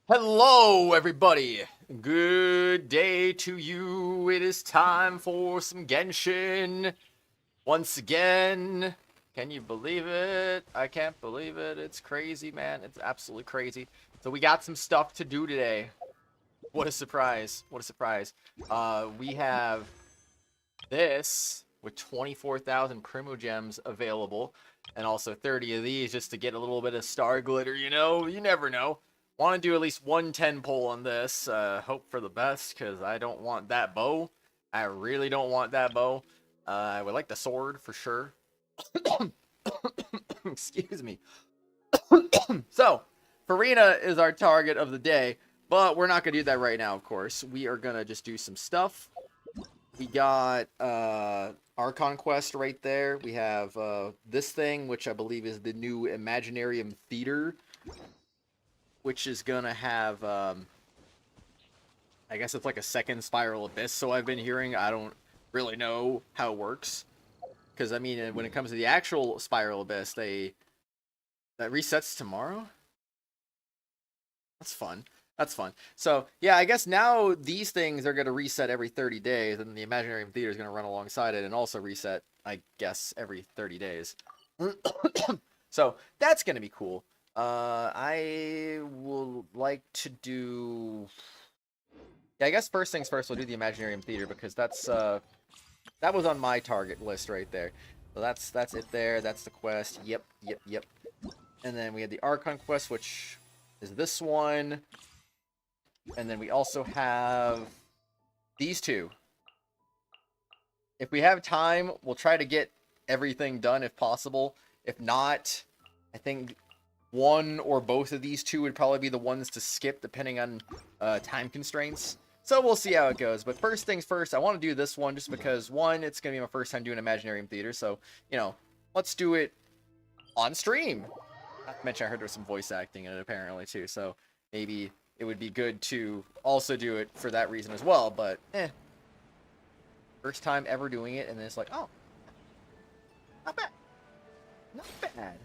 Hello, everybody. Good day to you. It is time for some Genshin. Once again, can you believe it? I can't believe it. It's crazy, man. It's absolutely crazy. So we got some stuff to do today. What a surprise. What a surprise. We have this with 24,000 primogems available and also 30 of these just to get a little bit of star glitter, you never know. Want to do at least 110 pull on this. Hope for the best because I don't want that bow. I really don't want that bow. I would like the sword for sure. Excuse me. So, Furina is our target of the day, but we're not going to do that right now, of course. We are going to just do some stuff. We got Archon quest right there. We have this thing, which I believe is the new Imaginarium theater, which is gonna have I guess it's like a second spiral abyss. So I've been hearing. I don't really know how it works because I mean, when it comes to the actual spiral abyss, that resets tomorrow. That's fun. That's fun. So, yeah, I guess now these things are going to reset every 30 days, and the Imaginarium Theater is going to run alongside it and also reset, I guess, every 30 days. So, that's going to be cool. I will like to do... Yeah, I guess first things first, we'll do the Imaginarium Theater, because that's, that was on my target list right there. So that's it there. That's the quest. Yep. And then we had the Archon quest, which is this one. And then we also have these two. If we have time, we'll try to get everything done if possible. If not, I think one or both of these two would probably be the ones to skip depending on time constraints. So we'll see how it goes. But first things first, I want to do this one just because, one, it's going to be my first time doing Imaginarium Theater. So, let's do it on stream. Not to mention I heard there was some voice acting in it apparently too. So maybe it would be good to also do it for that reason as well, but first time ever doing it, and then it's like, oh, not bad. Not bad.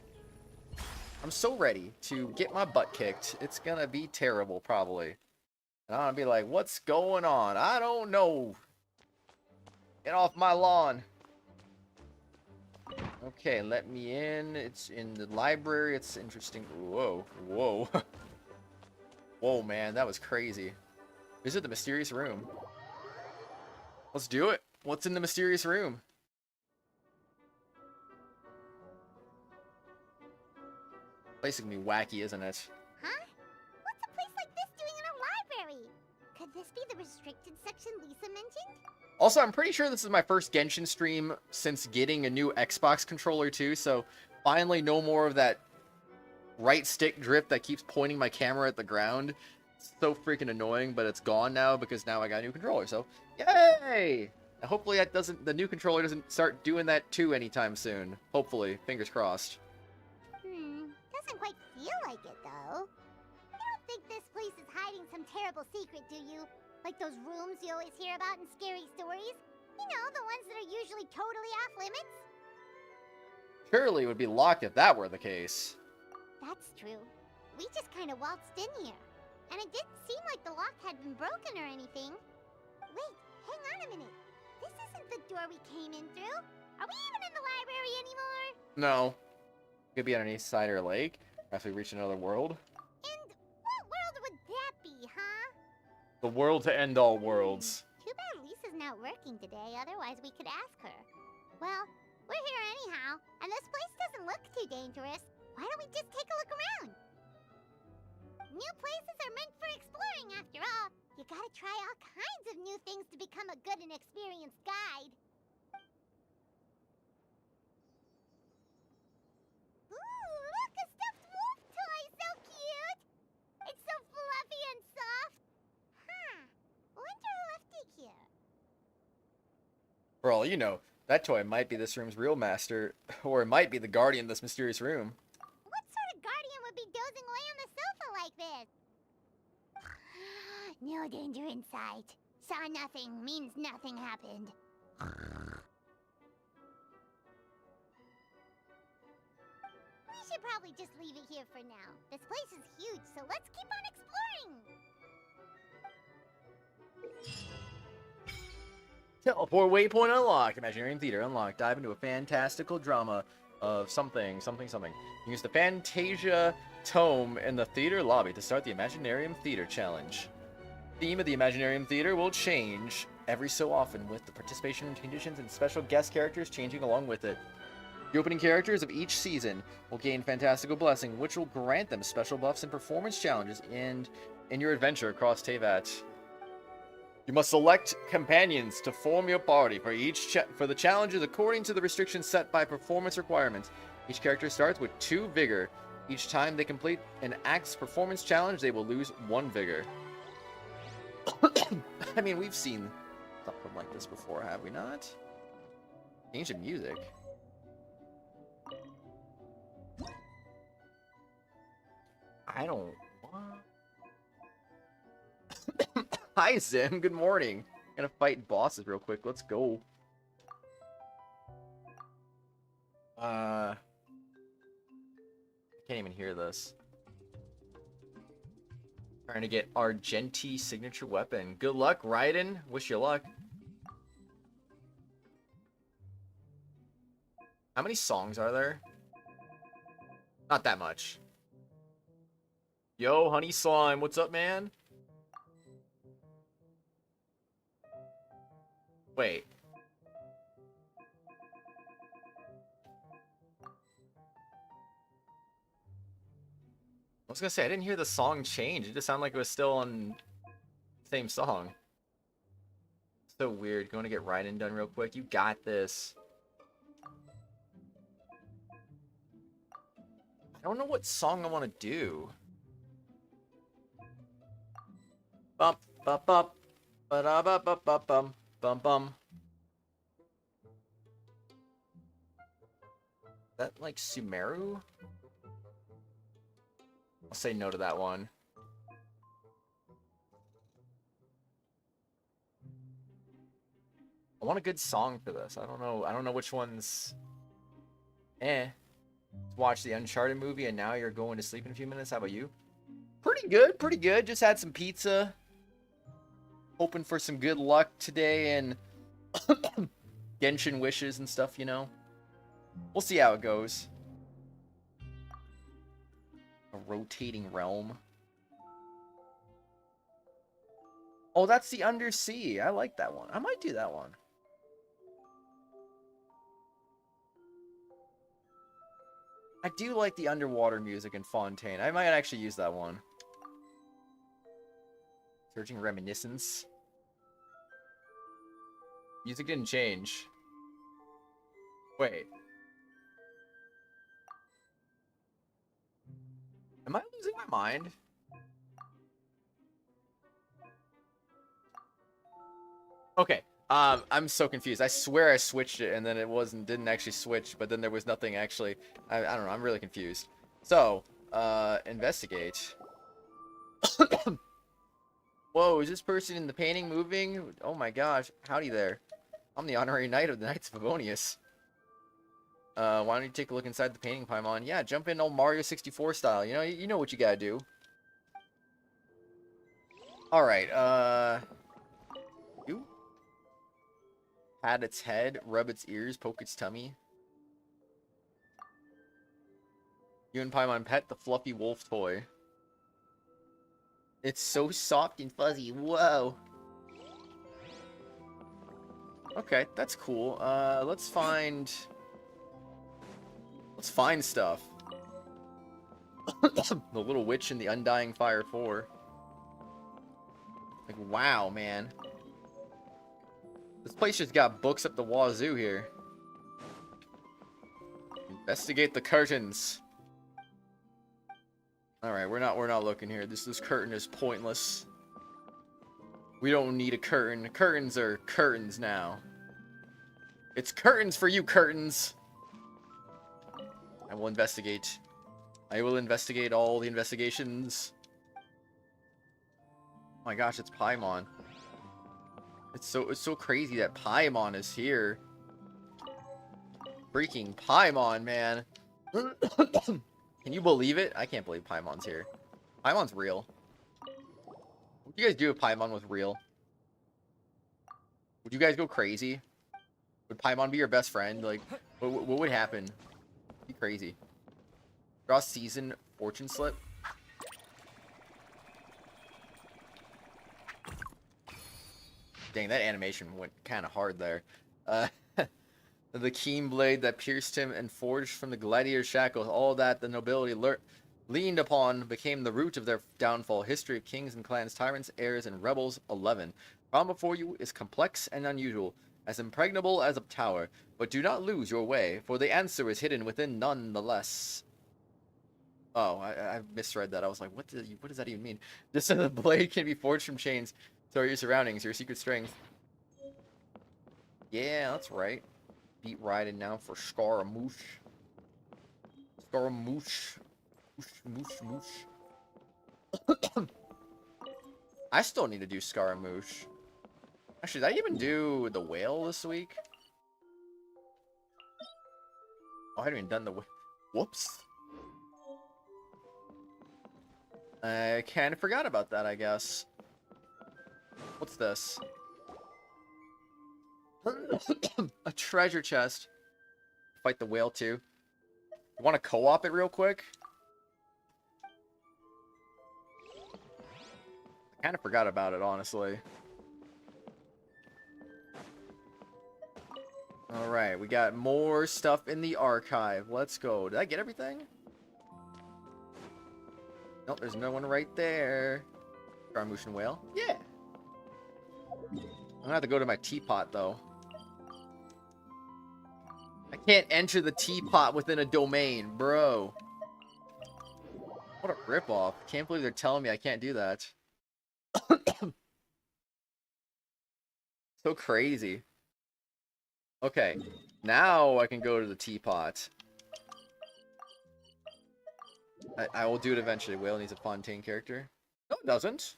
I'm so ready to get my butt kicked. It's gonna be terrible, probably. And I'm gonna be like, what's going on? I don't know. Get off my lawn. Okay, let me in. It's in the library. It's interesting. Whoa. Whoa, man, that was crazy. Visit the mysterious room. Let's do it. What's in the mysterious room? Place can be wacky, isn't it? Huh? What's a place like this doing in a library? Could this be the restricted section Lisa mentioned? Also, I'm pretty sure this is my first Genshin stream since getting a new Xbox controller too, so finally no more of that right stick drift that keeps pointing my camera at the ground. It's so freaking annoying, but it's gone now because now I got a new controller. So, yay! And hopefully the new controller doesn't start doing that too anytime soon. Hopefully, fingers crossed. Doesn't quite feel like it though. You don't think this place is hiding some terrible secret, do you? Like those rooms you always hear about in scary stories? You know, the ones that are usually totally off limits? Surely it would be locked if that were the case. That's true. We just kind of waltzed in here. And it didn't seem like the lock had been broken or anything. Wait, hang on a minute. This isn't the door we came in through. Are we even in the library anymore? No. Could be underneath Cider Lake after we reach another world. And what world would that be, huh? The world to end all worlds. Too bad Lisa's not working today, otherwise we could ask her. Well, we're here anyhow, and this place doesn't look too dangerous. Why don't we just take a look around? New places are meant for exploring, after all. You gotta try all kinds of new things to become a good and experienced guide. Ooh, look, a stuffed wolf toy! So cute! It's so fluffy and soft. Huh. Wonder who left it here. For all you know, that toy might be this room's real master, or it might be the guardian of this mysterious room. What sort of guardian would be dozing away on the sofa like this? No danger in sight. Saw nothing means nothing happened. We should probably just leave it here for now. This place is huge, so let's keep on exploring. Teleport waypoint unlocked. Imaginarium Theater unlocked. Dive into a fantastical drama of something. Use the Fantasia Tome in the theater lobby to start the Imaginarium Theater Challenge. Theme of the Imaginarium Theater will change every so often, with the participation conditions and special guest characters changing along with it. The opening characters of each season will gain Fantastical Blessing, which will grant them special buffs and performance challenges in your adventure across Teyvat. You must select companions to form your party for the challenges according to the restrictions set by performance requirements. Each character starts with 2 vigor. Each time they complete an Axe performance challenge, they will lose 1 vigor. I mean, we've seen something like this before, have we not? Ancient music. I don't want... Hi, Zim. Good morning. Gonna fight bosses real quick. Let's go. I can't even hear this. Trying to get Argenti signature weapon. Good luck, Raiden. Wish you luck. How many songs are there? Not that much. Yo, Honey Slime. What's up, man? Wait. I was gonna say, I didn't hear the song change. It just sounded like it was still on the same song. So weird. Going to get Raiden done real quick. You got this. I don't know what song I want to do. Bump, bump, bump. Ba-da-ba-ba-ba-bum. Bum bum. That like Sumeru? I'll say no to that one. I want a good song for this. I don't know which ones. Watch the Uncharted movie and now you're going to sleep in a few minutes. How about you? Pretty good, pretty good. Just had some pizza. Hoping for some good luck today and Genshin wishes and stuff, you know. We'll see how it goes. A rotating realm. Oh, that's the Undersea. I like that one. I might do that one. I do like the underwater music in Fontaine. I might actually use that one. Searching reminiscence. Music didn't change. Wait. Am I losing my mind? Okay. I'm so confused. I swear I switched it and then it didn't actually switch, but then there was nothing actually. I don't know. I'm really confused. So, investigate. Whoa, is this person in the painting moving? Oh my gosh. Howdy there. I'm the honorary knight of the Knights of Favonius. Why don't you take a look inside the painting, Paimon? Yeah, jump in old Mario 64 style. You know what you gotta do. Alright, you? Pat its head, rub its ears, poke its tummy. You and Paimon pet the fluffy wolf toy. It's so soft and fuzzy. Whoa. Okay, that's cool. Let's find stuff. The Little Witch and the Undying Fire 4. Like, wow, man. This place just got books up the wazoo here. Investigate the curtains. Alright, we're not looking here. This curtain is pointless. We don't need a curtain. Curtains are curtains now. It's curtains for you, curtains! I will investigate. I will investigate all the investigations. Oh my gosh, it's Paimon. It's so crazy that Paimon is here. Freaking Paimon, man. Can you believe it? I can't believe Paimon's here. Paimon's real. What do you guys do if Paimon was real? Would you guys go crazy? Would Paimon be your best friend? Like, what would happen? Be crazy. Draw season fortune slip. Dang, that animation went kind of hard there. The keen blade that pierced him and forged from the gladiator's shackles, all that the nobility leaned upon became the root of their downfall. History of kings and clans, tyrants, heirs, and rebels 11. Found before you is complex and unusual, as impregnable as a tower, but do not lose your way, for the answer is hidden within none the less. Oh, I misread that. I was like, what does that even mean? Just so the blade can be forged from chains, so are your surroundings, your secret strength. Yeah, that's right. Beat Raiden now for Scaramouche. Scaramouche. Moosh. I still need to do Scaramouche. Actually, did I even do the whale this week? Oh, I haven't even done the whoops. I kind of forgot about that, I guess. What's this? A treasure chest. Fight the whale too. You want to co-op it real quick? I kind of forgot about it, honestly. Alright, we got more stuff in the archive. Let's go. Did I get everything? Nope, there's no one right there. Scaramouche and whale? Yeah. I'm gonna have to go to my teapot, though. I can't enter the teapot within a domain, bro. What a ripoff. Can't believe they're telling me I can't do that. So crazy. Okay, now I can go to the teapot. I will do it eventually. Whale needs a Fontaine character. No, it doesn't.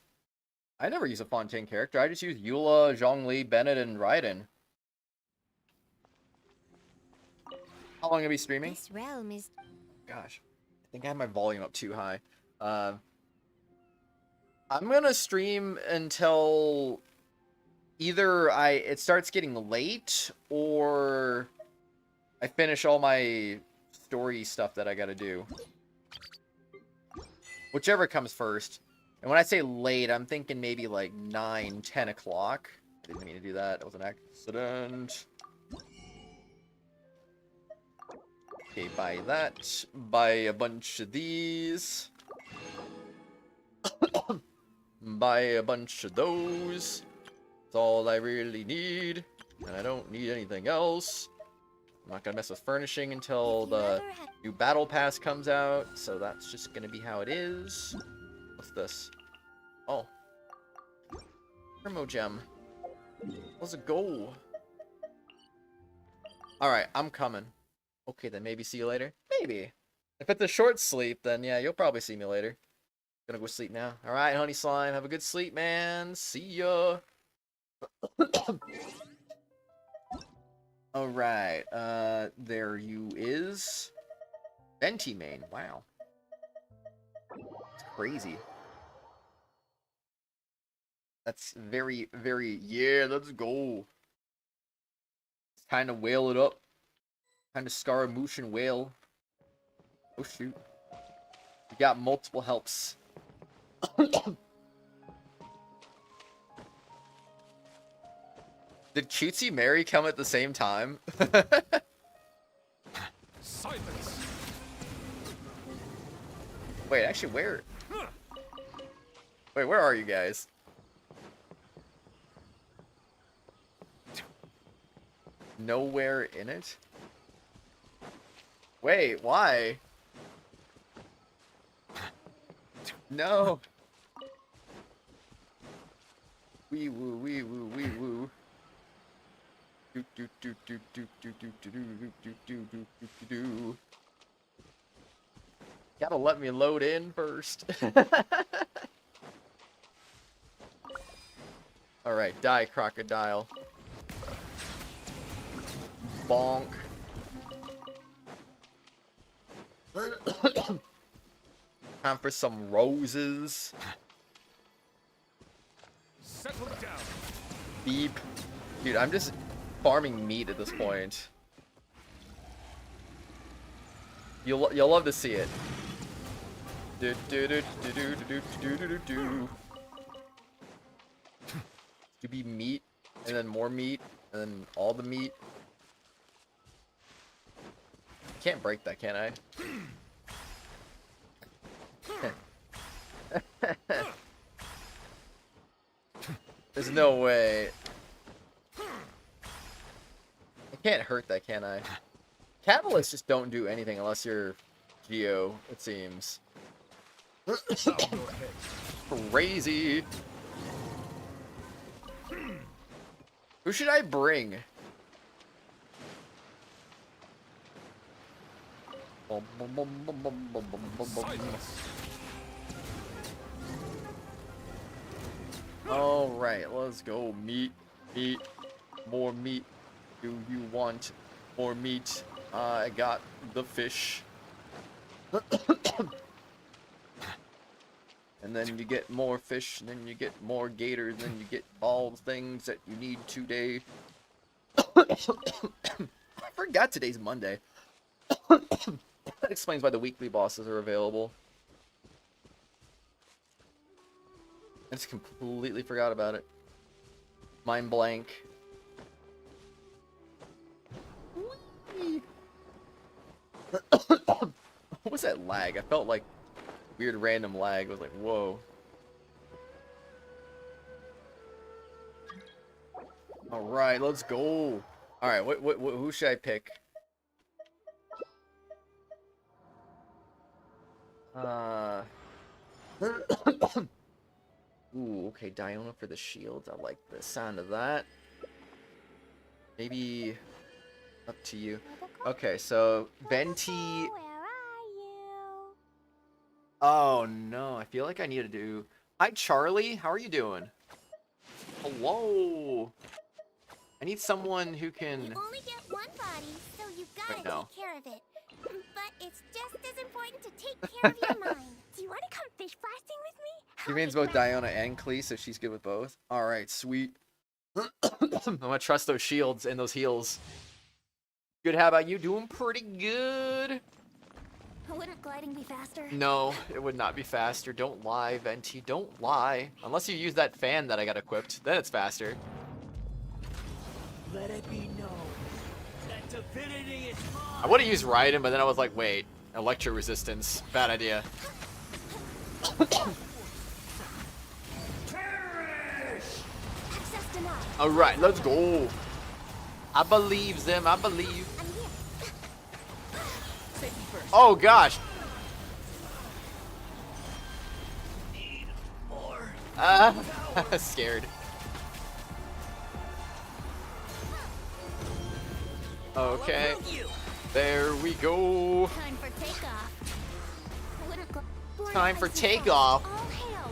I never use a Fontaine character. I just use Eula, Zhongli, Bennett, and Raiden. How long are you be streaming? This realm is... Gosh, I think I have my volume up too high. I'm gonna stream until either it starts getting late or I finish all my story stuff that I gotta do. Whichever comes first. And when I say late, I'm thinking maybe like 9, 10 o'clock. Didn't mean to do that. That was an accident. Okay, buy that. Buy a bunch of these. Buy a bunch of those. That's all I really need. And I don't need anything else. I'm not gonna mess with furnishing until the new battle pass comes out. So that's just gonna be how it is. What's this? Oh. Primogem. Let's go. Alright, I'm coming. Okay, then maybe see you later. Maybe. If it's a short sleep, then yeah, you'll probably see me later. Gonna go sleep now. Alright, honey slime. Have a good sleep, man. See ya. Alright, there you is. Venti main. Wow. It's crazy. That's very, very... Yeah, let's go. It's time to whale it up. Time to Scaramouche and whale. Oh, shoot. We got multiple helps. Did Cutesy Mary come at the same time? Silence. Wait, actually, where? Wait, where are you guys? Nowhere in it? Wait, why? No. Wee woo, wee woo, wee woo. Do do do do do do do do do do do do do do. Gotta let me load in first. Alright, die, crocodile. Bonk. Time for some roses. Settle down. Beep. Dude, I'm just farming meat at this point. You'll love to see it. Do do do do do do do do do do. To be meat, and then more meat, and then all the meat. Can't break that, can I? There's no way. I can't hurt that, can I? Catalysts just don't do anything unless you're Geo, it seems. Crazy. Who should I bring? All right, let's go. Meat, meat, more meat. Do you want more meat? I got the fish. And then you get more fish, and then you get more gators, and then you get all the things that you need today. I forgot today's Monday. That explains why the weekly bosses are available. I just completely forgot about it. Mind blank. What was that lag? I felt like weird random lag. I was like, whoa. All right, let's go. All right, who should I pick? Ooh, okay, Diona for the shields. I like the sound of that. Maybe up to you. Okay, so Venti. Where are you? Oh no, I feel like I need to do. Hi Charlie, how are you doing? Hello. I need someone who can. You only get one body, so you've got to Wait, no. take care of it. But it's just as important to take care of your mind. Do you want to come fish blasting with me? She means both Diona and Klee, so she's good with both. All right, sweet. I'm gonna trust those shields and those heals. Good. How about you? Doing pretty good. Wouldn't gliding be faster? No, it would not be faster. Don't lie, Venti. Don't lie. Unless you use that fan that I got equipped, then it's faster. Let it be known that divinity is mine. I would have used Raiden, but then I was like, wait, electro resistance. Bad idea. Access denied. All right, let's go. I believe them. I believe. I'm here. Safety first. Oh gosh. Need more. Scared. Okay, Will you? there we go. Time for takeoff. I wouldn't go. Time for takeoff. All hail.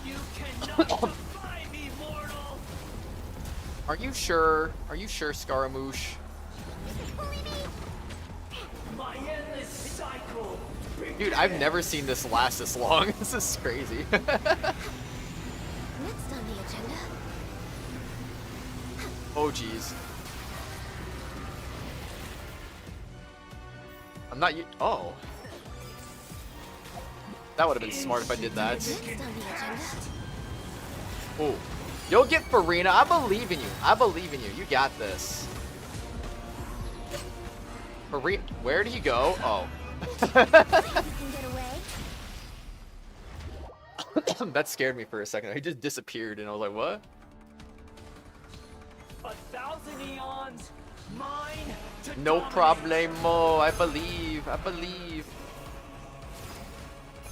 You cannot defy me, mortal. Are you sure? Are you sure, Scaramouche? My endless cycle. Dude, I've never seen this last this long. This is crazy. Next on the agenda. Oh jeez. I'm not. Oh. That would have been smart if I did that. Next on the agenda. Oh. You'll get Furina. I believe in you. I believe in you. You got this. Furina. Where did he go? Oh. You can get away. That scared me for a second. He just disappeared, and I was like, what? 1,000 eons, mine to No dominate. problemo. I believe. I believe.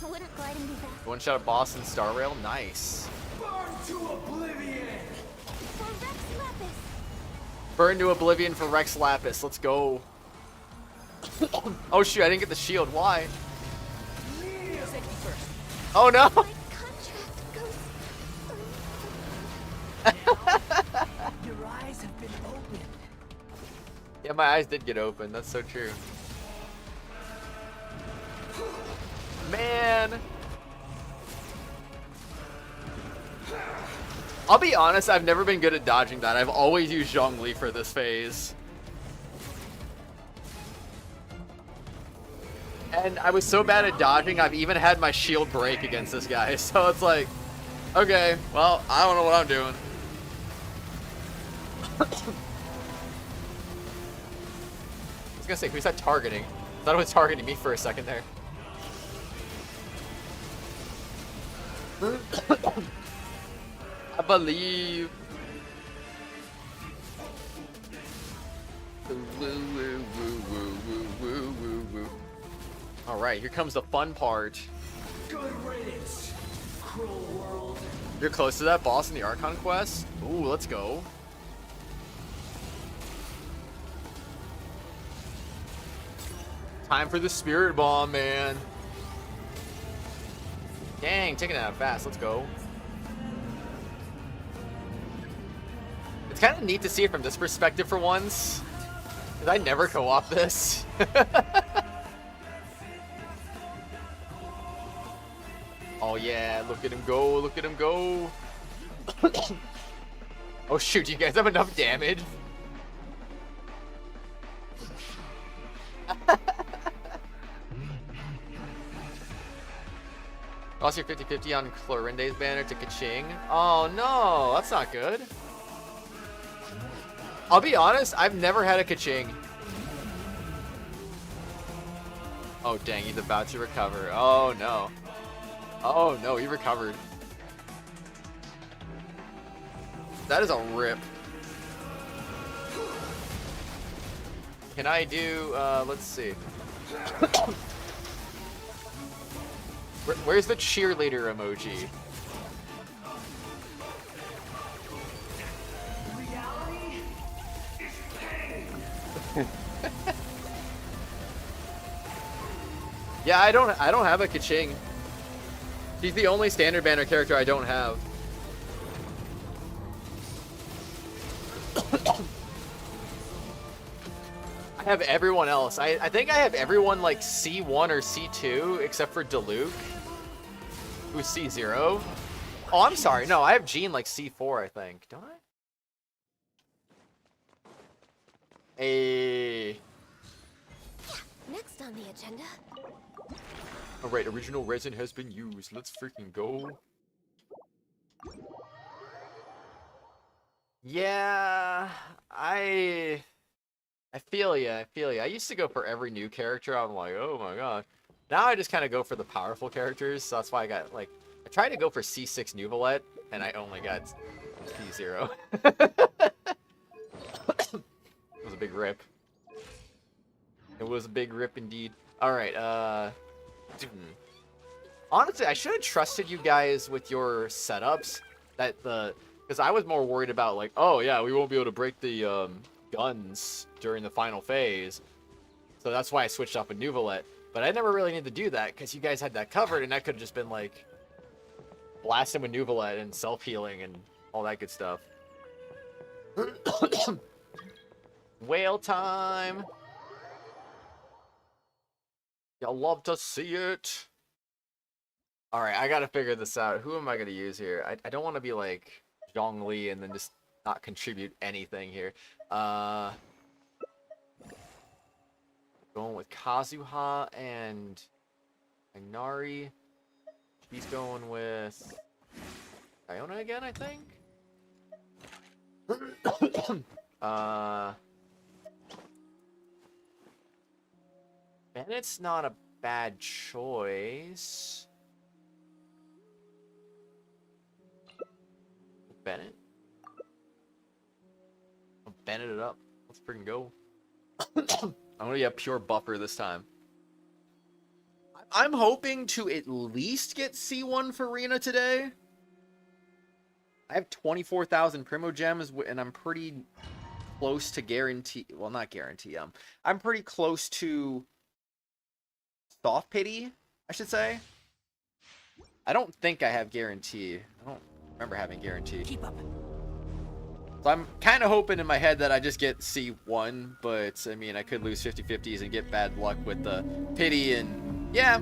Wouldn't gliding be faster? One shot of Boston Star Rail. Nice. Burn to oblivion. For Rex Lapis. Burn to oblivion for Rex Lapis. Let's go. Oh shoot, I didn't get the shield. Why? Safety first. Oh no. My contract goes. Your eyes have been opened. Yeah, my eyes did get open. That's so true. Man. I'll be honest, I've never been good at dodging that. I've always used Zhongli for this phase. And I was so bad at dodging, I've even had my shield break against this guy. So it's like, okay, well, I don't know what I'm doing. I was gonna say, who's that targeting? I thought it was targeting me for a second there. I believe. All right, here comes the fun part. Good riddance, cruel world. You're close to that boss in the Archon quest? Ooh, let's go. Time for the spirit bomb, man. Dang, taking it out fast. Let's go. It's kind of neat to see it from this perspective for once. Because I never co-op this. Oh yeah, look at him go, look at him go. Oh shoot, do you guys have enough damage? Lost your 50-50 on Clorinde's banner to Kaching. Oh no, that's not good. I'll be honest, I've never had a Kaching. Oh dang, he's about to recover. Oh no. Oh no, he recovered. That is a rip. Can I do, let's see. Where's the cheerleader emoji? Reality is pain. Yeah, I don't have a Kaching. She's the only standard banner character I don't have. I have everyone else. I think I have everyone like C1 or C2 except for Diluc, who's C0. Oh, I'm sorry. No, I have Jean like C4, I think. Don't I? Hey. Next on the agenda. Alright, original resin has been used. Let's freaking go. Yeah, I feel ya, I feel ya. I used to go for every new character. I'm like, oh my god. Now I just kind of go for the powerful characters, so that's why I got, like, I tried to go for C6 Nuvolette, and I only got C0. It was a big rip. It was a big rip indeed. Alright, honestly, I should have trusted you guys with your setups. Because I was more worried about, like, oh yeah, we won't be able to break the guns during the final phase. So that's why I switched off with Nuvolette. But I never really needed to do that, because you guys had that covered, and I could have just been, like, blasting with Nuvolette and self-healing and all that good stuff. Whale time! Y'all love to see it. Alright, I gotta figure this out. Who am I gonna use here? I don't want to be like Zhongli and then just not contribute anything here. Going with Kazuha and Inari. She's going with Iona again, I think. Bennett's not a bad choice. Bennett? I'll Bennett it up. Let's freaking go. I'm gonna be a pure buffer this time. I'm hoping to at least get C1 Furina today. I have 24,000 primogems, and I'm pretty close to guarantee. Well, not guarantee. I'm pretty close to soft pity, I should say. I don't think I have guarantee. I don't remember having guarantee. Keep up. So I'm kind of hoping in my head that I just get C1, but I mean, I could lose 50-50s and get bad luck with the pity, and yeah.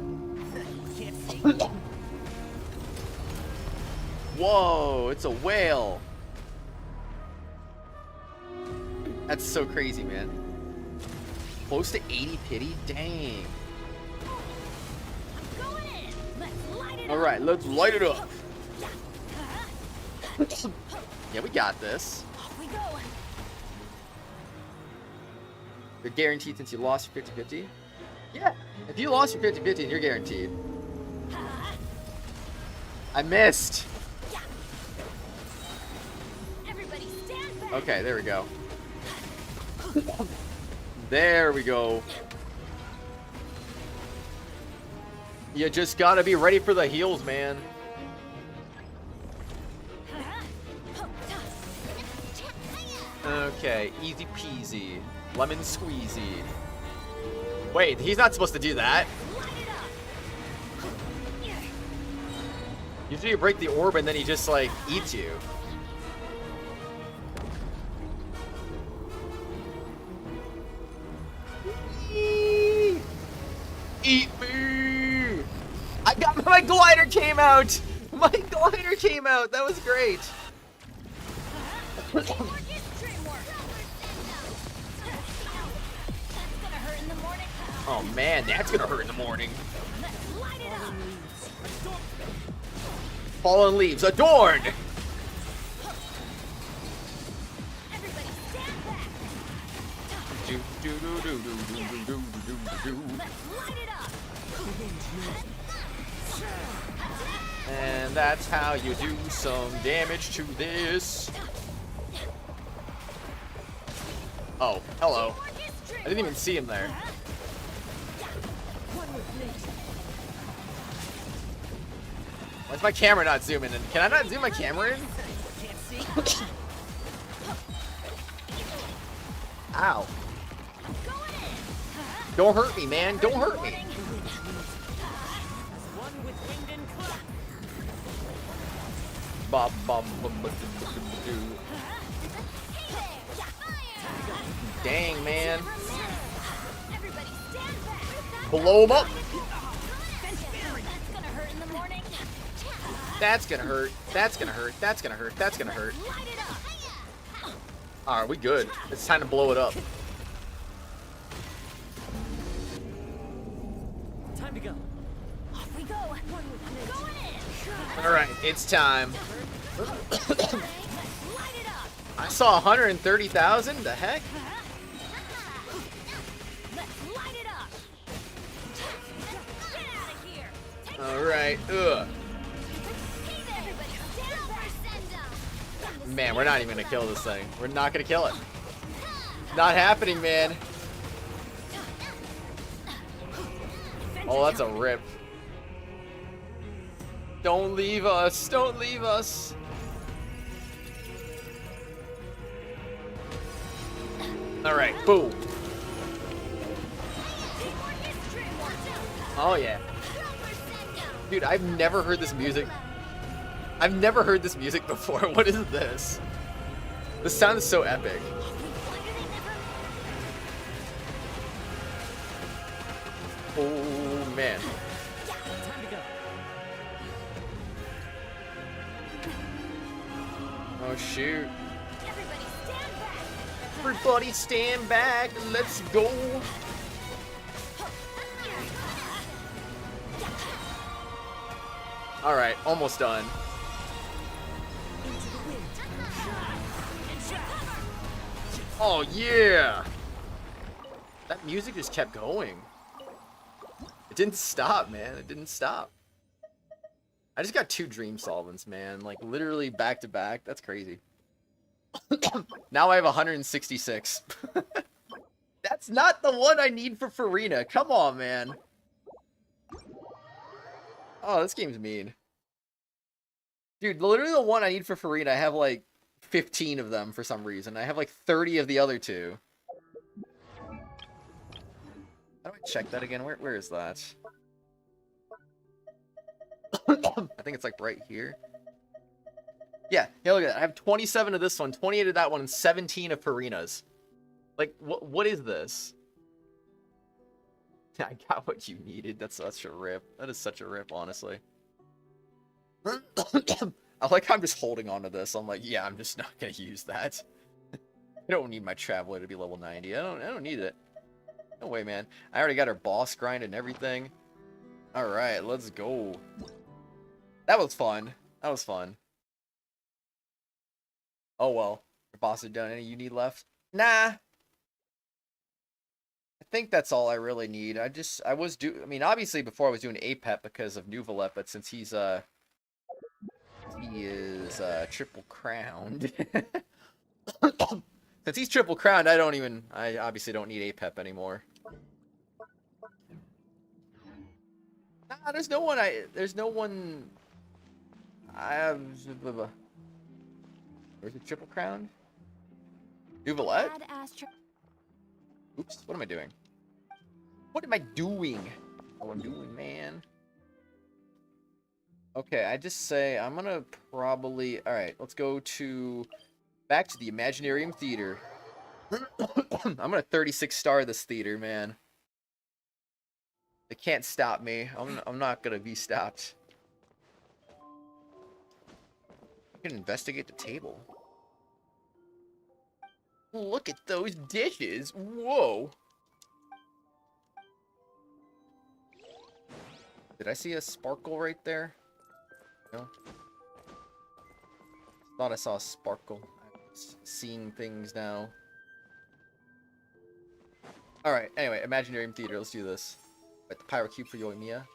Whoa, it's a whale. That's so crazy, man. Close to 80 pity? Dang. Going in. Let's light it All right, let's light it up. Yeah, we got this. Off we go. You're guaranteed since you lost your 50-50? Yeah. If you lost your 50-50, then you're guaranteed. I missed. Everybody stand back. Okay, there we go. There we go. You just gotta be ready for the heals, man. Okay, easy peasy. Lemon squeezy. Wait, he's not supposed to do that. Usually you break the orb and then he just, like, eats you. Eat me! I got my glider came out! My glider came out! That was great! Oh man, that's gonna hurt in the morning. Fallen leaves adorned! Everybody stand back. Do, do, do, do, do, do, do, do, do, do. Let's light it up. And that's how you do some damage to this. Oh, hello. I didn't even see him there. Why's my camera not zooming in? Can I not zoom my camera in? Ow. Don't hurt me, man. Don't hurt me. Bob, bob, bob, bob, do. Dang, man. Blow him up. That's gonna hurt. That's gonna hurt. That's gonna hurt. That's gonna hurt. Alright, we good. It's time to blow it up. Time to go. Off we go. Going in. Alright, it's time. Let's light it up. I saw 130,000? The heck? Let's light it up. Get out of here. Take Alright, ugh. everybody stand back. Man, we're not even gonna kill this thing. We're not gonna kill it. Not happening, man. Oh, that's a rip. Don't leave us. Don't leave us. Alright, boom. Oh, yeah. Dude, I've never heard this music. I've never heard this music before. What is this? This sounds so epic. Oh, man. Time to go. Oh, shoot. Everybody stand back. Everybody stand back. Let's go. Alright, almost done. Oh, yeah. That music just kept going. It didn't stop, man. It didn't stop. I just got 2 dream solvents, man. Like, literally back to back. That's crazy. Now I have 166. That's not the one I need for Furina. Come on, man. Oh, this game's mean. Dude, literally the one I need for Furina, I have like 15 of them for some reason. I have like 30 of the other 2. How do I check that again? Where is that? I think it's like right here. Yeah, hey, look at that. I have 27 of this one, 28 of that one, and 17 of Furina's. Like, what is this? I got what you needed. That's such a rip. That is such a rip, honestly. I like how I'm just holding on to this. I'm like, yeah, I'm just not gonna use that. I don't need my Traveler to be level 90. I don't need it. No way, man. I already got our boss grind and everything. Alright, let's go. That was fun. That was fun. Oh well. Your boss is done. Any you need left? Nah. I think that's all I really need. I mean, obviously before I was doing Apep because of Nuvalet, but since he is triple crowned. Since he's triple crowned, I obviously don't need Apep anymore. Nah, there's no one I have. Where's the triple crowned? Nuvalet? Oops, what am I doing? What am I doing? Oh, I'm doing, man. Okay, I just say I'm gonna probably. Alright, let's go back to the Imaginarium Theater. I'm gonna 36 star this theater, man. They can't stop me. I'm not gonna be stopped. I can investigate the table. Look at those dishes. Whoa. Did I see a sparkle right there? No. Thought I saw a sparkle. I'm seeing things now. Alright, anyway, Imaginarium Theater, let's do this. Right, the Pyro Cube for Yoimiya.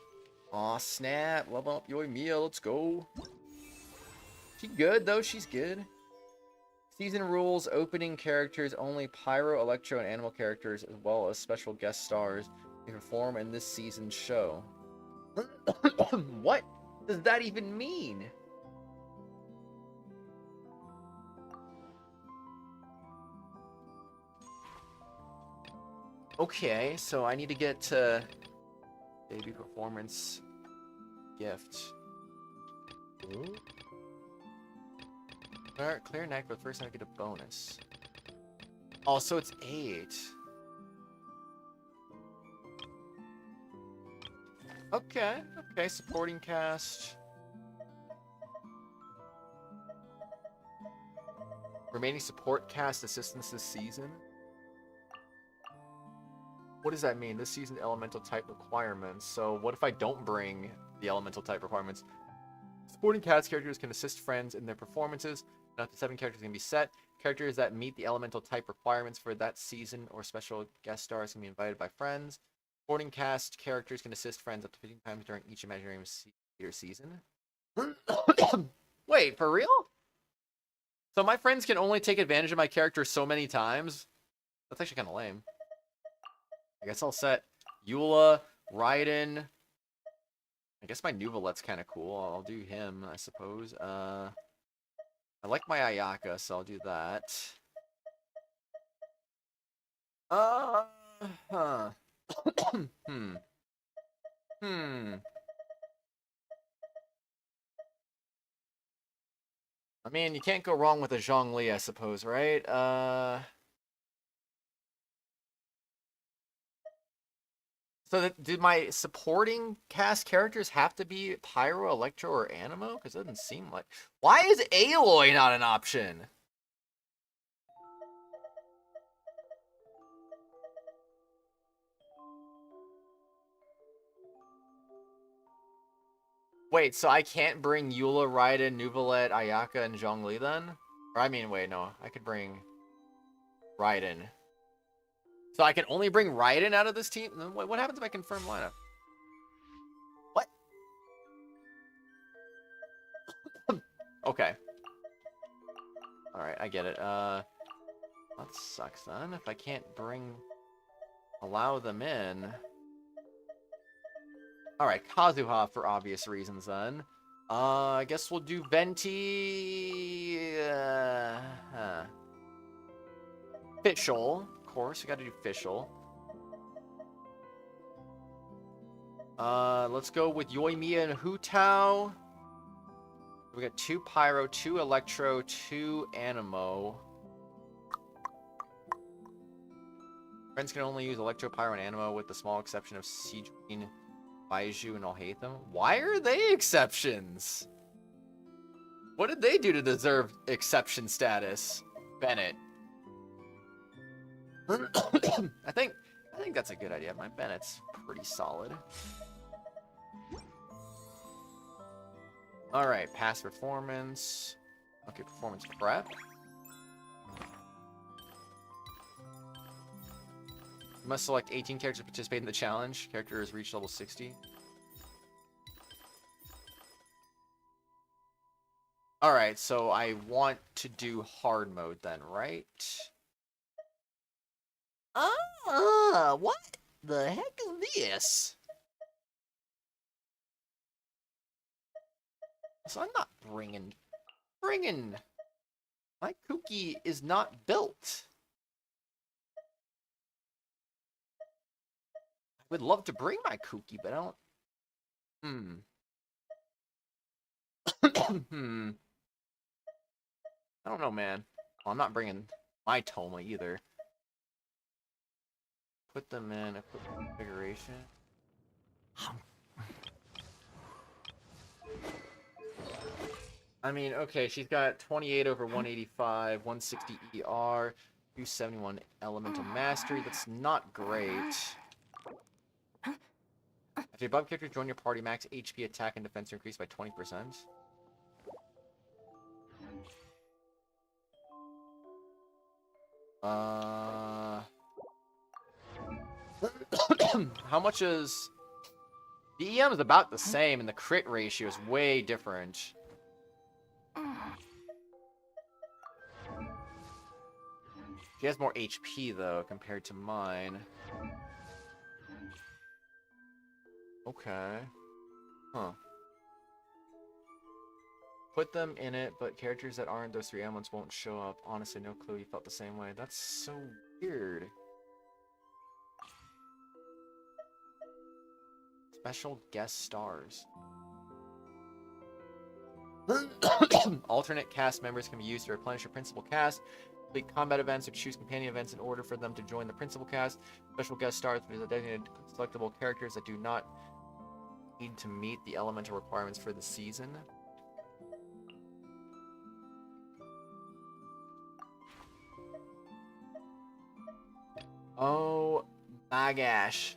Aw, snap. Level up Yoimiya, let's go. She good, though. She's good. Season rules, opening characters, only Pyro, Electro, and Animal characters, as well as special guest stars, can perform in this season's show. What does that even mean? Okay, so I need to get debut performance gift. Ooh. Clear an act, but first I get a bonus. Oh, so it's 8. Okay, supporting cast. Remaining support cast assistance this season. What does that mean? This season elemental type requirements. So what if I don't bring the elemental type requirements? Supporting cast characters can assist friends in their performances. Up to 7 characters can be set. Characters that meet the elemental type requirements for that season or special guest stars can be invited by friends. Supporting cast characters can assist friends up to 15 times during each Imaginarium Theater season. Wait, for real? So my friends can only take advantage of my character so many times? That's actually kind of lame. I guess I'll set Eula, Raiden. I guess my Nuvalet's kind of cool. I'll do him, I suppose. I like my Ayaka, so I'll do that. I mean, you can't go wrong with a Zhongli, I suppose, right? So did my supporting cast characters have to be Pyro, Electro, or Animo? Because it doesn't seem like... Why is Aloy not an option? Wait, so I can't bring Eula, Raiden, Nuvalet, Ayaka, and Zhongli then? Or I mean, wait, no. I could bring Raiden. So I can only bring Raiden out of this team? What happens if I confirm lineup? What? Okay. Alright, I get it. That sucks then. If I can't allow them in. Alright, Kazuha for obvious reasons then. I guess we'll do Venti. Fischl, of course. We gotta do Fischl. Let's go with Yoimiya and Hu Tao. We got 2 Pyro, 2 Electro, 2 Animo. Friends can only use Electro, Pyro, and Animo with the small exception of Sijuin, Baiju, and Alhaitham. Why are they exceptions? What did they do to deserve exception status? Bennett. I think that's a good idea. My Bennett's pretty solid. All right, past performance. Okay, performance prep. You must select 18 characters to participate in the challenge. Character has reached level 60. Alright, so I want to do hard mode then, right? What the heck is this? So I'm not bringing... My Kuki is not built. I would love to bring my Kuki, but I don't... I don't know, man. Well, I'm not bringing my Toma either. Put them in equipment configuration. I mean, okay, she's got 28 over 185, 160 ER, 271 elemental mastery. That's not great. If your above character join your party, max HP, attack, and defense are increased by 20%. How much is... The EM is about the same, and the crit ratio is way different. She has more HP, though, compared to mine. Okay. Huh. Put them in it, but characters that aren't those three elements won't show up. Honestly, no clue you felt the same way. That's so weird. Special guest stars. Alternate cast members can be used to replenish your principal cast, complete combat events, or choose companion events in order for them to join the principal cast. Special guest stars are designated selectable characters that do not need to meet the elemental requirements for the season. Oh my gosh.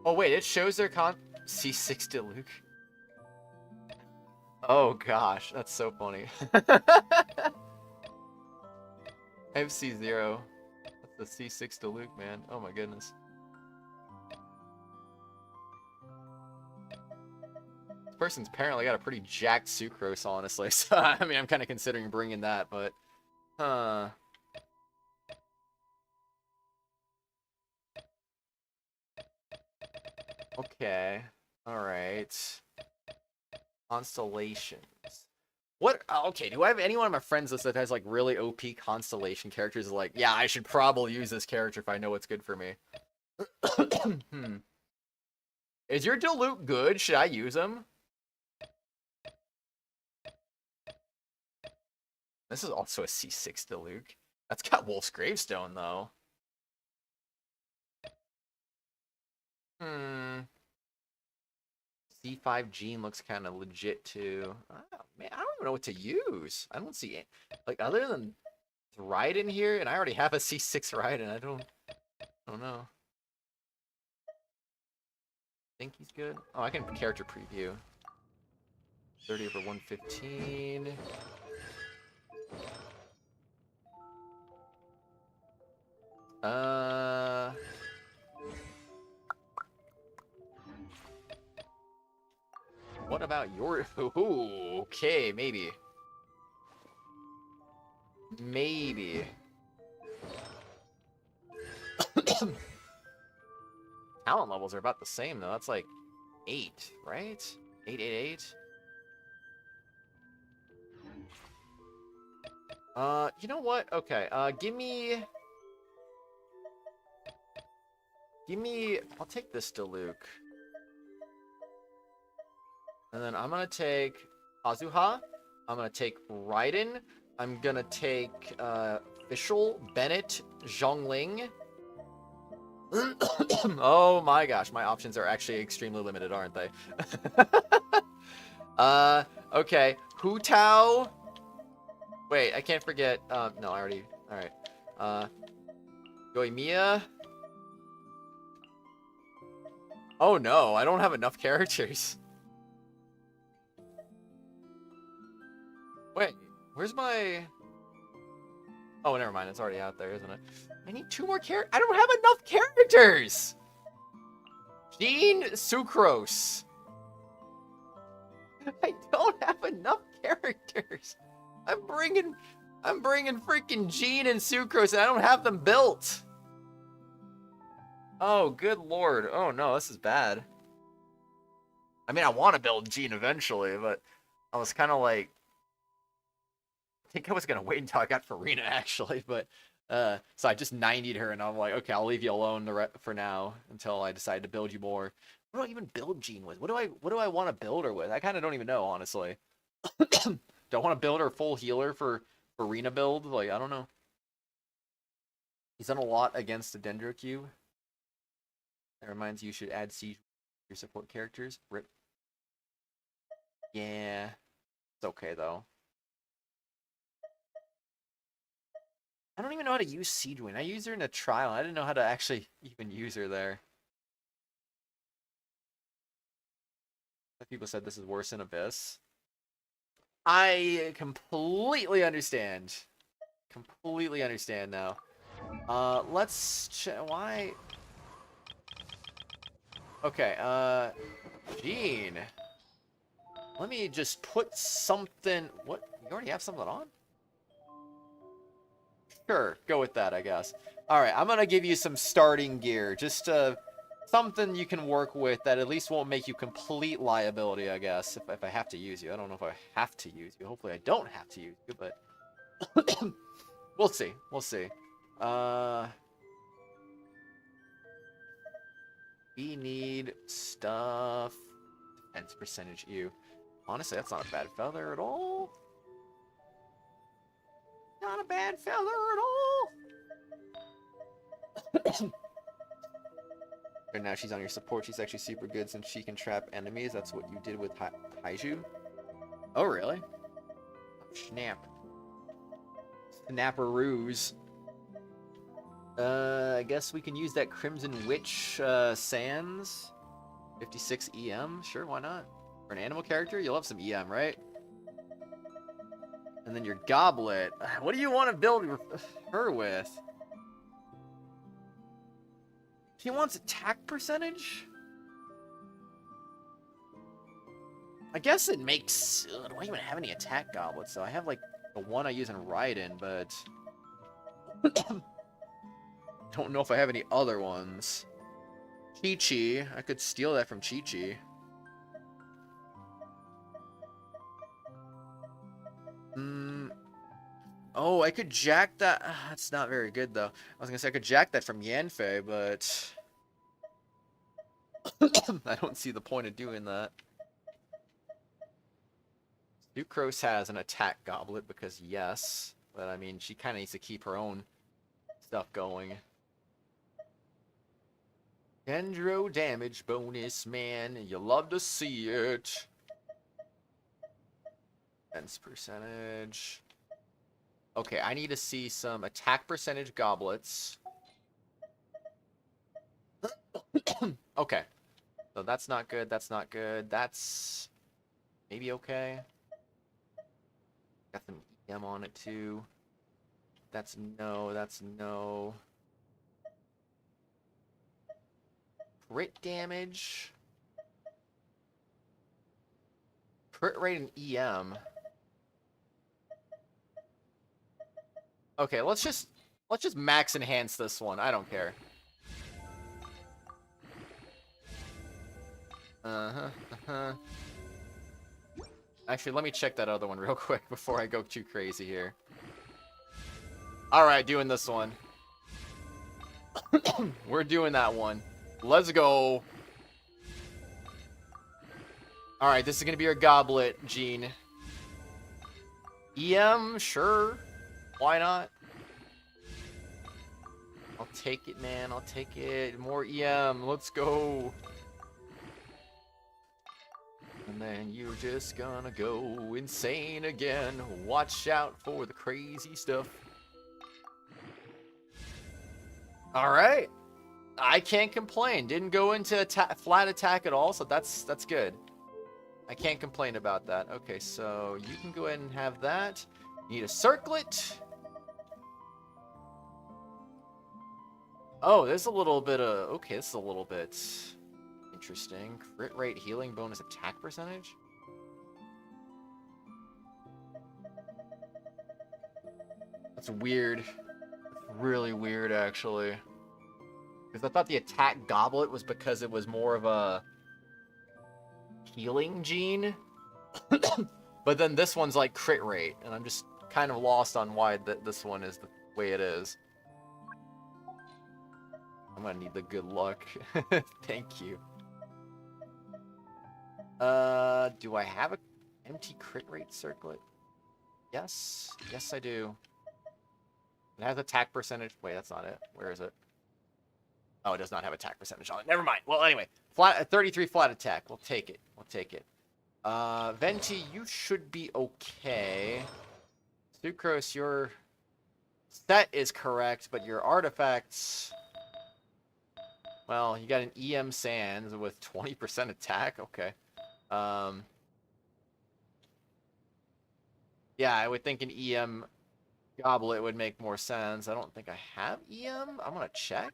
Oh wait, it shows their C6 to Luke. Oh gosh, that's so funny. I have C0. That's the C6 to Luke, man. Oh my goodness. This person's apparently got a pretty jacked sucrose, honestly. So, I mean, I'm kind of considering bringing that, but... Okay. Alright. Constellations. What? Okay, do I have anyone on my friends list that has, like, really OP constellation characters? Like, yeah, I should probably use this character if I know what's good for me. Is your Diluc good? Should I use him? This is also a C6 Diluc. That's got Wolf's Gravestone, though. C5 Gene looks kind of legit, too. Oh, man, I don't even know what to use. I don't see it. Like, other than Raiden here, and I already have a C6 Raiden. I don't know. Think he's good? Oh, I can character preview. 30 over 115. What about your... Ooh, okay, maybe. Maybe. Talent levels are about the same, though. That's like 8, right? 8, 8, 8. You know what? Okay, give me... I'll take this Diluc. And then I'm gonna take Kazuha. I'm gonna take Raiden. I'm gonna take Fischl, Bennett, Zhongling. Oh my gosh, my options are actually extremely limited, aren't they? Okay. Hu Tao. Wait, I can't forget. No, I already. All right. Yoimiya. Oh no, I don't have enough characters. Wait, where's my... Oh, never mind. It's already out there, isn't it? I need 2 more characters. I don't have enough characters! Jean Sucrose. I don't have enough characters. I'm bringing freaking Jean and Sucrose, and I don't have them built. Oh, good lord. Oh no, this is bad. I mean, I want to build Jean eventually, but I was kind of like... I think I was going to wait until I got Furina, actually, but... so I just 90'd her, and I'm like, okay, I'll leave you alone for now until I decide to build you more. What do I even build Jean with? What do I want to build her with? I kind of don't even know, honestly. Do I want to build her full healer for Furina build? Like, I don't know. He's done a lot against the Dendro Cube. That reminds you should add siege to your support characters. Rip. Yeah. It's okay, though. I don't even know how to use Siegewing. I used her in a trial. I didn't know how to actually even use her there. People said this is worse than Abyss. I completely understand. Completely understand now. Let's check. Why? Okay, Jean. Let me just put something... What? You already have something on? Sure, go with that, I guess. Alright, I'm gonna give you some starting gear. Just, something you can work with that at least won't make you complete liability, I guess. If I have to use you. I don't know if I have to use you. Hopefully I don't have to use you, but... we'll see. We'll see. We need stuff. Defense percentage, ew. Honestly, that's not a bad feather at all. Not a bad feather at all. And now she's on your support. She's actually super good since she can trap enemies. That's what you did with Haiju. Oh, really? Snap. Snapperoos. I guess we can use that Crimson Witch Sands. 56 EM. Sure, why not? For an animal character, you'll have some EM, right? And then your Goblet. What do you want to build her with? She wants attack percentage? I guess it makes... Ugh, do I even have any attack goblets? So I have, like, the one I use in Raiden, but... don't know if I have any other ones. Chi-Chi. I could steal that from Chi-Chi. Oh, I could jack that. That's not very good, though. I was gonna say I could jack that from Yanfei, but... I don't see the point of doing that. Sucrose has an attack goblet, because yes. But, I mean, she kind of needs to keep her own stuff going. Dendro damage bonus, man. You love to see it. Defense percentage. Okay, I need to see some attack percentage goblets. Okay. So that's not good, that's not good. That's maybe okay. Got some EM on it too. That's no, that's no. Crit damage. Crit rate and EM. Okay, let's just max enhance this one. I don't care. Actually, let me check that other one real quick before I go too crazy here. Alright, doing this one. We're doing that one. Let's go. Alright, this is gonna be your goblet, Jean. EM, sure. Why not? I'll take it, man. I'll take it. More EM. Let's go. And then you're just gonna go insane again. Watch out for the crazy stuff. Alright. I can't complain. Didn't go into flat attack at all, so that's good. I can't complain about that. Okay, so you can go ahead and have that. Need a circlet. Oh, there's a little bit of... Okay, this is a little bit interesting. Crit rate, healing bonus, attack percentage? That's weird. Really weird, actually. Because I thought the attack goblet was because it was more of a healing gene. But then this one's like crit rate, and I'm just kind of lost on why this one is the way it is. I'm gonna need the good luck. Thank you. Do I have a empty crit rate circlet? Yes. Yes, I do. It has attack percentage. Wait, that's not it. Where is it? Oh, it does not have attack percentage on it. Never mind. Well, anyway, 33 flat attack. We'll take it. We'll take it. Venti, you should be okay. Sucrose, your set is correct, but your artifacts... Well, you got an EM Sands with 20% attack. Okay. Yeah, I would think an EM Goblet would make more sense. I don't think I have EM. I'm gonna check.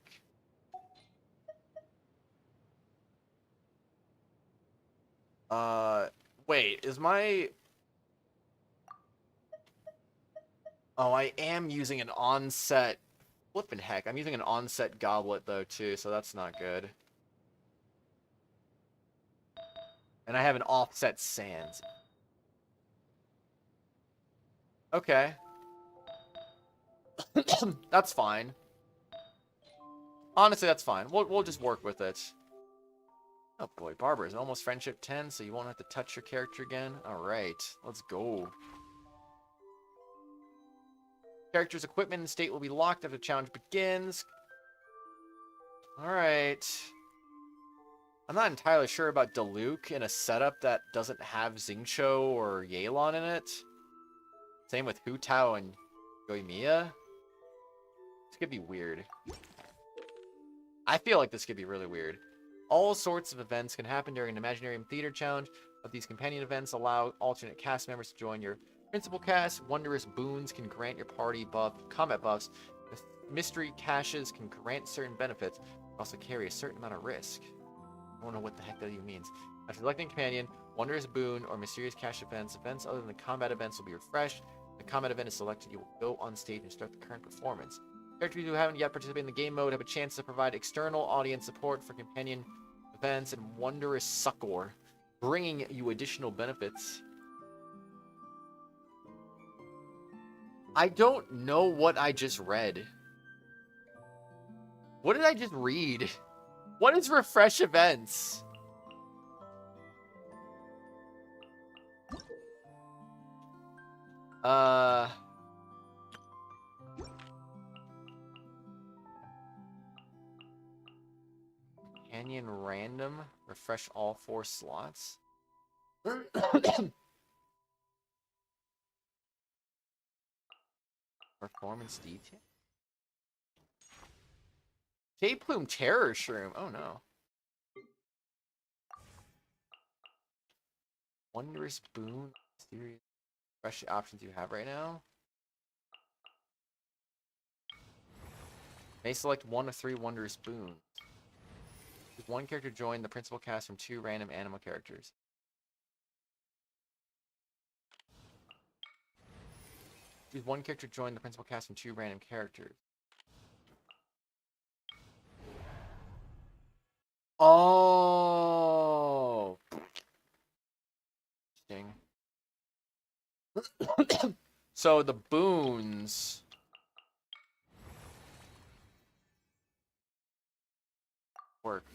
Wait, is my... Oh, I am using an onset... Flippin' heck, I'm using an onset goblet, though, too, so that's not good. And I have an offset sands. Okay. That's fine. Honestly, that's fine. We'll just work with it. Oh boy, Barber is almost friendship 10, so you won't have to touch your character again. Alright, let's go. Character's equipment and state will be locked after the challenge begins. Alright. I'm not entirely sure about Diluc in a setup that doesn't have Xingqiu or Yelan in it. Same with Hu Tao and Yoimiya. This could be weird. I feel like this could be really weird. All sorts of events can happen during an Imaginarium Theater Challenge, but these companion events allow alternate cast members to join your principal cast. Wondrous boons can grant your party combat buffs. Mystery caches can grant certain benefits, but also carry a certain amount of risk. I don't know what the heck that even means. After selecting companion, wondrous boon, or mysterious cache events other than the combat events will be refreshed. When the combat event is selected, you will go on stage and start the current performance. Characters who haven't yet participated in the game mode have a chance to provide external audience support for companion events and wondrous succor, bringing you additional benefits. I don't know what I just read. What did I just read? What is refresh events? Canyon random. Refresh all 4 slots. Performance detail. Shade Plume Terror Shroom. Oh no. Wondrous boon. Serious. Fresh options you have right now. May select 1 of 3 wondrous boons. Choose 1 character join the principal cast from 2 random animal characters. Choose 1 character join the principal cast from 2 random characters. Oh. Interesting. So the boons work.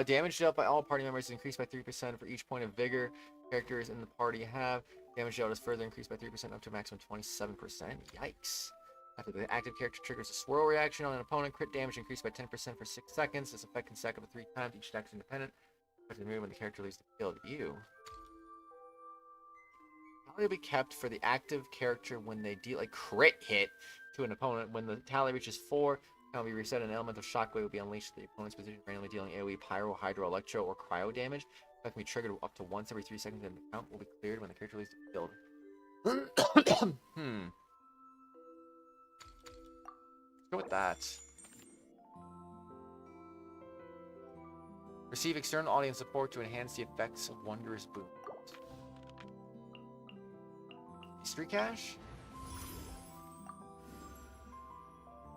Damage dealt by all party members is increased by 3% for each point of vigor characters in the party have. Damage dealt is further increased by 3% up to a maximum 27%. Yikes. After the active character triggers a swirl reaction on an opponent, crit damage increased by 10% for 6 seconds. This effect can stack up to 3 times. Each stack is independent. After the move when the character leaves the field. Ew. Tally will be kept for the active character when they deal a crit hit to an opponent. When the tally reaches 4, it will be reset and an element of shockwave will be unleashed to the opponent's position, randomly dealing AoE, pyro, hydro, electro, or cryo damage. That can be triggered up to once every 3 seconds, and the count will be cleared when the character leaves the field. Let's go with that. Receive external audience support to enhance the effects of Wondrous Boon. History cache?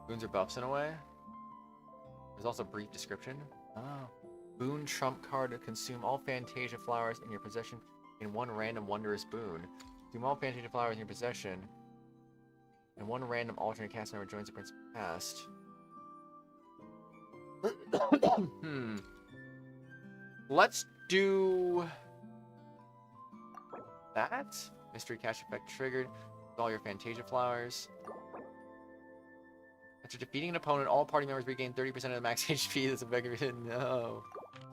Boons are buffs in a way. There's also brief description. Oh. Boon trump card to consume all Fantasia flowers in your possession in one random Wondrous Boon. Consume all Fantasia flowers in your possession, and one random alternate cast member joins the principal cast. Let's do that. Mystery cache effect triggered with all your Fantasia flowers. After defeating an opponent, all party members regain 30% of the max HP. This effect. No.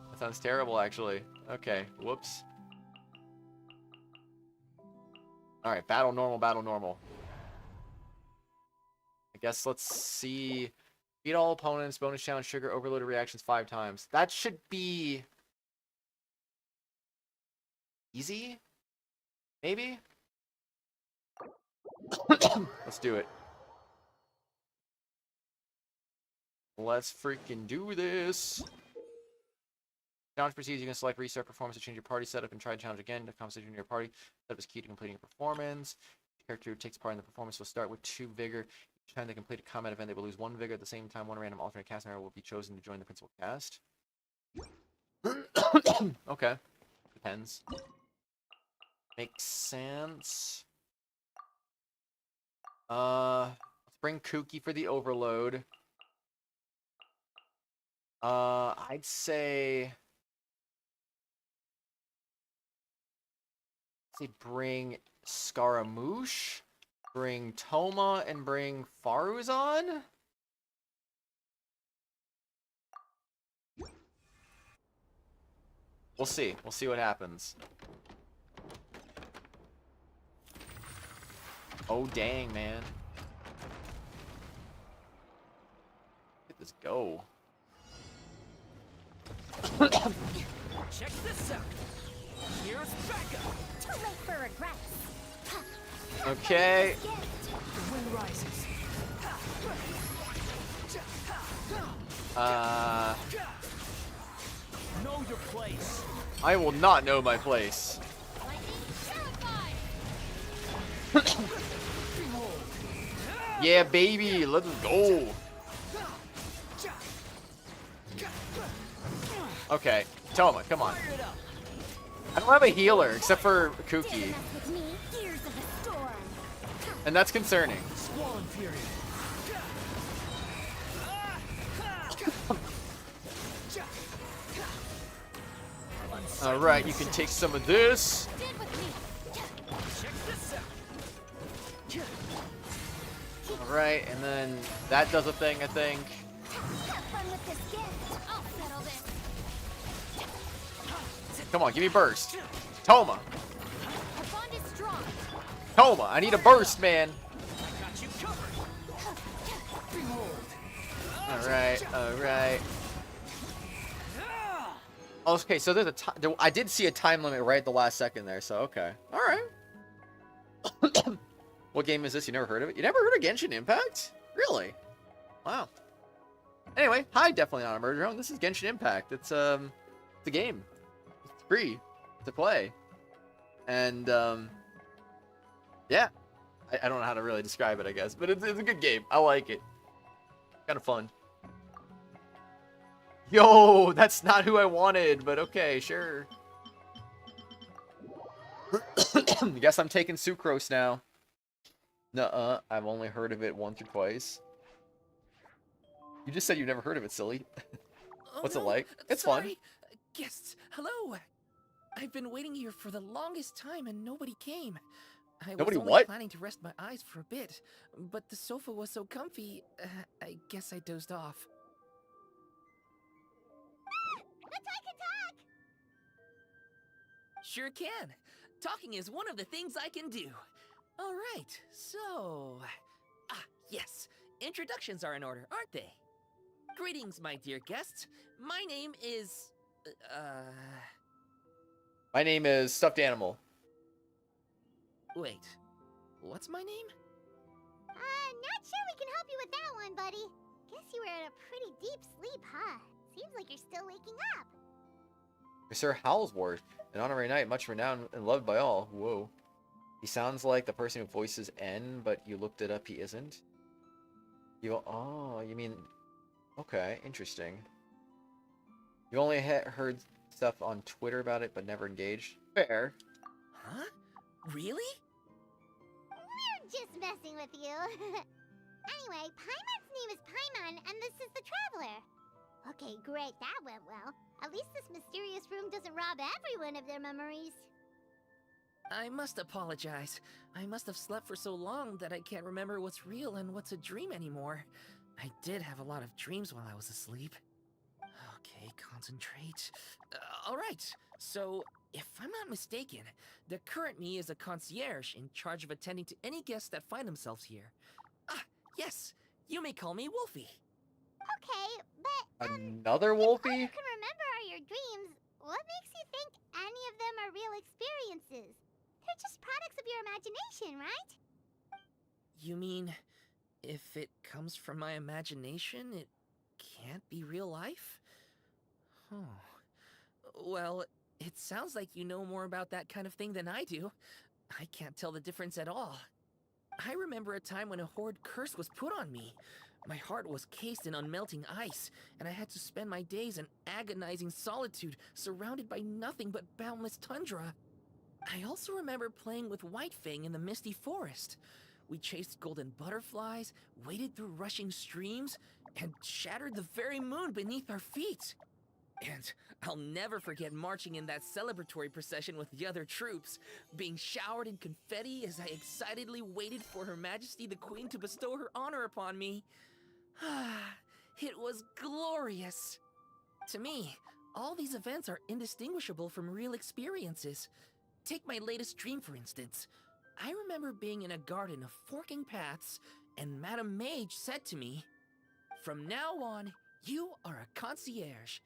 That sounds terrible, actually. Okay, whoops. Alright, battle normal, battle normal. I guess let's see. Beat all opponents, bonus challenge, trigger overloaded reactions 5 times. That should be easy? Maybe? Let's do it. Let's freaking do this. Challenge proceeds. You can select restart performance to change your party setup and try to challenge again. The conversation in your party setup is key to completing your performance. The character who takes part in the performance will start with 2 vigor. Each time they complete a combat event, they will lose 1 vigor. At the same time, 1 random alternate cast member will be chosen to join the principal cast. Okay. Depends. Makes sense. Let's bring Kooky for the overload. I'd say bring Scaramouche, bring Toma, and bring Faruzan. We'll see. We'll see what happens. Oh, dang, man. Let this go. Check this out. Here's backup. Too late for regrets. Okay. The wind rises. Know your place. I will not know my place. Yeah, baby, let's go. Okay, Toma, come on. I don't have a healer except for Kooky, and that's concerning. Squall Fury. Alright, you can take some of this. Check this out. Alright, and then that does a thing, I think. Come on, give me burst. Toma. Toma, I need a burst, man. Got you covered. Alright, alright. Okay, so there's I did see a time limit right at the last second there, so okay. Alright. What game is this? You never heard of it? You never heard of Genshin Impact? Really? Wow. Anyway, hi, definitely not a murder drone. This is Genshin Impact. It's a game. It's free to play. And yeah. I don't know how to really describe it, I guess, but it's a good game. I like it. Kind of fun. Yo, that's not who I wanted, but okay, sure. Guess I'm taking Sucrose now. Nuh-uh, I've only heard of it once or twice. You just said you've never heard of it, silly. What's it like? It's sorry. fun. Guests, hello. I've been waiting here for the longest time and nobody came. I Nobody was only what? planning to rest my eyes for a bit, but the sofa was so comfy, I guess I dozed off. Let's talk! Sure can. Talking is one of the things I can do. All right, so... yes. Introductions are in order, aren't they? Greetings, my dear guests. My name is... My name is Stuffed Animal. Wait. What's my name? Not sure we can help you with that one, buddy. Guess you were in a pretty deep sleep, huh? Seems like you're still waking up. Sir Howlsworth, an honorary knight, much renowned and loved by all. Whoa. He sounds like the person who voices N, but you looked it up, he isn't. Oh, you mean... Okay, interesting. You only heard stuff on Twitter about it, but never engaged. Fair. Huh? Really? We're just messing with you. Anyway, Paimon's name is Paimon, and this is the Traveler. Okay, great, that went well. At least this mysterious room doesn't rob everyone of their memories. I must apologize. I must have slept for so long that I can't remember what's real and what's a dream anymore. I did have a lot of dreams while I was asleep. Okay, concentrate. Alright, so if I'm not mistaken, the current me is a concierge in charge of attending to any guests that find themselves here. Yes, you may call me Wolfie. Okay, but, Another if all Wolfie? you can remember are your dreams, what makes you think any of them are real experiences? They're just products of your imagination, right? You mean, if it comes from my imagination, it can't be real life? Oh. Well, it sounds like you know more about that kind of thing than I do. I can't tell the difference at all. I remember a time when a horrid curse was put on me. My heart was cased in unmelting ice, and I had to spend my days in agonizing solitude, surrounded by nothing but boundless tundra. I also remember playing with Whitefang in the misty forest. We chased golden butterflies, waded through rushing streams, and shattered the very moon beneath our feet. And I'll never forget marching in that celebratory procession with the other troops, being showered in confetti as I excitedly waited for Her Majesty the Queen to bestow her honor upon me. It was glorious. To me, all these events are indistinguishable from real experiences. Take my latest dream, for instance. I remember being in a garden of forking paths, and Madame Mage said to me, "From now on, you are a concierge.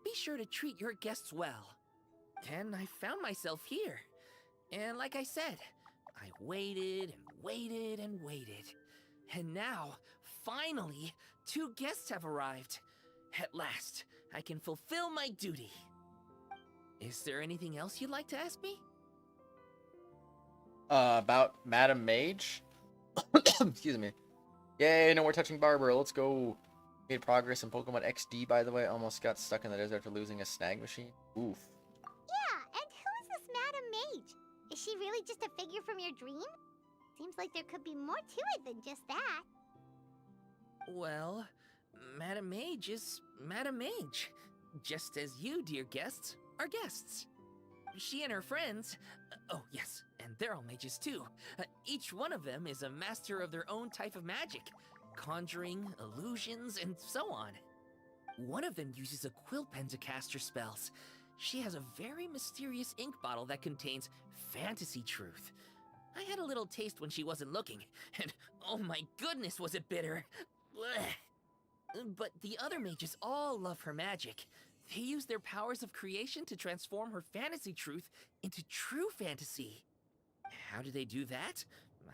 Be sure to treat your guests well." And I found myself here. And like I said, I waited and waited and waited. And now, finally, 2 guests have arrived. At last, I can fulfill my duty. Is there anything else you'd like to ask me? About Madam Mage? Excuse me. Yay, no more touching Barbara. Let's go. Made progress in Pokemon XD, by the way. Almost got stuck in the desert after losing a snag machine. Oof. Yeah, and who is this Madame Mage? Is she really just a figure from your dream? Seems like there could be more to it than just that. Well, Madame Mage is Madame Mage. Just as you, dear guests, are guests. She and her friends, oh yes, and they're all mages too. Each one of them is a master of their own type of magic. Conjuring, illusions, and so on. One of them uses a quill pen to cast her spells. She has a very mysterious ink bottle that contains fantasy truth. I had a little taste when she wasn't looking, and oh my goodness was it bitter! Blech. But the other mages all love her magic. They use their powers of creation to transform her fantasy truth into true fantasy. How do they do that?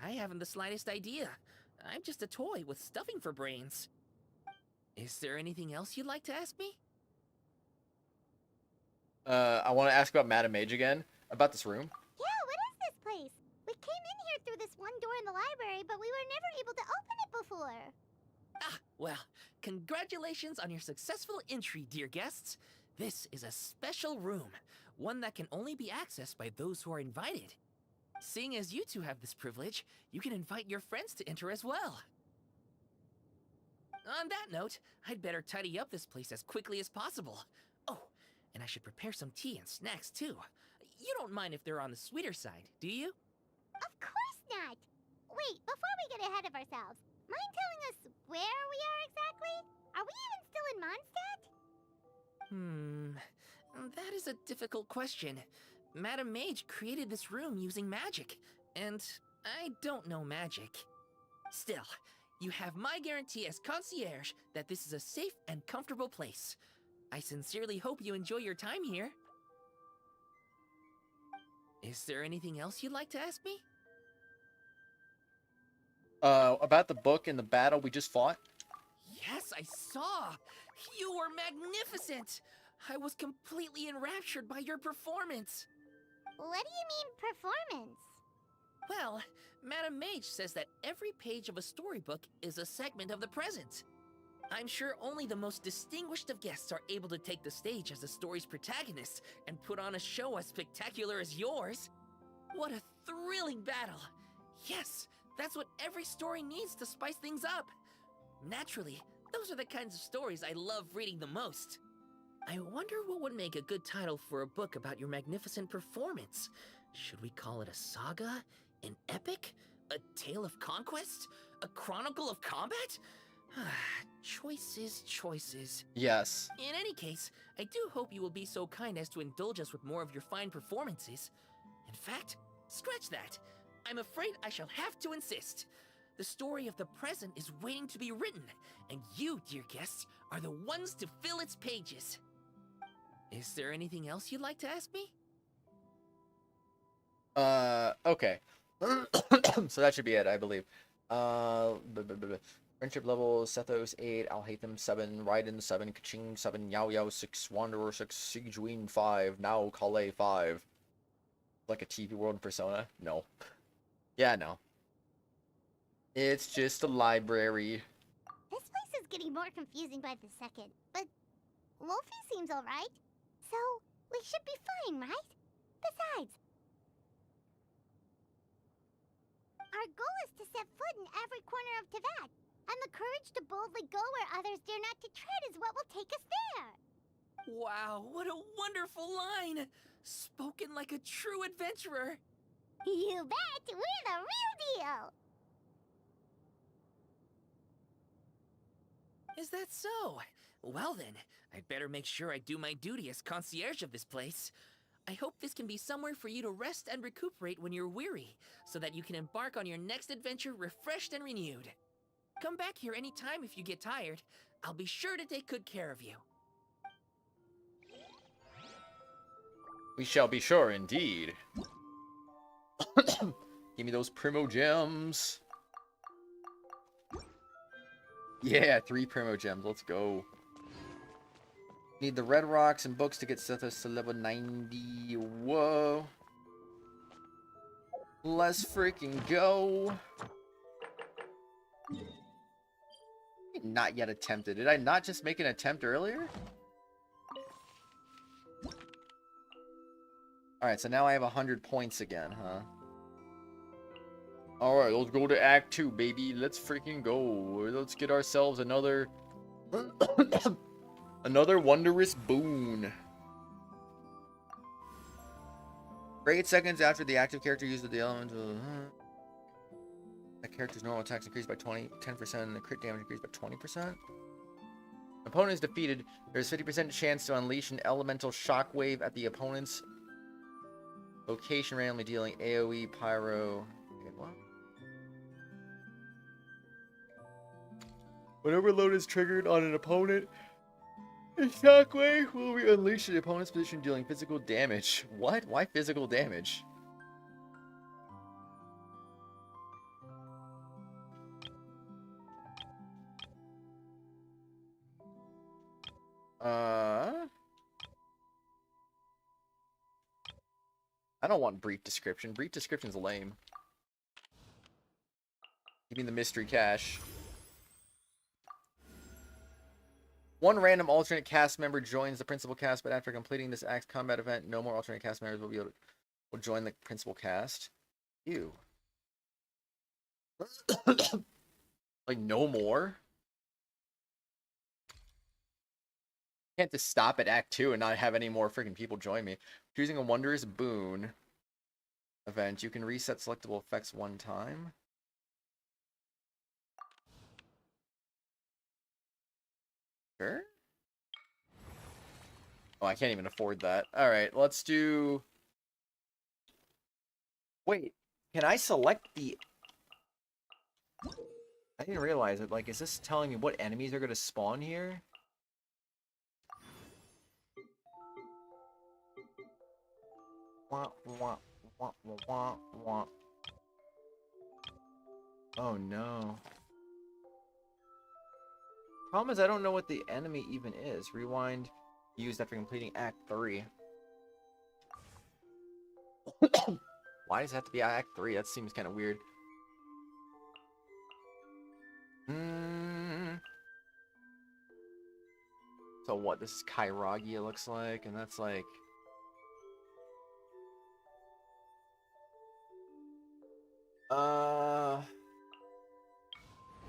I haven't the slightest idea. I'm just a toy with stuffing for brains. Is there anything else you'd like to ask me? I want to ask about Madam Mage again. About this room. Yeah, what is this place? We came in here through this one door in the library, but we were never able to open it before. Well, congratulations on your successful entry, dear guests. This is a special room, one that can only be accessed by those who are invited. Seeing as you two have this privilege, you can invite your friends to enter as well. On that note, I'd better tidy up this place as quickly as possible. Oh, and I should prepare some tea and snacks too. you don't mind if they're on the sweeter side, do you? Of course not! Wait, before we get ahead of ourselves, mind telling us where we are exactly? Are we even still in Mondstadt? That is a difficult question. Madam Mage created this room using magic, and I don't know magic. Still, you have my guarantee as concierge that this is a safe and comfortable place. I sincerely hope you enjoy your time here. Is there anything else you'd like to ask me? About the book and the battle we just fought? Yes, I saw! You were magnificent! I was completely enraptured by your performance! What do you mean, performance? Well, Madam Mage says that every page of a storybook is a segment of the present. I'm sure only the most distinguished of guests are able to take the stage as the story's protagonist and put on a show as spectacular as yours. What a thrilling battle! Yes, that's what every story needs to spice things up. Naturally, those are the kinds of stories I love reading the most. I wonder what would make a good title for a book about your magnificent performance. Should we call it a saga? An epic? A tale of conquest? A chronicle of combat? Choices, choices. Yes. In any case, I do hope you will be so kind as to indulge us with more of your fine performances. In fact, scratch that. I'm afraid I shall have to insist. The story of the present is waiting to be written, and you, dear guests, are the ones to fill its pages. Is there anything else you'd like to ask me? Okay. So that should be it, I believe. Friendship level, Sethos 8, I'll hate them 7, Raiden 7, Kaching 7, Yao Yao 6, Wanderer 6, Sigjuin 5, now Calais 5. Like a TV world in Persona? No. Yeah, no. It's just a library. This place is getting more confusing by the second, but Wolfie seems alright. So, we should be fine, right? Besides, our goal is to set foot in every corner of Teyvat, and the courage to boldly go where others dare not to tread is what will take us there. Wow, what a wonderful line! Spoken like a true adventurer! You bet! We're the real deal! Is that so? Well then, I'd better make sure I do my duty as concierge of this place. I hope this can be somewhere for you to rest and recuperate when you're weary, so that you can embark on your next adventure refreshed and renewed. Come back here anytime if you get tired. I'll be sure to take good care of you. We shall be sure, indeed. Give me those primogems. Yeah, 3 primogems. Let's go. Need the red rocks and books to get Sethos to level 90. Whoa. Let's freaking go. Not yet attempted. Did I not just make an attempt earlier? Alright, so now I have 100 points again, huh? Alright, let's go to Act 2, baby. Let's freaking go. Let's get ourselves another... another wondrous boon. For 8 seconds after the active character uses the element of... that character's normal attacks increased by 10%, and the crit damage increased by 20%. Opponent is defeated. There's 50% chance to unleash an elemental shockwave at the opponent's location, randomly dealing AoE, pyro... What? Whenever load is triggered on an opponent, a shockwave will be unleashed at the opponent's position, dealing physical damage. What? Why physical damage? I don't want brief description. Brief description's lame. Give me the mystery cache. One random alternate cast member joins the principal cast, but after completing this Axe combat event, no more alternate cast members will join the principal cast. Ew. Like, no more? Can't just stop at Act 2 and not have any more freaking people join me. Choosing a Wondrous Boon event. You can reset selectable effects one time. Sure. Oh, I can't even afford that. Alright, let's do... Wait, can I select the... I didn't realize it. Like, is this telling me what enemies are going to spawn here? Wah, wah, wah, wah, wah, wah. Oh, no. Problem is, I don't know what the enemy even is. Rewind. Used after completing Act 3. Why does it have to be Act 3? That seems kind of weird. So what? This is Kairagi, it looks like, and that's like...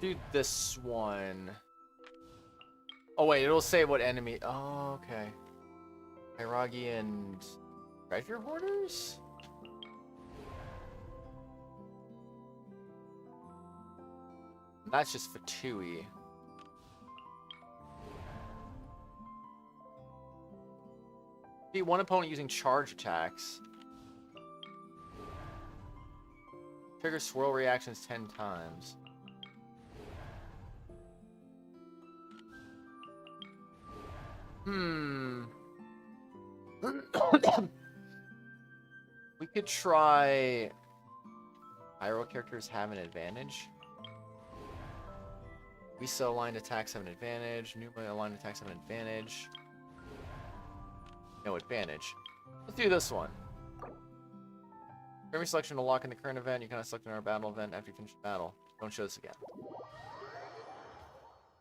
Do this one. Oh wait, it'll say what enemy... Oh, okay. Kairagi and... Treasure Hoarders? That's just Fatui. Beat one opponent using charge attacks. Trigger swirl reactions 10 times. We could try... Pyro characters have an advantage. Visa aligned attacks have an advantage. Numa aligned attacks have an advantage. No advantage. Let's do this one. Every selection to lock in the current event, you cannot select in our battle event after you finish the battle. Don't show this again.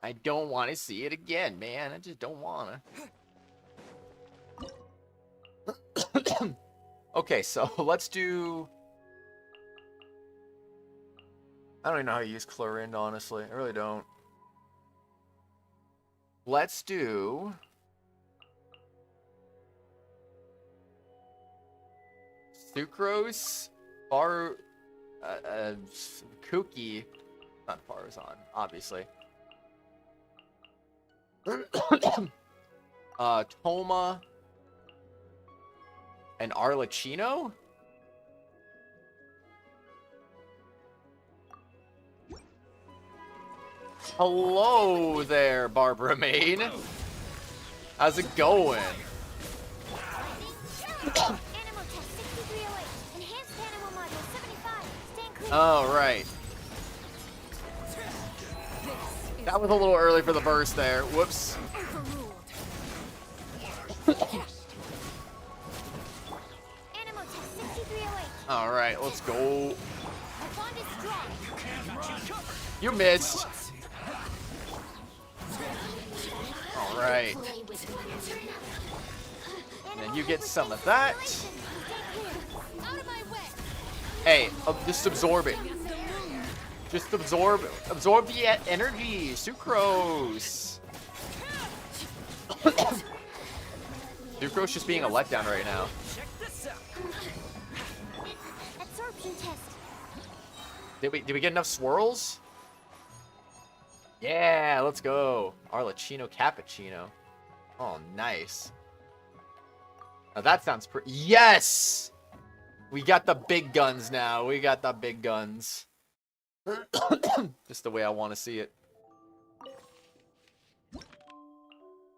I don't want to see it again, man. I just don't want to. Okay, so let's do... I don't even know how to use Clorinde, honestly. I really don't. Let's do... Sucrose, Kuki, not Farazan, obviously. Toma, and Arlecchino? Hello there, Barbara Main. How's it going? Oh, right. That was a little early for the burst there. Whoops. Alright, let's go. You missed. Alright. And then you get some of that. Hey, just absorb it. Just absorb the energy. Sucrose. Sucrose just being a letdown right now. Did we get enough swirls? Yeah, let's go. Arlecchino Cappuccino. Oh, nice. Now that sounds pretty. Yes! We got the big guns now. We got the big guns. Just the way I want to see it.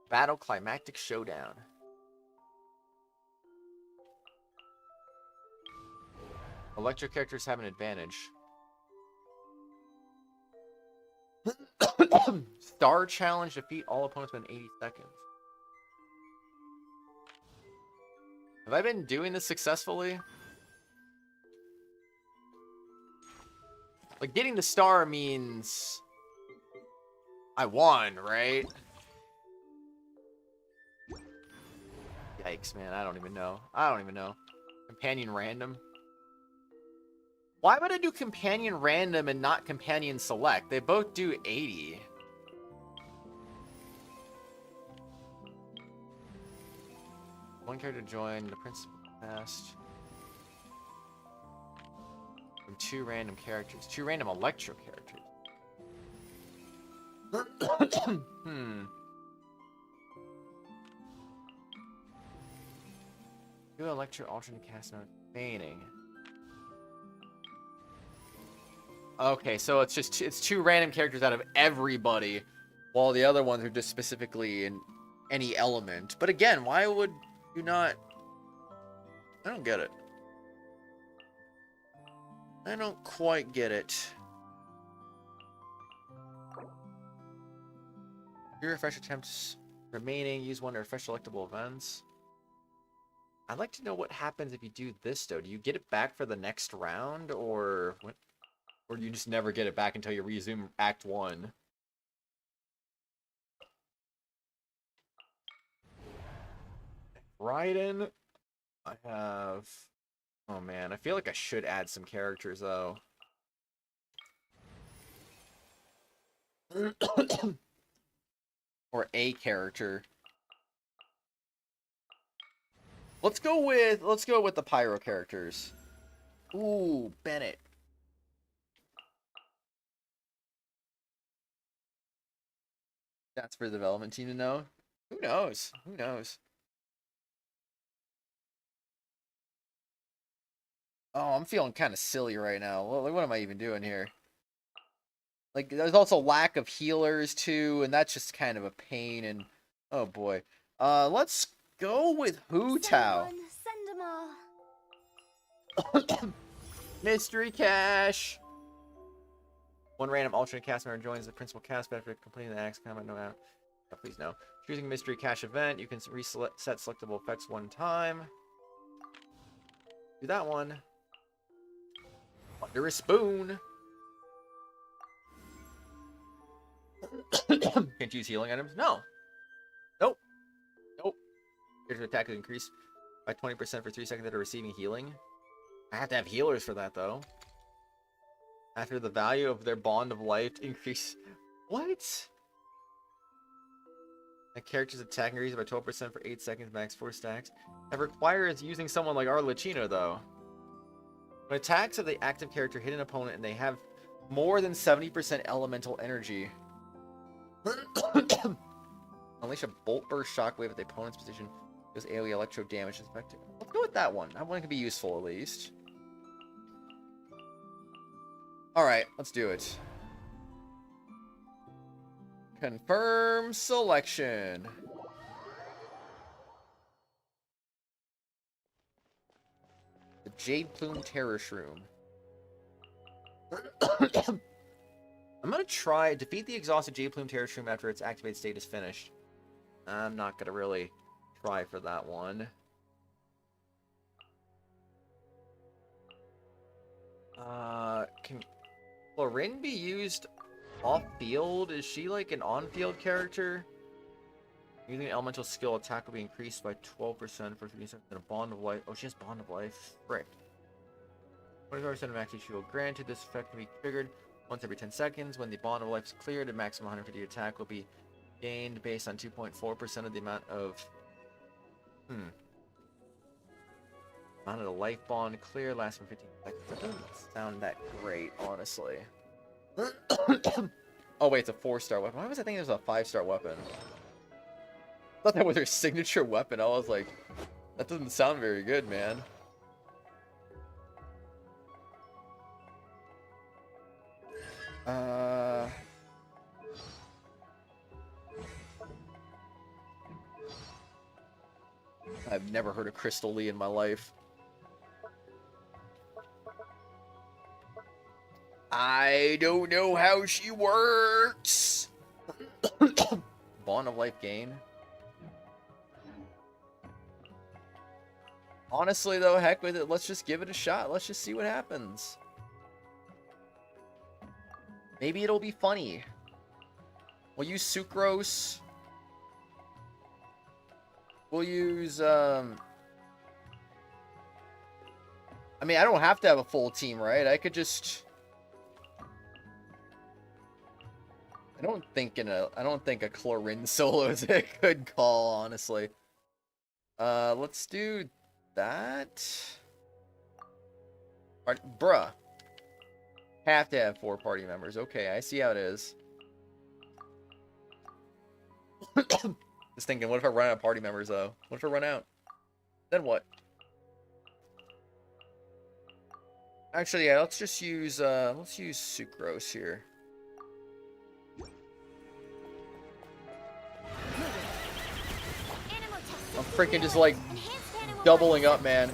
Battle Climactic Showdown. Electric characters have an advantage. Star Challenge, defeat all opponents within 80 seconds. Have I been doing this successfully? Like, getting the star means I won, right? Yikes, man. I don't even know. Companion random. Why would I do companion random and not companion select? They both do 80. One character joined the principal cast. From 2 random characters. 2 random Electro characters. Hmm. 2 Electro alternate cast note remaining. Okay, so it's just it's 2 random characters out of everybody, while the other ones are just specifically in any element. But again, why would you not? I don't get it. I don't quite get it. Your refresh attempts remaining. Use one to refresh selectable events. I'd like to know what happens if you do this, though. Do you get it back for the next round, or do you just never get it back until you resume Act 1? Raiden. I have... Oh, man. I feel like I should add some characters, though. Or a character. Let's go with the Pyro characters. Ooh, Bennett. That's for the development team to know. Who knows? Who knows? Oh, I'm feeling kind of silly right now. What am I even doing here? Like, there's also lack of healers, too, and that's just kind of a pain, and... Oh, boy. Let's go with Hu Tao. Send 'em all. Mystery Cash! 1 random alternate cast member joins the principal cast after completing the axe combat. No, please no. Choosing Mystery Cash event, you can set selectable effects 1 time. Do that one. Under a spoon. Can't use healing items? No. Nope. Nope. Character attack is increased by 20% for 3 seconds that are receiving healing. I have to have healers for that, though. After the value of their bond of life increase. What? A character's attack increases by 12% for 8 seconds, max 4 stacks. That requires using someone like Arlecchino, though. When attacks of the active character hit an opponent and they have more than 70% elemental energy. Unleash a bolt burst shockwave at the opponent's position. Does AoE electro damage is effective. Let's go with that one. That one could be useful at least. Alright, let's do it. Confirm selection. The Jade Plume Terror Shroom. I'm gonna try defeat the exhausted Jade Plume Terror Shroom after its activated state is finished. I'm not gonna really try for that one. Can Clorinde be used off-field? Is she like an on-field character? Using an elemental skill, attack will be increased by 12% for 3 seconds and a bond of life. Oh, she has bond of life. Frick. 25% of max shield granted. This effect can be triggered once every 10 seconds. When the bond of life is cleared, a maximum 150 attack will be gained based on 2.4% of the amount of... Amount of the life bond clear lasts for 15 seconds. That doesn't sound that great, honestly. Oh wait, it's a 4-star weapon. Why was I thinking it was a 5-star weapon? I thought that was her signature weapon. I was like, that doesn't sound very good, man. I've never heard of Crystal Lee in my life. I don't know how she works. Bond of life gain. Honestly, though, heck with it. Let's just give it a shot. Let's just see what happens. Maybe it'll be funny. We'll use Sucrose. We'll use, I mean, I don't have to have a full team, right? I could just... I don't think a Clorinde solo is a good call, honestly. Let's do that. Bruh. Have to have 4 party members. Okay, I see how it is. Just thinking, what if I run out of party members, though? What if I run out? Then what? Actually, yeah, let's just use, let's use Sucrose here. I'm freaking just, like, doubling up, man.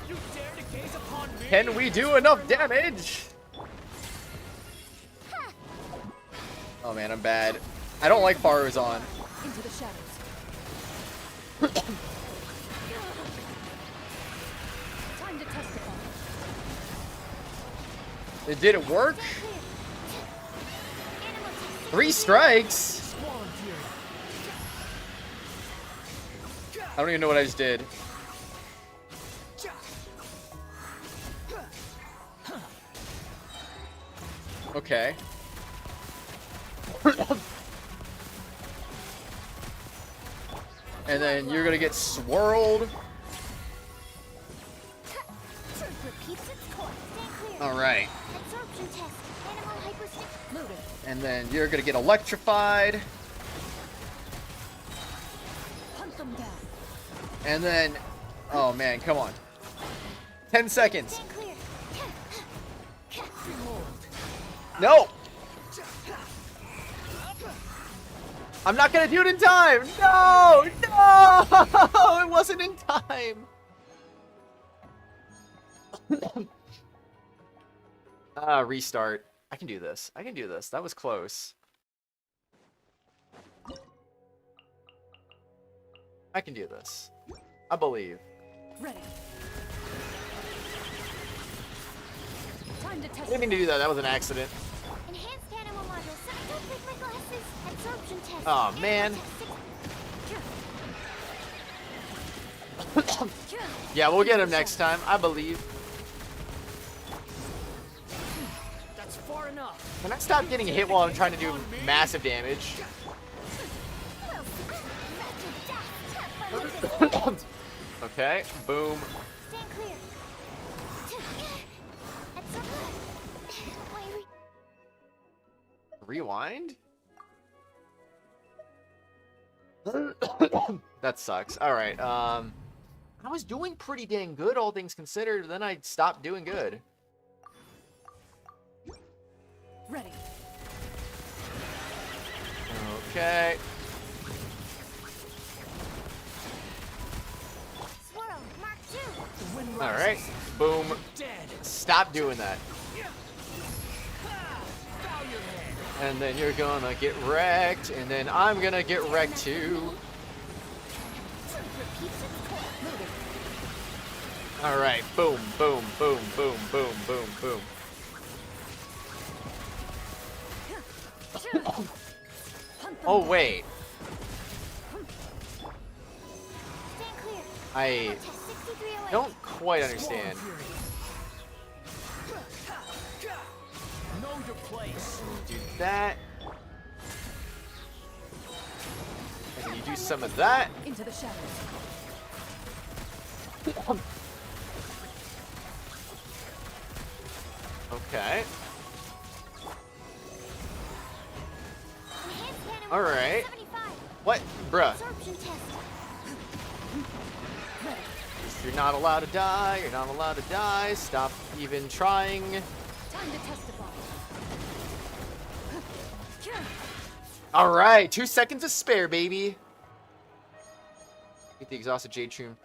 You dare to gaze upon me? Can we do enough damage? Oh, man, I'm bad. I don't like Faruzan. Into the shadows. Time to testify. Did it work? 3 strikes? I don't even know what I just did. Okay. And then you're gonna get swirled. Alright. And then you're gonna get electrified. Hunt them down. And then, oh man, come on. 10 seconds. No! I'm not gonna do it in time! No! No! It wasn't in time! Restart. I can do this. I can do this. That was close. I can do this. I believe. Ready. Time to test. I didn't mean to do that. That was an accident. Enhanced animal models. Don't break my glasses. Absorption test. Oh, man. Yeah, we'll get him next time. I believe. That's far enough. Can I stop getting hit while I'm trying to do massive damage? Okay, boom. Stand clear. Rewind? That sucks. Alright, I was doing pretty dang good, all things considered, then I stopped doing good. Ready. Okay. Swirl. Mark 2. Alright. Boom. Dead. Stop doing that. Bow your head. And then you're gonna get wrecked, and then I'm gonna get wrecked too. Alright, boom, boom, boom, boom, boom, boom, boom. Oh, wait. Stand clear. I Test 6308. don't quite understand. Know your place. Do that. And then you do some of that. Into the shadows. Okay. Enhanced animal All model right. 75. What? Bruh. Absorption test. You're not allowed to die. You're not allowed to die. Stop even trying. Time to testify. All right. 2 seconds to spare, baby. Get the exhausted Jade Tomb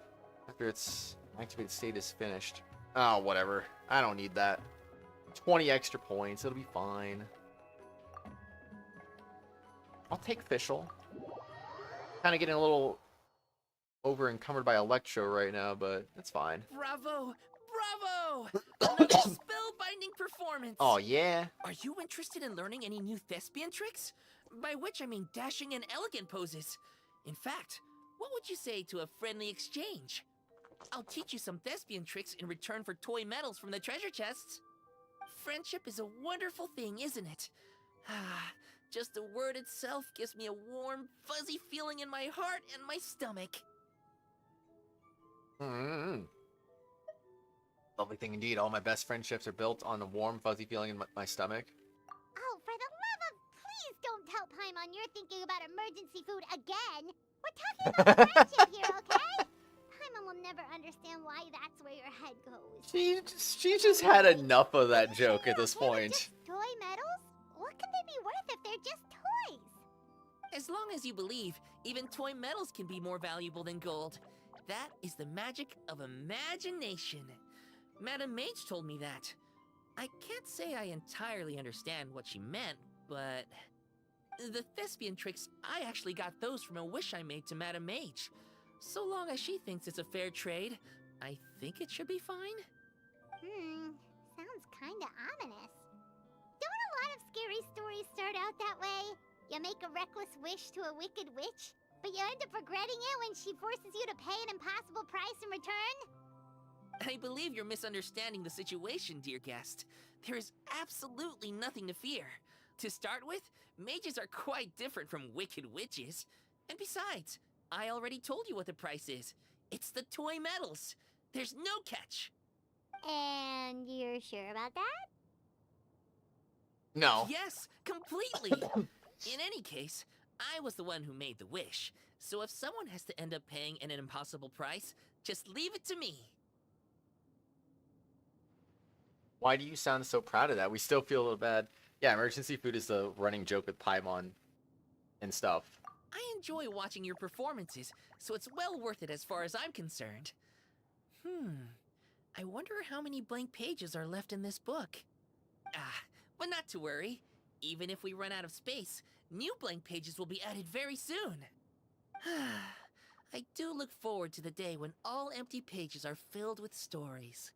after its activated state is finished. Oh, whatever. I don't need that. 20 extra points. It'll be fine. I'll take Fischl. Kind of getting a little over encumbered by Electro right now, but it's fine. Bravo! Bravo! Another spellbinding performance! Oh, yeah? Are you interested in learning any new thespian tricks? By which I mean dashing and elegant poses. In fact, what would you say to a friendly exchange? I'll teach you some thespian tricks in return for toy medals from the treasure chests. Friendship is a wonderful thing, isn't it? Ah, Just the word itself gives me a warm, fuzzy feeling in my heart and my stomach. Lovely thing indeed. All my best friendships are built on a warm, fuzzy feeling in my stomach. Oh, for the love of... Please don't tell Paimon you're thinking about emergency food again. We're talking about friendship here, okay? Paimon will never understand why that's where your head goes. She just had enough of that joke at this Okay with point. just toy medals? What can they be worth if they're just toys? As long as you believe, even toy medals can be more valuable than gold. That is the magic of imagination. Madame Mage told me that. I can't say I entirely understand what she meant, but... The thespian tricks, I actually got those from a wish I made to Madame Mage. So long as she thinks it's a fair trade, I think it should be fine. Sounds kinda ominous. Don't a lot of scary stories start out that way? You make a reckless wish to a wicked witch, but you end up regretting it when she forces you to pay an impossible price in return? I believe you're misunderstanding the situation, dear guest. There is absolutely nothing to fear. To start with, mages are quite different from wicked witches. And besides, I already told you what the price is. It's the toy medals. There's no catch. And you're sure about that? No. Yes, completely. In any case, I was the one who made the wish. So if someone has to end up paying an impossible price, just leave it to me. Why do you sound so proud of that? We still feel a little bad. Yeah, emergency food is the running joke with Paimon and stuff. I enjoy watching your performances, so it's well worth it as far as I'm concerned. I wonder how many blank pages are left in this book. But not to worry. Even if we run out of space, new blank pages will be added very soon. I do look forward to the day when all empty pages are filled with stories.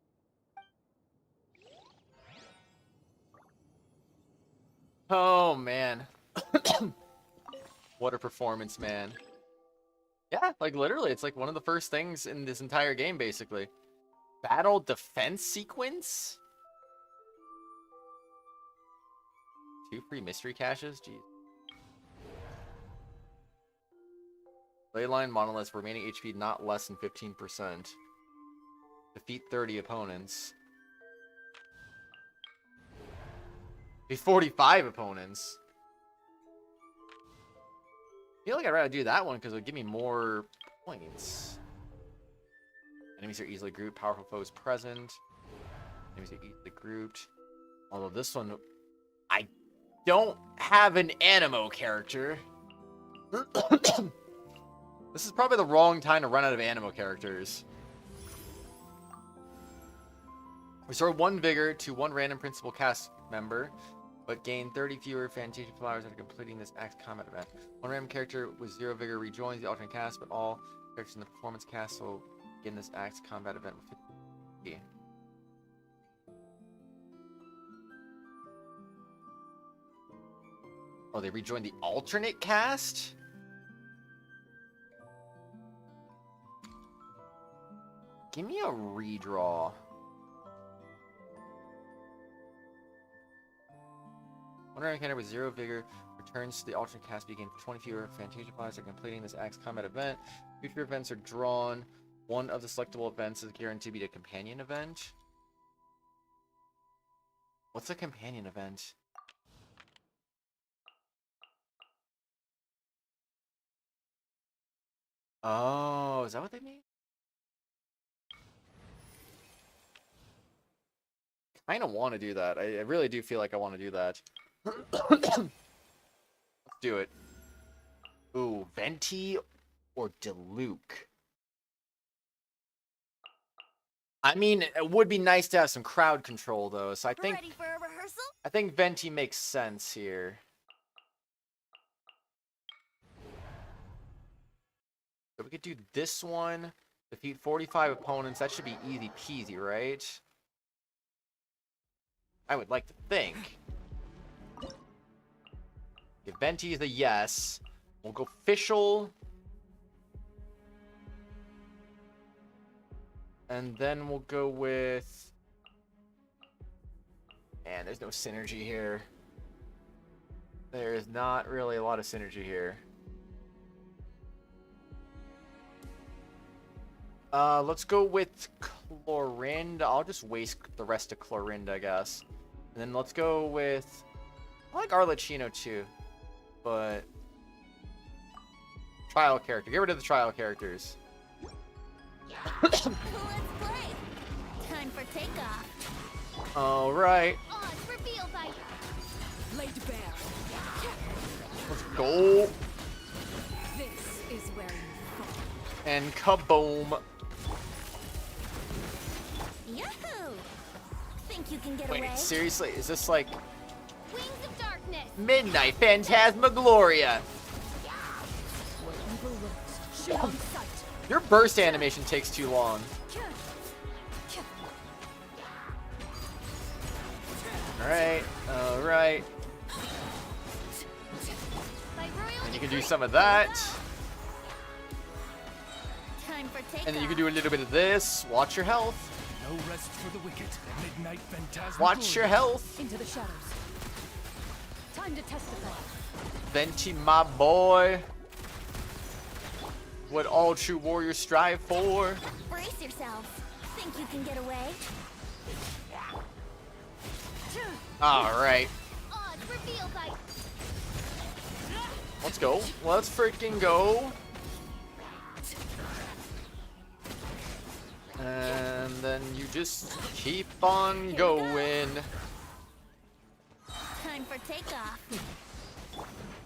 Oh, man. What a performance, man. Yeah, like literally, it's like one of the first things in this entire game, basically. Battle defense sequence? 2 free mystery caches? Jeez. Leyline monoliths, remaining HP not less than 15%. Defeat 30 opponents. Defeat 45 opponents. I feel like I'd rather do that one because it would give me more points. Enemies are easily grouped. Powerful foes present. Enemies are easily grouped. Although this one, I don't have an animo character. This is probably the wrong time to run out of animo characters. Restore 1 vigor to 1 random principal cast member, but gain 30 fewer Fantasia flowers after completing this axe combat event. 1 random character with 0 vigor rejoins the alternate cast, but all characters in the performance cast will begin this axe combat event with 50. Oh, they rejoined the alternate cast? Give me a redraw. One random character with 0 vigor returns to the alternate cast, begin 20 fewer Fantasia flowers after completing this axe combat event. Future events are drawn. One of the selectable events is guaranteed to be a companion event. What's a companion event? Oh, is that what they mean? I kind of want to do that. I really do feel like I want to do that. Let's do it. Ooh, Venti or Diluc? I mean, it would be nice to have some crowd control, though, so I think... Ready for a rehearsal? I think Venti makes sense here. So we could do this one. Defeat 45 opponents. That should be easy peasy, right? I would like to think. If Venti is a yes, we'll go official. And then we'll go with... Man, there's no synergy here. There's not really a lot of synergy here. Let's go with Clorinde. I'll just waste the rest of Clorinde, I guess. And then let's go with... I like Arlecchino too, but... Trial character. Get rid of the trial characters. Let's play. Time for takeoff. Alright. Odds revealed by Laid bare. Let's go. This is where you fall. And kaboom. Yahoo! Think you can get Wait, away? seriously? Is this like Wings of darkness. Midnight Phantasmagloria? Where evil lurks, shoot on sight. Your burst animation takes too long. Alright, alright. By royal And you can do decree. some of that. Time for takeoff. And then you can do a little bit of this. Watch your health. No rest for the wicked. Midnight Phantasm. Watch your health. Into the shadows. Time to testify. Venti, my boy. What all true warriors strive for. Brace yourselves. Think you can get away? Alright. Odds revealed by Let's go. Let's freaking go. And then you just keep on going. time for takeoff.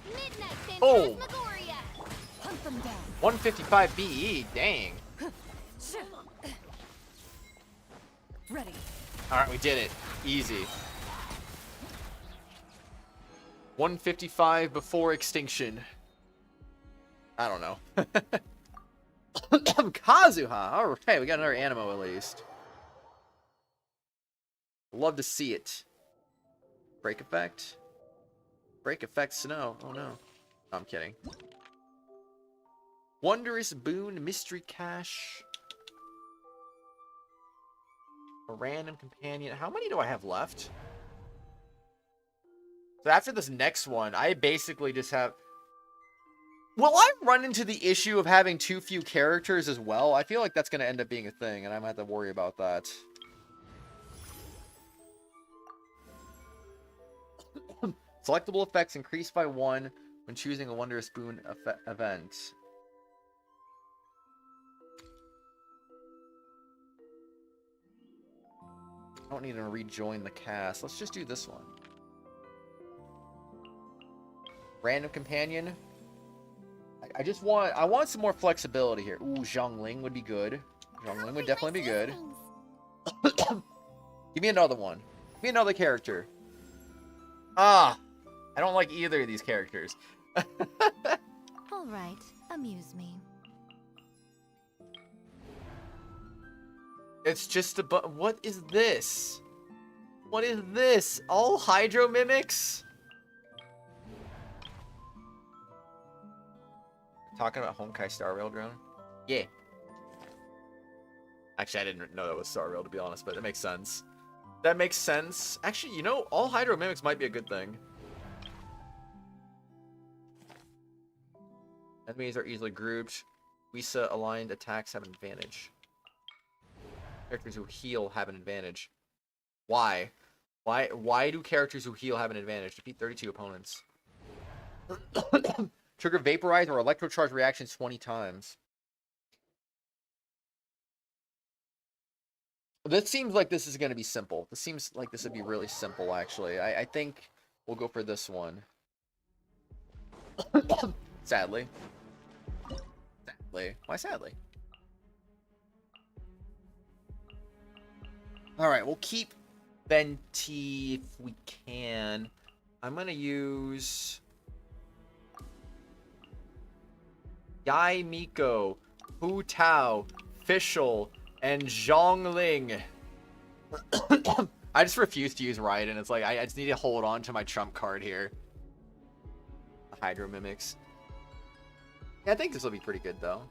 Midnight Boom. Phantasmagoria. Hunt them down. 155 BE, dang. Ready. Alright, we did it. Easy. 155 before extinction. I don't know. Kazuha! Alright, we got another Animo at least. Love to see it. Break effect? Break effect snow. Oh no. I'm kidding. Wondrous boon, mystery cache. A random companion. How many do I have left? So after this next one, I basically just have... Will I run into the issue of having too few characters as well? I feel like that's going to end up being a thing, and I might have to worry about that. Selectable effects increase by 1 when choosing a Wondrous Boon event. I don't need to rejoin the cast. Let's just do this one. Random companion. I want some more flexibility here. Ooh, Zhongling would be good. Zhongling would definitely be good. Give me another one. Give me another character. Ah, I don't like either of these characters. All right, amuse me. It's just a what is this? What is this? All Hydro Mimics? Talking about Honkai Star Rail drone? Yeah. Actually, I didn't know that was Star Rail, to be honest, but it makes sense. That makes sense. Actually, you know, all Hydro Mimics might be a good thing. Enemies are easily grouped. Wisa aligned attacks have an advantage. Characters who heal have an advantage. Why? Why do characters who heal have an advantage? Defeat 32 opponents. Trigger vaporize or electrocharge reactions 20 times. This seems like this is going to be simple. This seems like this would be really simple, actually. I think we'll go for this one. Sadly. Sadly. Why sadly? Alright, we'll keep Venti if we can. I'm going to use... Yai Miko, Hu Tao, Fischl, and Zhongling. I just refuse to use Raiden. It's like, I just need to hold on to my trump card here. The Hydro Mimics. Yeah, I think this will be pretty good, though.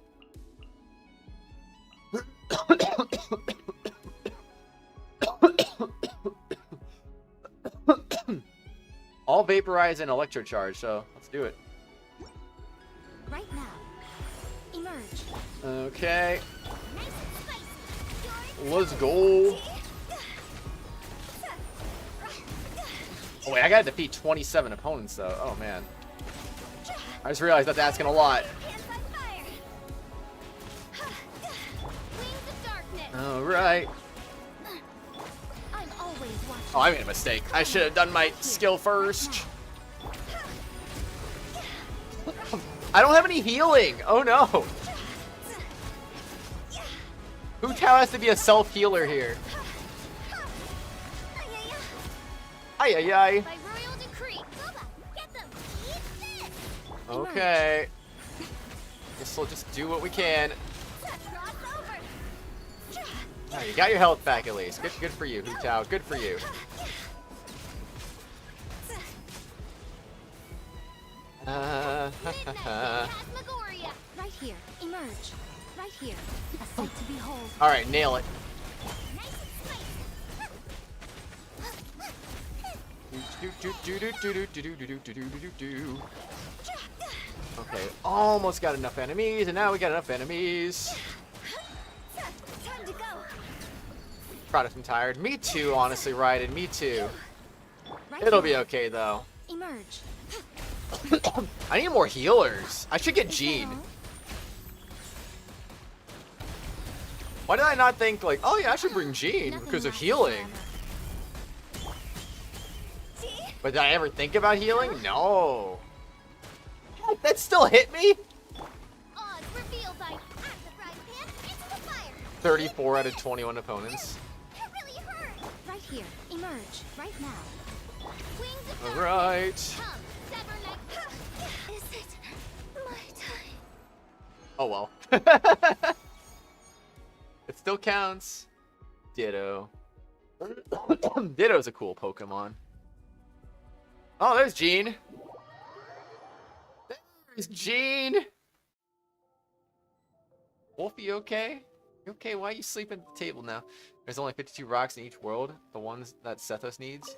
All vaporize and electrocharge, so let's do it. Right now. Emerge. Okay, Nice and spicy. let's go. Oh wait, I gotta defeat 27 opponents though. Oh man. I just realized that's asking a lot. Hands on fire. Wings of darkness. Alright. I'm always watching. Oh, I made a mistake. I should have done my skill first. I don't have any healing. Oh no. Hu Tao has to be a self-healer here. Ay ay ay. By royal decree. Boba, get them. Eat this. Okay. Guess we'll just do what we can. Cross over. Oh, you got your health back at least. Good for you, Hu Tao. Good for you. Phantasmagoria. Right here. Emerge. Right here. A sight to behold. Alright, nail it. Nice and spicy. Okay, almost got enough enemies, and now we got enough enemies. Time to go. Kratos, I'm tired. Me too, honestly, Raiden. Me too. Right It'll here. be okay, though. Emerge. I need more healers. I should get Jean. Why did I not think, like, oh yeah, I should bring Jean Nothing because of lasts healing? forever. But did I ever think about healing? No. That still hit me? Odds revealed by at the frying pan into the fire. 34 out of 21 opponents. It really hurt. Right here. Emerge. Right now. Wings of darkness. Alright. Come, sever neck. Is it my time? Oh well. It still counts. Ditto. Ditto's a cool Pokemon. Oh, there's Jean. There's Jean. Wolf, you okay? You okay? Why are you sleeping at the table now? There's only 52 rocks in each world. The ones that Sethos needs.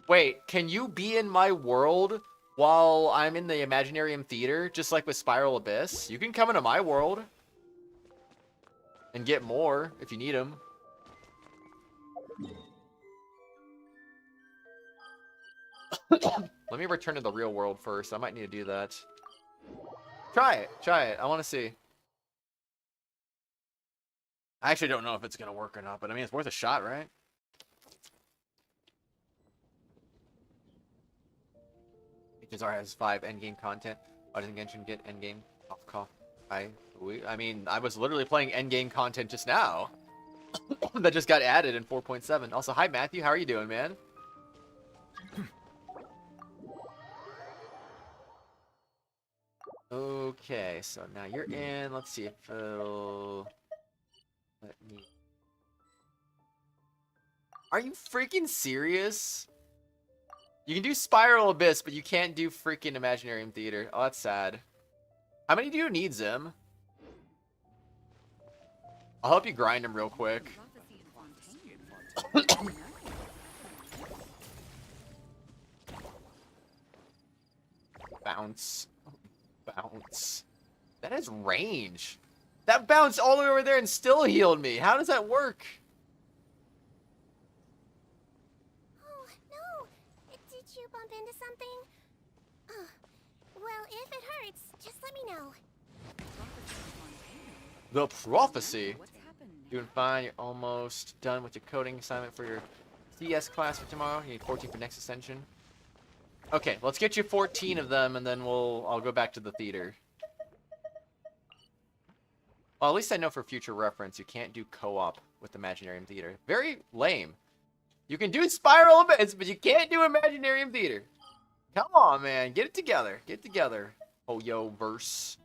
Wait, can you be in my world while I'm in the Imaginarium Theater? Just like with Spiral Abyss? You can come into my world. And get more if you need them. Let me return to the real world first. I might need to do that. Try it. Try it. I want to see. I actually don't know if it's going to work or not, but I mean, it's worth a shot, right? HSR has 5 endgame content. Why doesn't Genshin get endgame? Cough. I mean, I was literally playing endgame content just now. That just got added in 4.7. Also, hi Matthew, how are you doing, man? Okay, so now you're in. Let's see if it'll let me. Are you freaking serious? You can do Spiral Abyss, but you can't do freaking Imaginarium Theater. Oh, that's sad. How many do you need, Zim? I'll help you grind him real quick. Bounce. Bounce. That has range. That bounced all the way over there and still healed me. How does that work? Oh, no. Did you bump into something? Well, if it hurts, just let me know. The prophecy. Doing fine. You're almost done with your coding assignment for your CS class for tomorrow. You need 14 for next ascension. Okay, let's get you 14 of them, and then I'll go back to the theater. Well, at least I know for future reference you can't do co-op with Imaginarium Theater. Very lame. You can do Spiral Abyss, but you can't do Imaginarium Theater. Come on, man. Get it together. Get it together. HoYoverse.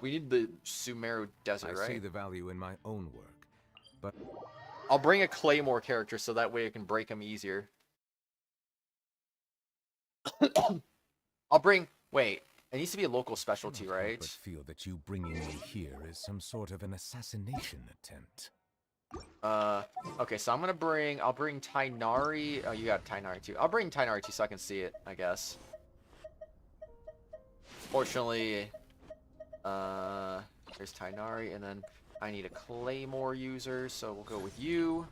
We need the Sumeru Desert, right? I see the value in my own work, but I'll bring a Claymore character so that way I can break them easier. I'll bring... Wait. It needs to be a local specialty, I right? but feel that you bringing me here is some sort of an assassination attempt. Okay, so I'll bring Tainari. Oh, you got Tainari too. I'll bring Tainari too so I can see it, I guess. Fortunately, there's Tainari, and then I need a Claymore user, so we'll go with you.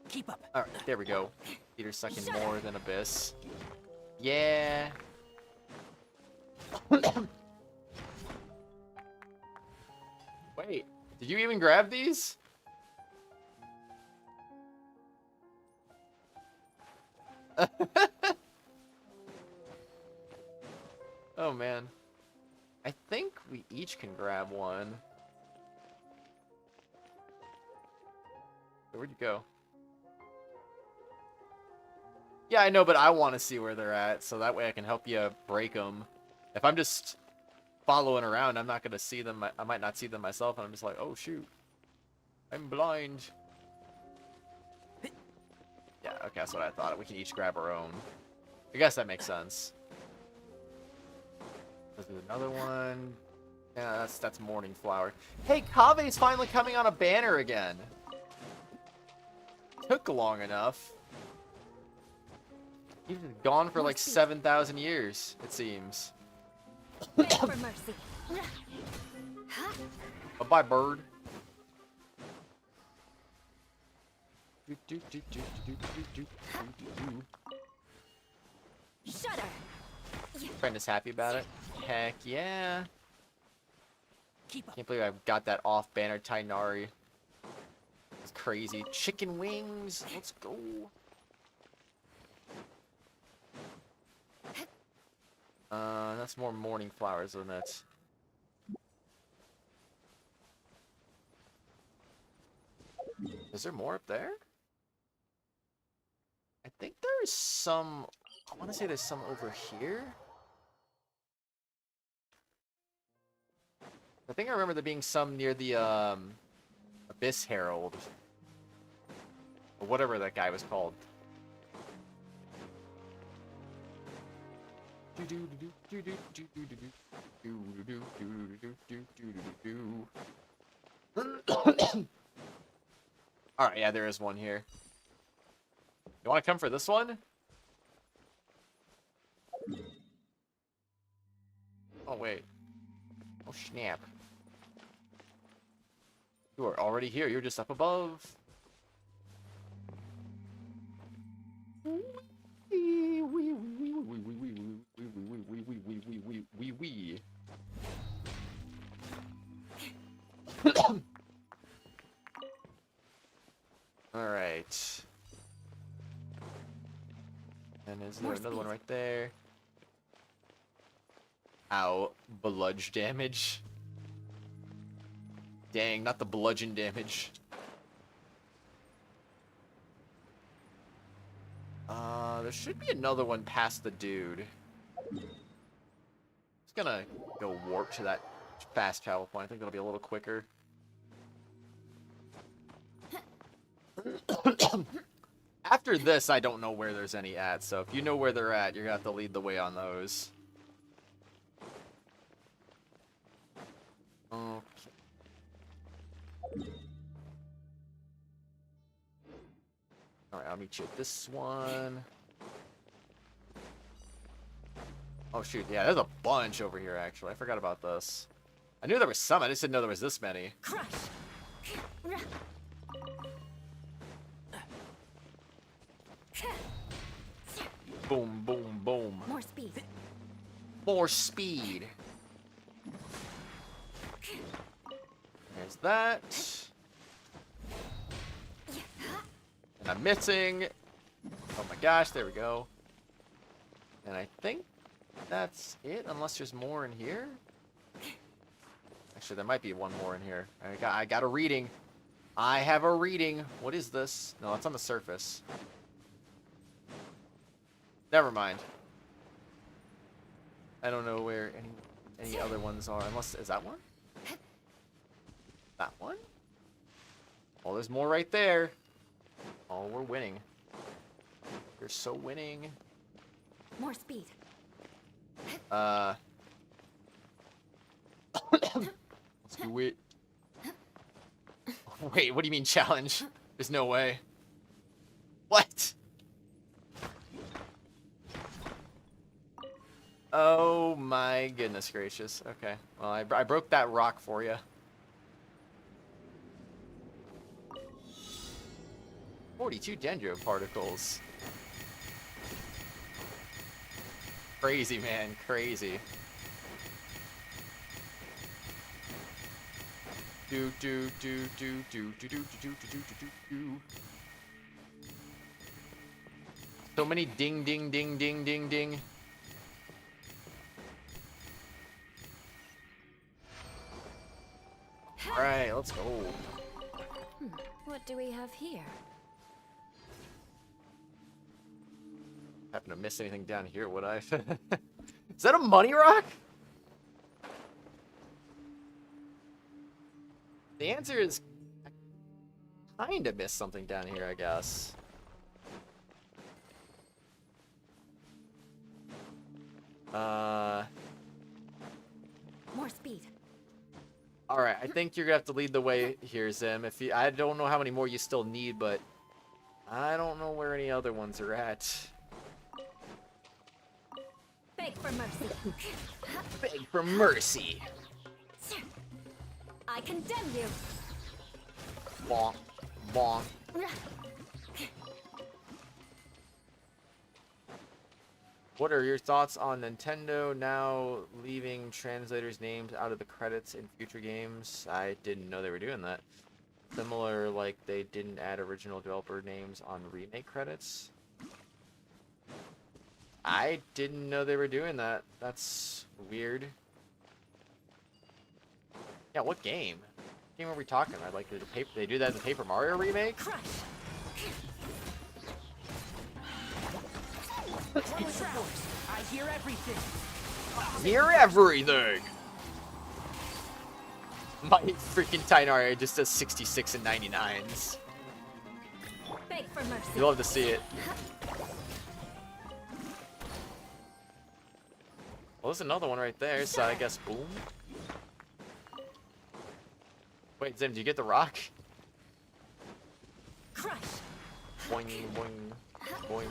Keep up. Alright, there we go. Peter's second more than Abyss. Yeah. Wait, did you even grab these? Oh man. I think we each can grab one. Where'd you go? Yeah, I know, but I want to see where they're at, so that way I can help you break them. If I'm just following around, I'm not going to see them. I might not see them myself, and I'm just like, oh, shoot. I'm blind. Yeah, okay, that's what I thought. We can each grab our own. I guess that makes sense. There's another one. Yeah, that's Morning Flower. Hey, Kave's finally coming on a banner again. Took long enough. He's been gone for like 7,000 years, it seems. Beg for mercy. Bye-bye, bird. Shudder. Friend is happy about it. Heck yeah. Keep up. Can't believe I've got that off-banner Tainari. It's crazy. Chicken wings. Let's go. That's more morning flowers than it. Is there more up there? I think there's some. I want to say there's some over here. I think I remember there being some near the Abyss Herald, or whatever that guy was called. Alright, yeah, there is one here. You want to come for this one? Oh, wait. Oh, snap. You are already here. You're just up above. Alright. And is there another one right there? Ow. Bludge damage. Dang, not the bludgeon damage. There should be another one past the dude. Just gonna go warp to that fast travel point. I think that'll be a little quicker. After this, I don't know where there's any at, so if you know where they're at, you're gonna have to lead the way on those. Okay. Alright, I'll meet you at this one. Oh shoot, yeah, there's a bunch over here actually. I forgot about this. I knew there was some, I just didn't know there was this many. Crush. Boom, boom, boom. More speed. More speed. There's that. And I'm missing. Oh my gosh, there we go. And I think that's it, unless there's more in here. Actually, there might be one more in here. I got a reading. I have a reading. What is this? No, it's on the surface. Never mind. I don't know where any other ones are. Unless, is that one? That one? Oh, there's more right there. Oh, we're winning. You're so winning. More speed. Let's Do it. Wait, what do you mean challenge? There's no way. What? Oh my goodness gracious. Okay. Well, I broke that rock for you. 42 dendro particles. Crazy, man. Crazy. Do do do do do do do do do do do do. So many ding ding ding ding ding ding. Alright, let's go. What do we have here? Happen to miss anything down here, would I? Is that a money rock? The answer is I kinda missed something down here, I guess. More speed. Alright, I think you're gonna have to lead the way here, Zim. If you, I don't know how many more you still need, but I don't know where any other ones are at. Beg for mercy. Beg for mercy. I condemn you. Bonk, bonk. What are your thoughts on Nintendo now leaving translators' names out of the credits in future games? I didn't know they were doing that. Similar, like they didn't add original developer names on remake credits. I didn't know they were doing that. That's weird. Yeah, what game? What game are we talking about? Like, they do that in the Paper Mario remake? Crush. I hear everything. Hear everything! My freaking Tainari just does 66 and 99s. Beg for mercy. You love to see it. Well, there's another one right there, so I guess boom. Wait, Zim, do you get the rock? Crush. Boing, boing, boing.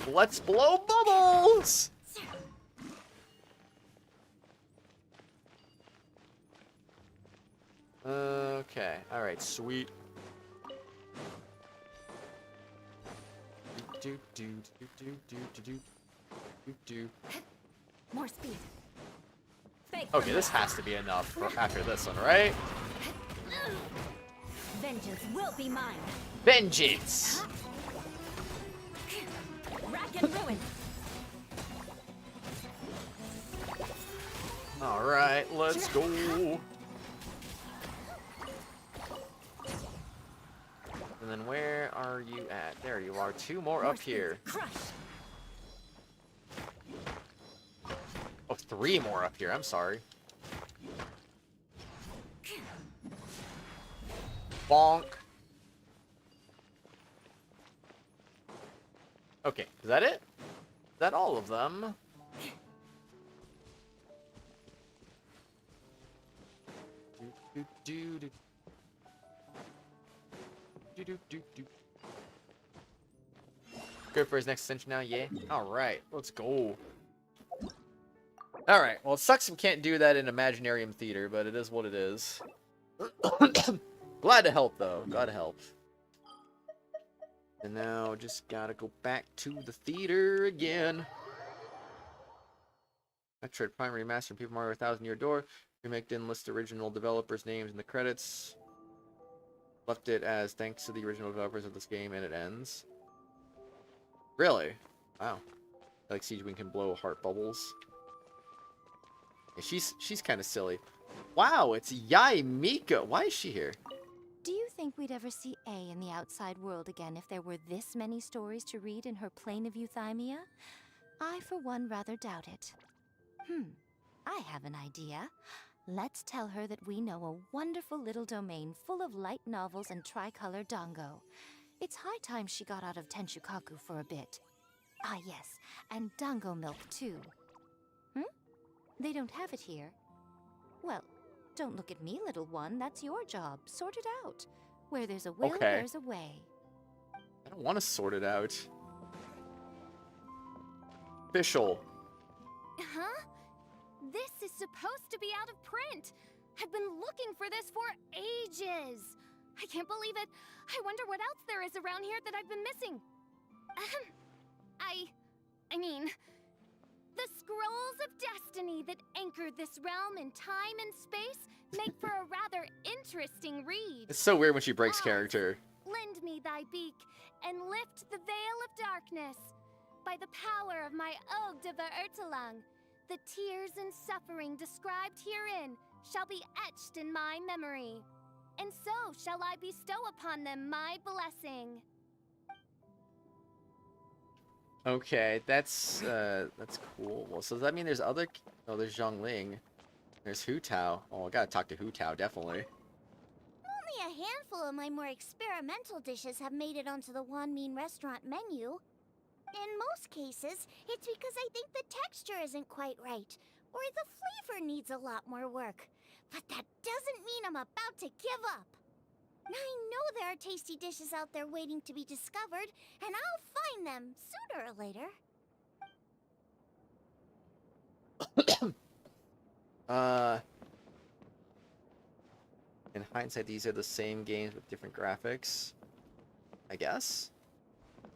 Let's blow bubbles! Okay, alright, sweet. Do do do do do do do do do. More speed. Beg for Okay, this mercy. has to be enough for after this one, right? Vengeance will be mine. Vengeance! Rack and ruin. Alright, let's go. And then where are you at? There you are. Two more up here. Crush. Oh, three more up here. I'm sorry. Bonk. Okay, is that it? Is that all of them? Do, do, do, do, do, do, do. Good for his next ascension now, yeah? Alright, let's go. Alright, well it sucks we can't do that in Imaginarium Theater, but it is what it is. Glad to help though, glad to help. And now just gotta go back to the theater again. Metroid Prime Remastered and Paper Mario 1000 Year Door. Remake didn't list original developers' names in the credits. Left it as thanks to the original developers of this game, and it ends. Really? Wow. Like Siege Wing can blow heart bubbles. Yeah, she's kind of silly. Wow, it's Yai Mika. Why is she here? Do you think we'd ever see A in the outside world again if there were this many stories to read in her plane of euthymia? I, for one, rather doubt it. I have an idea. Let's tell her that we know a wonderful little domain full of light novels and tricolor dango. It's high time she got out of Tenshukaku for a bit. Ah, yes, and dango milk, too. They don't have it here. Well, Don't look at me, little one. That's your job. Sort it out. Where there's a will, Okay. there's a way. I don't want to sort it out. Official. Huh? This is supposed to be out of print. I've been looking for this for ages. I can't believe it. I wonder what else there is around here that I've been missing. I mean, the scrolls of destiny that anchored this realm in time and space make for a rather interesting read. It's so weird when she breaks Pause. character. Lend me thy beak and lift the veil of darkness. By the power of my Ode de Verurtelang, the tears and suffering described herein shall be etched in my memory. And so shall I bestow upon them my blessing. Okay, that's cool. Well, so does that mean there's other... Oh, there's Zhongling. There's Hu Tao. Oh, I gotta talk to Hu Tao, definitely. Only a handful of my more experimental dishes have made it onto the Wanmin restaurant menu. In most cases, it's because I think the texture isn't quite right, or the flavor needs a lot more work. But that doesn't mean I'm about to give up. I know there are tasty dishes out there waiting to be discovered, and I'll find them sooner or later. In hindsight, these are the same games with different graphics. I guess.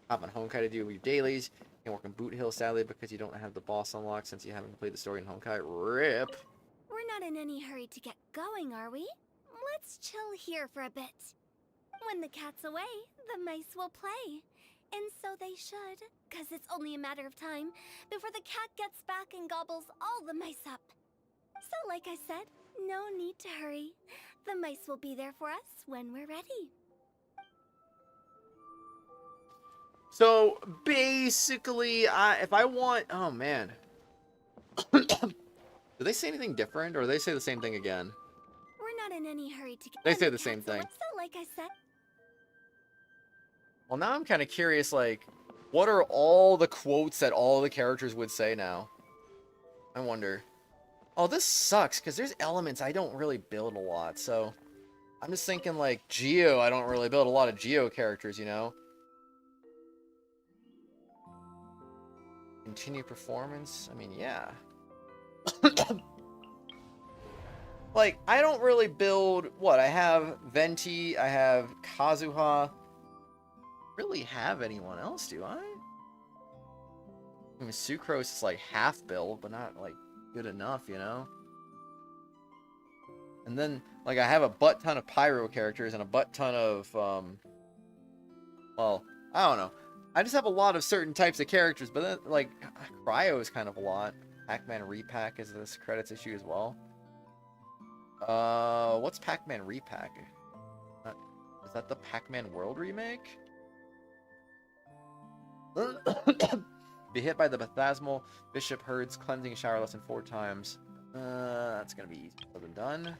Hop on Honkai to do your dailies. You can work on Boot Hill, sadly, because you don't have the boss unlocked since you haven't played the story in Honkai. RIP. We're not in any hurry to get going, are we? Let's chill here for a bit. When the cat's away, the mice will play. And so they should, 'cause it's only a matter of time before the cat gets back and gobbles all the mice up. So like I said, no need to hurry. The mice will be there for us when we're ready. So, basically, if I want... Oh, man. Do they say anything different, or do they say the same thing again? We're not in any hurry to get... They when say the same cat's away, thing. So like I said... Well, now I'm kind of curious, like, what are all the quotes that all the characters would say now? I wonder. Oh, this sucks, because there's elements I don't really build a lot, so... I'm just thinking, like, Geo, I don't really build a lot of Geo characters, you know? Continue performance? I mean, yeah. Like, I don't really build... What? I have Venti, I have Kazuha... Really have anyone else, do I? I mean, Sucrose is like half build, but not like good enough, you know? And then, like, I have a butt ton of Pyro characters and a butt ton of, well, I don't know. I just have a lot of certain types of characters, but then, like, Cryo is kind of a lot. Pac-Man Repack is this credits issue as well. What's Pac-Man Repack? Is that the Pac-Man World remake? Be hit by the Phantasmal Bishop Herds cleansing shower less than 4 times. That's gonna be easy. Other than done.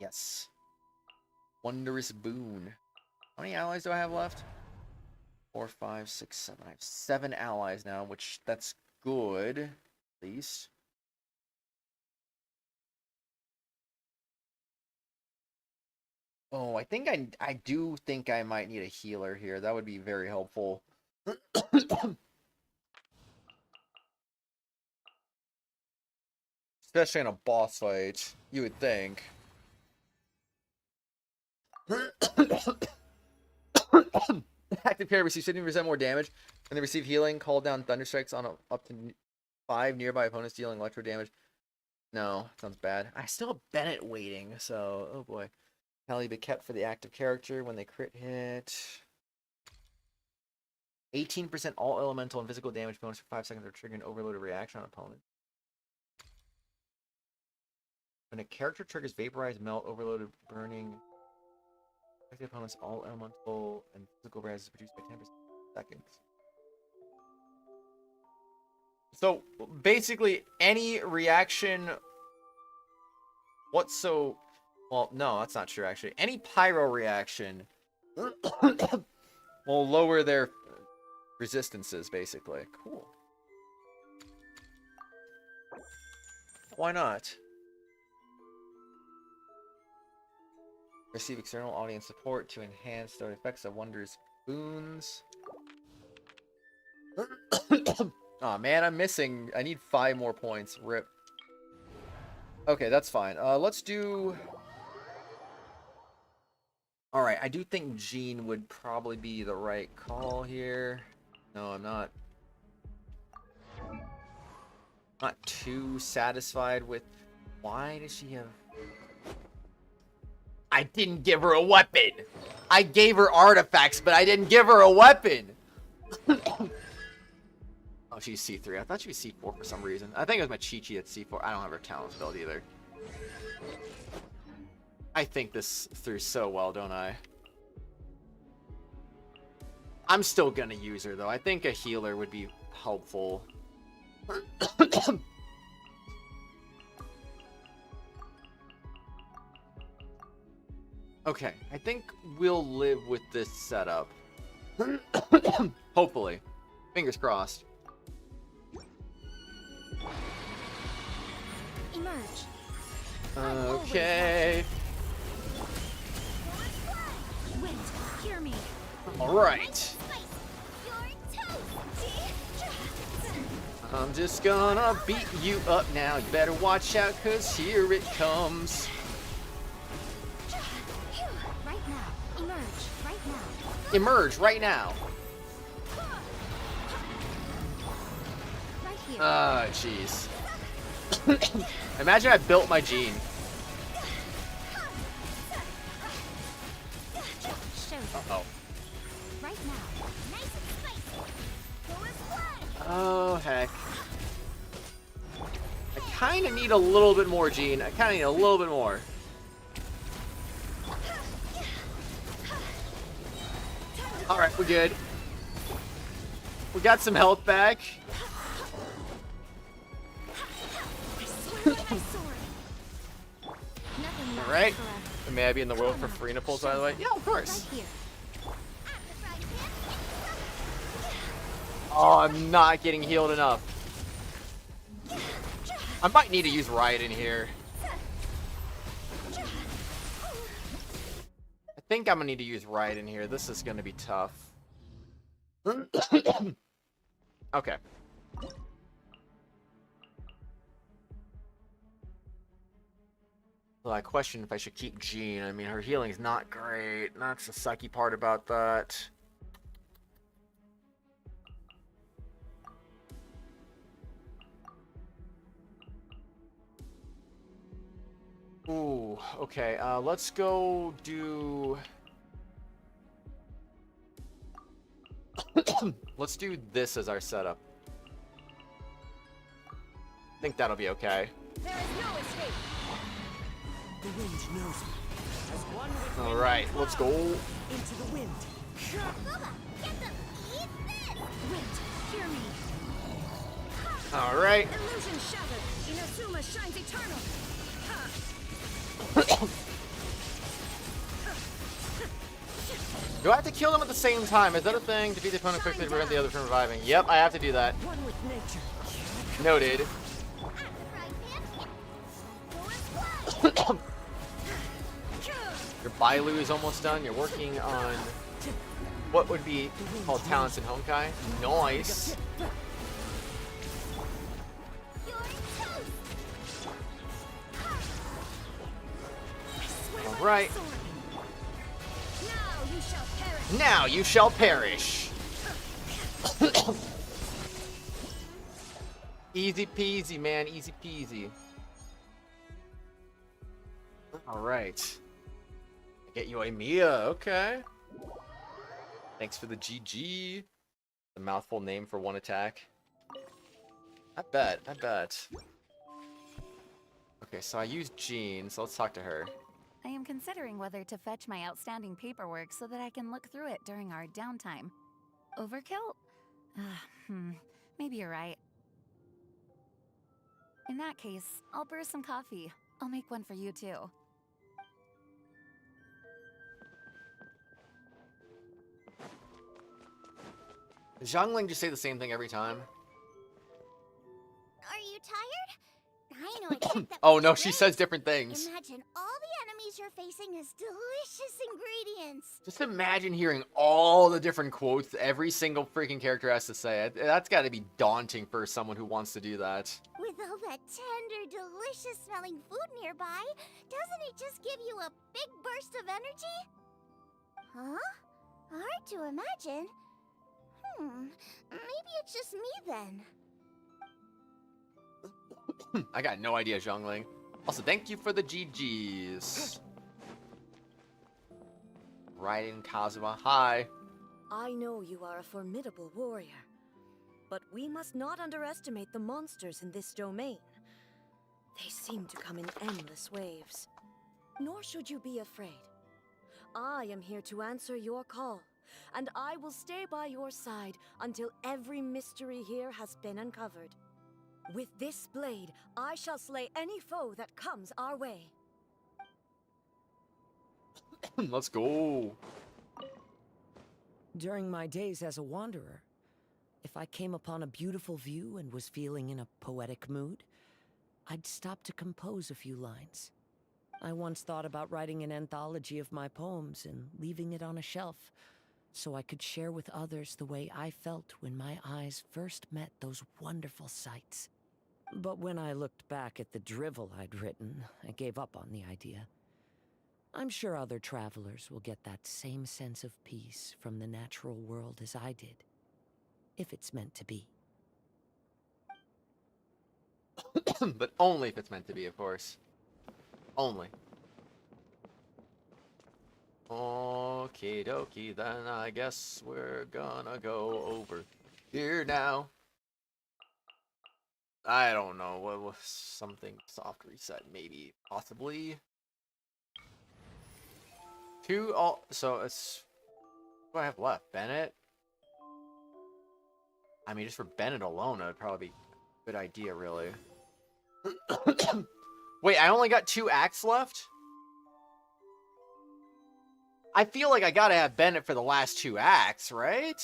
Yes. Wondrous Boon. How many allies do I have left? 4, 5, 6, 7. I have 7 allies now, which that's good, at least. Oh, I think I do think I might need a healer here. That would be very helpful. Especially in a boss fight, you would think. Active carry receives 50% more damage, and they receive healing. Call down thunder strikes on up to 5 nearby opponents, dealing electro damage. No, sounds bad. I still have Bennett waiting, so oh boy. Tally be kept for the active character when they crit hit. 18% all elemental and physical damage bonus for 5 seconds or trigger an overloaded reaction on opponent. When a character triggers vaporize, melt, overloaded, burning, affected opponents all elemental and physical res is reduced by 10% seconds. So basically any reaction well, no, that's not true, actually. Any pyro reaction will lower their resistances, basically. Cool. Why not? Receive external audience support to enhance the effects of Wonder's boons. Oh man, I'm missing. I need 5 more points. Rip. Okay, that's fine. Let's do... Alright, I do think Jean would probably be the right call here. No, I'm not. Not too satisfied with... Why does she have... I didn't give her a weapon! I gave her artifacts, but I didn't give her a weapon! Oh, she's C3. I thought she was C4 for some reason. I think it was my Chi-Chi at C4. I don't have her talent build either. I think this through so well, don't I? I'm still gonna use her, though. I think a healer would be helpful. Okay, I think we'll live with this setup. Hopefully. Fingers crossed. Emerge. Okay. Wind, hear me. Alright. I'm just gonna beat you up now. You better watch out, cause here it comes. Right now. Emerge. Right now. Emerge right now. Right here. Ah, jeez. Imagine I built my Jean. Show them. Uh-oh. Right now. Nice and spicy. Oh, heck. I kind of need a little bit more, Jean. I kind of need a little bit more. Alright, we're good. We got some health back. Alright. May I be in the world for Furina pulls, by the way? Yeah, of course. Right here. Oh, I'm not getting healed enough. I might need to use Riot in here. I think I'm gonna need to use Riot in here. This is gonna be tough. Okay. Well, I question if I should keep Jean. I mean, her healing's not great. That's the sucky part about that. Ooh, okay. Let's go do... Let's do this as our setup. I think that'll be okay. There is no escape. The wind knows me. As one with All right, let's go. into the wind. Get them! Eat this! Wind, hear me. All right. Illusion shattered. Inazuma shines eternal. Do I have to kill them at the same time? Is that a thing? Defeat the opponent quickly to prevent the other from reviving. Yep, I have to do that. One with nature. Noted. Your Bailu is almost done. You're working on what would be called talents in Honkai. Nice. All right. Now you shall perish. Now you shall perish. Easy peasy, man. Easy peasy. All right. Get you a Mia. Okay. Thanks for the GG. The mouthful name for one attack. I bet. I bet. Okay, so I used Jean, so let's talk to her. I am considering whether to fetch my outstanding paperwork so that I can look through it during our downtime. Overkill? Maybe you're right. In that case, I'll brew some coffee. I'll make one for you too. Does Zhongling just say the same thing every time? Are you tired? I know that Oh was no, she great. says different things. Imagine all the enemies you're facing as delicious ingredients. Just imagine hearing all the different quotes every single freaking character has to say. That's got to be daunting for someone who wants to do that. With all that tender, delicious smelling food nearby, doesn't it just give you a big burst of energy? Huh? Hard to imagine. Maybe it's just me then. I got no idea, Zhongling. Also, thank you for the GGs. Raiden Kazuma, hi. I know you are a formidable warrior, but we must not underestimate the monsters in this domain. They seem to come in endless waves. Nor should you be afraid. I am here to answer your call, and I will stay by your side until every mystery here has been uncovered. With this blade, I shall slay any foe that comes our way. Let's go. During my days as a wanderer, if I came upon a beautiful view and was feeling in a poetic mood, I'd stop to compose a few lines. I once thought about writing an anthology of my poems and leaving it on a shelf, so I could share with others the way I felt when my eyes first met those wonderful sights. But when I looked back at the drivel I'd written, I gave up on the idea. I'm sure other travelers will get that same sense of peace from the natural world as I did, if it's meant to be. But only if it's meant to be, of course. Only. Okie dokie, then I guess we're gonna go over here now. I don't know, what was something soft reset, maybe, possibly. So it's, what do I have left? Bennett? I mean, just for Bennett alone, it would probably be a good idea, really. Wait, I only got 2 acts left? I feel like I gotta have Bennett for the last 2 acts, right?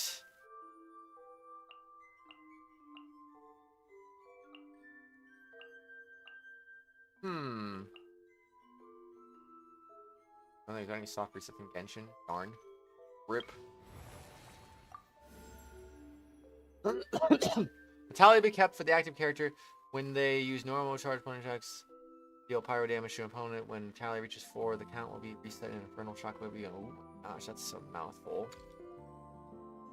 I don't think I got any soft reset from Genshin. Darn. Rip. The tally will be kept for the active character when they use normal charge opponent attacks. Deal pyro damage to an opponent. When tally reaches 4, the count will be reset and Infernal Shock will be on. Oh my gosh, that's a mouthful.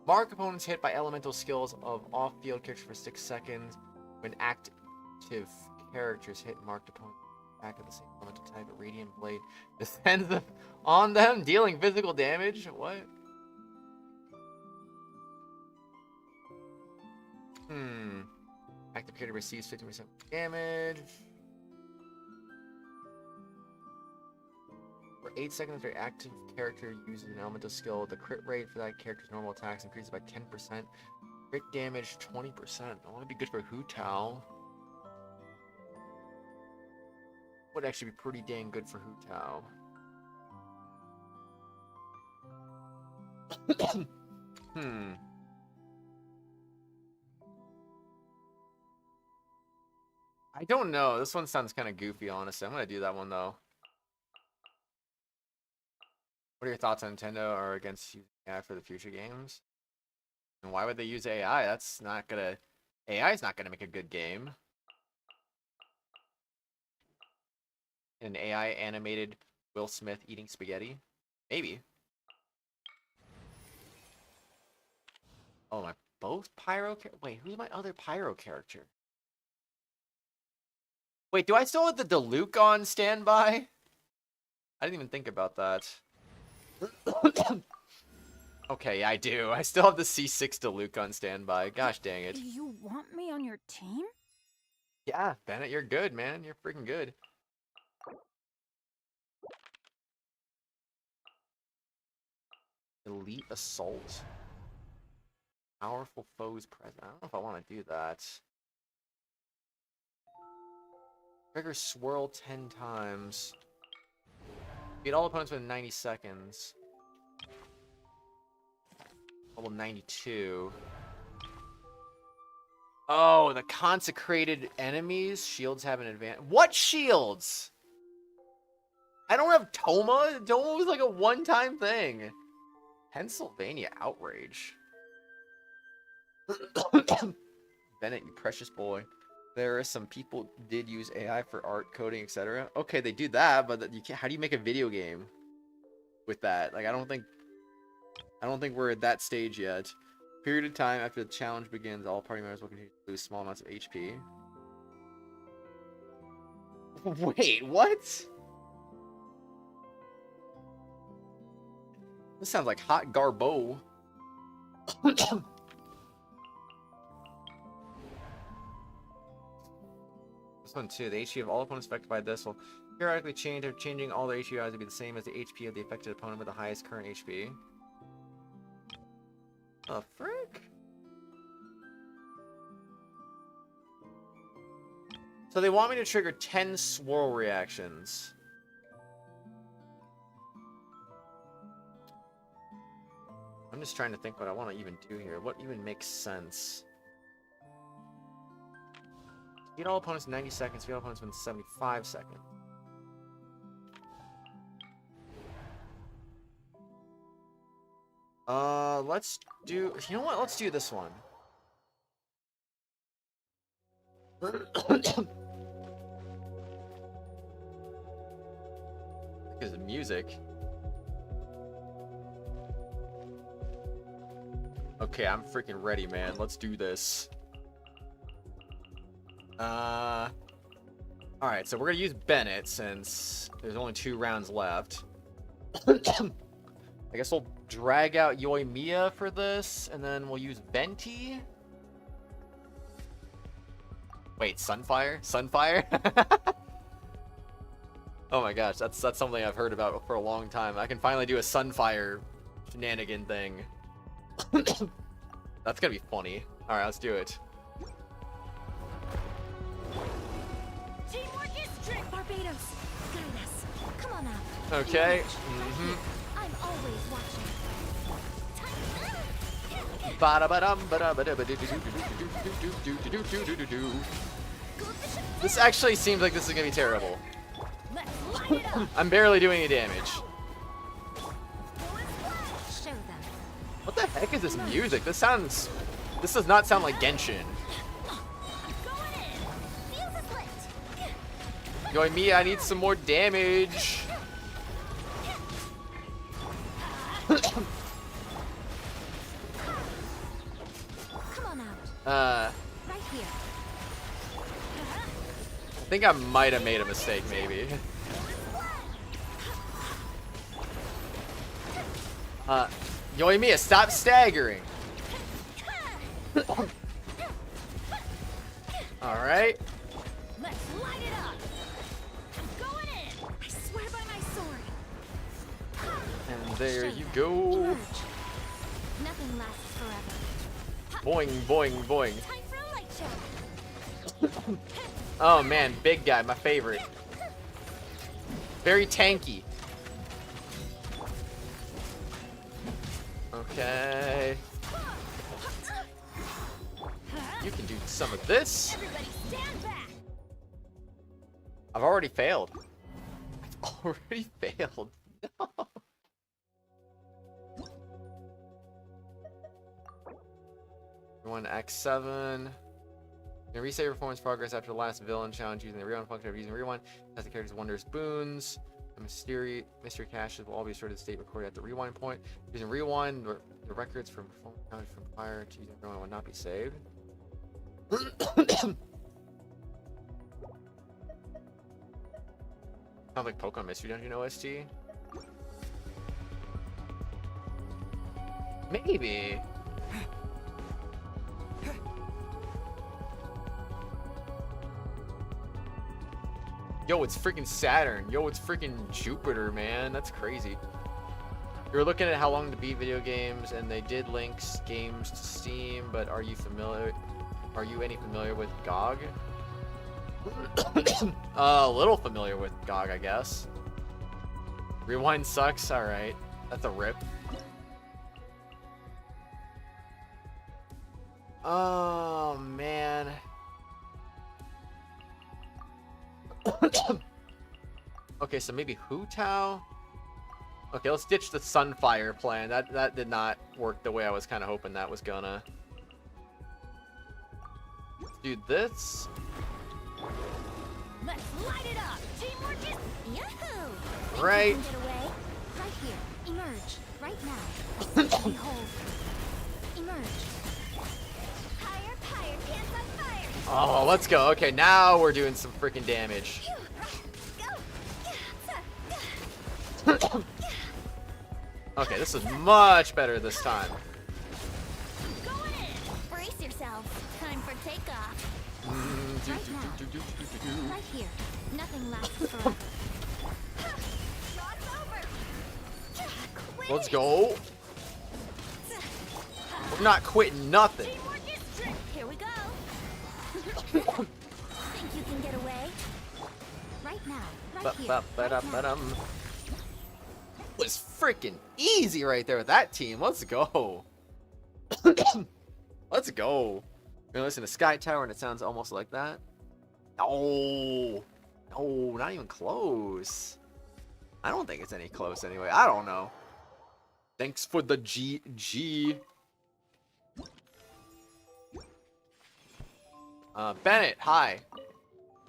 Mark opponents hit by elemental skills of off-field characters for 6 seconds. When active characters hit marked opponents back of the same elemental type, a radiant blade descends on them, dealing physical damage. What? Active character receives 50% damage. For 8 seconds, their active character uses an elemental skill. The crit rate for that character's normal attacks increases by 10%. Crit damage 20%. That would be good for Hu Tao. Would actually be pretty dang good for Hu Tao. I don't know. This one sounds kind of goofy, honestly. I'm gonna do that one though. What are your thoughts on Nintendo or against using AI for the future games? And why would they use AI? That's not gonna... AI is not gonna make a good game. An AI animated Will Smith eating spaghetti? Maybe. Oh, my both Pyro... Wait, who's my other Pyro character? Wait, do I still have the Diluc on standby? I didn't even think about that. Okay, I do. I still have the C6 Diluc on standby. Gosh dang it. You want me on your team? Yeah, Bennett, you're good, man. You're freaking good. Elite Assault. Powerful foes present. I don't know if I want to do that. Trigger swirl 10 times. Beat all opponents within 90 seconds. Level 92. Oh, the consecrated enemies. Shields have an advantage. What shields? I don't have Toma. Toma was like a one-time thing. Pennsylvania outrage. Bennett, you precious boy. There are some people did use AI for art, coding, etc. Okay, they do that, but you can't. How do you make a video game with that? Like, I don't think we're at that stage yet. Period of time after the challenge begins, all party members will continue to lose small amounts of HP. Wait, what? This sounds like hot garbo. This one too. The HP of all opponents affected by this will periodically change. Changing all their HP values to be the same as the HP of the affected opponent with the highest current HP. Oh, frick? So they want me to trigger 10 swirl reactions. I'm just trying to think what I want to even do here. What even makes sense? Beat all opponents in 90 seconds. Beat all opponents in 75 seconds. Let's do... You know what? Let's do this one. Because of music. Okay, I'm freaking ready, man. Let's do this. Alright, so we're gonna use Bennett since there's only 2 rounds left. I guess we'll drag out Yoimiya for this, and then we'll use Venti. Wait, Sunfire? Sunfire? Oh my gosh, that's something I've heard about for a long time. I can finally do a Sunfire shenanigan thing. That's gonna be funny. Alright, let's do it. Teamwork is trick. Barbados, guide us. Come on out. Okay. I'm always watching. This actually seems like this is gonna be terrible. Let's light it up. I'm barely doing any damage. Show them. What the heck is this music? This does not sound like Genshin. Going in. Fuse is lit. Yoimiya, I need some more damage. Come on out. Right here. I think I might have made a mistake, maybe. Yoimiya, stop staggering. Alright. Let's light it up. I'm going in. I swear by my sword. And there you go. Emerge. Nothing lasts forever. Boing, boing, boing. Time for a light show. Oh man, big guy, my favorite. Very tanky. Okay. You can do some of this. Everybody stand back. I've already failed. I've already failed. No. One X7. You can reset your performance progress after the last villain challenge using the rewind function of using rewind. As the character's wondrous boons. The mystery caches will all be stored in the state recorded at the rewind point. Using rewind, the records from performance challenge from prior to using rewind will not be saved. Sounds like Pokemon Mystery Dungeon OST. Maybe. Yo, it's freaking Saturn. Yo, it's freaking Jupiter, man. That's crazy. You were looking at how long to beat video games, and they did link games to Steam, but are you any familiar with GOG? A little familiar with GOG, I guess. Rewind sucks? Alright. That's a rip. Oh, man. Okay, so maybe Hu Tao. Okay, let's ditch the Sunfire plan. That did not work the way I was kind of hoping that was gonna. Let's do this. Let's light it up! Teamwork is... Yahoo! Right. Get away. Right here. Emerge. Right now. Behold. Emerge. Fire, fire, dance on fire! Oh, let's go. Okay, now we're doing some freaking damage. Go! Okay, this is much better this time. Going in! Brace yourselves. Time for takeoff. Right here. Nothing lasts forever. Shot's over! Let's go. We're not quitting nothing. Teamwork is trick. Here we go. Think you can get away? Right now. Right here. Right now. Ba-ba-ba-da-ba-dum. Was freaking easy right there with that team. Let's go. Let's go. You listen to Sky Tower and it sounds almost like that. No, no, not even close. I don't think it's any close anyway. I don't know. Thanks for the GG. Bennett, hi.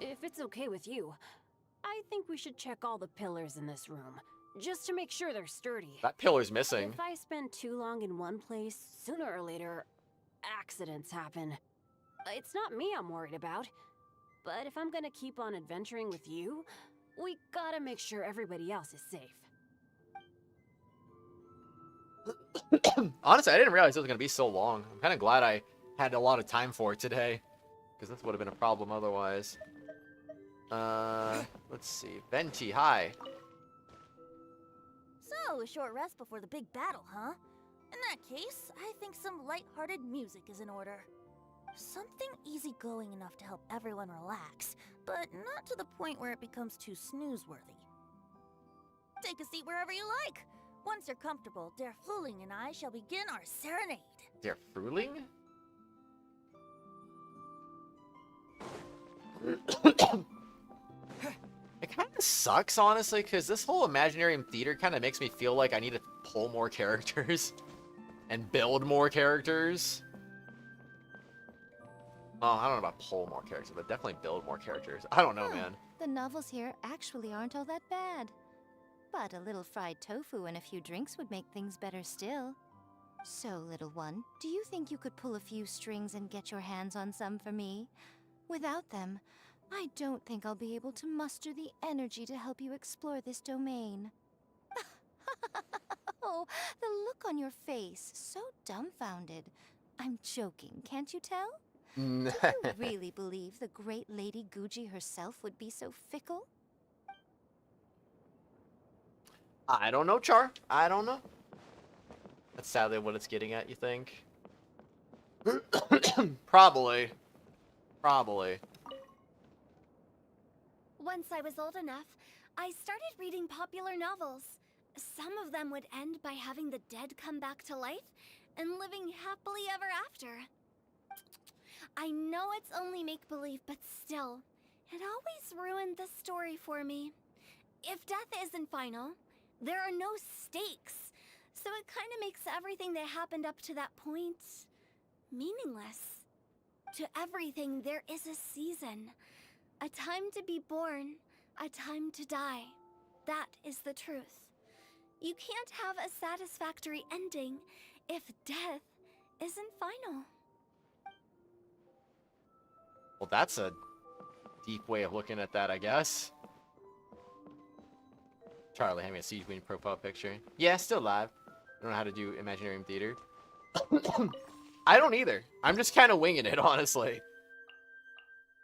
If it's okay with you, I think we should check all the pillars in this room, just to make sure they're sturdy. That pillar's missing. If I spend too long in one place, sooner or later, accidents happen. It's not me I'm worried about. But if I'm gonna keep on adventuring with you, we gotta make sure everybody else is safe. Honestly, I didn't realize it was going to be so long. I'm kind of glad I had a lot of time for it today, because this would have been a problem otherwise. Let's see. Venti, hi. So, a short rest before the big battle, huh? In that case, I think some light-hearted music is in order. Something easygoing enough to help everyone relax, but not to the point where it becomes too snooze-worthy. Take a seat wherever you like. Once you're comfortable, Der Frühling and I shall begin our serenade. Der Frühling? It kind of sucks, honestly, because this whole Imaginarium theater kind of makes me feel like I need to pull more characters and build more characters. Oh, I don't know about pull more characters, but definitely build more characters. I don't know, man. The novels here actually aren't all that bad. But a little fried tofu and a few drinks would make things better still. So, little one, do you think you could pull a few strings and get your hands on some for me? Without them, I don't think I'll be able to muster the energy to help you explore this domain. Oh, the look on your face, so dumbfounded. I'm joking, can't you tell? Do you really believe the great Lady Guji herself would be so fickle? I don't know, Char. I don't know. That's sadly what it's getting at, you think? Probably. Probably. Once I was old enough, I started reading popular novels. Some of them would end by having the dead come back to life and living happily ever after. I know it's only make-believe, but still, it always ruined the story for me. If death isn't final, there are no stakes, so it kind of makes everything that happened up to that point meaningless. To everything, there is a season. A time to be born, a time to die. That is the truth. You can't have a satisfactory ending if death isn't final. Well, that's a deep way of looking at that, I guess. Charlie, hand me a Siege Queen profile picture. Yeah, still live. I don't know how to do Imaginarium theater. I don't either. I'm just kind of winging it, honestly.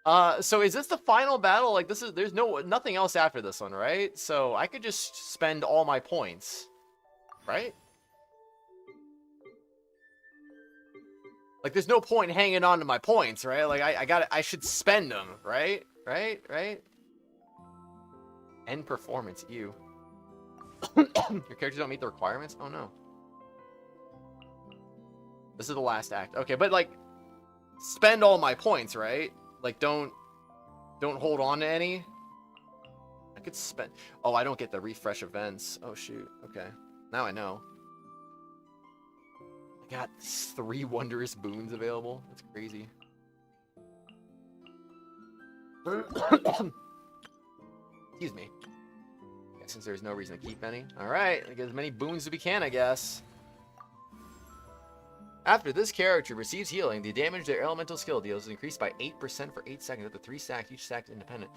So is this the final battle? Like, there's nothing else after this one, right? So I could just spend all my points, right? Like, there's no point in hanging on to my points, right? Like, I should spend them, right? Right? End performance, ew. Your characters don't meet the requirements? Oh, no. This is the last act. Okay, but, like, spend all my points, right? Like, don't hold on to any. could spend... Oh, I don't get the refresh events. Oh, shoot. Okay. Now I know. I got 3 wondrous boons available. That's crazy. Excuse me. Yeah, since there's no reason to keep any. Alright, get as many boons as we can, I guess. After this character receives healing, the damage their elemental skill deals is increased by 8% for 8 seconds up to 3 stacks. Each stack is independent.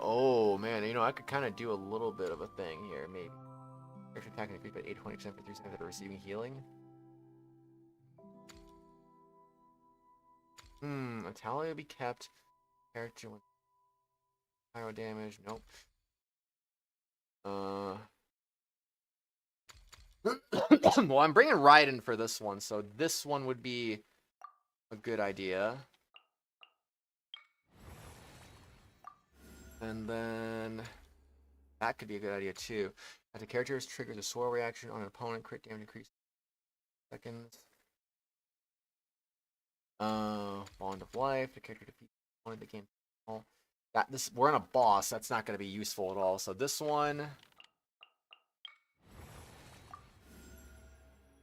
Oh, man. You know, I could kind of do a little bit of a thing here, maybe. Character attack increased by 820% for 3 seconds after receiving healing. A tally will be kept. Character with pyro damage. Nope. Well, I'm bringing Raiden for this one, so this one would be a good idea. And then that could be a good idea too. As the character triggers a swirl reaction on an opponent, crit damage increase seconds. Bond of life. The character defeats the opponent. The game. We're on a boss. That's not going to be useful at all. So this one.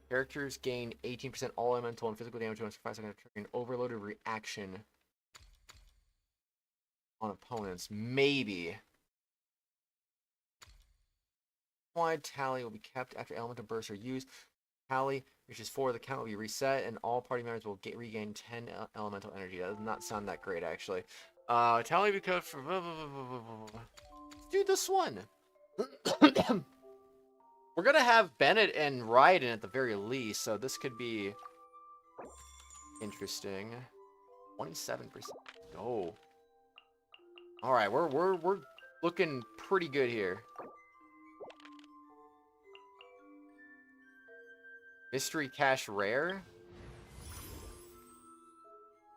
Characters gain 18% all elemental and physical damage once for 5 seconds, triggering an overloaded reaction on opponents. Maybe. Wide tally will be kept after elemental bursts are used. Tally reaches 4, the count will be reset, and all party members will regain 10 elemental energy. That does not sound that great, actually. Tally will be kept for... Let's do this one. We're gonna have Bennett and Raiden at the very least, so this could be interesting. 27%. Go. All right, we're looking pretty good here. Mystery Cache Rare?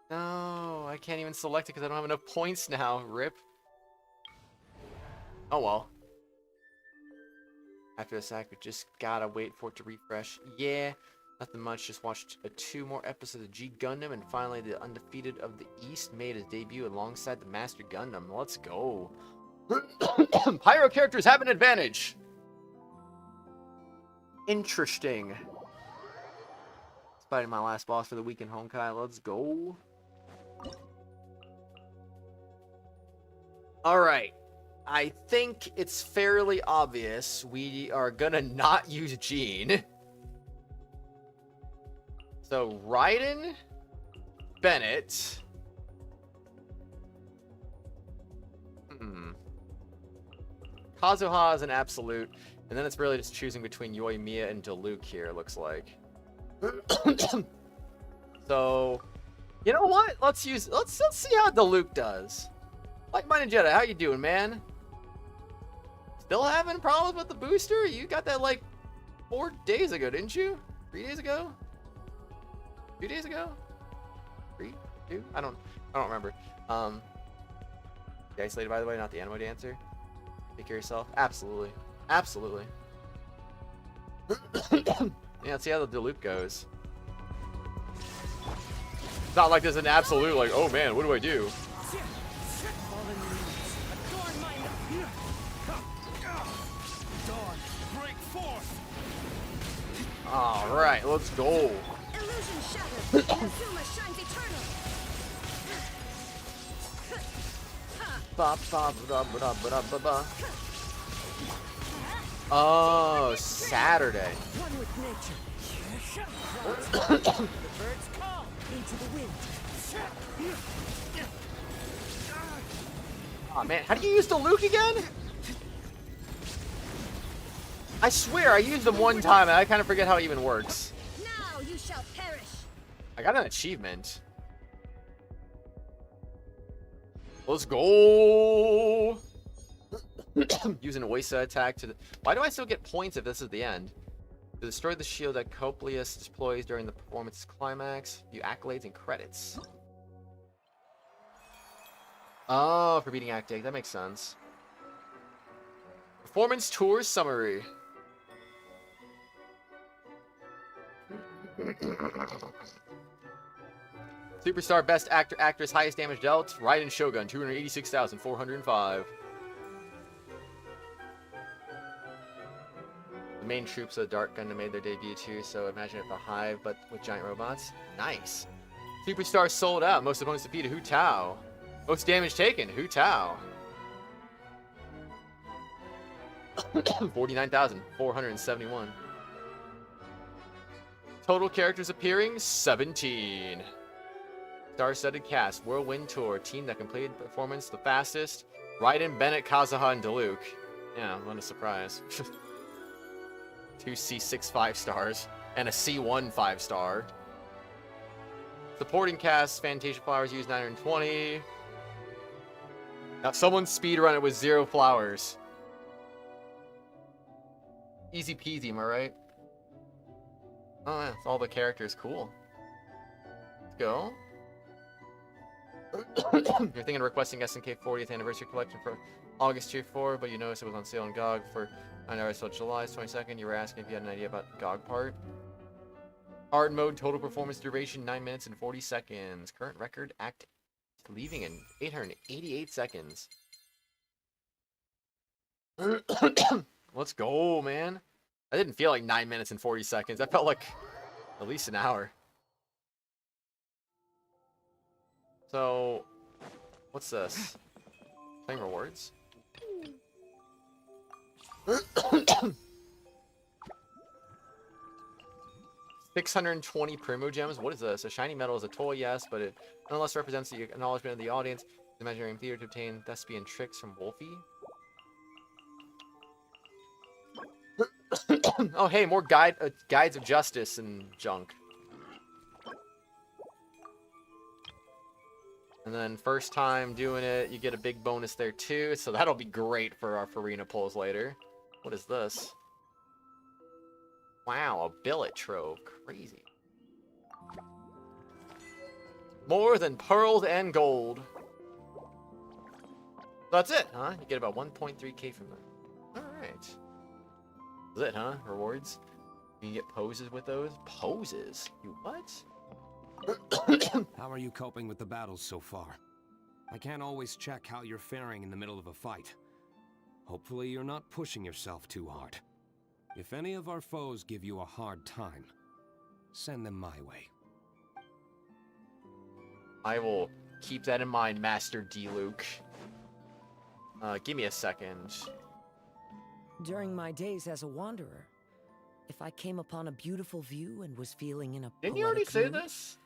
No, I can't even select it because I don't have enough points now. Rip. Oh well. After this act, we just gotta wait for it to refresh. Yeah, nothing much. Just watched 2 more episodes of G Gundam, and finally the Undefeated of the East made his debut alongside the Master Gundam. Let's go. Pyro characters have an advantage. Interesting. Fighting my last boss for the week in Honkai. Let's go. Alright. I think it's fairly obvious we are gonna not use Jean. So, Raiden, Bennett. Kazuha is an absolute. And then it's really just choosing between Yoimiya and Diluc here, it looks like. So, you know what? Let's see how Diluc does. Like-minded Jedi, how you doing, man? Still having problems with the booster? You got that like 4 days ago, didn't you? 3 days ago? 2 days ago? 3? 2? I don't remember. You isolated, by the way, not the anime dancer. Take care of yourself. Absolutely. Absolutely. Yeah, let's see how the Diluc goes. It's not like there's an absolute, like, oh man, what do I do? Alright, let's go. Oh, Saturday. One with nature. The birds call into the wind. Oh man, how do you use the Luke again? I swear I used them one time and I kind of forget how it even works. Now you shall perish. I got an achievement. Let's go. Using Oisa attack to the... Why do I still get points if this is the end? To destroy the shield that Coplius deploys during the performance climax. View accolades and credits. Oh, for beating Act 8. That makes sense. Performance tour summary. Superstar, best actor, actress, highest damage dealt. Raiden Shogun, 286,405. main troops of Dark Gundam made their debut too, so imagine if a hive, but with giant robots. Nice. Superstar sold out. Most opponents defeated. Hu Tao. Most damage taken. Hu Tao. 49,471. Total characters appearing 17. Star-studded cast. Whirlwind Tour. Team that completed performance the fastest. Raiden, Bennett, Kazuha, and Diluc. Yeah, what a surprise. 2 C6 5-stars and a C1 5-star. Supporting cast, Fantasia Flowers used 920. Now someone speedrun it with 0 flowers. Easy peasy, am I right? Oh yeah, it's all the characters, cool. Let's go. You're thinking of requesting SNK 40th anniversary collection for August Tier 4, but you noticed it was on sale on GOG for $9 till July 22nd. You were asking if you had an idea about GOG part. Hard mode, total performance duration 9 minutes and 40 seconds. Current record act leaving in 888 seconds. Let's go, man. I didn't feel like 9 minutes and 40 seconds. That felt like at least an hour. So, what's this? Playing rewards? 620 primogems. What is this? A shiny metal is a toy, yes, but it nonetheless represents the acknowledgement of the audience. The Imaginarium Theater to obtain thespian tricks from Wolfie. Oh, hey, more guides of justice and junk. And then first time doing it, you get a big bonus there too, so that'll be great for our Furina pulls later. What is this? Wow, a billet trove. Crazy. More than pearls and gold. That's it, huh? You get about 1.3k from that. Alright. That's it, huh? Rewards? You can get poses with those? Poses? You what? How are you coping with the battles so far? I can't always check how you're faring in the middle of a fight. Hopefully you're not pushing yourself too hard. If any of our foes give you a hard time, send them my way. I will keep that in mind, Master D-Luke. Give me a second. During my days as a wanderer, if I came upon a beautiful view and was feeling in a Didn't you already poetic say mood, this?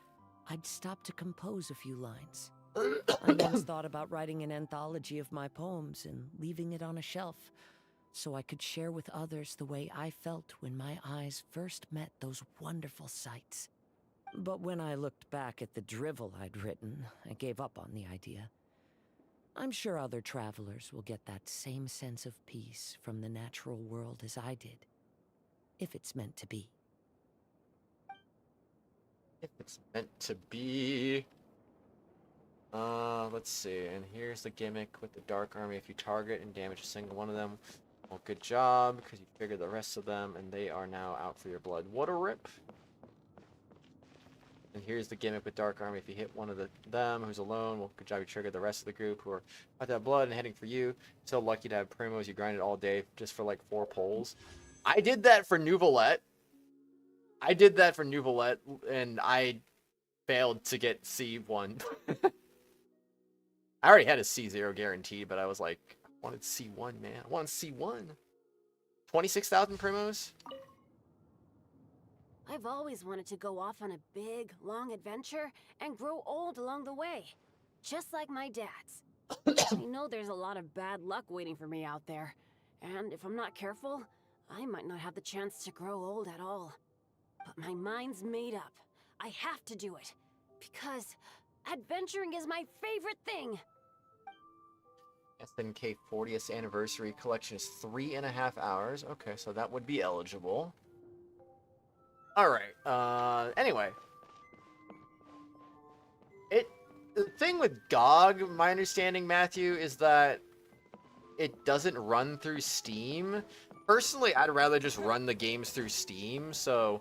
I'd stop to compose a few lines. I once thought about writing an anthology of my poems and leaving it on a shelf, so I could share with others the way I felt when my eyes first met those wonderful sights. But when I looked back at the drivel I'd written, I gave up on the idea. I'm sure other travelers will get that same sense of peace from the natural world as I did, if it's meant to be. If it's meant to be. Let's see. And here's the gimmick with the Dark Army. If you target and damage a single one of them, well, good job, because you figured the rest of them, and they are now out for your blood. What a rip. And here's the gimmick with Dark Army. If you hit one of them who's alone, well, good job, you triggered the rest of the group who are about to have blood and heading for you. So lucky to have primos. You grinded all day just for like 4 pulls. I did that for Nouvelette. And I failed to get C1. I already had a C0 guaranteed, but I was like, I wanted C1, man. I wanted C1. 26,000 primos? I've always wanted to go off on a big, long adventure and grow old along the way. Just like my dad's. I know there's a lot of bad luck waiting for me out there. And if I'm not careful, I might not have the chance to grow old at all. But my mind's made up. I have to do it. Because adventuring is my favorite thing. SNK 40th anniversary collection is 3.5 hours. Okay, so that would be eligible. Alright, anyway. The thing with GOG, my understanding, Matthew, is that it doesn't run through Steam. Personally, I'd rather just run the games through Steam, so...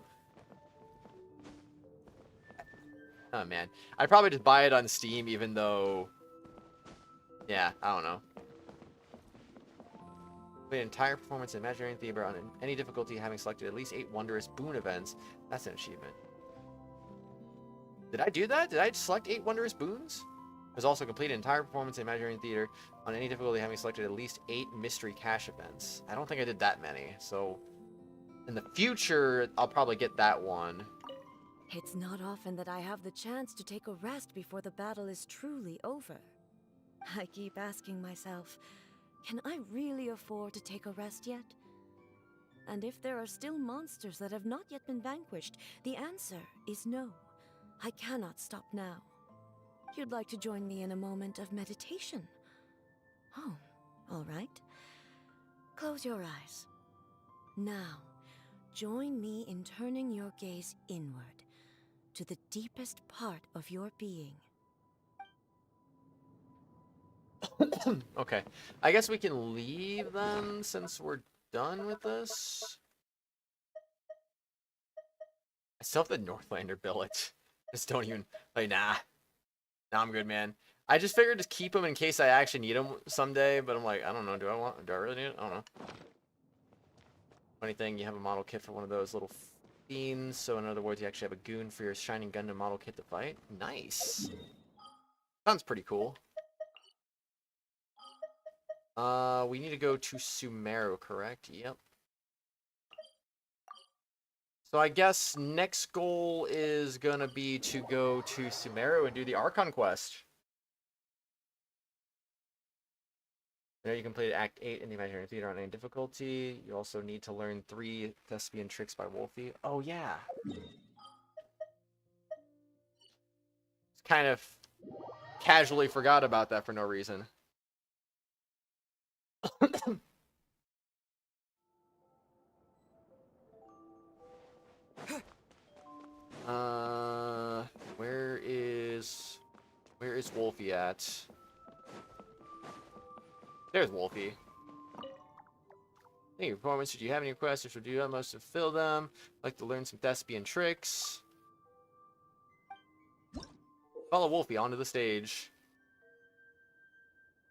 Oh, man. I'd probably just buy it on Steam, even though... Yeah, I don't know. Complete an entire performance in Imaginarium Theater on any difficulty, having selected at least 8 wondrous boon events. That's an achievement. Did I do that? Did I select 8 wondrous boons? It was also complete an entire performance in Imaginarium Theater on any difficulty, having selected at least 8 mystery cash events. I don't think I did that many, so in the future, I'll probably get that one. It's not often that I have the chance to take a rest before the battle is truly over. I keep asking myself, can I really afford to take a rest yet? And if there are still monsters that have not yet been vanquished, the answer is no. I cannot stop now. You'd like to join me in a moment of meditation? Oh, all right. Close your eyes. Now, join me in turning your gaze inward, to the deepest part of your being. Okay. I guess we can leave them since we're done with this. I still have the Northlander billet. Just don't even... Like, nah. Nah, I'm good, man. I just figured to keep them in case I actually need them someday, but I'm like, I don't know. Do I really need it? I don't know. Funny thing, you have a model kit for one of those little fiends, so in other words, you actually have a goon for your Shining Gundam model kit to fight. Nice. Sounds pretty cool. We need to go to Sumeru, correct? Yep. So I guess next goal is gonna be to go to Sumeru and do the Archon quest. There you completed Act 8 in the Imaginary Theater on any difficulty. You also need to learn 3 Thespian tricks by Wolfie. Oh yeah. Kind of casually forgot about that for no reason. Where is Wolfie at? There's Wolfie. Thank you, performance. Should you have any requests, or should you do utmost to fill them? Like to learn some Thespian tricks. Follow Wolfie onto the stage.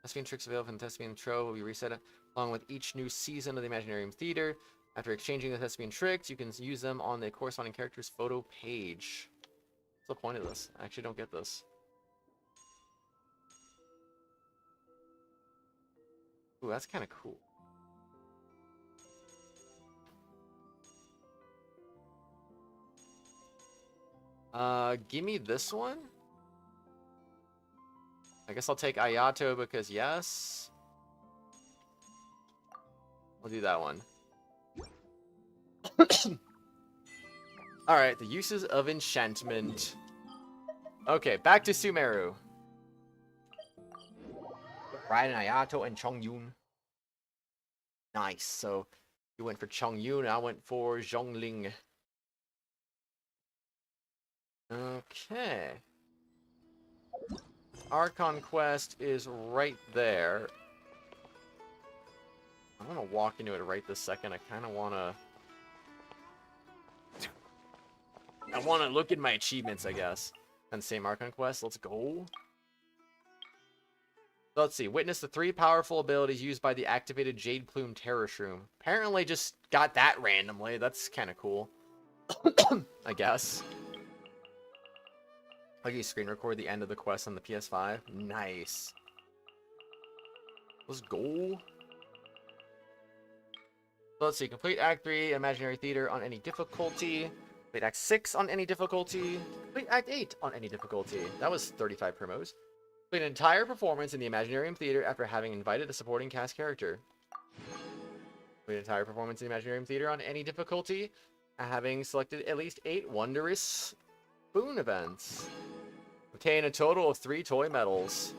Thespian tricks available from the Thespian Trove will be reset along with each new season of the Imaginarium Theater. After exchanging the Thespian tricks, you can use them on the corresponding character's photo page. What's the point of this? I actually don't get this. Ooh, that's kind of cool. Give me this one. I guess I'll take Ayato because yes. I'll do that one. Alright, the uses of enchantment. Okay, back to Sumeru. Ryan, Ayato, and Chongyun. Nice, so you went for Chongyun, I went for Zhongling. Okay. Archon quest is right there. I'm gonna walk into it right this second. I kind of wanna look at my achievements, I guess. And same Archon quest. Let's go. So let's see. Witness the 3 powerful abilities used by the activated Jade Plume Terror Shroom. Apparently just got that randomly. That's kind of cool. I guess. I'll you screen record the end of the quest on the PS5. Nice. Let's go. So let's see. Complete Act 3, Imaginary Theater on any difficulty. Complete Act 6 on any difficulty. Complete Act 8 on any difficulty. That was 35 primos. Complete an entire performance in the Imaginarium Theater after having invited a supporting cast character. Complete an entire performance in the Imaginarium Theater on any difficulty, having selected at least 8 wondrous boon events. Obtain a total of 3 toy medals.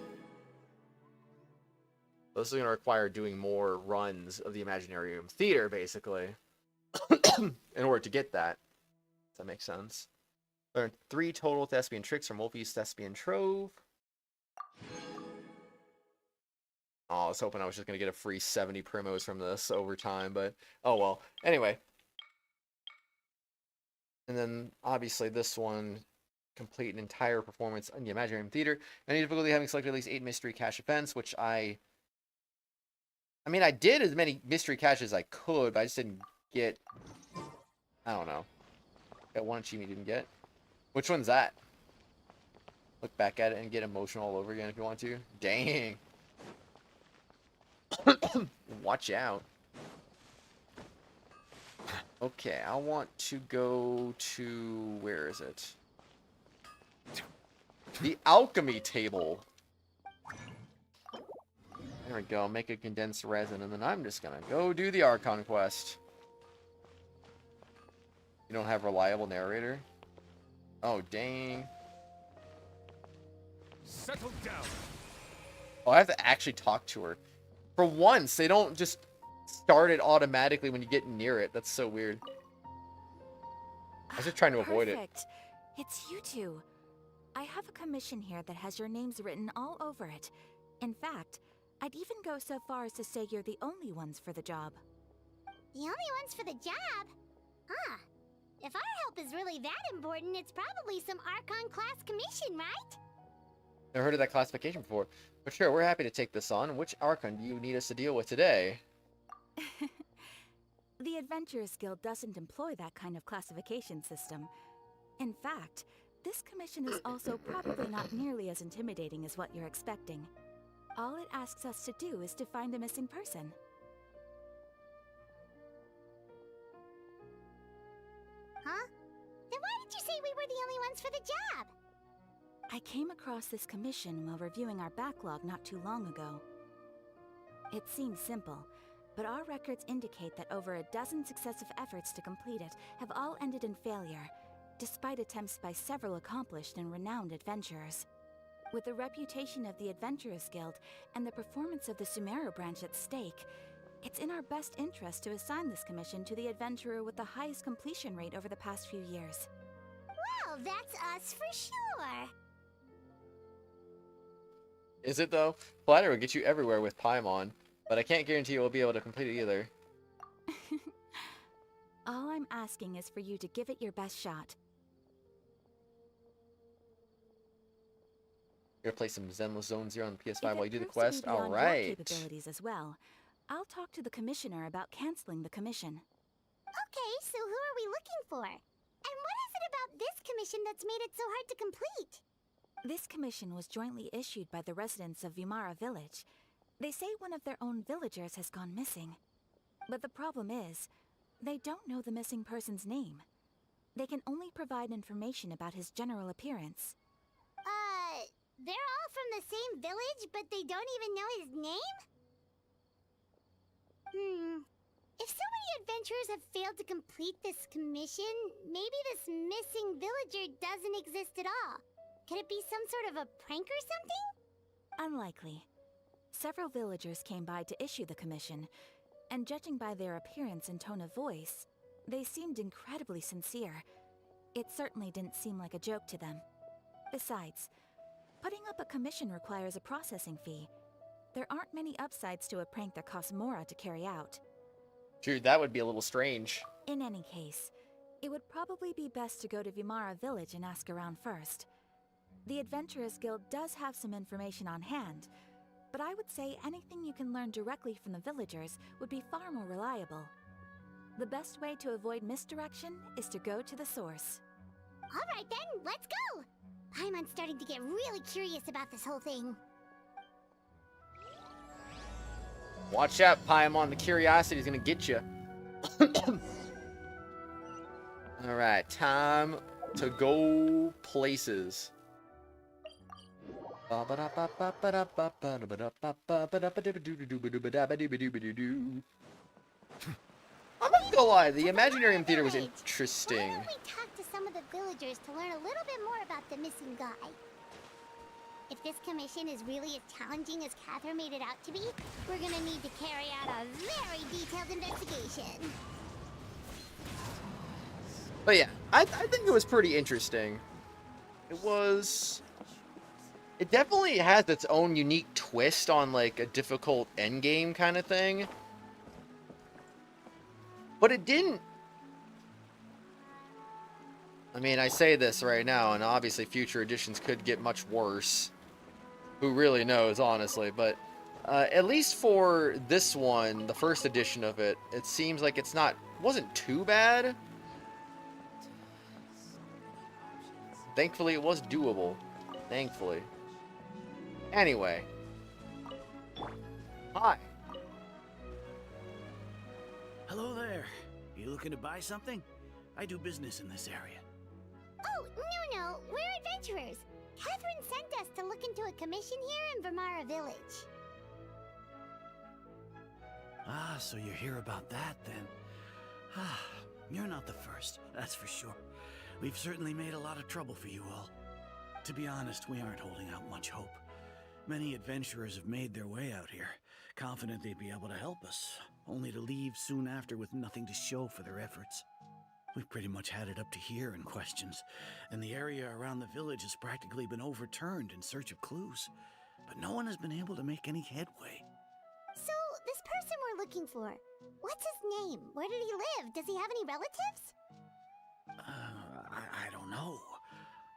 This is going to require doing more runs of the Imaginarium Theater, basically, in order to get that. Does that make sense? Learn 3 total Thespian tricks from Wolfie's Thespian Trove. Oh, I was hoping I was just going to get a free 70 primos from this over time, but oh well. Anyway. And then, obviously, this one, complete an entire performance in the Imaginarium Theater. Any difficulty having selected at least 8 mystery cash events, which I I mean, I did as many mystery caches as I could, but I just didn't get... I don't know. Got one achievement you didn't get. Which one's that? Look back at it and get emotional all over again if you want to. Dang. Watch out. Okay, I want to go to... Where is it? The alchemy table. There we go. Make a condensed resin, and then I'm just gonna go do the Archon quest. You don't have reliable narrator? Oh, dang. Settle down. Oh, I have to actually talk to her. For once, they don't just start it automatically when you get near it. That's so weird. I was just trying to avoid it. Perfect. It's you two. I have a commission here that has your names written all over it. In fact, I'd even go so far as to say you're the only ones for the job. The only ones for the job? Huh. If our help is really that important, it's probably some Archon class commission, right? Never heard of that classification before. But sure, we're happy to take this on. Which Archon do you need us to deal with today? The Adventurers Guild doesn't employ that kind of classification system. In fact, this commission is also probably not nearly as intimidating as what you're expecting. All it asks us to do is to find a missing person. Huh? Then why did you say we were the only ones for the job? I came across this commission while reviewing our backlog not too long ago. It seems simple, but our records indicate that over a dozen successive efforts to complete it have all ended in failure, despite attempts by several accomplished and renowned adventurers. With the reputation of the Adventurers Guild and the performance of the Sumeru branch at stake, it's in our best interest to assign this commission to the adventurer with the highest completion rate over the past few years. Well, that's us for sure. Is it though? Flatter will get you everywhere with Paimon, but I can't guarantee you will be able to complete it either. All I'm asking is for you to give it your best shot. You're gonna play some Zenless Zone Zero on the PS5 If while it you do the proves to quest? be beyond your Alright. capabilities as well, I'll talk to the commissioner about canceling the commission. Okay, so who are we looking for? And what is it about this commission that's made it so hard to complete? This commission was jointly issued by the residents of Vimara Village. They say one of their own villagers has gone missing. But the problem is, they don't know the missing person's name. They can only provide information about his general appearance. They're all from the same village, but they don't even know his name? If so many adventurers have failed to complete this commission, maybe this missing villager doesn't exist at all. Could it be some sort of a prank or something? Unlikely. Several villagers came by to issue the commission, and judging by their appearance and tone of voice, they seemed incredibly sincere. It certainly didn't seem like a joke to them. Besides, putting up a commission requires a processing fee. There aren't many upsides to a prank that costs Mora to carry out. Dude, that would be a little strange. In any case, it would probably be best to go to Vimara Village and ask around first. The Adventurers Guild does have some information on hand, but I would say anything you can learn directly from the villagers would be far more reliable. The best way to avoid misdirection is to go to the source. Alright then, let's go! Paimon's starting to get really curious about this whole thing. Watch out, Paimon. The curiosity is gonna get you. Alright, time to go places. I'm not gonna lie, the Imaginarium Theater was interesting. Why don't we talk to some of the villagers to learn a little bit more about the missing guy? If this commission is really as challenging as Catherine made it out to be, we're gonna need to carry out a very detailed investigation. But yeah, I think it was pretty interesting. It definitely has its own unique twist on like a difficult endgame kind of thing. But it didn't... I mean, I say this right now, and obviously future editions could get much worse. Who really knows, honestly, but At least for this one, the first edition of it, it seems like wasn't too bad. Thankfully, it was doable. Thankfully. Anyway. Hi. Hello there. You looking to buy something? I do business in this area. Oh, no, we're adventurers. Catherine sent us to look into a commission here in Vermara Village. Ah, so you're here about that, then. Ah, you're not the first, that's for sure. We've certainly made a lot of trouble for you all. To be honest, we aren't holding out much hope. Many adventurers have made their way out here, confident they'd be able to help us, only to leave soon after with nothing to show for their efforts. We've pretty much had it up to here in questions, and the area around the village has practically been overturned in search of clues. But no one has been able to make any headway. So, this person we're looking for, what's his name? Where did he live? Does he have any relatives? I don't know.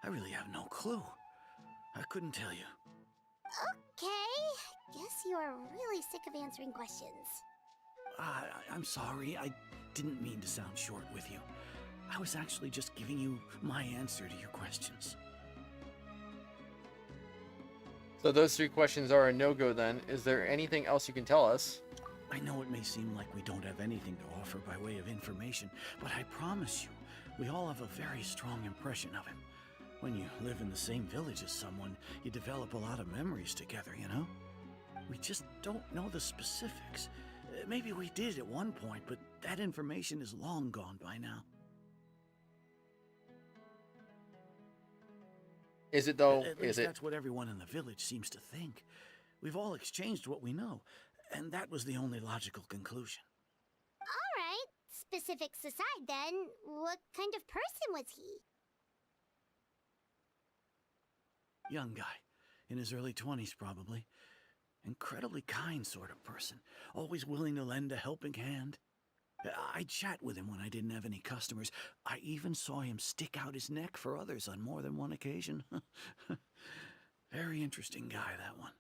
I really have no clue. I couldn't tell you. Okay, guess you are really sick of answering questions. I'm sorry, I didn't mean to sound short with you. I was actually just giving you my answer to your questions. So those 3 questions are a no-go then. Is there anything else you can tell us? I know it may seem like we don't have anything to offer by way of information, but I promise you, we all have a very strong impression of him. When you live in the same village as someone, you develop a lot of memories together, you know? We just don't know the specifics. Maybe we did at one point, but that information is long gone by now. Is it though? At least that's what everyone in the village seems to think. We've all exchanged what we know, and that was the only logical conclusion. All right, specifics aside then, what kind of person was he? Young guy, in his early 20s probably. Incredibly kind sort of person, always willing to lend a helping hand. I'd chat with him when I didn't have any customers. I even saw him stick out his neck for others on more than one occasion. Very interesting guy, that one.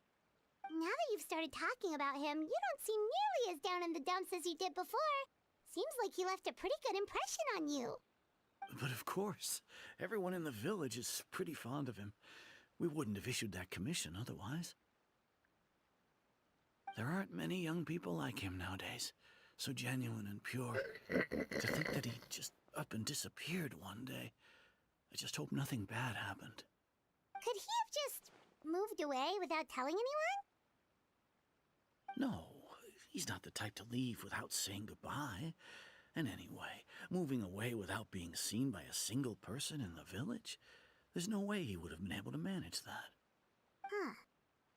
Now that you've started talking about him, you don't seem nearly as down in the dumps as you did before. Seems like he left a pretty good impression on you. But of course, everyone in the village is pretty fond of him. We wouldn't have issued that commission otherwise. There aren't many young people like him nowadays. So genuine and pure. To think that he just up and disappeared one day. I just hope nothing bad happened. Could he have just moved away without telling anyone? No, he's not the type to leave without saying goodbye. And anyway, moving away without being seen by a single person in the village? There's no way he would have been able to manage that. Huh.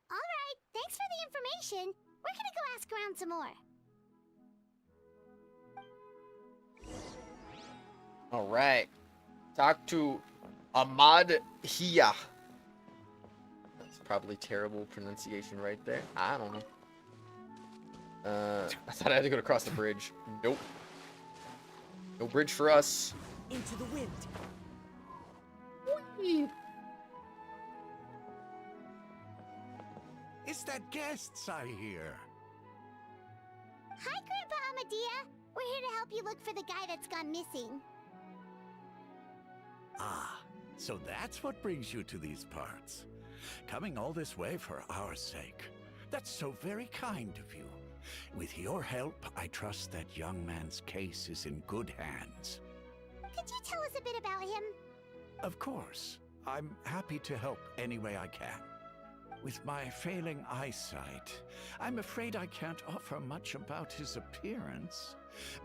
Alright, thanks for the information. We're gonna go ask around some more. Alright. Talk to Imaginarium. That's probably terrible pronunciation right there. I don't know. I thought I had to go across the bridge. Nope. No bridge for us. Into the wind. Whee! It's that guests I hear. Hi, Grandpa Amadea. We're here to help you look for the guy that's gone missing. Ah, so that's what brings you to these parts. Coming all this way for our sake. That's so very kind of you. With your help, I trust that young man's case is in good hands. Could you tell us a bit about him? Of course. I'm happy to help any way I can. With my failing eyesight, I'm afraid I can't offer much about his appearance.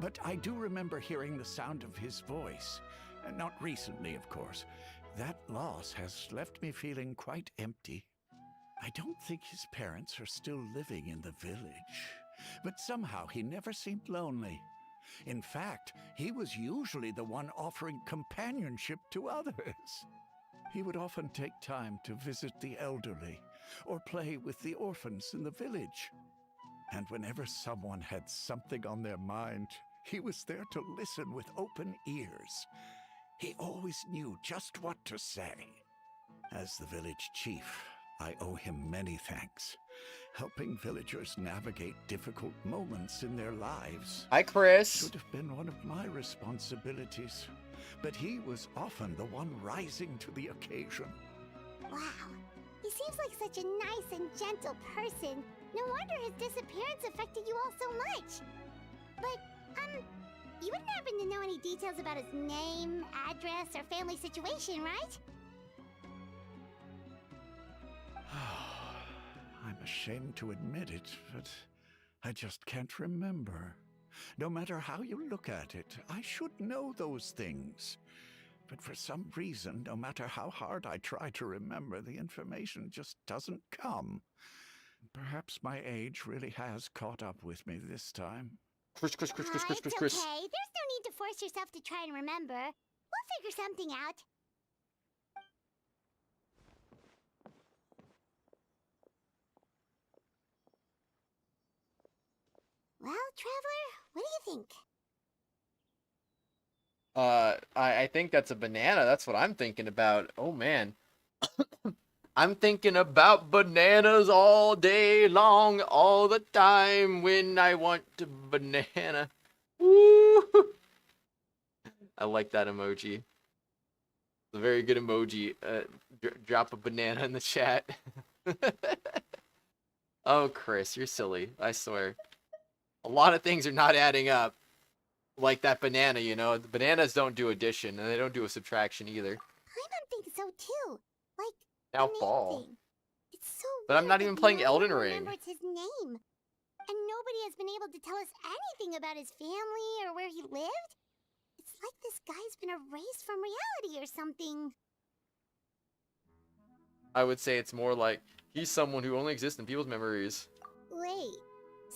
But I do remember hearing the sound of his voice. Not recently, of course. That loss has left me feeling quite empty. I don't think his parents are still living in the village. But somehow he never seemed lonely. In fact, he was usually the one offering companionship to others. He would often take time to visit the elderly or play with the orphans in the village. And whenever someone had something on their mind, he was there to listen with open ears. He always knew just what to say. As the village chief, I owe him many thanks. Helping villagers navigate difficult moments in their lives Hi, Chris. should have been one of my responsibilities, but he was often the one rising to the occasion. Wow. He seems like such a nice and gentle person. No wonder his disappearance affected you all so much. But, you wouldn't happen to know any details about his name, address, or family situation, right? I'm ashamed to admit it, but I just can't remember. No matter how you look at it, I should know those things. But for some reason, no matter how hard I try to remember, the information just doesn't come. Perhaps my age really has caught up with me this time. Chris. It's okay. There's no need to force yourself to try and remember. We'll figure something out. Well, Traveler, what do you think? I think that's a banana. That's what I'm thinking about. Oh, man. I'm thinking about bananas all day long, all the time when I want a banana. Woo! I like that emoji. It's a very good emoji. Drop a banana in the chat. Oh, Chris, you're silly. I swear. A lot of things are not adding up. Like that banana, you know. The bananas don't do addition, and they don't do a subtraction either. Paimon thinks so too. Like, Now the name fall. thing. It's so But I'm weird not that even playing no Elden one Ring. remembers his name. And nobody has been able to tell us anything about his family or where he lived. It's like this guy's been erased from reality or something. I would say it's more like he's someone who only exists in people's memories. Wait,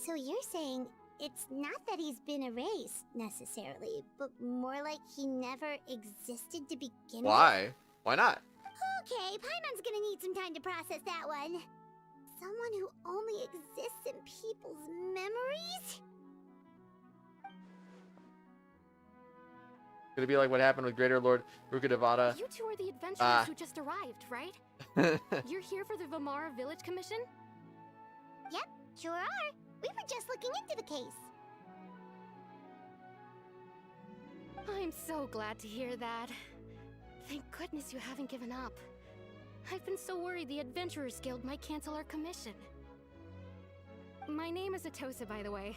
so you're saying it's not that he's been erased, necessarily, but more like he never existed to begin with? Why? Why not? Okay, Paimon's gonna need some time to process that one. Someone who only exists in people's memories? Could it be like what happened with Greater Lord Rukadevata? You two are the adventurers who just arrived, right? You're here for the Vimara Village Commission? Yep, sure are. We were just looking into the case. I'm so glad to hear that. Thank goodness you haven't given up. I've been so worried the Adventurers Guild might cancel our commission. My name is Atosa, by the way.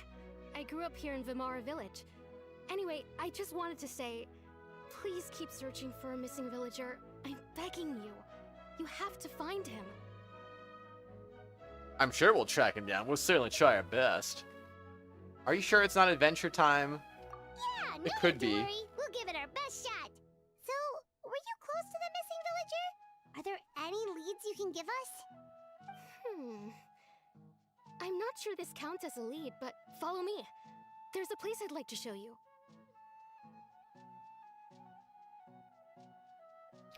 I grew up here in Vimara Village. Anyway, I just wanted to say, please keep searching for a missing villager. I'm begging you. You have to find him. I'm sure we'll track him down. We'll certainly try our best. Are you sure it's not adventure time? Yeah, no It could need to be. worry. We'll give it our best shot. So, were you close to the missing villager? Are there any leads you can give us? I'm not sure this counts as a lead, but follow me. There's a place I'd like to show you.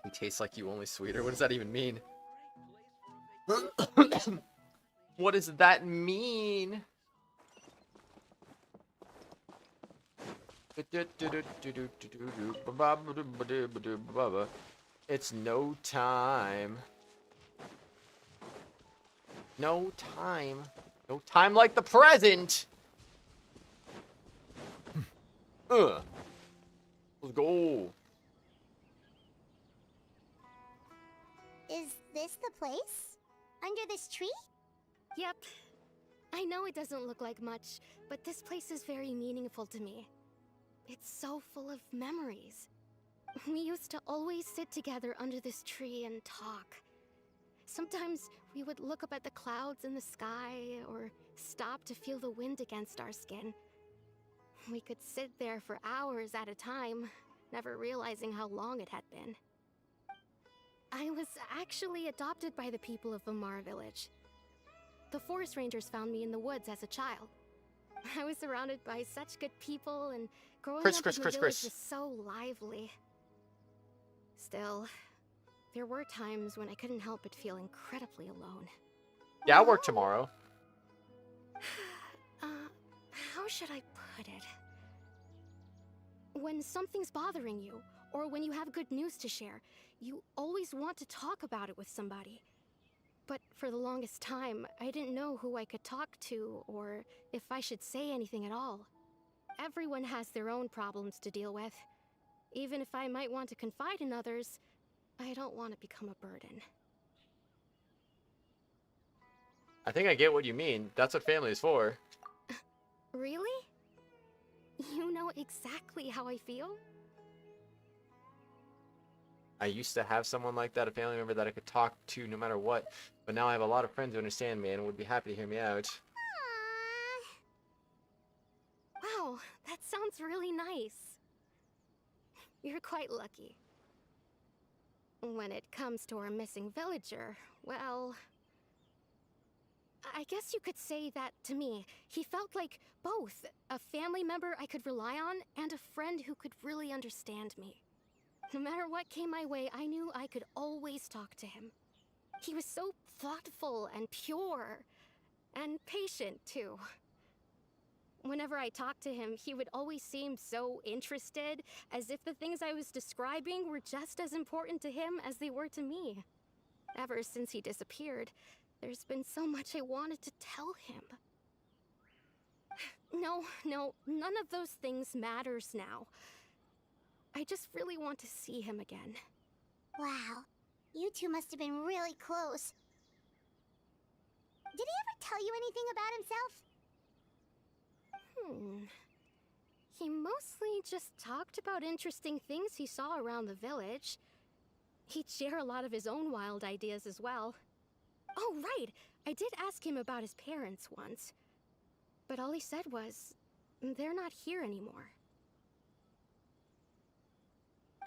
He tastes like you, only sweeter. What does that even mean? What does that mean? It's no time. No time. No time like the present. Let's go. Is this the place? Under this tree? Yep. I know it doesn't look like much, but this place is very meaningful to me. It's so full of memories. We used to always sit together under this tree and talk. Sometimes we would look up at the clouds in the sky, or stop to feel the wind against our skin. We could sit there for hours at a time, never realizing how long it had been. I was actually adopted by the people of Vimara Village. The forest rangers found me in the woods as a child. I was surrounded by such good people, and growing up in the village was so lively. Still, there were times when I couldn't help but feel incredibly alone. Yeah, I'll work tomorrow. How should I put it? When something's bothering you, or when you have good news to share, you always want to talk about it with somebody. But for the longest time, I didn't know who I could talk to or if I should say anything at all. Everyone has their own problems to deal with. Even if I might want to confide in others, I don't want to become a burden. I think I get what you mean. That's what family is for. Really? You know exactly how I feel? I used to have someone like that, a family member that I could talk to no matter what, but now I have a lot of friends who understand me and would be happy to hear me out. Wow, that sounds really nice. You're quite lucky. When it comes to our missing villager, well, I guess you could say that to me. He felt like both a family member I could rely on and a friend who could really understand me. No matter what came my way, I knew I could always talk to him. He was so thoughtful and pure, and patient too. Whenever I talked to him, he would always seem so interested, as if the things I was describing were just as important to him as they were to me. Ever since he disappeared, there's been so much I wanted to tell him. No, none of those things matters now. I just really want to see him again. Wow, you two must have been really close. Did he ever tell you anything about himself? He mostly just talked about interesting things he saw around the village. He'd share a lot of his own wild ideas as well. Oh, right! I did ask him about his parents once. But all he said was, they're not here anymore.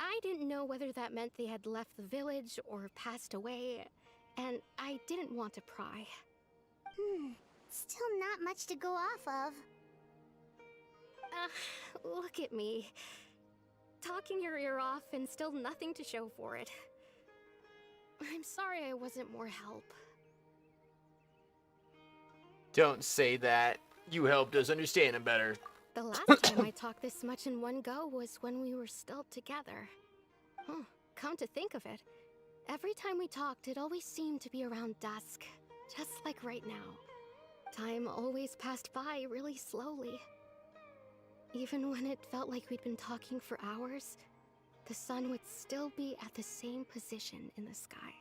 I didn't know whether that meant they had left the village or passed away, and I didn't want to pry. Still not much to go off of. Look at me. Talking your ear off and still nothing to show for it. I'm sorry I wasn't more help. Don't say that. You helped us understand him better. The last time I talked this much in one go was when we were still together. Come to think of it, every time we talked, it always seemed to be around dusk, just like right now. Time always passed by really slowly. Even when it felt like we'd been talking for hours, the sun would still be at the same position in the sky.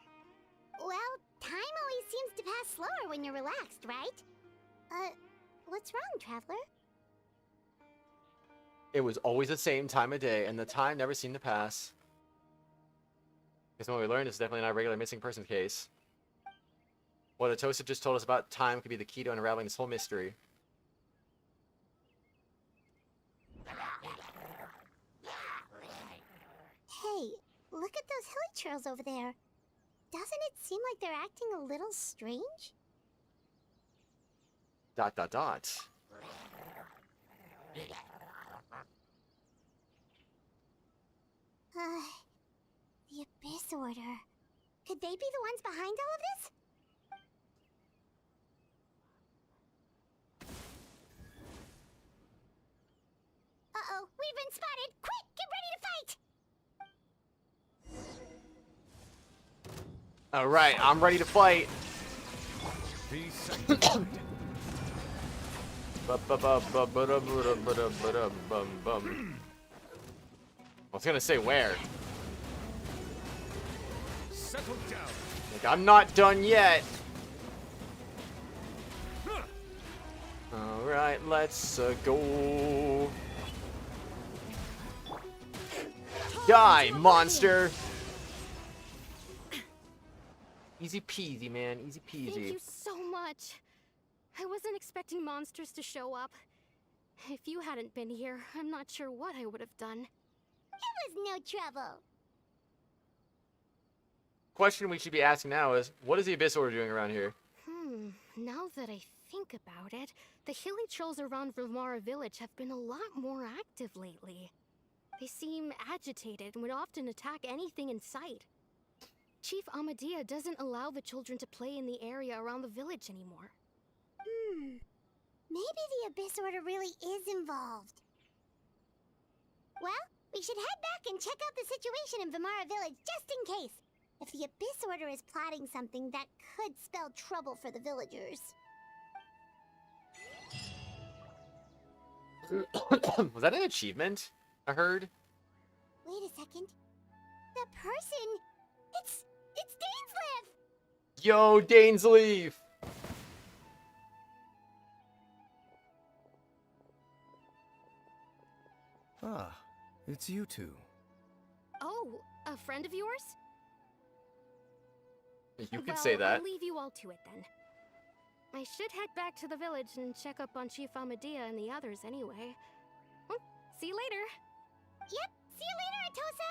Well, time always seems to pass slower when you're relaxed, right? What's wrong, Traveler? It was always the same time of day, and the time never seemed to pass. Because what we learned is definitely not a regular missing person case. What Atosa just told us about time could be the key to unraveling this whole mystery. Hey, look at those hilly trails over there. Doesn't it seem like they're acting a little strange? ... The Abyss Order. Could they be the ones behind all of this? Uh-oh, we've been spotted! Quick, get ready to fight! Alright, I'm ready to fight. I was gonna say where. Settle down. Like, I'm not done yet. Alright, let's go. Die, monster! Easy peasy, man. Easy peasy. Thank you so much. I wasn't expecting monsters to show up. If you hadn't been here, I'm not sure what I would have done. It was no trouble. Question we should be asking now is, what is the Abyss Order doing around here? Now that I think about it, the hilly trolls around Vilmara village have been a lot more active lately. They seem agitated and would often attack anything in sight. Chief Amadea doesn't allow the children to play in the area around the village anymore. Maybe the Abyss Order really is involved. Well, we should head back and check out the situation in Vilmara village just in case. if the Abyss Order is plotting something that could spell trouble for the villagers. Was that an achievement I heard? Wait a second. The person... It's Dainsleif! Yo, Dainsleif! Ah, it's you two. Oh, a friend of yours? You could say that. I'll leave you all to it then. I should head back to the village and check up on Chief Amadea and the others anyway. Well, see you later. Yep, see you later, Atosa!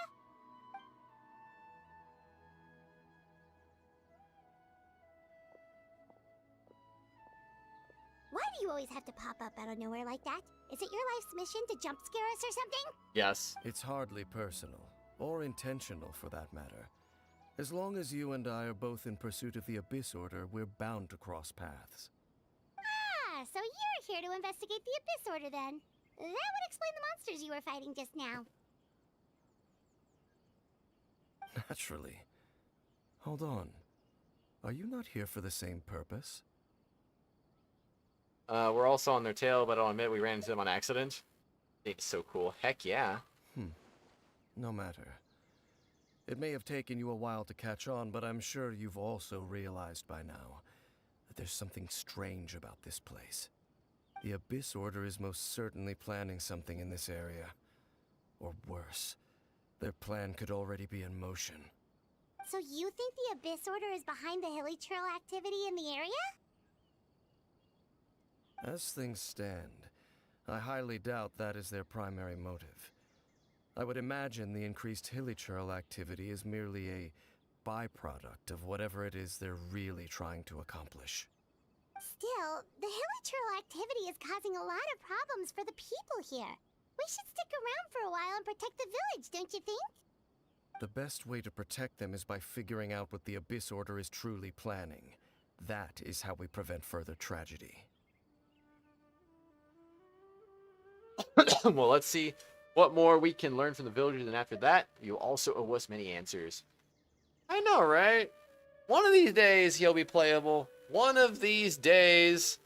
Why do you always have to pop up out of nowhere like that? Is it your life's mission to jump scare us or something? Yes. It's hardly personal, or intentional for that matter. As long as you and I are both in pursuit of the Abyss Order, we're bound to cross paths. Ah, so you're here to investigate the Abyss Order then. That would explain the monsters you were fighting just now. Naturally. Hold on. Are you not here for the same purpose? We're also on their tail, but I'll admit we ran into them on accident. It's so cool. Heck yeah. No matter. It may have taken you a while to catch on, but I'm sure you've also realized by now that there's something strange about this place. The Abyss Order is most certainly planning something in this area. Or worse, their plan could already be in motion. So you think the Abyss Order is behind the hilly trail activity in the area? As things stand, I highly doubt that is their primary motive. I would imagine the increased hilichurl activity is merely a byproduct of whatever it is they're really trying to accomplish. Still, the hilichurl activity is causing a lot of problems for the people here. We should stick around for a while and protect the village, don't you think? The best way to protect them is by figuring out what the Abyss Order is truly planning. That is how we prevent further tragedy. Well, let's see what more we can learn from the villagers, and after that, you also owe us many answers. I know, right? One of these days, he'll be playable. One of these days.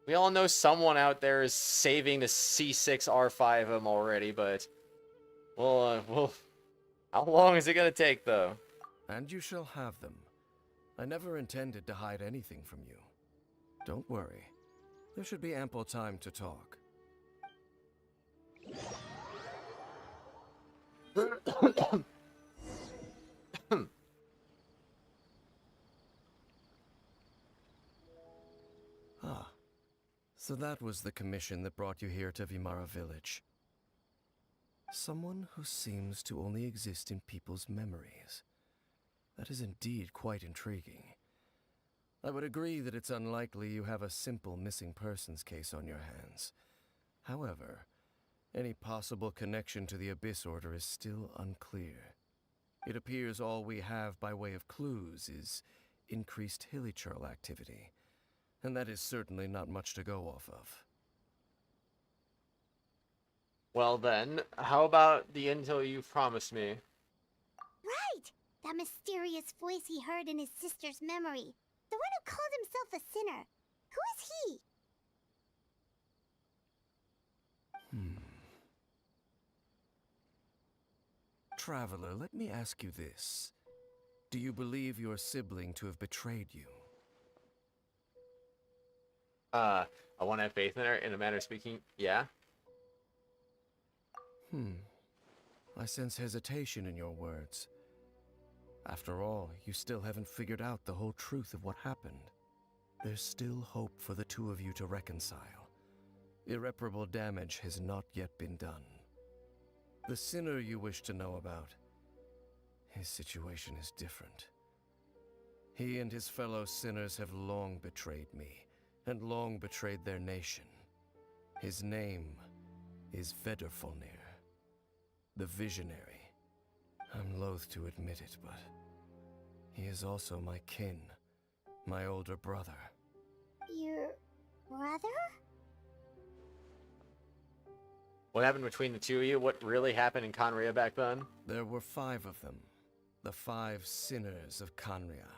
We all know someone out there is saving the C6R5 of him already, but... Well, how long is it gonna take, though? And you shall have them. I never intended to hide anything from you. Don't worry. There should be ample time to talk. Ah, so that was the commission that brought you here to Vimara Village. Someone who seems to only exist in people's memories. That is indeed quite intriguing. I would agree that it's unlikely you have a simple missing persons case on your hands. However, any possible connection to the Abyss Order is still unclear. It appears all we have by way of clues is increased hilichurl activity, and that is certainly not much to go off of. Well then, how about the intel you promised me? Right! That mysterious voice he heard in his sister's memory. The one who called himself a sinner. Who is he? Traveler, let me ask you this. Do you believe your sibling to have betrayed you? I want to have faith in her, in a manner of speaking, yeah? I sense hesitation in your words. After all, you still haven't figured out the whole truth of what happened. There's still hope for the two of you to reconcile. Irreparable damage has not yet been done. The sinner you wish to know about, his situation is different. He and his fellow sinners have long betrayed me, and long betrayed their nation. His name is Vedrfolnir, the Visionary. I'm loath to admit it, but he is also my kin, my older brother. Your brother? What happened between the two of you? What really happened in Conria back then? There were 5 of them. The 5 sinners of Canria.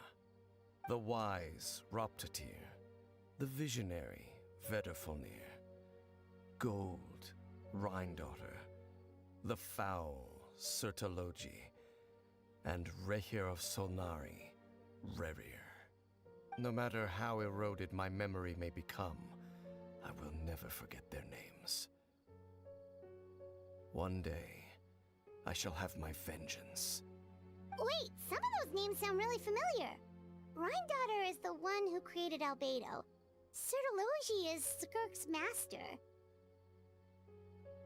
The wise Roptatir. The visionary Vedderfolnir. Gold Rhindaughter. The foul Sertologi. And Rehir of Solnari, Rerir. No matter how eroded my memory may become, I will never forget their names. One day, I shall have my vengeance. Wait, some of those names sound really familiar. Rhindaughter is the one who created Albedo. Sertologi is Skirk's master.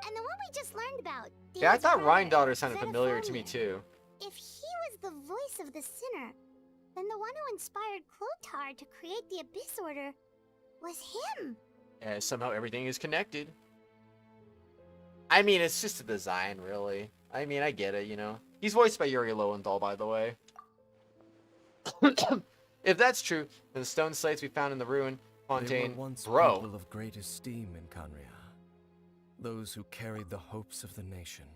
And the one we just learned about. Yeah, I Dane's thought brother, Rhindaughter sounded familiar to me Vedderfolnir. too. If he was the voice of the sinner, then the one who inspired Clotar to create the Abyss Order was him. And somehow everything is connected. I mean, it's just a design, really. I mean, I get it, you know. He's voiced by Yuri Lowenthal, by the way. If that's true, then the stone slates we found in the ruin They Fontaine, were once bro. people of great esteem in Canria. Those who carried the hopes of the nation.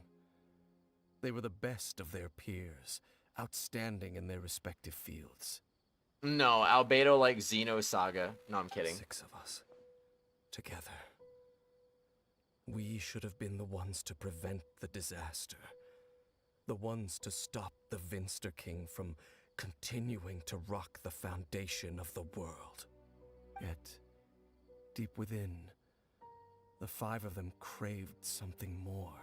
They were the best of their peers, outstanding in their respective fields. No, Albedo like Xeno Saga. No, I'm kidding. 6 of us. Together. We should have been the ones to prevent the disaster. The ones to stop the Vinster King from continuing to rock the foundation of the world. Yet, deep within, the 5 of them craved something more.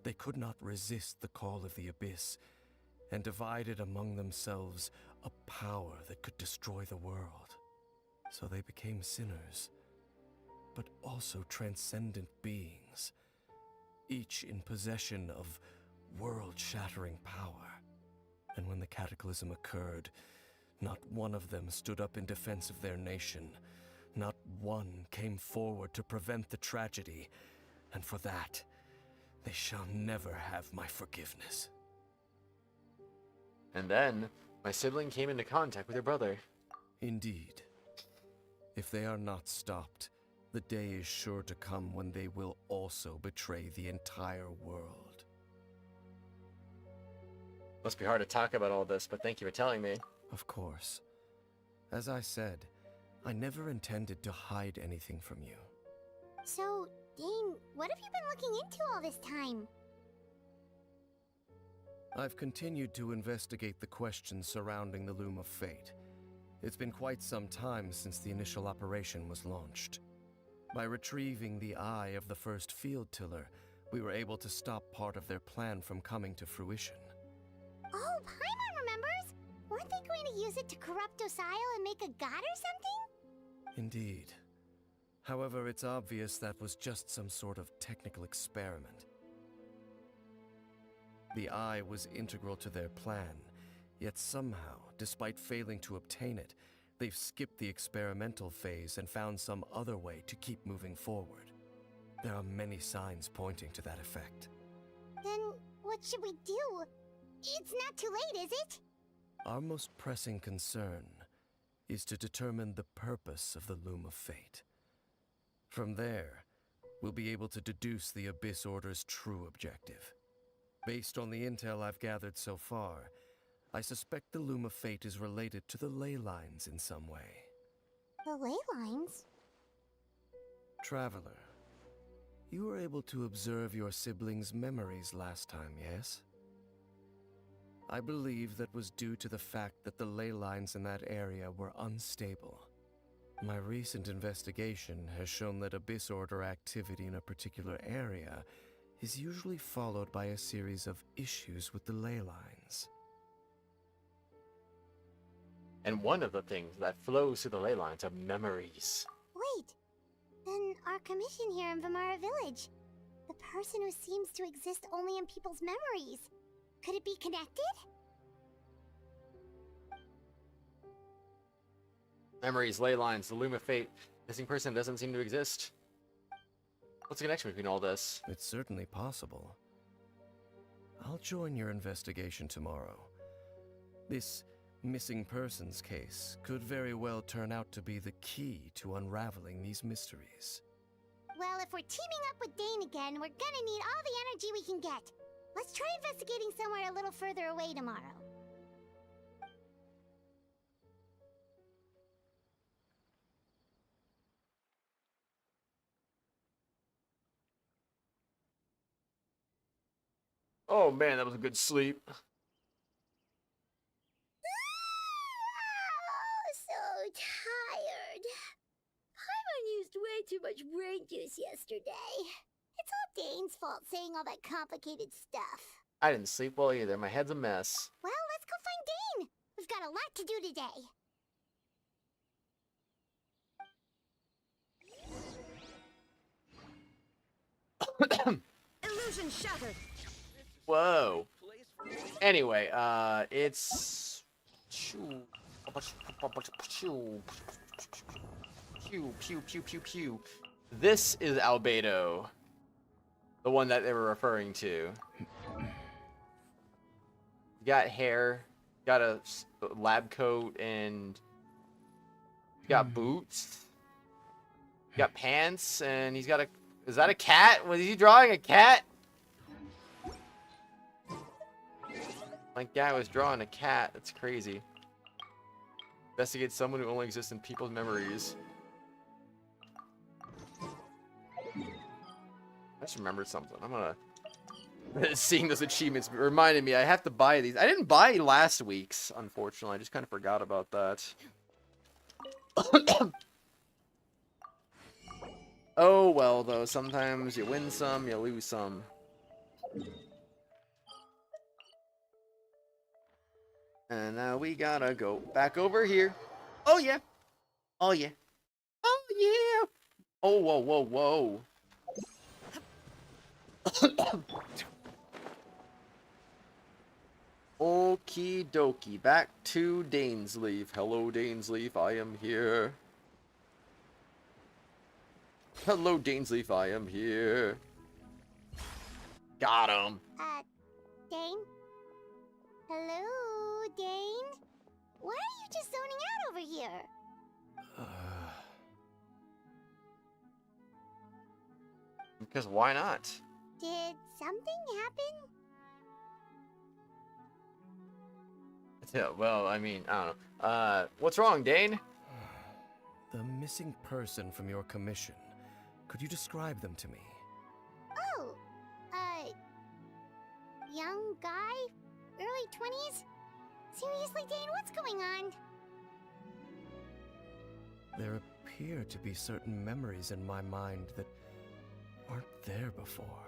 They could not resist the call of the Abyss, and divided among themselves a power that could destroy the world. So they became sinners, but also transcendent beings, each in possession of world-shattering power. And when the cataclysm occurred, not one of them stood up in defense of their nation. Not one came forward to prevent the tragedy, and for that, they shall never have my forgiveness. And then, my sibling came into contact with your brother. Indeed. If they are not stopped, the day is sure to come when they will also betray the entire world. Must be hard to talk about all this, but thank you for telling me. Of course. As I said, I never intended to hide anything from you. So, Dane, what have you been looking into all this time? I've continued to investigate the questions surrounding the Loom of Fate. It's been quite some time since the initial operation was launched. By retrieving the eye of the first field tiller, we were able to stop part of their plan from coming to fruition. Oh, Paimon remembers! Weren't they going to use it to corrupt Osile and make a god or something? Indeed. However, it's obvious that was just some sort of technical experiment. The eye was integral to their plan, yet somehow, despite failing to obtain it, they've skipped the experimental phase and found some other way to keep moving forward. There are many signs pointing to that effect. Then, what should we do? It's not too late, is it? Our most pressing concern is to determine the purpose of the Loom of Fate. From there, we'll be able to deduce the Abyss Order's true objective. Based on the intel I've gathered so far, I suspect the Loom of Fate is related to the ley lines in some way. The ley lines? Traveler, you were able to observe your siblings' memories last time, yes? I believe that was due to the fact that the ley lines in that area were unstable. My recent investigation has shown that Abyss Order activity in a particular area is usually followed by a series of issues with the ley lines. And one of the things that flows through the ley lines are memories. Wait, then our commission here in Vimara Village, the person who seems to exist only in people's memories, could it be connected? Memories, ley lines, the Loom of Fate. Missing person doesn't seem to exist. What's the connection between all this? It's certainly possible. I'll join your investigation tomorrow. This missing persons case could very well turn out to be the key to unraveling these mysteries. Well, if we're teaming up with Dane again, we're gonna need all the energy we can get. Let's try investigating somewhere a little further away tomorrow. Oh man, that was a good sleep. Oh, so tired. Paimon used way too much brain juice yesterday. It's all Dane's fault saying all that complicated stuff. I didn't sleep well either. My head's a mess. Well, let's go find Dane. We've got a lot to do today. Illusion shattered. Whoa. Anyway, it's pew pew pew pew pew. This is Albedo, the one that they were referring to. Got hair, got a lab coat, and got boots. Got pants, and he's got a. Is that a cat? Was he drawing a cat? My guy was drawing a cat. That's crazy. Investigate someone who only exists in people's memories. I just remembered something. I'm gonna... Seeing those achievements reminded me I have to buy these. I didn't buy last week's, unfortunately. I just kind of forgot about that. Oh well, though. Sometimes you win some, you lose some. And now we gotta go back over here. Oh yeah. Oh yeah. Oh yeah. Oh whoa whoa whoa. Okie dokie. Back to Dainsleif. Hello Dainsleif, I am here. Hello Dainsleif, I am here. Got him. Dane? Hello, Dane? Why are you just zoning out over here? Because why not? Did something happen? Yeah, well, I mean, I don't know. What's wrong, Dane? The missing person from your commission. Could you describe them to me? Oh, young guy? Early 20s? Seriously, Dane, what's going on? There appear to be certain memories in my mind that aren't there before.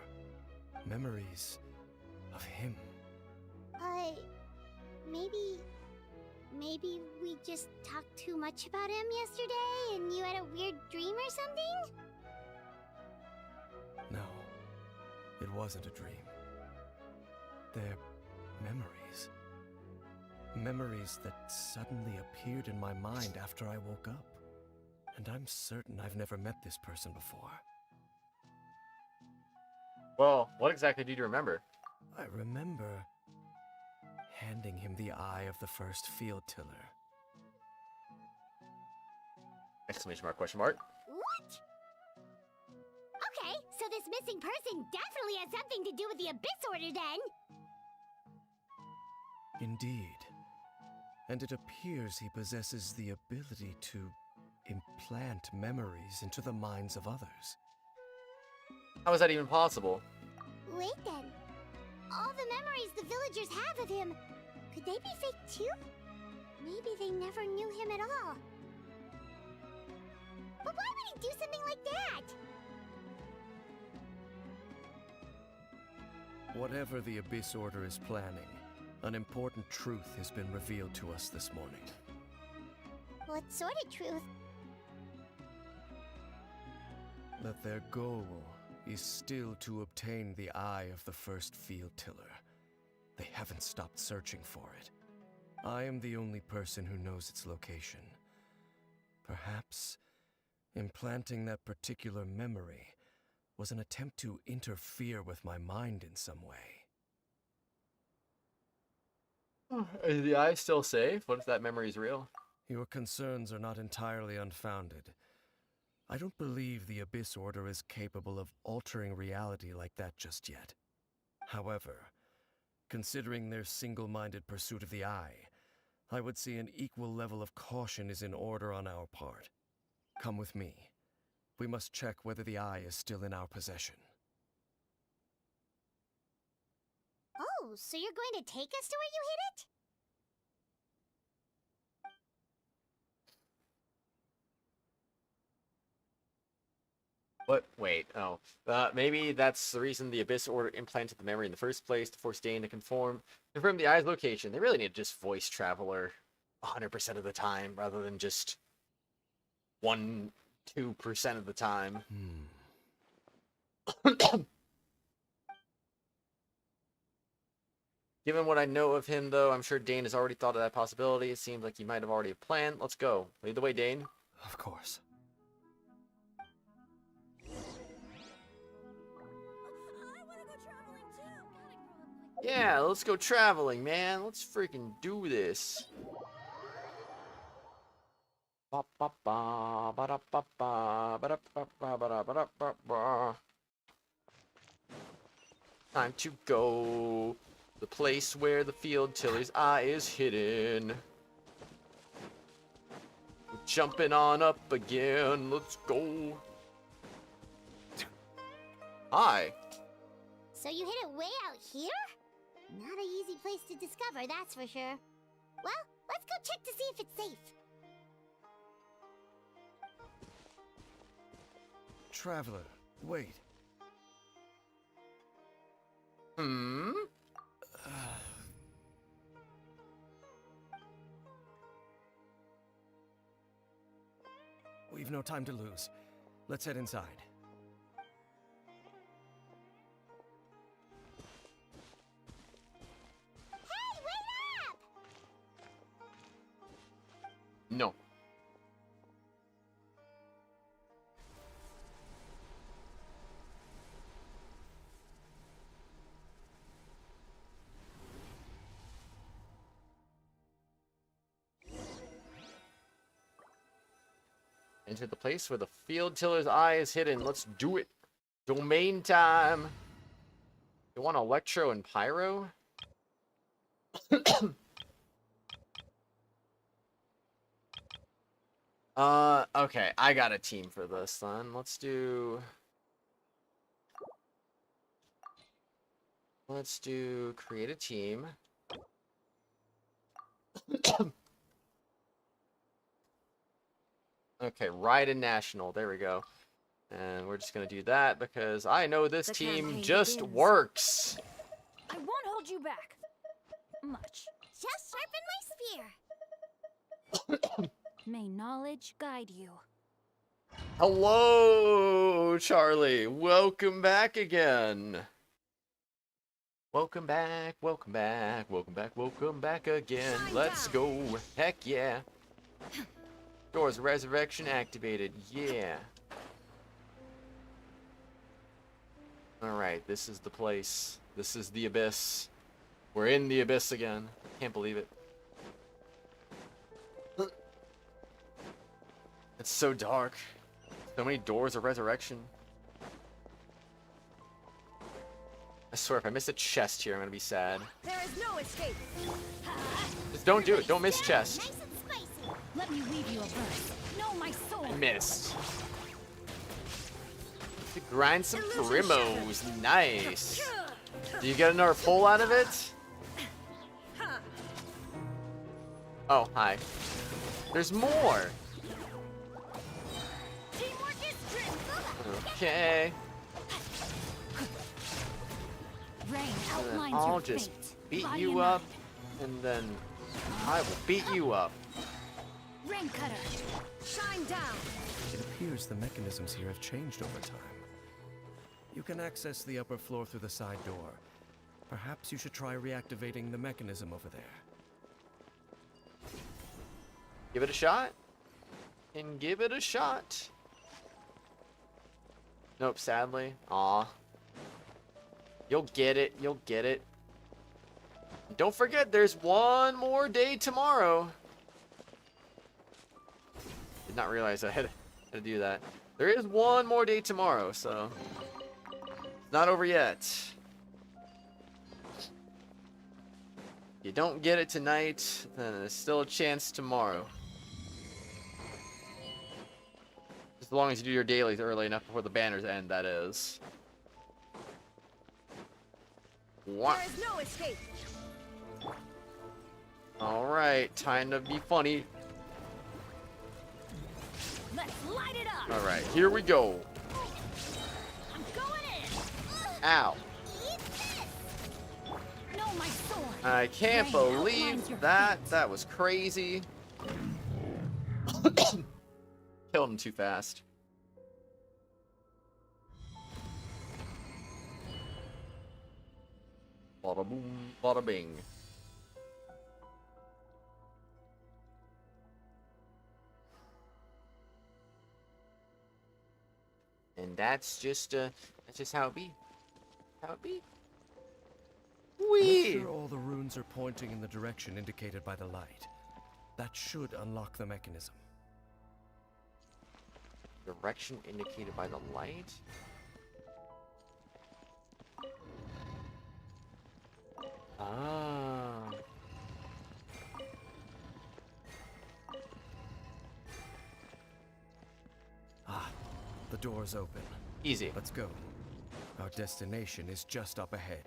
Memories of him. Maybe we just talked too much about him yesterday and you had a weird dream or something? No, it wasn't a dream. They're memories. Memories that suddenly appeared in my mind after I woke up. And I'm certain I've never met this person before. Well, what exactly do you remember? I remember handing him the eye of the first field tiller. Exclamation mark, question mark. What? Okay, so this missing person definitely has something to do with the Abyss Order then! Indeed. And it appears he possesses the ability to implant memories into the minds of others. How is that even possible? Wait then. All the memories the villagers have of him, could they be fake too? Maybe they never knew him at all. But why would he do something like that? Whatever the Abyss Order is planning, an important truth has been revealed to us this morning. What sort of truth? That their goal is still to obtain the eye of the first field tiller. They haven't stopped searching for it. I am the only person who knows its location. Perhaps implanting that particular memory was an attempt to interfere with my mind in some way. Is the eye still safe? What if that memory is real? Your concerns are not entirely unfounded. I don't believe the Abyss Order is capable of altering reality like that just yet. However, Considering their single-minded pursuit of the eye, I would say an equal level of caution is in order on our part. Come with me. We must check whether the eye is still in our possession. Oh, so you're going to take us to where you hid it? What? Wait, oh. Maybe that's the reason the Abyss Order implanted the memory in the first place, to force Dane to confirm the eye's location. They really need to just voice Traveler 100% of the time, rather than just 1-2% of the time. Given what I know of him, though, I'm sure Dane has already thought of that possibility. It seems like he might have already planned. Let's go. Lead the way, Dane. Of course. Yeah, let's go traveling, man. Let's freaking do this. Time to go. The place where the field tiller's eye is hidden. We're jumping on up again. Let's go. Hi. So you hid it way out here? Not an easy place to discover, that's for sure. Well, let's go check to see if it's safe. Traveler, wait. We've no time to lose. Let's head inside. Hey, wait up! No. Enter the place where the field tiller's eye is hidden. Let's do it. Domain time. You want Electro and Pyro? Okay, I got a team for this then. Let's do create a team. Okay, Ride and National. There we go. And we're just going to do that because I know this team just works. I won't hold you back. Much. Just sharpen my spear. May knowledge guide you. Hello, Charlie. Welcome back again. Welcome back, welcome back, welcome back, welcome back again. Let's go. Heck yeah. Doors of Resurrection activated. Yeah. Alright, this is the place. This is the Abyss. We're in the Abyss again. Can't believe it. It's so dark. So many doors of resurrection. I swear, if I miss a chest here, I'm gonna be sad. There is no escape. Just don't do it. Don't miss chest. Nice and spicy. Let me weave you a verse. Know my soul. I missed. To grind some primos. Nice. Do you get another pull out of it? Oh, hi. There's more. Okay. And then I'll just beat you up, and then I will beat you up. Rain cutter, shine down. It appears the mechanisms here have changed over time. You can access the upper floor through the side door. Perhaps you should try reactivating the mechanism over there. Give it a shot. And give it a shot. Nope, sadly. Aw. You'll get it. You'll get it. Don't forget, there's one more day tomorrow. Did not realize I had to do that. There is one more day tomorrow, so... It's not over yet. You don't get it tonight, then there's still a chance tomorrow. As long as you do your dailies early enough before the banners end, that is. What? There is no escape. Alright, time to be funny. Let's light it up. Alright, here we go. I'm going in. Ow. No, my sword. I can't Rain outlines believe your that. That was crazy. Killed him too fast. Bada boom, bada bing. And that's just how it be. How it be. Make Whee! sure all the runes are pointing in the direction indicated by the light. That should unlock the mechanism. Direction indicated by the light? Ah. Ah, the door's open. Easy. Let's go. Our destination is just up ahead.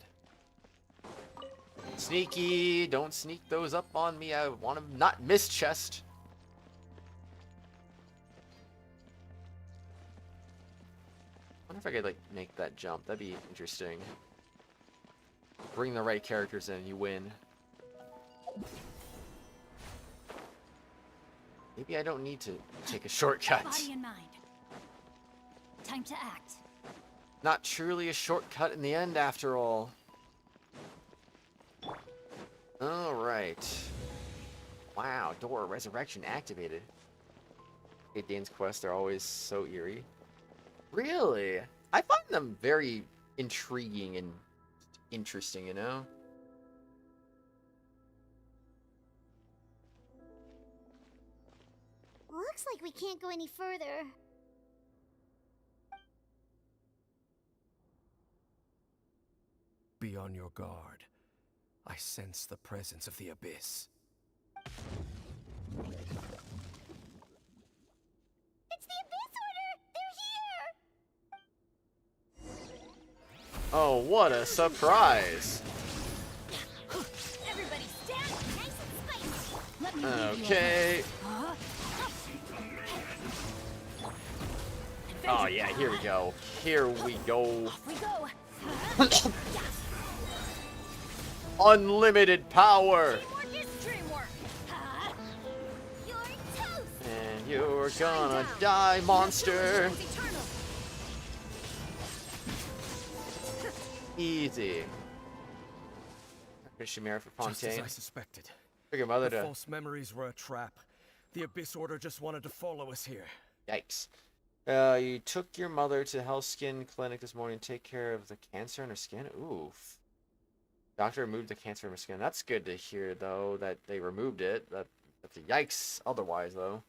Sneaky! Don't sneak those up on me. I want to not miss chest. I wonder if I could, like, make that jump. That'd be interesting. Bring the right characters in, you win. Maybe I don't need to take a shortcut. Body and mind. Time to act. Not truly a shortcut in the end, after all. Alright. Wow, door resurrection activated. Okay, Dane's quests are always so eerie. Really? I find them very intriguing and interesting, you know? Looks like we can't go any further. Be on your guard. I sense the presence of the abyss. It's the Abyss Order! They're here! Oh, what a surprise! Everybody stand nice and spicy. Let me lead you Okay. over. Oh yeah, here we go. Here we go. Off we go. Unlimited power! Teamwork is dreamwork. You're toast. And you're gonna die, monster! Eternal. Easy. Chimera for Just as Fontaine. I suspected. Figure mother The to. false memories were a trap. The Abyss Order just wanted to follow us here. Yikes. You took your mother to Hellskin Clinic this morning to take care of the cancer in her skin? Oof. Doctor removed the cancer from her skin. That's good to hear, though, that they removed it. That's a yikes otherwise, though.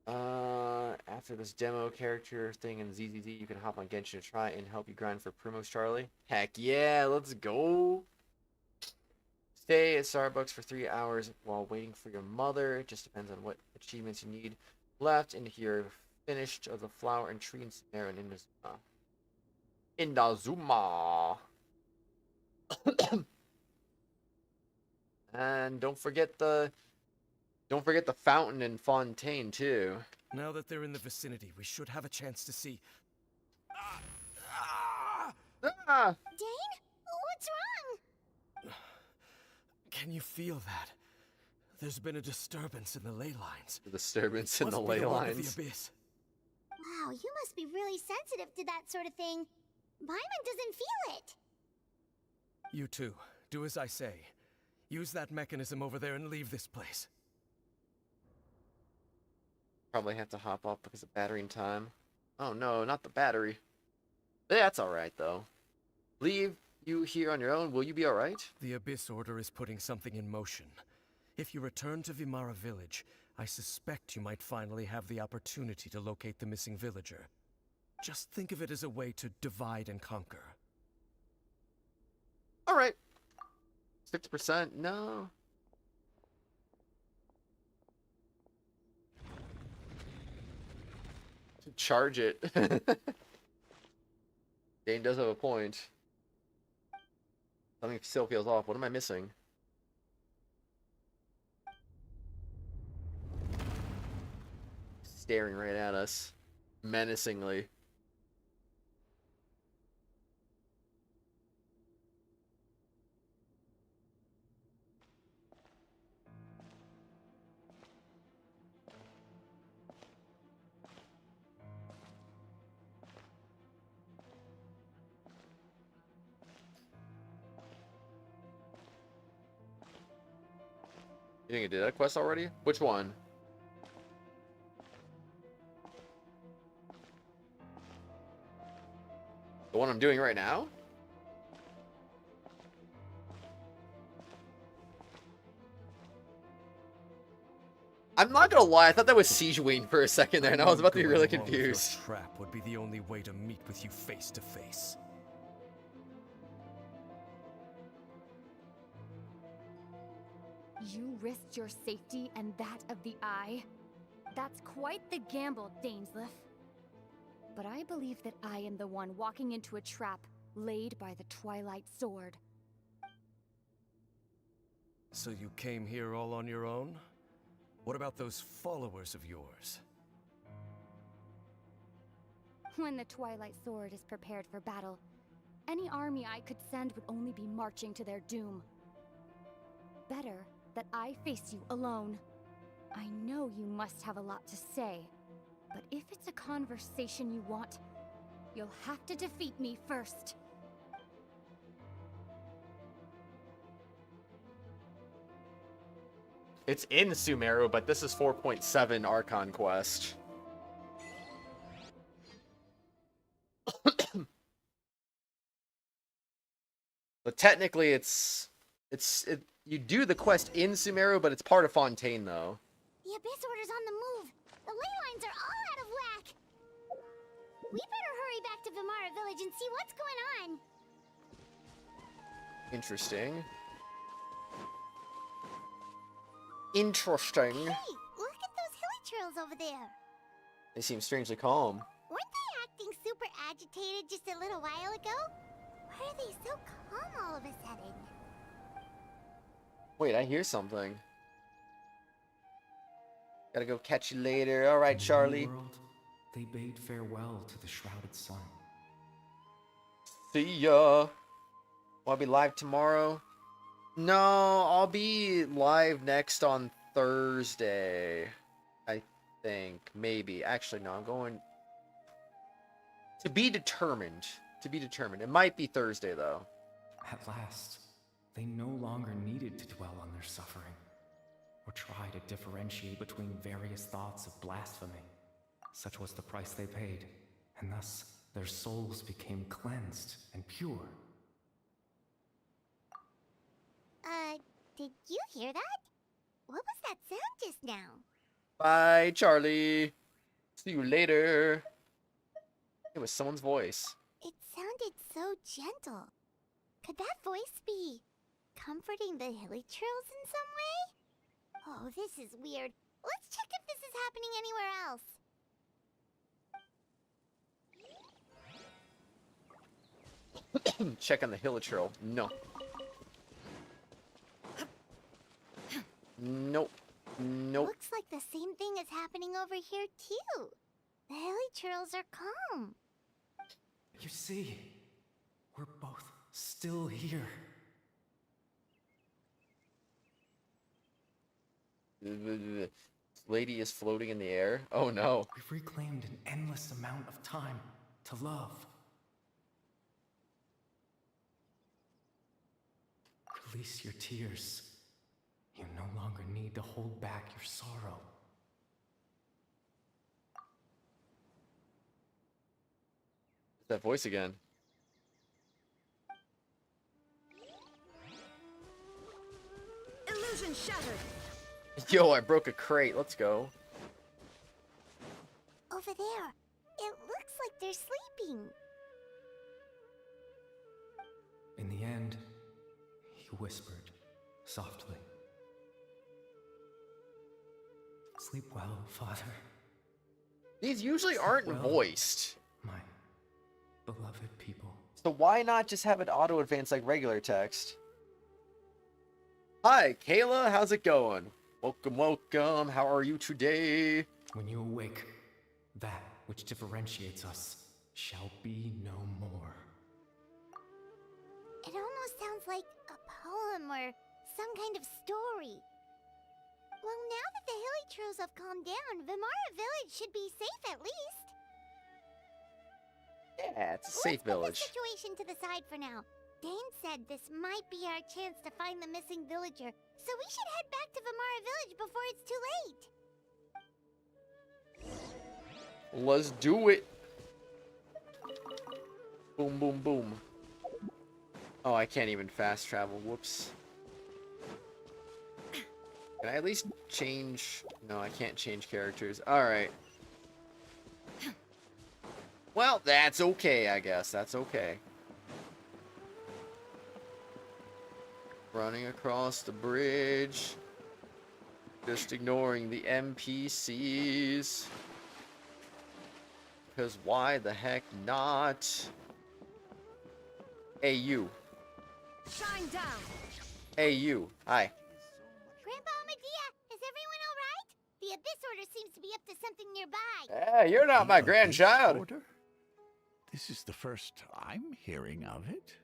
After this demo character thing in ZZZ, you can hop on Genshin to try and help you grind for Primos Charlie. Heck yeah, let's go! Stay at Starbucks for 3 hours while waiting for your mother. It just depends on what achievements you need left. And if you're finished of the flower and tree in Samara and Indazuma. And don't forget the fountain in Fontaine too. Now that they're in the vicinity, we should have a chance to see. Ah! Dane? What's wrong? Can you feel that? There's been a disturbance in the ley lines. The disturbance in Must the be ley the work of lines. the abyss. Wow, you must be really sensitive to that sort of thing. Paimon doesn't feel it. You too. Do as I say. Use that mechanism over there and leave this place. Probably have to hop off because of battering time. Oh no, not the battery. That's alright though. Leave you here on your own, will you be alright? The Abyss Order is putting something in motion. If you return to Vimara Village, I suspect you might finally have the opportunity to locate the missing villager. Just think of it as a way to divide and conquer. Alright. 6%? No. Charge it. Dane does have a point. Something still feels off. What am I missing? Staring right at us. Menacingly. You think it did that quest already? Which one? The one I'm doing right now? I'm not gonna lie, I thought that was Siegeween for a second there, and I was about to be really Going along with your confused. trap would be the only way to meet with you face to face. You risked your safety and that of the Eye? That's quite the gamble, Dainsleif. But I believe that I am the one walking into a trap laid by the Twilight Sword. So you came here all on your own? What about those followers of yours? When the Twilight Sword is prepared for battle, any army I could send would only be marching to their doom. Better that I face you alone. I know you must have a lot to say, but if it's a conversation you want, you'll have to defeat me first. It's in Sumeru, but this is 4.7 Archon quest. But technically you do the quest in Sumeru, but it's part of Fontaine though. The Abyss Order's on the move. The ley lines are all out of whack. We better hurry back to Vimara Village and see what's going on. Interesting. Interesting. Hey, look at those hilly trails over there. They seem strangely calm. Weren't they acting super agitated just a little while ago? Why are they so calm all of a sudden? Wait, I hear something. Gotta go catch you later. Alright, Charlie. In the world, they bade farewell to the shrouded sun. See ya. Will I be live tomorrow? No, I'll be live next on Thursday. I think. Maybe. Actually, no, I'm going... To be determined. To be determined. It might be Thursday, though. At last, they no longer needed to dwell on their suffering, or try to differentiate between various thoughts of blasphemy. Such was the price they paid, and thus their souls became cleansed and pure. Did you hear that? What was that sound just now? Bye, Charlie. See you later. It was someone's voice. It sounded so gentle. Could that voice be comforting the hilly trails in some way? Oh, this is weird. Let's check if this is happening anywhere else. Check on the Hilichurl. No. Nope. Nope. Looks like the same thing is happening over here too. The hilly trails are calm. You see, we're both still here. This lady is floating in the air. Oh no. We've reclaimed an endless amount of time to love. Release your tears. You no longer need to hold back your sorrow. That voice again. Illusion shattered. Yo, I broke a crate. Let's go. Over there. It looks like they're sleeping. In the end, he whispered, softly. Sleep well, Father. These usually Sleep aren't well, voiced. my beloved people. So why not just have it auto-advance like regular text? Hi, Kayla, how's it going? Welcome, welcome, how are you today? When you awake, that which differentiates us shall be no more. It almost sounds like a poem or some kind of story. Well, now that the Hilichurls have calmed down, Vimara Village should be safe at least. Yeah, it's a safe village. Let's put the situation to the side for now. Dane said this might be our chance to find the missing villager, so we should head back to Vimara Village before it's too late. Let's do it. Boom, boom, boom. Oh, I can't even fast travel. Whoops. Can I at least change? No, I can't change characters. Alright. Well, that's okay, I guess. That's okay. Running across the bridge. Just ignoring the NPCs. Because why the heck not? Hey, you. Shine down. Hey, you. Hi. Grandpa Medea, is everyone alright? The Abyss Order seems to be up to something nearby. Hey, you're not my grandchild. Order? This is the first I'm hearing of it.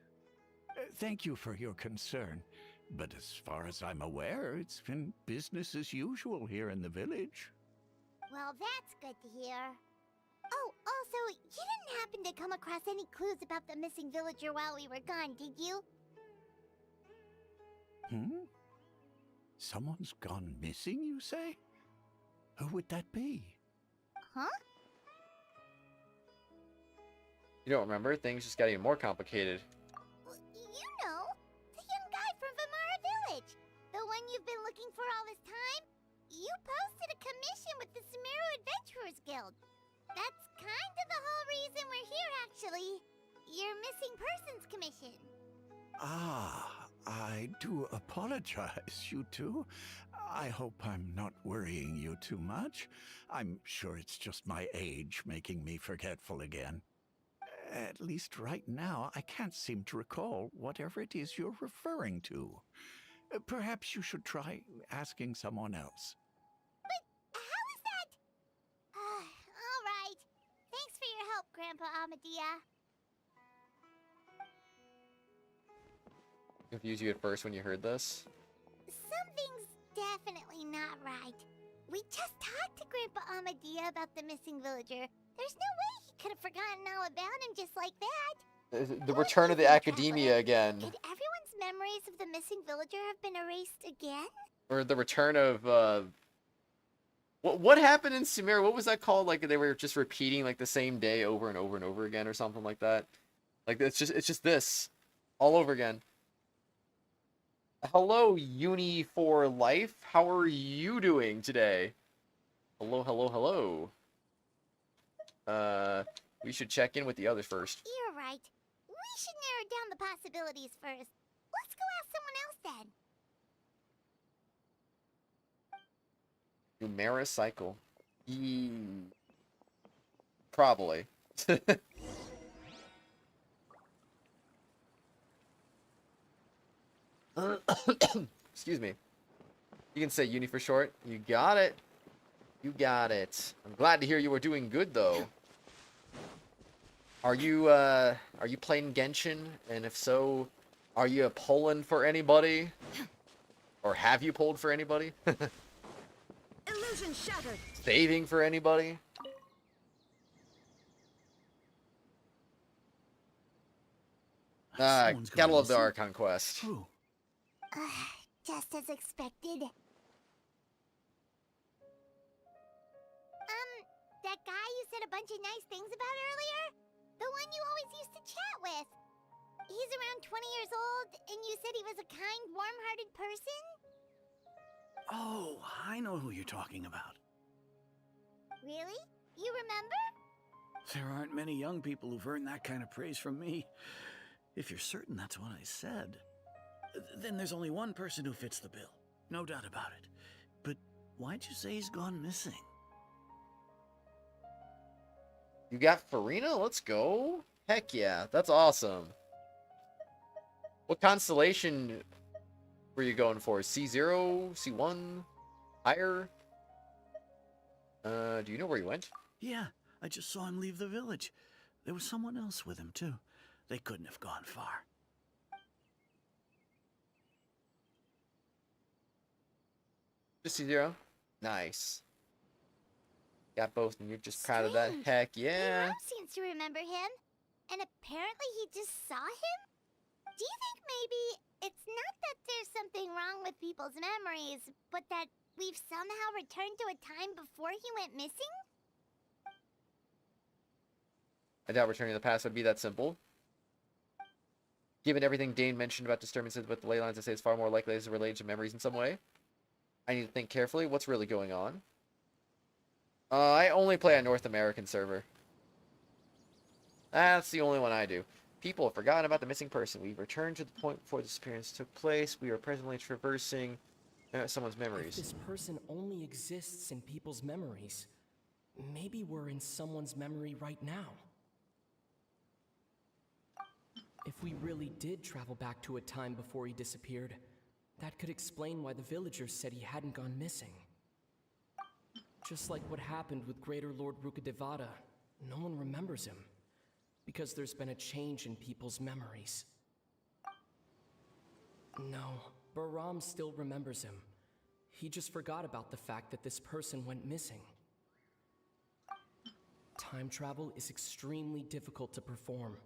Thank you for your concern, but as far as I'm aware, it's been business as usual here in the village. Well, that's good to hear. Oh, also, you didn't happen to come across any clues about the missing villager while we were gone, did you? Someone's gone missing, you say? Who would that be? Huh? You don't remember? Things just got even more complicated. You know, the young guy from Vimara Village. The one you've been looking for all this time. You posted a commission with the Sumeru Adventurers Guild. That's kind of the whole reason we're here, actually. Your missing persons commission. Ah, I do apologize, you two. I hope I'm not worrying you too much. I'm sure it's just my age making me forgetful again. At least right now, I can't seem to recall whatever it is you're referring to. Perhaps you should try asking someone else. But how is that? All right. Thanks for your help, Grandpa Amadea. Confused you at first when you heard this? Something's definitely not right. We just talked to Grandpa Amadea about the missing villager. There's no way he could have forgotten all about him just like that. The return of the academia again. Could everyone's memories of the missing villager have been erased again? Or the return of, what happened in Sumeru? What was that called? Like, they were just repeating, like, the same day over and over and over again or something like that? Like, it's just this. All over again. Hello, Uni for Life. How are you doing today? Hello, hello, hello. We should check in with the others first. You're right. We should narrow down the possibilities first. Let's go ask someone else then. Numera cycle. Probably. Excuse me. You can say uni for short. You got it. You got it. I'm glad to hear you are doing good, though. Are you playing Genshin? And if so, are you pulling for anybody? Or have you pulled for anybody? Illusion shattered. Saving for anybody? Gotta love the Archon quest. Just as expected. That guy you said a bunch of nice things about earlier? The one you always used to chat with. He's around 20 years old, and you said he was a kind, warm-hearted person? Oh, I know who you're talking about. Really? You remember? There aren't many young people who've earned that kind of praise from me. If you're certain that's what I said. then there's only one person who fits the bill. No doubt about it. But why'd you say he's gone missing? You got Furina? Let's go. Heck yeah, that's awesome. What constellation were you going for? C0? C1? Higher? Do you know where he went? Yeah, I just saw him leave the village. There was someone else with him, too. They couldn't have gone far. Just C0? Nice. Got both, and you're just proud of that. Strange. Heck yeah. Mom seems to remember him, and apparently he just saw him? Do you think maybe it's not that there's something wrong with people's memories, but that we've somehow returned to a time before he went missing? I doubt returning to the past would be that simple. Given everything Dane mentioned about disturbances with the ley lines, I say it's far more likely it's related to memories in some way. I need to think carefully. What's really going on? I only play a North American server. That's the only one I do. People have forgotten about the missing person. We've returned to the point before the disappearance took place. We are presently traversing someone's memories. If this person only exists in people's memories, maybe we're in someone's memory right now. If we really did travel back to a time before he disappeared, that could explain why the villagers said he hadn't gone missing. Just like what happened with Greater Lord Rukadevada, no one remembers him, because there's been a change in people's memories. No, Baram still remembers him. He just forgot about the fact that this person went missing. Time travel is extremely difficult to perform.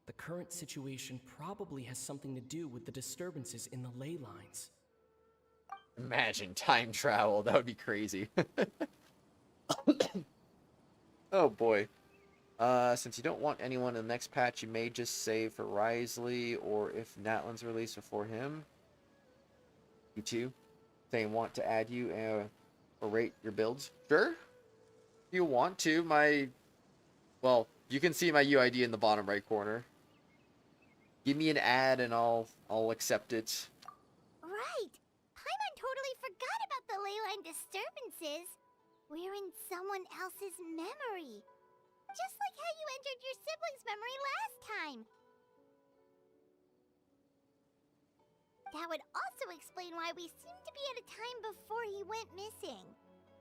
The current situation probably has something to do with the disturbances in the ley lines. Imagine time travel. That would be crazy. Oh boy. Since you don't want anyone in the next patch, you may just save for Risley, or if Natlan's released before him. You too? They want to add you or rate your builds? Sure. If you want to. Well, you can see my UID in the bottom right corner. Give me an ad and I'll accept it. Right! Paimon totally forgot about the leyline disturbances. We're in someone else's memory. Just like how you entered your sibling's memory last time. That would also explain why we seem to be at a time before he went missing.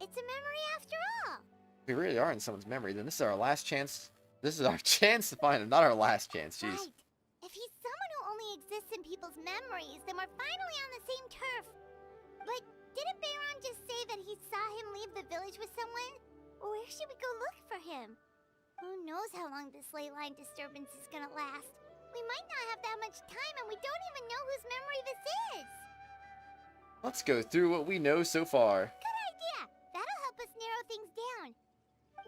It's a memory after all. If we really are in someone's memory, then this is our last chance. This is our chance to find him, not our last chance. Jeez. Right. If he's someone who only exists in people's memories, then we're finally on the same turf. But didn't Bayron just say that he saw him leave the village with someone? Where should we go look for him? Who knows how long this ley line disturbance is gonna last? We might not have that much time, and we don't even know whose memory this is. Let's go through what we know so far. Good idea. That'll help us narrow things down.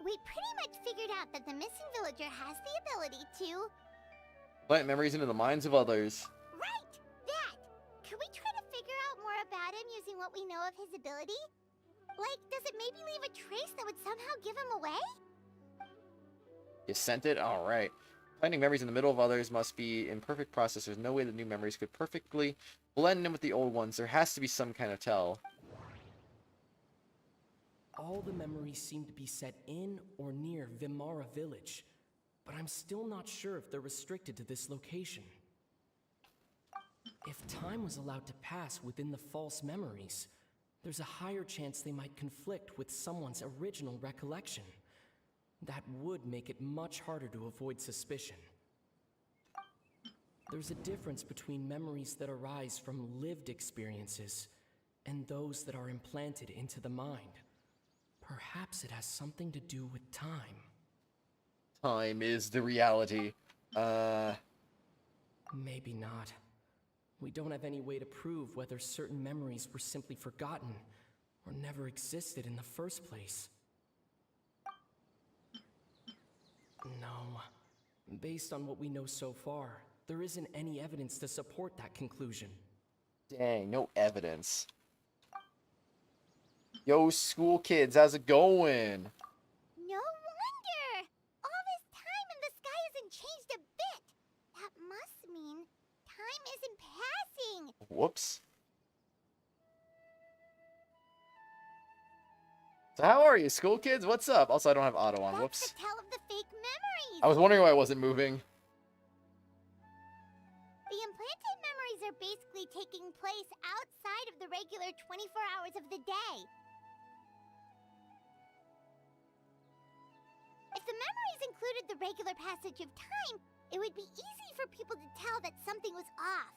We pretty much figured out that the missing villager has the ability to... Plant memories into the minds of others. Right! That! Could we try to figure out more about him using what we know of his ability? Like, does it maybe leave a trace that would somehow give him away? You sent it? Alright. Planting memories in the middle of others must be in perfect process. There's no way the new memories could perfectly blend in with the old ones. There has to be some kind of tell. All the memories seem to be set in or near Vimara village, but I'm still not sure if they're restricted to this location. If time was allowed to pass within the false memories, there's a higher chance they might conflict with someone's original recollection. That would make it much harder to avoid suspicion. There's a difference between memories that arise from lived experiences and those that are implanted into the mind. Perhaps it has something to do with time. Time is the reality. Maybe not. We don't have any way to prove whether certain memories were simply forgotten or never existed in the first place. No. Based on what we know so far, there isn't any evidence to support that conclusion. Dang, no evidence. Yo, school kids, how's it going? No wonder! All this time and the sky hasn't changed a bit! That must mean time isn't passing! Whoops. So how are you, school kids? What's up? Also, I don't have auto on. Whoops. That's the tell of the fake memories. I was wondering why I wasn't moving. The implanted memories are basically taking place outside of the regular 24 hours of the day. If the memories included the regular passage of time, it would be easy for people to tell that something was off.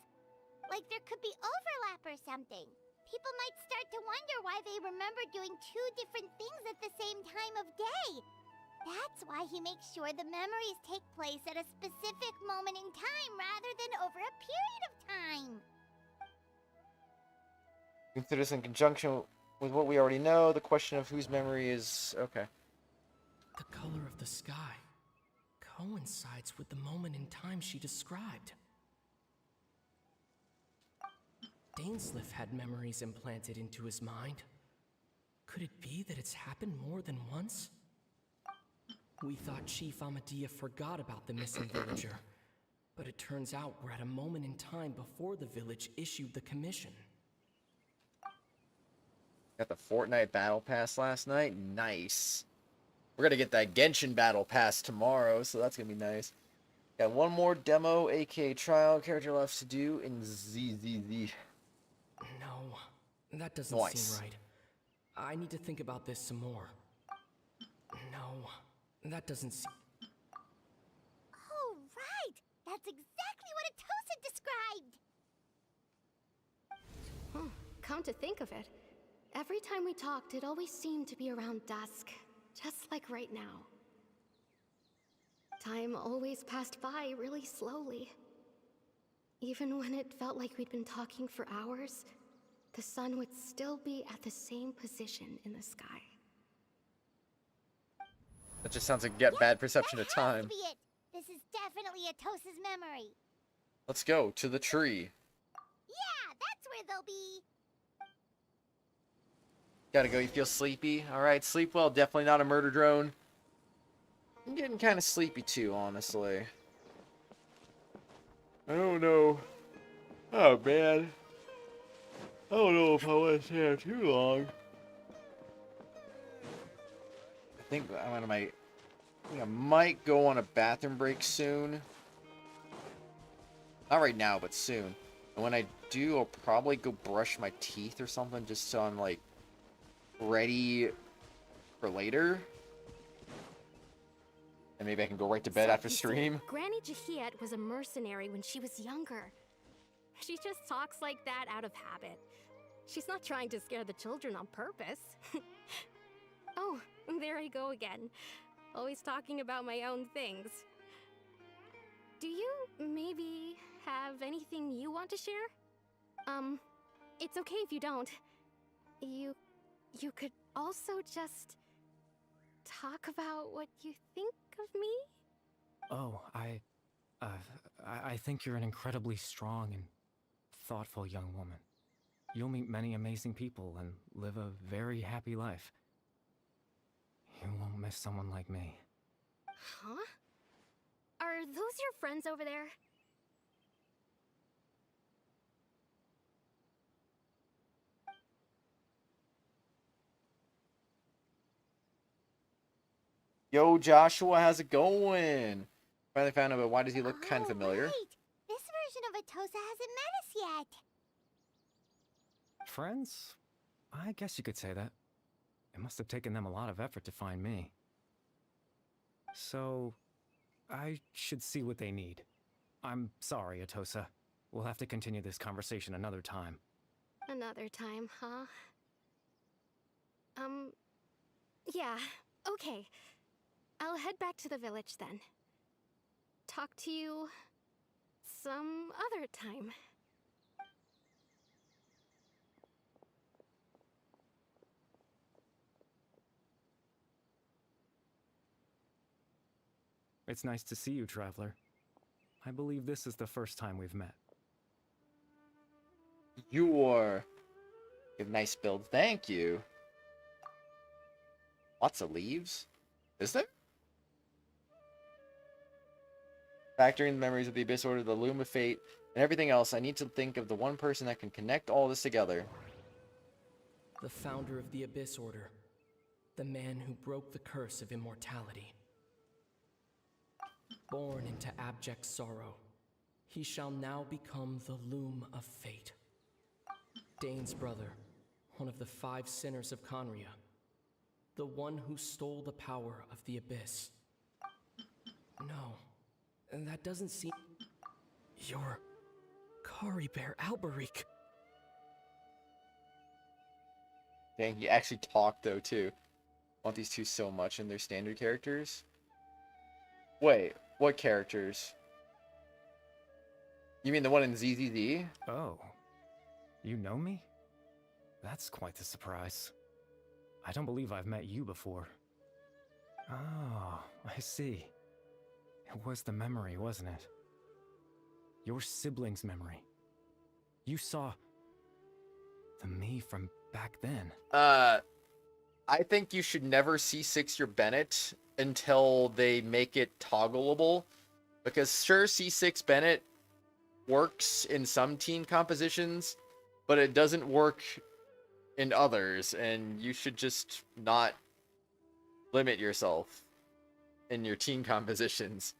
Like there could be overlap or something. People might start to wonder why they remember doing two different things at the same time of day. That's why he makes sure the memories take place at a specific moment in time rather than over a period of time. Consider this in conjunction with what we already know. The question of whose memory is... Okay. The color of the sky coincides with the moment in time she described. Dainsleif had memories implanted into his mind. Could it be that it's happened more than once? We thought Chief Amadea forgot about the missing villager, but it turns out we're at a moment in time before the village issued the commission. Got the Fortnite Battle Pass last night. Nice. We're gonna get that Genshin Battle Pass tomorrow, so that's gonna be nice. Got one more demo, aka trial character left to do in ZZZ. No, that doesn't seem right. I need to think about this some more. No, that doesn't seem... Oh, right! That's exactly what Atosa described! Come to think of it, every time we talked, it always seemed to be around dusk, just like right now. Time always passed by really slowly. Even when it felt like we'd been talking for hours, the sun would still be at the same position in the sky. That just sounds like bad perception of time. That has to be it. This is definitely Atosa's memory. Let's go to the tree. Yeah, that's where they'll be. Gotta go, you feel sleepy? Alright, sleep well, definitely not a murder drone. I'm getting kind of sleepy too, honestly. I don't know. Oh, man. I don't know if I want to stay here too long. I think I might go on a bathroom break soon. Not right now, but soon. And when I do, I'll probably go brush my teeth or something just so I'm, like, ready for later. And maybe I can go right to bed after stream. Granny Jahiet was a mercenary when she was younger. She just talks like that out of habit. She's not trying to scare the children on purpose. Oh, there I go again. Always talking about my own things. Do you maybe have anything you want to share? It's okay if you don't. You could also just talk about what you think of me? Oh, I think you're an incredibly strong and thoughtful young woman. You'll meet many amazing people and live a very happy life. You won't miss someone like me. Huh? Are those your friends over there? Yo, Joshua, how's it going? Finally found out, but why does he look kind of familiar? Right. This version of Atosa hasn't met us yet. Friends? I guess you could say that. It must have taken them a lot of effort to find me. So, I should see what they need. I'm sorry, Atosa. We'll have to continue this conversation another time. Another time, huh? Yeah, okay. I'll head back to the village then. Talk to you some other time. It's nice to see you, Traveler. I believe this is the first time we've met. You have nice build. Thank you. Lots of leaves? Is there? Factoring the memories of the Abyss Order, the Loom of Fate, And everything else, I need to think of the one person that can connect all this together. The founder of the Abyss Order. The man who broke the curse of immortality. Born into abject sorrow, he shall now become the Loom of Fate. Dane's brother, one of the 5 sinners of Conria. The one who stole the power of the Abyss. No, that doesn't seem... You're... Kari Bear Alberic. Dang, he actually talked though too. I want these two so much in their standard characters. Wait, what characters? You mean the one in ZZZ? Oh. You know me? That's quite the surprise. I don't believe I've met you before. Oh, I see. It was the memory, wasn't it? Your sibling's memory. You saw... the me from back then. I think you should never C6 your Bennett until they make it toggleable. Because sure, C6 Bennett works in some team compositions, but it doesn't work in others, and you should just not limit yourself in your team compositions.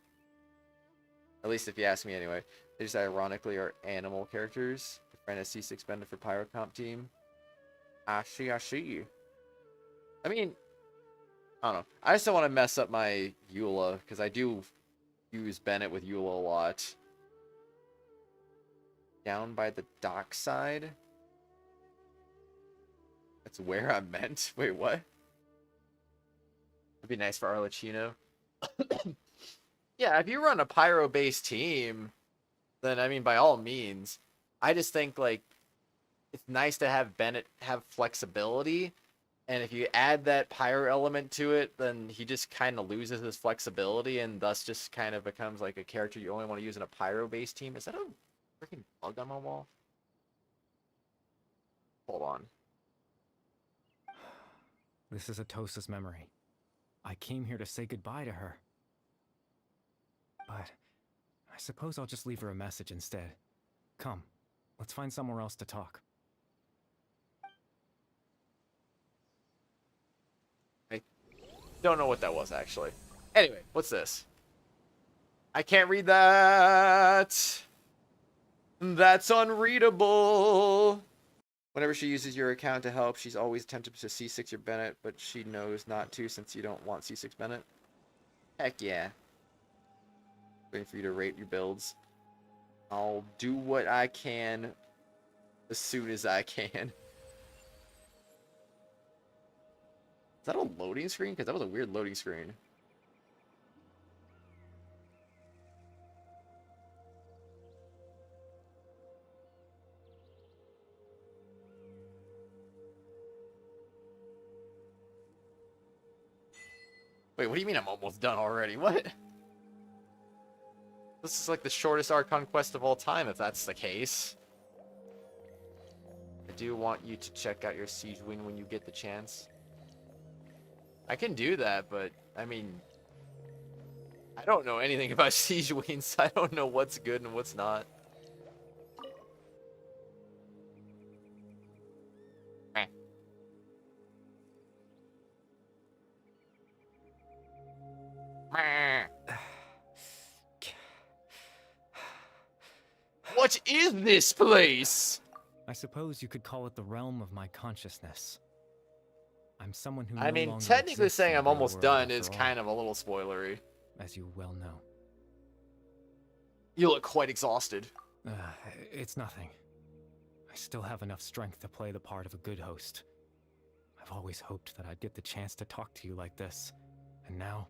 At least if you ask me anyway. They just ironically are animal characters. The friend is C6 Bennett for Pyrocomp team. I see. I mean, I don't know. I just don't want to mess up my Eula, because I do use Bennett with Eula a lot. Down by the dockside? That's where I meant. Wait, what? It'd be nice for Arlecchino. Yeah, if you run a Pyro-based team, then, I mean, by all means. I just think, like, it's nice to have Bennett have flexibility. And if you add that Pyro element to it, then he just kind of loses his flexibility and thus just kind of becomes like a character you only want to use in a Pyro-based team. Is that a freaking bug on my wall? Hold on. This is Atosa's memory. I came here to say goodbye to her. But I suppose I'll just leave her a message instead. Come, let's find somewhere else to talk. I don't know what that was, actually. Anyway, what's this? I can't read that. That's unreadable. Whenever she uses your account to help, she's always tempted to C6 your Bennett, but she knows not to since you don't want C6 Bennett. Heck yeah. Waiting for you to rate your builds. I'll do what I can as soon as I can. Is that a loading screen? Because that was a weird loading screen. Wait, what do you mean I'm almost done already? What? This is like the shortest Archon quest of all time, if that's the case. I do want you to check out your Siege Wing when you get the chance. I can do that, but, I mean... I don't know anything about Siege Wings, so I don't know what's good and what's not. What is this place? I suppose you could call it the realm of my consciousness. I'm someone who I no mean, longer technically exists in saying the I'm real almost world done after is all, kind of a little spoilery. as you well know. You look quite exhausted. It's nothing. I still have enough strength to play the part of a good host. I've always hoped that I'd get the chance to talk to you like this, and now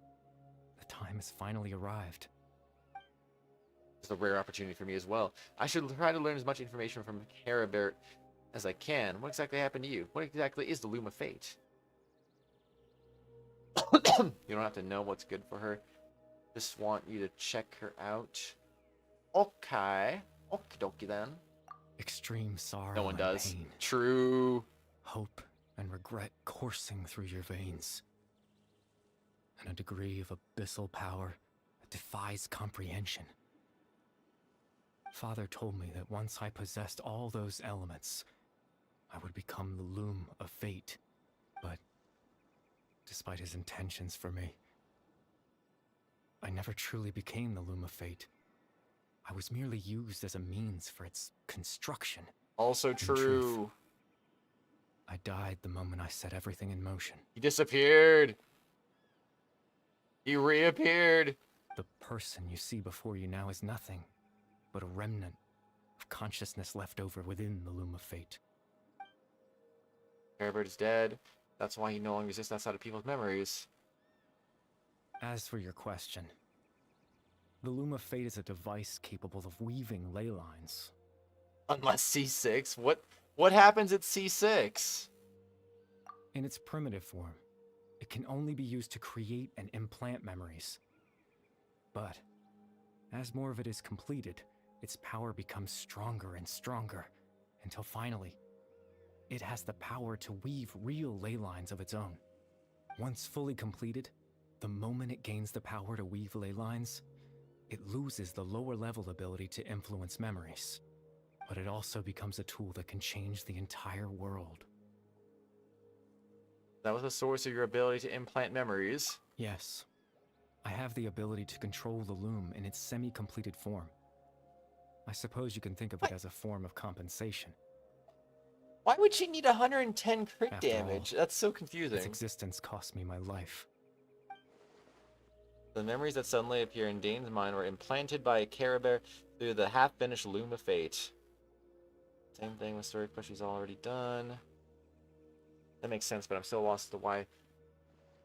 the time has finally arrived. It's a rare opportunity for me as well. I should try to learn as much information from Carabert as I can. What exactly happened to you? What exactly is the Loom of Fate? You don't have to know what's good for her. Just want you to check her out. Okay. Okie dokie then. Extreme sorrow No one and does. pain. True. Hope and regret coursing through your veins. And a degree of abyssal power that defies comprehension. Father told me that once I possessed all those elements, I would become the loom of fate. But despite his intentions for me, I never truly became the loom of fate. I was merely used as a means for its construction. Also In truth, true. I died the moment I set everything in motion. He disappeared. He reappeared. The person you see before you now is nothing but a remnant of consciousness left over within the loom of fate. Caribert is dead. That's why he no longer exists outside of people's memories. As for your question, the loom of fate is a device capable of weaving ley lines. Unless C6. What happens at C6? In its primitive form, it can only be used to create and implant memories. But as more of it is completed, its power becomes stronger and stronger, until finally, it has the power to weave real ley lines of its own. Once fully completed, the moment it gains the power to weave ley lines, it loses the lower level ability to influence memories. But it also becomes a tool that can change the entire world. That was the source of your ability to implant memories. Yes. I have the ability to control the loom in its semi-completed form. I suppose you can think of it as a form of compensation. Why would she need 110 crit After damage? all, That's so confusing. Its existence cost me my life. The memories that suddenly appear in Dane's mind were implanted by Caribert through the half-finished Loom of Fate. Same thing with story push she's already done. That makes sense, but I'm still lost as to why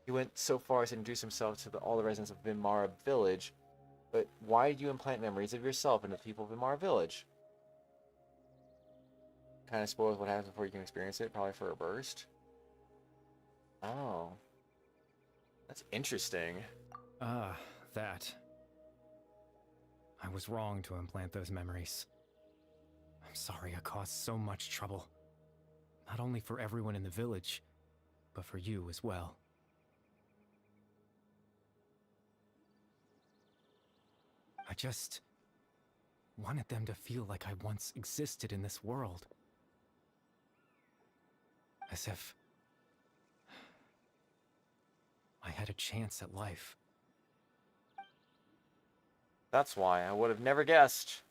he went so far as to introduce himself to all the residents of Vimara Village. But why did you implant memories of yourself into the people of Vimara Village? Kind of spoils what happens before you can experience it, probably for a burst. Oh. That's interesting. Ah, that. I was wrong to implant those memories. I'm sorry I caused so much trouble. Not only for everyone in the village, but for you as well. I just wanted them to feel like I once existed in this world. As if I had a chance at life. That's why I would have never guessed.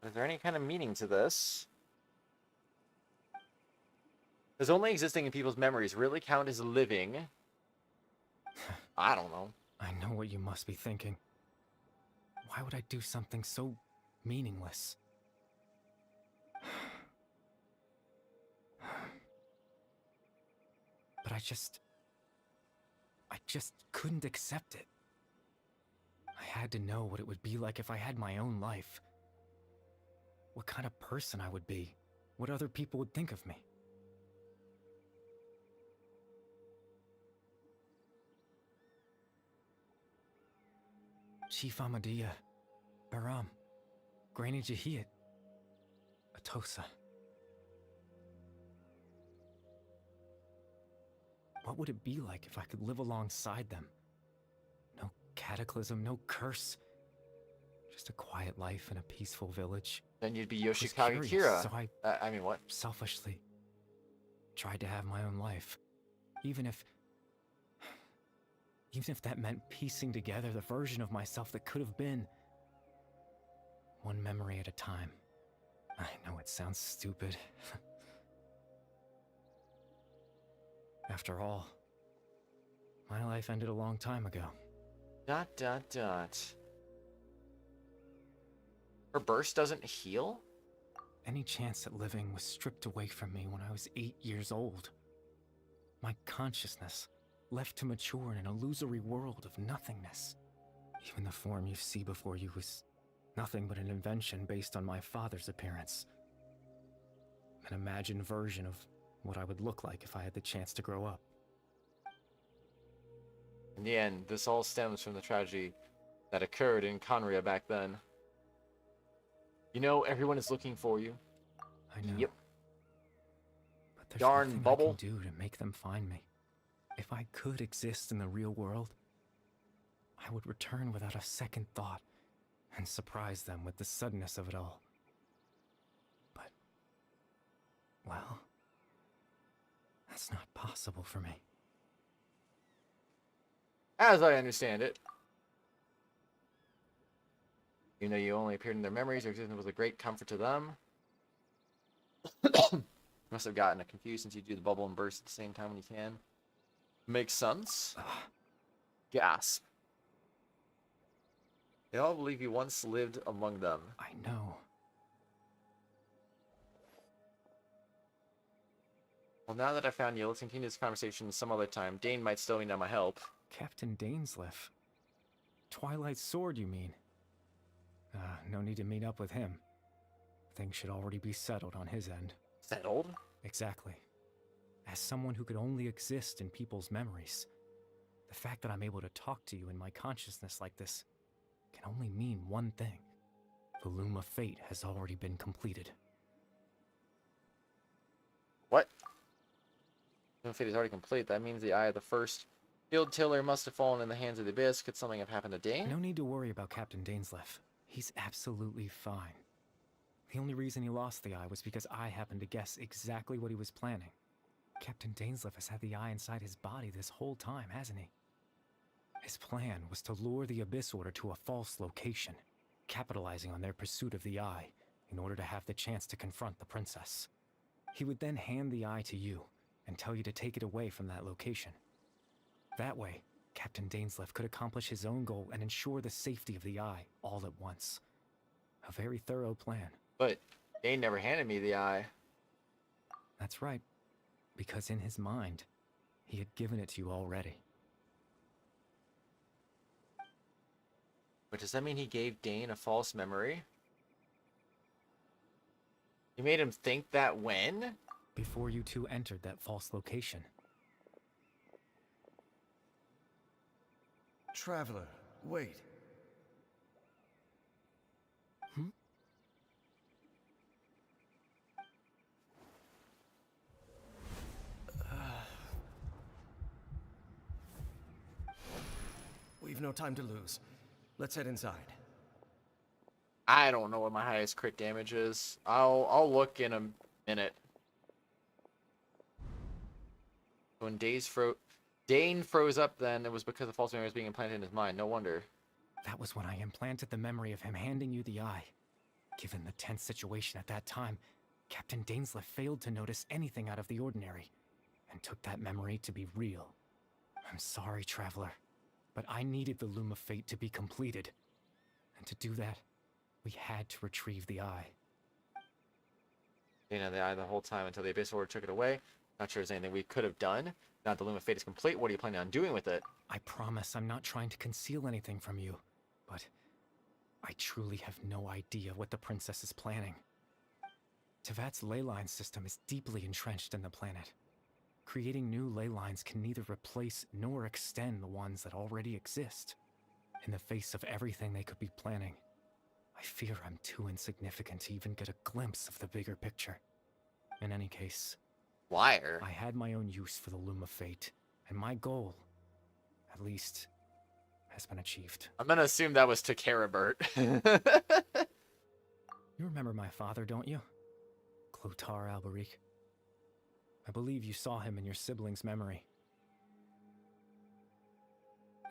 Is there any kind of meaning to this? Does only existing in people's memories really count as living? I don't know. I know what you must be thinking. Why would I do something so meaningless? But I just couldn't accept it. I had to know what it would be like if I had my own life. What kind of person I would be. What other people would think of me. Chief Amadia, Baram, Granny Jahiyat, Atosa. What would it be like if I could live alongside them? No cataclysm, no curse. Just a quiet life in a peaceful village. Then you'd be I was Yoshikage curious, Kira. So I mean, what? Selfishly tried to have my own life. Even if that meant piecing together the version of myself that could have been. One memory at a time. I know it sounds stupid. After all, my life ended a long time ago. ... Her burst doesn't heal? Any chance at living was stripped away from me when I was 8 years old. My consciousness left to mature in an illusory world of nothingness. Even the form you see before you was nothing but an invention based on my father's appearance. An imagined version of what I would look like if I had the chance to grow up. In the end, this all stems from the tragedy that occurred in Conria back then. You know, everyone is looking for you. I know. Yep. But there's Darn nothing bubble. I can do to make them find me. If I could exist in the real world, I would return without a second thought and surprise them with the suddenness of it all. But, well, that's not possible for me. As I understand it. You know, you only appeared in their memories, your existence was a great comfort to them. Must have gotten confused since you do the bubble and burst at the same time when you can. Makes sense. Gasp. They all believe you once lived among them. I know. Well, now that I found you, let's continue this conversation some other time. Dane might still need my help. Captain Dainsleif. Twilight Sword, you mean? No need to meet up with him. Things should already be settled on his end. Settled? Exactly. As someone who could only exist in people's memories, the fact that I'm able to talk to you in my consciousness like this can only mean one thing. The Loom of Fate has already been completed. What? Loom of Fate is already complete. That means the eye of the first field tiller must have fallen in the hands of the Abyss. Could something have happened to Dane? No need to worry about Captain Dainsleif. He's absolutely fine. The only reason he lost the eye was because I happened to guess exactly what he was planning. Captain Dainsleif has had the eye inside his body this whole time, hasn't he? His plan was to lure the Abyss Order to a false location, capitalizing on their pursuit of the eye in order to have the chance to confront the princess. He would then hand the eye to you and tell you to take it away from that location. That way, Captain Dainsleif could accomplish his own goal and ensure the safety of the eye all at once. A very thorough plan. But Dane never handed me the eye. That's right, because in his mind, he had given it to you already. But does that mean he gave Dane a false memory? He made him think that when? Before you two entered that false location. Traveler, wait. We've no time to lose. Let's head inside. I don't know what my highest crit damage is. I'll look in a minute. When Dane froze up then, it was because the false memory was being implanted in his mind. No wonder. That was when I implanted the memory of him handing you the eye. Given the tense situation at that time, Captain Dainsleif failed to notice anything out of the ordinary, and took that memory to be real. I'm sorry, Traveler, but I needed the Loom of Fate to be completed. And to do that, we had to retrieve the eye. Dane had the eye the whole time until the Abyss Order took it away. Not sure there's anything we could have done. Now that the Loom of Fate is complete, what are you planning on doing with it? I promise I'm not trying to conceal anything from you, but I truly have no idea what the princess is planning. Tevat's ley line system is deeply entrenched in the planet. Creating new ley lines can neither replace nor extend the ones that already exist. In the face of everything they could be planning, I fear I'm too insignificant to even get a glimpse of the bigger picture. In any case, Liar. I had my own use for the Loom of Fate, and my goal, at least, has been achieved. I'm gonna assume that was to Caribert. You remember my father, don't you? Clotar Alberic. I believe you saw him in your sibling's memory.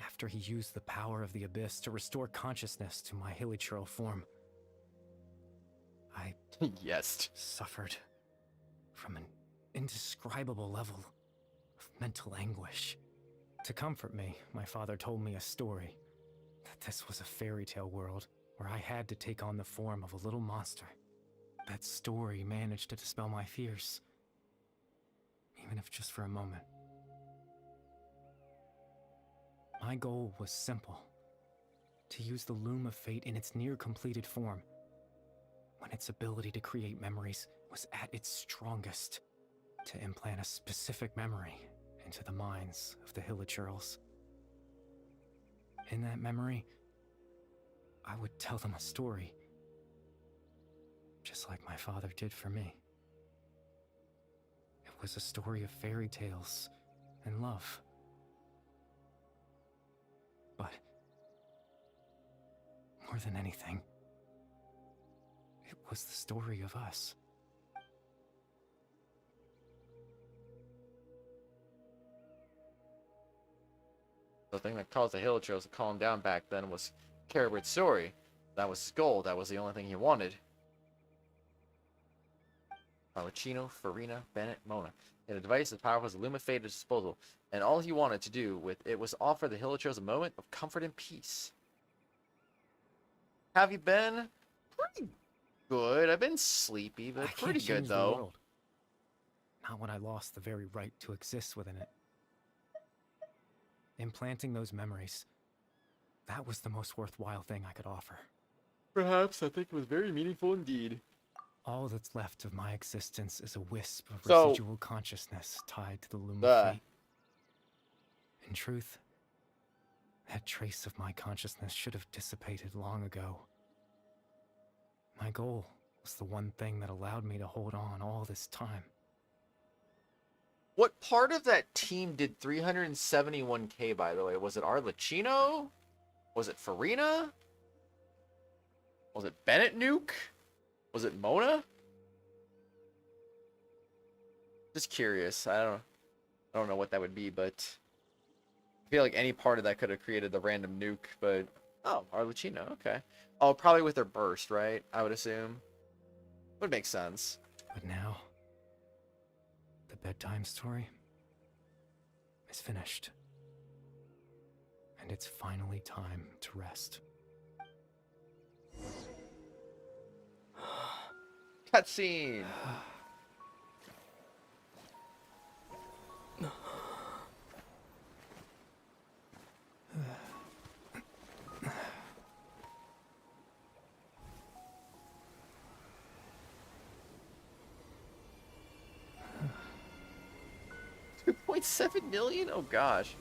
After he used the power of the Abyss to restore consciousness to my hilichurl form, I yes, suffered from an indescribable level of mental anguish. To comfort me, my father told me a story, that this was a fairy tale world where I had to take on the form of a little monster. That story managed to dispel my fears, even if just for a moment. My goal was simple: to use the Loom of Fate in its near-completed form, when its ability to create memories was at its strongest, to implant a specific memory into the minds of the hilichurls. In that memory, I would tell them a story, just like my father did for me. It was a story of fairy tales and love. But more More than anything, it was the story of us. The thing that caused the Hilichurls to calm down back then was Carabert's story. That was his goal. That was the only thing he wanted. Arlecchino, Furina, Bennett, Mona. In a device as powerful as Lumifade at his disposal, and all he wanted to do with it was offer the Hilichurls a moment of comfort and peace. Have you been? Pretty good. I've been sleepy, but pretty good though. The world. Not when I lost the very right to exist within it. Implanting those memories, that was the most worthwhile thing I could offer. Perhaps I think it was very meaningful indeed. All that's left of my existence is a wisp of residual consciousness tied to the loom of fate. In truth, that trace of my consciousness should have dissipated long ago. My goal was the one thing that allowed me to hold on all this time. What part of that team did 371k, by the way? Was it Arlecchino? Was it Furina? Was it Bennett Nuke? Was it Mona? Just curious. I don't know what that would be, but I feel like any part of that could have created the random nuke, but oh, Arlecchino, okay. Oh, probably with their burst, right? I would assume. Would make sense. But now, the bedtime story is finished. And it's finally time to rest. Cutscene! $2.7 million? Oh gosh.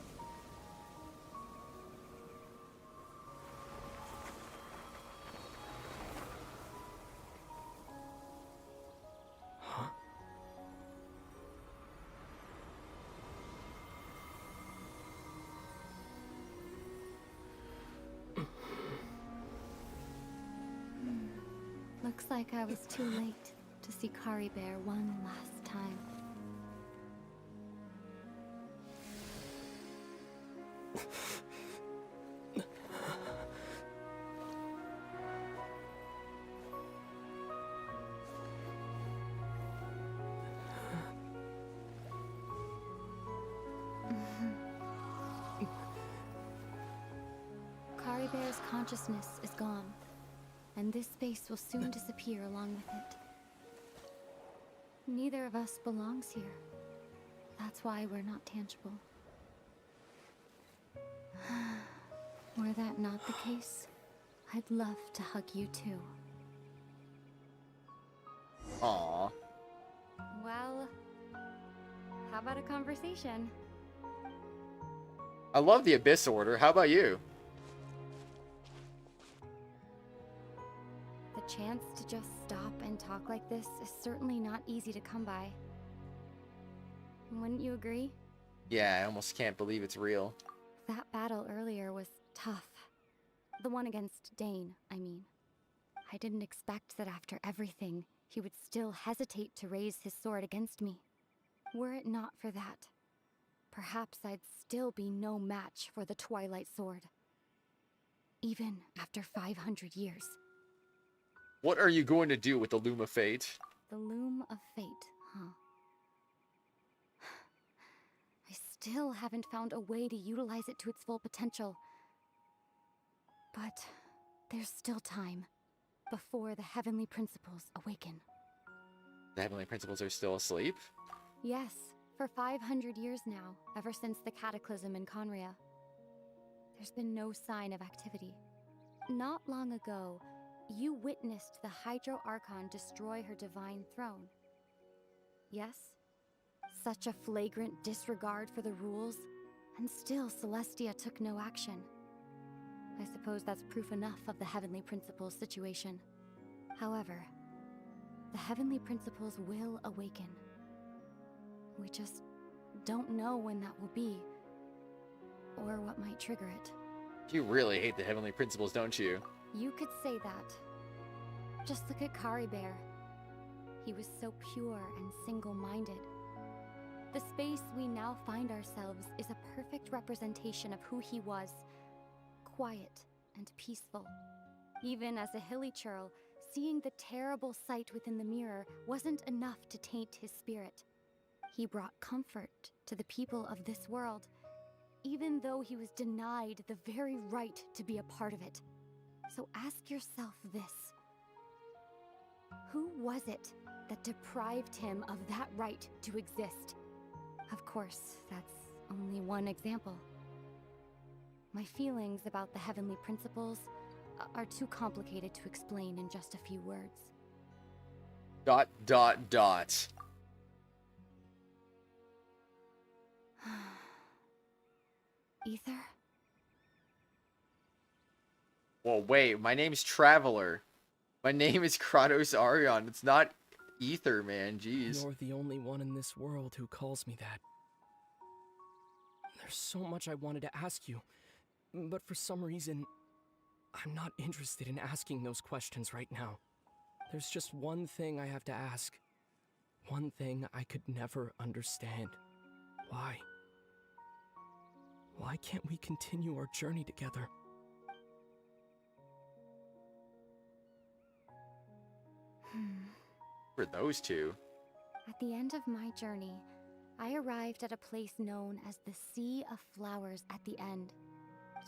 Looks like I was too late to see Kari Bear one last time. Kari Bear's consciousness is gone, and this space will soon disappear along with it. Neither of us belongs here. That's why we're not tangible. Were that not the case, I'd love to hug you too. Aww. Well, how about a conversation? I love the Abyss Order. How about you? The chance to just stop and talk like this is certainly not easy to come by. Wouldn't you agree? Yeah, I almost can't believe it's real. That battle earlier was tough. The one against Dane, I mean. I didn't expect that after everything, he would still hesitate to raise his sword against me. Were it not for that, perhaps I'd still be no match for the Twilight Sword. Even after 500 years. What are you going to do with the Loom of Fate? The Loom of Fate, huh? I still haven't found a way to utilize it to its full potential. But there's still time before the Heavenly Principles awaken. The Heavenly Principles are still asleep? Yes, for 500 years now, ever since the Cataclysm in Conria. There's been no sign of activity. Not long ago, you witnessed the Hydro Archon destroy her divine throne. Yes? Such a flagrant disregard for the rules, and still Celestia took no action. I suppose that's proof enough of the Heavenly Principles situation. However, the Heavenly Principles will awaken. We just don't know when that will be, or what might trigger it. You really hate the Heavenly Principles, don't you? You could say that. Just look at Kari Bear. He was so pure and single-minded. The space we now find ourselves is a perfect representation of who he was. Quiet and peaceful. Even as a hilly churl, seeing the terrible sight within the mirror wasn't enough to taint his spirit. He brought comfort to the people of this world, even though he was denied the very right to be a part of it. So ask yourself this. Who was it that deprived him of that right to exist? Of course, that's only one example. My feelings about the heavenly principles are too complicated to explain in just a few words. ... Ether? Well, wait, my name's Traveler. My name is Kratos Arion. It's not Ether, man. Jeez. You're the only one in this world who calls me that. There's so much I wanted to ask you, but for some reason, I'm not interested in asking those questions right now. There's just one thing I have to ask. One thing I could never understand. Why? Why can't we continue our journey together? For those two. At the end of my journey, I arrived at a place known as the Sea of Flowers at the end.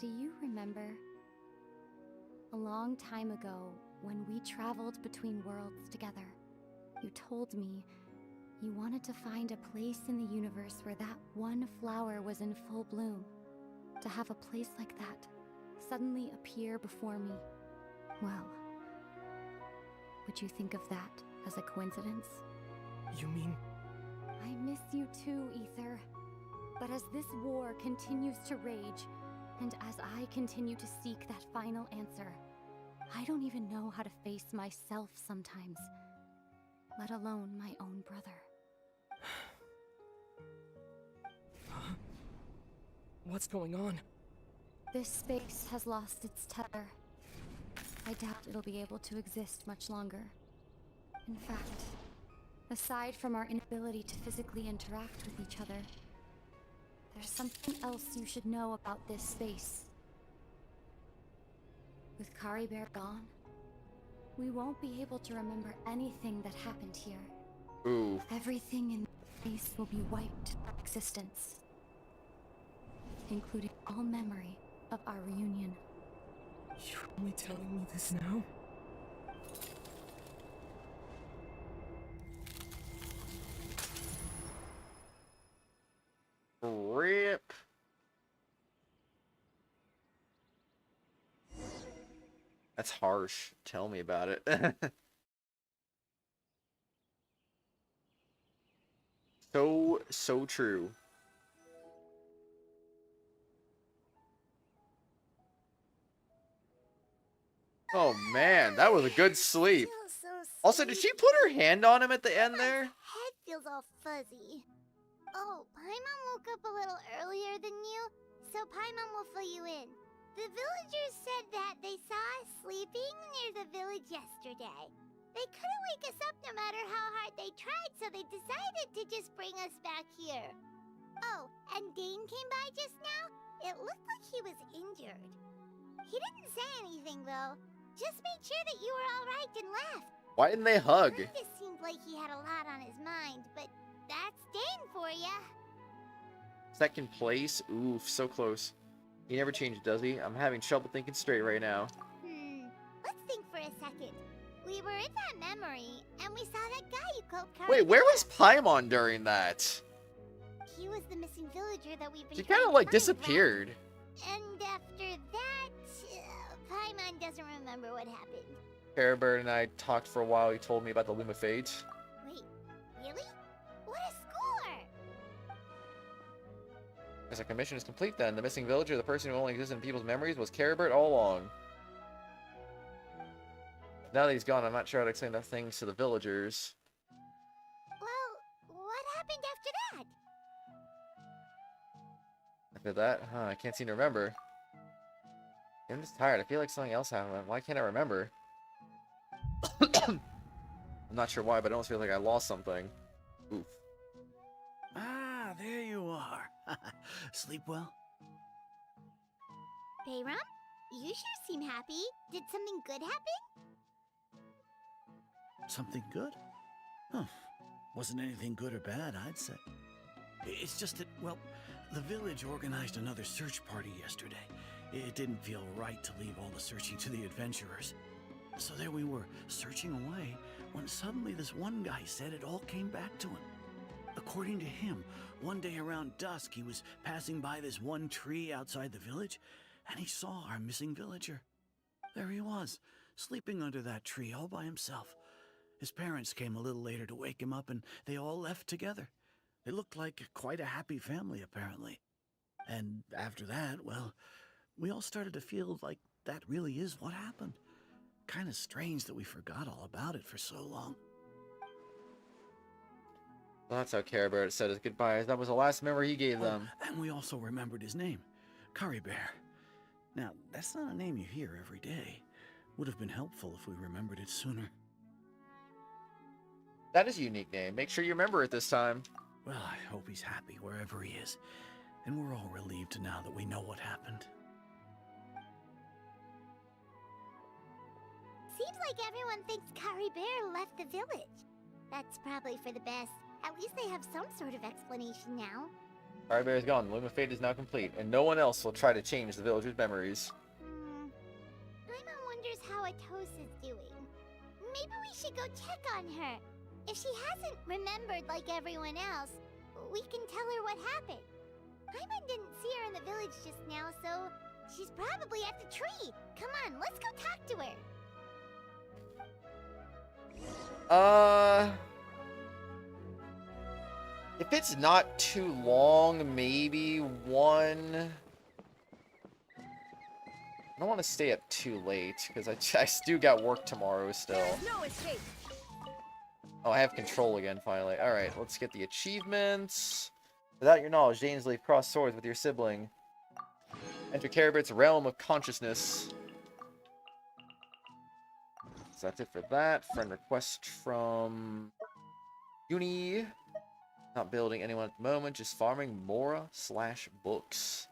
Do you remember? A long time ago, when we traveled between worlds together, you told me you wanted to find a place in the universe where that one flower was in full bloom. To have a place like that suddenly appear before me. Well, would you think of that as a coincidence? You mean... I miss you too, Ether. But as this war continues to rage, and as I continue to seek that final answer, I don't even know how to face myself sometimes, let alone my own brother. Huh? What's going on? This space has lost its tether. I doubt it'll be able to exist much longer. In fact, aside from our inability to physically interact with each other, there's something else you should know about this space. With Kari Bear gone, we won't be able to remember anything that happened here. Ooh. Everything in space will be wiped from existence, including all memory of our reunion. You're only telling me this now? RIP. That's harsh. Tell me about it. So true. Oh man, that was a good sleep. Also, did she put her hand on him at the end there? Head feels all fuzzy. Oh, Paimon woke up a little earlier than you, so Paimon will fill you in. The villagers said that they saw us sleeping near the village yesterday. They couldn't wake us up no matter how hard they tried, so they decided to just bring us back here. Oh, and Dane came by just now. It looked like he was injured. He didn't say anything, though. Just made sure that you were all right and left. Why didn't they hug? It just seemed like he had a lot on his mind, but that's Dane for ya. Second place? Oof, so close. He never changed, does he? I'm having trouble thinking straight right now. Let's think for a second. We were in that memory, and we saw that guy you called Kari. Wait, where was Paimon during that? He was the missing villager that we've been She trying kind to of like find, disappeared. right? And after that, Paimon doesn't remember what happened. Caribert and I talked for a while. He told me about the Loom of Fate. Wait, really? What a score! As our mission is complete then. The missing villager, the person who only exists in people's memories, was Caribert all along. Now that he's gone, I'm not sure how to explain the things to the villagers. Well, what happened after that? After that? Huh, I can't seem to remember. I'm just tired. I feel like something else happened. Why can't I remember? I'm not sure why, but I almost feel like I lost something. Oof. Ah, there you are. Sleep well? Bayram, you sure seem happy. Did something good happen? Something good? Huh. Wasn't anything good or bad, I'd say. It's just that, well, the village organized another search party yesterday. It didn't feel right to leave all the searching to the adventurers. So there we were, searching away, when suddenly this one guy said it all came back to him. According to him, one day around dusk, he was passing by this one tree outside the village, and he saw our missing villager. There he was, sleeping under that tree all by himself. His parents came a little later to wake him up, and they all left together. They looked like quite a happy family, apparently. And after that, well, we all started to feel like that really is what happened. Kind of strange that we forgot all about it for so long. Well, that's how Care Bear said his goodbyes. That was the last memory he gave them. And we also remembered his name, Curry Bear. Now, that's not a name you hear every day. Would have been helpful if we remembered it sooner. That is a unique name. Make sure you remember it this time. Well, I hope he's happy wherever he is. And we're all relieved now that we know what happened. Seems like everyone thinks Curry Bear left the village. That's probably for the best. At least they have some sort of explanation now. Curry Bear is gone. The Loom of Fate is now complete, and no one else will try to change the villagers' memories. Paimon wonders how Atos is doing. Maybe we should go check on her. If she hasn't remembered like everyone else, we can tell her what happened. Paimon didn't see her in the village just now, so she's probably at the tree. Come on, let's go talk to her. If it's not too long, maybe one. I don't want to stay up too late because I still got work tomorrow still. No escape. Oh, I have control again finally. All right, let's get the achievements. Without your knowledge, dangerously cross swords with your sibling. Enter Carabert's realm of consciousness. So that's it for that. Friend request from Uni. Not building anyone at the moment, just farming Mora/books.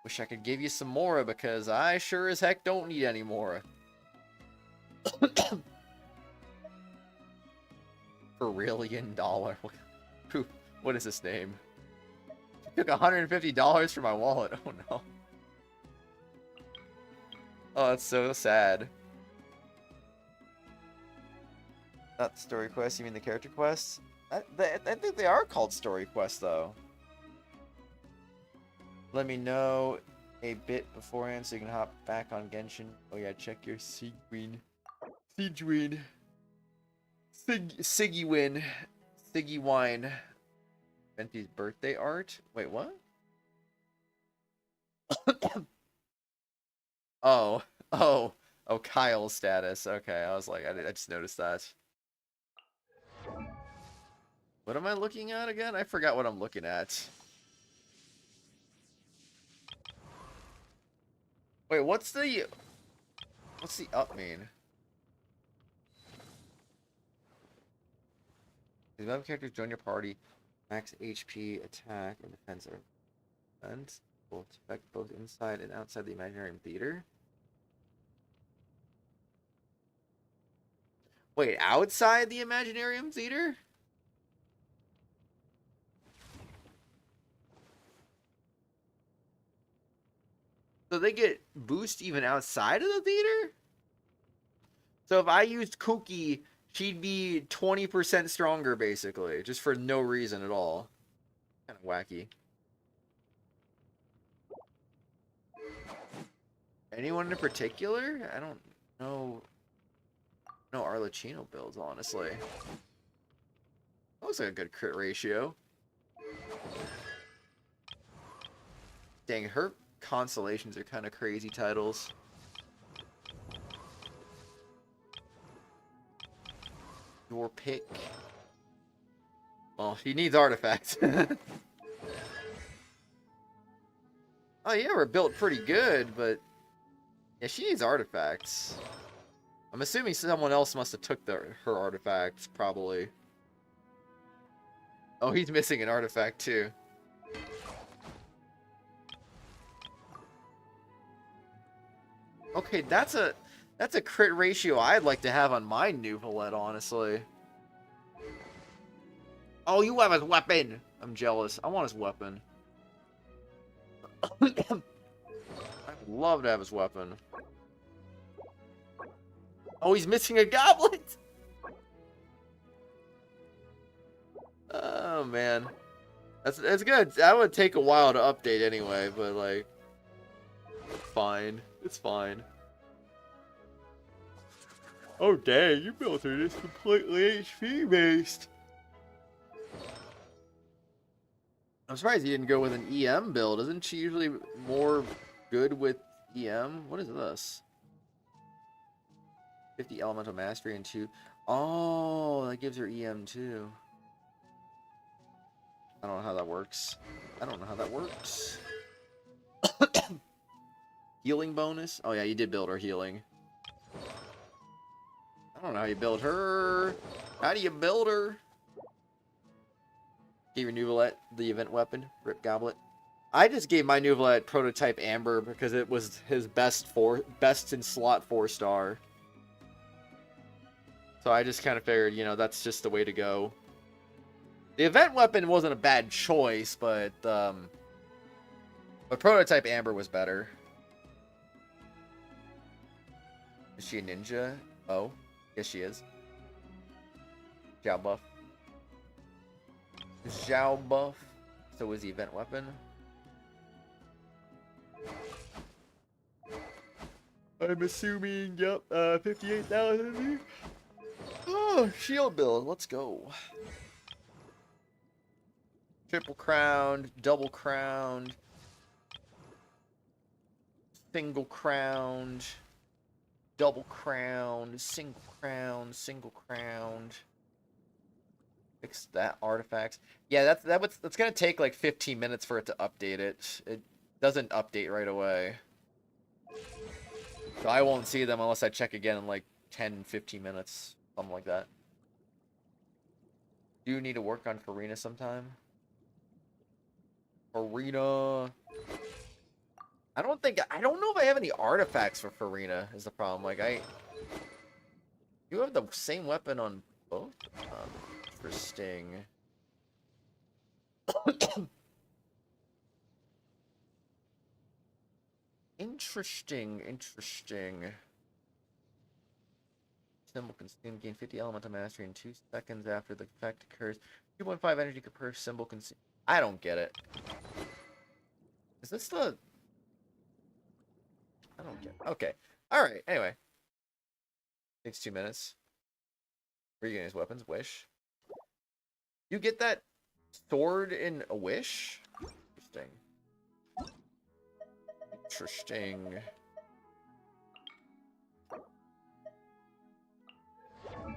Wish I could give you some Mora because I sure as heck don't need any Mora. $1 billion. What is this name? I took $150 from my wallet. Oh no. Oh, that's so sad. Not the story quest, you mean the character quests? I think they are called story quests, though. Let me know a bit beforehand so you can hop back on Genshin. Oh yeah, check your Sigwin. Siggy Wine. Venti's birthday art? Wait, what? Oh, Kyle's status. Okay, I was like, I just noticed that. What am I looking at again? I forgot what I'm looking at. Wait, what's the up mean? These web characters join your party. Max HP, attack, and defense are events. Will affect both inside and outside the Imaginarium theater. Wait, outside the Imaginarium theater? So they get boost even outside of the theater? So if I used Cookie, she'd be 20% stronger, basically. Just for no reason at all. Kind of wacky. Anyone in particular? I don't know. No Arlecchino builds, honestly. That looks like a good crit ratio. Dang, her constellations are kind of crazy titles. Your pick. Well, he needs artifacts. Oh yeah, we're built pretty good, but Yeah, she needs artifacts. I'm assuming someone else must have took her artifacts, probably. Oh, he's missing an artifact too. Okay, that's a crit ratio I'd like to have on my Nuvolette, honestly. Oh, you have his weapon! I'm jealous. I want his weapon. I'd love to have his weapon. Oh, he's missing a goblet! Oh, man. That's good. That would take a while to update anyway, but, like... Fine. It's fine. Oh, dang. You built her this completely HP based. I'm surprised he didn't go with an EM build. Isn't she usually more good with EM? What is this? 50 elemental mastery and 2. Oh, that gives her EM too. I don't know how that works. I don't know how that works. Healing bonus? Oh yeah, you did build her healing. I don't know how you build her. How do you build her? Gave your Nuvolette the event weapon, Rip Goblet. I just gave my Nuvolette prototype Amber because it was his best in slot 4-star. So I just kind of figured, you know, that's just the way to go. The event weapon wasn't a bad choice, but prototype Amber was better. Is she a ninja? Oh, yes she is. Zhao buff. Zhao buff. So is the event weapon. I'm assuming, yep, 58,000. Oh, shield build. Let's go. Triple crowned, double crowned, single crowned, double crowned, single crowned, single crowned. Fix that artifacts. Yeah, that's gonna take like 15 minutes for it to update it. It doesn't update right away. So I won't see them unless I check again in like 10, 15 minutes. Something like that. Do you need to work on Furina sometime? Furina. I don't know if I have any artifacts for Furina is the problem. Like you have the same weapon on both? Interesting. Interesting. Symbol consumed. Gain 50 elemental mastery in 2 seconds after the effect occurs. 2.5 energy per symbol consumed. I don't get it. Is this the... I don't get it. Okay. Alright, anyway. Takes 2 minutes. Where are you getting his weapons? Wish. You get that sword in a wish? Interesting.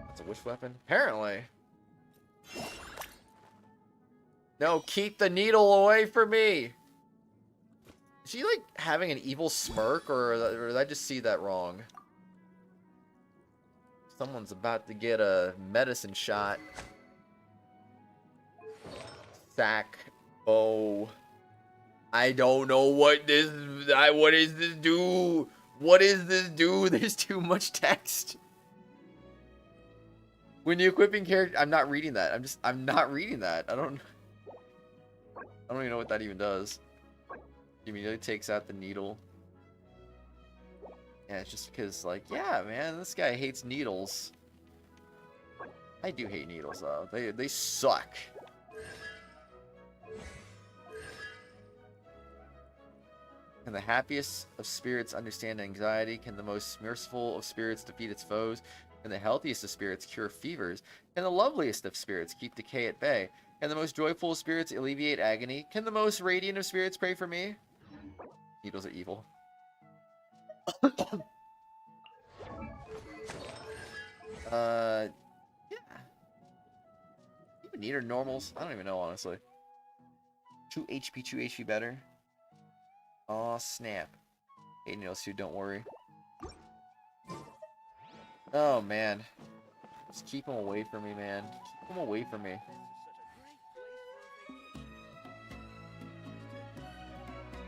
That's a wish weapon? Apparently. No, keep the needle away from me! Is she, like, having an evil smirk, or did I just see that wrong? Someone's about to get a medicine shot. Sack. Oh. I don't know what this... what does this do? What does this do? There's too much text. When you equipping character... I'm not reading that. I'm not reading that. I don't even know what that even does. He immediately takes out the needle. Yeah, it's just because, like, yeah, man, this guy hates needles. I do hate needles, though. They suck. Can the happiest of spirits understand anxiety? Can the most merciful of spirits defeat its foes? Can the healthiest of spirits cure fevers? Can the loveliest of spirits keep decay at bay? Can the most joyful of spirits alleviate agony? Can the most radiant of spirits pray for me? Needles are evil. Yeah. Even neater normals? I don't even know, honestly. 2 HP better. Aw, snap. 8 needles too, don't worry. Oh, man. Just keep him away from me, man. Keep him away from me.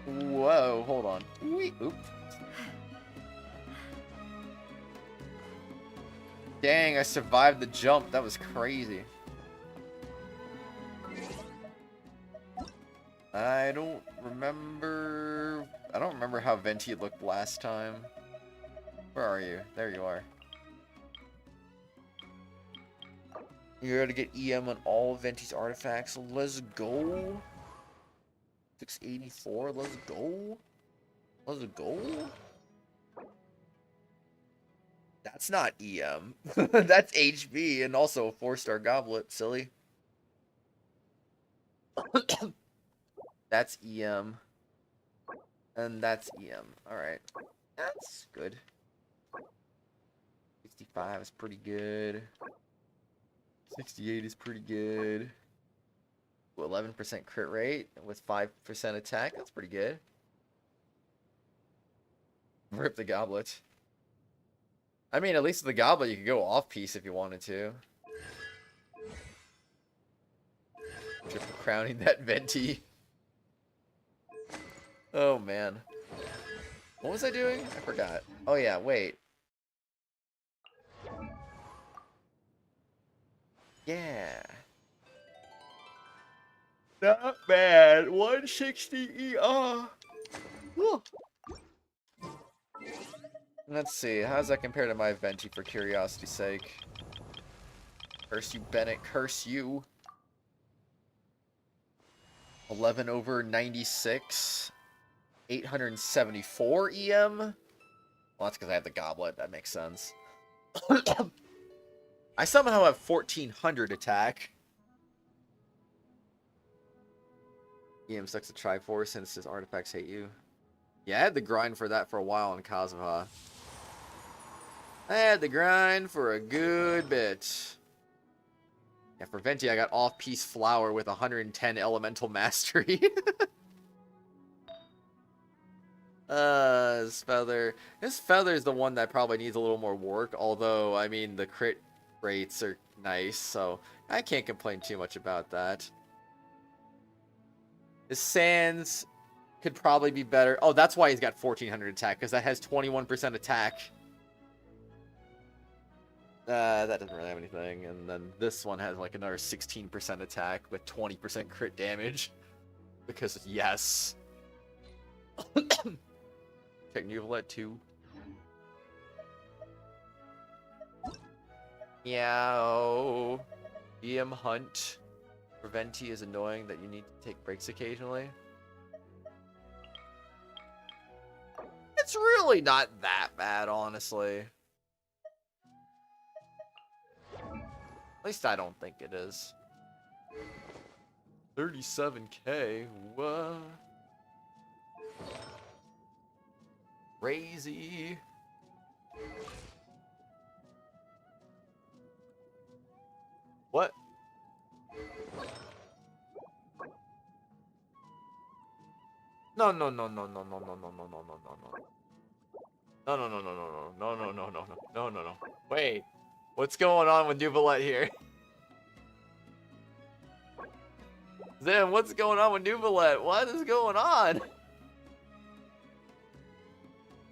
Whoa, hold on. Oop. Dang, I survived the jump. That was crazy. I don't remember how Venti looked last time. Where are you? There you are. You're gonna get EM on all Venti's artifacts. Let's go. 684. Let's go. Let's go. That's not EM. That's HB and also a 4-star goblet. Silly. That's EM. And that's EM. Alright. That's good. 65 is pretty good. 68 is pretty good. 11% crit rate with 5% attack. That's pretty good. Rip the goblet. I mean, at least with the goblet, you could go off-piece if you wanted to. Triple crowning that Venti. Oh, man. What was I doing? I forgot. Oh, yeah, wait. Yeah. Not bad. 160 ER. Woo. Let's see. How does that compare to my Venti for curiosity's sake? Curse you, Bennett. Curse you. 11 over 96. 874 EM? Well, that's because I have the goblet. That makes sense. I somehow have 1400 attack. EM sucks a Triforce since his artifacts hate you. Yeah, I had the grind for that for a while in Kazuha. I had the grind for a good bit. Yeah, for Venti, I got off-piece flower with 110 elemental mastery. His feather. His feather is the one that probably needs a little more work. Although, I mean, the crit rates are nice, so I can't complain too much about that. His sands could probably be better. Oh, that's why he's got 1400 attack, because that has 21% attack. That doesn't really have anything. And then this one has like another 16% attack with 20% crit damage. Because, yes. Check Nuvalet 2. Meow. EM Hunt. For Venti is annoying that you need to take breaks occasionally. It's really not that bad, honestly. At least I don't think it is. 37k? What? Crazy. What? No, no, no, no, no, no, no, no, no, no, no, no, no. No, no, no, no, no, no, no, no, no, no, no, no, no, no. Wait. What's going on with Nuvalet here? Zim, what's going on with Nuvalet? What is going on?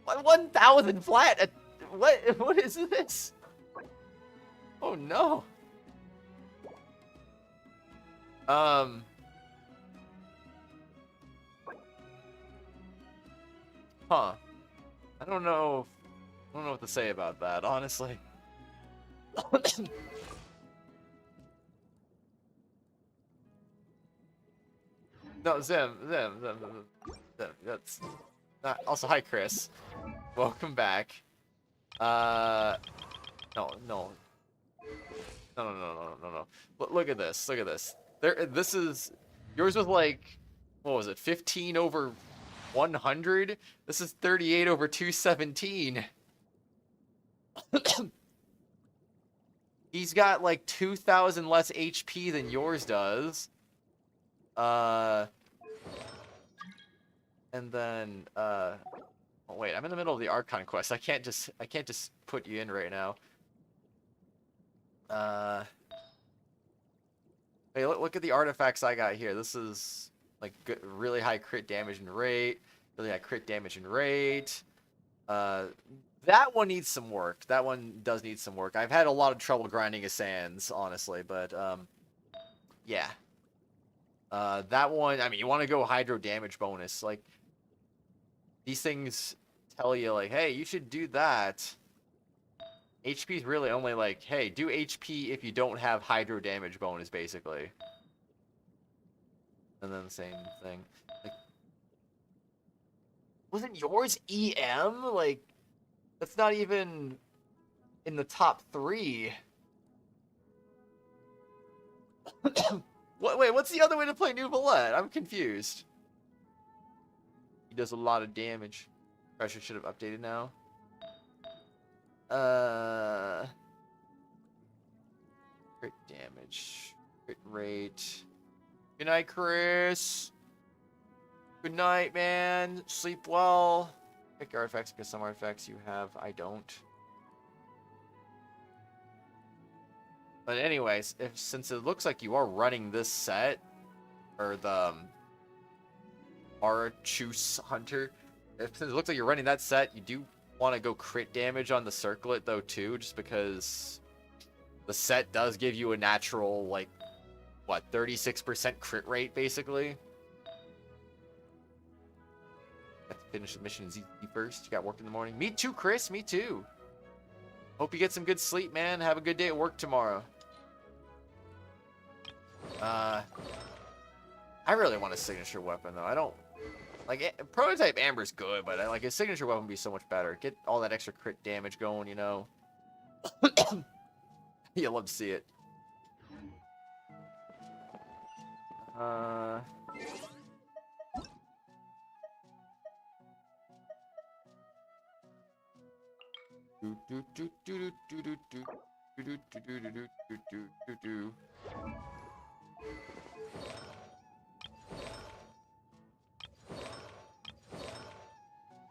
1,000 flat? What is this? Oh no. Huh. I don't know what to say about that, honestly. No, Zim, that's not, also, hi, Chris. Welcome back. No. Look at this. Look at this. This is, yours was like, what was it, 15 over 100? This is 38 over 217. He's got like 2,000 less HP than yours does. And then, oh wait, I'm in the middle of the Archon quest. I can't just put you in right now. Hey, look at the artifacts I got here. This is like good, really high crit damage and rate. Really high crit damage and rate. That one needs some work. That one does need some work. I've had a lot of trouble grinding his sands, honestly, but yeah. That one, I mean, you want to go hydro damage bonus. Like, these things tell you, like, hey, you should do that. HP is really only like, hey, do HP if you don't have hydro damage bonus, basically. And then the same thing. Like, wasn't yours EM? Like, that's not even in the top 3. Wait, what's the other way to play Nouvellette? I'm confused. He does a lot of damage. Pressure should have updated now. Crit damage. Crit rate. Good night, Chris. Good night, man. Sleep well. Pick your artifacts because some artifacts you have, I don't. But anyways, since it looks like you are running this set, or the Archus Hunter, since it looks like you're running that set, you do want to go crit damage on the circlet though too, just because the set does give you a natural, like, what, 36% crit rate basically. Got to finish the mission easy first. You got work in the morning. Me too, Chris. Me too. Hope you get some good sleep, man. Have a good day at work tomorrow. I really want a signature weapon, though. I don't... Like, Prototype Amber's good, but like his signature weapon would be so much better. Get all that extra crit damage going, you know. You'll love to see it.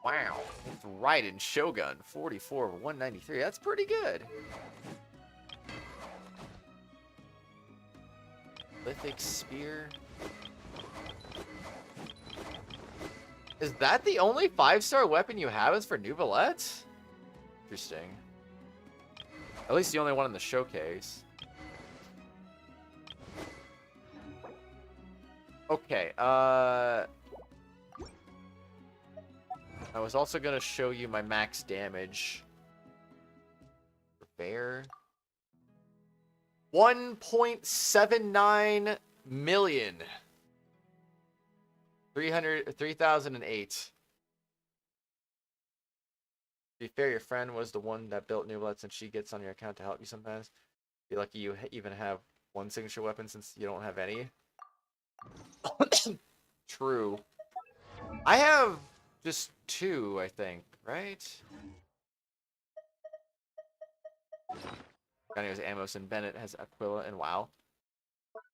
Wow, it's Raiden Shogun, 44 over 193. That's pretty good. Lithic Spear. Is that the only 5-star weapon you have is for Nouvellette? Interesting. At least the only one in the showcase. Okay, I was also going to show you my max damage. Bear. 1.79 million. 3008. To be fair, your friend was the one that built Nouvellette, and she gets on your account to help you sometimes. Be lucky you even have one signature weapon since you don't have any. True. I have just 2, I think, right? Johnny has Amos and Bennett has Aquila and WoW.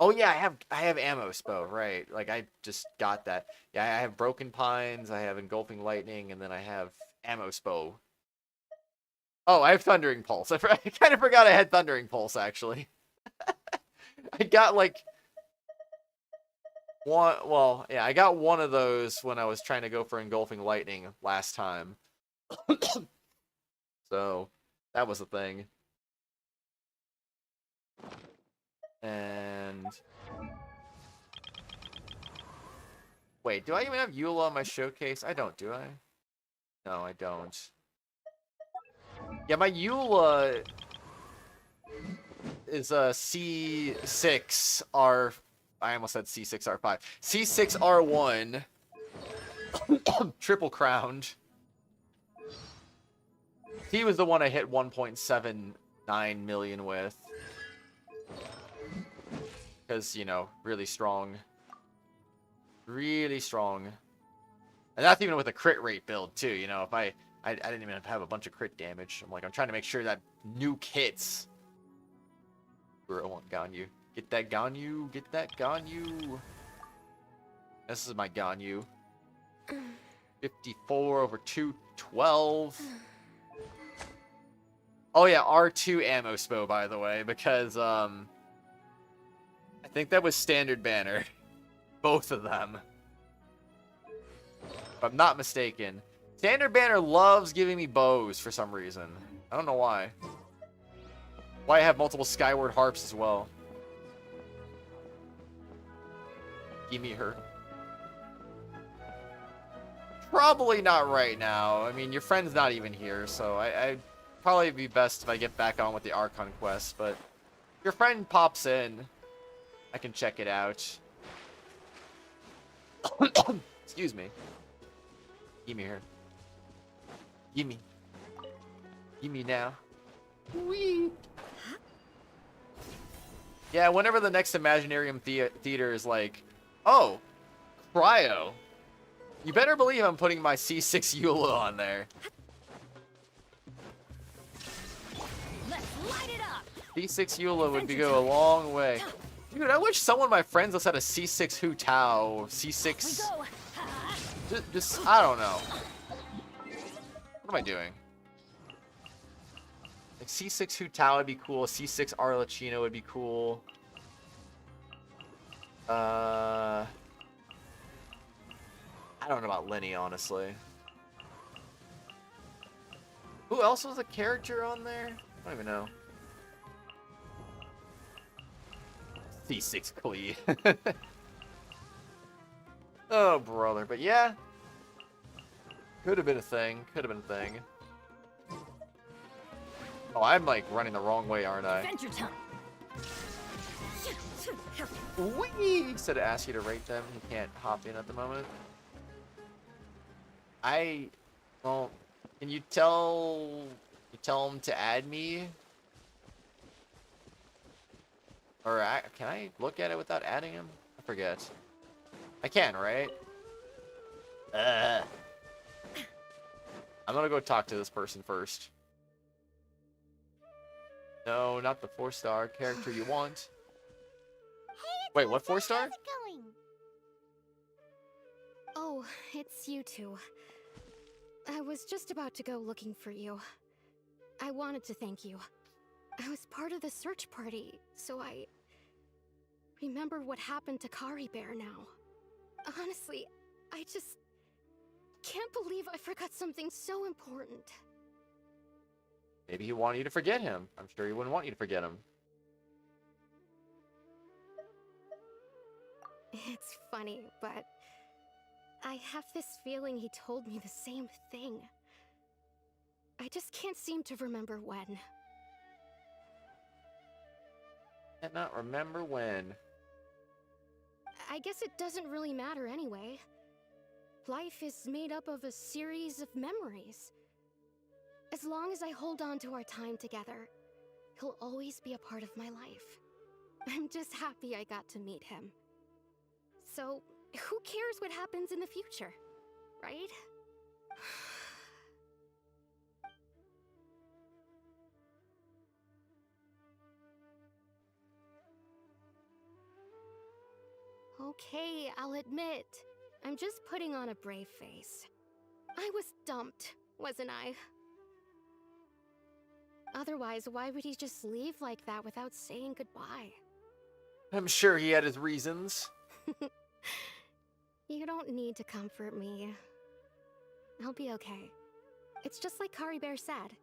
Oh yeah, I have Amos bow, right? Like I just got that. Yeah, I have Broken Pines, I have Engulfing Lightning, and then I have Amos bow. Oh, I have Thundering Pulse. I kind of forgot I had Thundering Pulse actually. I got like one. Well, yeah, I got one of those when I was trying to go for Engulfing Lightning last time. So that was a thing. And wait, do I even have Eula on my showcase? I don't, do I? No, I don't. Yeah, my Eula is a C6R. I almost said C6R5. C6R1. Triple crowned. He was the one I hit 1.79 million with. Because, you know, really strong. Really strong. And that's even with a crit rate build, too. You know, if I didn't even have a bunch of crit damage. I'm trying to make sure that nuke hits. I want Ganyu. Get that Ganyu. Get that Ganyu. This is my Ganyu. 54 over 212. Oh yeah, R2 ammo spo, by the way, because I think that was standard banner. Both of them. If I'm not mistaken. Standard banner loves giving me bows for some reason. I don't know why. Why I have multiple skyward harps as well. Give me her. Probably not right now. I mean, your friend's not even here, so I'd probably be best if I get back on with the Archon quest, but if your friend pops in, I can check it out. Excuse me. Give me her. Give me. Give me now. Whee! Yeah, whenever the next Imaginarium theater is like, oh, cryo. You better believe I'm putting my C6 Eula on there. Let's light it up. C6 Eula would go a long way. Dude, I wish some of my friends else had a C6 Hu Tao, C6... Just, I don't know. What am I doing? Like, C6 Hu Tao would be cool, C6 Arlecchino would be cool. I don't know about Lenny, honestly. Who else was a character on there? I don't even know. C6 Klee. Oh, brother. But yeah. Could have been a thing. Could have been a thing. Oh, I'm like running the wrong way, aren't I? Adventure time. Whee! Instead of ask you to rate them, you can't hop in at the moment. Well, can you tell them to add me? Or can I look at it without adding him? I forget. I can, right? I'm gonna go talk to this person first. No, not the 4-star character you want. Wait, what 4-star? How's it going? Oh, it's you two. I was just about to go looking for you. I wanted to thank you. I was part of the search party, so I remember what happened to Kari Bear now. Honestly, I just can't believe I forgot something so important. Maybe he wanted you to forget him. I'm sure he wouldn't want you to forget him. It's funny, but I have this feeling he told me the same thing. I just can't seem to remember when. Cannot remember when. I guess it doesn't really matter anyway. Life is made up of a series of memories. As long as I hold on to our time together, he'll always be a part of my life. I'm just happy I got to meet him. So, who cares what happens in the future, right? Okay, I'll admit, I'm just putting on a brave face. I was dumped, wasn't I? Otherwise, why would he just leave like that without saying goodbye? I'm sure he had his reasons. You don't need to comfort me. I'll be okay. It's just like Kari Bear said.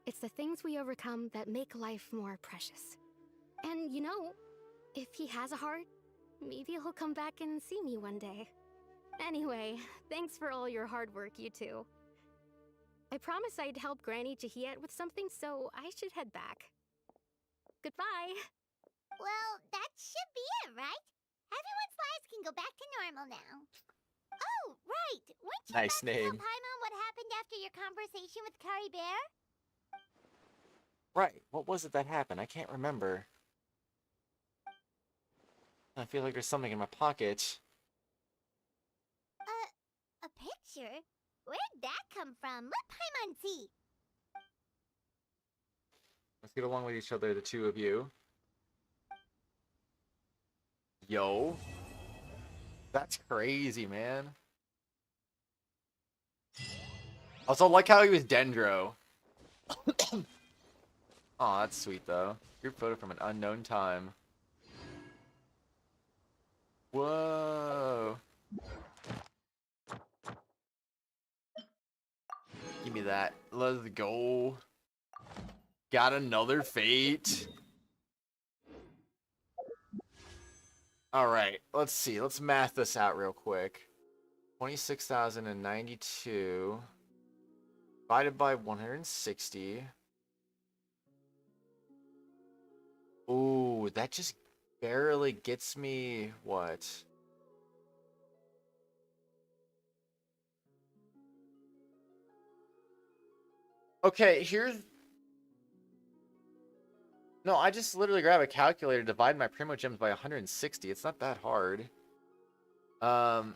It's the things we overcome that make life more precious. And you know, if he has a heart, maybe he'll come back and see me one day. Anyway, thanks for all your hard work, you two. I promised I'd help Granny Jahiet with something, so I should head back. Goodbye! Well, that should be it, right? Everyone's lives can go back to normal now. Oh, right! Weren't you Nice about to name. tell Paimon what happened after your conversation with Kari Bear? Right. What was it that happened? I can't remember. I feel like there's something in my pocket. A picture? Where'd that come from? Let Paimon see. Let's get along with each other, the two of you. Yo. That's crazy, man. Also, like how he was Dendro. Oh, that's sweet though. Group photo from an unknown time. Whoa. Give me that. Let's go. Got another fate. Alright, let's see. Let's math this out real quick. 26,092 divided by 160. Ooh, that just barely gets me what? Okay, here's... No, I just literally grab a calculator, divide my primogems by 160. It's not that hard. So,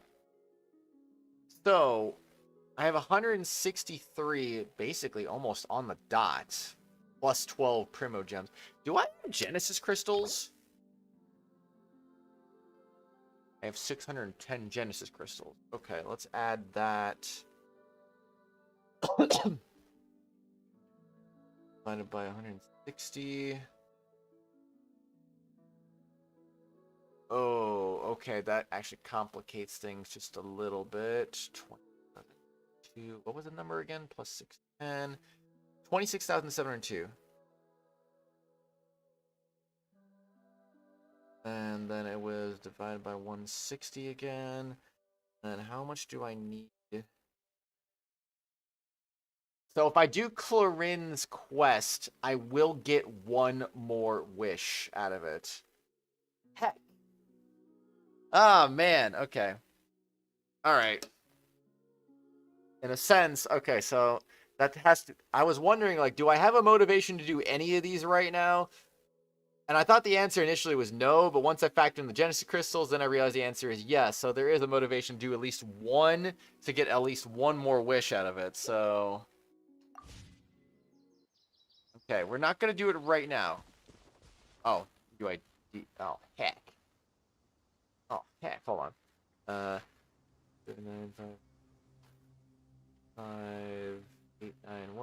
I have 163, basically almost on the dot, plus 12 primogems. Do I have Genesis crystals? I have 610 Genesis crystals. Okay, let's add that. Divided by 160. Oh, okay, that actually complicates things just a little bit. 27, what was the number again? Plus 610. 26,702. And then it was divided by 160 again. And how much do I need? So if I do Clorinde's quest, I will get one more wish out of it. Heck. Ah, man. Okay. All right. In a sense, okay, so that has to... I was wondering, like, do I have a motivation to do any of these right now? And I thought the answer initially was no, but once I factored in the Genesis crystals, then I realized the answer is yes. So there is a motivation to do at least one to get at least one more wish out of it. So... Okay, we're not going to do it right now. Oh, do I... Oh, heck. Oh, heck, hold on. 7, 9, 5, 8, 9,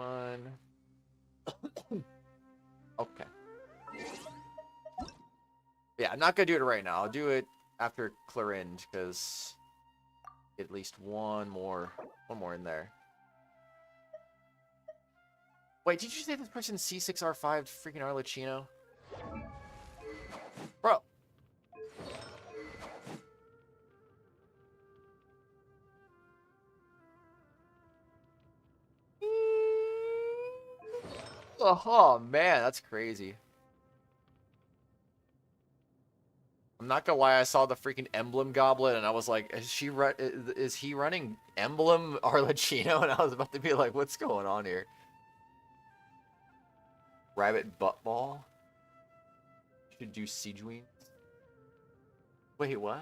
1. Okay. Yeah, I'm not going to do it right now. I'll do it after Clorinde, because at least one more in there. Wait, did you say this person C6R5 freaking Arlecchino? Bro. Oh, man, that's crazy. I'm not gonna lie, I saw the freaking emblem goblet and I was like, is he running emblem Arlecchino? And I was about to be like, what's going on here? Rabbit butt ball? Should do siege wings. Wait, what?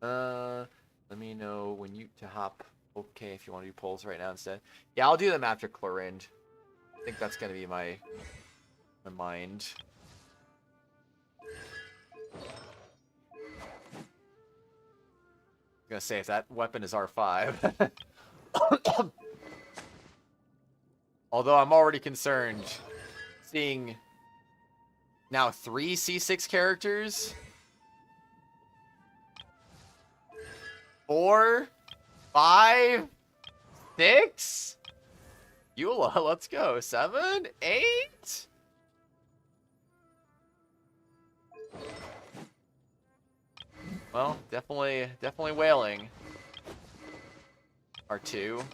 Let me know when to hop. Okay, if you want to do polls right now instead. Yeah, I'll do them after Clorinde. I think that's gonna be my mind. I'm gonna say if that weapon is R5. Although I'm already concerned seeing now 3 C6 characters. 4, 5, 6. Eula, let's go. 7, 8. Well, definitely wailing. R2.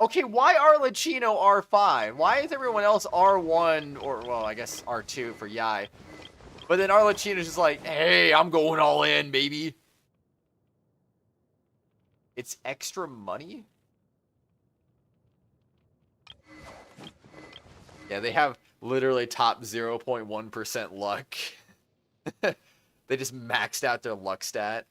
Okay, why Arlecchino R5? Why is everyone else R1 or, well, I guess R2 for Yai? But then Arlecchino's just like, hey, I'm going all in, baby. It's extra money? Yeah, they have literally top 0.1% luck. They just maxed out their luck stat.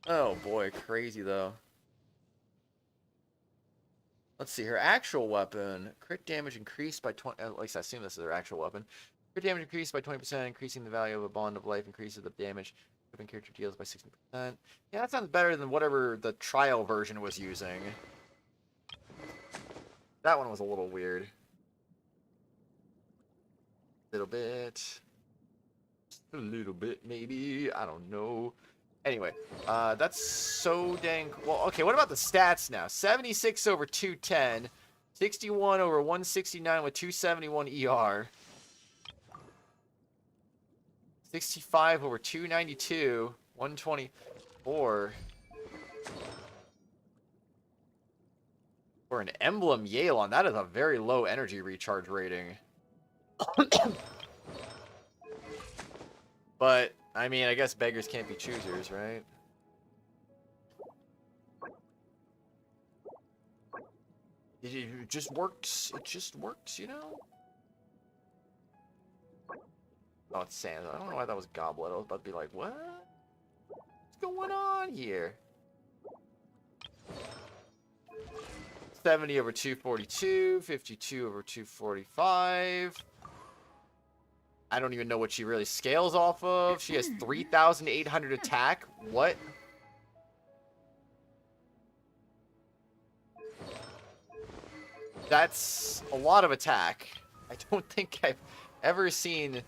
Oh boy, crazy though. Let's see, her actual weapon. Crit damage increased by 20, at least I assume this is her actual weapon. Crit damage increased by 20%, increasing the value of a bond of life, increases the damage Equipping character deals by 60%. Yeah, that sounds better than whatever the trial version was using. That one was a little weird. Little bit. Just a little bit, maybe. I don't know. Anyway, that's so dang... Well, okay, what about the stats now? 76 over 210. 61 over 169 with 271 ER. 65 over 292. 124. For an Emblem Yelan, that is a very low energy recharge rating. But, I mean, I guess beggars can't be choosers, right? It just works. It just works, you know? Oh, it's sand. I don't know why that was Goblet. I was about to be like, what? What's going on here? 70 over 242. 52 over 245. I don't even know what she really scales off of. She has 3,800 attack. What? That's a lot of attack. I don't think I've ever seen...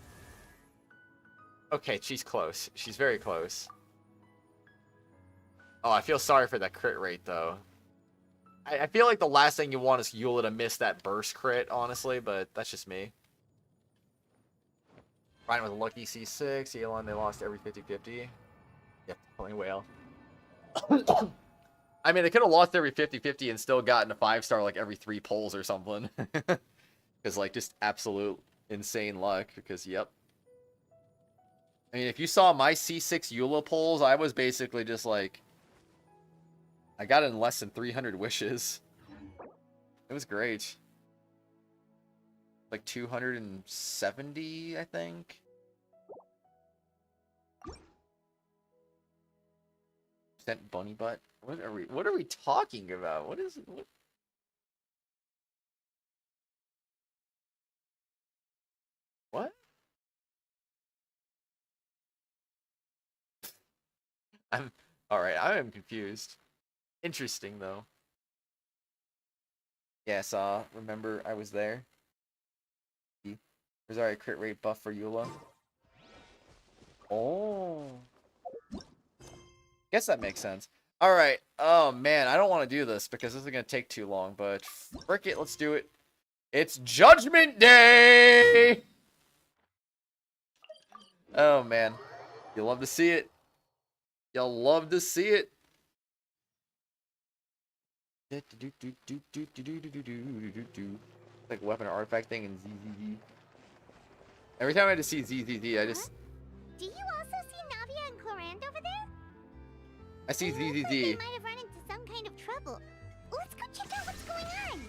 Okay, she's close. She's very close. Oh, I feel sorry for that crit rate, though. I feel like the last thing you want is Eula to miss that burst crit, honestly, but that's just me. Ryan with a lucky C6. Yelan, they lost every 50-50. Yeah, playing whale. I mean, they could have lost every 50-50 and still gotten a 5-star like every 3 pulls or something. Because, like, just absolute insane luck. Because, yep. I mean, if you saw my C6 Eula pulls, I was basically just like... I got in less than 300 wishes. It was great. Like 270, I think. Sent bunny butt. What are we talking about? What is it? What? I'm alright, I am confused. Interesting though. Yeah, remember I was there. There's already a crit rate buff for Eula. Oh. Guess that makes sense. Alright. Oh man, I don't want to do this because this is gonna take too long, but frick it, let's do it. It's Judgment Day! Oh man. You'll love to see it. You'll love to see it. Like weapon or artifact thing in ZZZ. Every time I just see ZZZ, I just... Do you also see Navia and Clorinde over there? I see It looks like ZZZ. they might have run into some kind of trouble. Let's go check out what's going on.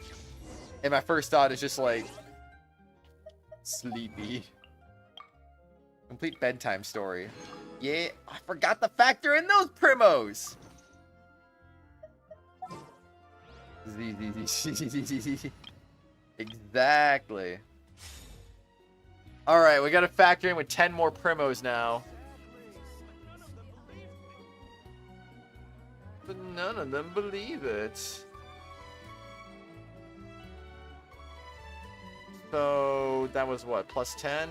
And my first thought is just like... Sleepy. Complete Bedtime Story. Yeah, I forgot to factor in those primos! ZZZ. Exactly. Alright, we gotta factor in with 10 more primos now. But none of them believe it. So, that was what, plus 10?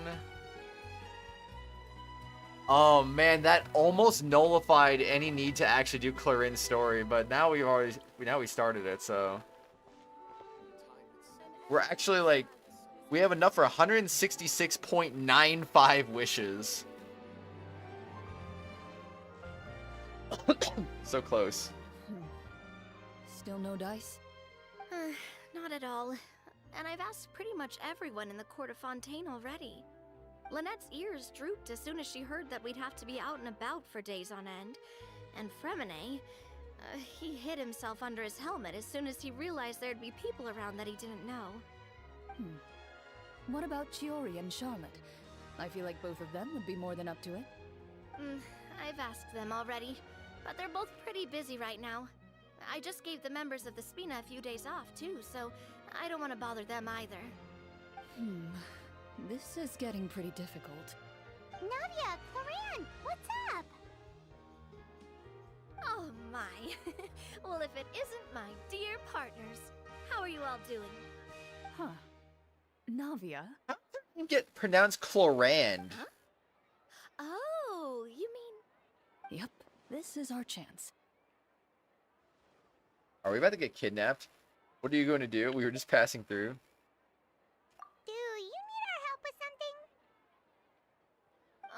Oh man, that almost nullified any need to actually do Clorinde's story, but now we started it, so we're actually like, we have enough for 166.95 wishes. So close. Still no dice? Not at all. And I've asked pretty much everyone in the court of Fontaine already. Lynette's ears drooped as soon as she heard that we'd have to be out and about for days on end. And Fremine, he hid himself under his helmet as soon as he realized there'd be people around that he didn't know. What about Chiori and Charlotte? I feel like both of them would be more than up to it. I've asked them already, but they're both pretty busy right now. I just gave the members of the Spina a few days off too, so I don't want to bother them either. This is getting pretty difficult. Navia, Clorinde, what's up? Oh my. Well, if it isn't my dear partners, how are you all doing? Huh. Navia? You get pronounced Clorinde. Huh? Oh, you mean... Yep, this is our chance. Are we about to get kidnapped? What are you going to do? We were just passing through. Do you need our help with something?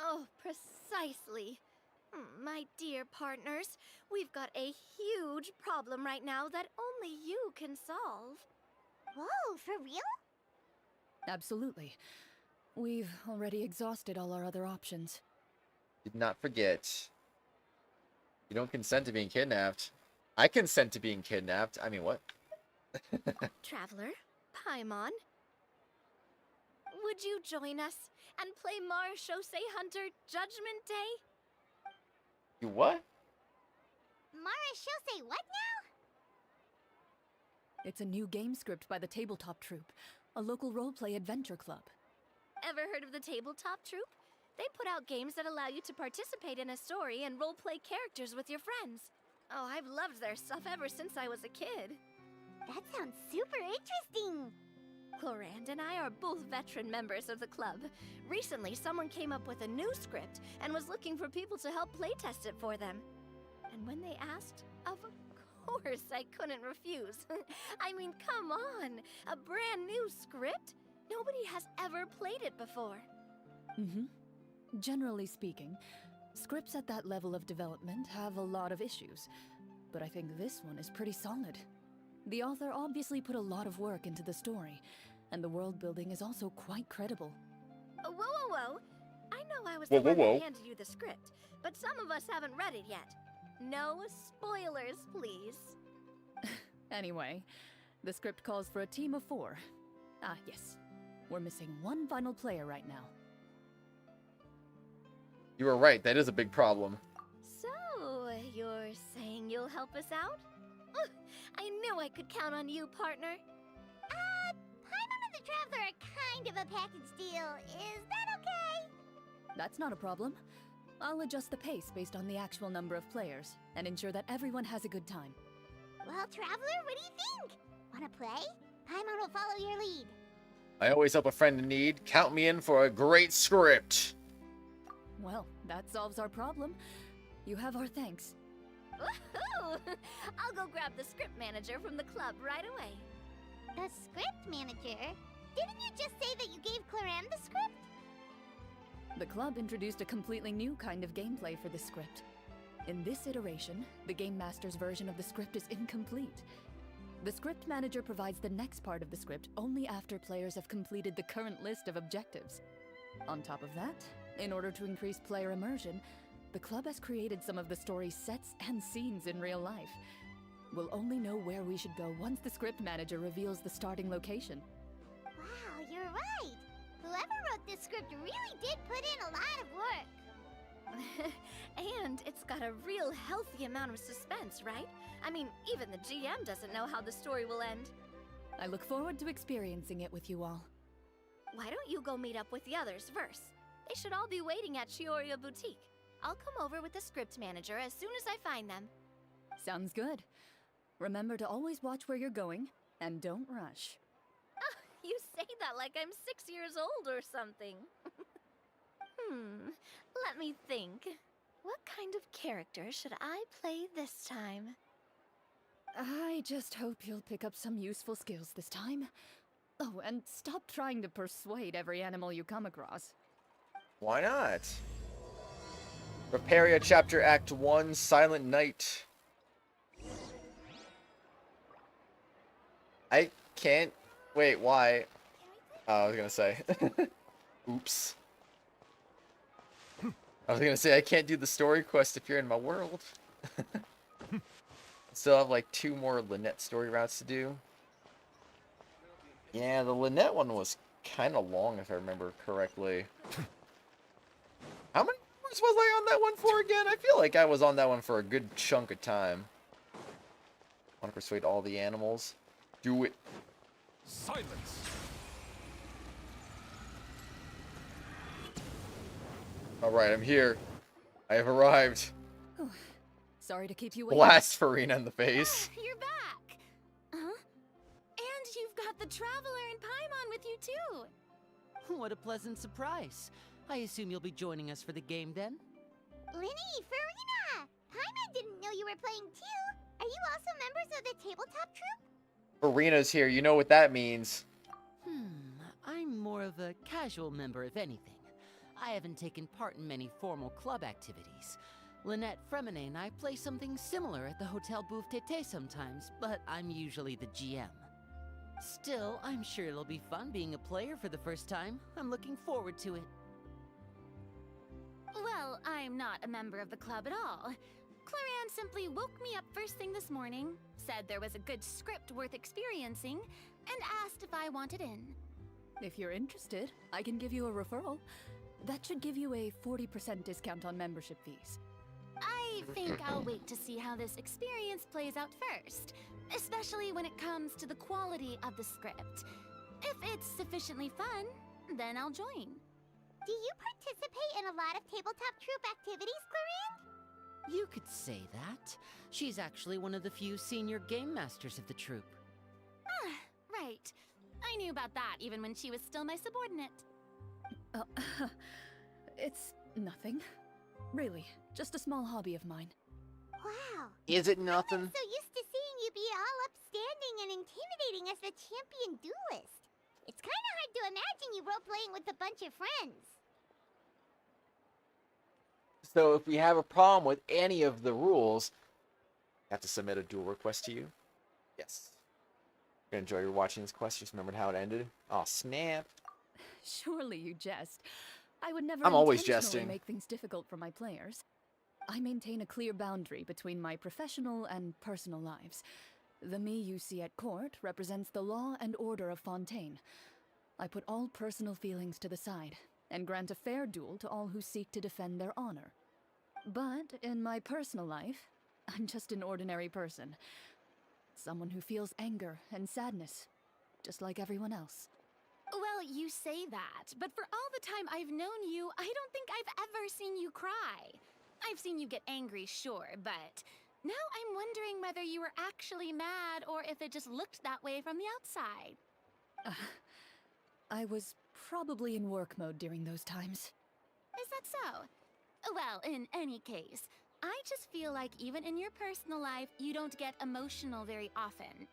Oh, precisely. My dear partners, we've got a huge problem right now that only you can solve. Whoa, for real? Absolutely. We've already exhausted all our other options. Did not forget. You don't consent to being kidnapped. I consent to being kidnapped. I mean, what? Traveler, Paimon, would you join us and play Marechaussee Hunter Judgment Day? You what? Marechaussee what now? It's a new game script by the Tabletop Troupe, a local roleplay adventure club. Ever heard of the Tabletop Troupe? They put out games that allow you to participate in a story and roleplay characters with your friends. Oh, I've loved their stuff ever since I was a kid. That sounds super interesting. Clorinde and I are both veteran members of the club. Recently, someone came up with a new script and was looking for people to help playtest it for them. And when they asked, of course I couldn't refuse. I mean, come on, a brand new script? Nobody has ever played it before. Mm-hmm. Generally speaking, scripts at that level of development have a lot of issues, but I think this one is pretty solid. The author obviously put a lot of work into the story, and the world building is also quite credible. Whoa, whoa, whoa! I know I was Whoa, the one whoa, that whoa. handed you the script, but some of us haven't read it yet. No spoilers, please. Anyway, the script calls for a team of 4. Ah, yes. We're missing one final player right now. You were right. That is a big problem. So, you're saying you'll help us out? I knew I could count on you, partner. Paimon and the Traveler are kind of a package deal. Is that okay? That's not a problem. I'll adjust the pace based on the actual number of players, and ensure that everyone has a good time. Well, Traveler, what do you think? Wanna play? Paimon will follow your lead. I always help a friend in need. Count me in for a great script. Well, that solves our problem. You have our thanks. Woohoo! I'll go grab the script manager from the club right away. The script manager? Didn't you just say that you gave Clorinde the script? The club introduced a completely new kind of gameplay for the script. In this iteration, the Game Master's version of the script is incomplete. The script manager provides the next part of the script only after players have completed the current list of objectives. On top of that, in order to increase player immersion, the club has created some of the story's sets and scenes in real life. We'll only know where we should go once the script manager reveals the starting location. Wow, you're right. Whoever wrote this script really did put in a lot of work. And it's got a real healthy amount of suspense, right? I mean, even the GM doesn't know how the story will end. I look forward to experiencing it with you all. Why don't you go meet up with the others first? They should all be waiting at HoYoverse Boutique. I'll come over with the script manager as soon as I find them. Sounds good. Remember to always watch where you're going, and don't rush. You say that like I'm 6 years old or something. Let me think. What kind of character should I play this time? I just hope you'll pick up some useful skills this time. Oh, and stop trying to persuade every animal you come across. Why not? Preparia Chapter Act 1, Silent Night. I can't... Wait, why? Oh, I was gonna say. Oops. I was gonna say, I can't do the story quest if you're in my world. Still have like 2 more Lynette story routes to do. Yeah, the Lynette one was kind of long if I remember correctly. How many hours was I on that one for again? I feel like I was on that one for a good chunk of time. Want to persuade all the animals? Do it. Silence! Alright, I'm here. I have arrived. Sorry to keep you waiting. Blast Furina in the face. You're back! Huh? And you've got the Traveler and Paimon with you too! What a pleasant surprise. I assume you'll be joining us for the game then? Linny, Furina! Paimon didn't know you were playing too. Are you also members of the tabletop troupe? Furina's here. You know what that means. I'm more of a casual member, if anything. I haven't taken part in many formal club activities. Lynette, Fremine, and I play something similar at the Hotel Bouffe Tété sometimes, but I'm usually the GM. Still, I'm sure it'll be fun being a player for the first time. I'm looking forward to it. Well, I'm not a member of the club at all. Clorinde simply woke me up first thing this morning, said there was a good script worth experiencing, and asked if I wanted in. If you're interested, I can give you a referral. That should give you a 40% discount on membership fees. I think I'll wait to see how this experience plays out first, especially when it comes to the quality of the script. If it's sufficiently fun, then I'll join. Do you participate in a lot of tabletop troupe activities, Clorinde? You could say that. She's actually one of the few senior game masters of the troupe. Ah, right. I knew about that even when she was still my subordinate. It's nothing. Really, just a small hobby of mine. Wow. Is it nothing? I'm so used to seeing you be all upstanding and intimidating as the champion duelist. It's kind of hard to imagine you role-playing with a bunch of friends. So if we have a problem with any of the rules, I have to submit a duel request to you. Yes. Gonna enjoy watching this quest. Just remembered how it ended. Oh snap! Surely you jest. I would never I'm always intentionally jesting. make things difficult for my players. I maintain a clear boundary between my professional and personal lives. The me you see at court represents the law and order of Fontaine. I put all personal feelings to the side and grant a fair duel to all who seek to defend their honor. But in my personal life, I'm just an ordinary person. Someone who feels anger and sadness, just like everyone else. Well, you say that, but for all the time I've known you, I don't think I've ever seen you cry. I've seen you get angry, sure, but now I'm wondering whether you were actually mad or if it just looked that way from the outside. I was probably in work mode during those times. Is that so? Well, in any case, I just feel like even in your personal life, you don't get emotional very often.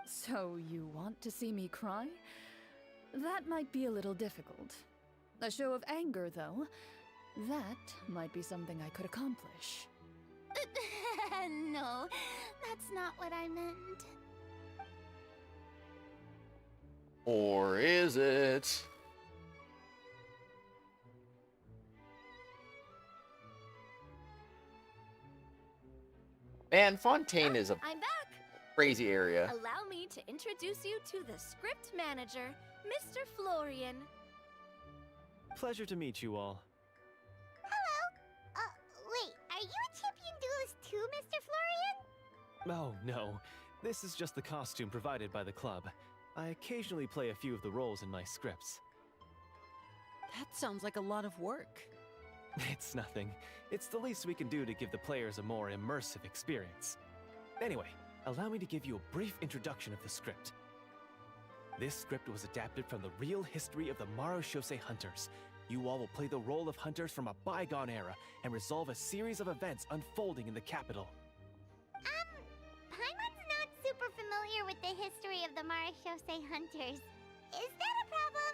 So you want to see me cry? That might be a little difficult. A show of anger, though, that might be something I could accomplish. No, that's not what I meant. Or is it? Man, Fontaine is a I'm back! crazy area. Allow me to introduce you to the script manager, Mr. Florian. Pleasure to meet you all. Hello. Wait, are you a champion duelist too, Mr. Florian? Oh, no. This is just the costume provided by the club. I occasionally play a few of the roles in my scripts. That sounds like a lot of work. It's nothing. It's the least we can do to give the players a more immersive experience. Anyway, allow me to give you a brief introduction of the script. This script was adapted from the real history of the Maroshose Hunters. You all will play the role of hunters from a bygone era and resolve a series of events unfolding in the capital. Paimon's not super familiar with the history of the Maroshose Hunters. Is that a problem?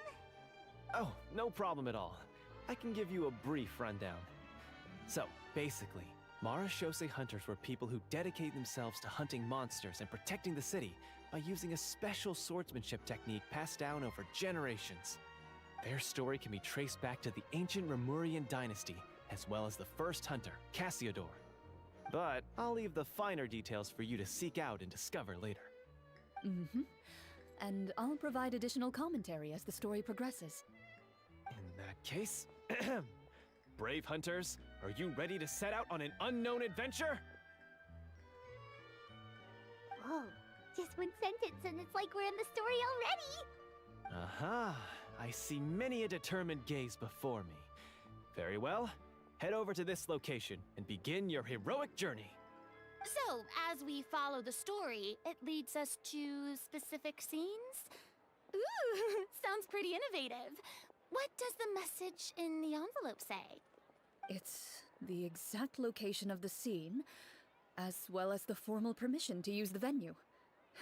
Oh, no problem at all. I can give you a brief rundown. So, basically, Maroshose Hunters were people who dedicate themselves to hunting monsters and protecting the city by using a special swordsmanship technique passed down over generations. Their story can be traced back to the ancient Remurian dynasty, as well as the first hunter, Cassiodor. But I'll leave the finer details for you to seek out and discover later. Mm-hmm. And I'll provide additional commentary as the story progresses. In that case, brave hunters, are you ready to set out on an unknown adventure? Whoa, just one sentence and it's like we're in the story already! Aha, I see many a determined gaze before me. Very well, head over to this location and begin your heroic journey. So, as we follow the story, it leads us to specific scenes? Ooh, sounds pretty innovative. What does the message in the envelope say? It's the exact location of the scene, as well as the formal permission to use the venue.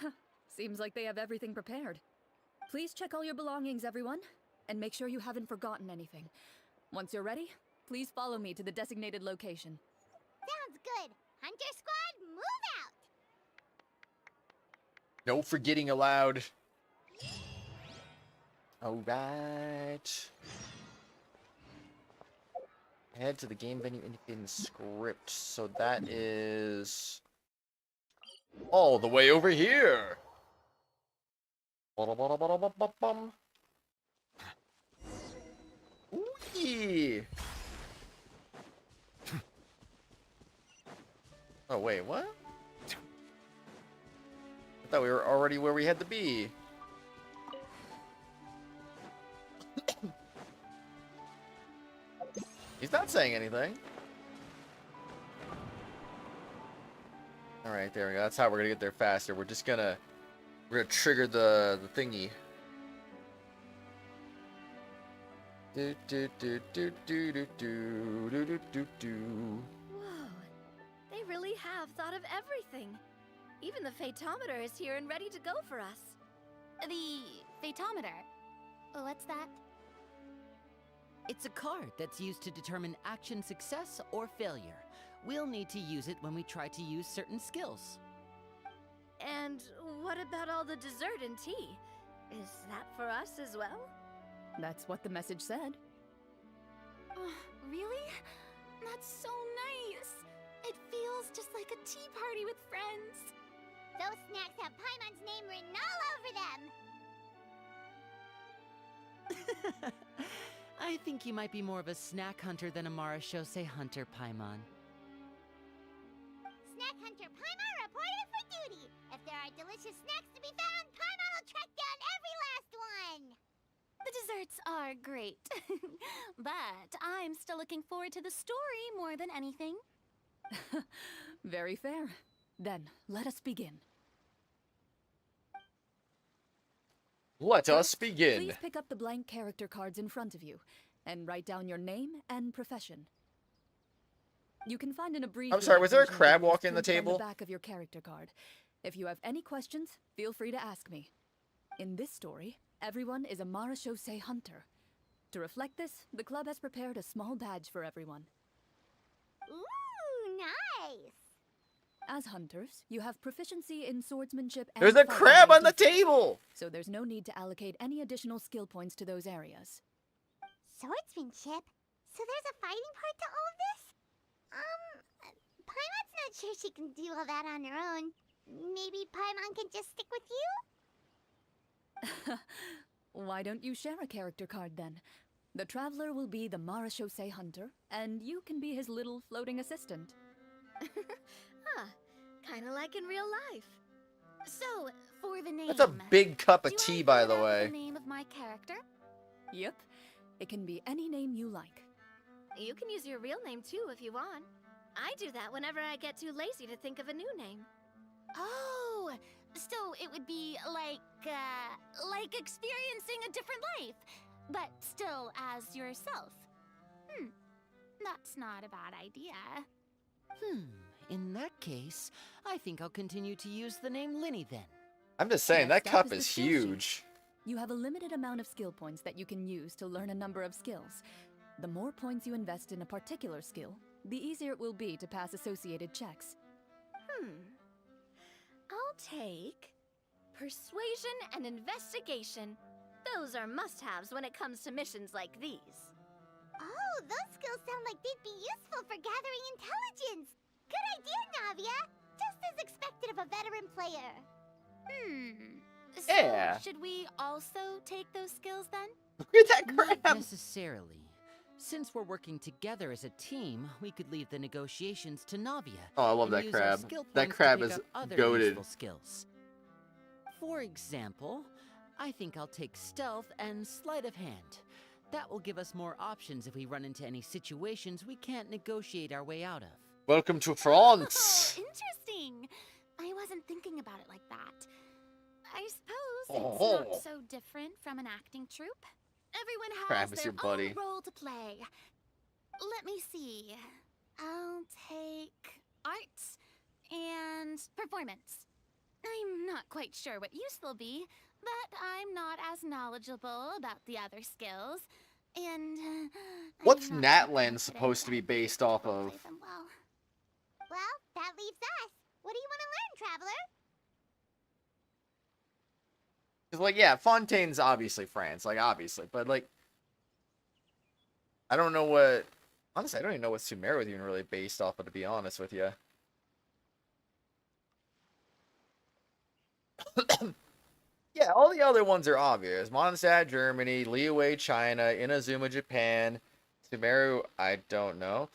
Huh, seems like they have everything prepared. Please check all your belongings, everyone, and make sure you haven't forgotten anything. Once you're ready, please follow me to the designated location. Sounds good. Hunter Squad, move out! No forgetting allowed. Alright. Head to the game venue indicated in the script. So that is all the way over here. Ba-da-ba-da-ba-da-ba-bum. Ooh-yee. Oh wait, what? I thought we were already where we had to be. He's not saying anything. Alright, there we go. That's how we're gonna get there faster. We're gonna trigger the thingy. Do do do do do do do do do do. Whoa, they really have thought of everything. Even the Fatometer is here and ready to go for us. The Fatometer? What's that? It's a card that's used to determine action success or failure. We'll need to use it when we try to use certain skills. And what about all the dessert and tea? Is that for us as well? That's what the message said. Really? That's so nice. It feels just like a tea party with friends. Those snacks have Paimon's name written all over them. I think you might be more of a snack hunter than a Marashose hunter, Paimon. Snack Hunter Paimon reported for duty. If there are delicious snacks to be found, Paimon will track down every last one. The desserts are great. But I'm still looking forward to the story more than anything. Very fair. Then, let us begin. Let us begin. Please pick up the blank character cards in front of you, and write down your name and profession. You can find an abbreviated I'm sorry, was there a version of crab these walking the printed on table? the back of your character card. If you have any questions, feel free to ask me. In this story, everyone is a Marashose hunter. To reflect this, the club has prepared a small badge for everyone. Ooh, nice. As hunters, you have proficiency in swordsmanship and There's a fighting crab on the defense, table! so there's no need to allocate any additional skill points to those areas. Swordsmanship? So there's a fighting part to all of this? Paimon's not sure she can do all that on her own. Maybe Paimon can just stick with you? Why don't you share a character card then? The Traveler will be the Marashose hunter, and you can be his little floating assistant. Kinda like in real life. So, for the name... That's a big cup of do tea, I by fill the out way. the name of my character? Yep. It can be any name you like. You can use your real name too if you want. I do that whenever I get too lazy to think of a new name. Oh, so it would be like experiencing a different life, but still as yourself. That's not a bad idea. In that case, I think I'll continue to use the name Linny then. I'm just saying, that Next up cup the is skill sheet. huge. You have a limited amount of skill points that you can use to learn a number of skills. The more points you invest in a particular skill, the easier it will be to pass associated checks. I'll take persuasion and investigation. Those are must-haves when it comes to missions like these. Oh, those skills sound like they'd be useful for gathering intelligence. Good idea, Navia. Just as expected of a veteran player. So, Yeah. should we also take those skills then? Look at that Not crab! necessarily. Since we're working together as a team, we could leave the negotiations to Navia. Oh, I love and that use our crab. skill That points to crab pick is up other goated. useful skills. For example, I think I'll take stealth and sleight of hand. That will give us more options if we run into any situations we can't negotiate our way out of. Welcome to France! Interesting kidding. I wasn't thinking about it like that. I suppose it's Oh. not so different from an acting troupe. Everyone has Travis, their your buddy. own role to play. Let me see. I'll take arts and performance. I'm not quite sure what use they'll be, but I'm not as knowledgeable about the other skills. And What's I'm not too Natland supposed to be based off of? play them well. Well, that leaves us. What do you want to learn, Traveler? Cause like, yeah, Fontaine's obviously France, like obviously, but like, I don't know what. Honestly, I don't even know what Sumeru is even really based off of, to be honest with you. Yeah, all the other ones are obvious. Mondstadt, Germany, Liyue, China, Inazuma, Japan, Sumeru, I don't know.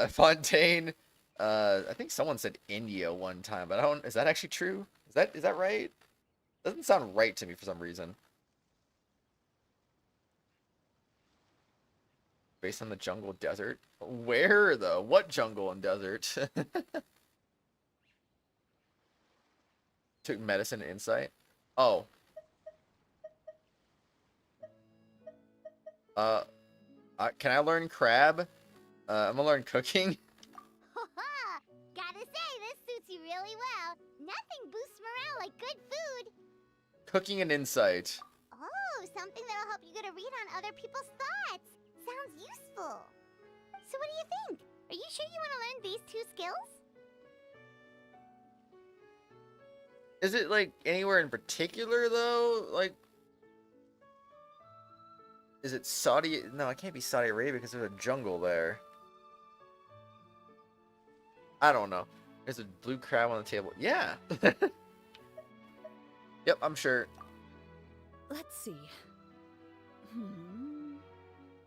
Fontaine, I think someone said India one time, but I don't. Is that actually true? Is that right? Doesn't sound right to me for some reason. Based on the jungle desert? Where though? What jungle and desert? Took medicine and insight. Oh. Can I learn crab? I'm gonna learn cooking. Gotta say, this suits you really well. Nothing boosts morale like good food. Cooking and insight. Oh, something that'll help you get a read on other people's thoughts. Sounds useful. So what do you think? Are you sure you want to learn these two skills? Is it like anywhere in particular though? Like, is it Saudi? No, it can't be Saudi Arabia because there's a jungle there. I don't know. There's a blue crab on the table. Yeah. Yep, I'm sure. Let's see.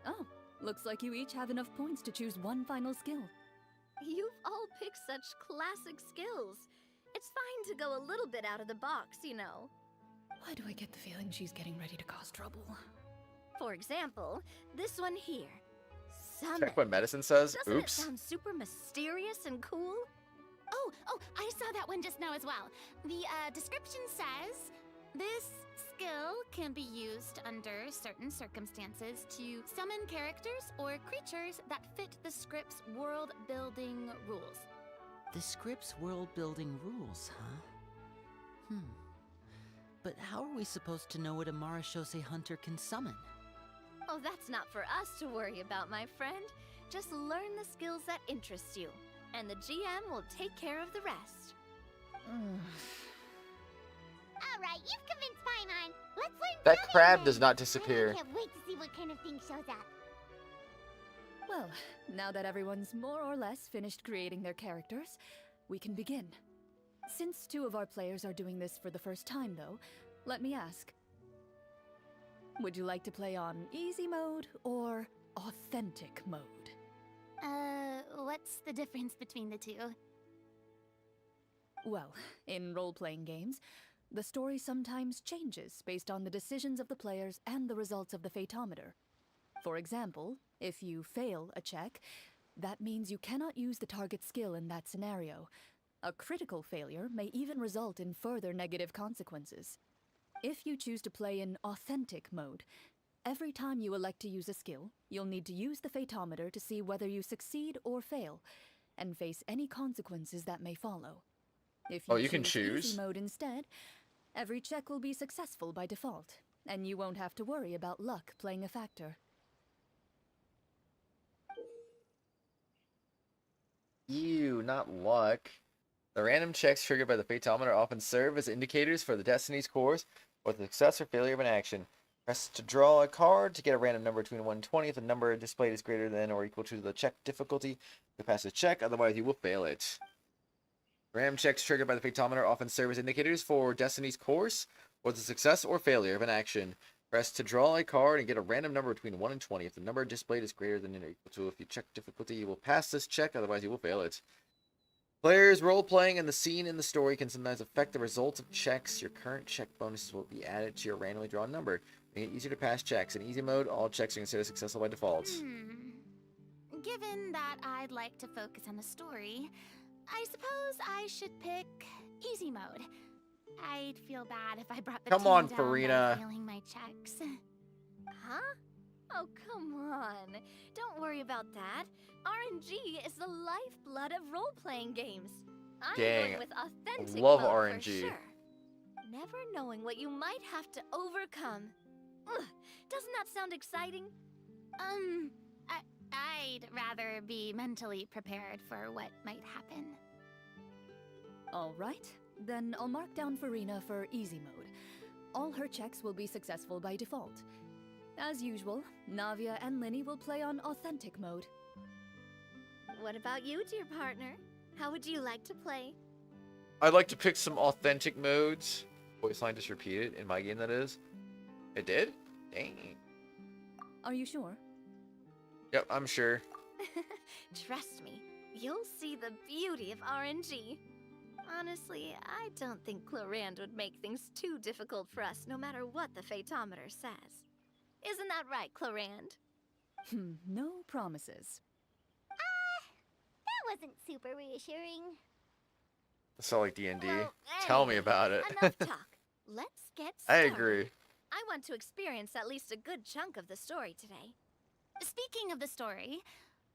Oh, looks like you each have enough points to choose one final skill. You've all picked such classic skills. It's fine to go a little bit out of the box, you know. Why do I get the feeling she's getting ready to cause trouble? For example, this one here. Summon. Check what medicine says. Doesn't Oops. it sound super mysterious and cool? Oh, I saw that one just now as well. The description says, this skill can be used under certain circumstances to summon characters or creatures that fit the script's world-building rules. The script's world-building rules, huh? But how are we supposed to know what a Marashose hunter can summon? Oh, that's not for us to worry about, my friend. Just learn the skills that interest you, and the GM will take care of the rest. Alright, you've convinced Paimon. Let's learn That summon crab then. does not disappear. I can't wait to see what kind of thing shows up. Well, now that everyone's more or less finished creating their characters, we can begin. Since 2 of our players are doing this for the first time, though, let me ask. Would you like to play on easy mode or authentic mode? What's the difference between the two? Well, in role-playing games, the story sometimes changes based on the decisions of the players and the results of the Fatometer. For example, if you fail a check, that means you cannot use the target skill in that scenario. A critical failure may even result in further negative consequences. If you choose to play in authentic mode, every time you elect to use a skill, you'll need to use the Fatometer to see whether you succeed or fail, and face any consequences that may follow. If You can choose. easy mode instead, every check will be successful by default, and you won't have to worry about luck playing a factor. Ew, not luck. The random checks triggered by the Fatometer often serve as indicators for the Destiny's course or the success or failure of an action. Press to draw a card to get a random number between 1 and 20. If the number displayed is greater than or equal to the check difficulty, you pass the check, otherwise you will fail it. Random checks triggered by the Fatometer often serve as indicators for Destiny's course or the success or failure of an action. Press to draw a card and get a random number between 1 and 20. If the number displayed is greater than or equal to, if you check difficulty, you will pass this check, otherwise you will fail it. Players' role-playing and the scene in the story can sometimes affect the results of checks. Your current check bonuses will be added to your randomly drawn number, making it easier to pass checks. In easy mode, all checks are considered successful by default. Given that I'd like to focus on the story, I suppose I should pick easy mode. I'd feel bad if I brought the Come team on, down Furina. by failing my checks. Huh? Oh, come on. Don't worry about that. RNG is the lifeblood of role-playing games. I'm Dang, going with authentic love mode RNG. for sure. Never knowing what you might have to overcome. Ugh, doesn't that sound exciting? I'd rather be mentally prepared for what might happen. All right, then I'll mark down Furina for easy mode. All her checks will be successful by default. As usual, Navia and Linny will play on authentic mode. What about you, dear partner? How would you like to play? I'd like to pick some authentic modes. Voice line just repeated in my game, that is. It did? Dang. Are you sure? Yep, I'm sure. Trust me, you'll see the beauty of RNG. Honestly, I don't think Clorinde would make things too difficult for us no matter what the Fatometer says. Isn't that right, Clorinde? No promises. That wasn't super reassuring. That sound like D&D. Well, Tell me anyway, about it. Enough talk. Let's get I started. agree. I want to experience at least a good chunk of the story today. Speaking of the story,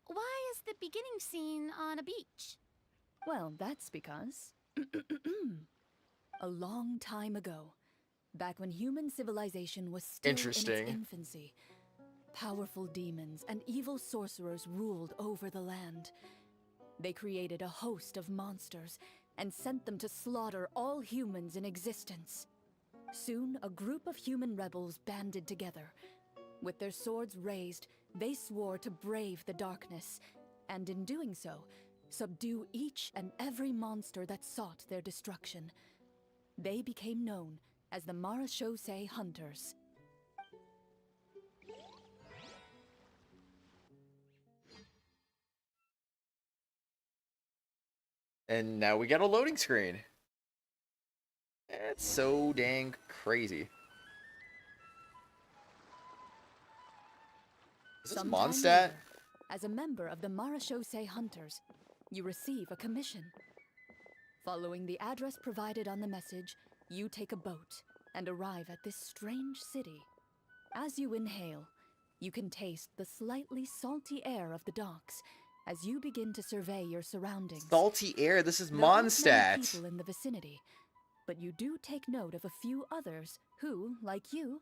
why is the beginning scene on a beach? Well, that's because... a long time ago, back when human civilization was still in its Interesting. infancy, powerful demons and evil sorcerers ruled over the land. They created a host of monsters and sent them to slaughter all humans in existence. Soon, a group of human rebels banded together. With their swords raised, they swore to brave the darkness, and in doing so, subdue each and every monster that sought their destruction. They became known as the Marachose Hunters. And now we got a loading screen. It's so dang crazy. Is this Sometime Mondstadt? later, as a member of the Marachose Hunters, you receive a commission. Following the address provided on the message, you take a boat and arrive at this strange city. As you inhale, you can taste the slightly salty air of the docks as you begin to survey your surroundings. Salty air? This is There aren't many Mondstadt. people in the vicinity, but you do take note of a few others who, like you,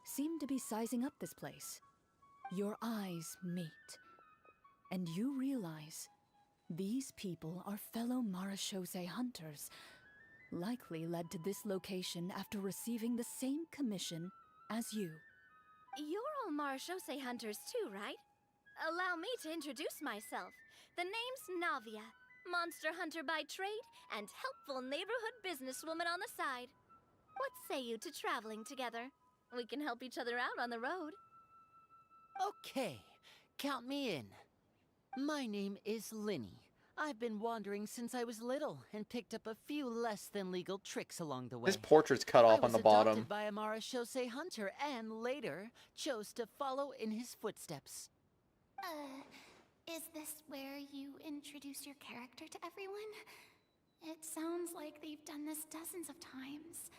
seem to be sizing up this place. Your eyes meet, and you realize these people are fellow Marachose hunters, likely led to this location after receiving the same commission as you. You're all Marachose hunters too, right? Allow me to introduce myself. The name's Navia, monster hunter by trade and helpful neighborhood businesswoman on the side. What say you to traveling together? We can help each other out on the road. Okay, count me in. My name is Linny. I've been wandering since I was little and picked up a few less than legal tricks along the way. His portrait's cut off on the I was bottom. adopted by a Marachose hunter and later chose to follow in his footsteps. Is this where you introduce your character to everyone? It sounds like they've done this dozens of times.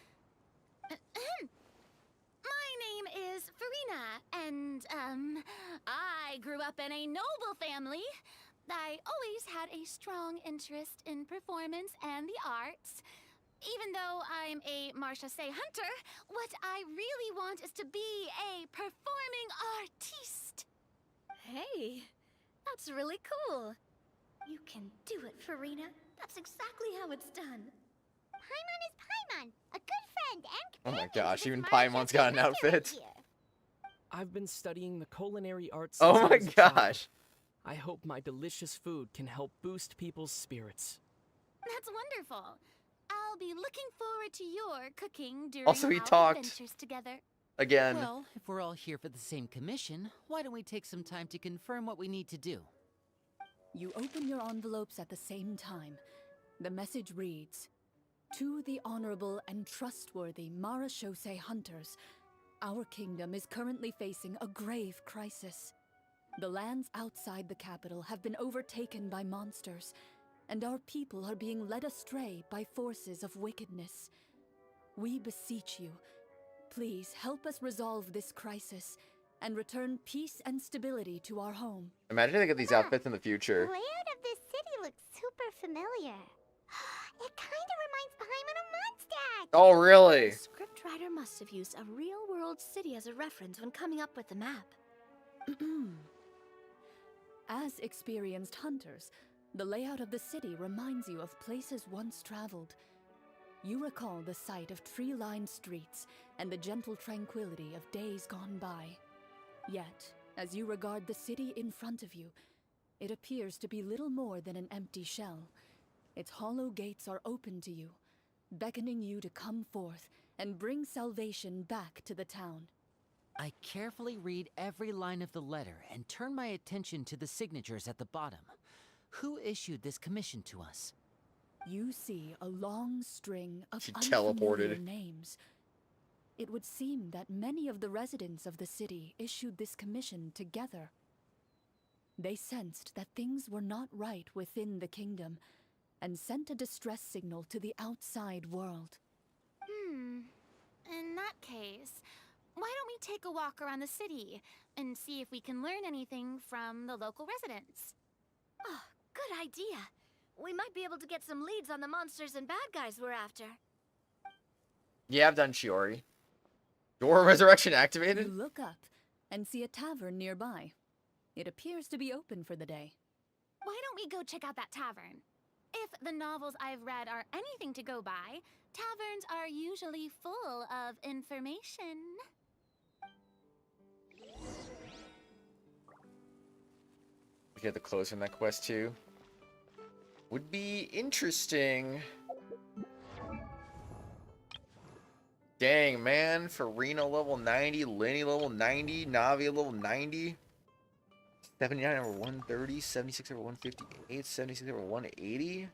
My name is Furina, and, I grew up in a noble family. I always had a strong interest in performance and the arts. Even though I'm a Marachose hunter, what I really want is to be a performing artiste. Hey, that's really cool. You can do it, Furina. That's exactly how it's done. Paimon is Paimon, a good friend and Oh my gosh, even Paimon's got an outfit. I've been studying the culinary arts. Oh since I my was a child. gosh. I hope my delicious food can help boost people's spirits. That's wonderful. I'll be looking forward to your cooking during Also, he our talked adventures together. again. Well, if we're all here for the same commission, why don't we take some time to confirm what we need to do? You open your envelopes at the same time. The message reads, "To the honorable and trustworthy Marachose hunters, our kingdom is currently facing a grave crisis. The lands outside the capital have been overtaken by monsters, and our people are being led astray by forces of wickedness. We beseech you, please help us resolve this crisis and return peace and stability to our home. Imagine if they get these outfits in the The future. layout of this city looks super familiar. It kind of reminds Paimon of Mondstadt. Oh, really? The scriptwriter must have used a real-world city as a reference when coming up with the map. As experienced hunters, the layout of the city reminds you of places once traveled. You recall the sight of tree-lined streets and the gentle tranquility of days gone by. Yet, as you regard the city in front of you, it appears to be little more than an empty shell. Its hollow gates are open to you, beckoning you to come forth and bring salvation back to the town. I carefully read every line of the letter and turn my attention to the signatures at the bottom. Who issued this commission to us? You see a long string of She unfamiliar teleported. names. It would seem that many of the residents of the city issued this commission together. They sensed that things were not right within the kingdom and sent a distress signal to the outside world. In that case, why don't we take a walk around the city and see if we can learn anything from the local residents? Oh, good idea. We might be able to get some leads on the monsters and bad guys we're after. Yeah, I've done Shiori. Door resurrection You activated? look up and see a tavern nearby. It appears to be open for the day. Why don't we go check out that tavern? If the novels I've read are anything to go by, taverns are usually full of information. We get the clothes from that quest too. Would be interesting. Dang, man. Furina level 90, Lenny level 90, Navi level 90. 79 over 130, 76 over 158, 76 over 180.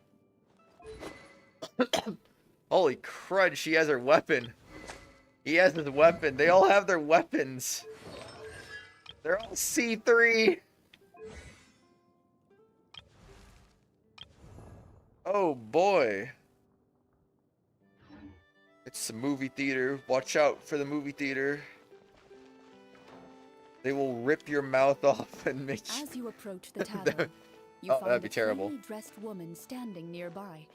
Holy crud, she has her weapon. He has his weapon. They all have their weapons. They're all C3. Oh boy. It's a movie theater. Watch out for the movie theater. They will rip your mouth off and make you... As you approach the tavern, you Oh, find that'd be a terrible. plainly dressed woman standing nearby.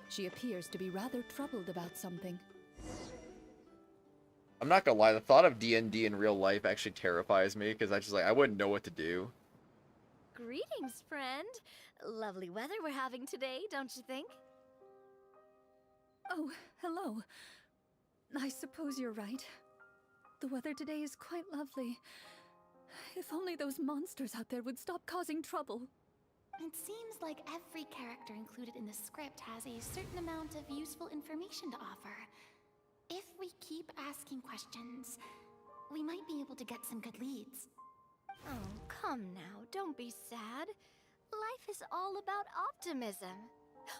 She appears to be rather troubled about something. I'm not gonna lie, the thought of D&D in real life actually terrifies me, because I wouldn't know what to do. Greetings, friend. Lovely weather we're having today, don't you think? Oh, hello. I suppose you're right. The weather today is quite lovely. If only those monsters out there would stop causing trouble. It seems like every character included in the script has a certain amount of useful information to offer. If we keep asking questions, we might be able to get some good leads. Oh, come now, don't be sad. Life is all about optimism.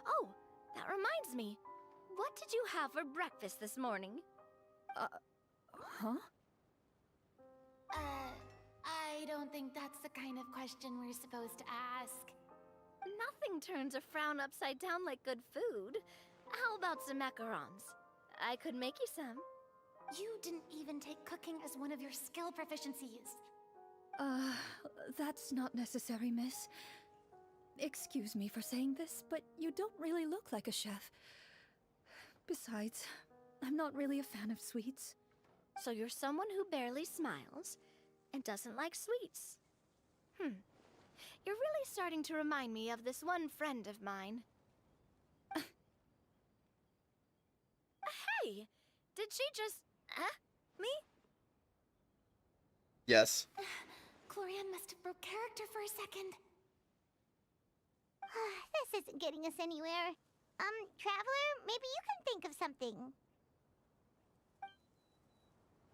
Oh, that reminds me. What did you have for breakfast this morning? Huh? I don't think that's the kind of question we're supposed to ask. Nothing turns a frown upside down like good food. How about some macarons? I could make you some. You didn't even take cooking as one of your skill proficiencies. That's not necessary, miss. Excuse me for saying this, but you don't really look like a chef. Besides, I'm not really a fan of sweets. So you're someone who barely smiles and doesn't like sweets. You're really starting to remind me of this one friend of mine. Hey! Did she just... me? Yes. Clorinde must have broke character for a second. This isn't getting us anywhere. Traveler, maybe you can think of something.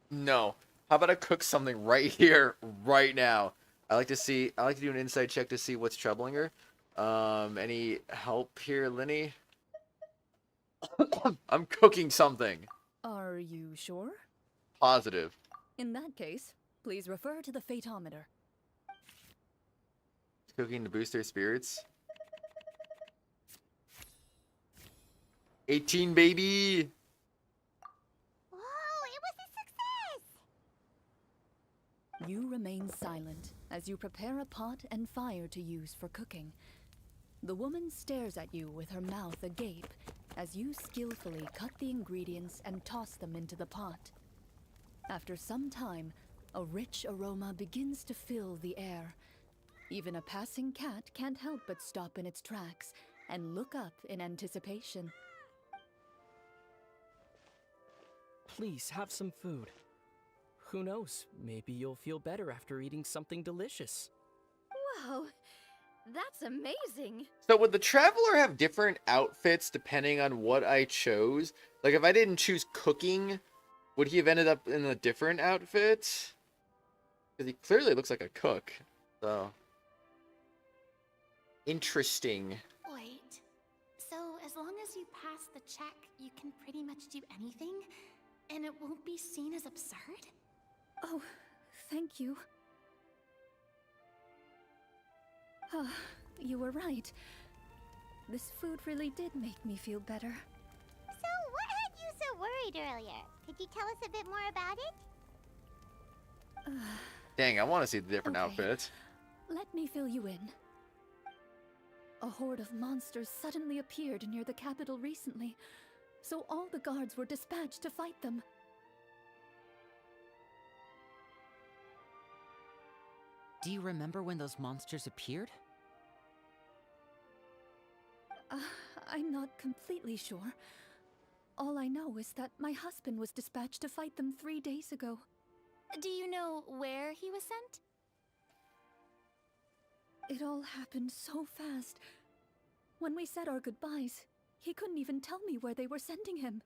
No. How about I cook something right here, right now? I like to do an insight check to see what's troubling her. Any help here, Lenny? I'm cooking something. Are you sure? Positive. In that case, please refer to the Fatometer. Cooking to boost their spirits. 18, baby. Whoa, it was a success! You remain silent as you prepare a pot and fire to use for cooking. The woman stares at you with her mouth agape as you skillfully cut the ingredients and toss them into the pot. After some time, a rich aroma begins to fill the air. Even a passing cat can't help but stop in its tracks and look up in anticipation. Please have some food. Who knows, maybe you'll feel better after eating something delicious. Whoa, that's amazing. So would the Traveler have different outfits depending on what I chose? Like if I didn't choose cooking, would he have ended up in a different outfit? Because he clearly looks like a cook. So interesting. Wait. So as long as you pass the check, you can pretty much do anything? And it won't be seen as absurd? Oh, thank you. You were right. This food really did make me feel better. So, what had you so worried earlier? Could you tell us a bit more about it? Dang, I want to see the different Okay. outfits. Let me fill you in. A horde of monsters suddenly appeared near the capital recently, so all the guards were dispatched to fight them. Do you remember when those monsters appeared? I'm not completely sure. All I know is that my husband was dispatched to fight them 3 days ago. Do you know where he was sent? It all happened so fast. When we said our goodbyes, he couldn't even tell me where they were sending him.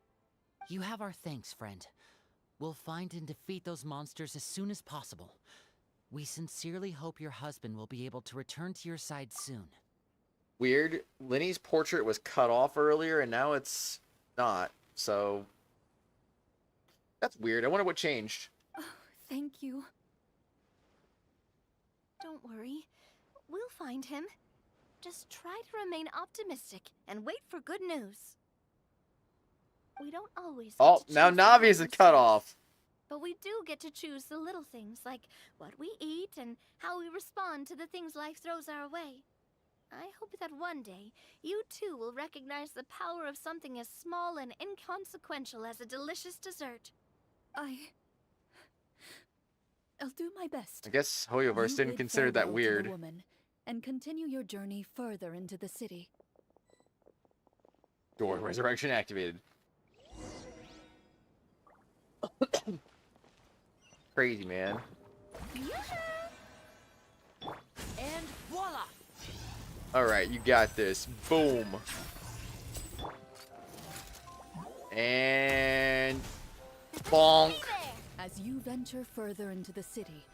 You have our thanks, friend. We'll find and defeat those monsters as soon as possible. We sincerely hope your husband will be able to return to your side soon. Weird. Linny's portrait was cut off earlier and now it's not. So that's weird. I wonder what changed. Oh, thank you. Don't worry. We'll find him. Just try to remain optimistic and wait for good news. We don't always get Oh, to now choose the Navi is a important cutoff. things, but we do get to choose the little things, like what we eat and how we respond to the things life throws our way. I hope that one day, you too will recognize the power of something as small and inconsequential as a delicious dessert. I'll do my best. I guess HoYoverse You didn't bid consider that farewell to the weird. woman and continue your journey further into the city. Door resurrection activated. Crazy, man. And voila! Alright, you got this. Boom. And bonk. As you venture further into the city,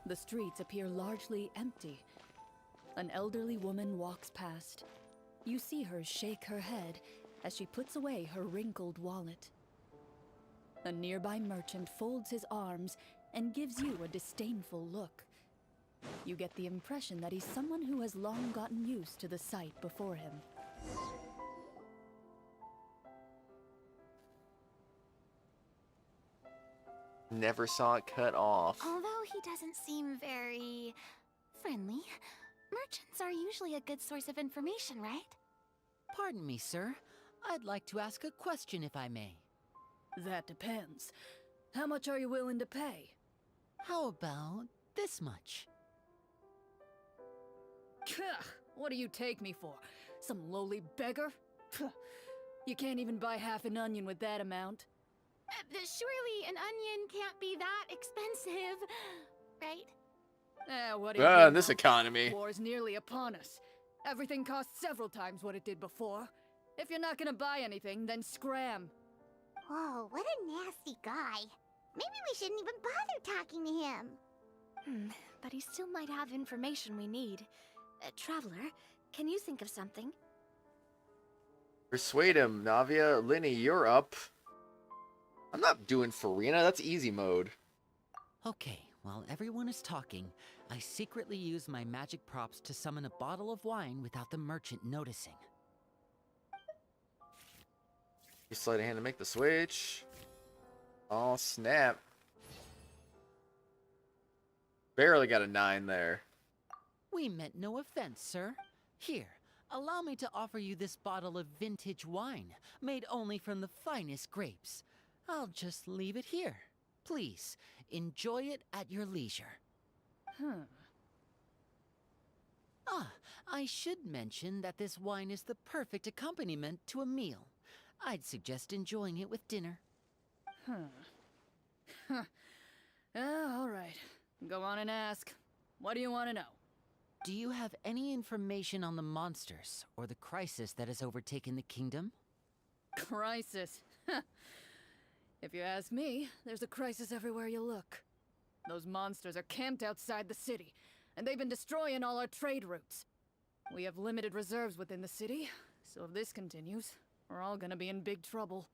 the streets appear largely empty. An elderly woman walks past. You see her shake her head as she puts away her wrinkled wallet. A nearby merchant folds his arms and gives you a disdainful look. You get the impression that he's someone who has long gotten used to the sight before him. Never saw it cut off. Although he doesn't seem very friendly, merchants are usually a good source of information, right? Pardon me, sir. I'd like to ask a question if I may. That depends. How much are you willing to pay? How about this much? What do you take me for? Some lowly beggar? You can't even buy half an onion with that amount. Surely an onion can't be that expensive, right? What do you In this know? economy. War is nearly upon us. Everything costs several times what it did before. If you're not gonna buy anything, then scram. Whoa, what a nasty guy. Maybe we shouldn't even bother talking to him. But he still might have information we need. Traveler, can you think of something? Persuade him, Navia. Linny, you're up. I'm not doing Furina. That's easy mode. Okay, while everyone is talking, I secretly use my magic props to summon a bottle of wine without the merchant noticing. You sleight of hand to make the switch. Oh, snap. Barely got a 9 there. We meant no offense, sir. Here, allow me to offer you this bottle of vintage wine, made only from the finest grapes. I'll just leave it here. Please, enjoy it at your leisure. Ah, I should mention that this wine is the perfect accompaniment to a meal. I'd suggest enjoying it with dinner. All right. Go on and ask. What do you want to know? Do you have any information on the monsters or the crisis that has overtaken the kingdom? Crisis? If you ask me, there's a crisis everywhere you look. Those monsters are camped outside the city, and they've been destroying all our trade routes. We have limited reserves within the city, so if this continues, we're all gonna be in big trouble.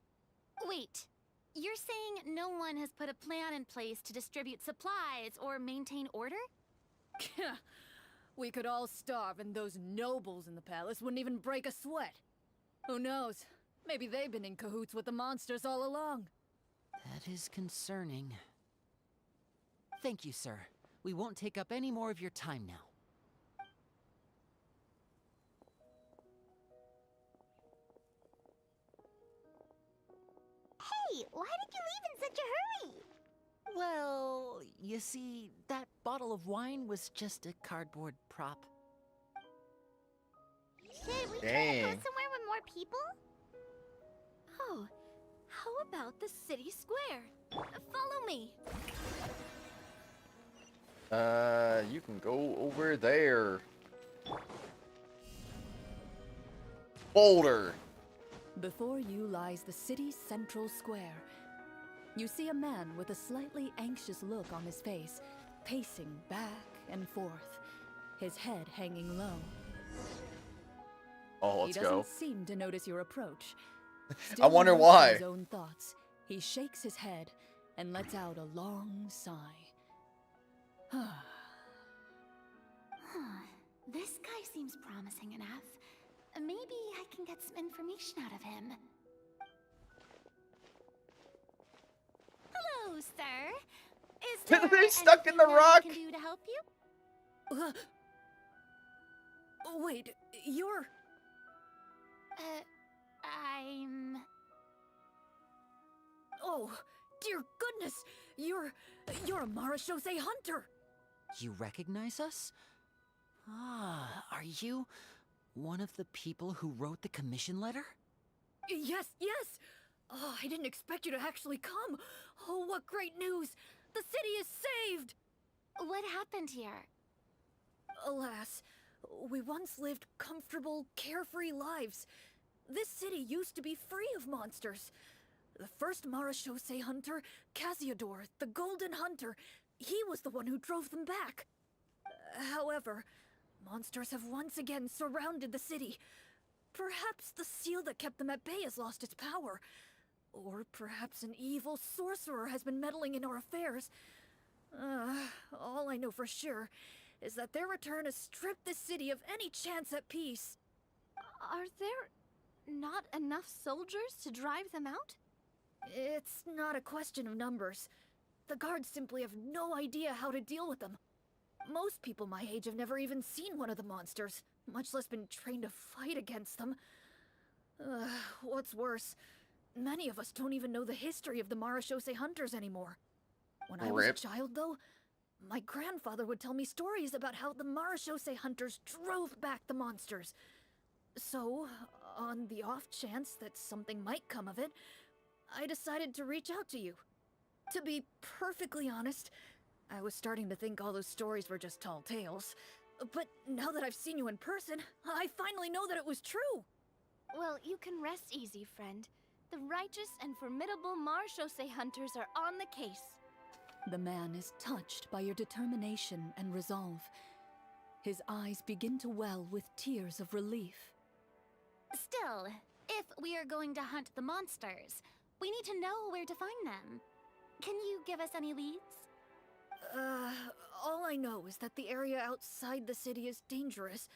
Wait, you're saying no one has put a plan in place to distribute supplies or maintain order? We could all starve and those nobles in the palace wouldn't even break a sweat. Who knows? Maybe they've been in cahoots with the monsters all along. That is concerning. Thank you, sir. We won't take up any more of your time now. Hey, why did you leave in such a hurry? Well, you see, that bottle of wine was just a cardboard prop. Should we try to go Dang. somewhere with more people? Oh, how about the city square? Follow me. You can go over there. Boulder. Before you lies the city's central square. You see a man with a slightly anxious look on his face, pacing back and forth, his head hanging low. Oh, let's he go. doesn't seem to notice your approach. I wonder immersed in why. his own thoughts, he shakes his head and lets out a long sigh. This guy seems promising enough. Maybe I can get some information out of him. Hello, sir. Is there They're stuck in the anything I rock. can do to help you? Wait, you're... I'm... Oh, dear goodness! You're a Marashose hunter! You recognize us? Ah, are you one of the people who wrote the commission letter? Yes, yes! Oh, I didn't expect you to actually come! Oh, what great news! The city is saved! What happened here? Alas, we once lived comfortable, carefree lives. This city used to be free of monsters. The first Marashose hunter, Casiodor, the Golden Hunter, he was the one who drove them back. However, monsters have once again surrounded the city. Perhaps the seal that kept them at bay has lost its power. Or perhaps an evil sorcerer has been meddling in our affairs. All I know for sure is that their return has stripped the city of any chance at peace. Are there not enough soldiers to drive them out? It's not a question of numbers. The guards simply have no idea how to deal with them. Most people my age have never even seen one of the monsters, much less been trained to fight against them. What's worse, many of us don't even know the history of the Marashose hunters anymore. When I was a Rip. child, though, my grandfather would tell me stories about how the Marashose hunters drove back the monsters. So, on the off chance that something might come of it, I decided to reach out to you. To be perfectly honest, I was starting to think all those stories were just tall tales. But now that I've seen you in person, I finally know that it was true! Well, you can rest easy, friend. The righteous and formidable Marashose hunters are on the case. The man is touched by your determination and resolve. His eyes begin to well with tears of relief. Still, if we are going to hunt the monsters, we need to know where to find them. Can you give us any leads? All I know is that the area outside the city is dangerous.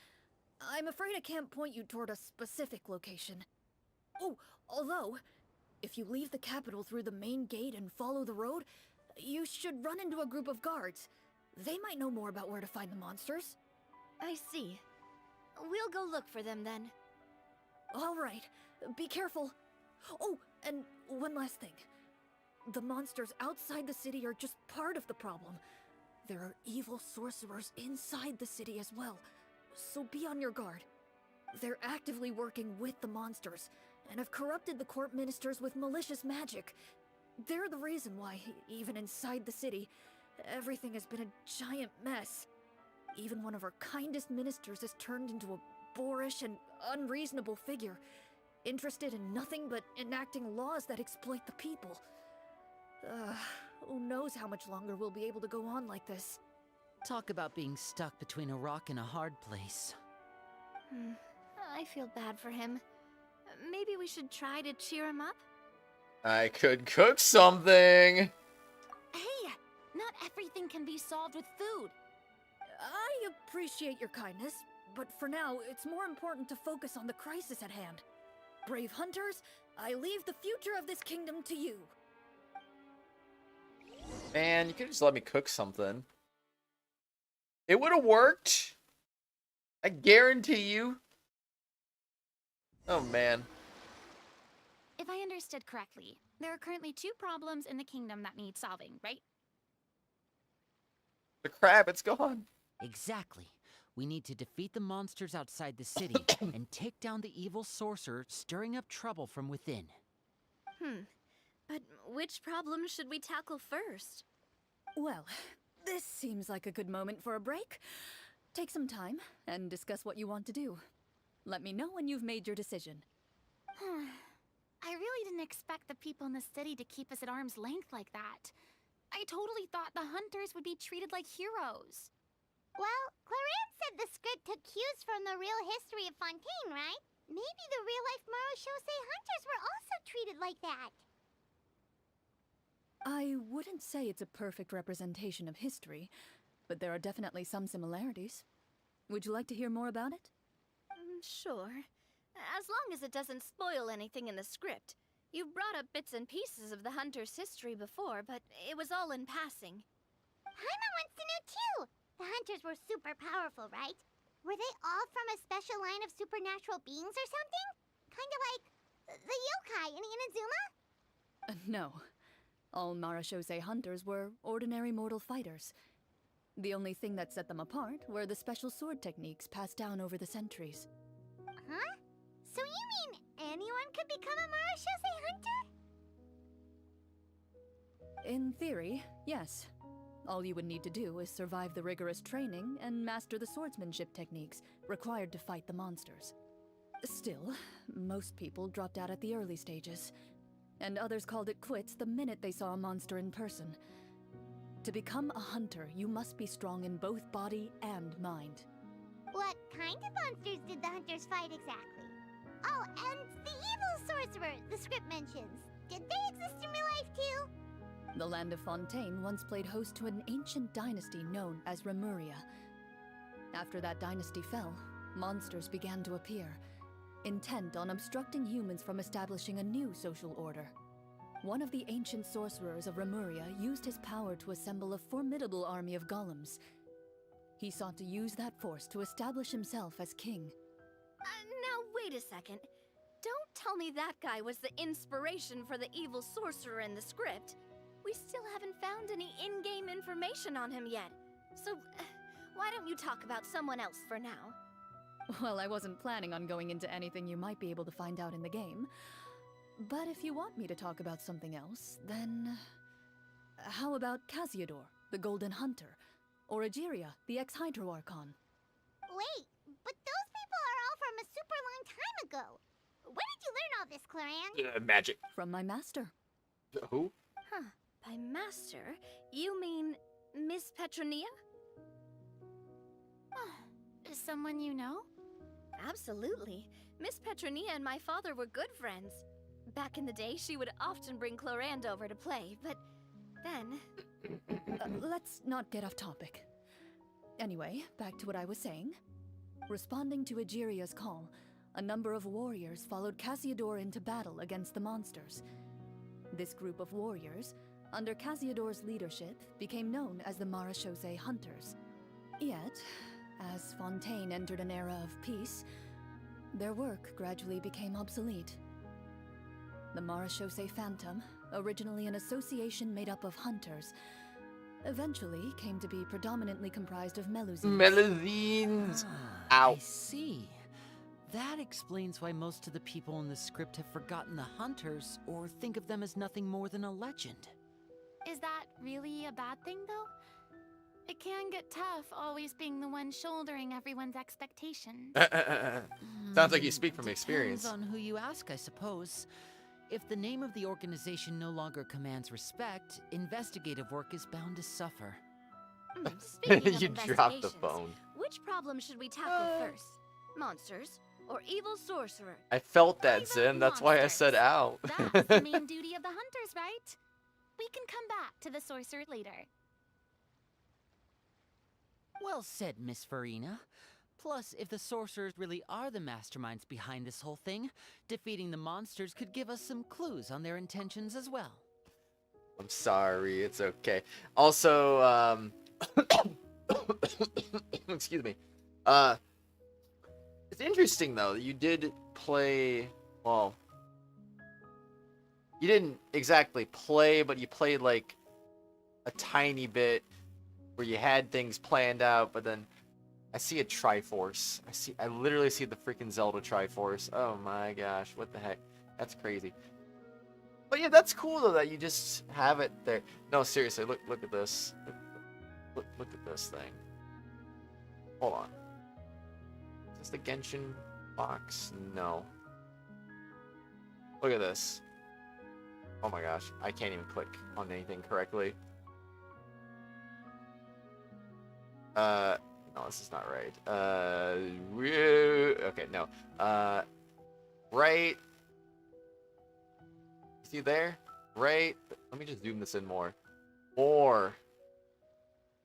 I'm afraid I can't point you toward a specific location. Oh, although, If you leave the capital through the main gate and follow the road, you should run into a group of guards. They might know more about where to find the monsters. I see. We'll go look for them then. All right, be careful. Oh, and one last thing. The monsters outside the city are just part of the problem. There are evil sorcerers inside the city as well, so be on your guard. They're actively working with the monsters, and have corrupted the court ministers with malicious magic. They're the reason why, even inside the city, everything has been a giant mess. Even one of our kindest ministers has turned into a boorish and unreasonable figure, interested in nothing but enacting laws that exploit the people. Who knows how much longer we'll be able to go on like this. Talk about being stuck between a rock and a hard place. I feel bad for him. Maybe we should try to cheer him up? I could cook something. Hey, not everything can be solved with food. I appreciate your kindness, but for now, it's more important to focus on the crisis at hand. Brave hunters, I leave the future of this kingdom to you. Man, you could just let me cook something. It would have worked. I guarantee you. Oh, man. If I understood correctly, there are currently 2 problems in the kingdom that need solving, right? The crab, it's gone. Exactly. We need to defeat the monsters outside the city and take down the evil sorcerer stirring up trouble from within. But which problem should we tackle first? Well, this seems like a good moment for a break. Take some time and discuss what you want to do. Let me know when you've made your decision. I really didn't expect the people in the city to keep us at arm's length like that. I totally thought the hunters would be treated like heroes. Well, Clorinde said the script took cues from the real history of Fontaine, right? Maybe the real-life miHoYo hunters were also treated like that. I wouldn't say it's a perfect representation of history, but there are definitely some similarities. Would you like to hear more about it? Sure. As long as it doesn't spoil anything in the script. You brought up bits and pieces of the hunter's history before, but it was all in passing. Paimon wants to know too! The hunters were super powerful, right? Were they all from a special line of supernatural beings or something? Kinda like the yokai in Inazuma? No. All miHoYo hunters were ordinary mortal fighters. The only thing that set them apart were the special sword techniques passed down over the centuries. Huh? So you mean anyone could become a miHoYo hunter? In theory, yes. All you would need to do is survive the rigorous training and master the swordsmanship techniques required to fight the monsters. Still, most people dropped out at the early stages, and others called it quits the minute they saw a monster in person. To become a hunter, you must be strong in both body and mind. What kind of monsters did the hunters fight exactly? Oh, and the evil sorcerer the script mentions. Did they exist in real life too? The land of Fontaine once played host to an ancient dynasty known as Remuria. After that dynasty fell, monsters began to appear, intent on obstructing humans from establishing a new social order. One of the ancient sorcerers of Remuria used his power to assemble a formidable army of golems. He sought to use that force to establish himself as king. Now wait a second. Don't tell me that guy was the inspiration for the evil sorcerer in the script. We still haven't found any in-game information on him yet. So, why don't you talk about someone else for now? Well, I wasn't planning on going into anything you might be able to find out in the game. But if you want me to talk about something else, then... how about Casiodor, the Golden Hunter? Or Egeria, the ex-Hydro Archon? Wait, but those people are all from a super long time ago. Where did you learn all this, Clorinde? Magic. From my master. Who? Huh. By master, you mean Miss Petronia? Is someone you know? Absolutely. Miss Petronia and my father were good friends. Back in the day, she would often bring Clorinde over to play, but then... Let's not get off topic. Anyway, back to what I was saying. Responding to Egeria's call, a number of warriors followed Casiodor into battle against the monsters. This group of warriors, under Casiodor's leadership, became known as the Marechaussee Hunters. Yet, as Fontaine entered an era of peace, their work gradually became obsolete. The Marechaussee Phantom, originally an association made up of hunters, eventually came to be predominantly comprised of Melusines. Melusines! I see. That explains why most of the people in the script have forgotten the hunters or think of them as nothing more than a legend. Is that really a bad thing, though? It can get tough always being the one shouldering everyone's expectations. Sounds like you speak from experience. Depends on who you ask, I suppose. If the name of the organization no longer commands respect, investigative work is bound to suffer. Speaking of You dropped the investigations, phone. which problem should we tackle first? Monsters or evil sorcerer? I felt that, Zim. That's why I said out. That's the main duty of the hunters, right? We can come back to the sorcerer later. Well said, Miss Furina. Plus, if the sorcerers really are the masterminds behind this whole thing, defeating the monsters could give us some clues on their intentions as well. I'm sorry, it's okay. Also, excuse me. It's interesting though that you did play. Well, you didn't exactly play, but you played like a tiny bit where you had things planned out, but then I see a Triforce. I literally see the freaking Zelda Triforce. Oh my gosh, what the heck? That's crazy. But yeah, that's cool though that you just have it there. No, seriously, look at this. Look at this thing. Hold on. Is this the Genshin box? No. Look at this. Oh my gosh, I can't even click on anything correctly. No, this is not right. Okay, no. Right. See there? Right. Let me just zoom this in more. More.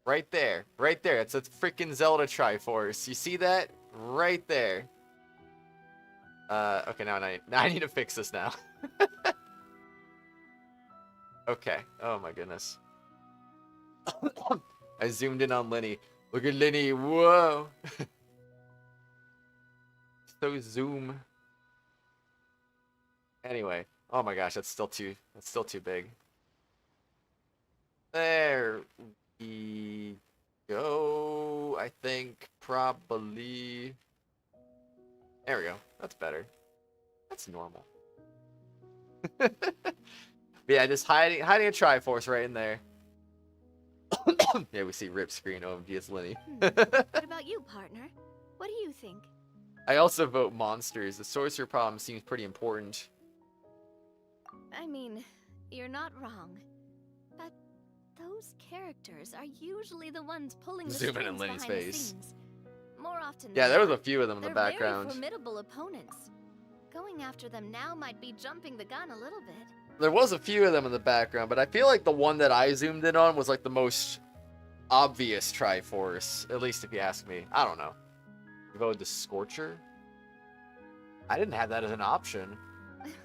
Right there. Right there. It's a freaking Zelda Triforce. You see that? Right there. Okay, now I need to fix this now. Okay. Oh my goodness. I zoomed in on Lenny. Look at Lenny. Whoa. So zoom. Anyway. Oh my gosh, that's still too big. There we go. I think probably. There we go. That's better. That's normal. But yeah, just hiding a Triforce right in there. Yeah, we see rip screen. OMG, it's Lenny. What about you, partner? What do you think? I also vote monsters. The sorcerer problem seems pretty important. I mean, you're not wrong. But those characters are usually the ones pulling the Zoom in strings on Lenny's behind the face. scenes. More often Yeah, than there was not, a few of them in the they're background. Very formidable opponents. Going after them now might be jumping the gun a little bit. There was a few of them in the background, but I feel like the one that I zoomed in on was like the most obvious Triforce, at least if you ask me. I don't know. You voted the Scorcher? I didn't have that as an option.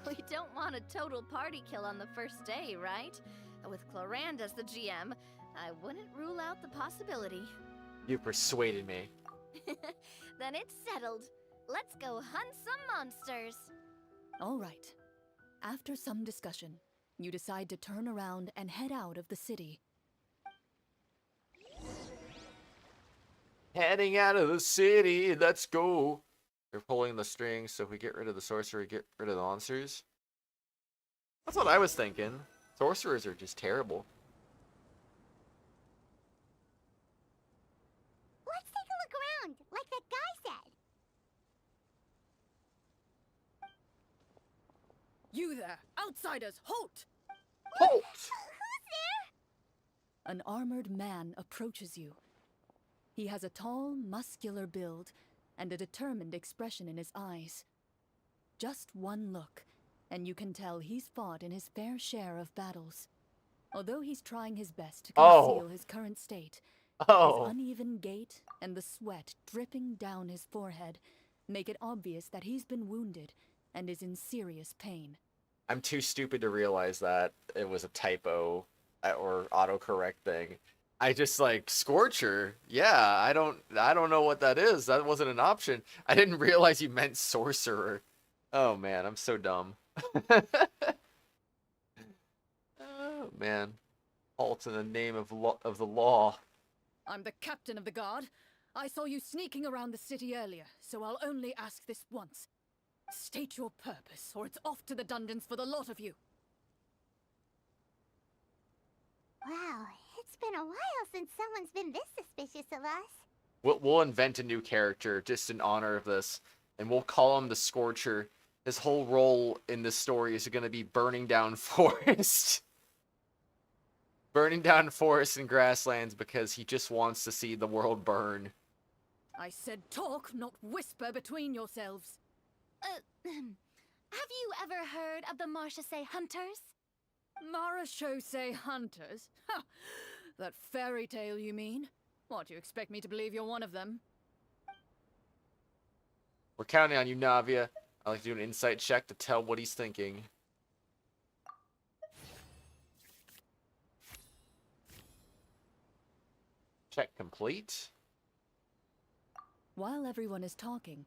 We don't want a total party kill on the first day, right? With Clorinde as the GM, I wouldn't rule out the possibility. You persuaded me. Then it's settled. Let's go hunt some monsters. All right. After some discussion, you decide to turn around and head out of the city. Heading out of the city, let's go. They're pulling the strings, so if we get rid of the sorcerer, get rid of the monsters. That's what I was thinking. Sorcerers are just terrible. Let's take a look around, like that guy said. You there, outsiders, halt! Halt! Who's there? An armored man approaches you. He has a tall, muscular build and a determined expression in his eyes. Just one look, and you can tell he's fought in his fair share of battles. Although he's trying his best to conceal his current state, his uneven gait and the sweat dripping down his forehead make it obvious that he's been wounded and is in serious pain. I'm too stupid to realize that it was a typo or autocorrect thing. I just like Scorcher. Yeah, I don't know what that is. That wasn't an option. I didn't realize you meant sorcerer. Oh man, I'm so dumb. Oh man. Halt in the name of the law. I'm the captain of the guard. I saw you sneaking around the city earlier, so I'll only ask this once. State your purpose, or it's off to the dungeons for the lot of you. Wow, it's been a while since someone's been this suspicious of us. We'll invent a new character just in honor of this, and we'll call him the Scorcher. His whole role in this story is going to be burning down forest. Burning down forests and grasslands because he just wants to see the world burn. I said talk, not whisper between yourselves. Have you ever heard of the Marchese Hunters? Marachose hunters? Ha! That fairy tale, you mean? What, you expect me to believe you're one of them? We're counting on you, Navia. I like to do an insight check to tell what he's thinking. Check complete. While everyone is talking,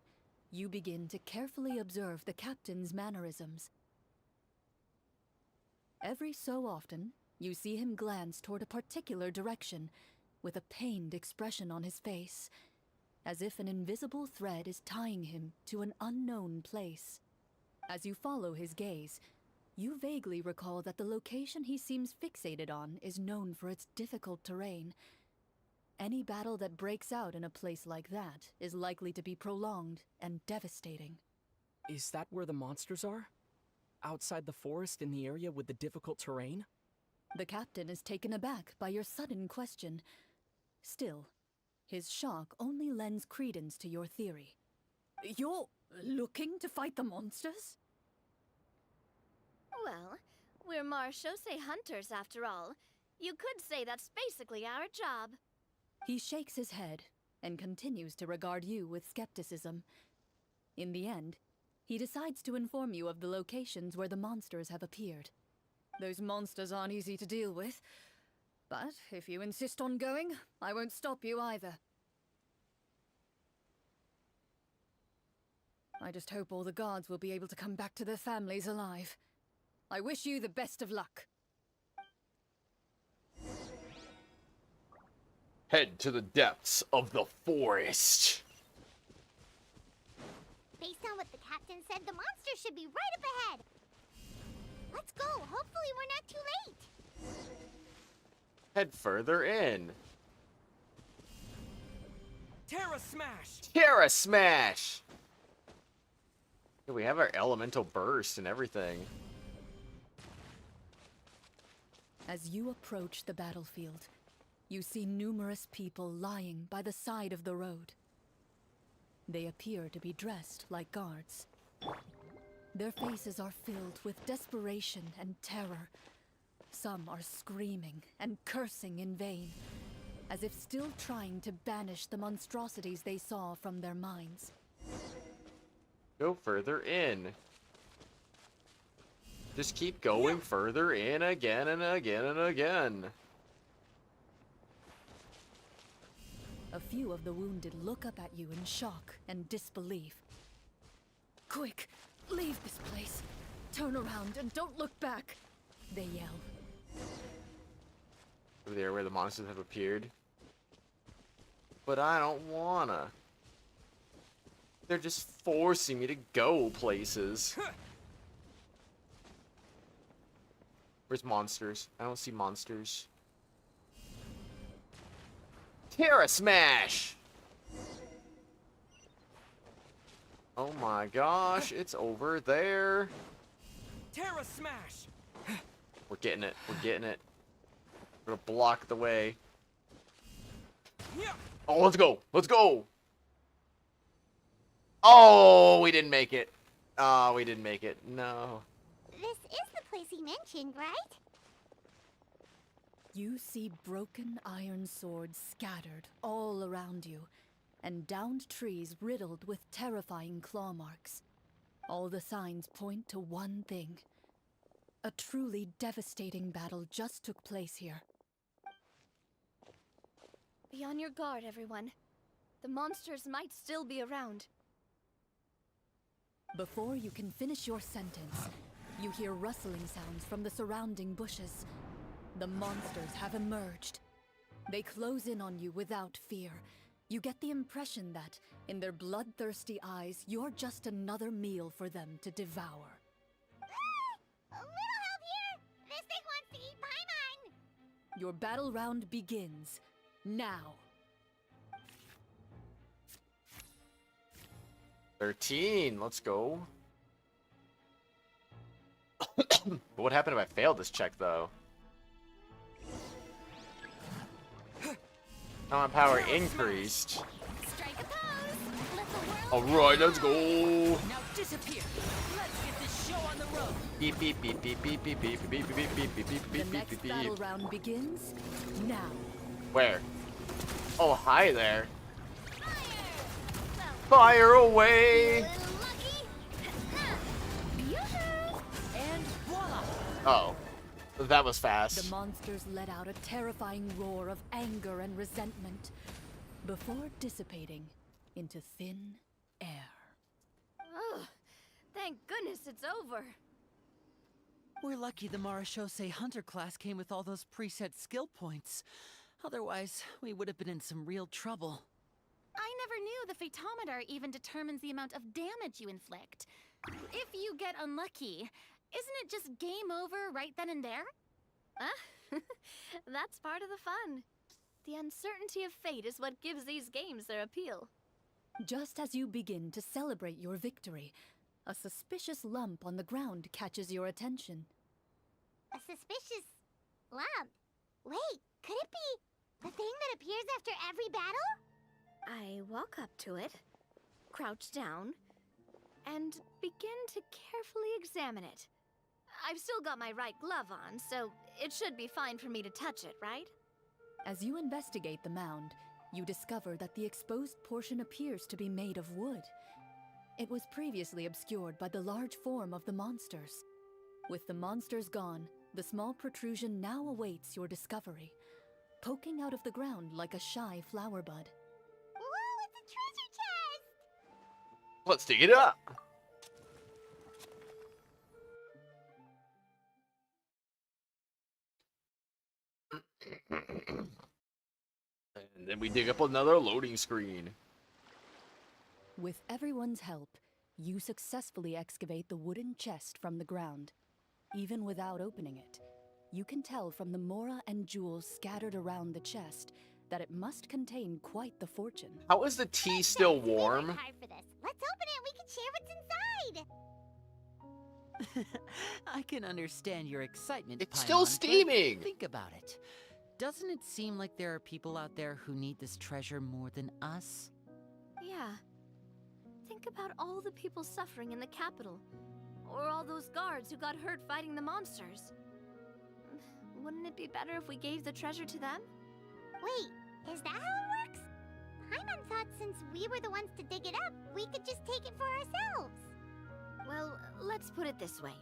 you begin to carefully observe the captain's mannerisms. Every so often, you see him glance toward a particular direction, with a pained expression on his face, as if an invisible thread is tying him to an unknown place. As you follow his gaze, you vaguely recall that the location he seems fixated on is known for its difficult terrain. Any battle that breaks out in a place like that is likely to be prolonged and devastating. Is that where the monsters are? Outside the forest in the area with the difficult terrain? The captain is taken aback by your sudden question. Still, his shock only lends credence to your theory. You're looking to fight the monsters? Well, we're Marchese Hunters after all. You could say that's basically our job. He shakes his head and continues to regard you with skepticism. In the end, he decides to inform you of the locations where the monsters have appeared. Those monsters aren't easy to deal with, but if you insist on going, I won't stop you either. I just hope all the guards will be able to come back to their families alive. I wish you the best of luck. Head to the depths of the forest. Based on what the captain said, the monster should be right up ahead. Let's go. Hopefully we're not too late. Head further in. Terra Smash! Terra Smash! Yeah, we have our elemental burst and everything. As you approach the battlefield, you see numerous people lying by the side of the road. They appear to be dressed like guards. Their faces are filled with desperation and terror. Some are screaming and cursing in vain, as if still trying to banish the monstrosities they saw from their minds. Go further in. Just keep going further in again and again and again. A few of the wounded look up at you in shock and disbelief. Quick, leave this place. Turn around and don't look back, they yell. Over there where the monsters have appeared. But I don't wanna. They're just forcing me to go places. Where's monsters? I don't see monsters. Terra Smash! Oh my gosh, it's over there. Terra Smash! We're getting it. We're getting it. We're gonna block the way. Oh, let's go. Let's go. Oh, we didn't make it. Oh, we didn't make it. No. This is the place he mentioned, right? You see broken iron swords scattered all around you, and downed trees riddled with terrifying claw marks. All the signs point to one thing. A truly devastating battle just took place here. Be on your guard, everyone. The monsters might still be around. Before you can finish your sentence, you hear rustling sounds from the surrounding bushes. The monsters have emerged. They close in on you without fear. You get the impression that, in their bloodthirsty eyes, you're just another meal for them to devour. A little help here! This thing wants to eat Paimon! Your battle round begins now. 13, let's go. What happened if I failed this check, though? Now my power increased. Alright, let's go. Now disappear. Let's get this show on the road. Beep beep beep beep beep beep beep beep beep beep beep beep beep The beep next beep beep. battle round begins now. Where? Oh, hi there. Fire away! And voila! Oh, that was fast. The monsters let out a terrifying roar of anger and resentment before dissipating into thin air. Ugh, thank goodness it's over. We're lucky the Marashose Hunter class came with all those preset skill points. Otherwise, we would have been in some real trouble. I never knew the phytometer even determines the amount of damage you inflict. If you get unlucky, isn't it just game over right then and there? That's part of the fun. The uncertainty of fate is what gives these games their appeal. Just as you begin to celebrate your victory, a suspicious lump on the ground catches your attention. A suspicious lump? Wait, could it be the thing that appears after every battle? I walk up to it, crouch down, and begin to carefully examine it. I've still got my right glove on, so it should be fine for me to touch it, right? As you investigate the mound, you discover that the exposed portion appears to be made of wood. It was previously obscured by the large form of the monsters. With the monsters gone, the small protrusion now awaits your discovery, poking out of the ground like a shy flower bud. Whoa, it's a treasure chest! Let's dig it up. And then we dig up another loading screen. With everyone's help, you successfully excavate the wooden chest from the ground. Even without opening it, you can tell from the mora and jewels scattered around the chest that it must contain quite the fortune. How is the tea still warm? Hard for this. Let's open it and we can share what's inside! I can understand your excitement, It's still Paimon, but steaming! Think about it. Doesn't it seem like there are people out there who need this treasure more than us? Yeah. Think about all the people suffering in the capital. Or all those guards who got hurt fighting the monsters. Wouldn't it be better if we gave the treasure to them? Wait, is that how it works? Paimon thought since we were the ones to dig it up, we could just take it for ourselves. Well, let's put it this way.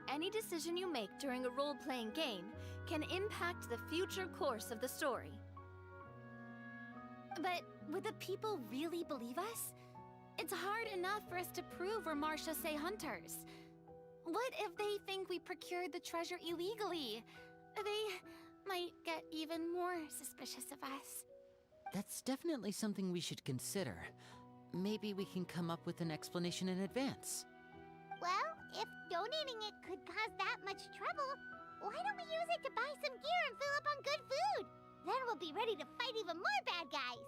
Any decision you make during a role-playing game can impact the future course of the story. But would the people really believe us? It's hard enough for us to prove we're Marashose hunters. What if they think we procured the treasure illegally? They might get even more suspicious of us. That's definitely something we should consider. Maybe we can come up with an explanation in advance. Well, if donating it could cause that much trouble, why don't we use it to buy some gear and fill up on good food? Then we'll be ready to fight even more bad guys.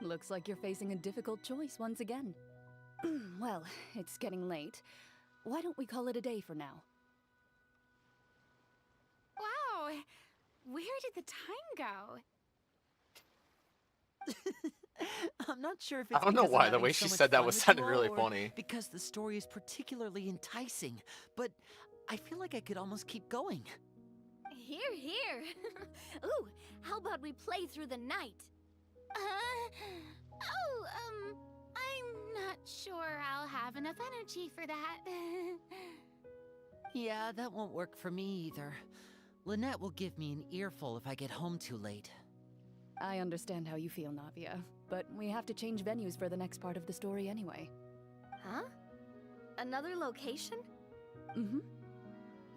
Looks like you're facing a difficult choice once again. Well, it's getting late. Why don't we call it a day for now? Wow, where did the time go? I'm not sure if it's I don't know because I'm why the having way so she much said that fun was with sounded you really all, or funny. because the story is particularly enticing, but I feel like I could almost keep going. Here, here. Ooh, how about we play through the night? I'm not sure I'll have enough energy for that. Yeah, that won't work for me either. Lynette will give me an earful if I get home too late. I understand how you feel, Navia, but we have to change venues for the next part of the story anyway. Huh? Another location? Mm-hmm.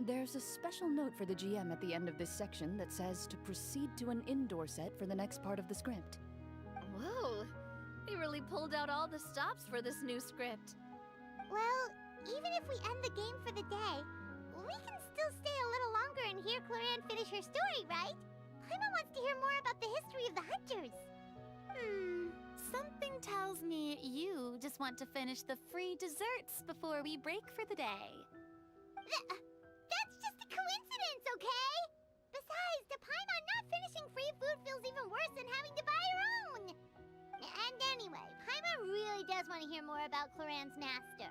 There's a special note for the GM at the end of this section that says to proceed to an indoor set for the next part of the script. Whoa! They really pulled out all the stops for this new script. Well, even if we end the game for the day, we can still stay a little longer and hear Clorinde finish her story, right? Paimon wants to hear more about the history of the hunters. Something tells me you just want to finish the free desserts before we break for the day. That's just a coincidence, okay? Besides, to Paimon, not finishing free food feels even worse than having to buy her own. And anyway, Paimon really does want to hear more about Clorinde's master.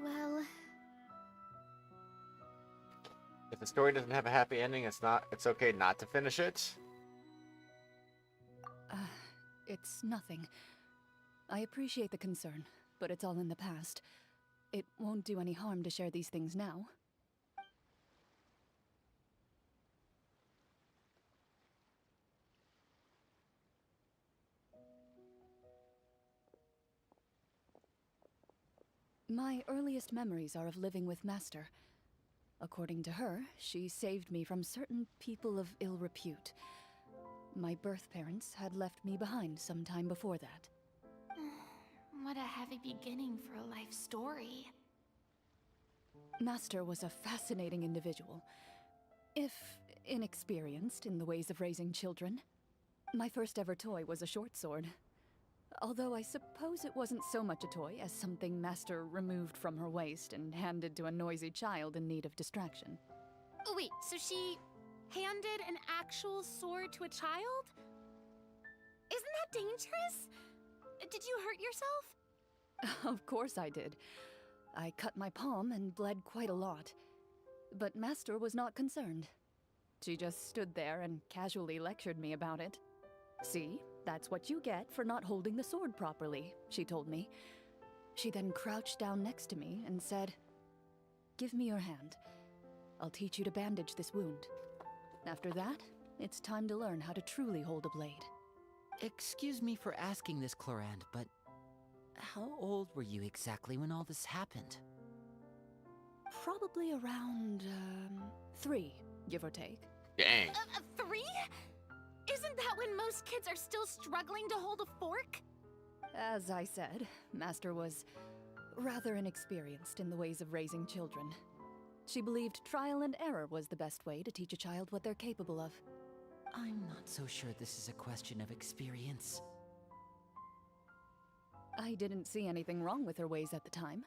Well... If the story doesn't have a happy ending, it's okay not to finish it. It's nothing. I appreciate the concern, but it's all in the past. It won't do any harm to share these things now. My earliest memories are of living with Master. According to her, she saved me from certain people of ill repute. My birth parents had left me behind some time before that. What a heavy beginning for a life story. Master was a fascinating individual, if inexperienced in the ways of raising children. My first ever toy was a short sword. Although I suppose it wasn't so much a toy as something Master removed from her waist and handed to a noisy child in need of distraction. Oh wait, so she handed an actual sword to a child? Isn't that dangerous? Did you hurt yourself? Of course I did. I cut my palm and bled quite a lot. But Master was not concerned. She just stood there and casually lectured me about it. See, that's what you get for not holding the sword properly, she told me. She then crouched down next to me and said, "Give me your hand. I'll teach you to bandage this wound. After that, it's time to learn how to truly hold a blade." Excuse me for asking this, Clorinde, but how old were you exactly when all this happened? Probably around, 3, give or take. Dang. 3? Isn't that when most kids are still struggling to hold a fork? As I said, Master was rather inexperienced in the ways of raising children. She believed trial and error was the best way to teach a child what they're capable of. I'm not so sure this is a question of experience. I didn't see anything wrong with her ways at the time.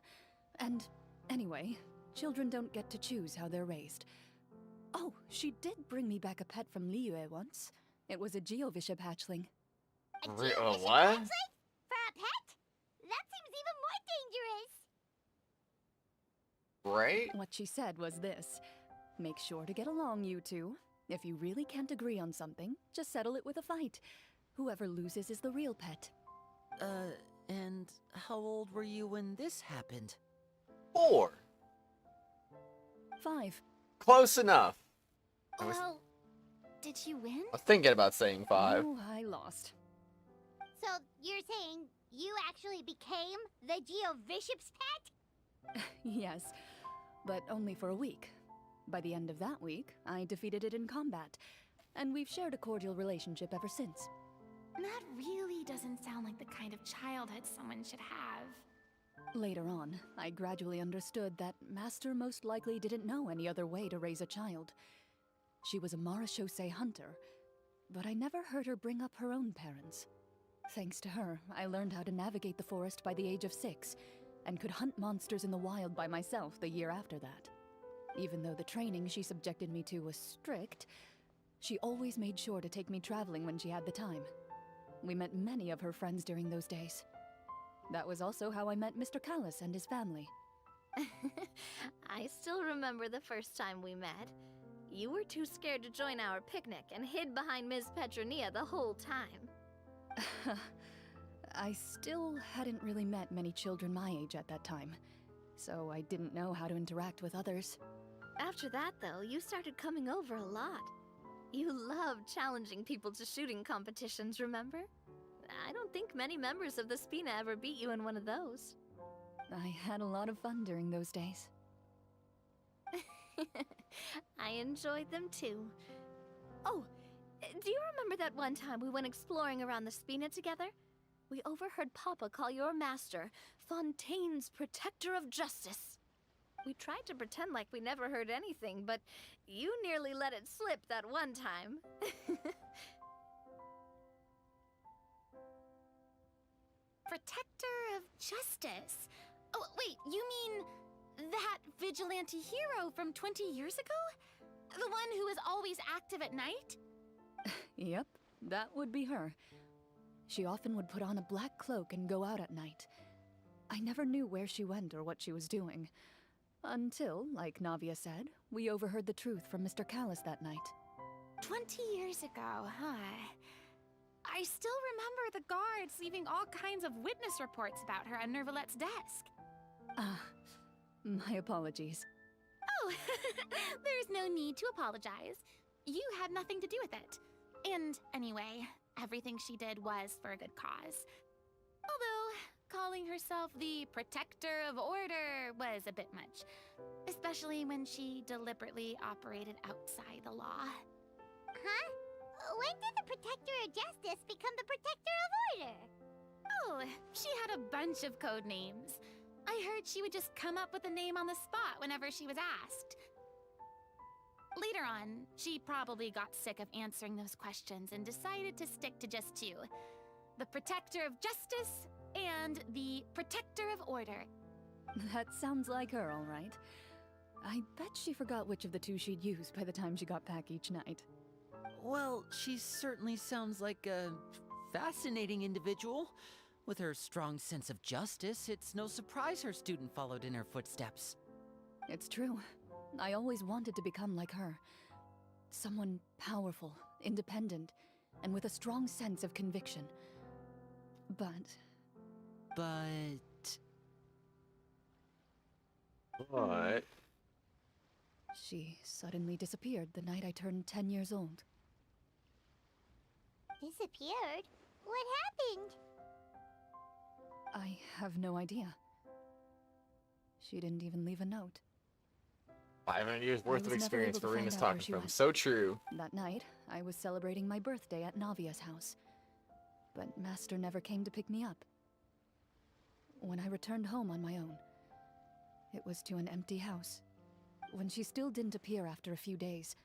And anyway, children don't get to choose how they're raised. Oh, she did bring me back a pet from Liyue once. It was a Geovishap hatchling. What? For a pet? That seems even more dangerous. Right? What she said was this: make sure to get along, you two. If you really can't agree on something, just settle it with a fight. Whoever loses is the real pet. And how old were you when this happened? 4. 5. Close enough. Well, did you win? I was thinking about saying 5. Oh, I lost. So, you're saying you actually became the Geovishap's pet? Yes, but only for a week. By the end of that week, I defeated it in combat, and we've shared a cordial relationship ever since. That really doesn't sound like the kind of childhood someone should have. Later on, I gradually understood that Master most likely didn't know any other way to raise a child. She was a Marashosei hunter, but I never heard her bring up her own parents. Thanks to her, I learned how to navigate the forest by the age of 6, and could hunt monsters in the wild by myself the year after that. Even though the training she subjected me to was strict, she always made sure to take me traveling when she had the time. We met many of her friends during those days. That was also how I met Mr. Callis and his family. I still remember the first time we met. You were too scared to join our picnic and hid behind Ms. Petronia the whole time. I still hadn't really met many children my age at that time, so I didn't know how to interact with others. After that, though, you started coming over a lot. You loved challenging people to shooting competitions, remember? I don't think many members of the Spina ever beat you in one of those. I had a lot of fun during those days. I enjoyed them too. Oh, do you remember that one time we went exploring around the Spina together? We overheard Papa call your master Fontaine's Protector of Justice. We tried to pretend like we never heard anything, but you nearly let it slip that one time. Protector of Justice? Oh, wait, you mean that vigilante hero from 20 years ago? The one who is always active at night? Yep, that would be her. She often would put on a black cloak and go out at night. I never knew where she went or what she was doing. Until, like Navia said, we overheard the truth from Mr. Callis that night. 20 years ago, huh? I still remember the guards leaving all kinds of witness reports about her on Nervalette's desk. My apologies. Oh, there's no need to apologize. You had nothing to do with it. And anyway, everything she did was for a good cause. Although, calling herself the Protector of Order was a bit much. Especially when she deliberately operated outside the law. Huh? When did the Protector of Justice become the Protector of Order? Oh, she had a bunch of code names. I heard she would just come up with a name on the spot whenever she was asked. Later on, she probably got sick of answering those questions and decided to stick to just two. The Protector of Justice and the Protector of Order. That sounds like her, all right. I bet she forgot which of the two she'd use by the time she got back each night. Well, she certainly sounds like a fascinating individual. With her strong sense of justice, it's no surprise her student followed in her footsteps. It's true. I always wanted to become like her. Someone powerful, independent, and with a strong sense of conviction. But... What? She suddenly disappeared the night I turned 10 years old. Disappeared? What happened? I have no idea. She didn't even leave a note. 500 years I worth was of never experience able to Furina's find out where talking she from. went. So true. That night, I was celebrating my birthday at Navia's house. But Master never came to pick me up. When I returned home on my own, it was to an empty house. When she still didn't appear after a few days,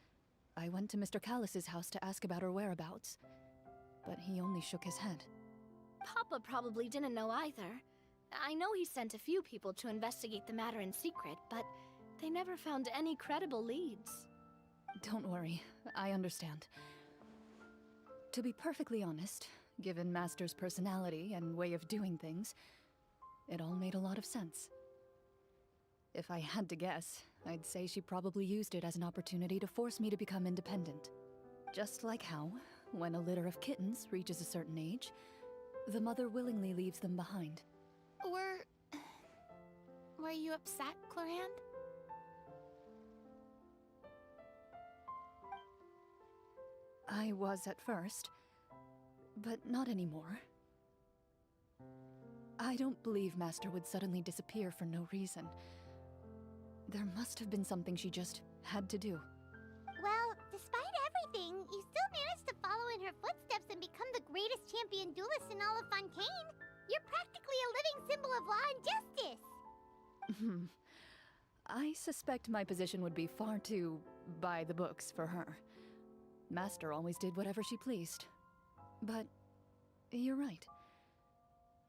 I went to Mr. Callis's house to ask about her whereabouts. But he only shook his head. Papa probably didn't know either. I know he sent a few people to investigate the matter in secret, but they never found any credible leads. Don't worry, I understand. To be perfectly honest, given Master's personality and way of doing things, it all made a lot of sense. If I had to guess, I'd say she probably used it as an opportunity to force me to become independent. Just like how, when a litter of kittens reaches a certain age, the mother willingly leaves them behind. Were you upset, Clorinde? I was at first, but not anymore. I don't believe Master would suddenly disappear for no reason. There must have been something she just had to do. Well, despite everything, you still managed to follow in her footsteps and become the greatest champion duelist in all of Fontaine. You're practically a living symbol of law and justice. I suspect my position would be far too by the books for her. Master always did whatever she pleased. But you're right.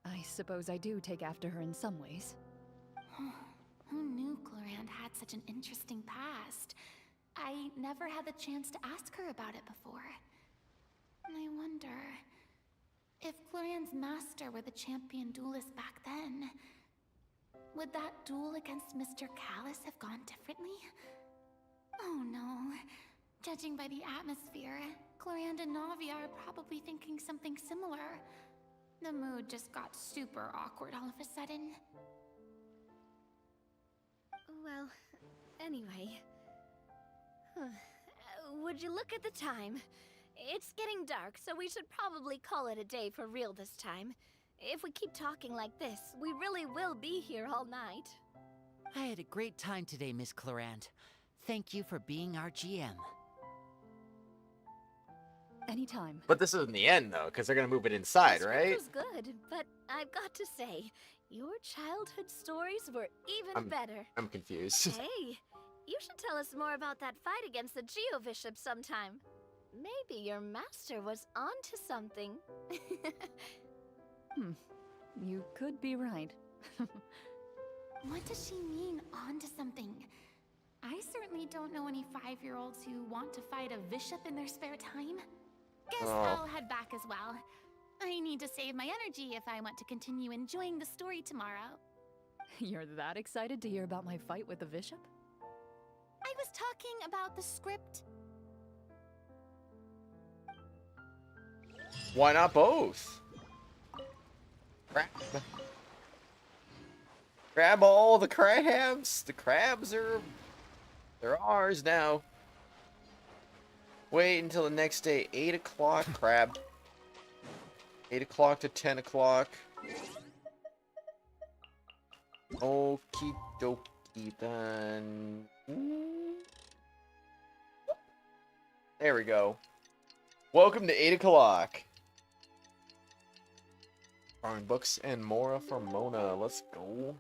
I suppose I do take after her in some ways. Who knew Clorinde had such an interesting past? I never had the chance to ask her about it before. And I wonder... if Clorinde's master were the champion duelist back then... would that duel against Mr. Callis have gone differently? Oh no. Judging by the atmosphere, Clorinde and Navia are probably thinking something similar. The mood just got super awkward all of a sudden. Well, anyway. Would you look at the time? It's getting dark, so we should probably call it a day for real this time. If we keep talking like this, we really will be here all night. I had a great time today, Miss Clorinde. Thank you for being our GM. Anytime. But this isn't the end, though, because they're going to move it inside, The right? script was good, but I've got to say, your childhood stories were even better. I'm confused. Hey, you should tell us more about that fight against the Geo-bishop sometime. Maybe your master was onto something. You could be right. What does she mean, onto something? I certainly don't know any 5-year-olds who want to fight a bishop in their spare time. Guess I'll head back as well. I need to save my energy if I want to continue enjoying the story tomorrow. You're that excited to hear about my fight with the bishop? I was talking about the script. Why not both? Grab all the crabs. The crabs they're ours now. Wait until the next day, 8 o'clock, crab. 8 o'clock to 10 o'clock. Okie dokie then. There we go. Welcome to 8 o'clock. Drawing books and Mora from Mona. Let's go.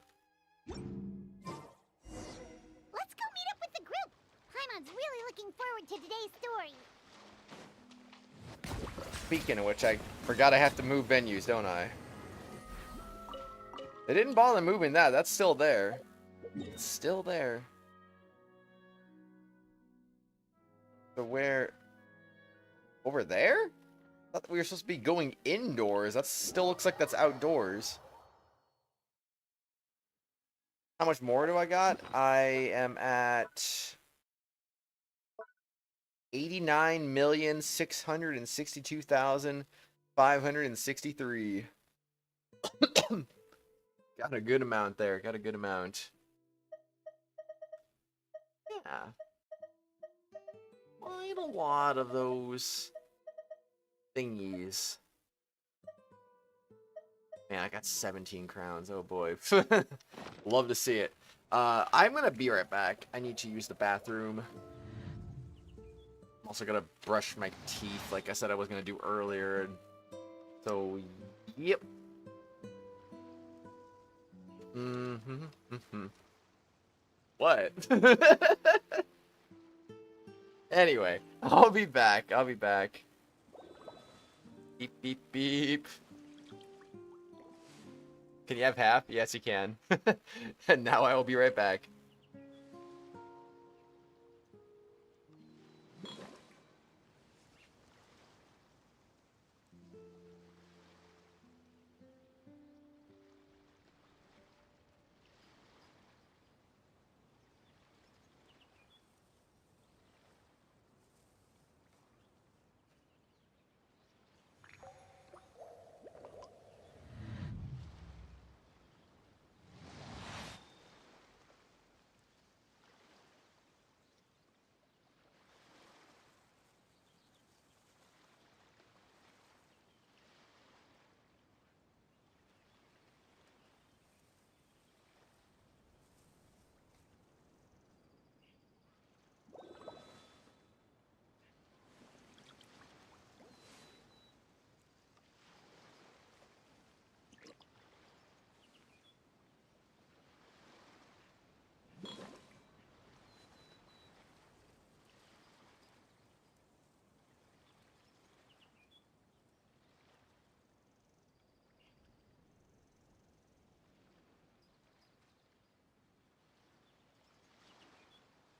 Let's go meet up with the group. Paimon's really looking forward to today's story. Speaking of which, I forgot I have to move venues, don't I? They didn't bother moving that. That's still there. It's still there. So where? Over there? I thought we were supposed to be going indoors. That still looks like that's outdoors. How much more do I got? I am at 89,662,563. Got a good amount there. Got a good amount. Yeah. Quite a lot of those thingies. Man, I got 17 crowns. Oh boy. Love to see it. I'm gonna be right back. I need to use the bathroom. I'm also gonna brush my teeth like I said I was gonna do earlier. So, yep. What? Anyway, I'll be back. I'll be back. Beep, beep, beep. Can you have half? Yes, you can. And now I will be right back.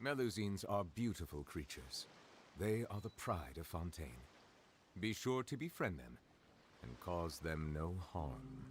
Melusines are beautiful creatures. They are the pride of Fontaine. Be sure to befriend them and cause them no harm.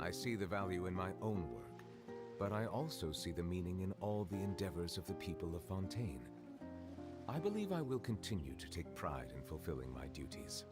I see the value in my own work, but I also see the meaning in all the endeavors of the people of Fontaine. I believe I will continue to take pride in fulfilling my duties.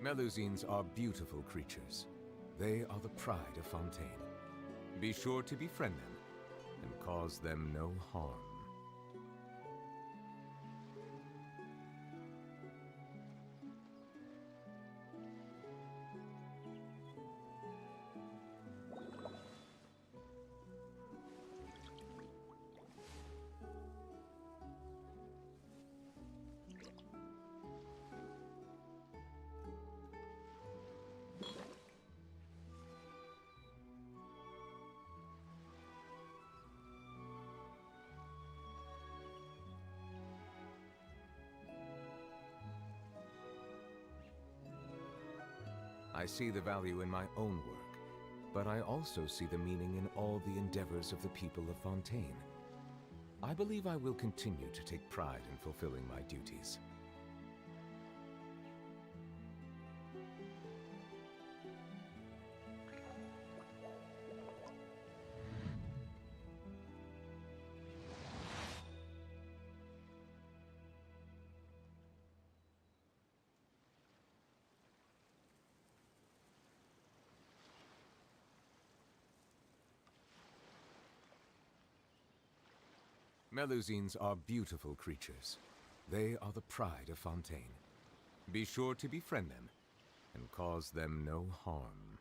Melusines are beautiful creatures. They are the pride of Fontaine. Be sure to befriend them and cause them no harm. I see the value in my own work, but I also see the meaning in all the endeavors of the people of Fontaine. I believe I will continue to take pride in fulfilling my duties. Melusines are beautiful creatures. They are the pride of Fontaine. Be sure to befriend them and cause them no harm.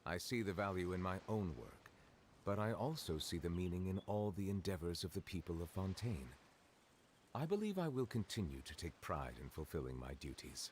I see the value in my own work, but I also see the meaning in all the endeavors of the people of Fontaine. I believe I will continue to take pride in fulfilling my duties.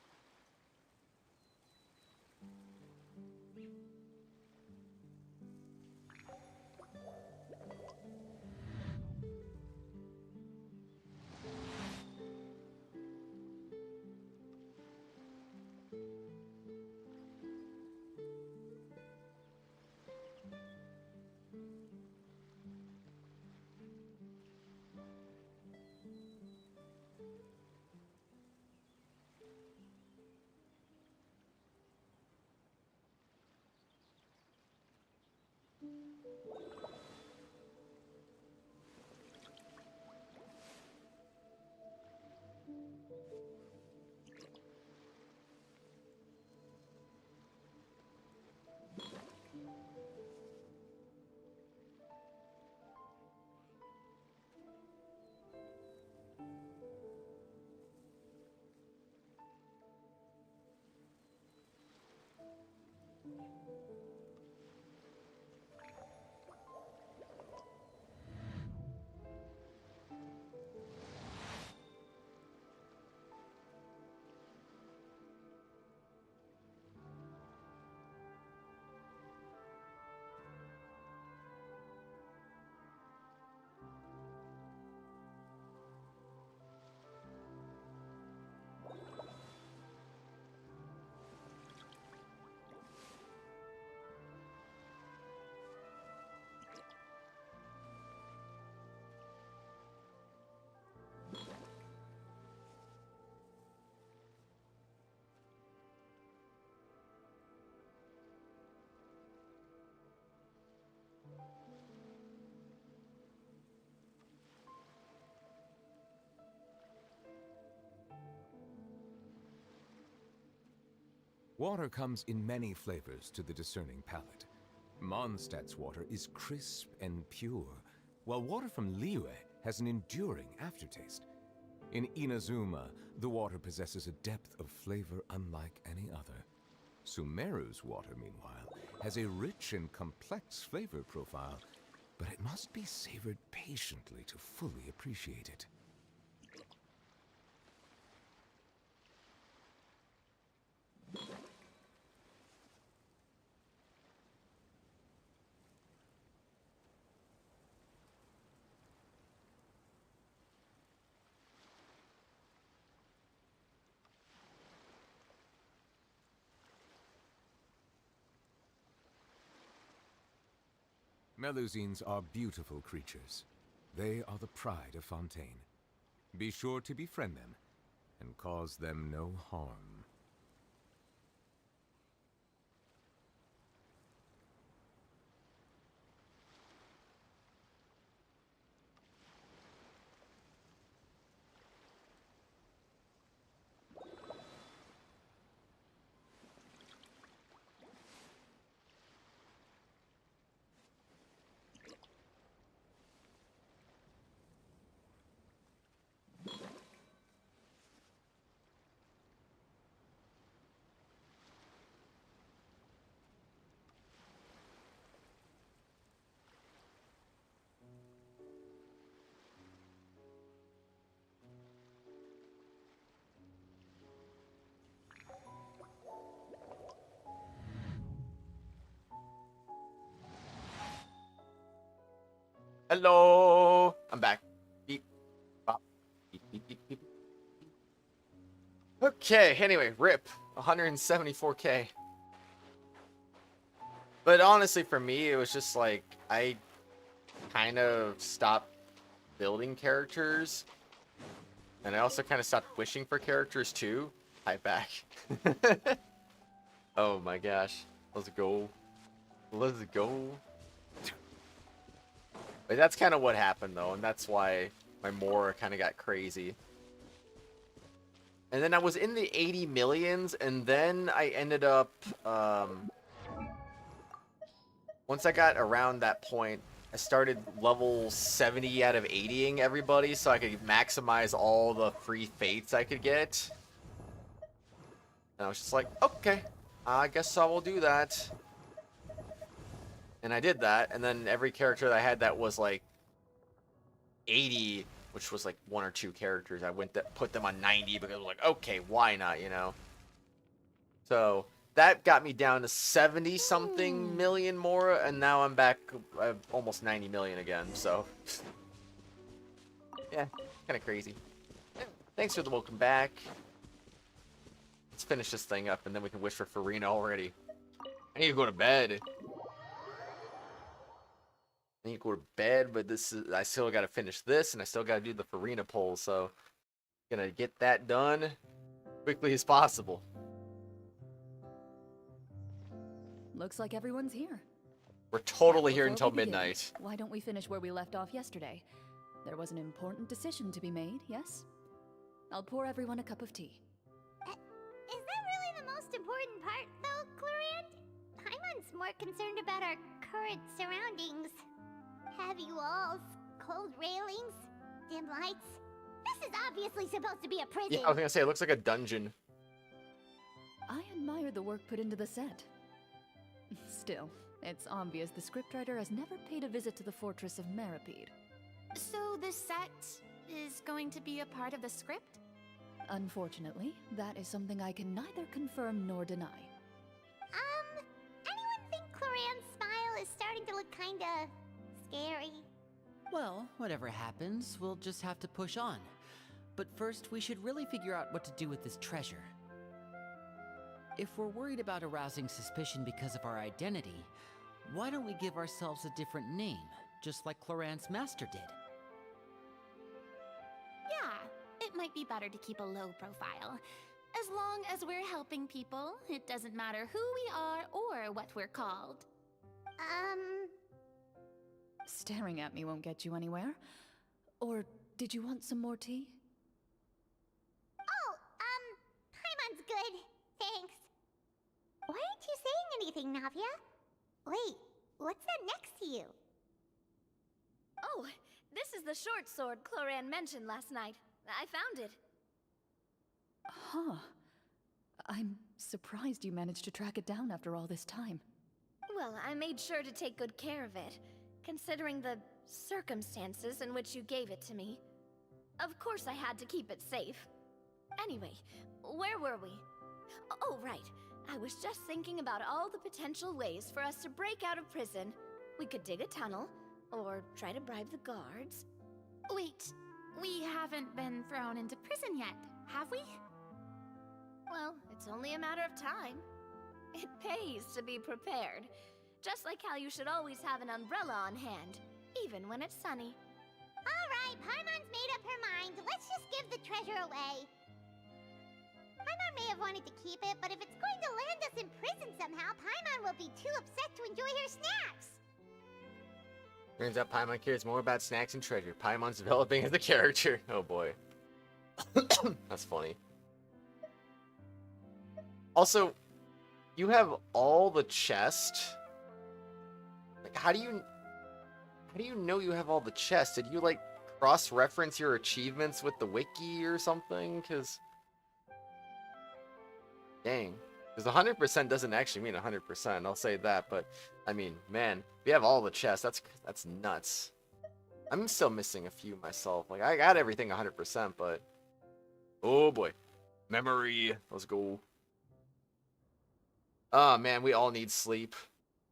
Water comes in many flavors to the discerning palate. Mondstadt's water is crisp and pure, while water from Liyue has an enduring aftertaste. In Inazuma, the water possesses a depth of flavor unlike any other. Sumeru's water, meanwhile, has a rich and complex flavor profile, but it must be savored patiently to fully appreciate it. Melusines are beautiful creatures. They are the pride of Fontaine. Be sure to befriend them and cause them no harm. Hello, I'm back. Beep, bop, beep, beep, beep, beep. Okay, anyway, rip, 174k. But honestly, for me, it was just like, I kind of stopped building characters. And I also kind of stopped wishing for characters too. Hi, back. Oh my gosh. Let's go. Let's go. But that's kind of what happened though, and that's why my Mora kind of got crazy. And then I was in the 80 millions, and then I ended up, once I got around that point, I started level 70 out of 80ing everybody so I could maximize all the free fates I could get. And I was just like, okay, I guess I will do that. And I did that, and then every character that I had that was like 80, which was like 1 or 2 characters, I put them on 90 because I was like, okay, why not, you know? So that got me down to 70 something million more, and now I'm back almost 90 million again. So yeah, kind of crazy. Thanks for the welcome back. Let's finish this thing up, and then we can wish for Furina already. I need to go to bed. I need to go to bed, but I still got to finish this, and I still got to do the Furina poll, so gonna get that done quickly as possible. Looks like everyone's here. We're totally here Before until we begin, midnight. Why don't we finish where we left off yesterday? There was an important decision to be made, yes? I'll pour everyone a cup of tea. Is that really the most important part, though, Clorinde? Paimon's more concerned about our current surroundings. Heavy walls, cold railings, dim lights. This is obviously supposed to be a prison. Yeah, I was gonna say, it looks like a dungeon. I admire the work put into the set. Still, it's obvious the scriptwriter has never paid a visit to the fortress of Meripede. So the set is going to be a part of the script? Unfortunately, that is something I can neither confirm nor deny. Anyone think Clorinde's smile is starting to look kinda scary? Well, whatever happens, we'll just have to push on. But first, we should really figure out what to do with this treasure. If we're worried about arousing suspicion because of our identity, why don't we give ourselves a different name, just like Clorinde's master did? Yeah, it might be better to keep a low profile. As long as we're helping people, it doesn't matter who we are or what we're called. Staring at me won't get you anywhere. Or did you want some more tea? Oh, Paimon's good. Thanks. Why aren't you saying anything, Navia? Wait, what's that next to you? Oh, this is the short sword Clorinde mentioned last night. I found it. Huh. I'm surprised you managed to track it down after all this time. Well, I made sure to take good care of it, considering the circumstances in which you gave it to me. Of course I had to keep it safe. Anyway, where were we? Oh, right. I was just thinking about all the potential ways for us to break out of prison. We could dig a tunnel, or try to bribe the guards. Wait, we haven't been thrown into prison yet, have we? Well, it's only a matter of time. It pays to be prepared. Just like how you should always have an umbrella on hand, even when it's sunny. Alright, Paimon's made up her mind. Let's just give the treasure away. Paimon may have wanted to keep it, but if it's going to land us in prison somehow, Paimon will be too upset to enjoy her snacks. Turns out Paimon cares more about snacks and treasure. Paimon's developing as a character. Oh boy. That's funny. Also, you have all the chest. Like, how do you know you have all the chest? Did you like cross-reference your achievements with the wiki or something? Cause dang. Because 100% doesn't actually mean 100%, I'll say that, but I mean, man, if you have all the chests, that's nuts. I'm still missing a few myself. Like, I got everything 100%, but oh boy. Memory. Let's go. Oh man, we all need sleep.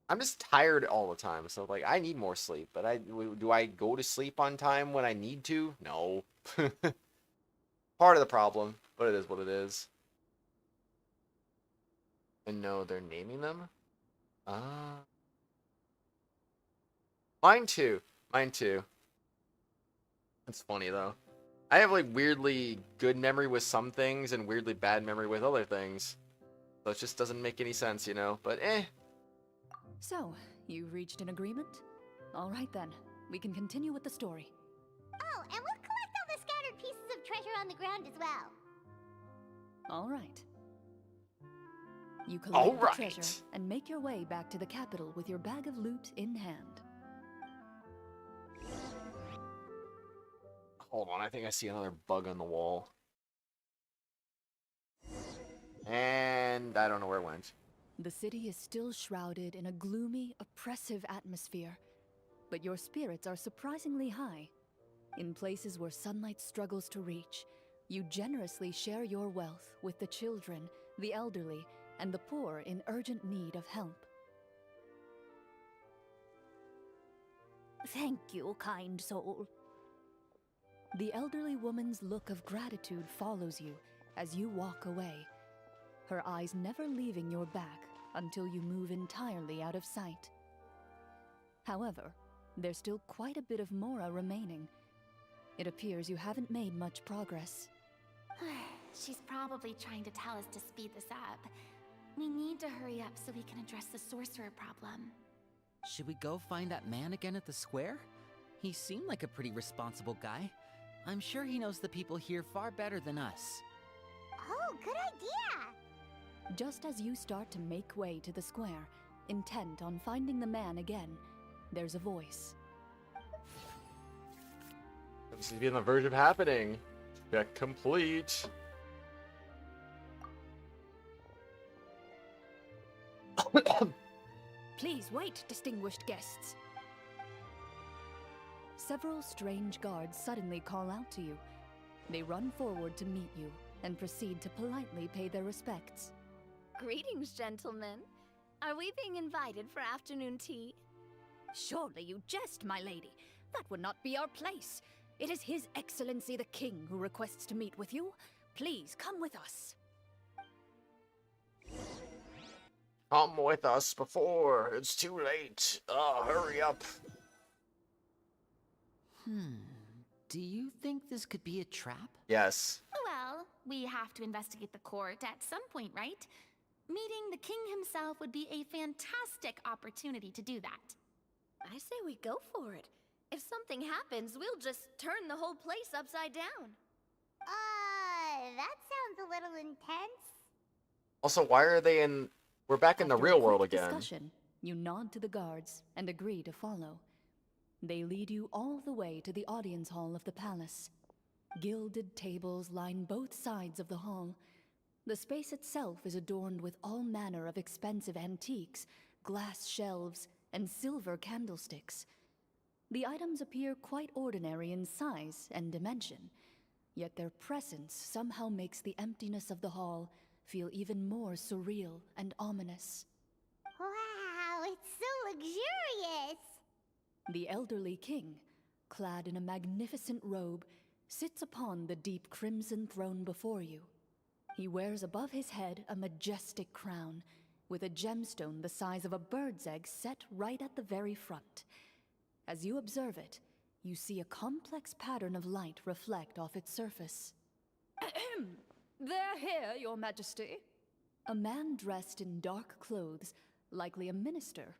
I'm just tired all the time, so like I need more sleep, but do I go to sleep on time when I need to? No. Part of the problem, but it is what it is. And no, they're naming them? Mine too. Mine too. It's funny though. I have like weirdly good memory with some things and weirdly bad memory with other things. So it just doesn't make any sense, you know, but eh. So, you've reached an agreement? Alright then, we can continue with the story. Oh, and we'll collect all the scattered pieces of treasure on the ground as well. Alright. You collect the treasure and make your way back to the capital with your bag of loot in hand. Hold on, I think I see another bug on the wall. And I don't know where it went. The city is still shrouded in a gloomy, oppressive atmosphere, but your spirits are surprisingly high. In places where sunlight struggles to reach, you generously share your wealth with the children, the elderly, and the poor in urgent need of help. Thank you, kind soul. The elderly woman's look of gratitude follows you as you walk away, her eyes never leaving your back until you move entirely out of sight. However, there's still quite a bit of Mora remaining. It appears you haven't made much progress. She's probably trying to tell us to speed this up. We need to hurry up so we can address the sorcerer problem. Should we go find that man again at the square? He seemed like a pretty responsible guy. I'm sure he knows the people here far better than us. Oh, good idea! Just as you start to make way to the square, intent on finding the man again, there's a voice. This is on the verge of happening. Check complete. Please wait, distinguished guests. Several strange guards suddenly call out to you. They run forward to meet you and proceed to politely pay their respects. Greetings, gentlemen. Are we being invited for afternoon tea? Surely you jest, my lady. That would not be our place. It is His Excellency the King who requests to meet with you. Please come with us. Come with us before it's too late. Hurry up. Do you think this could be a trap? Yes. Well, we have to investigate the court at some point, right? Meeting the king himself would be a fantastic opportunity to do that. I say we go for it. If something happens, we'll just turn the whole place upside down. That sounds a little intense. Also, why are they in... We're back in the After a real world quick again. Discussion, you nod to the guards and agree to follow. They lead you all the way to the audience hall of the palace. Gilded tables line both sides of the hall. The space itself is adorned with all manner of expensive antiques, glass shelves, and silver candlesticks. The items appear quite ordinary in size and dimension, yet their presence somehow makes the emptiness of the hall feel even more surreal and ominous. Wow, it's so luxurious! The elderly king, clad in a magnificent robe, sits upon the deep crimson throne before you. He wears above his head a majestic crown, with a gemstone the size of a bird's egg set right at the very front. As you observe it, you see a complex pattern of light reflect off its surface. They're here, Your Majesty. A man dressed in dark clothes, likely a minister,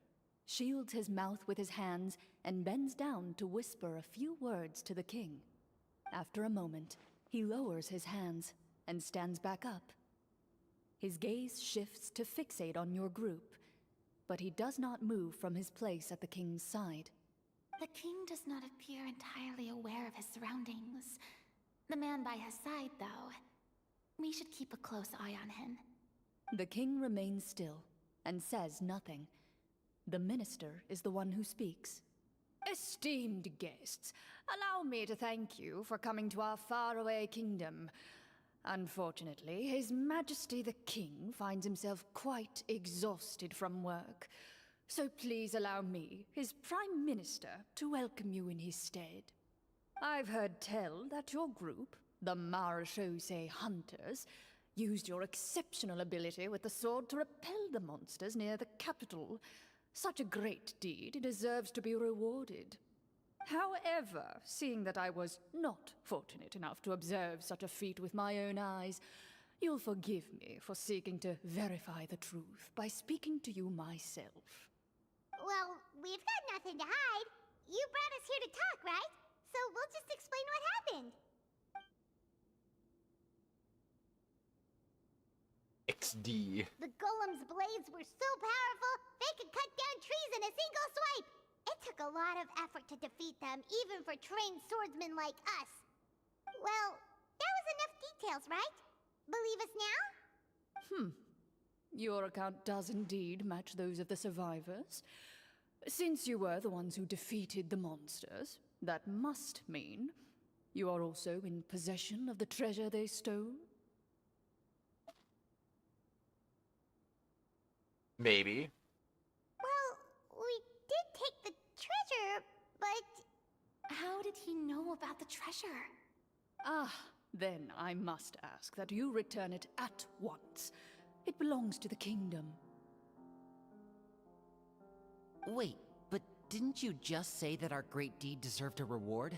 shields his mouth with his hands and bends down to whisper a few words to the king. After a moment, he lowers his hands and stands back up. His gaze shifts to fixate on your group, but he does not move from his place at the king's side. The king does not appear entirely aware of his surroundings. The man by his side, though. We should keep a close eye on him. The king remains still and says nothing. The minister is the one who speaks. Esteemed guests, allow me to thank you for coming to our faraway kingdom. Unfortunately, His Majesty the King finds himself quite exhausted from work. So please allow me, his Prime Minister, to welcome you in his stead. I've heard tell that your group, the miHoYo Hunters, used your exceptional ability with the sword to repel the monsters near the capital. Such a great deed deserves to be rewarded. However, seeing that I was not fortunate enough to observe such a feat with my own eyes, you'll forgive me for seeking to verify the truth by speaking to you myself. Well, we've got nothing to hide. You brought us here to talk, right? So we'll just explain what happened. XD. The golem's blades were so powerful, they could cut down trees in a single swipe. It took a lot of effort to defeat them, even for trained swordsmen like us. Well, that was enough details, right? Believe us now? Your account does indeed match those of the survivors. Since you were the ones who defeated the monsters, that must mean you are also in possession of the treasure they stole? Maybe. Well, we did take the treasure, but... How did he know about the treasure? Ah, then I must ask that you return it at once. It belongs to the kingdom. Wait, but didn't you just say that our great deed deserved a reward?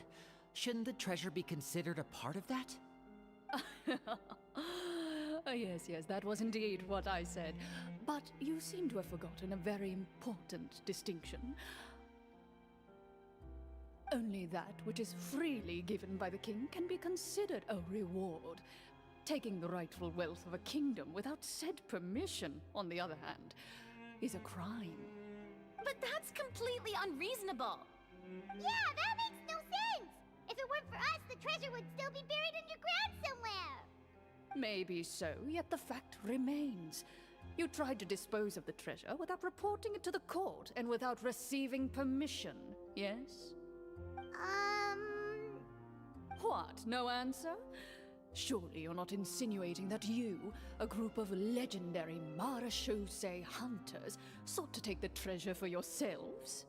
Shouldn't the treasure be considered a part of that? Yes, that was indeed what I said. But you seem to have forgotten a very important distinction. Only that which is freely given by the king can be considered a reward. Taking the rightful wealth of a kingdom without said permission, on the other hand, is a crime. But that's completely unreasonable. Yeah, that makes no sense! If it weren't for us, the treasure would still be buried underground somewhere! Maybe so, yet the fact remains. You tried to dispose of the treasure without reporting it to the court and without receiving permission, yes? What, no answer? Surely you're not insinuating that you, a group of legendary marechaussee hunters, sought to take the treasure for yourselves?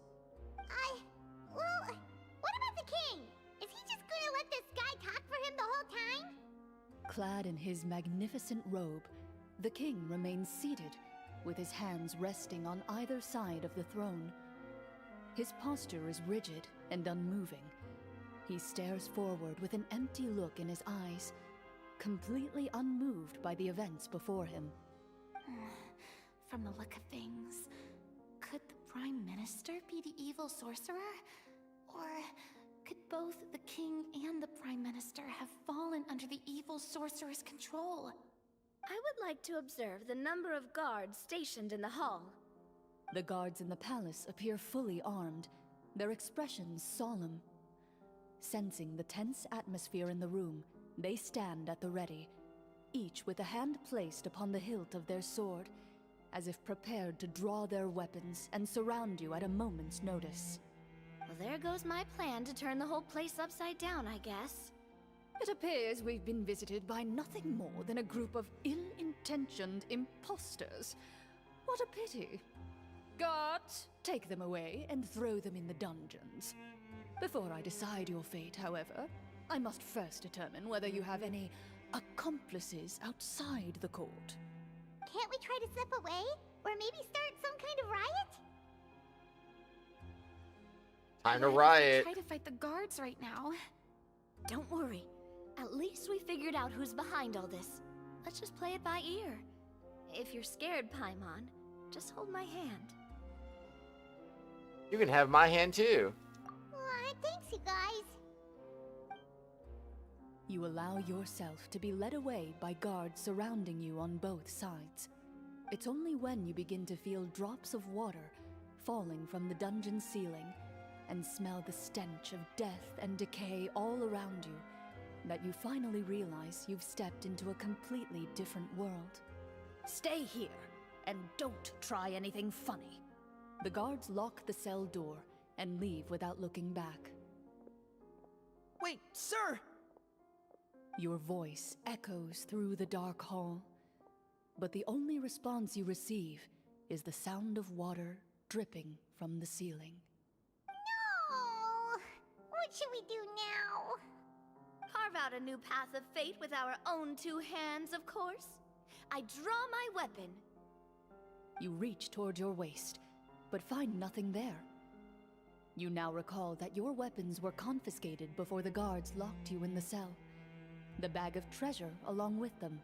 Well, what about the king? Is he just gonna let this guy talk for him the whole time? Clad in his magnificent robe, the king remains seated, with his hands resting on either side of the throne. His posture is rigid and unmoving. He stares forward with an empty look in his eyes, completely unmoved by the events before him. From the look of things, could the Prime Minister be the evil sorcerer? Or could both the king and the Prime Minister have fallen under the evil sorcerer's control? I would like to observe the number of guards stationed in the hall. The guards in the palace appear fully armed, their expressions solemn. Sensing the tense atmosphere in the room, they stand at the ready, each with a hand placed upon the hilt of their sword, as if prepared to draw their weapons and surround you at a moment's notice. Well, there goes my plan to turn the whole place upside down, I guess. It appears we've been visited by nothing more than a group of ill-intentioned imposters. What a pity. Guards, take them away and throw them in the dungeons. Before I decide your fate, however, I must first determine whether you have any accomplices outside the court. Can't we try to slip away? Or maybe start some kind of riot? Time to Why don't we riot. try to fight the guards right now? Don't worry. At least we figured out who's behind all this. Let's just play it by ear. If you're scared, Paimon, just hold my hand. You can have my hand too. Thanks, you guys. You allow yourself to be led away by guards surrounding you on both sides. It's only when you begin to feel drops of water falling from the dungeon ceiling and smell the stench of death and decay all around you that you finally realize you've stepped into a completely different world. Stay here, and don't try anything funny. The guards lock the cell door and leave without looking back. Wait, sir! Your voice echoes through the dark hall, but the only response you receive is the sound of water dripping from the ceiling. No! What should we do now? Carve out a new path of fate with our own two hands, of course. I draw my weapon. You reach toward your waist, but find nothing there. You now recall that your weapons were confiscated before the guards locked you in the cell. The bag of treasure along with them.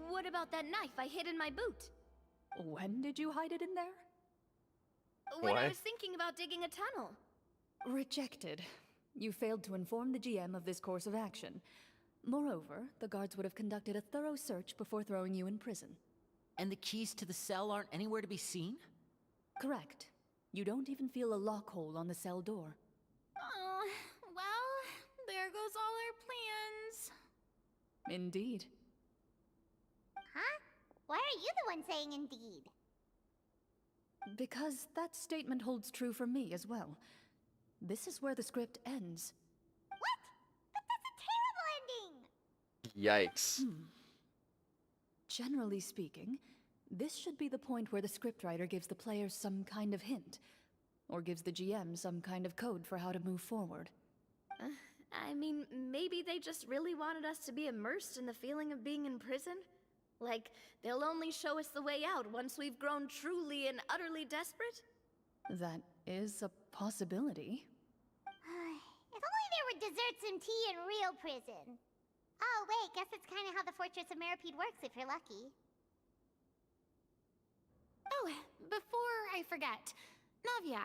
What about that knife I hid in my boot? When did you hide it in there? When I What? was thinking about digging a tunnel. Rejected. You failed to inform the GM of this course of action. Moreover, the guards would have conducted a thorough search before throwing you in prison. And the keys to the cell aren't anywhere to be seen? Correct. You don't even feel a lock hole on the cell door. Oh, well, there goes all our plans. Indeed. Huh? Why are you the one saying indeed? Because that statement holds true for me as well. This is where the script ends. What? But that's a terrible ending! Yikes. Generally speaking, this should be the point where the scriptwriter gives the players some kind of hint, or gives the GM some kind of code for how to move forward. I mean, maybe they just really wanted us to be immersed in the feeling of being in prison? Like, they'll only show us the way out once we've grown truly and utterly desperate? That is a possibility. If only there were desserts and tea in real prison. Oh, wait, guess it's kind of how the Fortress of Meripede works if you're lucky. Oh, before I forget, Navia,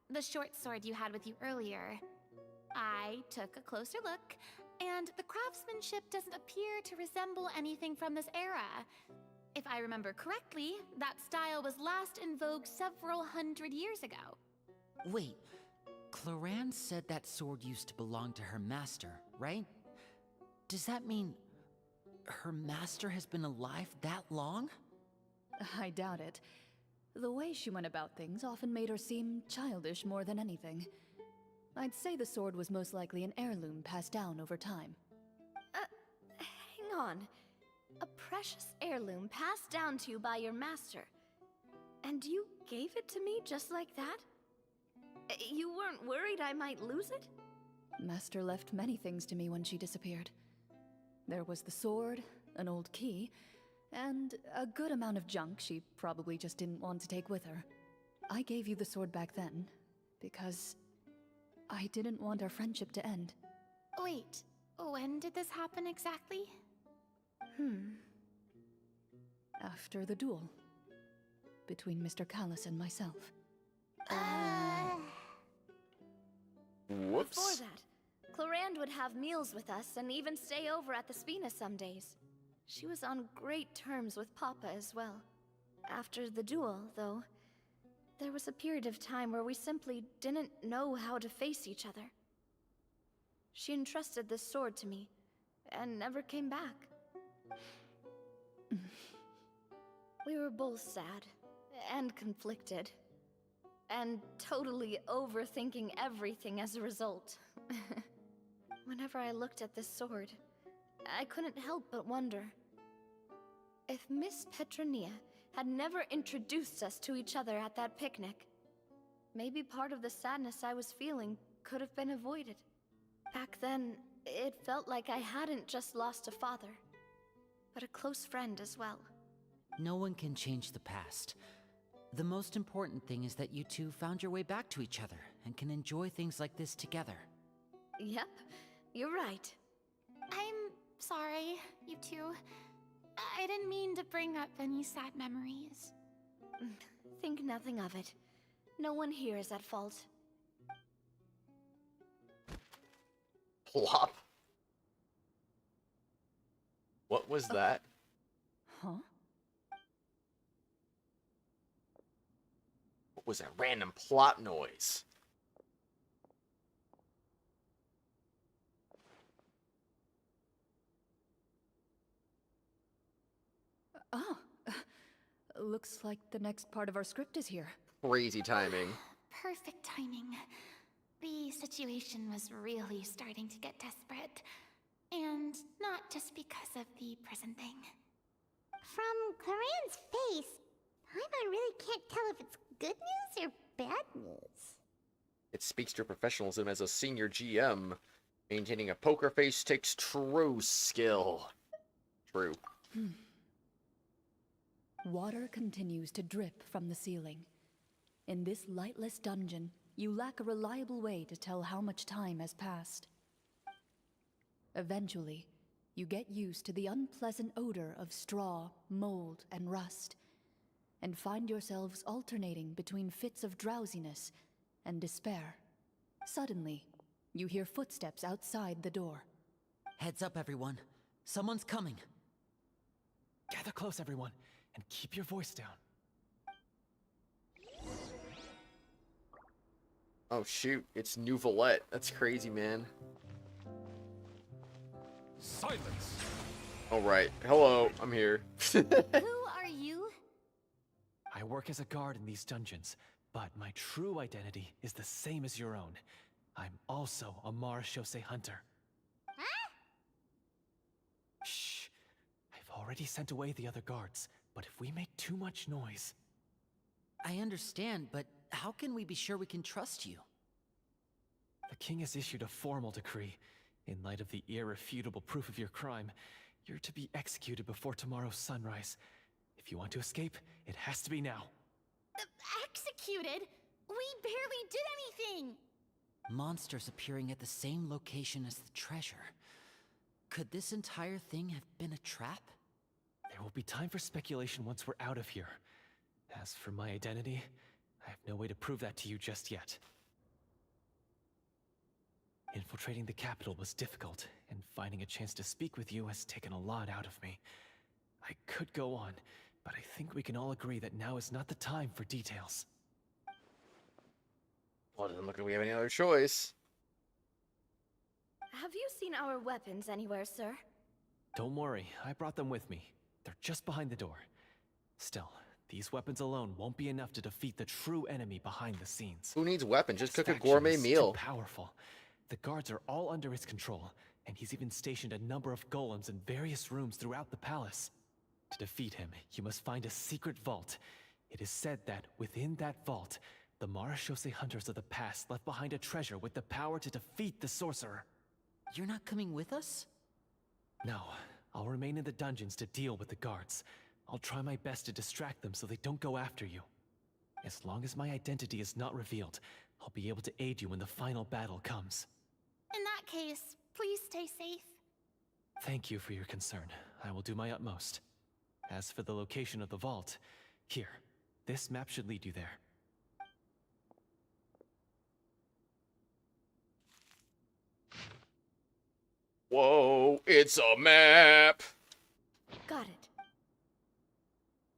the short sword you had with you earlier. I took a closer look, and the craftsmanship doesn't appear to resemble anything from this era. If I remember correctly, that style was last in vogue several hundred years ago. Wait, Clorinde said that sword used to belong to her master, right? Does that mean her master has been alive that long? I doubt it. The way she went about things often made her seem childish more than anything. I'd say the sword was most likely an heirloom passed down over time. Hang on. A precious heirloom passed down to you by your master. And you gave it to me just like that? You weren't worried I might lose it? Master left many things to me when she disappeared. There was the sword, an old key, and a good amount of junk she probably just didn't want to take with her. I gave you the sword back then, because I didn't want our friendship to end. Wait, when did this happen exactly? After the duel. Between Mr. Callis and myself. Whoops. Before that, Clorinde would have meals with us and even stay over at the Spina some days. She was on great terms with Papa as well. After the duel, though, there was a period of time where we simply didn't know how to face each other. She entrusted this sword to me, and never came back. We were both sad, and conflicted, and totally overthinking everything as a result. Whenever I looked at this sword, I couldn't help but wonder if Miss Petronia had never introduced us to each other at that picnic. Maybe part of the sadness I was feeling could have been avoided. Back then, it felt like I hadn't just lost a father, but a close friend as well. No one can change the past. The most important thing is that you two found your way back to each other and can enjoy things like this together. Yep, you're right. I'm sorry, you two. I didn't mean to bring up any sad memories. Think nothing of it. No one here is at fault. Plop. What was that? Huh? What was that random plot noise? Oh, looks like the next part of our script is here. Crazy timing. Perfect timing. The situation was really starting to get desperate. And not just because of the prison thing. From Clorinde's face, I really can't tell if it's good news or bad news. It speaks to your professionalism as a senior GM. Maintaining a poker face takes true skill. True. Water continues to drip from the ceiling. In this lightless dungeon, you lack a reliable way to tell how much time has passed. Eventually, you get used to the unpleasant odor of straw, mold, and rust, and find yourselves alternating between fits of drowsiness and despair. Suddenly, you hear footsteps outside the door. Heads up, everyone. Someone's coming. Gather close, everyone, and keep your voice down. Oh shoot, it's New Valette. That's crazy, man. Silence! Alright, hello, I'm here. Who are you? I work as a guard in these dungeons, but my true identity is the same as your own. I'm also a marashose hunter. Huh? Shh. I've already sent away the other guards, but if we make too much noise... I understand, but how can we be sure we can trust you? The king has issued a formal decree. In light of the irrefutable proof of your crime, you're to be executed before tomorrow's sunrise. If you want to escape, it has to be now. Executed? We barely did anything! Monsters appearing at the same location as the treasure. Could this entire thing have been a trap? There will be time for speculation once we're out of here. As for my identity, I have no way to prove that to you just yet. Infiltrating the capital was difficult, and finding a chance to speak with you has taken a lot out of me. I could go on, but I think we can all agree that now is not the time for details. Well, it doesn't look like we have any other choice. Have you seen our weapons anywhere, sir? Don't worry, I brought them with me. They're just behind the door. Still, these weapons alone won't be enough to defeat the true enemy behind the scenes. Who needs weapons? Just His cook a faction gourmet is meal. Too powerful. The guards are all under his control, and he's even stationed a number of golems in various rooms throughout the palace. To defeat him, you must find a secret vault. It is said that within that vault, the marashose hunters of the past left behind a treasure with the power to defeat the sorcerer. You're not coming with us? No, I'll remain in the dungeons to deal with the guards. I'll try my best to distract them so they don't go after you. As long as my identity is not revealed, I'll be able to aid you when the final battle comes. In that case, please stay safe. Thank you for your concern. I will do my utmost. As for the location of the vault, here, this map should lead you there. Whoa, it's a map! Got it.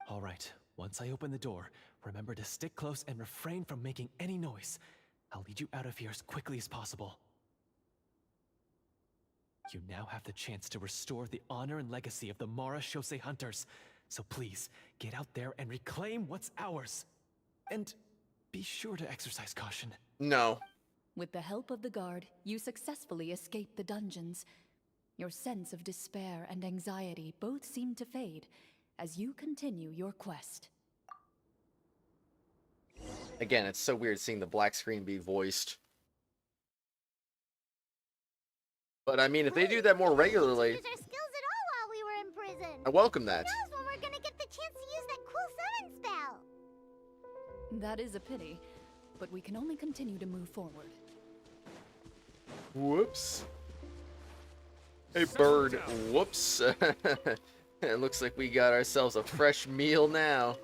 All right, once I open the door, remember to stick close and refrain from making any noise. I'll lead you out of here as quickly as possible. You now have the chance to restore the honor and legacy of the marashose hunters. So please, get out there and reclaim what's ours. And be sure to exercise caution. No. With the help of the guard, you successfully escape the dungeons. Your sense of despair and anxiety both seem to fade as you continue your quest. Again, it's so weird seeing the black screen be voiced. But I mean, if they do that more regularly, Use our skills at all while we were in prison. I welcome that. Who knows when we're gonna get the chance to use that cool summon spell? That is a pity, but we can only continue to move forward. Whoops. Hey, bird. Whoops. It looks like we got ourselves a fresh meal now.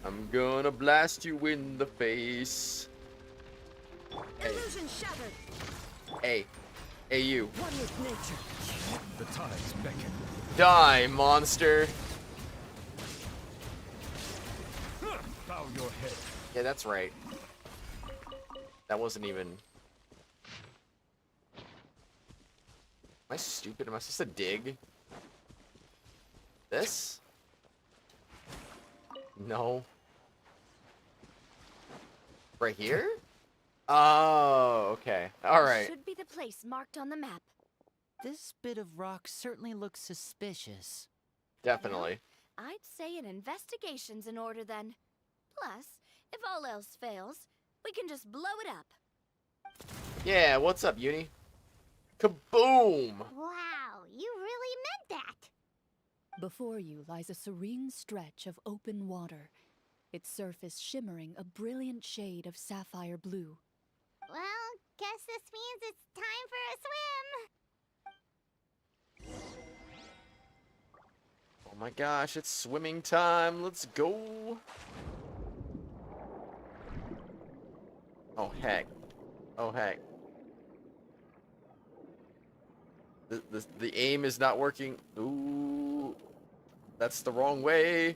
I'm gonna blast you in the face. Hey. Illusion shattered. Hey. Hey, you. One with nature. The tides beckon. Die, monster. Bow your head. Yeah, that's right. That wasn't even... Am I stupid? Am I supposed to dig? This? No. Right here? Oh, okay. Alright. Should be the place marked on the map. This bit of rock certainly looks suspicious. Definitely. I'd say an investigation's in order then. Plus, if all else fails, we can just blow it up. Yeah, what's up, Uni? Kaboom! Wow, you really meant that. Before you lies a serene stretch of open water, its surface shimmering a brilliant shade of sapphire blue. Well, guess this means it's time for a swim. Oh my gosh, it's swimming time. Let's go. Oh, heck. Oh, heck. The aim is not working. Ooh. That's the wrong way.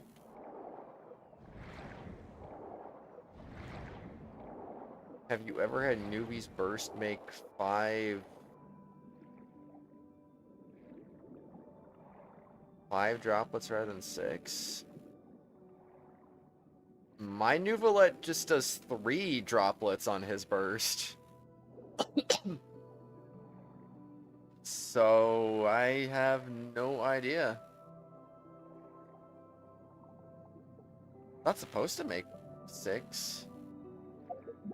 Have you ever had Newbie's Burst make 5 5 droplets rather than 6. My Nuvolet just does 3 droplets on his burst. So I have no idea. Not supposed to make 6.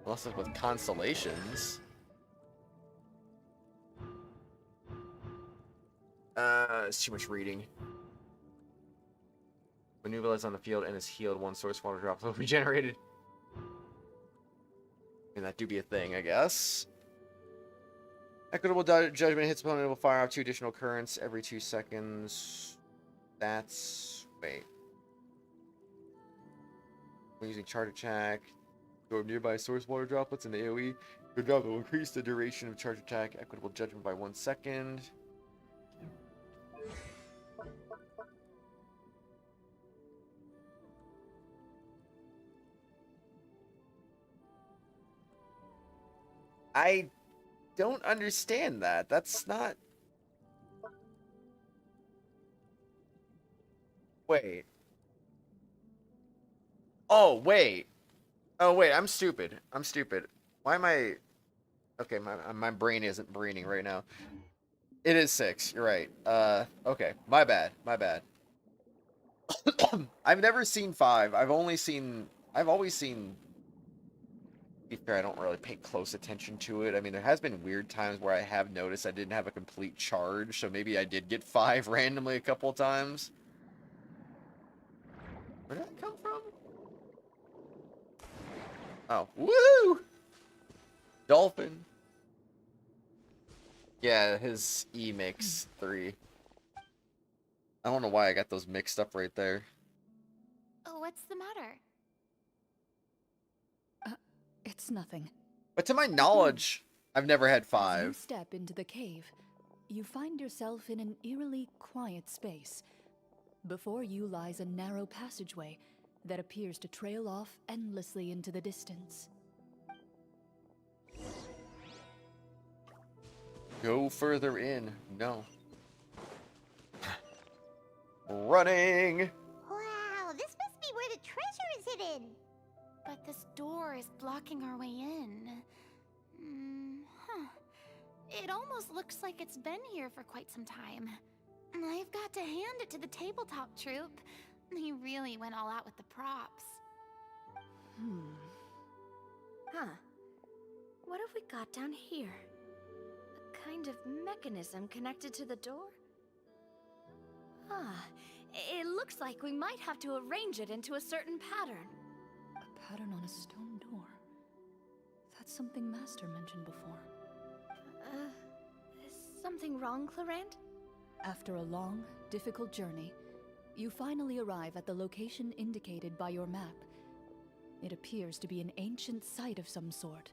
Unless it's with constellations. It's too much reading. When Nuvolet is on the field and is healed, 1 source water drop will be generated. I mean, that do be a thing, I guess. Equitable judgment hits opponent, it will fire off 2 additional currents every 2 seconds. That's... wait. When using charge attack, go nearby source water droplets in the AoE. Your drop will increase the duration of charge attack. Equitable judgment by 1 second. I don't understand that. That's not... Wait. Oh, wait. Oh, wait. I'm stupid. I'm stupid. Why am I... Okay, my brain isn't braining right now. It is 6. You're right. Okay. My bad. My bad. I've never seen 5. I've always seen... To be fair, I don't really pay close attention to it. I mean, there has been weird times where I have noticed I didn't have a complete charge, so maybe I did get 5 randomly a couple of times. Where did that come from? Oh, woohoo! Dolphin. Yeah, his E makes 3. I don't know why I got those mixed up right there. Oh, what's the matter? It's nothing. But to my knowledge, I've never had As you 5. step into the cave, you find yourself in an eerily quiet space. Before you lies a narrow passageway that appears to trail off endlessly into the distance. Go further in. No. Running! Wow, this must be where the treasure is hidden. But this door is blocking our way in. It almost looks like it's been here for quite some time. I've got to hand it to the tabletop troupe. They really went all out with the props. Huh. What have we got down here? A kind of mechanism connected to the door? It looks like we might have to arrange it into a certain pattern. A pattern on a stone door. That's something Master mentioned before. Is something wrong, Clorinde? After a long, difficult journey, you finally arrive at the location indicated by your map. It appears to be an ancient site of some sort,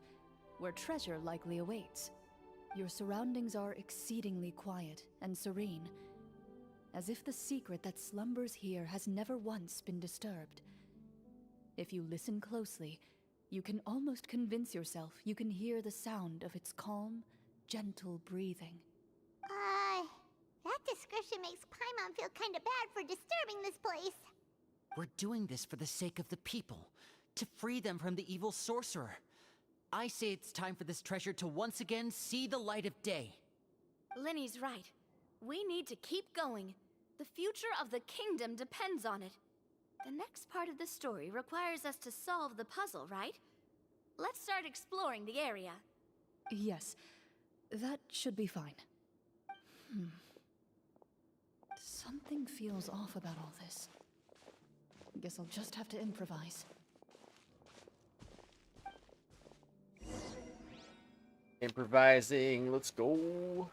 where treasure likely awaits. Your surroundings are exceedingly quiet and serene, as if the secret that slumbers here has never once been disturbed. If you listen closely, you can almost convince yourself you can hear the sound of its calm, gentle breathing. That description makes Paimon feel kinda bad for disturbing this place. We're doing this for the sake of the people, to free them from the evil sorcerer. I say it's time for this treasure to once again see the light of day. Linny's right. We need to keep going. The future of the kingdom depends on it. The next part of the story requires us to solve the puzzle, right? Let's start exploring the area. Yes, that should be fine. Something feels off about all this. Guess I'll just have to improvise. Improvising, let's go.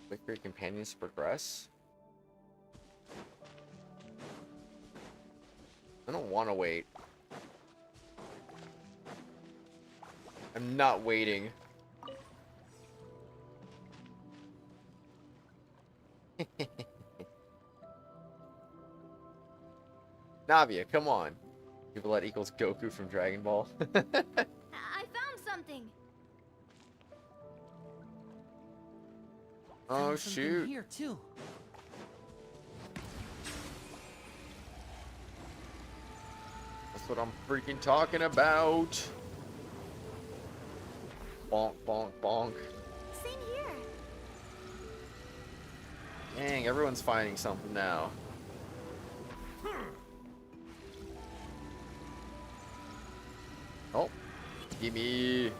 Wait for your companions to progress. I don't want to wait. I'm not waiting. Navia, come on. Nuvolet equals Goku from Dragon Ball. I found something. Oh Found something shoot. Here too. That's what I'm freaking talking about. Bonk, bonk, bonk. Same here. Dang, everyone's finding something now. Oh, gimme.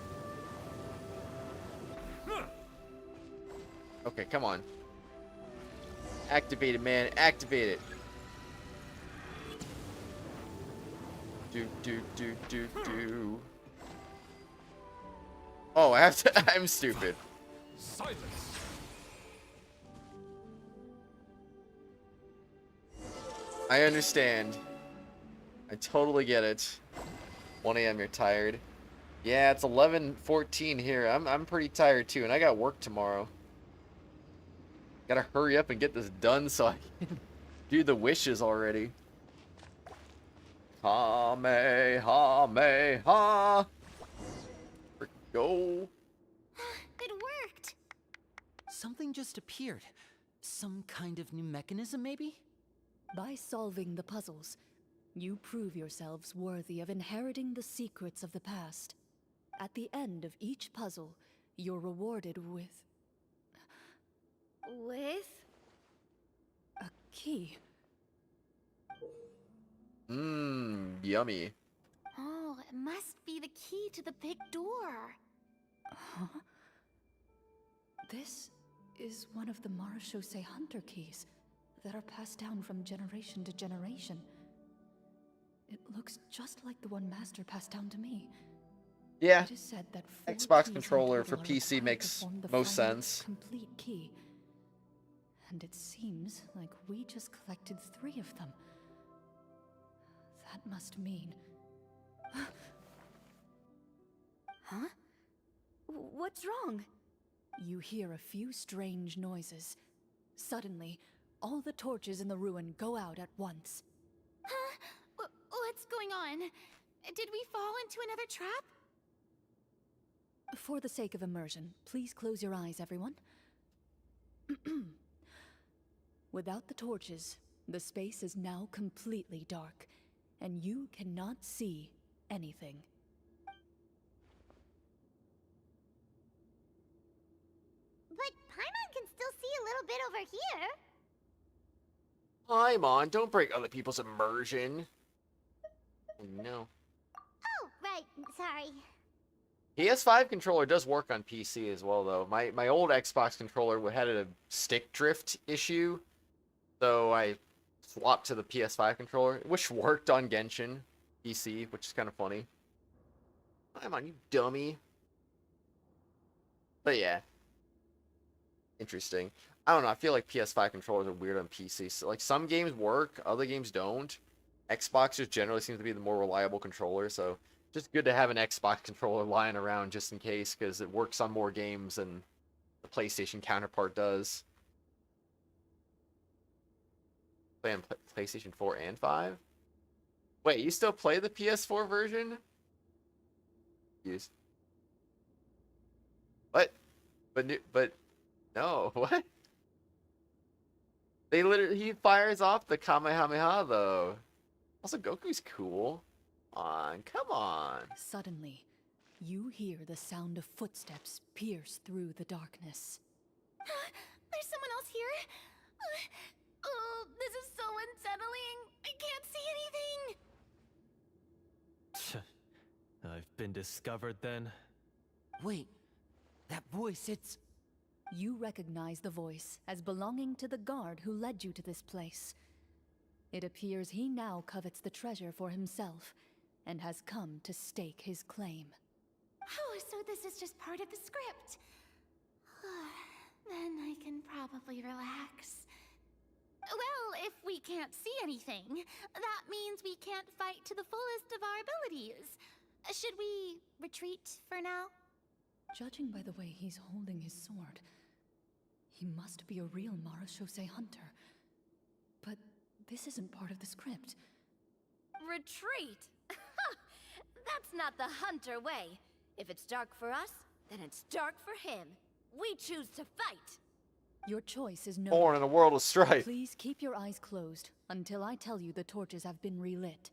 Okay, come on. Activate it, man. Activate it. Do. Oh, I have to. I'm stupid. Silence. I understand. I totally get it. 1 a.m. You're tired. Yeah, it's 11:14 here. I'm pretty tired too, and I got work tomorrow. Gotta hurry up and get this done so I can do the wishes already. Ha. Go. It worked. Something just appeared. Some kind of new mechanism, maybe? By solving the puzzles, you prove yourselves worthy of inheriting the secrets of the past. At the end of each puzzle, you're rewarded with a key. Yummy. Oh, it must be the key to the big door. Huh? This is one of the miHoYo hunter keys that are passed down from generation to generation. It looks just like the one Master passed down to me. Yeah. It is said that 4 Xbox keys in controller total for are PC required makes to form the most final, sense. complete key. And it seems like we just collected 3 of them. That must mean... Huh? What's wrong? You hear a few strange noises. Suddenly, all the torches in the ruin go out at once. Huh? What's going on? Did we fall into another trap? For the sake of immersion, please close your eyes, everyone. Without the torches, the space is now completely dark, and you cannot see anything. But Paimon can still see a little bit over here. Paimon, don't break other people's immersion. No. Oh, right. Sorry. PS5 controller does work on PC as well, though. My old Xbox controller had a stick drift issue, so I swapped to the PS5 controller, which worked on Genshin PC, which is kind of funny. Paimon, you dummy. But yeah. Interesting. I don't know, I feel like PS5 controllers are weird on PC. So, like, some games work, other games don't. Xbox just generally seems to be the more reliable controller, so just good to have an Xbox controller lying around just in case, because it works on more games than the PlayStation counterpart does. Playing PlayStation 4 and 5? Wait, you still play the PS4 version? Use. What? But no, what? He fires off the Kamehameha though. Also, Goku's cool. Come on. Suddenly, you hear the sound of footsteps pierce through the darkness. There's someone else here? Oh, this is so unsettling. I can't see anything. I've been discovered then. Wait, that voice, it's... You recognize the voice as belonging to the guard who led you to this place. It appears he now covets the treasure for himself, and has come to stake his claim. Oh, so this is just part of the script. Then I can probably relax. Well, if we can't see anything, that means we can't fight to the fullest of our abilities. Should we retreat for now? Judging by the way he's holding his sword, he must be a real miHoYo hunter. But this isn't part of the script. Retreat? That's not the hunter way. If it's dark for us, then it's dark for him. We choose to fight. Your choice is no. Born in a world of strife. Please keep your eyes closed until I tell you the torches have been relit.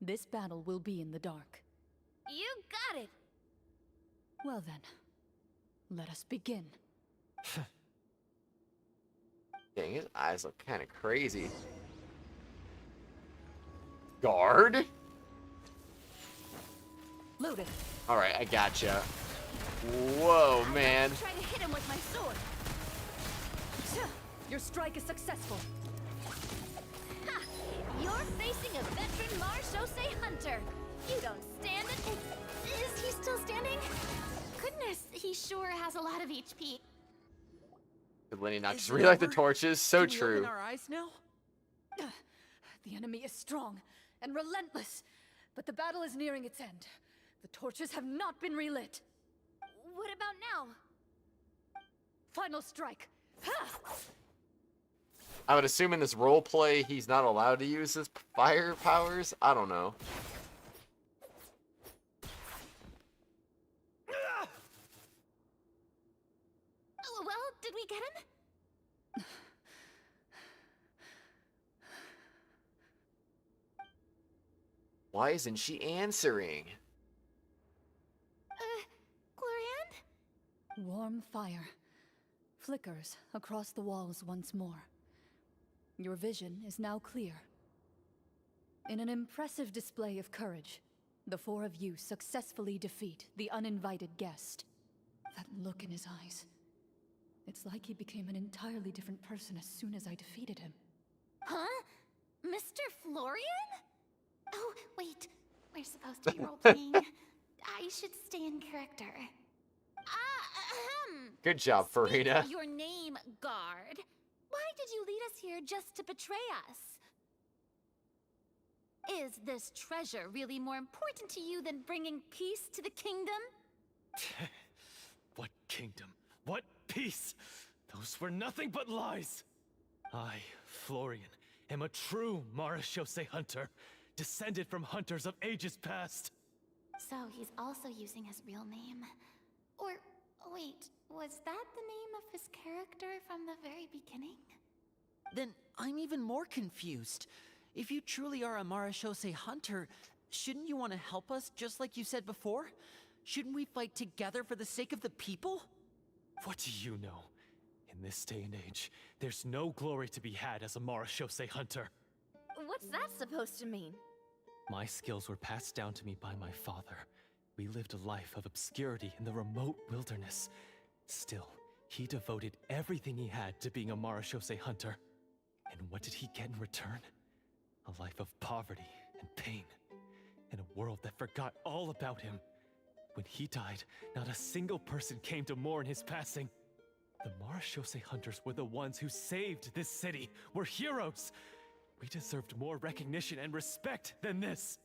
This battle will be in the dark. You got it! Well then, let us begin. Dang, his eyes look kind of crazy. Guard? Loaded. Alright, I gotcha. Whoa, man. Try to hit him with my sword. Your strike is successful. Ha! You're facing a veteran Marshosei hunter. You don't stand it. Is he still standing? Goodness, he sure has a lot of HP. Did Lenny not Is just it relight the over? torches? So Can we true. open our eyes now? The enemy is strong and relentless, but the battle is nearing its end. The torches have not been relit. What about now? Final strike. Ha! I would assume in this role play he's not allowed to use his fire powers. I don't know. Oh, well, did we get him? Why isn't she answering? Clorinde? Warm fire flickers across the walls once more. Your vision is now clear. In an impressive display of courage, the four of you successfully defeat the uninvited guest. That look in his eyes. It's like he became an entirely different person as soon as I defeated him. Huh? Mr. Florian? Oh, wait. We're supposed to be role-playing. I should stay in character. Good job, Furina. Your name, guard. Why did you lead us here just to betray us? Is this treasure really more important to you than bringing peace to the kingdom? What kingdom? What peace? Those were nothing but lies. I, Florian, am a true Marashosei hunter, descended from hunters of ages past. So he's also using his real name. Or, wait, was that the name of his character from the very beginning? Then I'm even more confused. If you truly are a Marashosei hunter, shouldn't you want to help us just like you said before? Shouldn't we fight together for the sake of the people? What do you know? In this day and age, there's no glory to be had as a Marashosei hunter. What's that supposed to mean? My skills were passed down to me by my father. We lived a life of obscurity in the remote wilderness. Still, he devoted everything he had to being a Marashosei hunter. And what did he get in return? A life of poverty and pain. In a world that forgot all about him. When he died, not a single person came to mourn his passing. The Marashosei hunters were the ones who saved this city. We're heroes. We deserved more recognition and respect than this.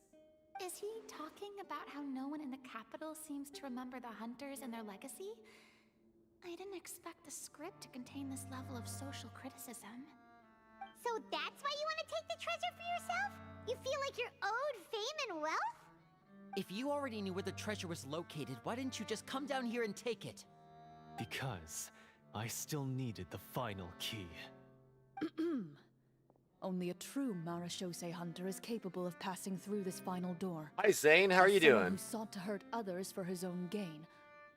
Is he talking about how no one in the capital seems to remember the hunters and their legacy? I didn't expect the script to contain this level of social criticism. So that's why you want to take the treasure for yourself? You feel like you're owed fame and wealth? If you already knew where the treasure was located, why didn't you just come down here and take it? Because I still needed the final key. Only a true Marashosei hunter is capable of passing through this final door. Hi, Zane. How are you Someone doing? who sought to hurt others for his own gain.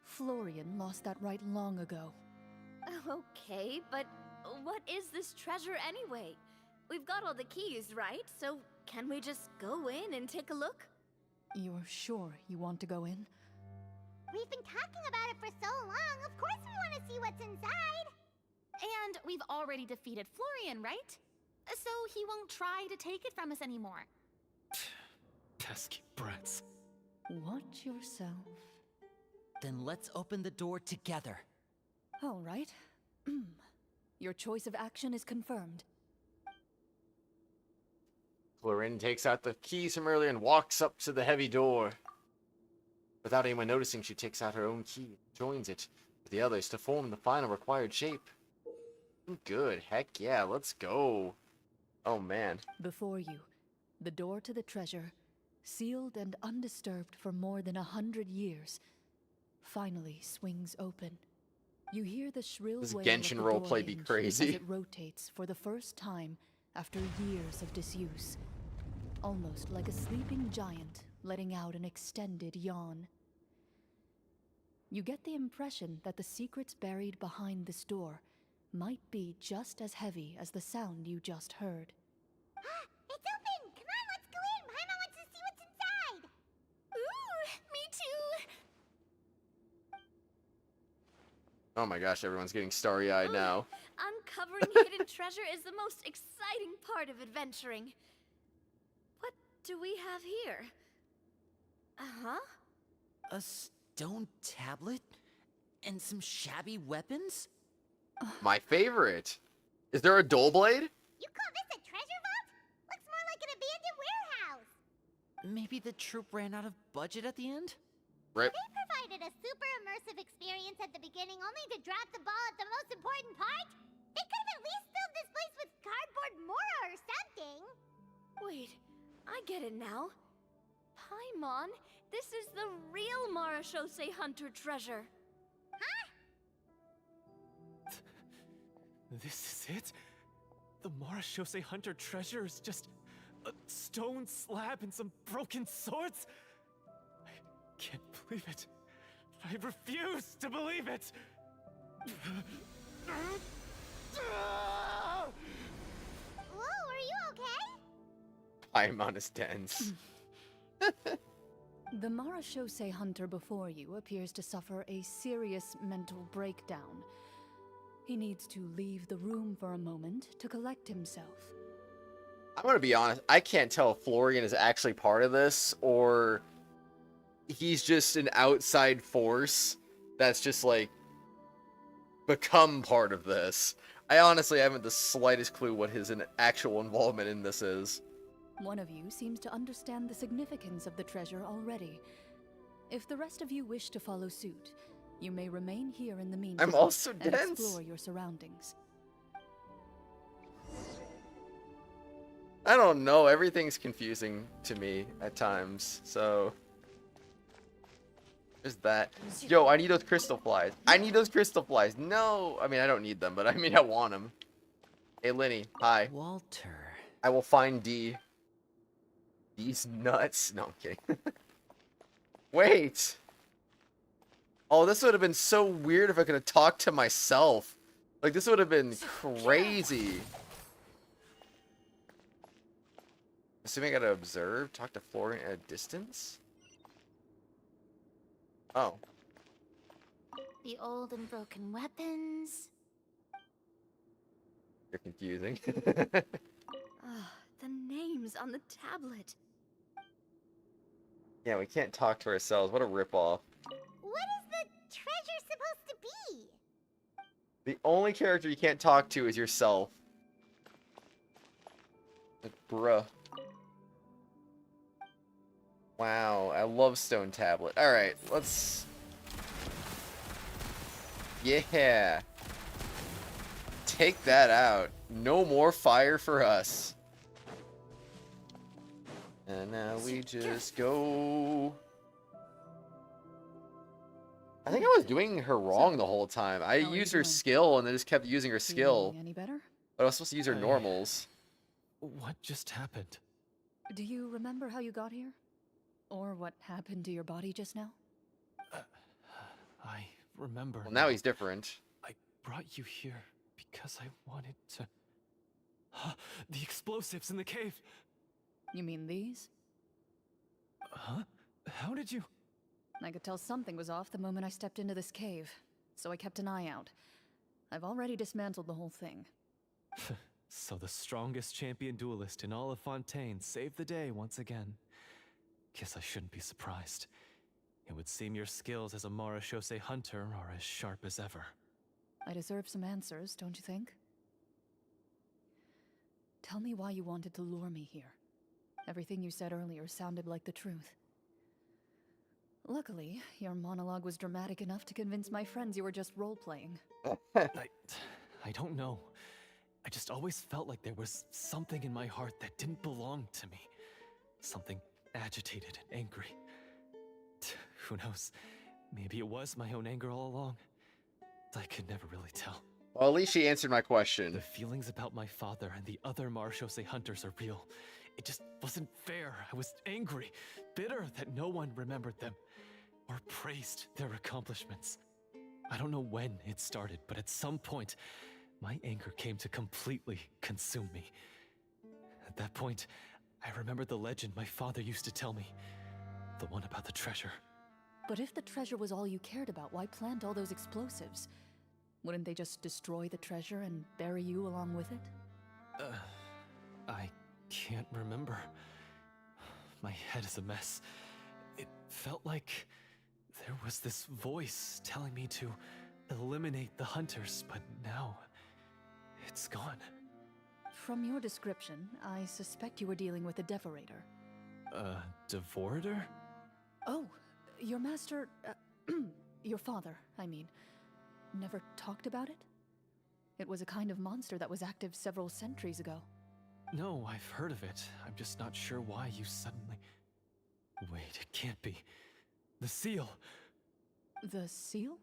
Florian lost that right long ago. Okay, but what is this treasure anyway? We've got all the keys, right? So can we just go in and take a look? You're sure you want to go in? We've been talking about it for so long. Of course we want to see what's inside. And we've already defeated Florian, right? So he won't try to take it from us anymore. Pesky brats. Watch yourself. Then let's open the door together. All right. Your choice of action is confirmed. Clorinde takes out the keys from earlier and walks up to the heavy door. Without anyone noticing, she takes out her own key, joins it with the others to form the final required shape. Good. Heck yeah, let's go. Oh man. Before you, the door to the treasure, sealed and undisturbed for more than 100 years, finally swings open. You hear the shrill This wail Genshin of the roleplay door be hinge crazy. as it rotates for the first time after years of disuse. almost like a sleeping giant letting out an extended yawn. You get the impression that the secrets buried behind this door might be just as heavy as the sound you just heard. It's open! Come on, let's go in! Paimon wants to see what's inside! Ooh, me too! Oh my gosh, everyone's getting starry-eyed now. Uncovering hidden treasure is the most exciting part of adventuring. What do we have here? Uh-huh. A stone tablet? And some shabby weapons? My favorite. Is there a dual blade? You call this a treasure vault? Looks more like an abandoned warehouse! Maybe the troop ran out of budget at the end? Right. They provided a super immersive experience at the beginning only to drop the ball at the most important part? They could have at least filled this place with cardboard Mora or something! Wait, I get it now. Paimon, this is the real Marashose Hunter treasure. Huh? This is it? The Marashose Hunter treasure is just a stone slab and some broken swords? I can't believe it. I refuse to believe it! Whoa, are you okay? Paimon is dense. The Marashose hunter before you appears to suffer a serious mental breakdown. He needs to leave the room for a moment to collect himself. I'm gonna be honest, I can't tell if Florian is actually part of this, or he's just an outside force that's just, like, become part of this. I honestly haven't the slightest clue what his actual involvement in this is. One of you seems to understand the significance of the treasure already. If the rest of you wish to follow suit, you may remain here in the meantime I'm also and dense. explore your surroundings. I don't know, everything's confusing to me at times, so... There's that. Yo, I need those crystal flies. I need those crystal flies. No! I mean, I don't need them, but I mean, I want them. Hey, Linny. Hi. Walter. I will find D. D's nuts. No, I'm kidding. Wait! Oh, this would have been so weird if I could have talked to myself. Like, this would have been crazy. Assuming I gotta observe, talk to Florian at a distance? Oh. The old and broken weapons. You're confusing. The names on the tablet. Yeah, we can't talk to ourselves. What a ripoff. What is the treasure supposed to be? The only character you can't talk to is yourself. Like, bruh. Wow, I love Stone Tablet. Alright, let's... Yeah! Take that out. No more fire for us. And now we just go... I think I was doing her wrong the whole time. I used her skill and then just kept using her skill. Any better? But I was supposed to use her normals. What just happened? Do you remember how you got here? Or what happened to your body just now? I remember. Well, now he's different. I brought you here because I wanted to... The explosives in the cave! You mean these? Huh? How did you... I could tell something was off the moment I stepped into this cave, so I kept an eye out. I've already dismantled the whole thing. So the strongest champion duelist in all of Fontaine saved the day once again. Guess I shouldn't be surprised. It would seem your skills as a Marashose hunter are as sharp as ever. I deserve some answers, don't you think? Tell me why you wanted to lure me here. Everything you said earlier sounded like the truth. Luckily, your monologue was dramatic enough to convince my friends you were just role-playing. I don't know. I just always felt like there was something in my heart that didn't belong to me. Something agitated and angry. Who knows? Maybe it was my own anger all along. I could never really tell. Well, at least she answered my question. The feelings about my father and the other Marashose hunters are real. It just wasn't fair. I was angry, bitter that no one remembered them or praised their accomplishments. I don't know when it started, but at some point, my anger came to completely consume me. At that point, I remembered the legend my father used to tell me. The one about the treasure. But if the treasure was all you cared about, why plant all those explosives? Wouldn't they just destroy the treasure and bury you along with it? I can't remember. My head is a mess. It felt like there was this voice telling me to eliminate the hunters, but now it's gone. From your description, I suspect you were dealing with a Devorator. Devorator? Oh, your master, your father, I mean, never talked about it? It was a kind of monster that was active several centuries ago. No, I've heard of it. I'm just not sure why you suddenly... Wait, it can't be. The seal! The seal?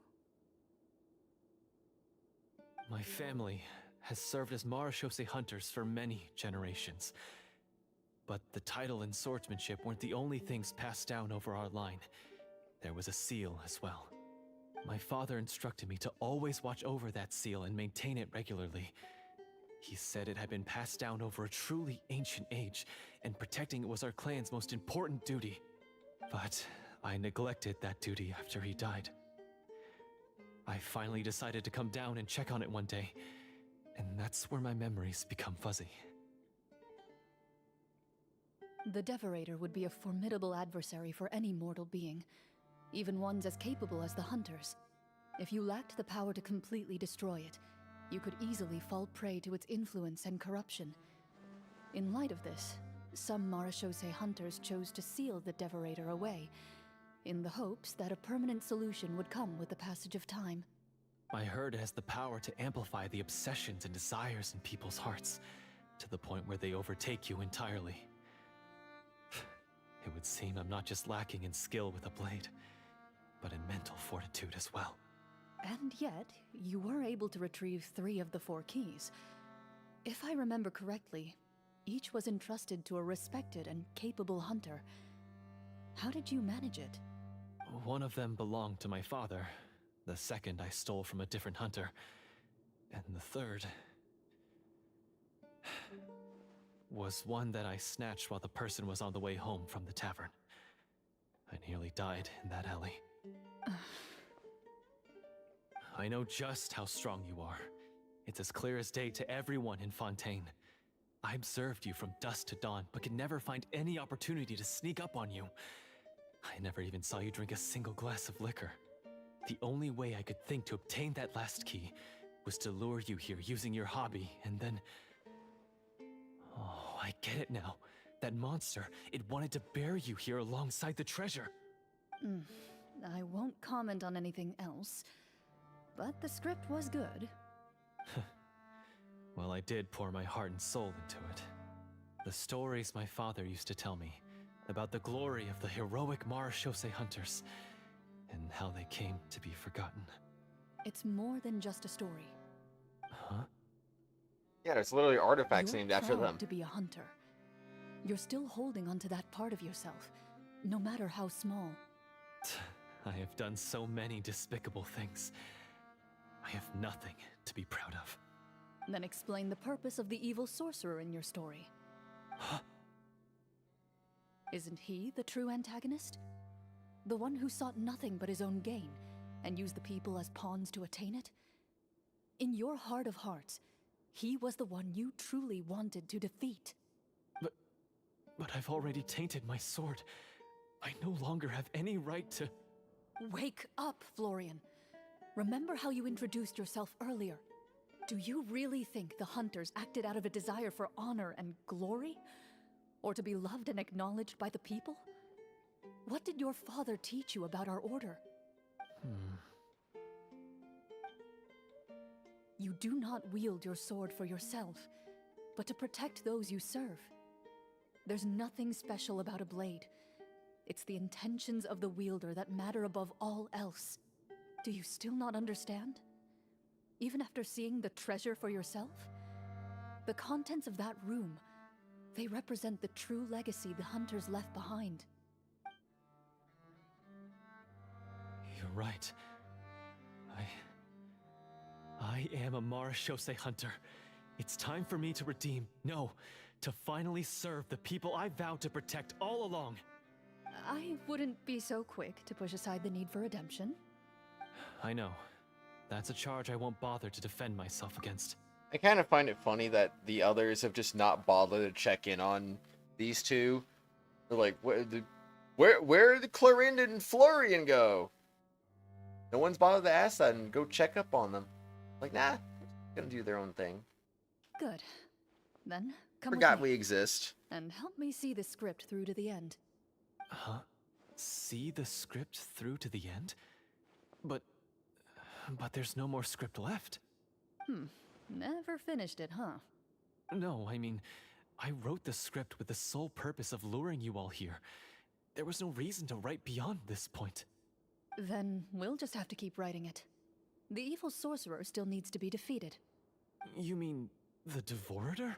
My family has served as marechaussee hunters for many generations. But the title and swordsmanship weren't the only things passed down over our line. There was a seal as well. My father instructed me to always watch over that seal and maintain it regularly. He said it had been passed down over a truly ancient age, and protecting it was our clan's most important duty. But I neglected that duty after he died. I finally decided to come down and check on it one day, and that's where my memories become fuzzy. The Devorator would be a formidable adversary for any mortal being, even ones as capable as the Hunters. If you lacked the power to completely destroy it, you could easily fall prey to its influence and corruption. In light of this, some marechaussee hunters chose to seal the Devorator away, in the hopes that a permanent solution would come with the passage of time. I heard it has the power to amplify the obsessions and desires in people's hearts, to the point where they overtake you entirely. It would seem I'm not just lacking in skill with a blade, but in mental fortitude as well. And yet, you were able to retrieve 3 of the 4 keys. If I remember correctly, each was entrusted to a respected and capable hunter. How did you manage it? One of them belonged to my father. The second I stole from a different hunter. And the third... was one that I snatched while the person was on the way home from the tavern. I nearly died in that alley. I know just how strong you are. It's as clear as day to everyone in Fontaine. I observed you from dusk to dawn, but could never find any opportunity to sneak up on you. I never even saw you drink a single glass of liquor. The only way I could think to obtain that last key was to lure you here using your hobby, and then... Oh, I get it now. That monster, it wanted to bury you here alongside the treasure. I won't comment on anything else, but the script was good. Well, I did pour my heart and soul into it. The stories my father used to tell me about the glory of the heroic marechaussee hunters and how they came to be forgotten. It's more than just a story. Huh? Yeah, there's literally artifacts You're named after proud them. to be a hunter. You're still holding onto that part of yourself, no matter how small. I have done so many despicable things. I have nothing to be proud of. Then explain the purpose of the evil sorcerer in your story. Huh? Isn't he the true antagonist? The one who sought nothing but his own gain, and used the people as pawns to attain it? In your heart of hearts, he was the one you truly wanted to defeat. But I've already tainted my sword. I no longer have any right to... Wake up, Florian. Remember how you introduced yourself earlier. Do you really think the hunters acted out of a desire for honor and glory? Or to be loved and acknowledged by the people? What did your father teach you about our order? You do not wield your sword for yourself, but to protect those you serve. There's nothing special about a blade. It's the intentions of the wielder that matter above all else. Do you still not understand? Even after seeing the treasure for yourself? The contents of that room, They represent the true legacy the hunters left behind. You're right. I am a Marashose hunter. It's time for me to redeem, no, to finally serve the people I vowed to protect all along. I wouldn't be so quick to push aside the need for redemption. I know. That's a charge I won't bother to defend myself against. I kind of find it funny that the others have just not bothered to check in on these two. They're like, where did Clorinde and Furina go? No one's bothered to ask that and go check up on them. Like, nah, they're gonna do their own thing. Good. Then, come Forgot with me we exist. and help me see the script through to the end. Huh? See the script through to the end? But there's no more script left. Never finished it, huh? No, I mean, I wrote the script with the sole purpose of luring you all here. There was no reason to write beyond this point. Then we'll just have to keep writing it. The evil sorcerer still needs to be defeated. You mean the Devorator?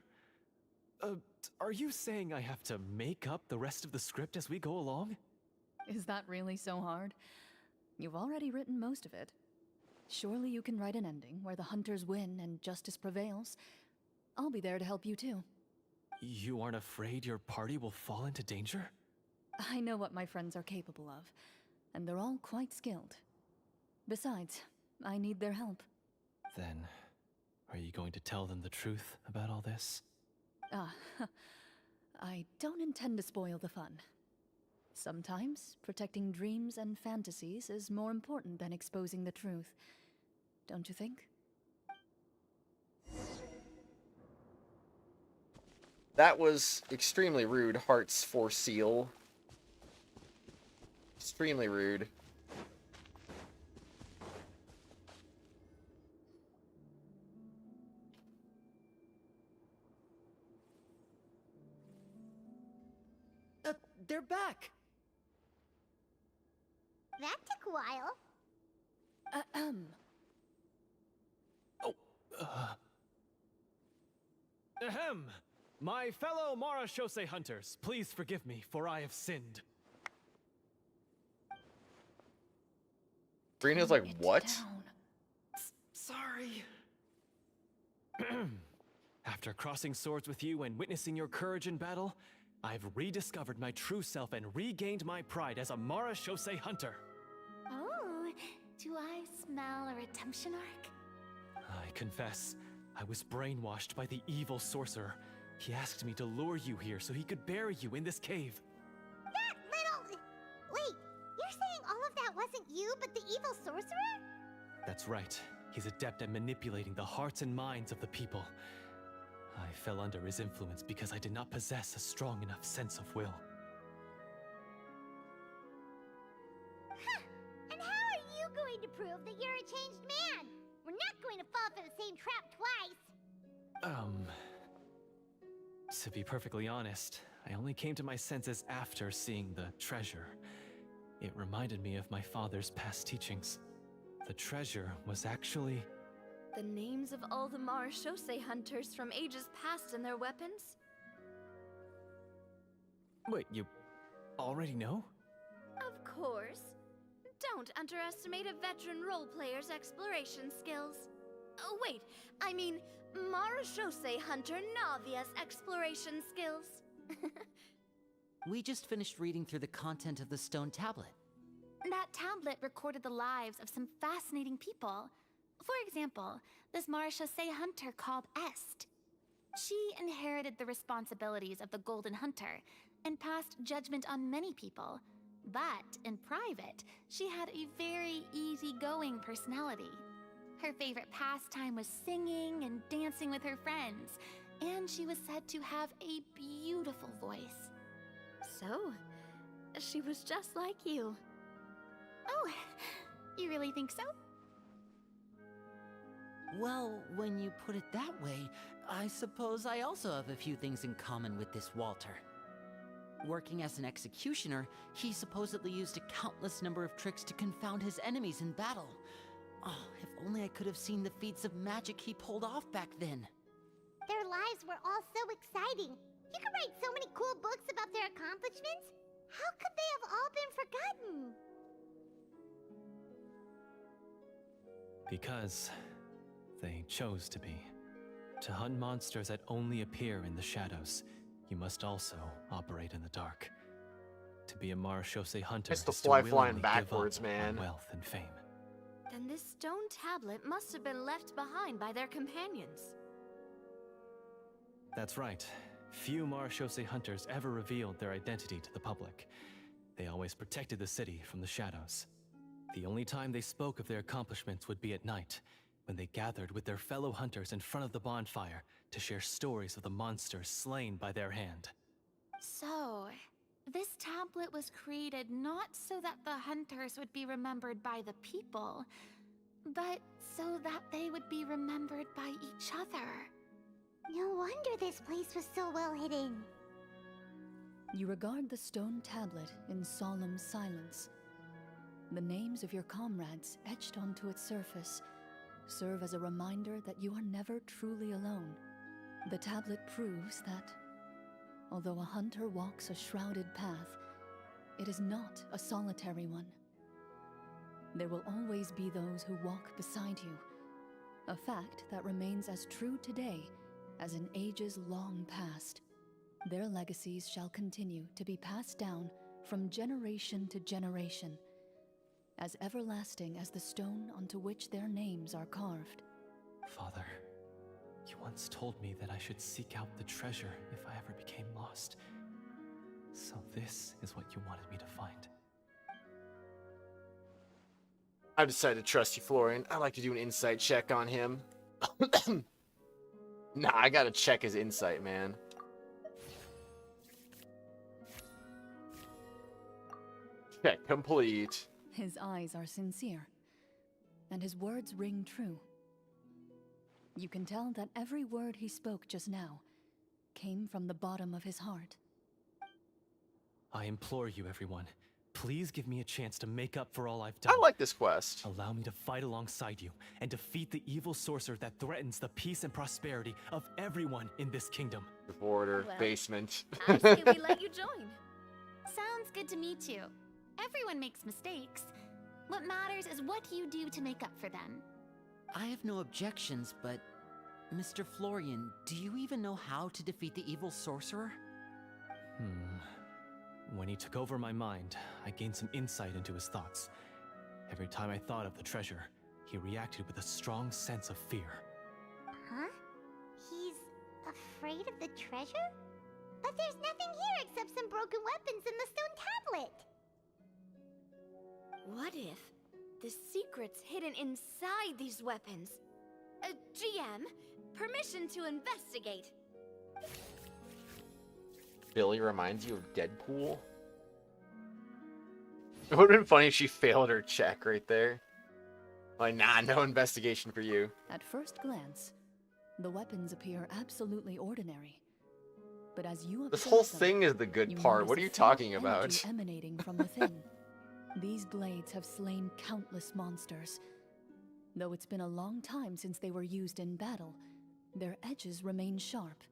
Are you saying I have to make up the rest of the script as we go along? Is that really so hard? You've already written most of it. Surely you can write an ending where the hunters win and justice prevails. I'll be there to help you too. You aren't afraid your party will fall into danger? I know what my friends are capable of, and they're all quite skilled. Besides, I need their help. Then, are you going to tell them the truth about all this? I don't intend to spoil the fun. Sometimes, protecting dreams and fantasies is more important than exposing the truth. Don't you think? That was extremely rude, Hearts for Seal. Extremely rude. They're back! That took a while. Ahem! My fellow Marashose hunters, please forgive me, for I have sinned. Furina's like, what? Sorry. After crossing swords with you and witnessing your courage in battle, I've rediscovered my true self and regained my pride as a Marashose hunter. Oh, do I smell a redemption arc? I confess, I was brainwashed by the evil sorcerer. He asked me to lure you here so he could bury you in this cave. That little... Wait, you're saying all of that wasn't you, but the evil sorcerer? That's right. He's adept at manipulating the hearts and minds of the people. I fell under his influence because I did not possess a strong enough sense of will. Huh. And how are you going to prove that you're a changed man? We're not going to fall for the same trap twice. To be perfectly honest, I only came to my senses after seeing the treasure. It reminded me of my father's past teachings. The treasure was actually... The names of all the Marashose hunters from ages past and their weapons? Wait, you already know? Of course. Don't underestimate a veteran role player's exploration skills. Oh, wait, I mean Marashose hunter Navia's exploration skills. We just finished reading through the content of the stone tablet. That tablet recorded the lives of some fascinating people. For example, this Marashose hunter called Est. She inherited the responsibilities of the Golden Hunter and passed judgment on many people. But in private, she had a very easygoing personality. Her favorite pastime was singing and dancing with her friends, and she was said to have a beautiful voice. So, she was just like you. Oh, you really think so? Well, when you put it that way, I suppose I also have a few things in common with this Walter. Working as an executioner, he supposedly used a countless number of tricks to confound his enemies in battle. Oh, if only I could have seen the feats of magic he pulled off back then. Their lives were all so exciting. You could write so many cool books about their accomplishments. How could they have all been forgotten? Because they chose to be. To hunt monsters that only appear in the shadows, you must also operate in the dark. To be a Marashose hunter It's the is to fly willingly flying give backwards, up man. on wealth and fame. Then this stone tablet must have been left behind by their companions. That's right. Few Marashose hunters ever revealed their identity to the public. They always protected the city from the shadows. The only time they spoke of their accomplishments would be at night, when they gathered with their fellow hunters in front of the bonfire to share stories of the monsters slain by their hand. So, this tablet was created not so that the hunters would be remembered by the people, but so that they would be remembered by each other. No wonder this place was so well hidden. You regard the stone tablet in solemn silence. The names of your comrades etched onto its surface serve as a reminder that you are never truly alone. The tablet proves that, although a hunter walks a shrouded path, it is not a solitary one. There will always be those who walk beside you, a fact that remains as true today as in ages long past. Their legacies shall continue to be passed down from generation to generation, as everlasting as the stone onto which their names are carved. Father, you once told me that I should seek out the treasure if I ever became lost. So this is what you wanted me to find. I've decided to trust you, Florian. I'd like to do an insight check on him. Nah, I gotta check his insight, man. Check complete. His eyes are sincere, and his words ring true. You can tell that every word he spoke just now came from the bottom of his heart. I implore you, everyone, please give me a chance to make up for all I've done. I like this quest. Allow me to fight alongside you and defeat the evil sorcerer that threatens the peace and prosperity of everyone in this kingdom. The border, Well, basement. I say we let you join. Sounds good to me too. Everyone makes mistakes. What matters is what you do to make up for them. I have no objections, but Mr. Florian, do you even know how to defeat the evil sorcerer? When he took over my mind, I gained some insight into his thoughts. Every time I thought of the treasure, he reacted with a strong sense of fear. Huh? He's afraid of the treasure? But there's nothing here except some broken weapons and the stone tablet. What if the secret's hidden inside these weapons? GM, permission to investigate. Billy reminds you of Deadpool? It would have been funny if she failed her check right there. Like, nah, no investigation for you. At first glance, the weapons appear absolutely ordinary. But as you This observe whole them, thing is the good you part. notice What are a you flow of talking about? energy emanating from within. These blades have slain countless monsters. Though it's been a long time since they were used in battle, their edges remain sharp,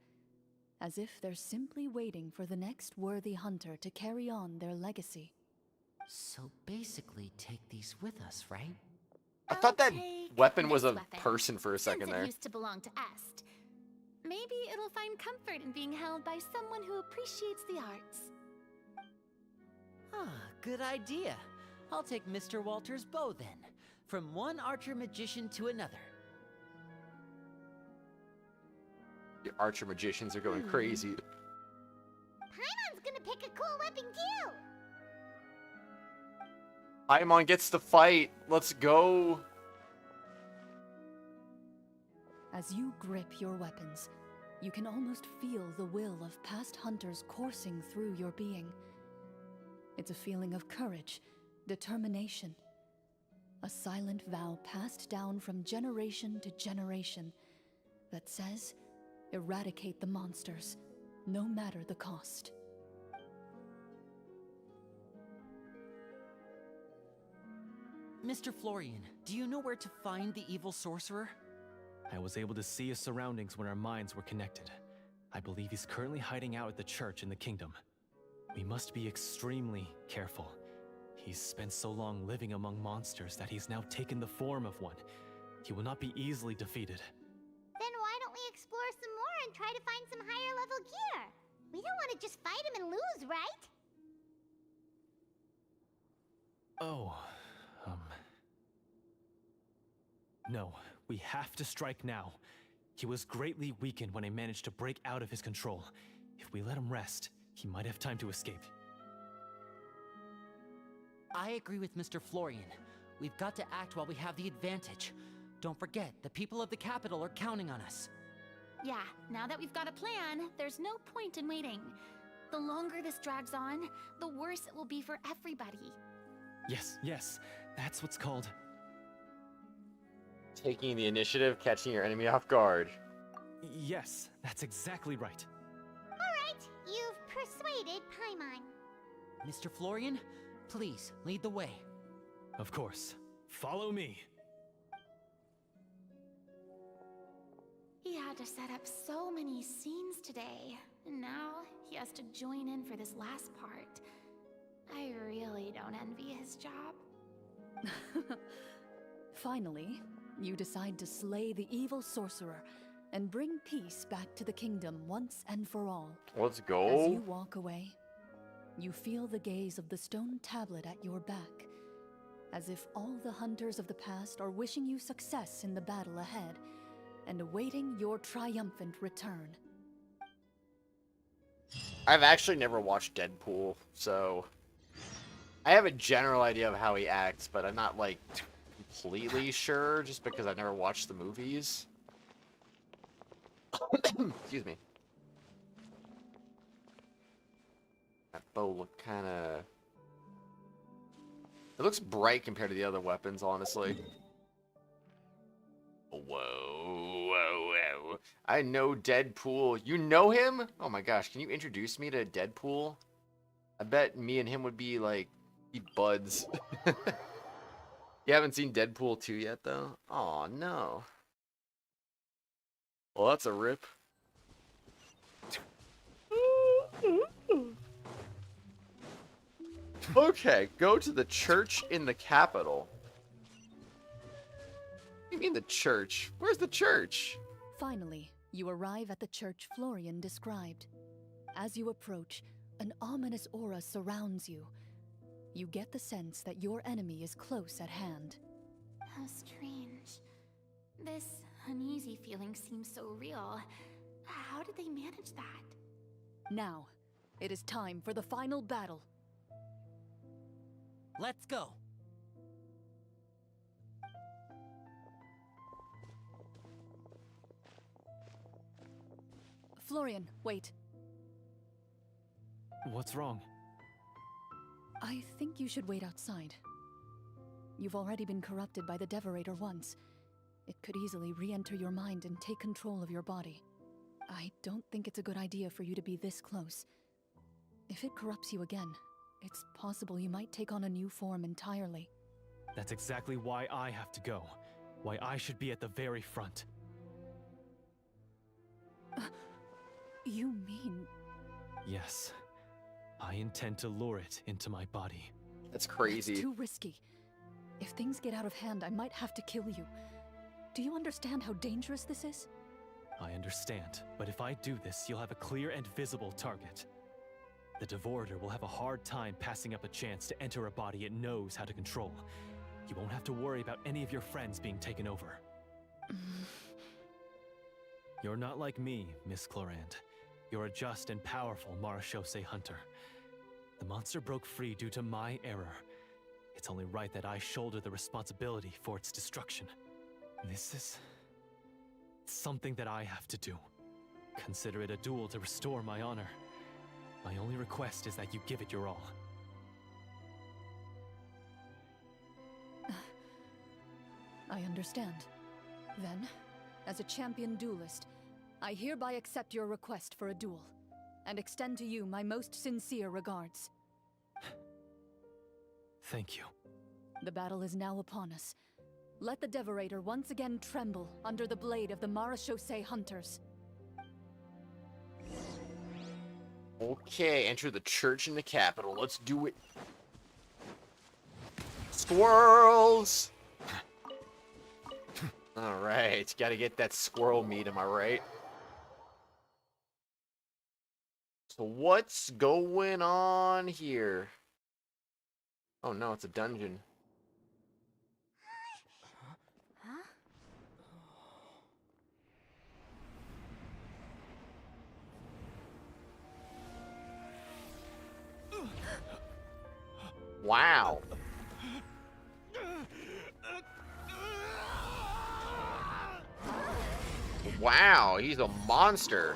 as if they're simply waiting for the next worthy hunter to carry on their legacy. So basically, take these with us, right? I thought that weapon was a this weapon, person for a second since there. it used to belong to Est. Maybe it'll find comfort in being held by someone who appreciates the arts. Ah, good idea. I'll take Mr. Walter's bow then. From one archer magician to another. The archer magicians are going crazy. Paimon's gonna pick a cool weapon too! Paimon gets to fight. Let's go. As you grip your weapons, you can almost feel the will of past hunters coursing through your being. It's a feeling of courage, determination, a silent vow passed down from generation to generation that says, eradicate the monsters, no matter the cost. Mr. Florian, do you know where to find the evil sorcerer? I was able to see his surroundings when our minds were connected. I believe he's currently hiding out at the church in the kingdom. We must be extremely careful. He's spent so long living among monsters that he's now taken the form of one. He will not be easily defeated. Then why don't we explore some more and try to find some higher level gear? We don't want to just fight him and lose, right? Oh, No, we have to strike now. He was greatly weakened when I managed to break out of his control. If we let him rest, he might have time to escape. I agree with Mr. Florian. We've got to act while we have the advantage. Don't forget, the people of the capital are counting on us. Yeah, now that we've got a plan, there's no point in waiting. The longer this drags on, the worse it will be for everybody. Yes, that's what's called... Taking the initiative, catching your enemy off guard. Yes, that's exactly right. Alright, you've persuaded Paimon. Mr. Florian, please, lead the way. Of course. Follow me. He had to set up so many scenes today, and now he has to join in for this last part. I really don't envy his job. Finally, you decide to slay the evil sorcerer and bring peace back to the kingdom once and for all. Let's go. As you walk away, you feel the gaze of the stone tablet at your back, as if all the hunters of the past are wishing you success in the battle ahead and awaiting your triumphant return. I've actually never watched Deadpool, so I have a general idea of how he acts, but I'm not, like, completely sure just because I've never watched the movies. Excuse me. That bow looked kind of... It looks bright compared to the other weapons, honestly. Whoa. I know Deadpool. You know him? Oh my gosh, can you introduce me to Deadpool? I bet me and him would be, like, buds. You haven't seen Deadpool 2 yet, though? Aw, no. Well, that's a rip. Okay, go to the church in the capital. What do you mean the church? Where's the church? Finally, you arrive at the church Florian described. As you approach, an ominous aura surrounds you. You get the sense that your enemy is close at hand. How strange. This uneasy feeling seems so real. How did they manage that? Now, it is time for the final battle. Let's go! Florian, wait. What's wrong? I think you should wait outside. You've already been corrupted by the Devorator once. It could easily re-enter your mind and take control of your body. I don't think it's a good idea for you to be this close. If it corrupts you again, it's possible you might take on a new form entirely. That's exactly why I have to go. Why I should be at the very front. You mean... Yes. I intend to lure it into my body. That's crazy. It's too risky. If things get out of hand, I might have to kill you. Do you understand how dangerous this is? I understand, but if I do this, you'll have a clear and visible target. The Devorator will have a hard time passing up a chance to enter a body it knows how to control. You won't have to worry about any of your friends being taken over. You're not like me, Miss Clorinde. You're a just and powerful marechaussee hunter. The monster broke free due to my error. It's only right that I shoulder the responsibility for its destruction. This is... something that I have to do. Consider it a duel to restore my honor. My only request is that you give it your all. I understand. Then, as a champion duelist, I hereby accept your request for a duel, and extend to you my most sincere regards. Thank you. The battle is now upon us. Let the Devorator once again tremble under the blade of the marechaussee hunters. Okay, enter the church in the capital. Let's do it. Squirrels! Alright, gotta get that squirrel meat, am I right? So what's going on here? Oh no, it's a dungeon. Wow. Wow, he's a monster.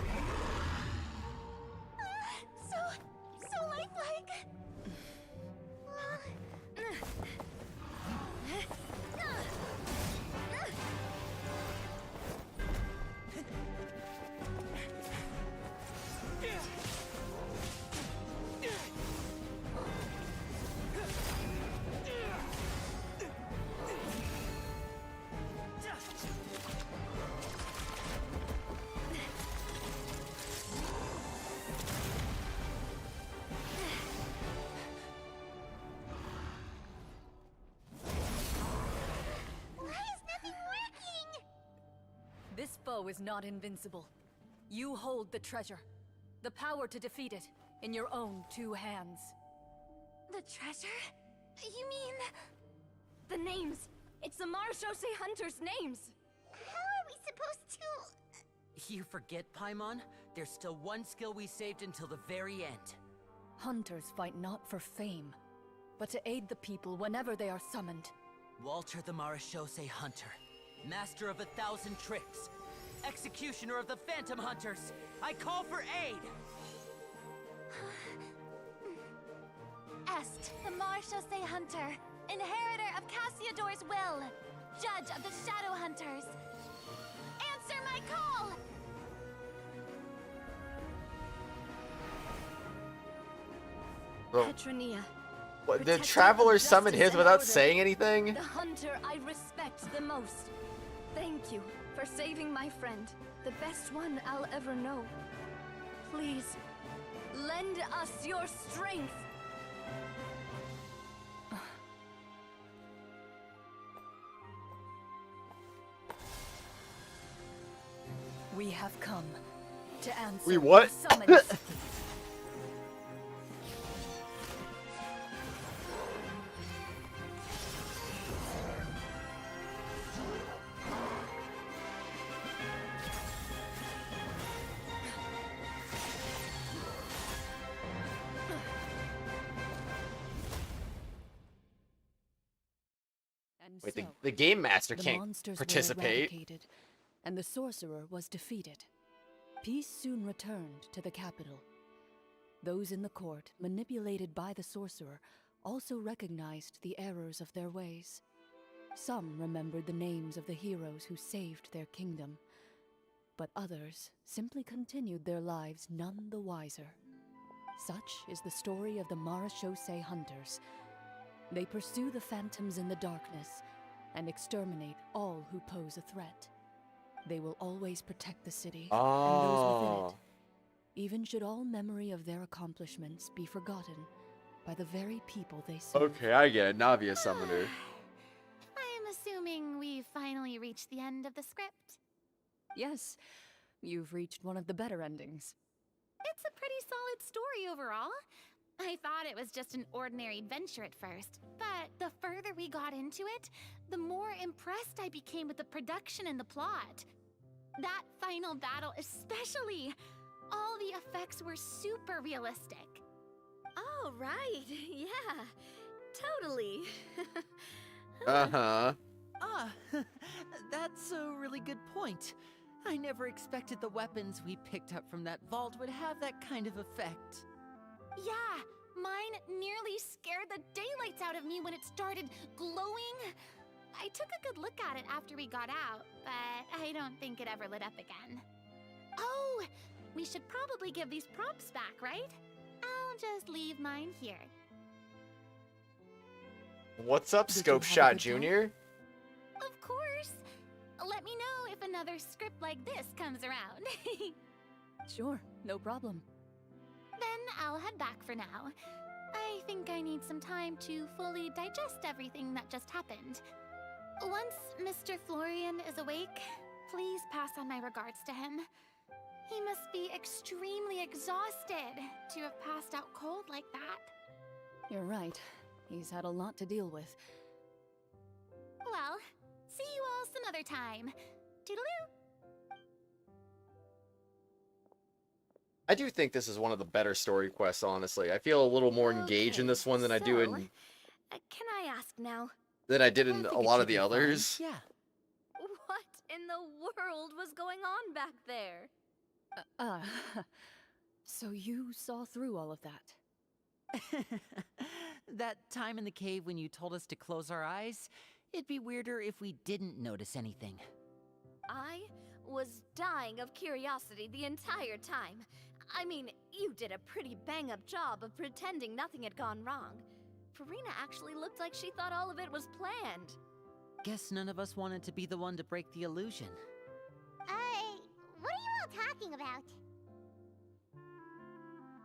So lifelike. This foe is not invincible. You hold the treasure. The power to defeat it in your own 2 hands. The treasure? You mean... the names. It's the Marshose Hunters' names. How are we supposed to... You forget, Paimon? There's still one skill we saved until the very end. Hunters fight not for fame, but to aid the people whenever they are summoned. Walter the Marashose Hunter, master of 1,000 tricks, executioner of the Phantom Hunters, I call for aid! Est, the Marshose Hunter, inheritor of Cassiodor's will, judge of the Shadow Hunters. Answer my call! Petronia. What, did protector Traveler of summon justice his and without order. saying anything? The hunter I respect the most. Thank you for saving my friend, the best one I'll ever know. Please, lend us your strength. We have come to answer We what? the summons. And Wait, so, the game master the can't monsters participate. were eradicated, and the sorcerer was defeated. Peace soon returned to the capital. Those in the court, manipulated by the sorcerer, also recognized the errors of their ways. Some remembered the names of the heroes who saved their kingdom, but others simply continued their lives none the wiser. Such is the story of the Marashose Hunters. They pursue the phantoms in the darkness and exterminate all who pose a threat. They will always protect the city and those within it, even should all memory of their accomplishments be forgotten by the very people they serve. Okay, I get it. Navia Summoner. I'm assuming we've finally reached the end of the script. Yes, you've reached one of the better endings. It's a pretty solid story overall. I thought it was just an ordinary adventure at first, but the further we got into it, the more impressed I became with the production and the plot. That final battle especially. All the effects were super realistic. Oh, right. Yeah, totally. Uh-huh. Ah, that's a really good point. I never expected the weapons we picked up from that vault would have that kind of effect. Yeah, mine nearly scared the daylights out of me when it started glowing. I took a good look at it after we got out, but I don't think it ever lit up again. Oh, we should probably give these props back, right? I'll just leave mine here. What's up, Did you Scope have a Shot good time? Jr.? Of course. Let me know if another script like this comes around. Sure, no problem. Then I'll head back for now. I think I need some time to fully digest everything that just happened. Once Mr. Florian is awake, please pass on my regards to him. He must be extremely exhausted to have passed out cold like that. You're right. He's had a lot to deal with. Well, see you all some other time. Toodaloo! I do think this is one of the better story quests, honestly. I feel a little more engaged in this one than I do in Can I ask now? than I did in a lot of the others. Yeah. What in the world was going on back there? So you saw through all of that? That time in the cave when you told us to close our eyes, it'd be weirder if we didn't notice anything. I was dying of curiosity the entire time. I mean, you did a pretty bang-up job of pretending nothing had gone wrong. Furina actually looked like she thought all of it was planned. Guess none of us wanted to be the one to break the illusion. What are you all talking about?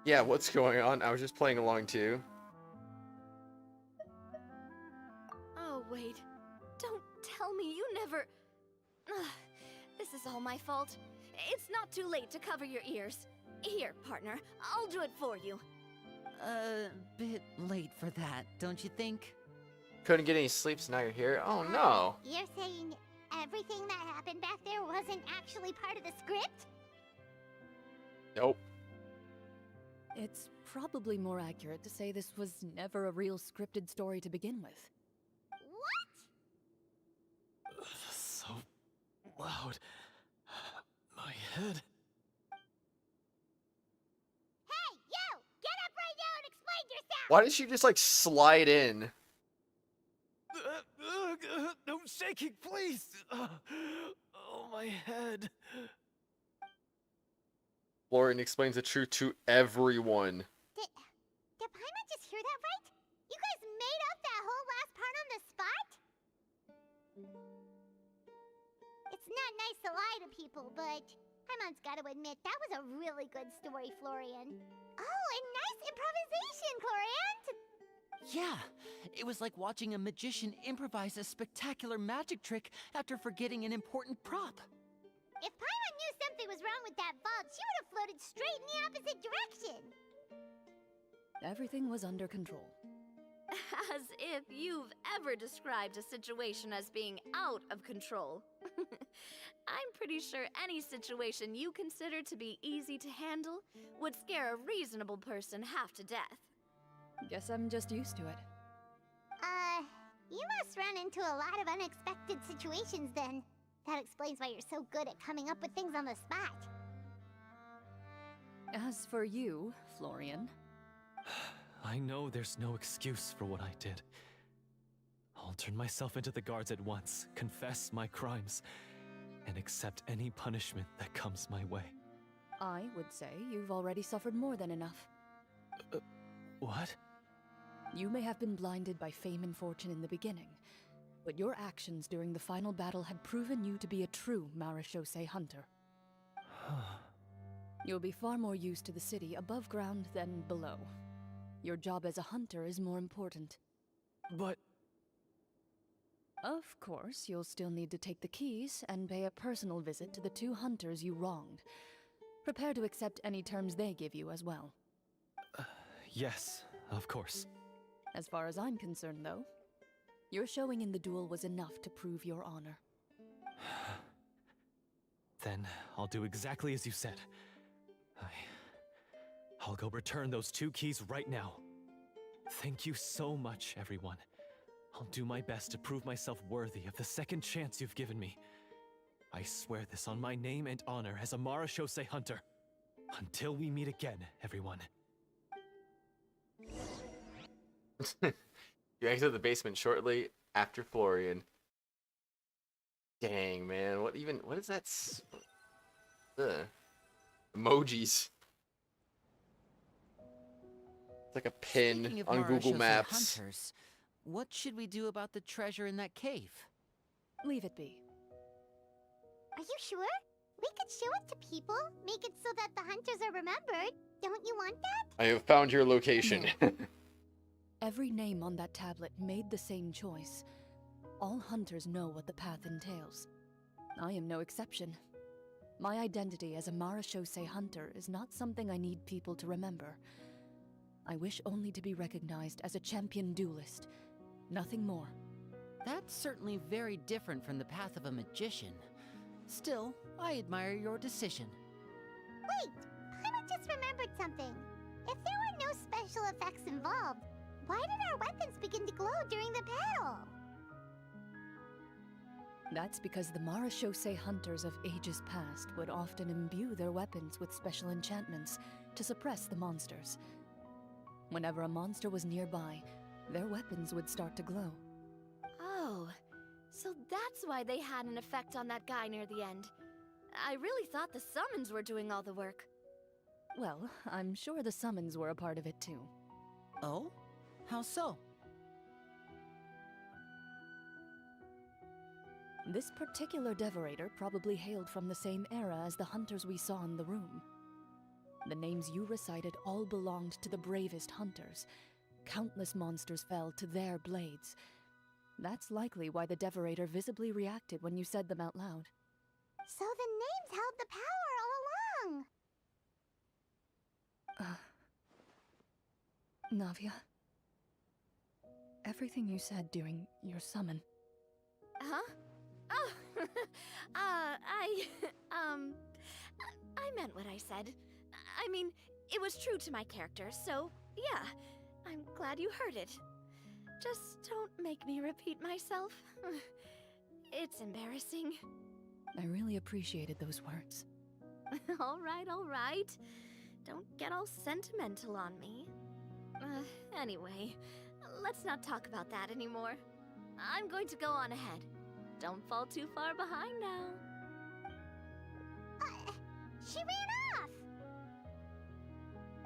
Yeah, what's going on? I was just playing along too. Oh, wait. Don't tell me you never... Ugh, this is all my fault. It's not too late to cover your ears. Here, partner, I'll do it for you. Bit late for that, don't you think? Couldn't get any sleep, so now you're here? Oh no. You're saying everything that happened back there wasn't actually part of the script? Nope. It's probably more accurate to say this was never a real scripted story to begin with. What? So loud. My head. Hey, you! Get up right now and explain yourself! Why did she just like slide in? No shaking, please. Oh, my head. Florian explains the truth to everyone. Did Paimon just hear that right? You guys made up that whole last part on the spot? It's not nice to lie to people, but Paimon's got to admit, that was a really good story, Florian. Oh, and nice improvisation, Clorinde! Yeah, it was like watching a magician improvise a spectacular magic trick after forgetting an important prop. If Paimon knew something was wrong with that vault, she would have floated straight in the opposite direction. Everything was under control. As if you've ever described a situation as being out of control. I'm pretty sure any situation you consider to be easy to handle would scare a reasonable person half to death. Guess I'm just used to it. You must run into a lot of unexpected situations then. That explains why you're so good at coming up with things on the spot. As for you, Florian... I know there's no excuse for what I did. I'll turn myself into the guards at once, confess my crimes, and accept any punishment that comes my way. I would say you've already suffered more than enough. What? You may have been blinded by fame and fortune in the beginning, but your actions during the final battle had proven you to be a true Marechaussee hunter. You'll be far more used to the city above ground than below. Your job as a hunter is more important. But... Of course, you'll still need to take the keys and pay a personal visit to the 2 hunters you wronged. Prepare to accept any terms they give you as well. Yes, of course. As far as I'm concerned, though, your showing in the duel was enough to prove your honor. Then I'll do exactly as you said. I'll go return those 2 keys right now. Thank you so much, everyone. I'll do my best to prove myself worthy of the second chance you've given me. I swear this on my name and honor as a Marechaussee hunter. Until we meet again, everyone. You exit the basement shortly after Florian. Dang, man. What is that? Emojis. It's like a pin on Google Maps. Hunters, what should we do about the treasure in that cave? Leave it be. Are you sure? We could show it to people, make it so that the hunters are remembered. Don't you want that? I have found your location. Every name on that tablet made the same choice. All hunters know what the path entails. I am no exception. My identity as a Marashose hunter is not something I need people to remember. I wish only to be recognized as a champion duelist. Nothing more. That's certainly very different from the path of a magician. Still, I admire your decision. Wait! Paimon just remembered something. If there were no special effects involved, why did our weapons begin to glow during the battle? That's because the Marashose hunters of ages past would often imbue their weapons with special enchantments to suppress the monsters. Whenever a monster was nearby, their weapons would start to glow. Oh, so that's why they had an effect on that guy near the end. I really thought the summons were doing all the work. Well, I'm sure the summons were a part of it too. Oh? How so? This particular devorator probably hailed from the same era as the hunters we saw in the room. The names you recited all belonged to the bravest hunters. Countless monsters fell to their blades. That's likely why the devorator visibly reacted when you said them out loud. So the names held the power all along! Navia, everything you said during your summon. Huh? Oh, I meant what I said. I mean, it was true to my character, so yeah, I'm glad you heard it. Just don't make me repeat myself. It's embarrassing. I really appreciated those words. All right. Don't get all sentimental on me. Anyway, let's not talk about that anymore. I'm going to go on ahead. Don't fall too far behind now. She ran off!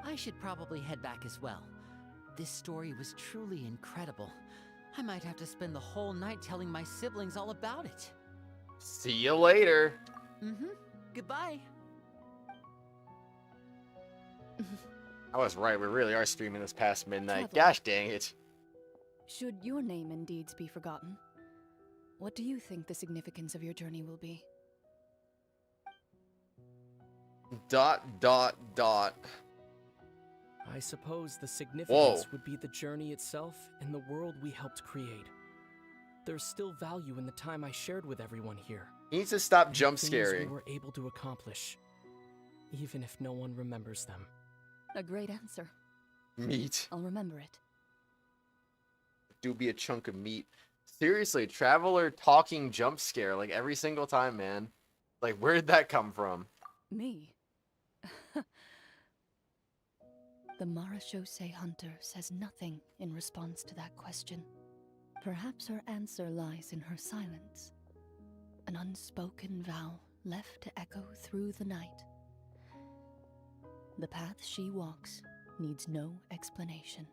I should probably head back as well. This story was truly incredible. I might have to spend the whole night telling my siblings all about it. See you later. Goodbye. I was right, we really are streaming this past midnight. Traveler. Gosh dang it. Should your name and deeds be forgotten, what do you think the significance of your journey will be? ... I suppose the significance would be the journey itself and the world we helped create. There's still value in the time I shared with everyone here. He needs to stop And jump things scaring. we were able to accomplish, even if no one remembers them. A great answer. Meat. I'll remember it. Do be a chunk of meat. Seriously, Traveler talking jump scare like every single time, man. Like, where did that come from? Me? The Marashose hunter says nothing in response to that question. Perhaps her answer lies in her silence. An unspoken vow left to echo through the night. The path she walks needs no explanation.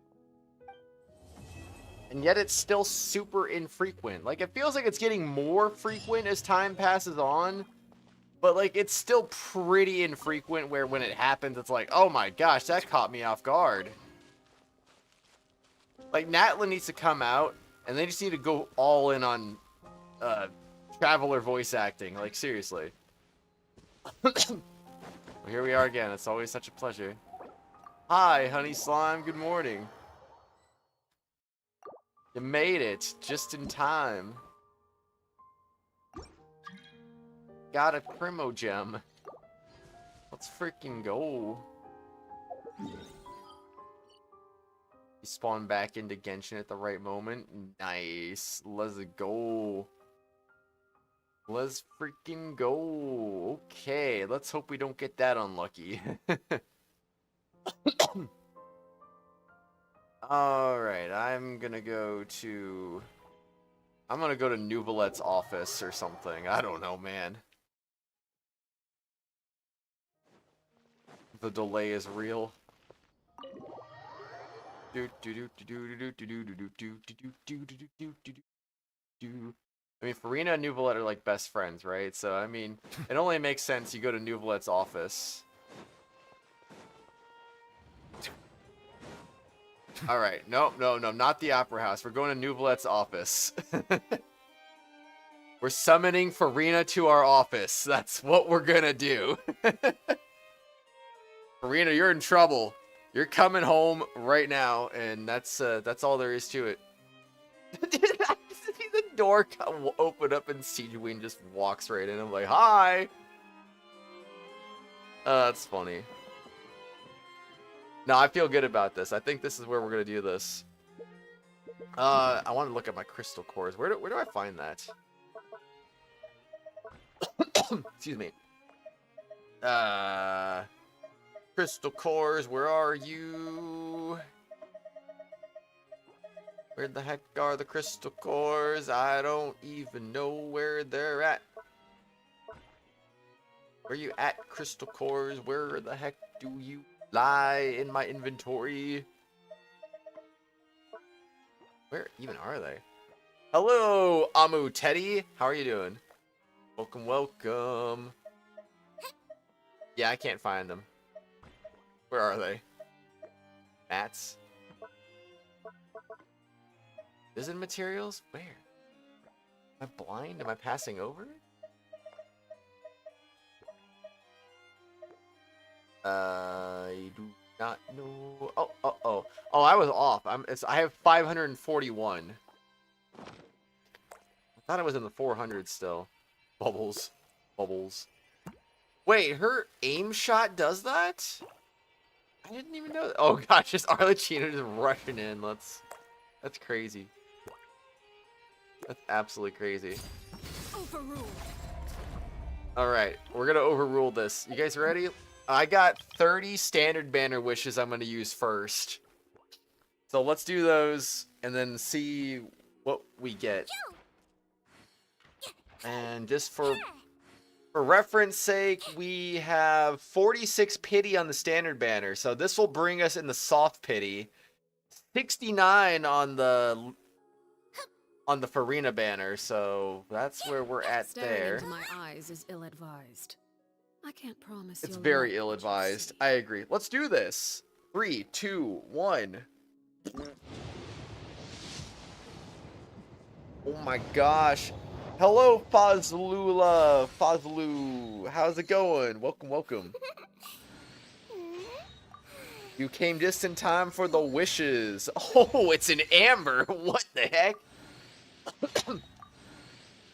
And yet it's still super infrequent. Like, it feels like it's getting more frequent as time passes on. But, like, it's still pretty infrequent where when it happens, it's like, oh my gosh, that caught me off guard. Like, Natlan needs to come out, and they just need to go all in on Traveler voice acting. Like, seriously. Well, here we are again. It's always such a pleasure. Hi, Honey Slime. Good morning. You made it just in time. Got a primogem. Let's freaking go. You spawn back into Genshin at the right moment. Nice. Let's go. Let's freaking go. Okay, let's hope we don't get that unlucky. Alright, I'm gonna go to Nuvolet's office or something. I don't know, man. The delay is real. I mean, Furina and Nuvolet are like best friends, right? So, I mean, it only makes sense you go to Nuvolet's office. All right. No, not the Opera House. We're going to Nuvolet's office. We're summoning Furina to our office. That's what we're gonna do. Furina, you're in trouble. You're coming home right now, and that's all there is to it. The door open up and Siegeween just walks right in. I'm like, hi. That's funny. No, I feel good about this. I think this is where we're gonna do this. I want to look at my crystal cores. Where do I find that? Excuse me. Crystal cores, where are you? Where the heck are the crystal cores? I don't even know where they're at. Where you at, crystal cores? Where the heck do you lie in my inventory? Where even are they? Hello, Amu Teddy. How are you doing? Welcome, welcome. Yeah, I can't find them. Where are they? Mats? Vision materials? Where? Am I blind? Am I passing over it? I do not know. Oh, I was off. I have 541. I thought I was in the 400s still. Bubbles. Wait, her aim shot does that? I didn't even know that. Oh gosh, just Arlecchino just rushing in. That's crazy. That's absolutely crazy. Overruled. Alright, we're gonna overrule this. You guys ready? I got 30 standard banner wishes I'm gonna use first. So let's do those and then see what we get. And just for reference sake, we have 46 pity on the standard banner. So this will bring us in the soft pity. 69 on the Furina banner. So that's where we're at there. Staring into my eyes is ill-advised. I can't promise It's you'll very like what you ill-advised. see. I agree. Let's do this. 3, 2, 1. Oh my gosh. Hello, Fazlula. Fazlu. How's it going? Welcome. You came just in time for the wishes. Oh, it's an amber. What the heck?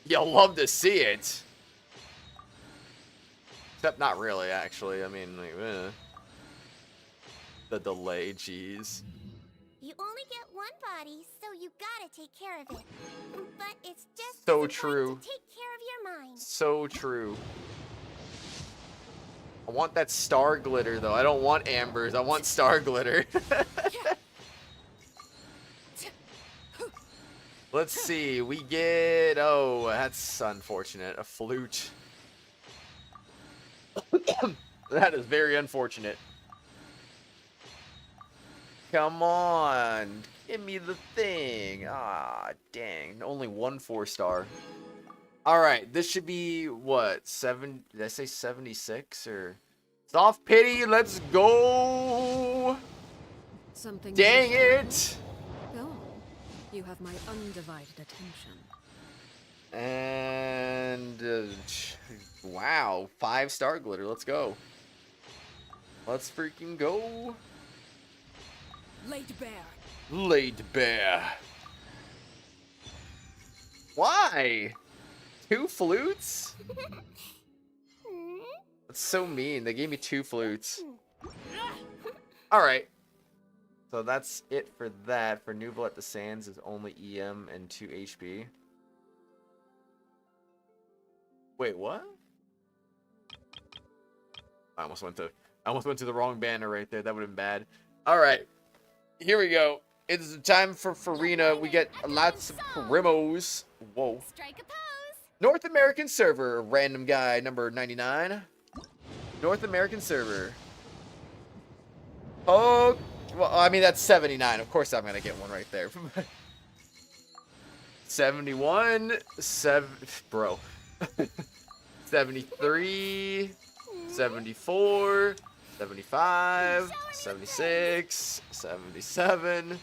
You'll love to see it. Except not really, actually. I mean, like, the delay, jeez. You only get one body, so you gotta take care of it. But it's just So as true. important to take care of your mind. So true. I want that star glitter, though. I don't want ambers. I want star glitter. Let's see. We get... Oh, that's unfortunate. A flute. That is very unfortunate. Come on. Give me the thing. Ah, dang. Only one 4-star. Alright, this should be, what, 7... Did I say 76, or... Soft pity, let's go! Something Dang to share? it! Go on. You have my undivided attention. And... wow, 5-star glitter, let's go. Let's freaking go. Laid bare. Laid bare. Why? 2 flutes? That's so mean. They gave me 2 flutes. Alright. So that's it for that. For Nuvolet, the Sands is only EM and 2 HP. Wait, what? I almost went to the wrong banner right there. That would have been bad. Alright. Here we go. It's time for Furina. We get lots of primos. Whoa. Strike a pose. North American server. Random guy number 99. North American server. Oh, well, I mean, that's 79. Of course I'm going to get one right there. 71. Bro. 73. 74. 75, 76, 77.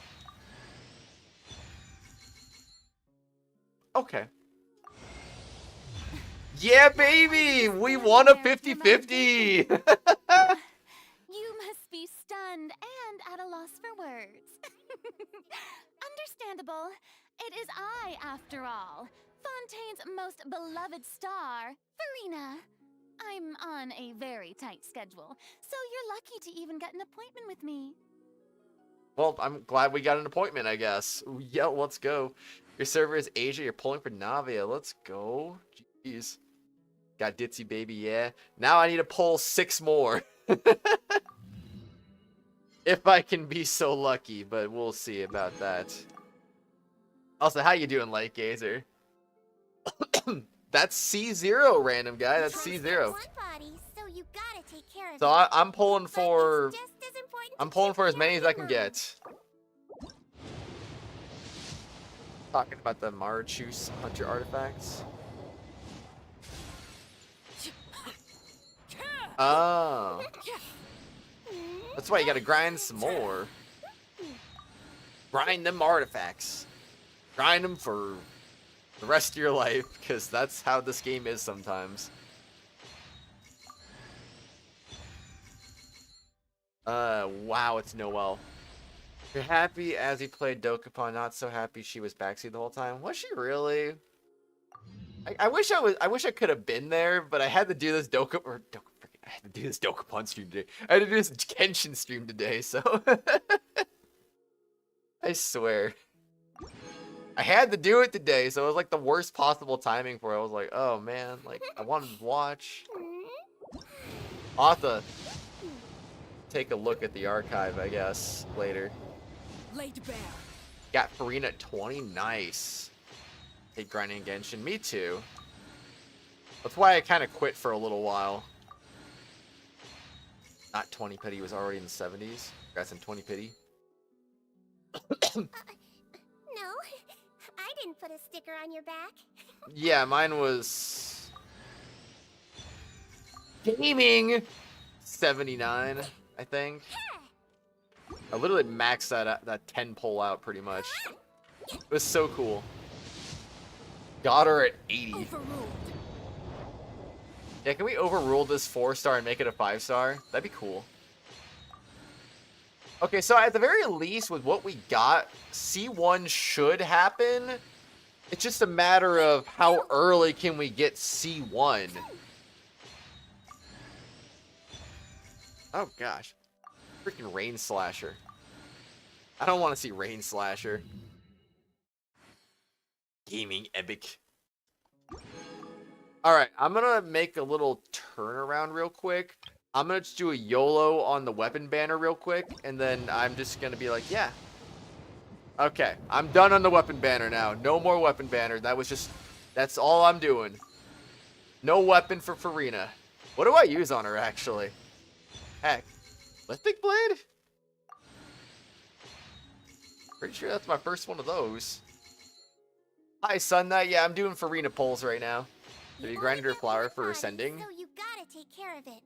Okay. Yeah, baby! We won a 50-50! You must be stunned and at a loss for words. Understandable. It is I, after all. Fontaine's most beloved star, Furina. I'm on a very tight schedule, so you're lucky to even get an appointment with me. Well, I'm glad we got an appointment, I guess. Yeah, let's go. Your server is Asia, you're pulling for Navia. Let's go. Jeez. Got Ditzy, baby, yeah. Now I need to pull 6 more. If I can be so lucky, but we'll see about that. Also, how you doing, Light Gazer? That's C0, random guy. That's C0. So I'm pulling for... I'm pulling for as many as I can get. Talking about the Marichus Hunter artifacts. Oh. That's why you gotta grind some more. Grind them artifacts. Grind them for the rest of your life, because that's how this game is sometimes. Wow, it's Noelle. You're happy as he played Dokapon, not so happy she was backseat the whole time. Was she really? I wish I could have been there, but I had to do this I had to do this Dokapon stream today. I had to do this Genshin stream today, so I swear. I had to do it today, so it was like the worst possible timing for it. I was like, oh man, like I wanted to watch. I'll have to take a look at the archive, I guess, later. Laid bare. Got Furina at 20, nice. Hate grinding Genshin, me too. That's why I kind of quit for a little while. Not 20 pity, was already in the 70s. Got some 20 pity. No, I didn't put a sticker on your back. Yeah, mine was... Gaming! 79, I think. I literally maxed that 10 pull out pretty much. It was so cool. Got her at 80. Overruled. Yeah, can we overrule this 4-star and make it a 5-star? That'd be cool. Okay, so at the very least, with what we got, C1 should happen. It's just a matter of how early can we get C1. Oh gosh. Freaking Rain Slasher. I don't want to see Rain Slasher. Gaming epic. Alright, I'm gonna make a little turnaround real quick. I'm gonna just do a YOLO on the weapon banner real quick, and then I'm just gonna be like, yeah. Okay, I'm done on the weapon banner now. No more weapon banner. That's all I'm doing. No weapon for Furina. What do I use on her, actually? Heck. Lithic Blade? Pretty sure that's my first one of those. Hi, Sun Knight. Yeah, I'm doing Furina pulls right now. Have you grinded her flower for ascending? So you gotta take care of it.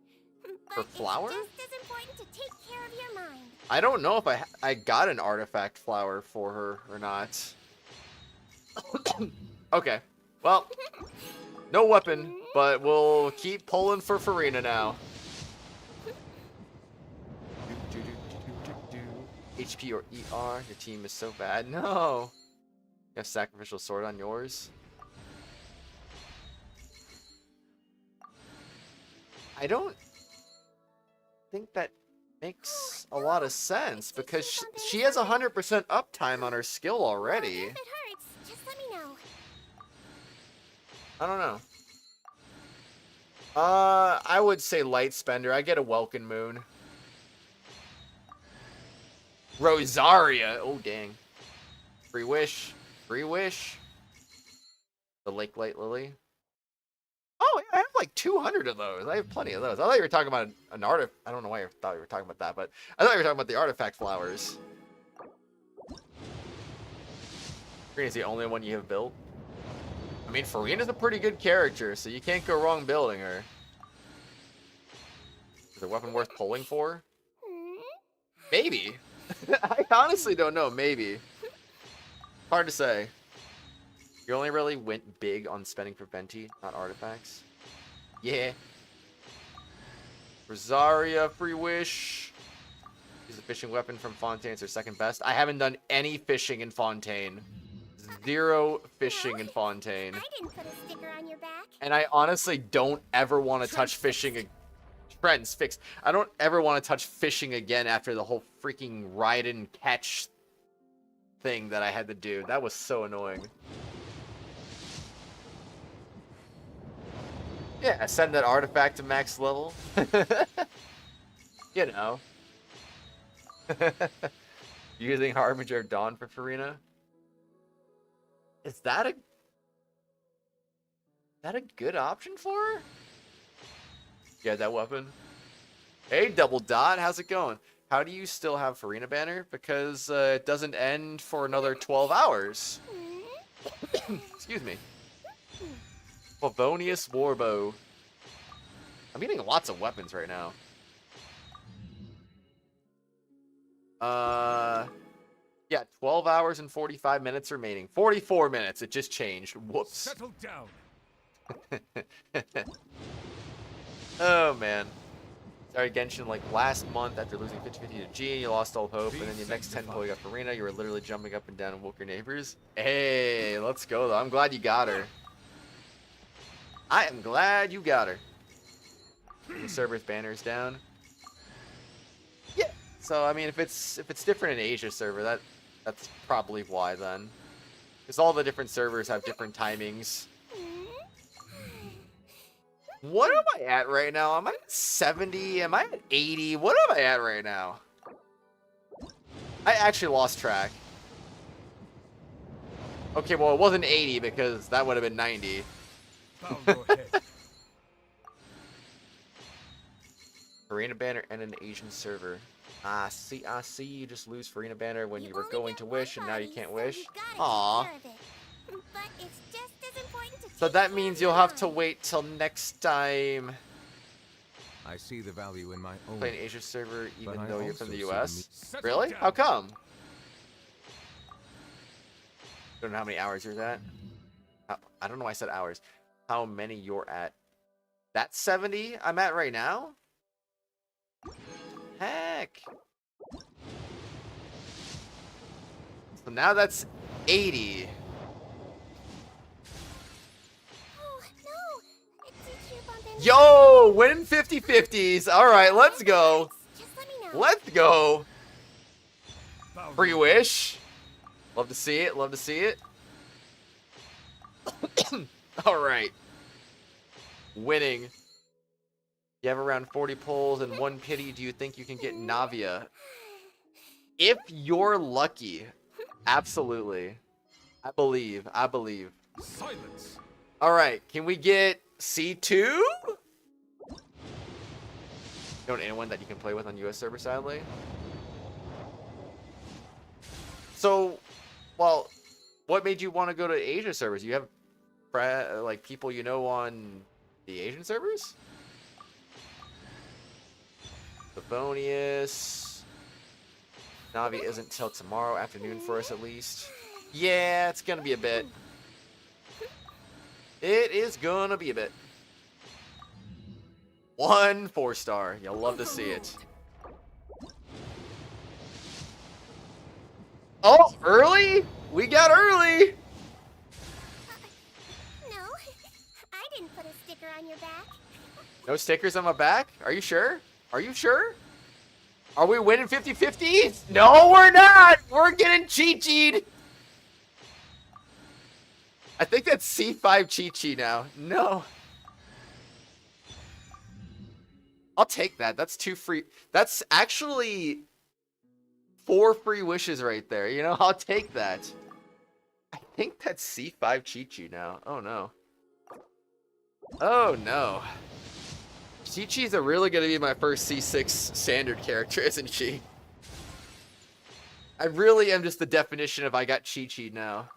For flower? It's just as important to take care of your mind. I don't know if I got an artifact flower for her or not. Okay. Well, no weapon, but we'll keep pulling for Furina now. HP or ER, your team is so bad. No. You have sacrificial sword on yours. I don't think that makes a lot of sense because she has 100% uptime on her skill already. If it hurts, just let me know. I don't know. I would say Light Spender. I get a Welkin Moon. Rosaria. Oh, dang. Free Wish. Free Wish. The Lake Light Lily. Oh, yeah, I have like 200 of those. I have plenty of those. I thought you were talking about an artifact. I don't know why I thought you were talking about that, but I thought you were talking about the artifact flowers. Furina's the only one you have built. I mean, Furina's a pretty good character, so you can't go wrong building her. there a weapon worth pulling for? Maybe. I honestly don't know. Maybe. Hard to say. You only really went big on spending for Venti, not artifacts. Yeah. Rosaria, free wish. Use a fishing weapon from Fontaine. It's her second best. I haven't done any fishing in Fontaine. 0 fishing in Fontaine. I didn't put a sticker on your back. And I honestly don't ever want to touch fishing. Trends fixed. I don't ever want to touch fishing again after the whole freaking ride and catch thing that I had to do. That was so annoying. Yeah, ascend that artifact to max level. You know. Using Harbinger of Dawn for Furina. Is that a good option for her? Yeah, that weapon. Hey, Double Dot, how's it going? How do you still have Furina banner? Because it doesn't end for another 12 hours. Excuse me. Favonius Warbow. I'm getting lots of weapons right now. Yeah, 12 hours and 45 minutes remaining. 44 minutes, it just changed. Whoops. Settle down. Oh, man. Sorry, Genshin, like last month after losing 50-50 to G, you lost all hope, and then your next 10 pull you got Furina, you were literally jumping up and down and woke your neighbors. Hey, let's go, though. I'm glad you got her. I am glad you got her. The server's banner's down. Yeah. So, I mean, if it's different in Asia server, that's probably why, then. Because all the different servers have different timings. What am I at right now? Am I at 70? Am I at 80? What am I at right now? I actually lost track. Okay, well, it wasn't 80 because that would have been 90. Furina banner and an Asian server. I see. You just lose Furina banner when you were going to wish, and now you can't wish. Aww. But it's just as important to So that means you'll have to wait till next time. I see the value in my own. Play an Asia server even But I though you're from also the see US. the Really? How come? Don't know how many hours you're at. I don't know why I said hours. How many you're at? That's 70 I'm at right now? Heck. So now that's 80. Yo, winning 50-50s. All right, let's go. Let's go. Free wish. Love to see it. Love to see it. All right. Winning. You have around 40 pulls and 1 pity. Do you think you can get Navia? If you're lucky. Absolutely. I believe. Silence. All right. Can we get C2? You know anyone that you can play with on US server, sadly? So, well, what made you want to go to Asia servers? You have like people you know on the Asian servers? Favonius. Navi isn't till tomorrow afternoon for us at least. Yeah, it's gonna be a bit. It is gonna be a bit. 1 4-star. You'll love to see it. Oh, early? We got early. No, I didn't put a sticker on your back. No stickers on my back? Are you sure? Are you sure? Are we winning 50-50s? No, we're not. We're getting cheat-cheated. I think that's C5 cheat-cheat now. No. I'll take that. That's 2 free. That's actually 4 free wishes right there. You know, I'll take that. I think that's C5 cheat-cheat now. Oh, no. Oh, no. Chi-Chi's really going to be my first C6 standard character, isn't she? I really am just the definition of I got Chi-Chi now.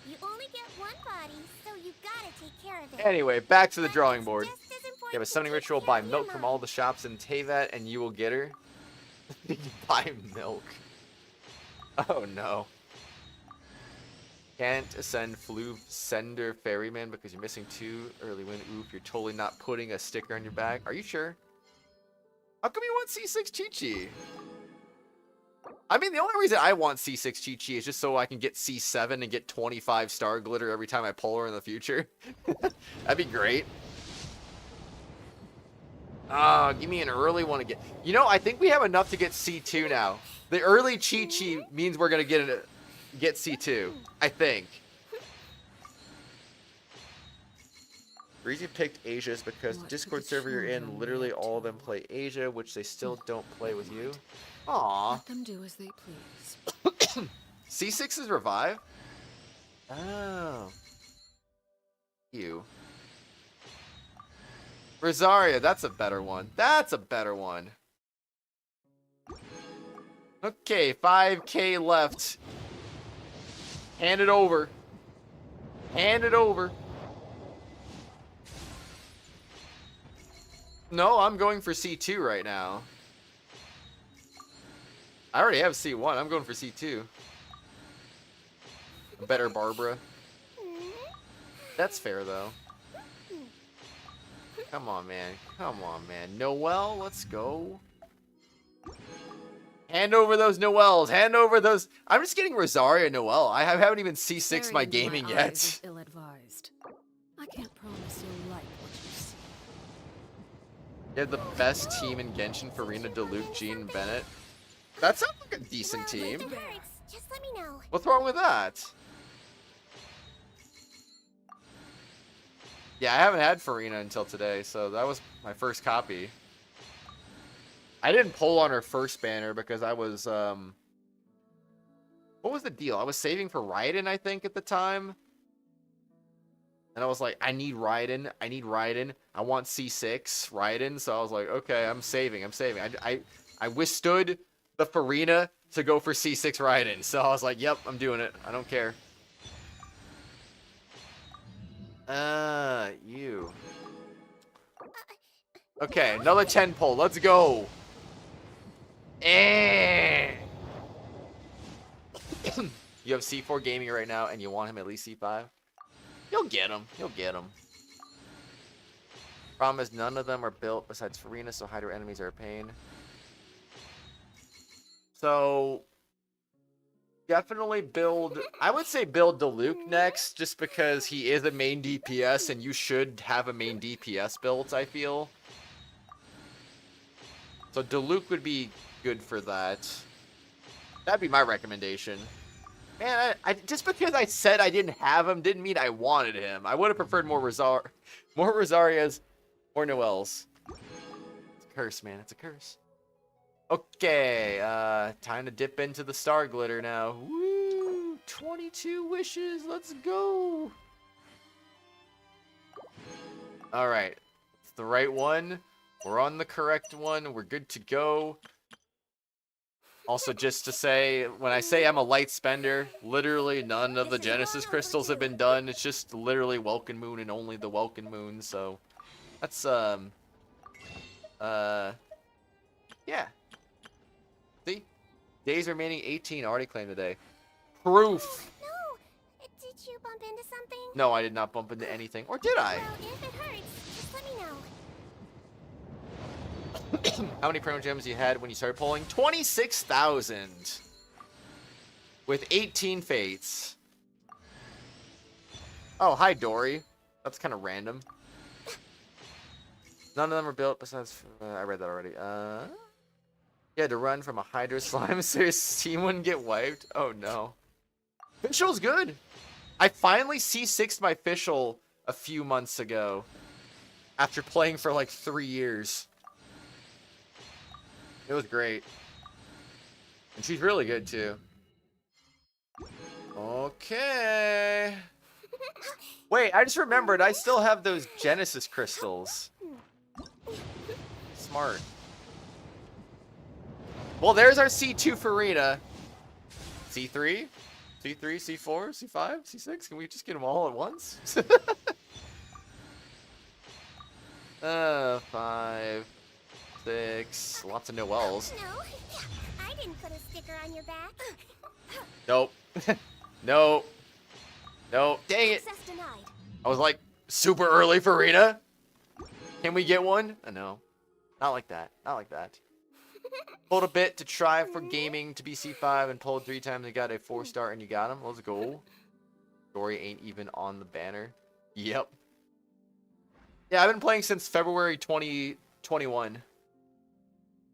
You only get one body, so you gotta take care of it. Anyway, back to the drawing board. Just as important You have a summoning ritual, buy milk from all the shops in Tevat, and you will get her. Buy milk. Oh no. Can't ascend Floof Sender Ferryman because you're missing 2 early win. Oof, you're totally not putting a sticker on your back. Are you sure? How come you want C6 Chi-Chi? I mean, the only reason I want C6 Chi-Chi is just so I can get C7 and get 25 star glitter every time I pull her in the future. That'd be great. Give me an early one again. You know, I think we have enough to get C2 now. The early Chi-Chi means we're going to get C2. I think. The reason you picked Asia is because the Discord server you're in, literally all of them play Asia, which they still don't play with you. Aww. Let them do as they please. C6 is revive? Oh. You. Rosaria, that's a better one. That's a better one. Okay, 5k left. Hand it over. Hand it over. No, I'm going for C2 right now. I already have C1. I'm going for C2. A better Barbara. That's fair, though. Come on, man. Come on, man. Noelle, let's go. Hand over those Noelles. Hand over those. I'm just getting Rosaria and Noelle. I haven't even C6'd my gaming yet. Ill-advised. I can't promise you'll like what you see. You have the best team in Genshin, Furina, Diluc, Jean, and Bennett. That sounds like a decent team. Just let me know. What's wrong with that? Yeah, I haven't had Furina until today, so that was my first copy. I didn't pull on her first banner because I was, what was the deal? I was saving for Raiden, I think, at the time. And I was like, I need Raiden. I need Raiden. I want C6 Raiden. So I was like, okay, I'm saving. I withstood the Furina to go for C6 Raiden. So I was like, yep, I'm doing it. I don't care. You. Okay, another 10 pull. Let's go. You have C4 gaming right now, and you want him at least C5? You'll get him. You'll get him. Problem is, none of them are built besides Furina, so Hydra enemies are a pain. So, definitely build... I would say build Diluc next, just because he is a main DPS, and you should have a main DPS built, I feel. So Diluc would be good for that. That'd be my recommendation. Man, I just because I said I didn't have him didn't mean I wanted him. I would have preferred more Rosarias or Noelles. It's a curse, man. It's a curse. Okay, time to dip into the star glitter now. Woo! 22 wishes. Let's go. All right, it's the right one. We're on the correct one. We're good to go. Also, just to say, when I say I'm a light spender, literally none of the Genesis crystals have been done. It's just literally Welkin Moon and only the Welkin Moon, so that's, yeah. See? Days remaining 18, already claimed today. Proof! No! Did you bump into something? No, I did not bump into anything. Or did I? Well, if it hurts, just let me know. How many primogems you had when you started pulling? 26,000. With 18 fates. Oh, hi, Dory. That's kind of random. None of them are built besides... I read that already. You had to run from a Hydra slime so your team wouldn't get wiped? Oh, no. Fischl's good. I finally C6'd my Fischl a few months ago. After playing for like 3 years. It was great. And she's really good, too. Okay. Wait, I just remembered. I still have those Genesis crystals. Smart. Well, there's our C2 Furina. C3? C3, C4, C5, C6? Can we just get them all at once? 5, 6. Lots of Noels. No, I didn't put a sticker on your back. Nope. Nope. Nope. Dang it. Access denied. I was like, super early, Furina. Can we get one? No. Not like that. Not like that. Pulled a bit to try for gaming to be C5 and pulled 3 times and got a 4-star and you got him. Let's go. Story ain't even on the banner. Yep. Yeah, I've been playing since February 2021.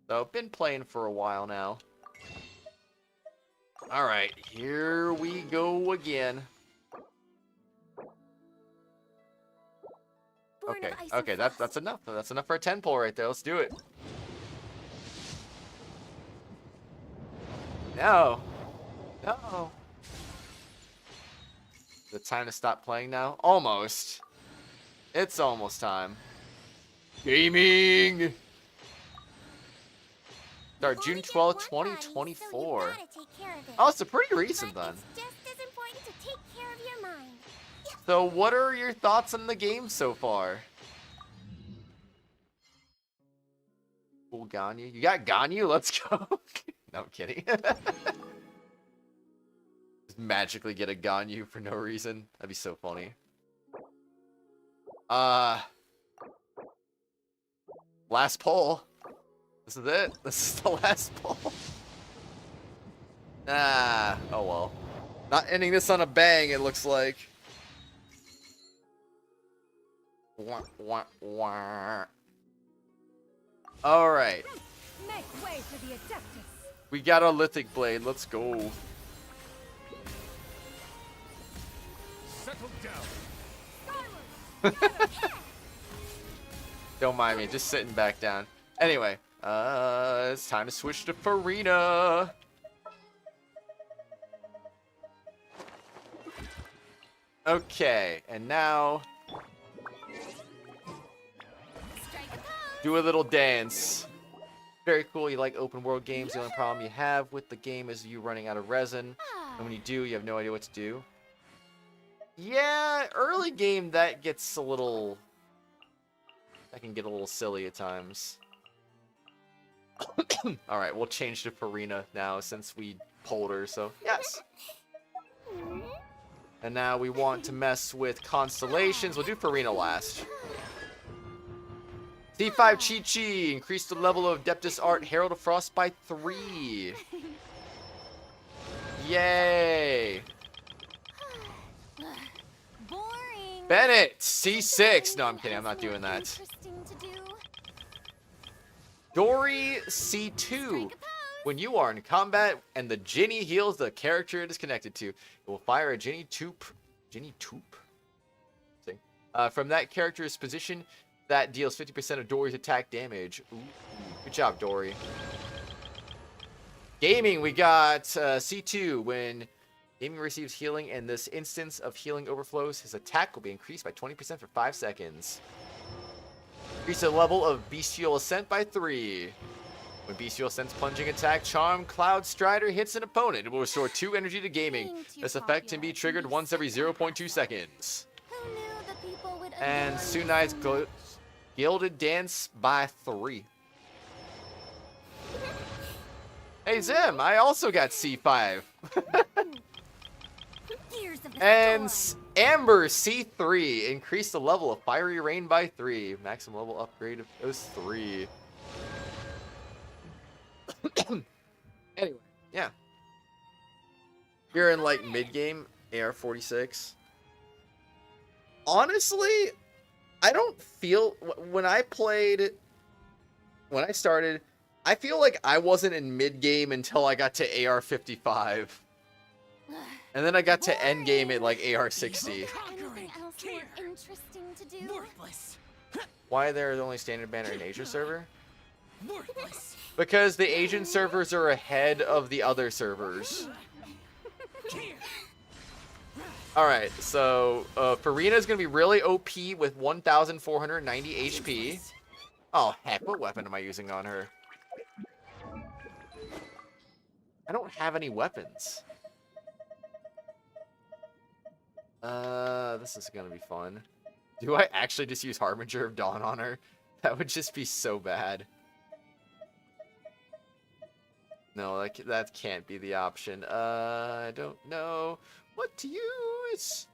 So I've been playing for a while now. Alright, here we go again. Okay, okay, that's enough. That's enough for a 10 pull right there. Let's do it. No. No. Is it time to stop playing now? Almost. It's almost time. Gaming! Start June 12th, 2024. Oh, it's a pretty recent then. Just as important to take care of your mind. So what are your thoughts on the game so far? Cool Ganyu. You got Ganyu? Let's go. No, I'm kidding. Just magically get a Ganyu for no reason. That'd be so funny. Last poll. This is it. This is the last poll. Ah, oh well. Not ending this on a bang, it looks like. Wah, wah, wah. All right. Make way for the Adeptus. We got our lithic blade. Let's go. Settle down. Don't mind me, just sitting back down. Anyway, it's time to switch to Furina. Okay, and now do a little dance. Very cool. You like open world games. The only problem you have with the game is you running out of resin. And when you do, you have no idea what to do. Yeah, early game that gets a little... That can get a little silly at times. Alright, we'll change to Furina now since we pulled her, so yes. And now we want to mess with constellations. We'll do Furina last. C5 Chi-Chi. Increase the level of Adeptus Art Herald of Frost by 3. Yay. Boring. Bennett, C6. No, I'm kidding. I'm not doing that. Dory, C2. When you are in combat and the Ginny heals the character it is connected to, it will fire a Ginny Toop. From that character's position that deals 50% of Dory's attack damage. Ooh, good job, Dory. Gaming, we got C2. When Gaming receives healing and this instance of healing overflows, his attack will be increased by 20% for 5 seconds. Increase the level of Bestial Ascent by 3. When Bestial Ascent's plunging attack, Charm Cloud Strider hits an opponent. It will restore 2 energy to Gaming. This effect can be triggered once every 0.2 seconds. And Sunai's Gilded Dance by 3. Hey Zim, I also got C5. And Amber C3. Increase the level of Fiery Rain by 3. Maximum level upgrade of those 3. Anyway, yeah. You're in like mid-game, AR-46. Honestly, I don't feel... When I started, I feel like I wasn't in mid-game until I got to AR-55. And then I got to end game at like AR-60. Anything else more interesting to do? Worthless. Why they're the only standard banner in Asia server? Worthless. Because the Asian servers are ahead of the other servers. Alright, so Furina's gonna be really OP with 1,490 HP. Oh heck, what weapon am I using on her? I don't have any weapons. This is gonna be fun. Do I actually just use Harbinger of Dawn on her? That would just be so bad. No, that can't be the option. I don't know what to use.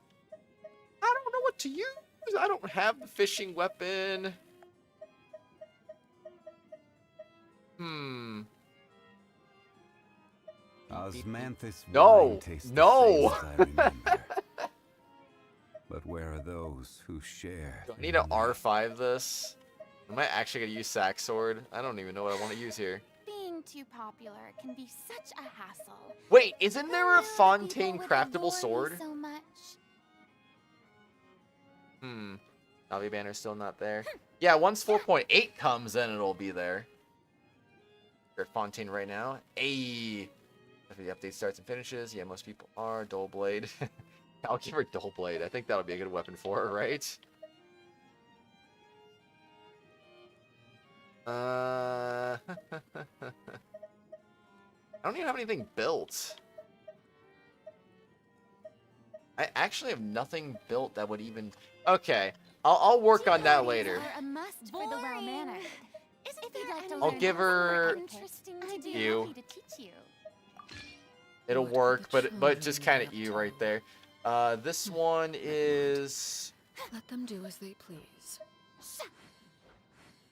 I don't know what to use. I don't have the fishing weapon. Osmanthus No, wine tastes the no. same as I remember. But where are those who share? Do I need to R5 this? Am I actually gonna use Sack Sword? I don't even know what I want to use here. Being too popular can be such a hassle. Wait, isn't there a People Fontaine would craftable adore me sword? So much. Navi banner's still not there. Yeah, once 4.8 comes, then it'll be there. We're at Fontaine right now. Ayy. After the update starts and finishes, yeah, most people are. Dull Blade. I'll give her Dull Blade. I think that'll be a good weapon for her, right? I don't even have anything built. I actually have nothing built that would even... Okay, I'll work on that later. Are a must for the well-mannered. If you'd like to I'll learn give her interesting to do, you. happy to teach you. It'll work, but just kind of you right there. This one is... Let them do as they please.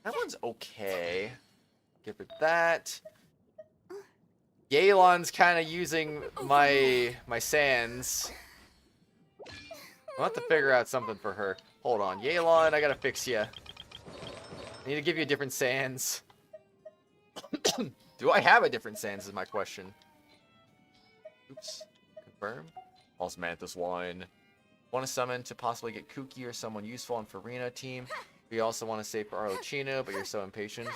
That one's okay. Give it that. Yelan's kind of using my sands. I'll have to figure out something for her. Hold on, Yelan, I gotta fix you. I need to give you a different sands. Do I have a different sands is my question. Oops. Confirm. Osmanthus wine. Want to summon to possibly get Kuki or someone useful on Furina team. We also want to save for Arlecchino, but you're so impatient.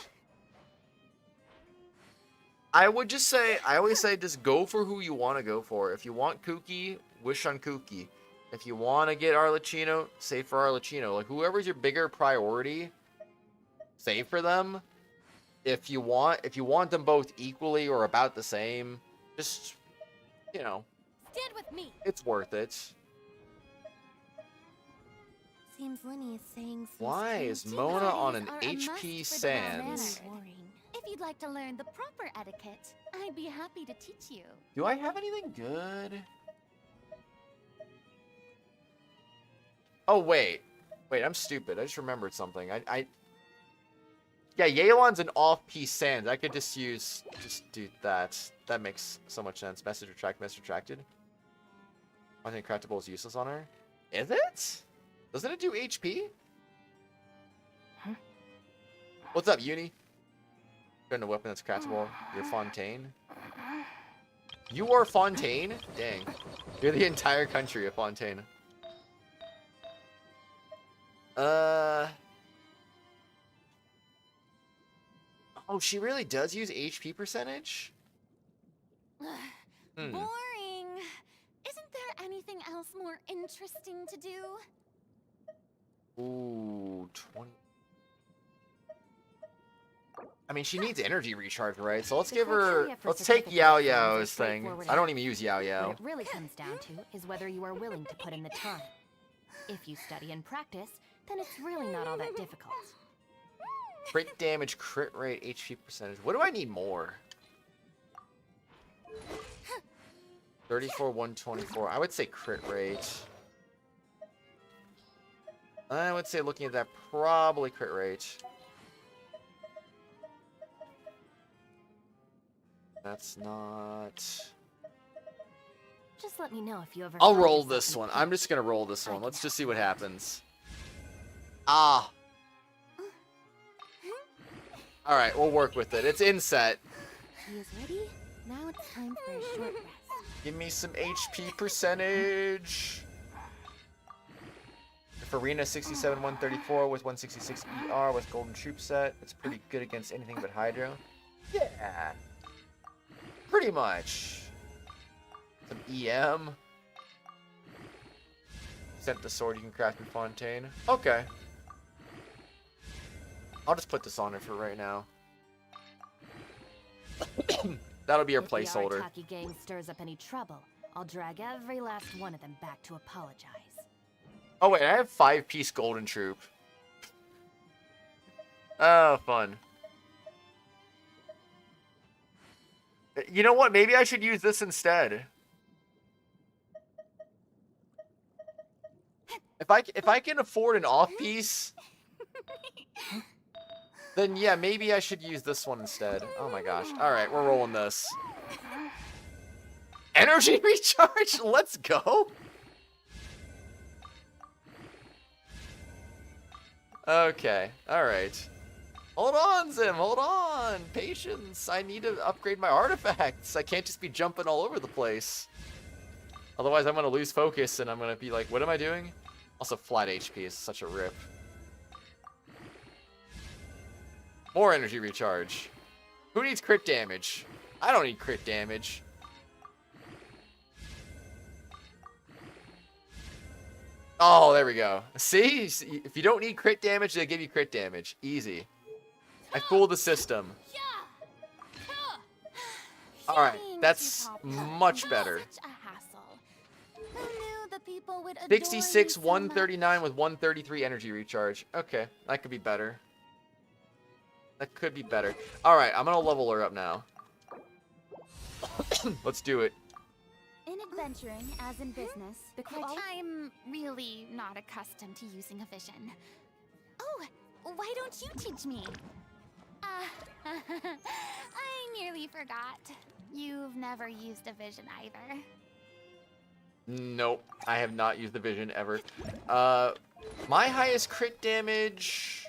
I would just say, I always say, just go for who you want to go for. If you want Kuki, wish on Kuki. If you want to get Arlecchino, save for Arlecchino. Like, whoever's your bigger priority, save for them. If you want them both equally or about the same, just, you know, Stand with me. it's worth it. Seems Lenny is saying some Why is strange Mona on an parties are a HP must for the well-mannered. Sans? If you'd like to learn the proper etiquette, I'd be happy to teach you. Do I have anything good? Oh, wait. Wait, I'm stupid. I just remembered something. Yeah, Yelan's an off-piece Sans. I could just do that. That makes so much sense. Message retracted. I think Craftable is useless on her. Is it? Doesn't it do HP? What's up, Uni? You're a weapon that's craftable. You're Fontaine. You are Fontaine? Dang. You're the entire country of Fontaine. Oh, she really does use HP percentage? Boring. Isn't there anything else more interesting to do? Ooh, 20. I mean, she needs energy recharge, right? So let's give her... Let's take Yao Yao's thing. I don't even use Yao Yao. What it really comes down to is whether you are willing to put in the time. If you study and practice, then it's really not all that difficult. Crit damage, crit rate, HP percentage. What do I need more? 34, 124. I would say crit rate. I would say, looking at that, probably crit rate. That's not... Just let me know if you ever... I'll find roll yourself this in a one. pinch. I'm just gonna roll this one. Let's just see what happens. Ah. Alright, we'll work with it. It's inset. He is ready. Now it's time for a short rest. Give me some HP percentage. Furina 67, 134 with 166 ER with Golden Troop set. It's pretty good against anything but Hydro. Yeah. Pretty much. Some EM. Sent the sword you can craft in Fontaine. Okay. I'll just put this on it for right now. That'll be our placeholder. If the Arataki gang stirs up any trouble, I'll drag every last one of them back to apologize. Oh wait, I have 5-piece Golden Troop. Oh, fun. You know what? Maybe I should use this instead. If I can afford an off piece, then yeah, maybe I should use this one instead. Oh my gosh. All right, we're rolling this. Energy recharge. Let's go. Okay. All right. Hold on, Zim. Hold on. Patience. I need to upgrade my artifacts. I can't just be jumping all over the place. Otherwise, I'm going to lose focus, and I'm going to be like, what am I doing? Also, flat HP is such a rip. More energy recharge. Who needs crit damage? I don't need crit damage. Oh, there we go. See? If you don't need crit damage, they give you crit damage. Easy. I fooled the system. Alright, that's much better. 66, 139 with 133 energy recharge. Okay, that could be better. That could be better. Alright, I'm gonna level her up now. Let's do it. In adventuring, as in business, the I'm really not accustomed to using a vision. Oh, why don't you teach me? I nearly forgot. You've never used a vision either. Nope, I have not used the vision ever. My highest crit damage...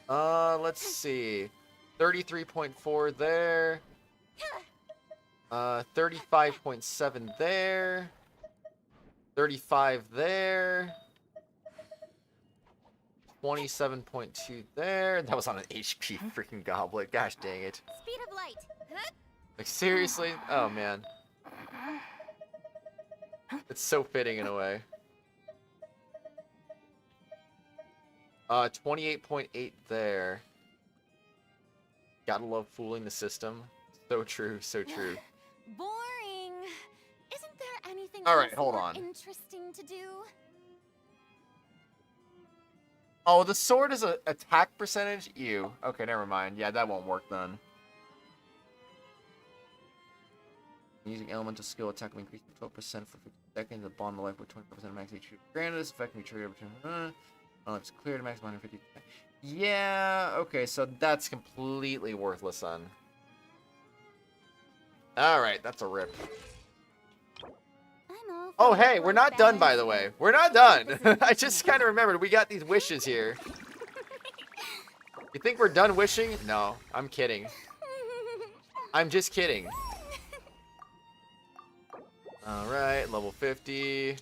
let's see. 33.4 there. 35.7 there. 35 there. 27.2 there. That was on an HP freaking goblet. Gosh dang it. Speed of light. Like, seriously? Oh, man. It's so fitting in a way. 28.8 there. Gotta love fooling the system. So true, so true. Boring. Isn't there anything Alright, else hold more on. interesting to do? Oh, the sword is a attack percentage? Ew. Okay, never mind. Yeah, that won't work then. Using elemental skill attack will increase 12% for 50 seconds. The bond of life with 25% max HP. Granted, this effect can be triggered between. It's clear to max 150. Yeah, okay, so that's completely worthless then. Alright, that's a rip. Oh, hey, we're not done, by the way. We're not done. I just kind of remembered we got these wishes here. You think we're done wishing? No, I'm kidding. I'm just kidding. Alright, level 50.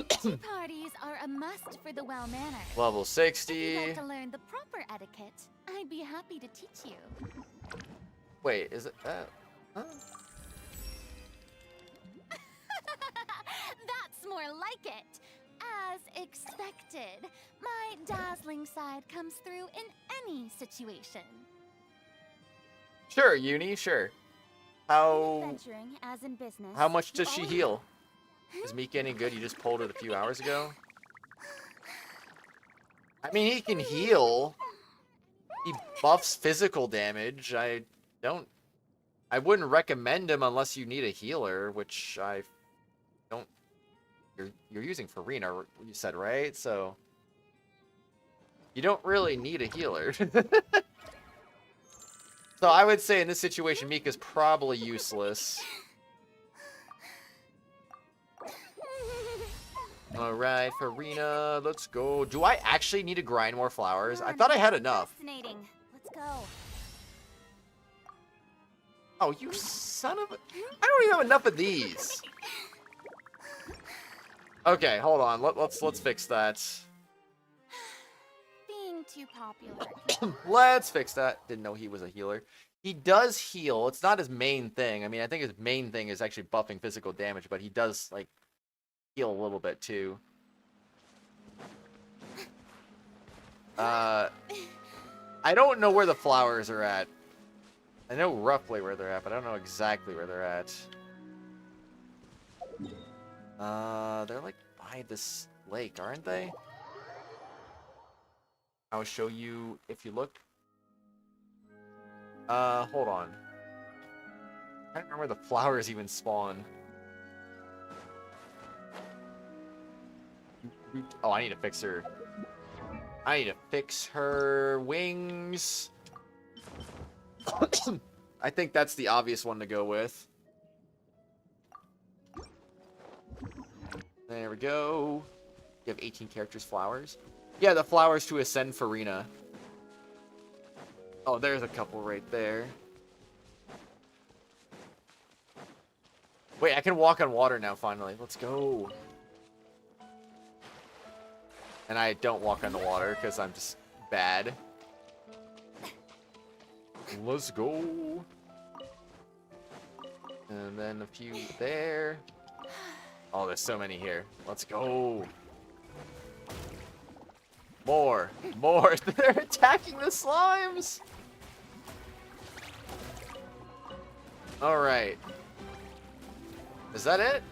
Tea parties are a must for the well-mannered. Level If 60. you'd like to learn the proper etiquette, I'd be happy to teach you. Wait, is it that? Huh? That's more like it. As expected, my dazzling side comes through in any situation. Sure, Uni, sure. How Adventuring, as in business. how much does she heal? Is Mika any good? You just pulled it a few hours ago. I mean, he can heal. He buffs physical damage. I wouldn't recommend him unless you need a healer, which I don't. You're using Furina, you said, right? So you don't really need a healer. So I would say in this situation, Mika's probably useless. Alright, Furina, let's go. Do I actually need to grind more flowers? I thought I had enough. Fascinating. Let's go. Oh, you son of a... I don't even have enough of these. Okay, hold on. Let's fix that. Being too popular. Let's fix that. Didn't know he was a healer. He does heal. It's not his main thing. I mean, I think his main thing is actually buffing physical damage, but he does, like, heal a little bit, too. I don't know where the flowers are at. I know roughly where they're at, but I don't know exactly where they're at. They're, like, by this... lake, aren't they? I'll show you if you look. Hold on. I don't remember where the flowers even spawn. Oh, I need to fix her. I need to fix her wings. I think that's the obvious one to go with. There we go. You have 18 characters, flowers. Yeah, the flowers to ascend Furina. Oh, there's a couple right there. Wait, I can walk on water now, finally. Let's go. And I don't walk on the water because I'm just bad. Let's go. And then a few there. Oh, there's so many here. Let's go. More. More. They're attacking the slimes. Alright. Is that it?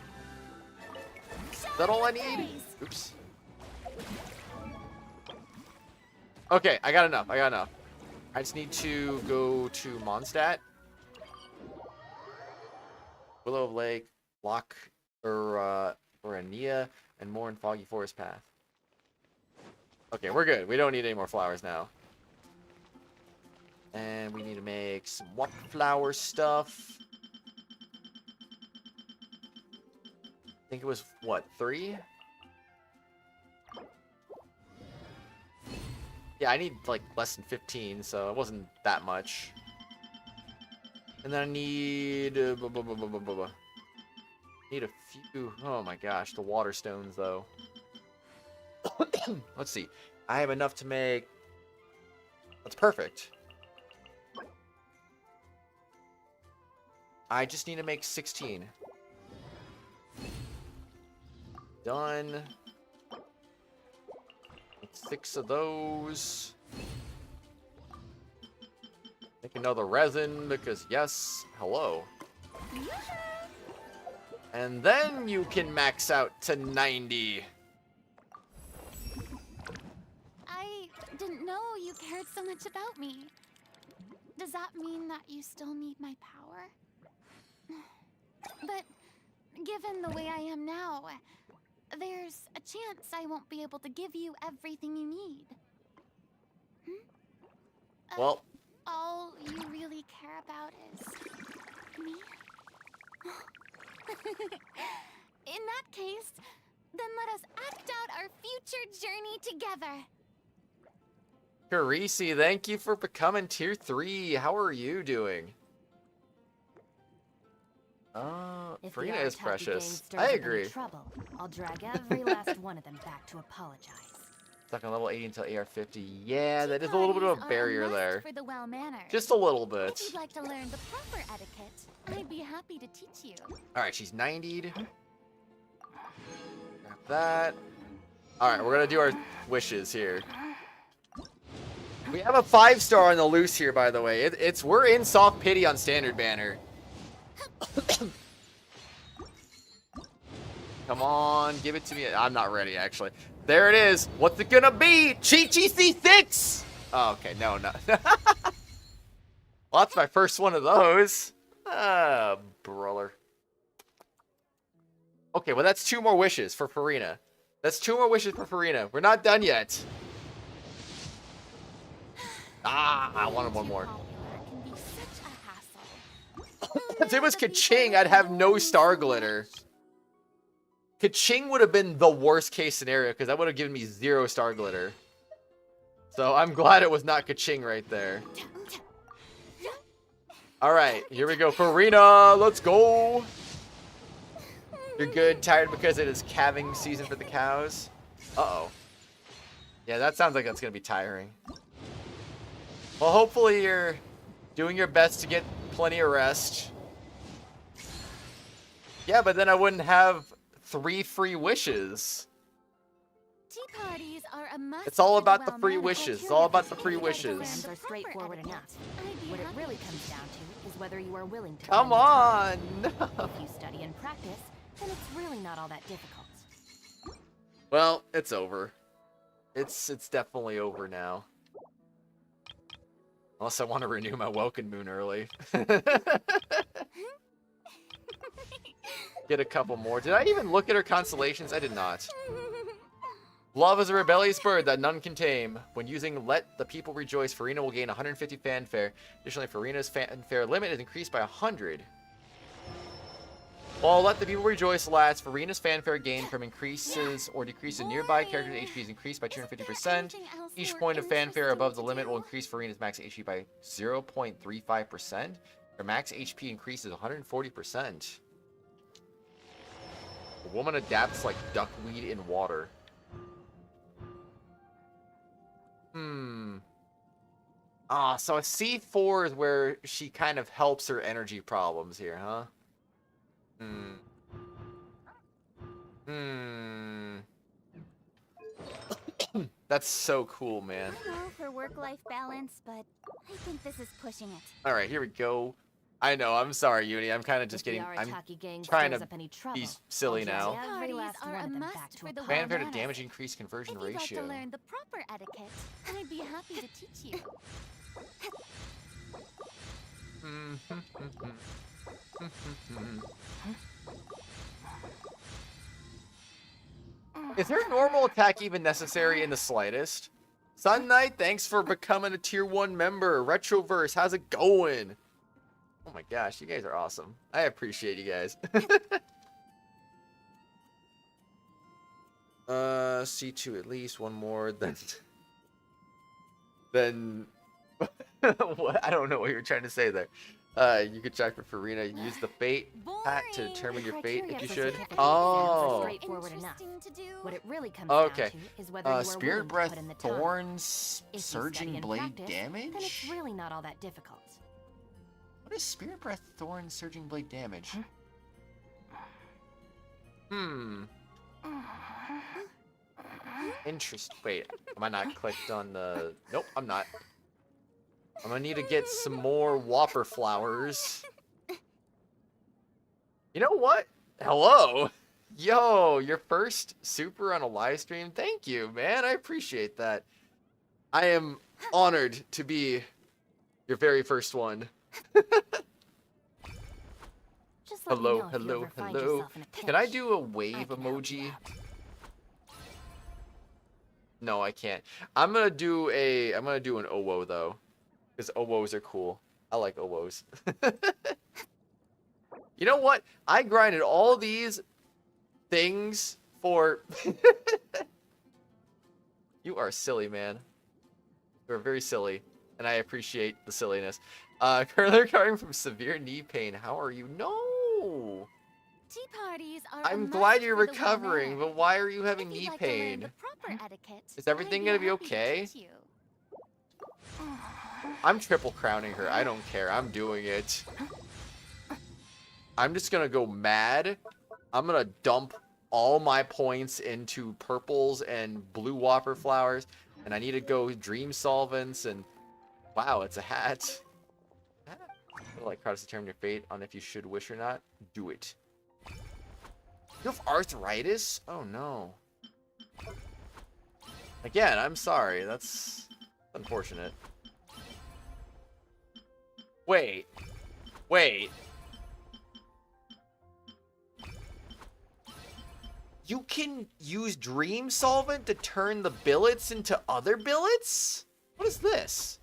Is that all I need? Oops. Okay, I got enough. I got enough. I just need to go to Mondstadt. Willow Lake, Loch Orania, and more in Foggy Forest Path. Okay, we're good. We don't need any more flowers now. And we need to make some what flower stuff. I think it was, what, 3? Yeah, I need, like, less than 15, so it wasn't that much. And then I need... need a few... Oh my gosh, the water stones, though. Let's see. I have enough to make... That's perfect. I just need to make 16. Done. 6 of those. Make another resin because yes, hello. And then you can max out to 90. I didn't know you cared so much about me. Does that mean that you still need my power? But given the way I am now, there's a chance I won't be able to give you everything you need. Well, all you really care about is me? In that case, then let us act out our future journey together. Carisi, thank you for becoming tier 3. How are you doing? Furina is precious. I agree. Trouble, I'll drag every last one of them back to apologize. Stuck on level 80 until AR50. Yeah, that is a little bit of a barrier there. For the well-mannered. Just a little bit. If you'd like to learn the proper etiquette, I'd be happy to teach you. Alright, she's 90'd. Grab that. Alright, we're gonna do our wishes here. We have a 5-star on the loose here, by the way. We're in soft pity on standard banner. Come on, give it to me. I'm not ready, actually. There it is. What's it gonna be? Chi-Chi C6! Oh, okay, no. Well, that's my first one of those. Brawler. Okay, well, that's 2 more wishes for Furina. That's 2 more wishes for Furina. We're not done yet. I wanted one more. If it was Kaching, I'd have no star glitter. Kaching would have been the worst case scenario because that would have given me 0 star glitter. So I'm glad it was not Kaching right there. Alright, here we go. Furina, let's go. You're good, tired because it is calving season for the cows. Uh-oh. Yeah, that sounds like that's going to be tiring. Well, hopefully you're doing your best to get plenty of rest. Yeah, but then I wouldn't have 3 free wishes. Tea parties are a must. It's all about the free wishes. It's all about the free wishes. Programs are straightforward enough. What it really comes down to is whether you are willing to. Come on! If you study and practice, then it's really not all that difficult. Well, it's over. It's definitely over now. Unless I want to renew my Welcome Moon early. Get a couple more. Did I even look at her constellations? I did not. Love is a rebellious bird that none can tame. When using Let the People Rejoice, Furina will gain 150 fanfare. Additionally, Furina's fanfare limit is increased by 100. While Let the People Rejoice lasts, Furina's fanfare gain from increases or decreases in nearby characters' HP is increased by 250%. Each point of fanfare above the limit will increase Furina's max HP by 0.35%. Her max HP increases 140%. The woman adapts like duckweed in water. So a C4 is where she kind of helps her energy problems here, huh? That's so cool, man. I'm all for work-life balance, but I think this is pushing it. All right, here we go. I know, I'm sorry, Uni. I'm kind of just getting... I'm trying to be silly now. Every last one of them back to a Fanfare to damage increase conversion If you'd like ratio. to learn the proper etiquette, I'd be happy to teach you. Is her normal attack even necessary in the slightest? Sun Knight, thanks for becoming a tier 1 member. Retroverse, how's it going? Oh my gosh, you guys are awesome. I appreciate you guys. C2 at least one more than what? I don't know what you were trying to say there. You could check for Furina. Use the fate hat to determine your fate if you should. Oh. Straightforward enough. What it really comes Okay. down to is whether you are Spirit willing to Breath, put in the time. Thorns, If you Surging study and Blade practice, damage? then it's really not all that difficult. What is Spirit Breath, Thorns, Surging Blade damage? Interesting. Wait, am I not clicked on the... Nope, I'm not. I'm gonna need to get some more Whopper flowers. You know what? Hello! Yo, your first super on a live stream? Thank you, man. I appreciate that. I am honored to be your very first one. Just let me Hello, know if you hello, ever find hello. yourself in a Can I pinch. do a wave emoji? No, I can't. I'm gonna do an OWO though. Because OWOs are cool. I like OWOs. You know what? I grinded all these things for... You are silly, man. You're very silly. And I appreciate the silliness. Currently recovering from severe knee pain. How are you? No! Tea parties are I'm glad you're recovering, but why are you having knee pain? Is everything gonna be okay? I'm triple crowning her. I don't care. I'm doing it. I'm just gonna go mad. I'm gonna dump all my points into purples and blue Whopper flowers. And I need to go dream solvents and... Wow, it's a hat. I feel like Kratos determine your fate on if you should wish or not. Do it. You have arthritis? Oh no. Again, I'm sorry. That's unfortunate. Wait. Wait. You can use Dream Solvent to turn the billets into other billets? What is this?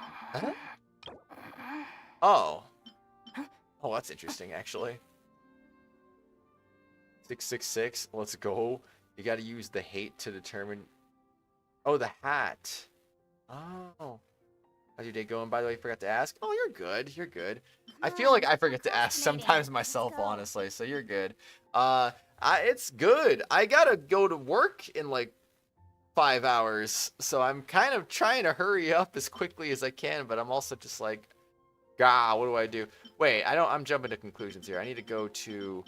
Huh? Oh. Oh, that's interesting, actually. 666. Let's go. You gotta use the hate to determine... Oh, the hat. Oh. How's your day going? By the way, I forgot to ask. Oh, you're good. You're good. I feel like I forget to ask sometimes myself, honestly, so you're good. It's good. I gotta go to work in like 5 hours, so I'm kind of trying to hurry up as quickly as I can, but I'm also just like, gah, what do I do? Wait, I'm jumping to conclusions here. I need to go to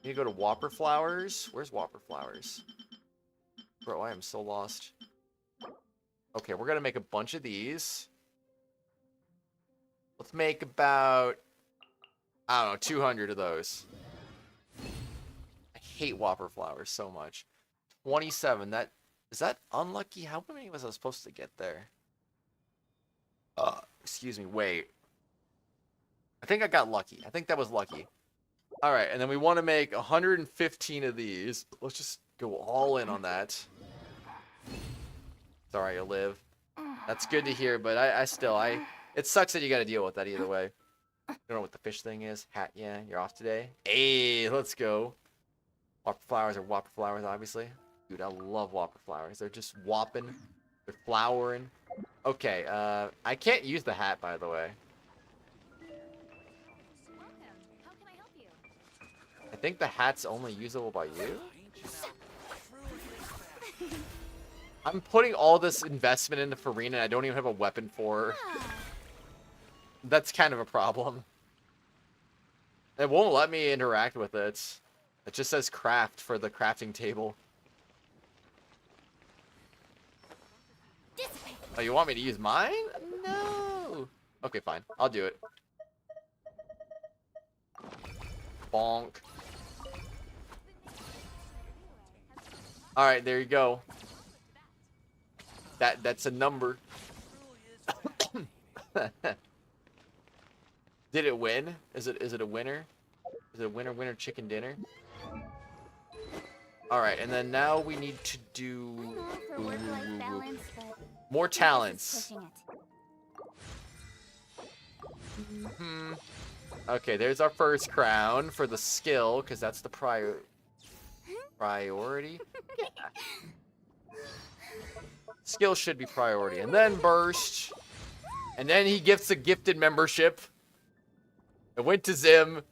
Whopper Flowers. Where's Whopper Flowers? Bro, I am so lost. Okay, we're gonna make a bunch of these. Let's make about I don't know, 200 of those. I hate Whopper flowers so much. 27, is that unlucky? How many was I supposed to get there? Excuse me, wait. I think I got lucky. I think that was lucky. Alright, and then we want to make 115 of these. Let's just go all in on that. Sorry, you live. That's good to hear, but it sucks that you gotta deal with that either way. I don't know what the fish thing is. Hat, yeah, you're off today. Hey, let's go. Whopper flowers are Whopper flowers, obviously. Dude, I love Whopper flowers. They're just whopping. They're flowering. Okay, I can't use the hat, by the way. I think the hat's only usable by you? I'm putting all this investment into Furina and I don't even have a weapon for her. That's kind of a problem. It won't let me interact with it. It just says craft for the crafting table. Oh, you want me to use mine? No. Okay, fine. I'll do it. Bonk. Alright, there you go. That's a number. Did it win? Is it a winner? Is it a winner chicken dinner? Alright, and then now we need to do more talents. Okay, there's our first crown for the skill, because that's the priority. Yeah. Skill should be priority. And then burst. And then he gets a gifted membership. It went to Zim.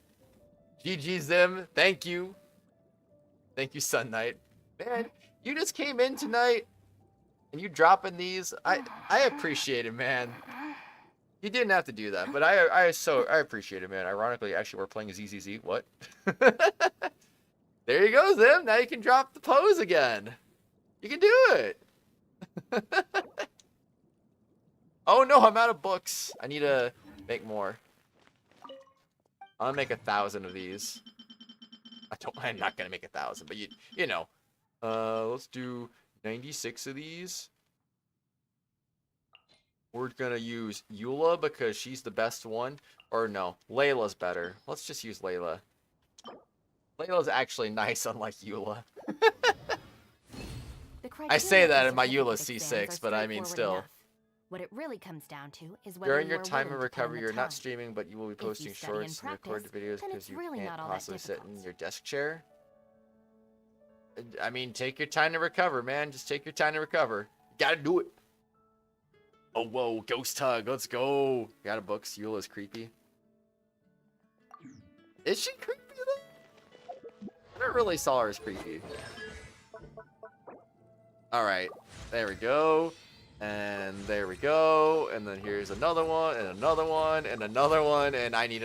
GG Zim. Thank you. Thank you, Sun Knight. Man, you just came in tonight and you dropping these. I appreciate it, man. You didn't have to do that, but I appreciate it, man. Ironically, actually, we're playing ZZZ. What? There you go, Zim. Now you can drop the pose again. You can do it. Oh no, I'm out of books. I need to make more. I'm gonna make 1,000 of these. I'm not gonna make 1,000, but you know. Let's do 96 of these. We're gonna use Eula because she's the best one. Or no, Layla's better. Let's just use Layla. Layla's actually nice, unlike Eula. I say that in my Eula C6, but I mean still. What it really comes down to is whether during your time of recovery, you're not streaming, but you will be posting shorts and recorded videos because you can't possibly sit in your desk chair. I mean, take your time to recover, man. Just take your time to recover. You gotta do it. Oh, whoa, Ghost Hug. Let's go. Got a book. Eula's creepy. Is she creepy, though? I never really saw her as creepy. Alright. There we go. And there we go. And then here's another one, and another one, and another one. And I do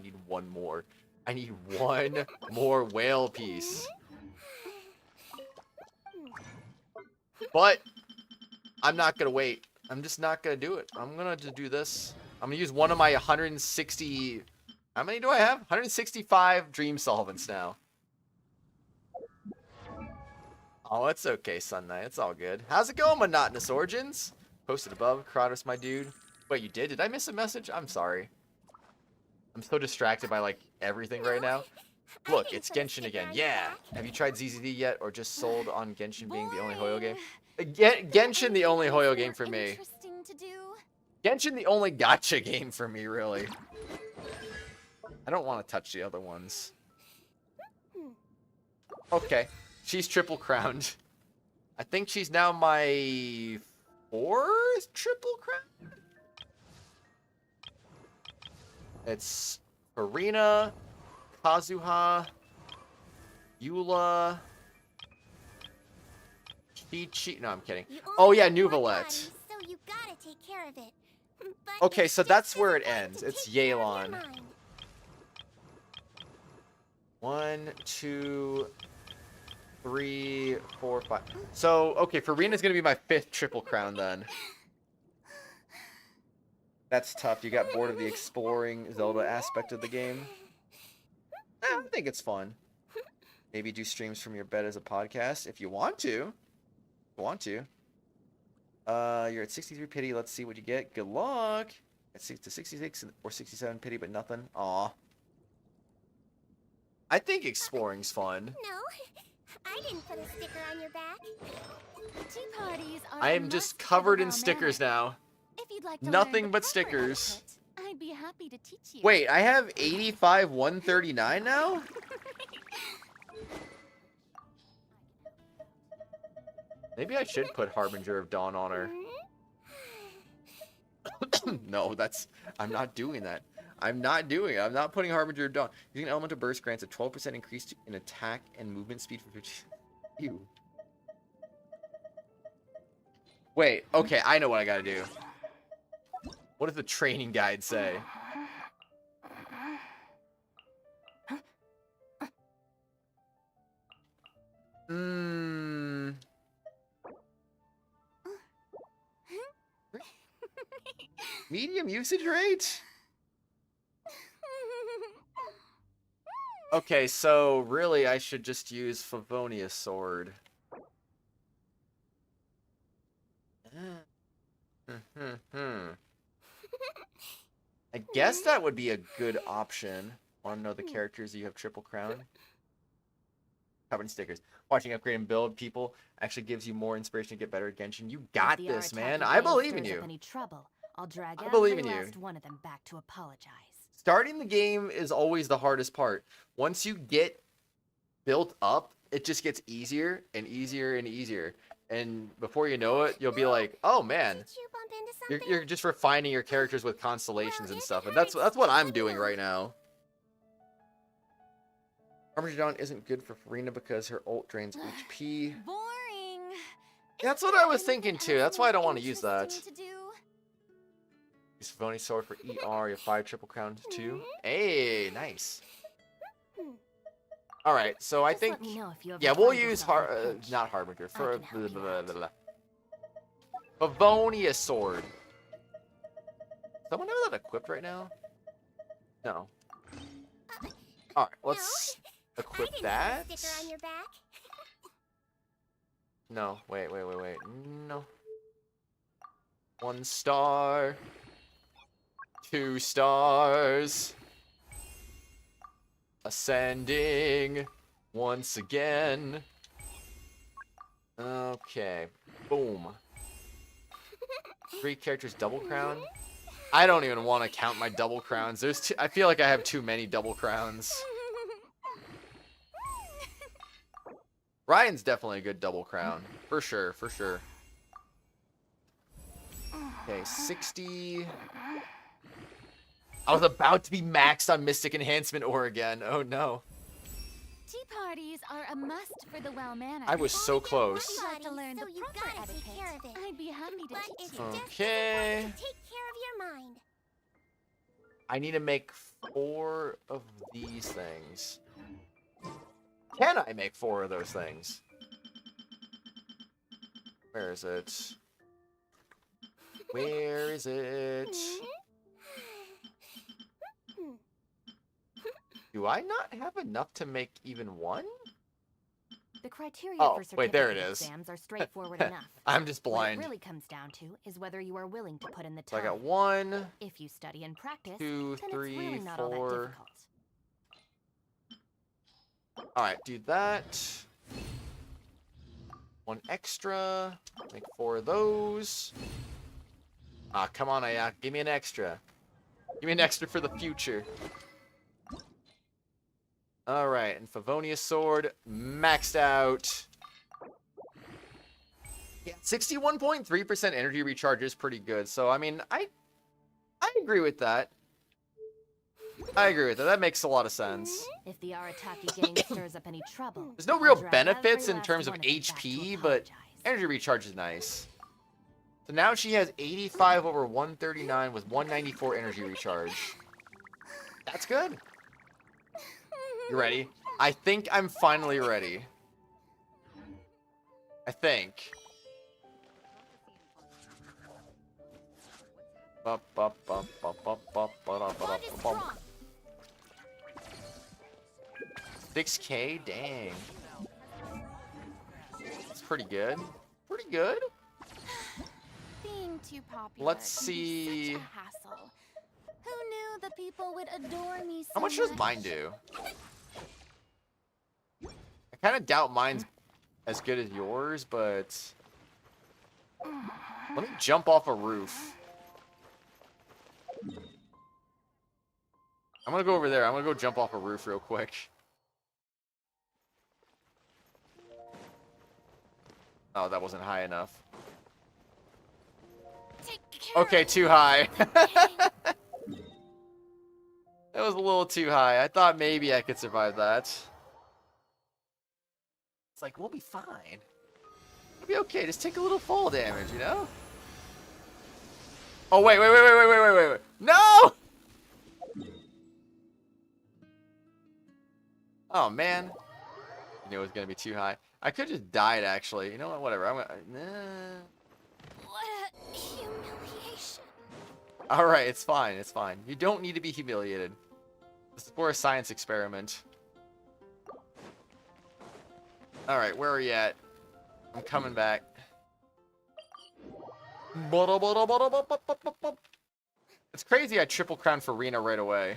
need one more. I need one more whale piece. But I'm not going to wait. I'm just not going to do it. I'm going to do this. I'm going to use one of my 160... How many do I have? 165 dream solvents now. Oh, it's okay, Sun Knight. It's all good. How's it going, Monotonous Origins? Posted above. Kratos, my dude. Wait, you did? Did I miss a message? I'm sorry. I'm so distracted by, like, everything right now. Look, it's Genshin again. Yeah! Have you tried ZZD yet, or just sold on Genshin being the only HoYo game? Genshin the only HoYo game for me. Genshin the only gacha game for me, really. I don't want to touch the other ones. Okay. She's triple crowned. I think she's now my 4th triple crown? It's Furina, Kazuha, Eula, Chi. No, I'm kidding. Oh yeah, Nuvolette. So you gotta take care of it. Okay, so that's where it ends. It's Yelan. 1, 2, 3, 4, 5. So, okay, Furina's gonna be my 5th triple crown then. That's tough. You got bored of the exploring Zelda aspect of the game? I think it's fun. Maybe do streams from your bed as a podcast if you want to. You're at 63 pity. Let's see what you get. Good luck. At 66 or 67 pity, but nothing. Aw. I think exploring's fun. No, I didn't put a sticker on your back. Tea parties are I am a just must for the covered in well stickers now. If you'd like to learn Nothing the but proper stickers. etiquette, I'd be happy to teach you. Wait, I have 85 139 now? Maybe I should put Harbinger of Dawn on her. No, I'm not doing that. I'm not doing it. I'm not putting Harbinger of Dawn. Using an Elemental Burst grants a 12% increase in attack and movement speed for 50. Ew. Wait, okay, I know what I gotta do. What does the training guide say? Medium usage rate? Okay, so really I should just use Favonia's sword. I guess that would be a good option. Want to know the characters you have triple crown? Covered in stickers. Watching upgrade and build people actually gives you more inspiration to get better at Genshin. You got this, man. I believe in you. Any trouble, I'll drag I believe every in you. last one of them back to apologize. Starting the game is always the hardest part. Once you get built up, it just gets easier and easier and easier. And before you know it, you'll be like, oh man, you're just refining your characters with constellations and stuff. And that's what I'm doing right now. Harbinger Dawn isn't good for Furina because her ult drains HP. Boring. That's what I was thinking too. That's why I don't want to use that. Use Favonia's sword for ER. You have 5 triple crowns too. Hey, nice. All right, so I think yeah, we'll use not Harbinger for Favonia's sword. Someone have that equipped right now? No. All right, let's equip that. No, wait. No. 1 star. 2 stars. Ascending once again. Okay. Boom. 3 characters double crown. I don't even want to count my double crowns. I feel like I have too many double crowns. Ryan's definitely a good double crown. For sure. Okay, 60. I was about to be maxed on Mystic Enhancement Ore again. Oh no. Tea parties are a must for the well-mannered. I was so close. If you'd like to learn the proper etiquette, I'd be happy to teach you. Okay. Take care of your mind. I need to make 4 of these things. Can I make 4 of those things? Where is it? Where is it? Do I not have enough to make even 1? The criteria Oh, for wait, there it certificate is. exams are straightforward enough. I'm just What blind. it really comes down to is whether you are willing to put in the So time. I got 1, If you study and practice, 2, then 3, it's really not all that 4. difficult. Alright, do that. 1 extra. Make 4 of those. Ah, come on, Ayak. Give me an extra. Give me an extra for the future. Alright, and Favonia's sword maxed out. Yeah, 61.3% energy recharge is pretty good. So, I mean, I agree with that. That makes a lot of sense. If the Arataki gang stirs up any trouble, There's no I'll real drag benefits every in last terms of one them back to HP, but energy recharge is nice. So now she has 85 over 139 with 194 energy recharge. That's good. You ready? I think I'm finally ready. I think. Bop, bop, bop, bop, bop, bop, bop, bop, bop, bop. 6K? Dang. That's pretty good. Pretty good. Being too popular Let's can be see. such a hassle. Who knew the people would adore me so How much does mine do? I kind of doubt mine's as good as yours, but let me jump off a roof. I'm gonna go over there. I'm gonna go jump off a roof real quick. Oh, that wasn't high enough. Okay, too high. That was a little too high. I thought maybe I could survive that. It's like, we'll be fine. We'll be okay. Just take a little fall damage, you know? Oh, wait. No! Oh, man. You knew it was going to be too high. I could have just died, actually. You know what? Whatever. I'm gonna... What a humiliation. Alright, it's fine. It's fine. You don't need to be humiliated. This is for a science experiment. Alright, where are you at? I'm coming back. It's crazy I triple crown Furina right away.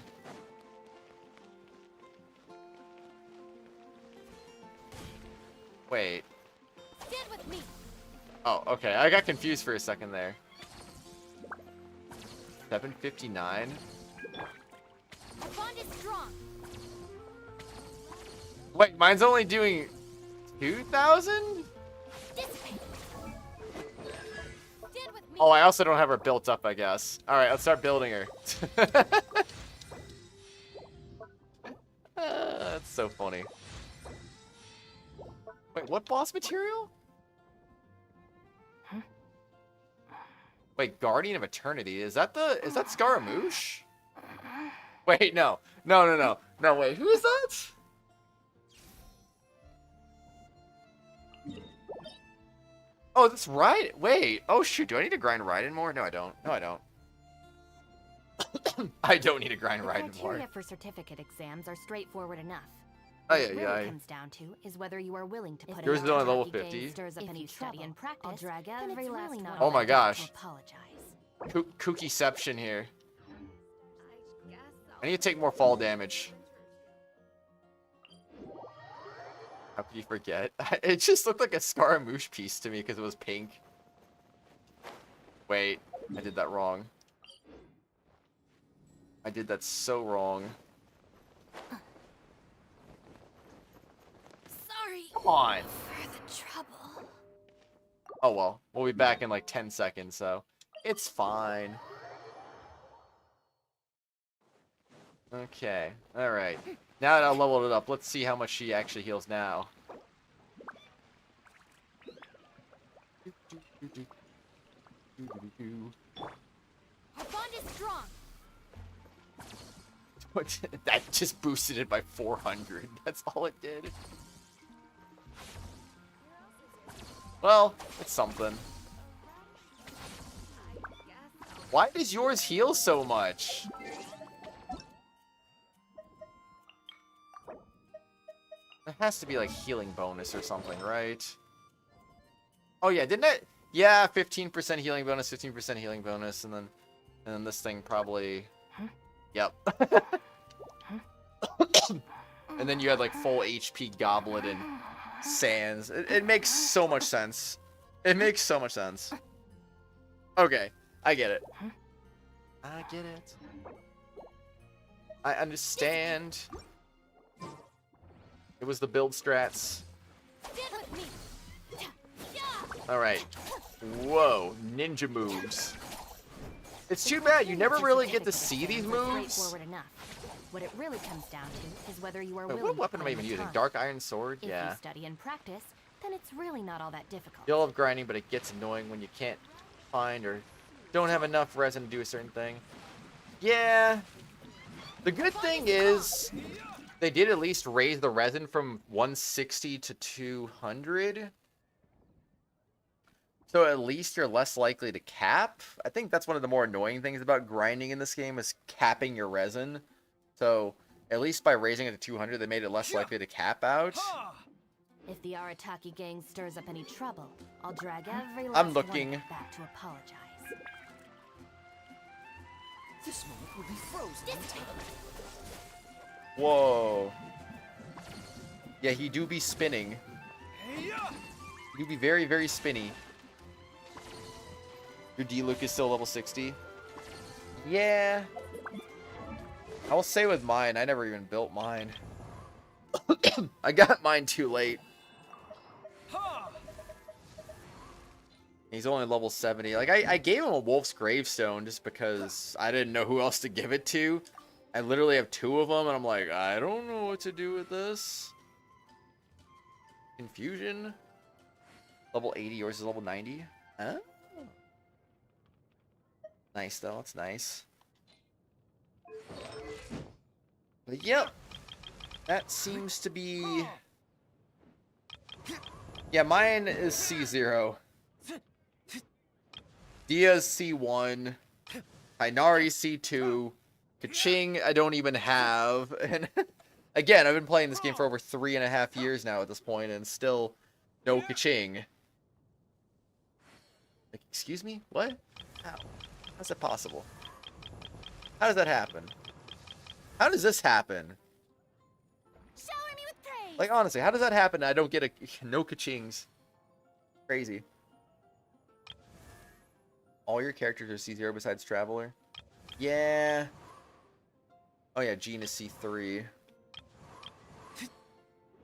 Wait. Stand with me. Oh, okay. I got confused for a second there. 759? Our bond is strong. Wait, mine's only doing 2,000? Oh, I also don't have her built up, I guess. Alright, let's start building her. That's so funny. Wait, what boss material? Wait, Guardian of Eternity. Is that Scaramouche? Wait, no. No, wait, who is that? Oh, that's right. Wait. Oh, shoot. Do I need to grind Raiden more? No, I don't. I don't need to grind Raiden more. Criteria for certificate exams are straightforward enough. Oh, What yeah, it yeah. really comes down to is whether you are willing to put Yours in is only the level work. If 50. stirs up any study and practice, I'll drag then every it's last really not Oh all my that bad gosh. to apologize. Kookieception here. I need to take more fall damage. How could you forget? It just looked like a Scaramouche piece to me because it was pink. Wait, I did that wrong. I did that so wrong. Sorry. Come on. For the trouble. Oh well, we'll be back in like 10 seconds, so it's fine. Okay, alright. Now that I leveled it up, let's see how much she actually heals now. Our bond is strong. That just boosted it by 400. That's all it did. Well, it's something. Why does yours heal so much? There has to be like healing bonus or something, right? Oh yeah, didn't it? Yeah, 15% healing bonus, 15% healing bonus, and then this thing probably. Yep. And then you had like full HP Goblet and Sands. It makes so much sense. It makes so much sense. Okay, I get it. I get it. I understand. It was the build strats. Alright. Whoa, ninja moves. It's too bad you never really get to see these moves. Straightforward enough. What it really comes down to is whether you are Wait, willing what weapon to am I put in even the using? time. Dark Iron Sword? If Yeah. you study and practice, then it's really not all that difficult. You love grinding, but it gets annoying when you can't find or don't have enough resin to do a certain thing. Yeah. The good thing is they did at least raise the resin from 160 to 200. So at least you're less likely to cap. I think that's one of the more annoying things about grinding in this game is capping your resin. So at least by raising it to 200, they made it less likely to cap out. If the Arataki gang stirs up any trouble, I'll drag every last I'm looking. one back to apologize. This moment will be frozen in time. Whoa. Yeah, he do be spinning. He do be very, very spinny. Your D-Luke is still level 60. Yeah. I will say with mine, I never even built mine. I got mine too late. He's only level 70. Like, I gave him a Wolf's Gravestone just because I didn't know who else to give it to. I literally have 2 of them, and I'm like, I don't know what to do with this. Confusion. Level 80, yours is level 90. Huh? Nice, though. It's nice. But, yep. That seems to be... Yeah, mine is C0. Dia's C1. Hainari C2. Kaching I don't even have. And again, I've been playing this game for over 3.5 years now at this point, and still no Kaching. Like, excuse me? What? How? How's that possible? How does that happen? How does this happen? Shower me with praise. Like, honestly, how does that happen? I don't get no Kachings. Crazy. All your characters are C0 besides Traveler? Yeah. Oh yeah, Jean is C3.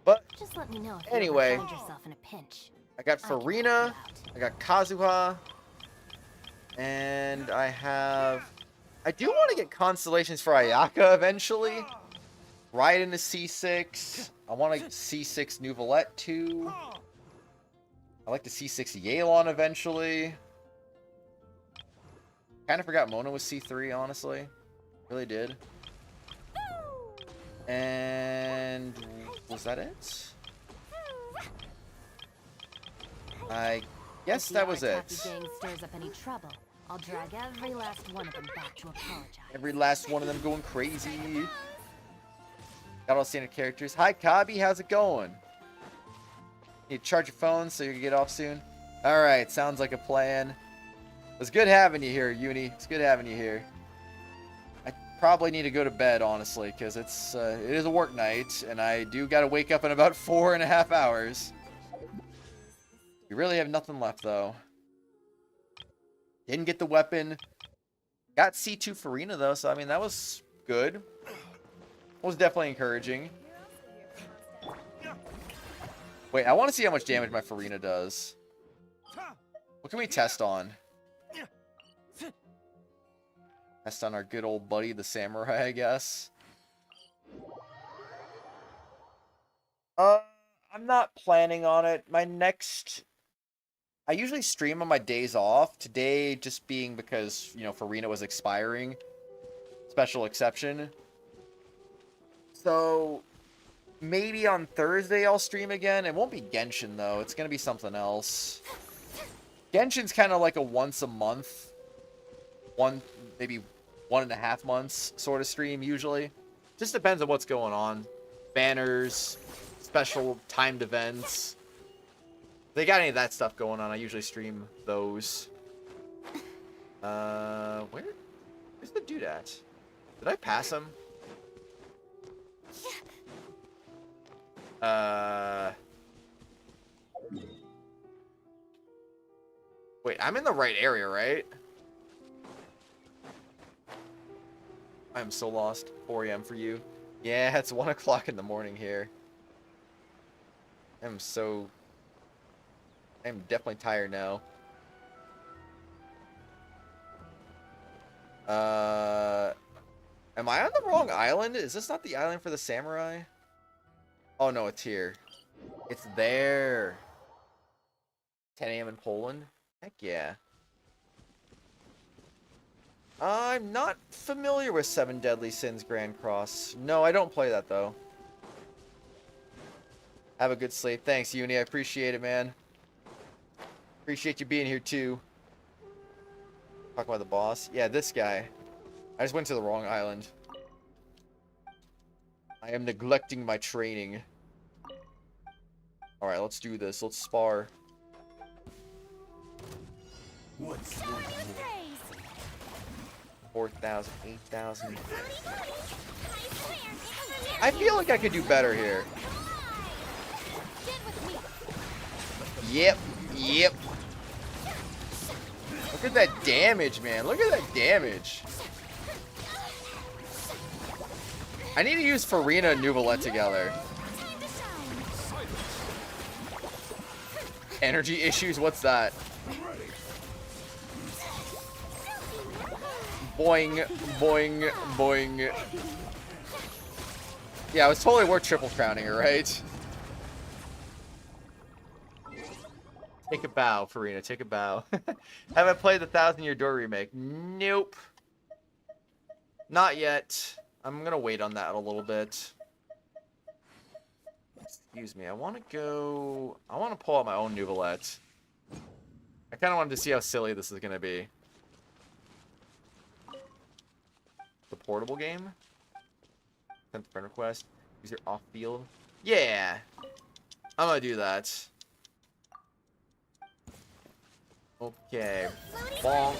But just let me know if anyway, you ever find yourself in a pinch. I got Furina, I got Kazuha, and I do want to get constellations for Ayaka eventually. Raiden is C6. I want a C6 Nouvelette too. I like the C6 Yelan eventually. Kind of forgot Mona was C3, honestly. Really did. And was that it? I guess that was it. Gang stirs up any trouble, I'll drag every last one of them back to apologize. Every last one of them going crazy. Got all standard characters. Hi, Kabi. How's it going? Need to charge your phone so you can get off soon? Alright, sounds like a plan. It's good having you here, Uni. It's good having you here. I probably need to go to bed, honestly, because it is a work night, and I do got to wake up in about 4.5 hours. We really have nothing left, though. Didn't get the weapon. Got C2 Furina, though, so, I mean, that was good. Was definitely encouraging. Wait, I want to see how much damage my Furina does. What can we test on? Test on our good old buddy, the samurai, I guess. I'm not planning on it. I usually stream on my days off. Today just being because, you know, Furina was expiring. Special exception. So, maybe on Thursday I'll stream again. It won't be Genshin, though. It's going to be something else. Genshin's kind of like a once a month, maybe 1.5 months sort of stream, usually. Just depends on what's going on. Banners, special timed events. If they got any of that stuff going on, I usually stream those. Where's the dude at? Did I pass him? Wait, I'm in the right area, right? I'm so lost. 4 a.m. for you. Yeah, it's 1 o'clock in the morning here. I'm definitely tired now. Am I on the wrong island? Is this not the island for the samurai? Oh no, it's here. It's there. 10 a.m. in Poland? Heck yeah. I'm not familiar with 7 Deadly Sins Grand Cross. No, I don't play that, though. Have a good sleep. Thanks, Uni. I appreciate it, man. Appreciate you being here too. Talk about the boss. Yeah, this guy. I just went to the wrong island. I am neglecting my training. Alright, let's do this. Let's spar. What's 4,000, 8,000. I feel like I could do better here. Yep, yep. Look at that damage, man. Look at that damage. I need to use Furina and Nuvolette together. Energy issues? What's that? Boing, boing, boing. Yeah, it was totally worth triple crowning her, right? Take a bow, Furina. Take a bow. Have I played the 1,000-Year Door remake? Nope. Not yet. I'm gonna wait on that a little bit. Excuse me. I want to pull out my own Nuvolette. I kind of wanted to see how silly this is gonna be. The portable game? Send friend request. Use your off-field. Yeah! I'm gonna do that. Okay. Bonk.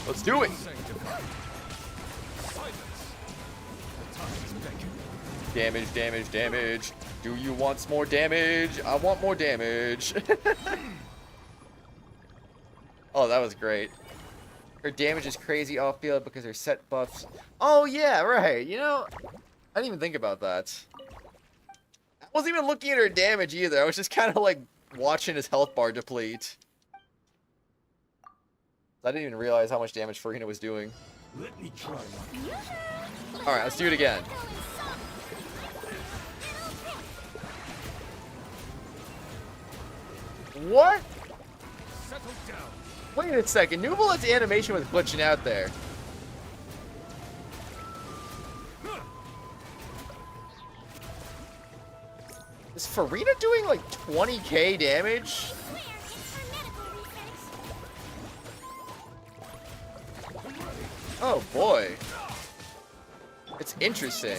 Let's do it! Damage, damage, damage. Do you want some more damage? I want more damage. Oh, that was great. Her damage is crazy off field because her set buffs. Oh yeah, right. You know, I didn't even think about that. I wasn't even looking at her damage either. I was just kind of like watching his health bar deplete. I didn't even realize how much damage Furina was doing. Let me try. Alright, let's do it again. What? Settle down. Wait a second. Nuvolette's animation was glitching out there. Is Furina doing like 20k damage? Oh boy. It's interesting.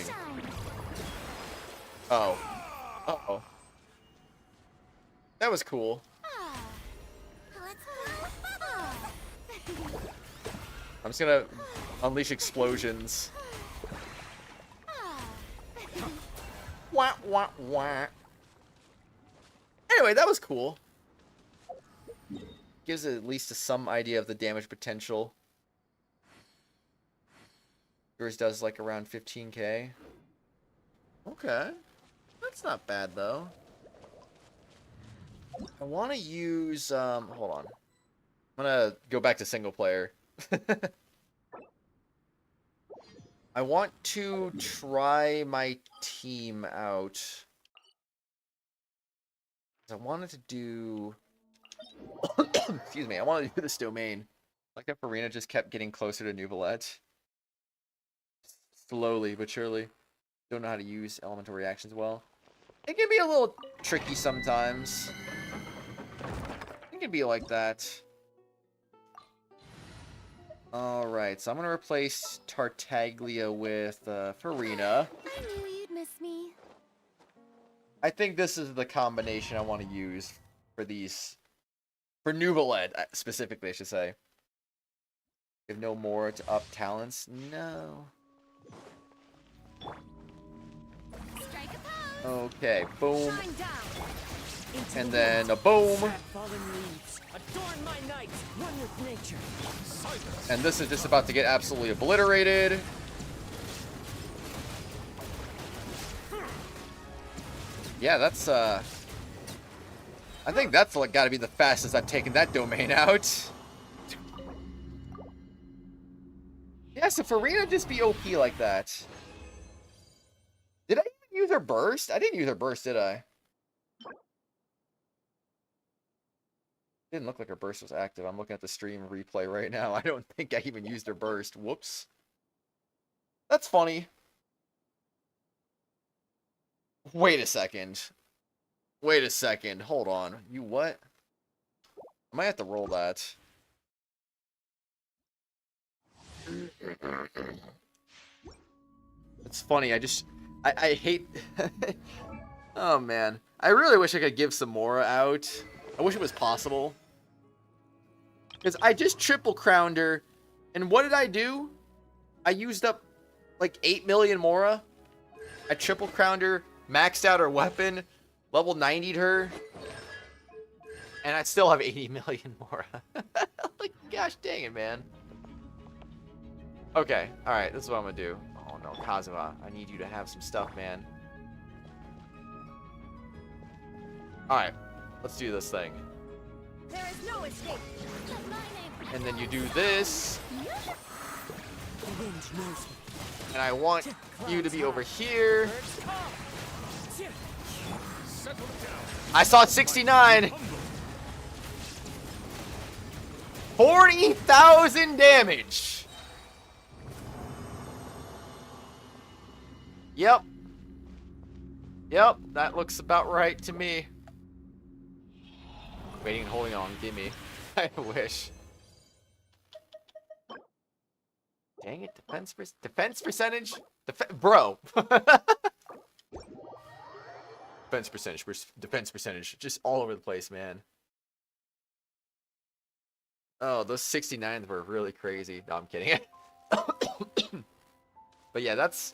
Oh. Uh-oh. That was cool. I'm just gonna unleash explosions. Wah, wah, wah. Anyway, that was cool. Gives it at least some idea of the damage potential. Yours does like around 15k. Okay. That's not bad though. I want to use, hold on. I'm gonna go back to single player. I want to try my team out. I wanted to do... Excuse me, I wanted to do this domain. Like if Furina just kept getting closer to Nuvolette. Slowly but surely. Don't know how to use elemental reactions well. It can be a little tricky sometimes. It can be like that. Alright, so I'm gonna replace Tartaglia with Furina. I knew you'd miss me. I think this is the combination I want to use for these. For Nuvolette, specifically, I should say. If no more to up talents. No. Okay, boom. And then a boom. And this is just about to get absolutely obliterated. Yeah, that's I think that's like gotta be the fastest I've taken that domain out. Yeah, so Furina just be OP like that. Did I even use her burst? I didn't use her burst, did I? Didn't look like her burst was active. I'm looking at the stream replay right now. I don't think I even used her burst. Whoops. That's funny. Wait a second. Wait a second. Hold on. You what? I might have to roll that. It's funny. I hate. Oh man. I really wish I could give some more out. I wish it was possible. Because I just triple crowned her. And what did I do? I used up like 8 million Mora. I triple crowned her, maxed out her weapon, level 90'd her. And I still have 80 million Mora. Like, gosh dang it, man. Okay, alright, this is what I'm gonna do. Oh no, Kazuma, I need you to have some stuff, man. Alright, let's do this thing. There is no escape. And then you do this. And I want you to be over here. I saw 69. 40,000 damage. Yep. Yep, that looks about right to me. Waiting and holding on, give me. I wish. Dang it, defense percentage? Bro. Defense percentage. Just all over the place, man. Oh, those 69s were really crazy. No, I'm kidding. But yeah, that's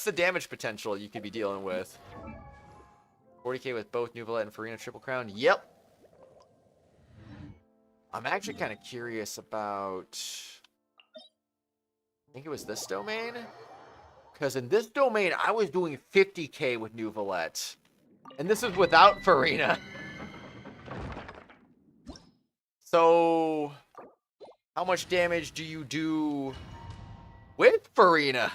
the damage potential you could be dealing with. 40k with both Nuvolette and Furina triple crown. Yep. I'm actually kind of curious about... I think it was this domain? Because in this domain, I was doing 50k with Nuvolette. And this is without Furina. So... how much damage do you do with Furina?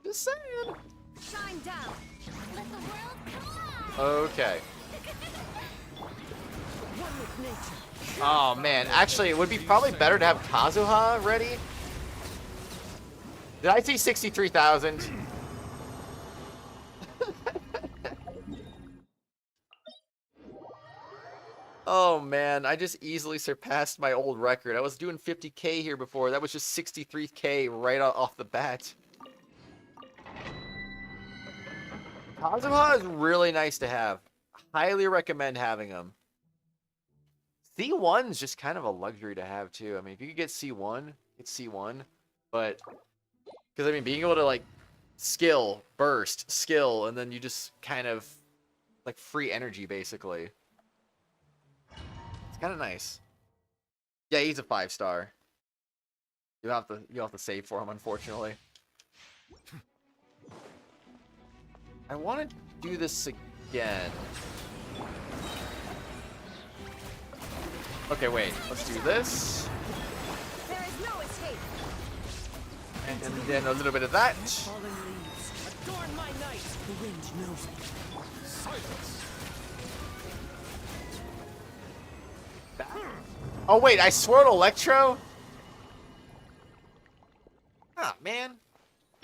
Just saying. Shine down. Let the world collide. Okay. Oh man, actually it would be probably better to have Kazuha ready. Did I see 63,000? Oh man, I just easily surpassed my old record. I was doing 50k here before. That was just 63k right off the bat. Kazuha is really nice to have. Highly recommend having them. C1's just kind of a luxury to have too. I mean, if you could get C1, it's C1. But, because I mean, being able to like skill, burst, skill, and then you just kind of like free energy basically. It's kind of nice. Yeah, he's a 5-star. You'll have to save for him, unfortunately. I want to do this again. Okay, wait. Let's do this. There is no escape. And then a little bit of that. Adorn my night. The wind knows it. Silence. Oh wait, I swirled Electro? Ah, man.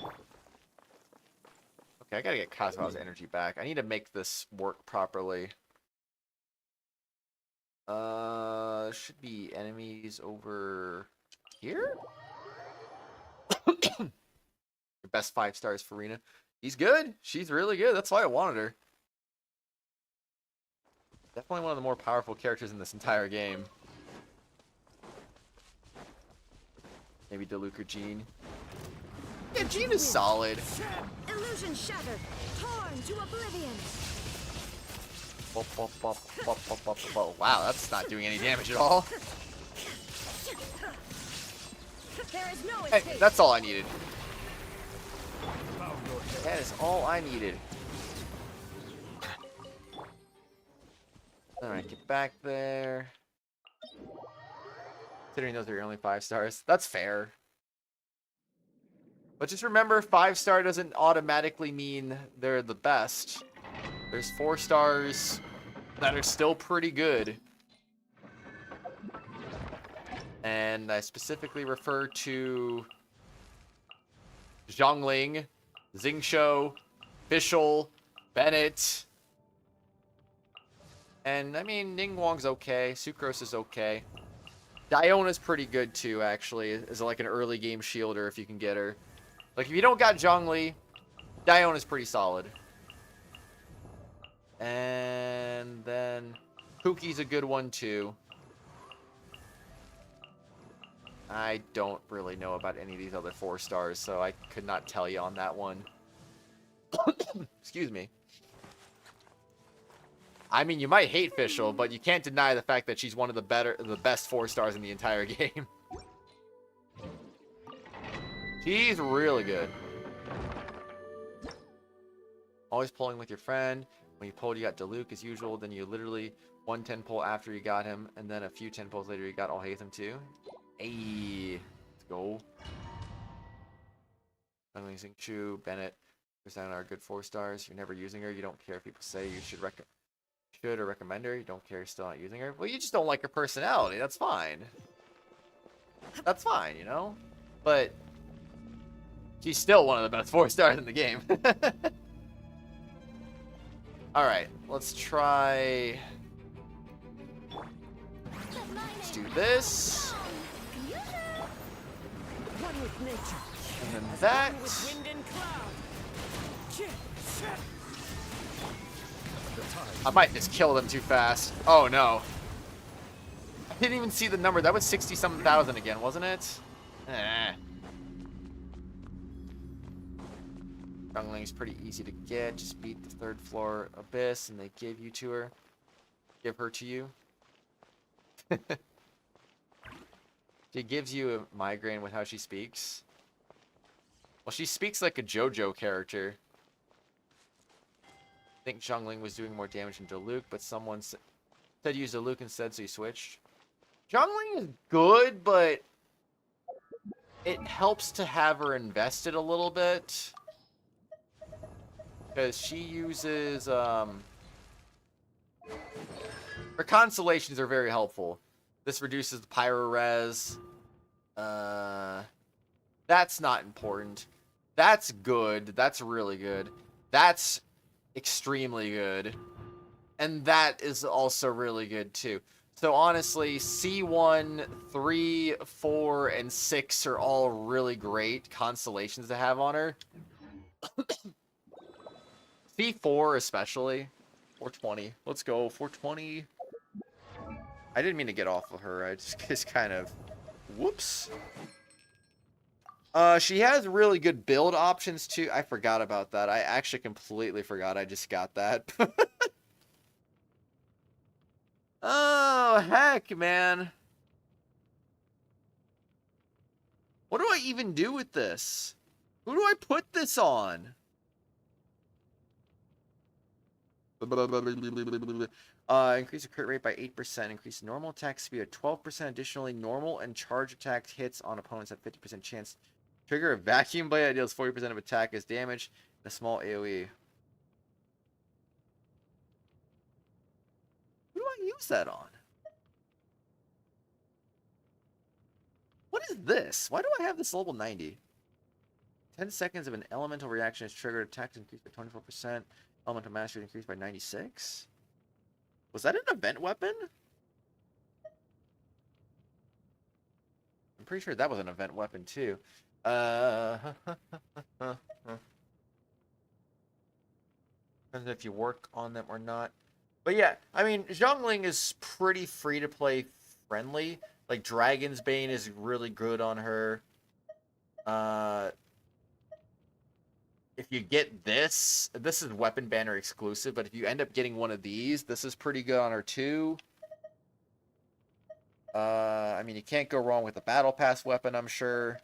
Okay, I gotta get Kazuha's energy back. I need to make this work properly. Should be enemies over here? Your best 5 stars, Furina. He's good. She's really good. That's why I wanted her. Definitely one of the more powerful characters in this entire game. Maybe Diluc or Jean. Yeah, Jean is solid. Illusion shattered. Torn to oblivion. Wow, that's not doing any damage at all. There is no Hey, escape. that's all I needed. That is all I needed. Alright, get back there. Considering those are your only 5 stars. That's fair. But just remember, 5-star doesn't automatically mean they're the best. There's 4 stars that are still pretty good. And I specifically refer to Zhongling, Xingqiu, Fischl, Bennett. And, I mean, Ningguang's okay. Sucrose is okay. Diona's pretty good, too, actually. As, like, an early game shielder if you can get her. Like, if you don't got Zhongli, Diona's pretty solid. And then Pookie's a good one, too. I don't really know about any of these other 4 stars, so I could not tell you on that one. Excuse me. I mean, you might hate Fischl, but you can't deny the fact that she's one of the best 4 stars in the entire game. She's really good. Always pulling with your friend. When you pulled, you got Diluc as usual. Then you literally 1 10 pull after you got him, and then a few 10 pulls later you got Alhaitham too. Hey, let's go. Xingqiu, Bennett, Furina are good 4 stars. You're never using her. You don't care if people say you should or recommend her. You don't care, you're still not using her. Well, you just don't like her personality. That's fine. That's fine, you know? But she's still one of the best 4 stars in the game. Alright, let's try... Let's do this. And then that. I might just kill them too fast. Oh no. I didn't even see the number. That was 60-something thousand again, wasn't it? Youngling's pretty easy to get. Just beat the 3rd floor abyss and they give you to her. Give her to you. She gives you a migraine with how she speaks. Well, she speaks like a JoJo character. I think Zhongling was doing more damage than Diluc, but someone said use Diluc instead, so you switched. Zhongling is good, but it helps to have her invested a little bit. Because she uses, her constellations are very helpful. This reduces the pyro res. That's not important. That's good. That's really good. That's extremely good. And that is also really good too. So honestly, C1, 3, 4, and 6 are all really great constellations to have on her. C4 especially. 420. Let's go. 420. I didn't mean to get off of her. I just kind of... Whoops. She has really good build options too. I forgot about that. I actually completely forgot I just got that. Oh, heck, man. What do I even do with this? Who do I put this on? Increase the crit rate by 8%. Increase normal attack speed at 12%. Additionally, normal and charge attack hits on opponents have 50% chance. Trigger a vacuum blade that deals 40% of attack as damage. And a small AoE. Who do I use that on? What is this? Why do I have this level 90? 10 seconds of an elemental reaction is triggered. Attack increased by 24%. Elemental mastery increased by 96. Was that an event weapon? I'm pretty sure that was an event weapon too. Depends if you work on them or not. But yeah, I mean, Zhongling is pretty free-to-play friendly. Like, Dragon's Bane is really good on her. If you get this is weapon banner exclusive, but if you end up getting one of these, this is pretty good on her too. I mean, you can't go wrong with the battle pass weapon, I'm sure.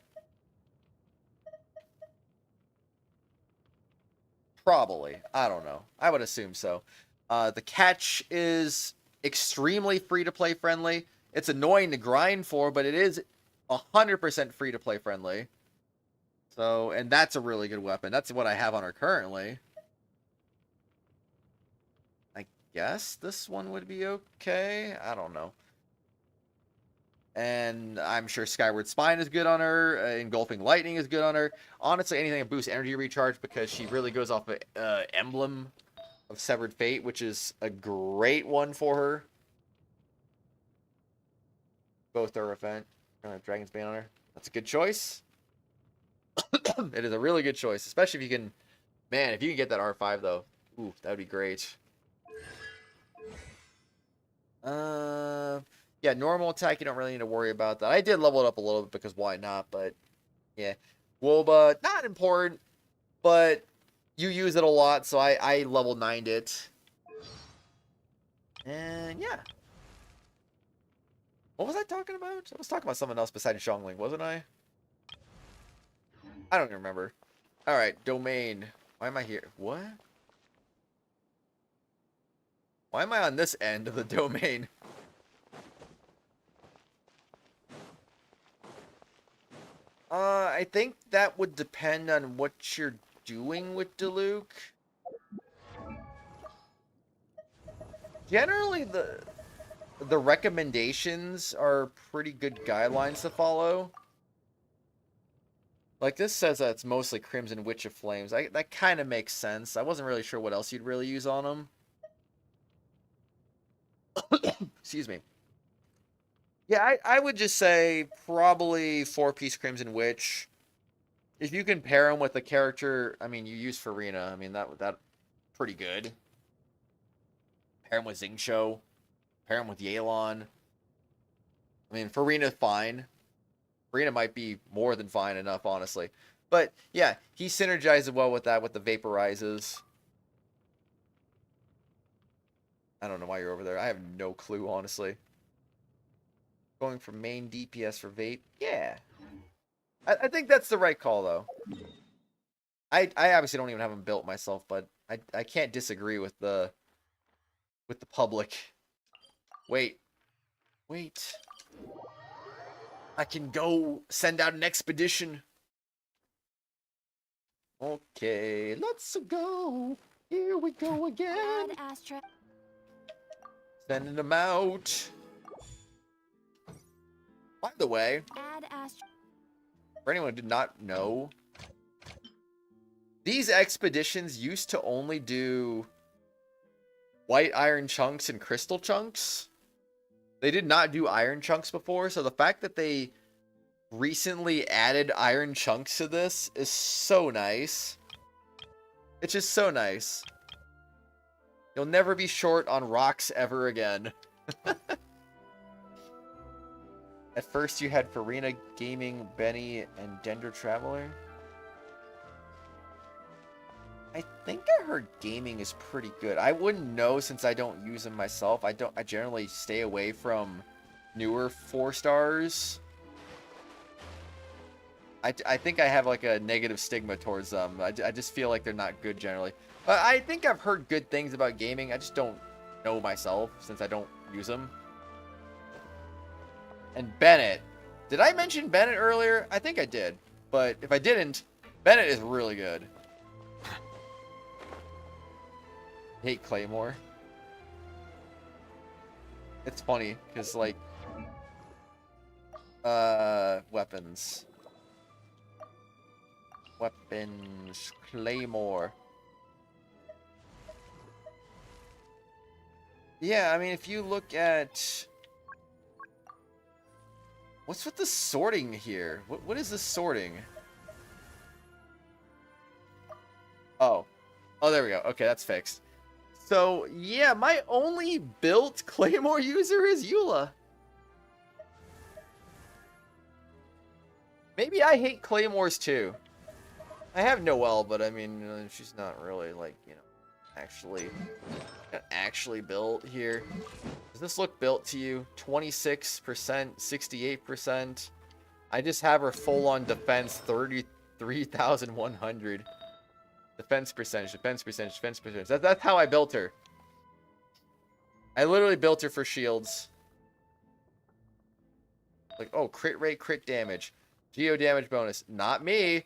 Probably. I don't know. I would assume so. The catch is extremely free-to-play friendly. It's annoying to grind for, but it is 100% free-to-play friendly. So, and that's a really good weapon. That's what I have on her currently. I guess this one would be okay. I don't know. And I'm sure Skyward Spine is good on her. Engulfing Lightning is good on her. Honestly, anything that boosts energy recharge, because she really goes off of Emblem of Severed Fate, which is a great one for her. Both are event. Dragon's Bane on her. That's a good choice. It is a really good choice, especially if you can... Man, if you can get that R5, though. Ooh, that would be great. Yeah, normal attack, you don't really need to worry about that. I did level it up a little bit because why not, but yeah. Woba, not important, but you use it a lot, so I level 9'd it. And yeah. What was I talking about? I was talking about something else besides Xiongling, wasn't I? I don't even remember. Alright, domain. Why am I here? What? Why am I on this end of the domain? I think that would depend on what you're doing with Diluc. Generally, the recommendations are pretty good guidelines to follow. Like, this says that it's mostly Crimson Witch of Flames. That kind of makes sense. I wasn't really sure what else you'd really use on them. Excuse me. Yeah, I would just say probably 4-piece Crimson Witch. If you can pair him with a character, I mean, you use Furina. I mean, that pretty good. Pair him with Xingqiu. Pair him with Yelan. I mean, Furina's fine. Furina might be more than fine enough, honestly. But, yeah, he synergizes well with that, with the Vaporizes. I don't know why you're over there. I have no clue, honestly. Going for main DPS for Vape? Yeah. I think that's the right call, though. I obviously don't even have them built myself, but I can't disagree with the public. Wait. I can go send out an expedition. Okay, let's go. Here we go again. Add Astra. Sending them out. By the way, Add Astra. for anyone who did not know, these expeditions used to only do white iron chunks and crystal chunks. They did not do iron chunks before, so the fact that they recently added iron chunks to this is so nice. It's just so nice. You'll never be short on rocks ever again. At first you had Furina, Gaming, Benny, and Dendro Traveler. I think I heard Gaming is pretty good. I wouldn't know since I don't use them myself. I generally stay away from newer 4 stars. I think I have like a negative stigma towards them. I just feel like they're not good generally. But I think I've heard good things about Gaming. I just don't know myself since I don't use them. And Bennett. Did I mention Bennett earlier? I think I did. But if I didn't, Bennett is really good. Hate Claymore. It's funny, because, like... Weapons. Weapons. Claymore. Yeah, I mean, if you look at... What's with the sorting here? What is this sorting? Oh. Oh, there we go. Okay, that's fixed. So, yeah, my only built Claymore user is Eula. Maybe I hate Claymores too. I have Noelle, but I mean, she's not really, like, you know, actually built here. Does this look built to you? 26%, 68%. I just have her full on defense, 33,100. Defense percentage, defense percentage, defense percentage. That's how I built her. I literally built her for shields. Like, oh, crit rate, crit damage. Geo damage bonus. Not me.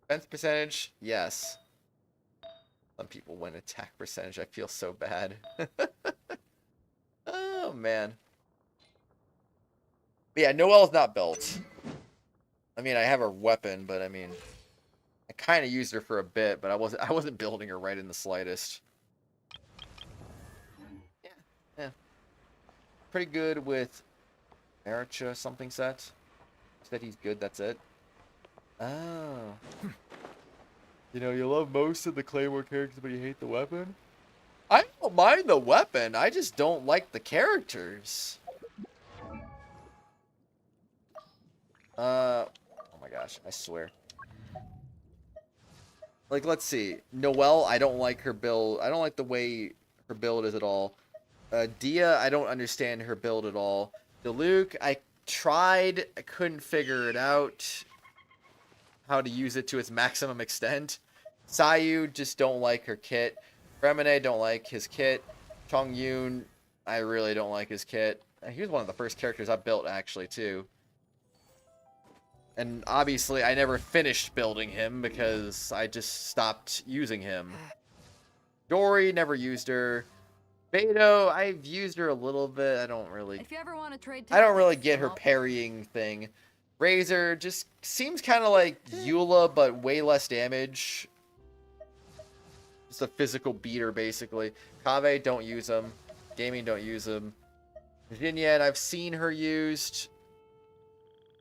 Defense percentage, yes. Some people win attack percentage. I feel so bad. Oh, man. But yeah, Noelle's not built. I mean, I have her weapon, but I mean, I kind of used her for a bit, but I wasn't building her right in the slightest. Yeah. Pretty good with Maricha something set. Said he's good, that's it. Oh. You know, you love most of the Claymore characters, but you hate the weapon? I don't mind the weapon, I just don't like the characters. Oh my gosh, I swear. Like, let's see. Noelle, I don't like her build. I don't like the way her build is at all. Dia, I don't understand her build at all. Diluc, I tried. I couldn't figure it out. How to use it to its maximum extent. Sayu, just don't like her kit. Remine, don't like his kit. Chongyun, I really don't like his kit. He was one of the first characters I built, actually, too. And obviously, I never finished building him because I just stopped using him. Dory, never used her. Beto, I've used her a little bit. I don't really... If you ever want to trade I don't really get her parrying thing. Razor just seems kind of like Eula, but way less damage. Just a physical beater, basically. Kave, don't use him. Gaming, don't use him. Jinyan, I've seen her used,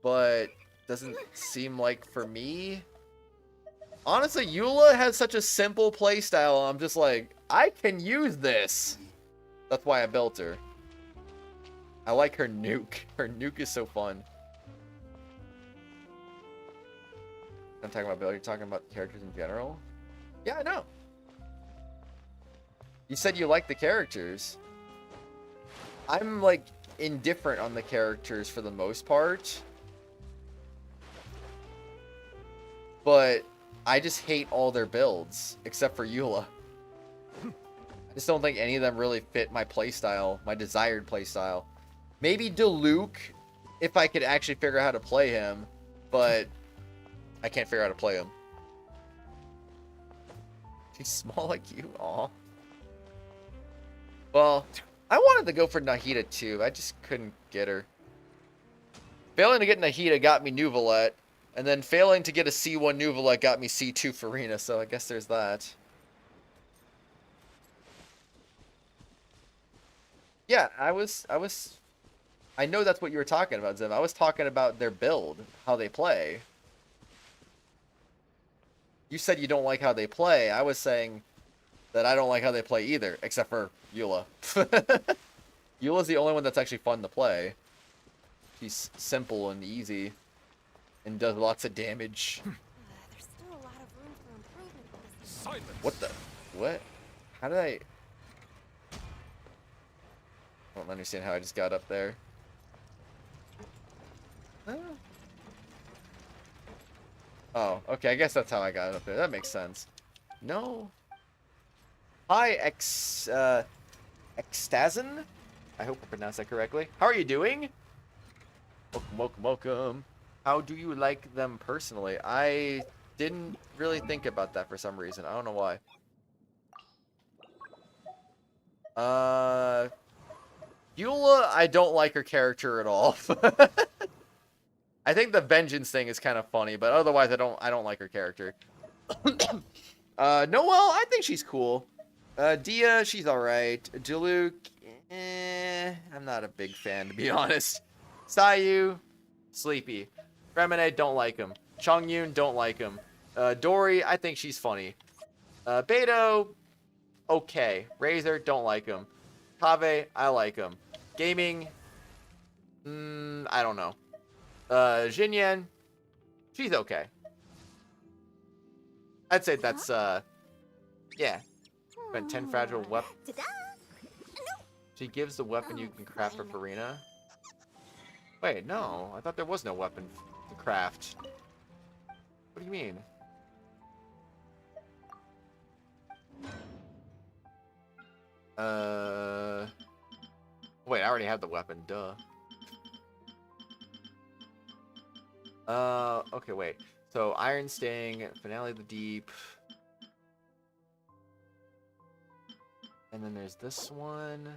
but doesn't seem like for me. Honestly, Eula has such a simple playstyle. I'm just like, I can use this. That's why I built her. I like her nuke. Her nuke is so fun. I'm talking about build. You're talking about characters in general? Yeah, I know. You said you like the characters. I'm like indifferent on the characters for the most part. But I just hate all their builds, except for Eula. I just don't think any of them really fit my playstyle, my desired playstyle. Maybe Diluc, if I could actually figure out how to play him, but I can't figure out how to play him. She's small like you, aw. Well, I wanted to go for Nahida too, I just couldn't get her. Failing to get Nahida got me Nuvolette. And then failing to get a C1 Nuvolette got me C2 Furina, so I guess there's that. Yeah, I know that's what you were talking about, Zim. I was talking about their build, how they play. You said you don't like how they play. I was saying that I don't like how they play either, except for Eula. Eula's the only one that's actually fun to play. She's simple and easy. And does lots of damage. There's still a lot of room for improvement with this. Silence. What the? What? How did I don't understand how I just got up there. Oh, okay. I guess that's how I got up there. That makes sense. No. Hi, Extazin. I hope I pronounced that correctly. How are you doing? Welcome, welcome. How do you like them personally? I didn't really think about that for some reason. I don't know why. Eula, I don't like her character at all. I think the vengeance thing is kind of funny, but otherwise I don't like her character. Noelle, I think she's cool. Dia, she's alright. Diluc, I'm not a big fan, to be honest. Sayu, sleepy. Remine, don't like him. Chongyun, don't like him. Dory, I think she's funny. Beto, okay. Razor, don't like him. Kave, I like him. Gaming, I don't know. Jinyan, she's okay. I'd say that's, yeah. Spent 10 fragile weapon. She gives the weapon you can craft for Furina. Wait, no. I thought there was no weapon to craft. What do you mean? Wait, I already have the weapon, duh. Okay, wait. So, Iron Sting, Finale of the Deep. And then there's this one.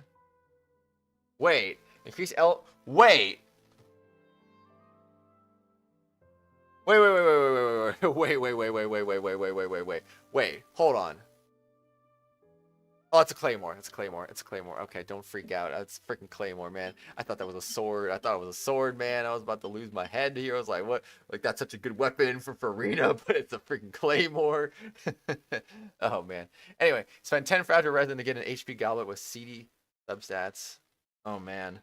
Wait, increase L. Wait! Wait, wait, wait, wait, wait, wait, wait, wait, wait, wait, wait, wait, wait, wait, wait, wait, wait. Hold on. Oh, it's a claymore. It's a claymore. It's a claymore. Okay, don't freak out. It's freaking claymore, man. I thought that was a sword. I thought it was a sword, man. I was about to lose my head here. I was like, what? Like, that's such a good weapon for Furina, but it's a freaking claymore. Oh, man. Anyway, spend 10 fragile resin to get an HP goblet with CD substats. Oh, man.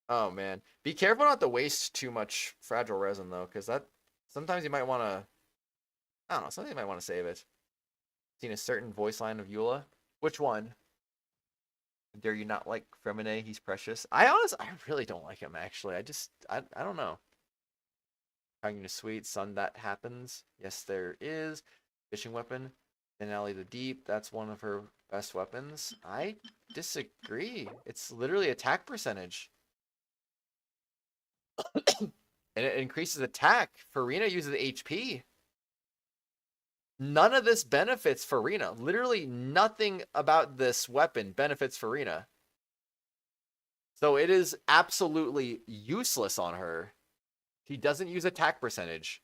Oh, man. Be careful not to waste too much fragile resin, though, because that sometimes you might want to, I don't know, sometimes you might want to save it. Seen a certain voice line of Eula? Which one? Dare you not like Fremine? He's precious. I really don't like him, actually. I don't know. Cognoswhere, son, that happens. Yes, there is. Fishing weapon. Denali the Deep. That's one of her best weapons. I disagree. It's literally attack percentage. And it increases attack. Furina uses HP. None of this benefits Furina. Literally nothing about this weapon benefits Furina. So it is absolutely useless on her. She doesn't use attack percentage.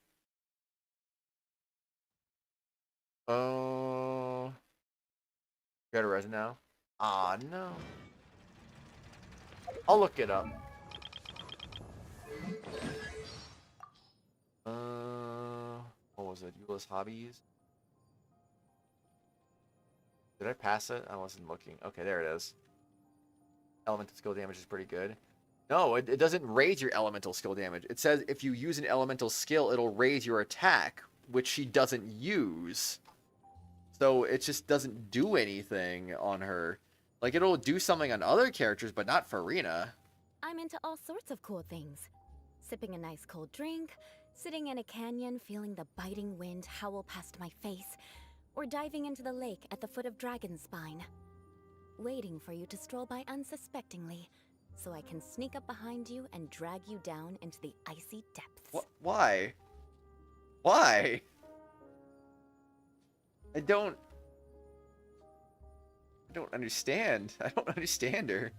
Oh. Got a resin now? Ah, no. I'll look it up. What was it? Eula's hobbies? Did I pass it? I wasn't looking. Okay, there it is. Elemental skill damage is pretty good. No, it doesn't raise your elemental skill damage. It says if you use an elemental skill, it'll raise your attack, which she doesn't use. So it just doesn't do anything on her. Like, it'll do something on other characters, but not Furina. I'm into all sorts of cool things. Sipping a nice cold drink, sitting in a canyon feeling the biting wind howl past my face, or diving into the lake at the foot of Dragon's Spine. Waiting for you to stroll by unsuspectingly, so I can sneak up behind you and drag you down into the icy depths. Why? Why? I don't understand. I don't understand her.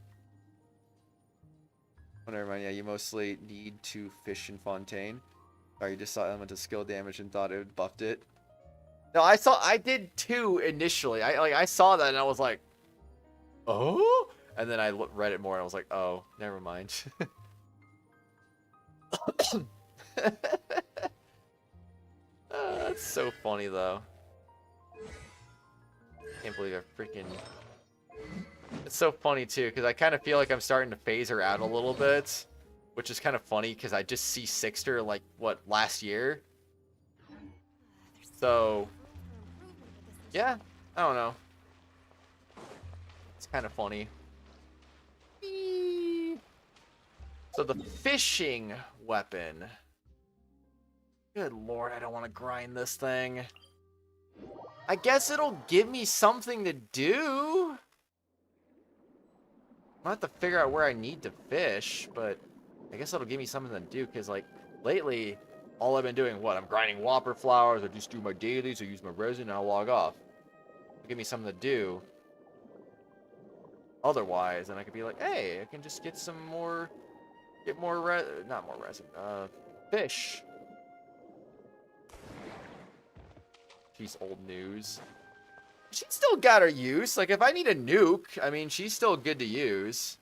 Oh, never mind. Yeah, you mostly need to fish in Fontaine. Or you just saw elemental skill damage and thought it buffed it. No, I did too initially. I saw that and I was like, oh? And then I read it more and I was like, oh, never mind. That's so funny though. Can't believe I freaking... It's so funny too, because I kind of feel like I'm starting to phase her out a little bit. Which is kind of funny, because I just C6'd her, like, what, last year? So... yeah, I don't know. It's kind of funny. So the fishing weapon. Good lord, I don't want to grind this thing. I guess it'll give me something to do. I'll have to figure out where I need to fish, but I guess it'll give me something to do, because, like, lately, all I've been doing, I'm grinding whopper flowers, I just do my dailies, I use my resin, and I'll log off. It'll give me something to do. Otherwise, and I could be like, hey, I can just get some more, not more resin, fish. She's old news. She's still got her use. Like, if I need a nuke, I mean, she's still good to use.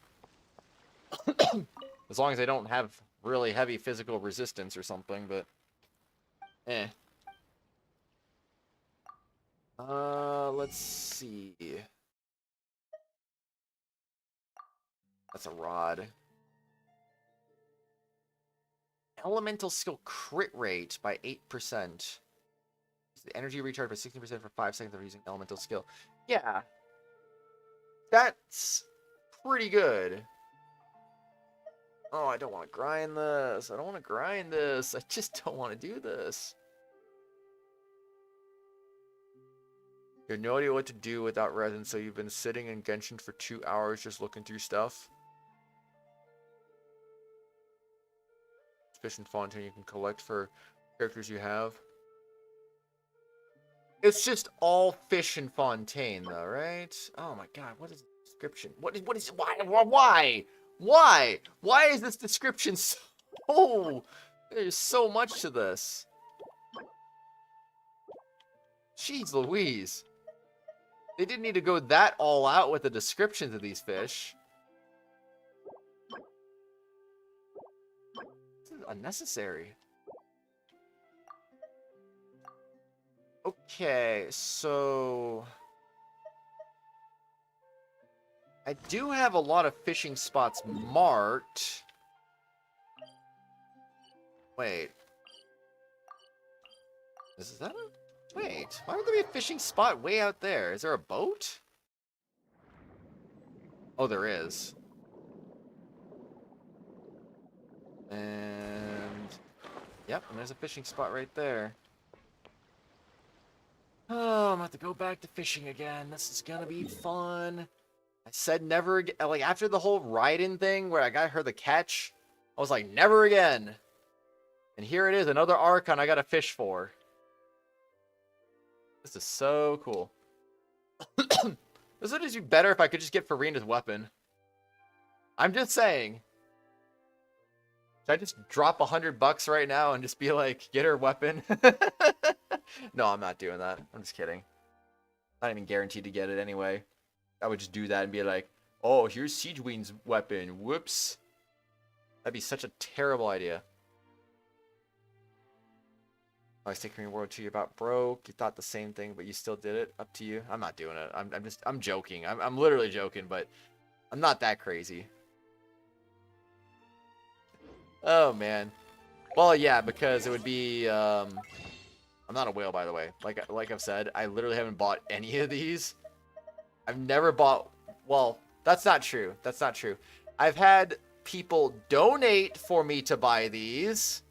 As long as I don't have really heavy physical resistance or something, but... eh. Let's see. That's a rod. Elemental skill crit rate by 8%. The energy recharge by 16% for 5 seconds of using elemental skill. Yeah. That's pretty good. Oh, I don't want to grind this. I don't want to grind this. I just don't want to do this. You have no idea what to do without resin, so you've been sitting in Genshin for 2 hours just looking through stuff. Fish and Fontaine you can collect for characters you have. It's just all fish and Fontaine, though, right? Oh my god, what is the description? What is, why? Why is this description so There's so much to this. Jeez Louise. They didn't need to go that all out with the descriptions of these fish. This is unnecessary. Okay, so... I do have a lot of fishing spots marked. Wait. Is that a... Wait, why would there be a fishing spot way out there? Is there a boat? Oh, there is. And... Yep, and there's a fishing spot right there. Oh, I'm about to go back to fishing again. This is gonna be fun. I said never again. Like, after the whole ride-in thing where I got her the catch, I was like, never again. And here it is, another Archon I gotta fish for. This is so cool. This would just be better if I could just get Furina's weapon. I'm just saying. Should I just drop $100 right now and just be like, get her weapon? No, I'm not doing that. I'm just kidding. Not even guaranteed to get it anyway. I would just do that and be like, oh, here's Siegeween's weapon. Whoops. That'd be such a terrible idea. I was taking your world to you about broke. You thought the same thing, but you still did it. Up to you. I'm not doing it. I'm joking. I'm literally joking, but I'm not that crazy. Oh, man. Well, yeah, because it would be, I'm not a whale, by the way. Like I've said, I literally haven't bought any of these. I've never bought... Well, that's not true. That's not true. I've had people donate for me to buy these,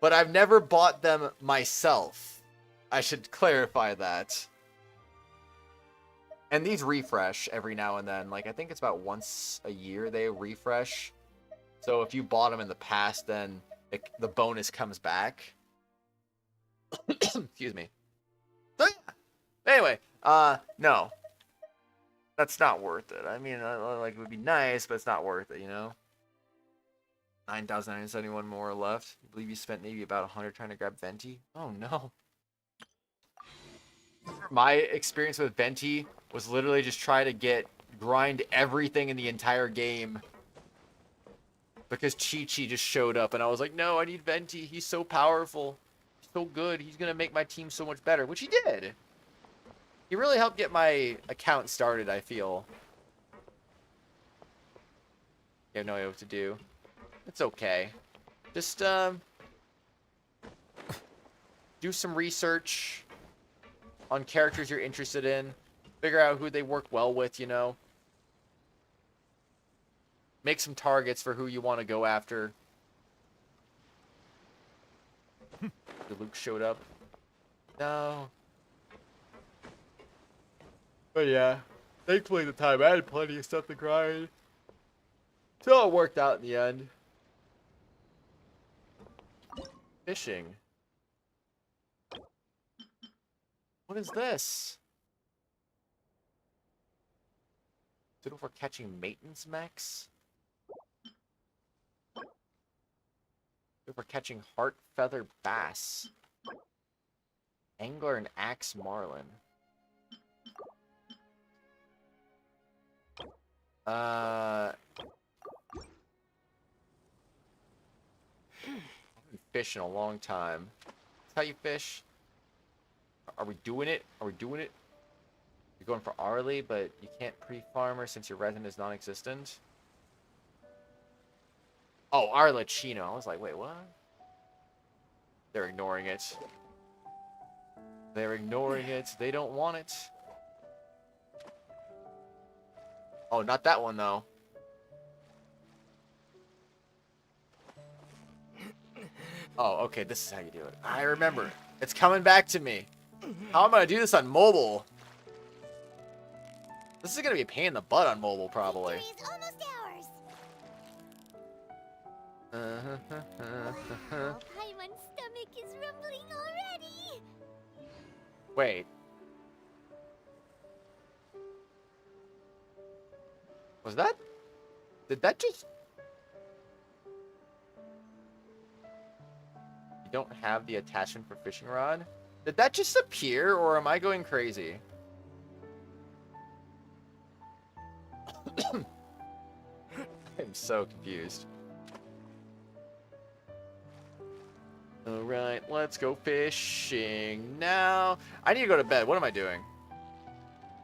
but I've never bought them myself. I should clarify that. And these refresh every now and then. Like, I think it's about once a year they refresh. So if you bought them in the past, then the bonus comes back. Excuse me. So, yeah. Anyway, no. That's not worth it. I mean, like, it would be nice, but it's not worth it, you know? 9,971 more left. I believe you spent maybe about 100 trying to grab Venti. Oh, no. My experience with Venti was literally just try to grind everything in the entire game. Because Chi-Chi just showed up, and I was like, no, I need Venti. He's so powerful. He's so good. He's going to make my team so much better, which he did. He really helped get my account started, I feel. You have no idea what to do. It's okay. Just, do some research on characters you're interested in. Figure out who they work well with, you know. Make some targets for who you want to go after. Luke showed up. No. But yeah, thankfully the time I had plenty of stuff to grind. So it worked out in the end. Fishing. What is this? Suitable for catching maintenance mechs? Suitable for catching heart feather bass. Angler and axe marlin. I haven't fished in a long time. That's how you fish? Are we doing it? Are we doing it? You're going for Arlie, but you can't pre-farmer since your resin is non-existent. Oh, Arlecchino. I was like, wait, what? They're ignoring it. They're ignoring it. They don't want it. Oh, not that one, though. Oh, okay, this is how you do it. I remember. It's coming back to me. How am I going to do this on mobile? This is going to be a pain in the butt on mobile, probably. Paimon's stomach is rumbling already. Wait. Was that? Did that just... You don't have the attachment for fishing rod? Did that just appear, or am I going crazy? I'm so confused. Alright, let's go fishing now. I need to go to bed. What am I doing?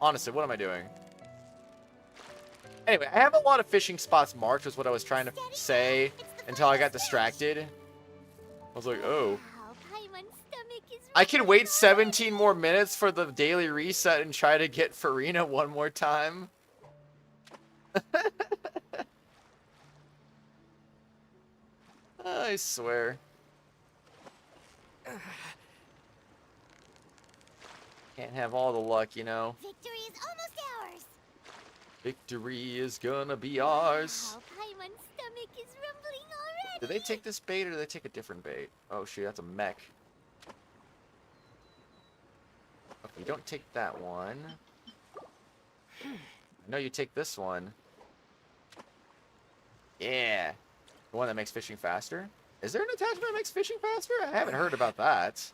Honestly, what am I doing? Anyway, I have a lot of fishing spots marked, was what I was trying to say, until I got distracted. I was like, oh. I can wait 17 more minutes for the daily reset and try to get Furina one more time. I swear. Can't have all the luck, you know. Victory is almost ours. Victory is gonna be ours. Wow, Paimon's stomach is rumbling already. Did they take this bait or did they take a different bait? Oh shoot, that's a mech. Okay, don't take that one. No, you take this one. Yeah. The one that makes fishing faster? Is there an attachment that makes fishing faster? I haven't heard about that. So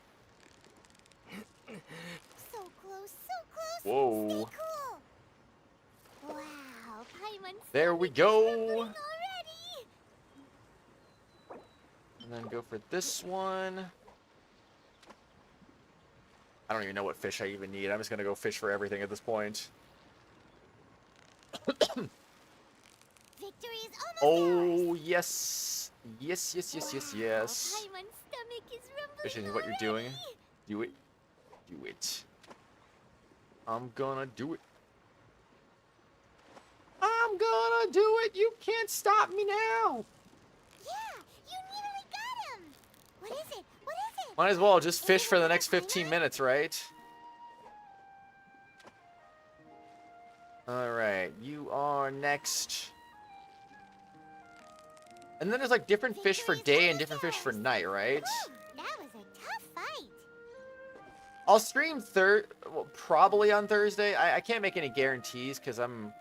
close, so close. Whoa. Stay cool. Wow, Paimon's There we stomach is go. rumbling already. And then go for this one. I don't even know what fish I even need. I'm just gonna go fish for everything at this point. Victory is almost Oh, yes. Yes, yes, yes, yes, yes. Paimon's stomach is rumbling Fishing is what you're doing. Do it. Do it. I'm gonna do it. I'm gonna do it. You can't stop me now. Yeah, you nearly got him. What is it? What is it? Might as well just fish for the next 15 minutes, right? Alright, you are next. And then there's like different fish for day and different fish for night, right? That was a tough fight. I'll stream probably on Thursday. I can't make any guarantees because I'm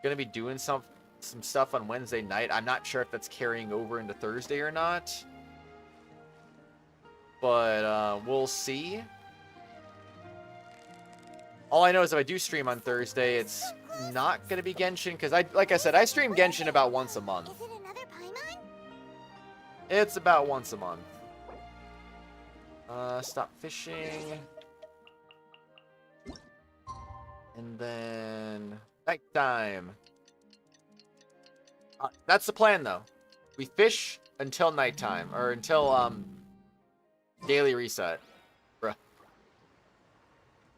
gonna be doing some stuff on Wednesday night. I'm not sure if that's carrying over into Thursday or not. But we'll see. All I know is if I do stream on Thursday, it's not gonna be Genshin because like I said, I stream Genshin about once a month. Is it another Paimon? It's about once a month. Stop fishing. And then nighttime. That's the plan though. We fish until nighttime or until daily reset. Bruh.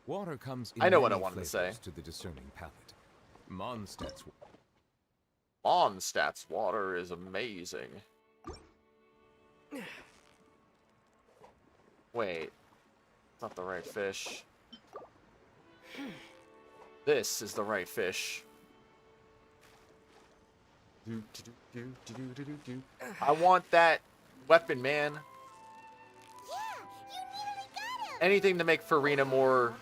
Water comes in I know what I many wanted to say. flavors to the discerning palate. Mondstadt's Mondstadt's water is amazing. Wait. It's not the right fish. This is the right fish. I want that weapon, man. Anything to make Furina more...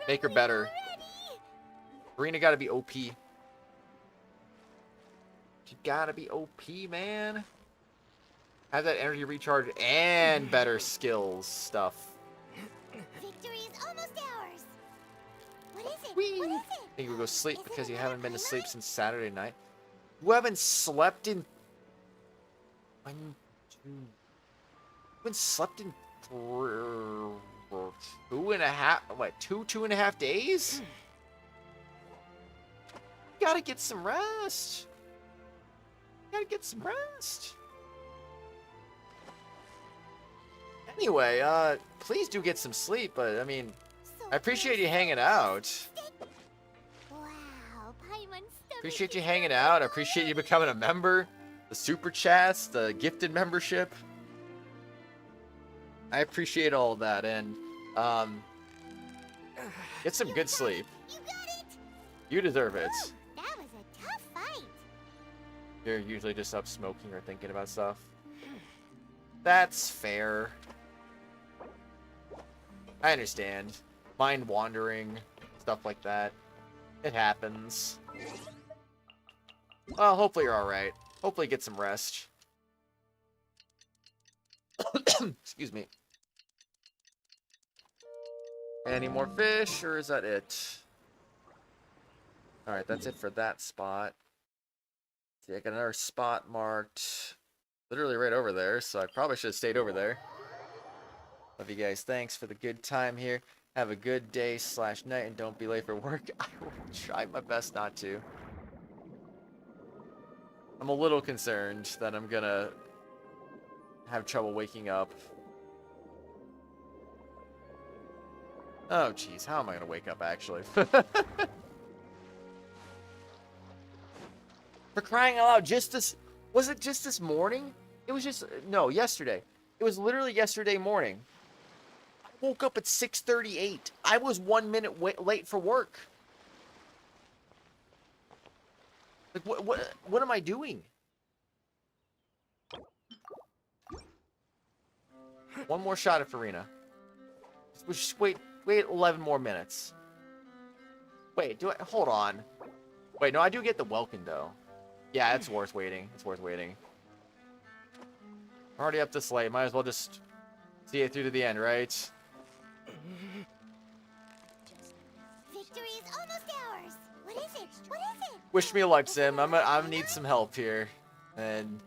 Make her better. Furina gotta be OP. She gotta be OP, man. Have that energy recharge and better skills stuff. Victory is almost ours. What is it? Whee! What is it? I think we'll go sleep because you haven't been to sleep since Saturday night. You haven't slept in... You haven't slept in... 2.5 days? You gotta get some rest. You gotta get some rest. Anyway, please do get some sleep, but I mean, I appreciate you hanging out. Wow, Paimon's stomach Appreciate you is hanging out. I appreciate you becoming a member. The super chats, the gifted membership. I appreciate all of that, and get some good sleep. You got it. You deserve it. That was a tough fight. You're usually just up smoking or thinking about stuff. That's fair. I understand. Mind wandering, stuff like that. It happens. Well, hopefully you're alright. Hopefully get some rest. Excuse me. Any more fish, or is that it? Alright, that's it for that spot. See, I got another spot marked literally right over there, so I probably should have stayed over there. Love you guys. Thanks for the good time here. Have a good day / night, and don't be late for work. I will try my best not to. I'm a little concerned that I'm gonna have trouble waking up. Oh, jeez. How am I gonna wake up, actually? For crying out loud, just this... Was it just this morning? It was just... No, yesterday. It was literally yesterday morning. I woke up at 6:38. I was 1 minute late for work. Like, what am I doing? One more shot at Furina. Just wait 11 more minutes. Wait, hold on. Wait, no, I do get the Welkin, though. Yeah, it's worth waiting. It's worth waiting. I'm already up this late. Might as well just see it through to the end, right? Victory is almost ours. What is it? What is it? Wish me luck, Sim. I'm gonna need some help here. And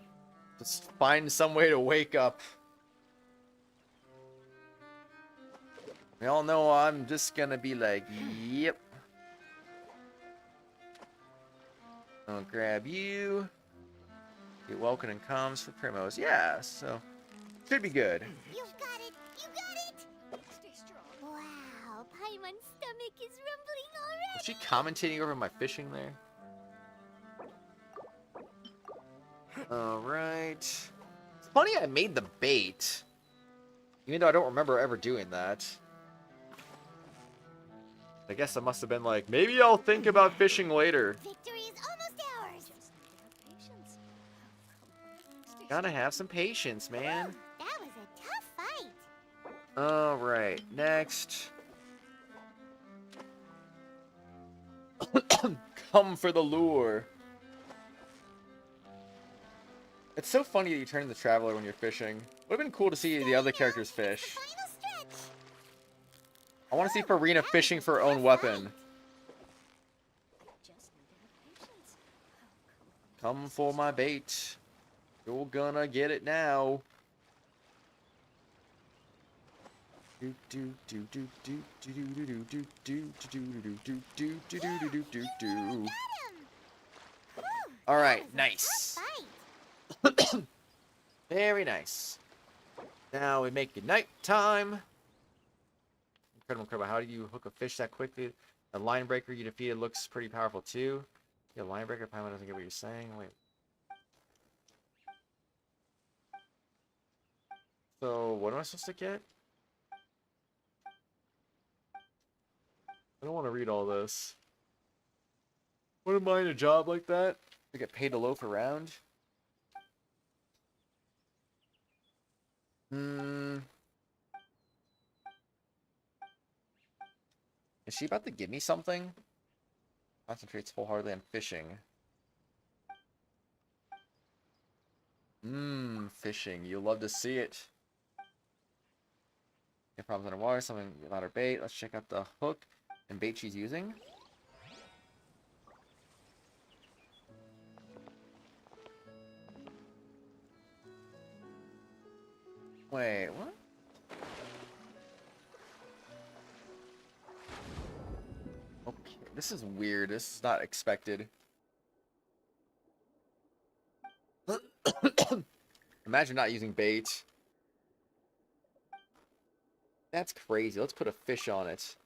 just find some way to wake up. We all know I'm just gonna be like, yep. I'll grab you. Get Welkin and comms for primos. Yeah, so should be good. You've got it. You got it. Stay strong. Wow, Paimon's stomach is rumbling already. Was she commentating over my fishing there? Alright. It's funny I made the bait. Even though I don't remember ever doing that. I guess I must have been like, maybe I'll think about fishing later. Victory is almost ours. Gotta have some patience, man. That was a tough fight. Alright, next. Come for the lure. It's so funny that you turn the Traveler when you're fishing. Would have been cool to see the other characters fish. I want to see Furina fishing for her own weapon. Come for my bait. You're gonna get it now. Do do do do do do do do do do do do do do do do do. All right, nice. Very nice. Now we make it night time. Incredible. How do you hook a fish that quickly? A line breaker you defeated looks pretty powerful too. Yeah, line breaker. Paimon doesn't get what you're saying. Wait. So what am I supposed to get? I don't want to read all this. Wouldn't mind a job like that. To get paid to loaf around. Is she about to give me something? Concentrates wholeheartedly on fishing. Fishing. You'll love to see it. No problems underwater, something about her bait. Let's check out the hook and bait she's using. Wait, what? Okay, this is weird. This is not expected. Imagine not using bait. That's crazy. Let's put a fish on it.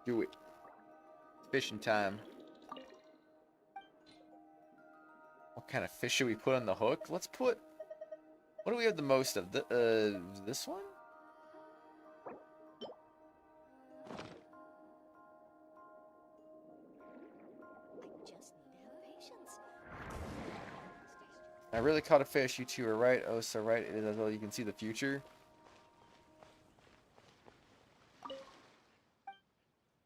Do it. Fishing time. What kind of fish should we put on the hook? Let's put... What do we have the most of? This one? I really caught a fish. You two are right. Oh, so right. It is as well. You can see the future.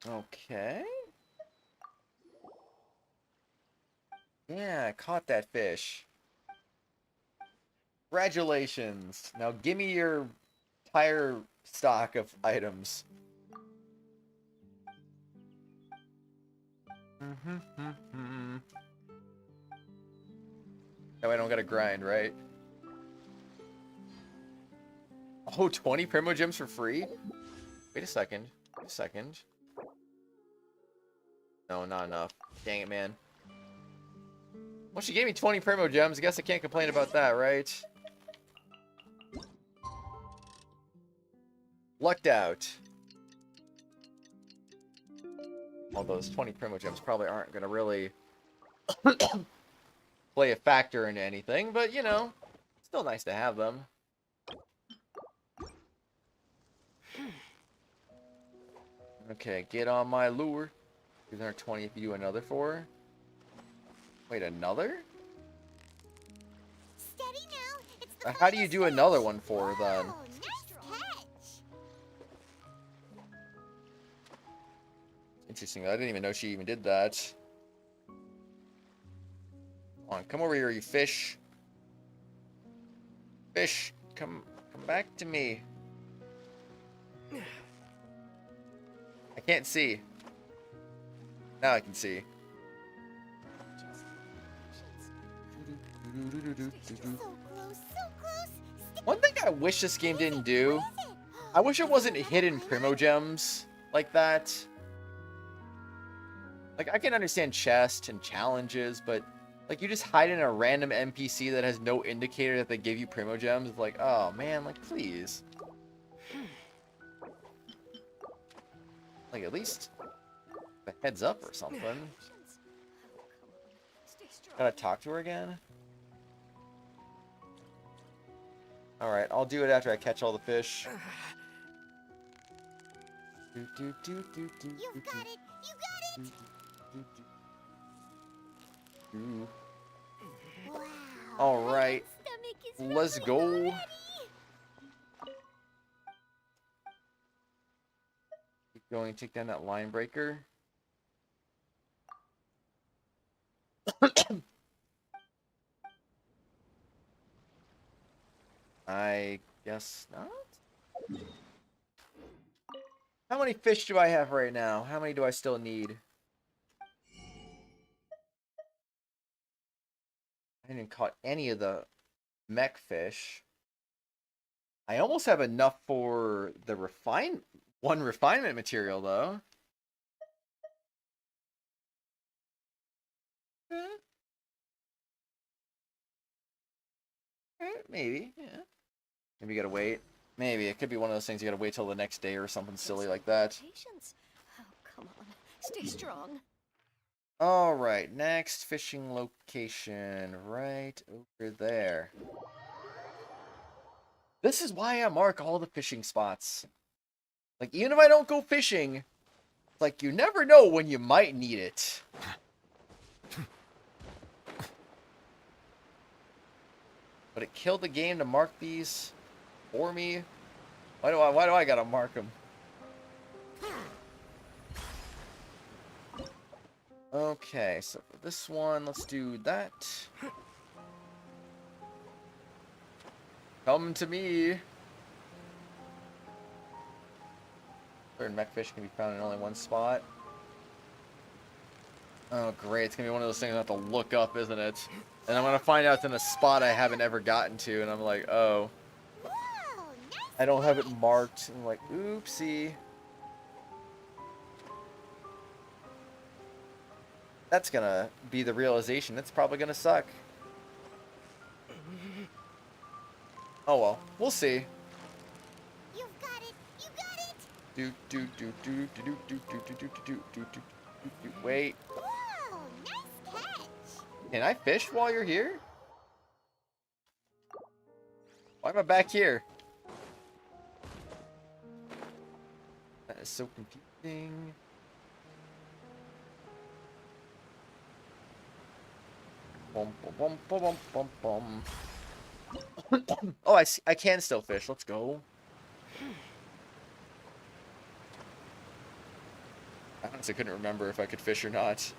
Okay. Yeah, I caught that fish. Congratulations. Now give me your entire stock of items. No, I don't gotta grind, right? Oh, 20 primogems for free? Wait a second. Wait a second. No, not enough. Dang it, man. Well, she gave me 20 primogems. I guess I can't complain about that, right? Lucked out. All those 20 primogems probably aren't going to really play a factor into anything, but, you know, still nice to have them. Okay, get on my lure. 220 if you do another 4. Wait, another? Steady now. It's the How do you do another one for then? Whoa, nice catch. Interesting. I didn't even know she even did that. Come on, come over here, you fish. Fish, come back to me. I can't see. Now I can see. One thing I wish this game didn't do, I wish it wasn't hidden primogems like that. Like, I can understand chests and challenges, but like, you just hide in a random NPC that has no indicator that they give you primogems. It's like, oh man, like, please. Like, at least a heads up or something. Gotta talk to her again? Alright, I'll do it after I catch all the fish. You've got it. You got it. Wow. Alright, let's go. Keep going, take down that line breaker. I guess not. How many fish do I have right now? How many do I still need? I didn't caught any of the mech fish. I almost have enough for the one refinement material though. Maybe, yeah. Maybe you gotta wait. Maybe it could be one of those things you gotta wait till the next day or something silly like that. Patience. Oh, come on. Stay strong. Alright, next fishing location. Right over there. This is why I mark all the fishing spots. Like, even if I don't go fishing, it's like you never know when you might need it. But it killed the game to mark these for me. Why do I gotta mark them? Okay, so for this one, let's do that. Come to me. Certain mechfish can be found in only one spot. Oh, great. It's going to be one of those things I have to look up, isn't it? And I'm going to find out it's in a spot I haven't ever gotten to, and I'm like, oh. I don't have it marked. I'm like, oopsie. That's going to be the realization. It's probably going to suck. Oh, well. We'll see. You've got it. You got it. Wait. Whoa, nice catch. Can I fish while you're here? Why am I back here? That is so confusing. Bum, bum, bum, bum, bum, bum. Oh, I can still fish. Let's go. I honestly couldn't remember if I could fish or not.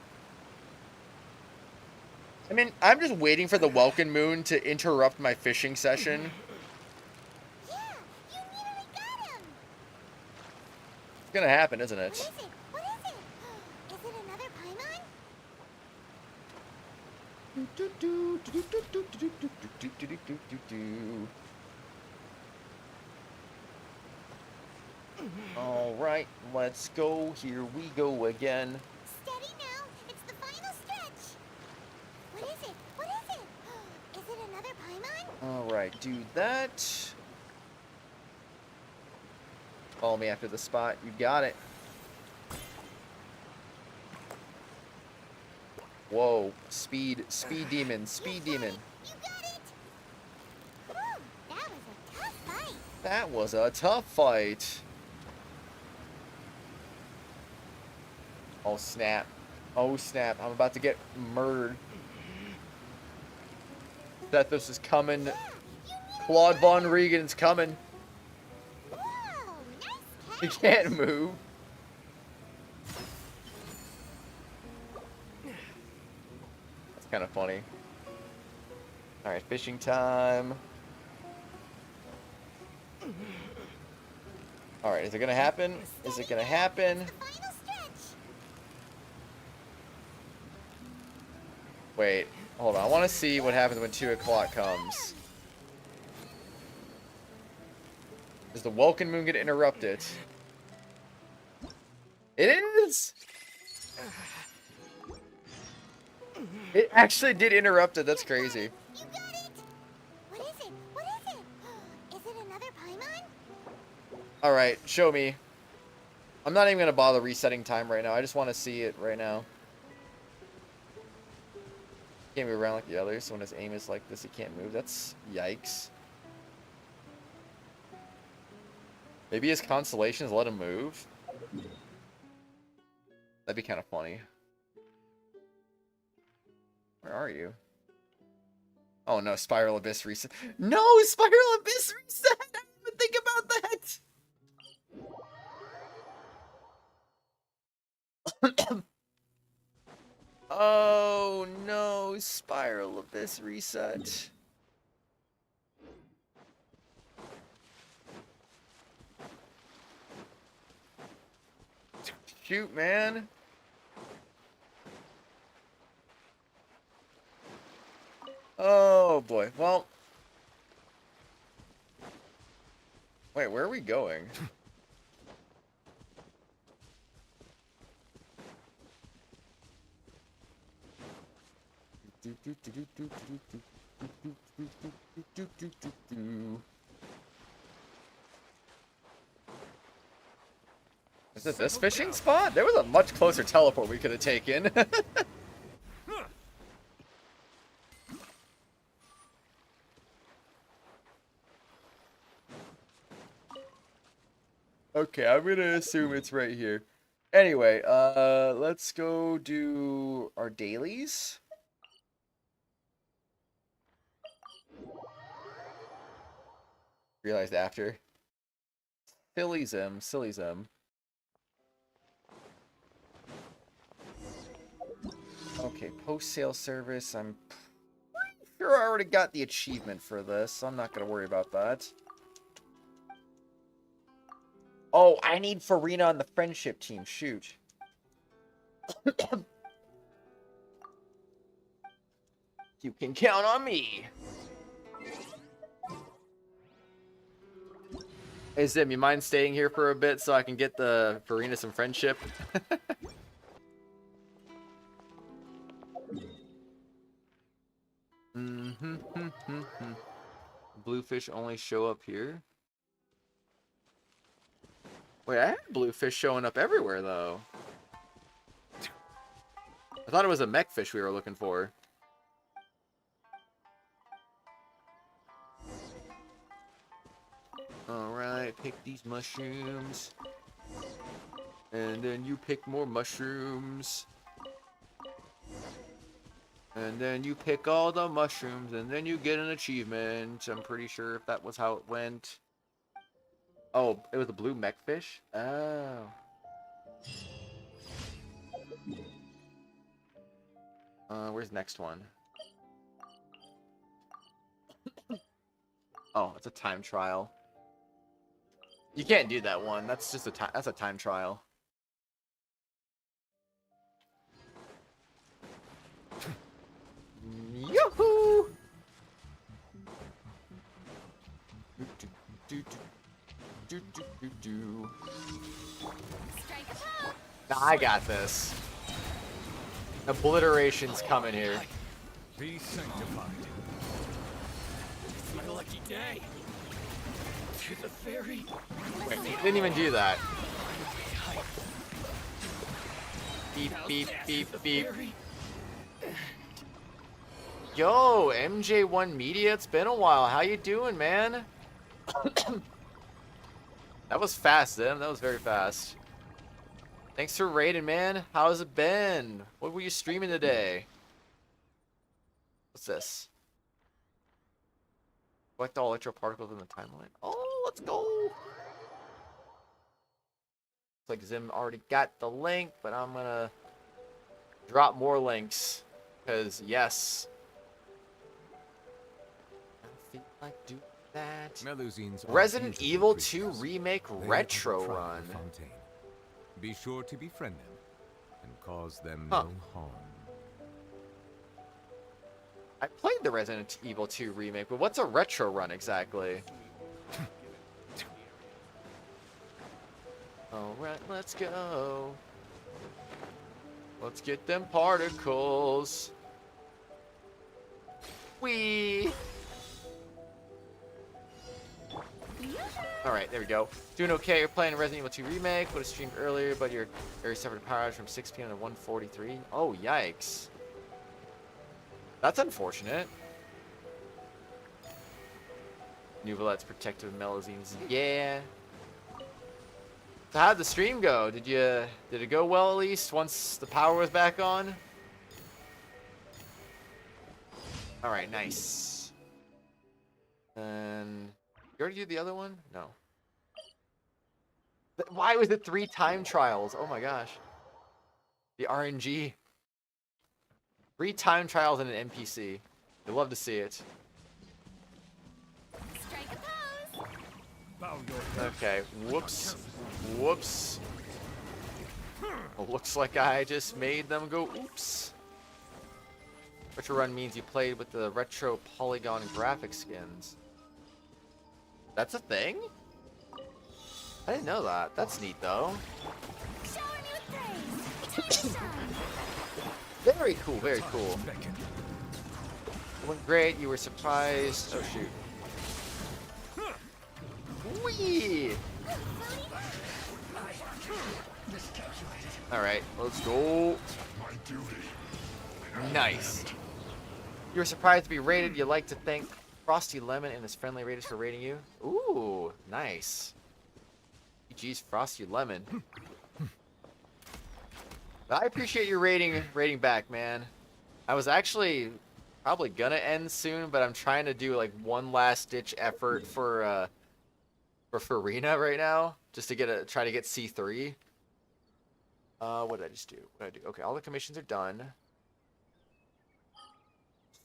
I mean, I'm just waiting for the Welkin Moon to interrupt my fishing session. Yeah, you nearly got him. It's gonna happen, isn't it? What is it? What is it? Is it another Paimon? All right, let's go. Here we go again. Steady now. It's the final stretch. What is it? What is it? Is it another Paimon? All right, do that. Follow me after the spot. You got it. Whoa, speed demon, speed demon. You got it. Whew, that was a tough fight. That was a tough fight. Oh snap. Oh snap. I'm about to get murdered. Thethos is coming. Claude Von Regan's coming. Whoa, nice He catch. can't move. That's kind of funny. Alright, fishing time. Alright, is it gonna happen? Is it gonna happen? Final stretch. Wait, hold on. I want to see what happens when 2 o'clock comes. Does the Welkin Moon get interrupted? It is! It actually did interrupt it. That's crazy. You got it. What is it? What is it? Is it another Paimon? Alright, show me. I'm not even going to bother resetting time right now. I just want to see it right now. Can't move around like the others, so when his aim is like this, he can't move. That's yikes. Maybe his constellations let him move? That'd be kind of funny. Where are you? Oh no, Spiral Abyss reset. No, Spiral Abyss reset! I didn't even think about that! Oh no, Spiral Abyss reset. Shoot, man. Oh boy. Well. Wait, where are we going? Is it this fishing spot? There was a much closer teleport we could have taken. Okay, I'm gonna assume it's right here. Anyway, let's go do our dailies. Realized after. Silly Zim, silly Zim. Okay, post-sale service. I'm pretty sure I already got the achievement for this, so I'm not gonna worry about that. Oh, I need Furina on the friendship team. Shoot. You can count on me. Hey Zim, you mind staying here for a bit so I can get the Furina some friendship? Bluefish only show up here? Wait, I had bluefish showing up everywhere, though. I thought it was a mech fish we were looking for. Alright, pick these mushrooms. And then you pick more mushrooms. And then you pick all the mushrooms, and then you get an achievement. I'm pretty sure if that was how it went. Oh, it was a blue mech fish? Oh. Where's the next one? Oh, it's a time trial. You can't do that one. That's just that's a time trial. Yoo-hoo! Nah, I got this. Obliteration's coming here. Be sanctified. It's my lucky day. To the fairy. Wait, he didn't even do that. Beep, beep, beep, beep. Yo, MJ1 Media, it's been a while. How you doing, man? That was fast, Zim. That was very fast. Thanks for raiding, man. How's it been? What were you streaming today? What's this? Collect all electro particles in the timeline. Oh, let's go. Looks like Zim already got the link, but I'm gonna drop more links. Because, yes. I feel like doing that. Melusines are Resident beautiful Evil creatures. 2 Remake They Retro have a Run. pride of Fontaine. Be sure to befriend them and cause them Huh. no harm. I played the Resident Evil 2 Remake, but what's a retro run exactly? Alright, let's go. Let's get them particles. Whee! Alright, there we go. Doing okay, you're playing Resident Evil 2 Remake. Would have streamed earlier, but your area suffered a power outage from 6 p.m. to 1:43. Oh, yikes. That's unfortunate. Nuvalet's protective melazines. Yeah. So how'd the stream go? Did it go well at least once the power was back on? Alright, nice. And you already did the other one? No. Why was it 3 time trials? Oh my gosh. The RNG. 3 time trials and an NPC. You'd love to see it. Okay, whoops. Whoops. Well, looks like I just made them go oops. Retro run means you played with the retro polygon graphic skins. That's a thing? I didn't know that. That's neat though. Very cool, very cool. It went great, you were surprised. Oh shoot. Whee! Alright, let's go. Nice. You were surprised to be raided. You'd like to thank Frosty Lemon and his friendly raiders for raiding you. Ooh, nice. GG's Frosty Lemon. I appreciate your rating back, man. I was actually probably gonna end soon, but I'm trying to do like one last ditch effort for Furina right now, just to try to get C3. What did I just do? What did I do? Okay, all the commissions are done.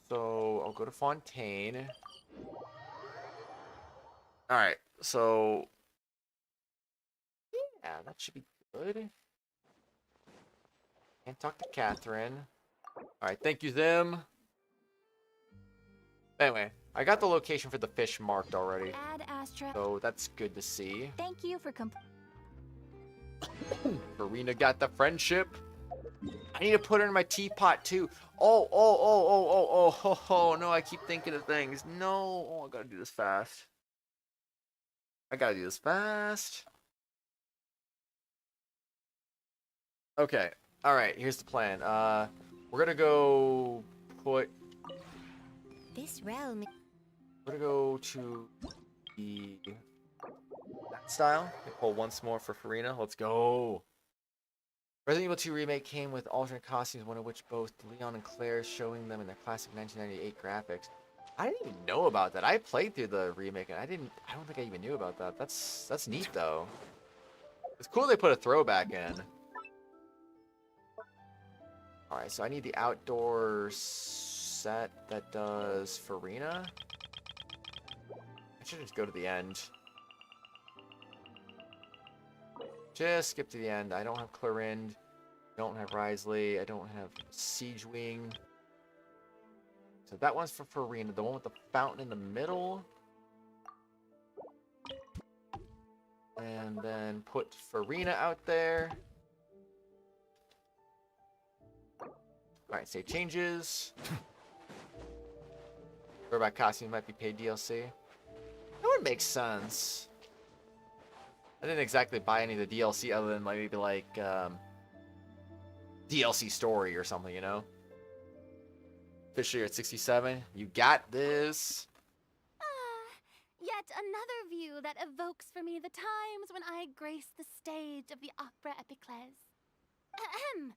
So I'll go to Fontaine. All right, so yeah, that should be good. Can't talk to Catherine. Alright, thank you, Zim. Anyway, I got the location for the fish marked already. Add Astra. So that's good to see. Thank you for Furina got the friendship. I need to put her in my teapot too. Oh, no, I keep thinking of things. No, oh, I gotta do this fast. Okay. Alright, here's the plan. We're gonna go put... This realm... We're gonna go to the... that style. Pull once more for Furina. Let's go! Resident Evil 2 Remake came with alternate costumes, one of which both Leon and Claire showing them in their classic 1998 graphics. I didn't even know about that. I played through the remake and I don't think I even knew about that. That's neat though. It's cool they put a throwback in. Alright, so I need the outdoor set that does Furina. I I should just go to the end. Just skip to the end. I don't have Clorinde. I don't have Risley. I don't have Siegewing. So that one's for Furina. The one with the fountain in the middle. And then put Furina out there. Alright, save changes. Throwback costume might be paid DLC. That would make sense. I didn't exactly buy any of the DLC other than maybe like DLC story or something, you know? Officially at 67. You got this. Yet another view that evokes for me the times when I graced the stage of the opera epiclese. Ahem.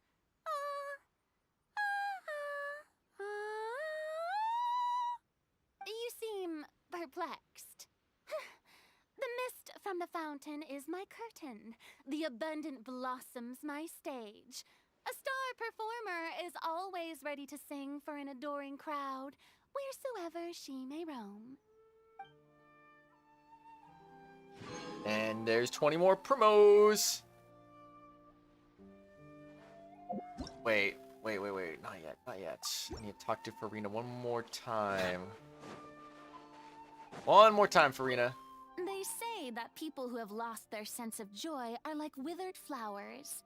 You seem perplexed. The mist from the fountain is my curtain. The abundant blossoms my stage. A star performer is always ready to sing for an adoring crowd, wheresoever she may roam. And there's 20 more promos. Wait. Not yet. I need to talk to Furina one more time. One more time, Furina. They say that people who have lost their sense of joy are like withered flowers.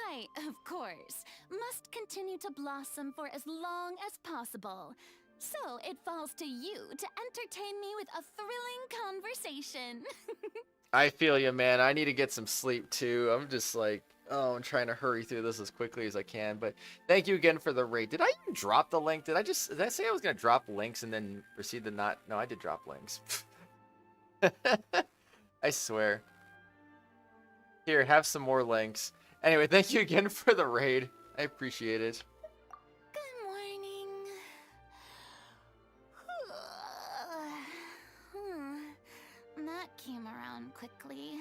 I, of course, must continue to blossom for as long as possible. So it falls to you to entertain me with a thrilling conversation. I feel you, man. I need to get some sleep too. I'm just like, oh, I'm trying to hurry through this as quickly as I can. But thank you again for the raid. Did I even drop the link? Did I say I was gonna drop links and then proceed to not? No, I did drop links. I swear. Here, have some more links. Anyway, thank you again for the raid. I appreciate it. Good morning. That came around quickly.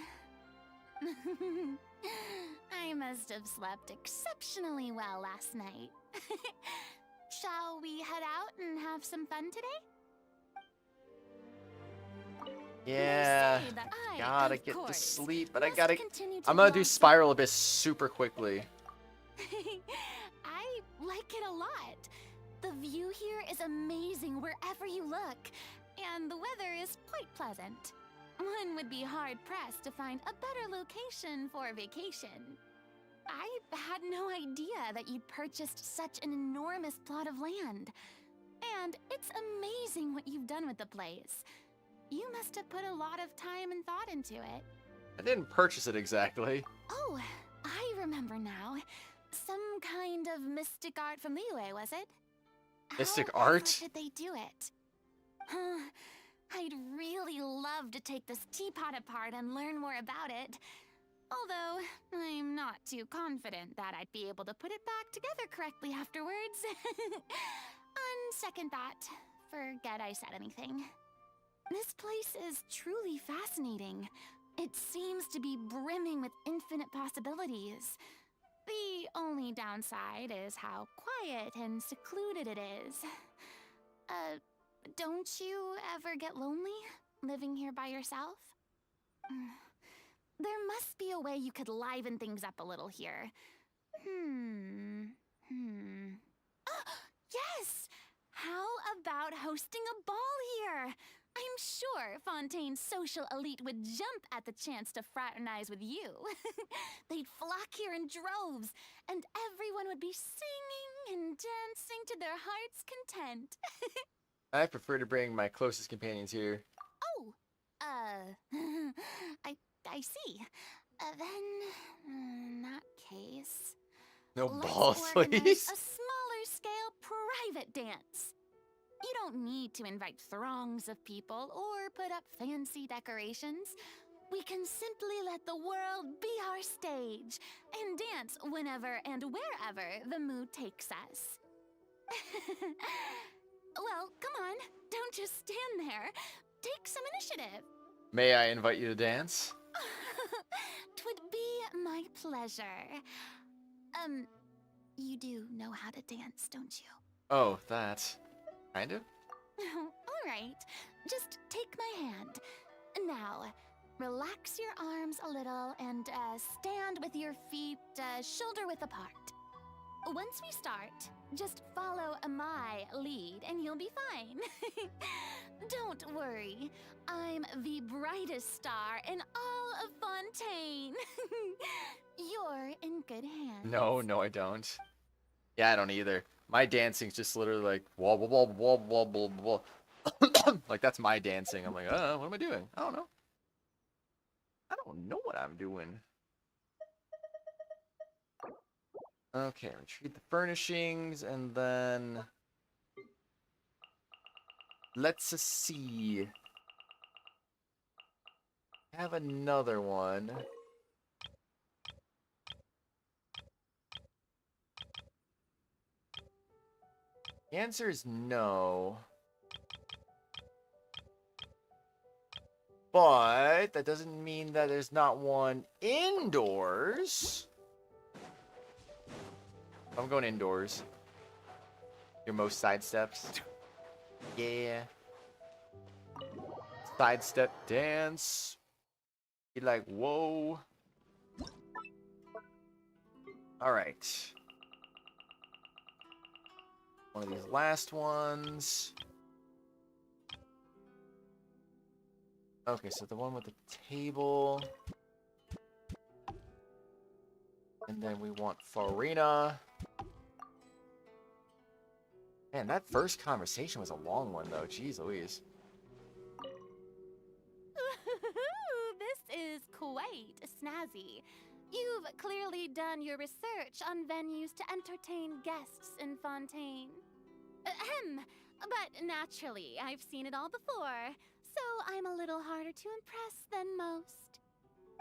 I must have slept exceptionally well last night. Shall we head out and have some fun today? Yeah, Say that I, gotta of get to course, sleep, but I must gotta. continue to I'm gonna do blossom. Spiral Abyss super quickly. I like it a lot. The view here is amazing wherever you look, and the weather is quite pleasant. One would be hard-pressed to find a better location for a vacation. I had no idea that you'd purchased such an enormous plot of land. And it's amazing what you've done with the place. You must have put a lot of time and thought into it. I didn't purchase it exactly. Oh, I remember now. Some kind of mystic art from Liyue, was it? Mystic However art? did they do it? I'd really love to take this teapot apart and learn more about it. Although, I'm not too confident that I'd be able to put it back together correctly afterwards. On second thought, forget I said anything. This place is truly fascinating. It seems to be brimming with infinite possibilities. The only downside is how quiet and secluded it is. Don't you ever get lonely living here by yourself? There must be a way you could liven things up a little here. Yes! How about hosting a ball here? I'm sure Fontaine's social elite would jump at the chance to fraternize with you. They'd flock here in droves, and everyone would be singing and dancing to their heart's content. I prefer to bring my closest companions here. Oh, I see. Then, in that case, No let's balls, organize please. a smaller scale private dance. You don't need to invite throngs of people or put up fancy decorations. We can simply let the world be our stage and dance whenever and wherever the mood takes us. Well, come on, don't just stand there. Take some initiative. May I invite you to dance? 'Twould be my pleasure. You do know how to dance, don't you? Oh, that. Kind of? Alright, just take my hand. Now, relax your arms a little and stand with your feet shoulder-width apart. Once we start, just follow my lead and you'll be fine. Don't worry, I'm the brightest star in all of Fontaine. You're in good hands. No, no, I don't. Yeah, I don't either. My dancing's just literally like wah wah wah wah wah wah wah. Like that's my dancing. I'm like, what am I doing? I don't know. I don't know what I'm doing. Okay, retrieve the furnishings and then let's see. I have another one. The answer is no. But that doesn't mean that there's not one indoors. I'm going indoors. Your most sidesteps. Yeah. Sidestep dance. Be like, whoa. Alright. One of these last ones. Okay, so the one with the table. And then we want Furina. Man, that first conversation was a long one, though. Jeez Louise. This is quite snazzy. You've clearly done your research on venues to entertain guests in Fontaine. Ahem. But naturally, I've seen it all before, so I'm a little harder to impress than most.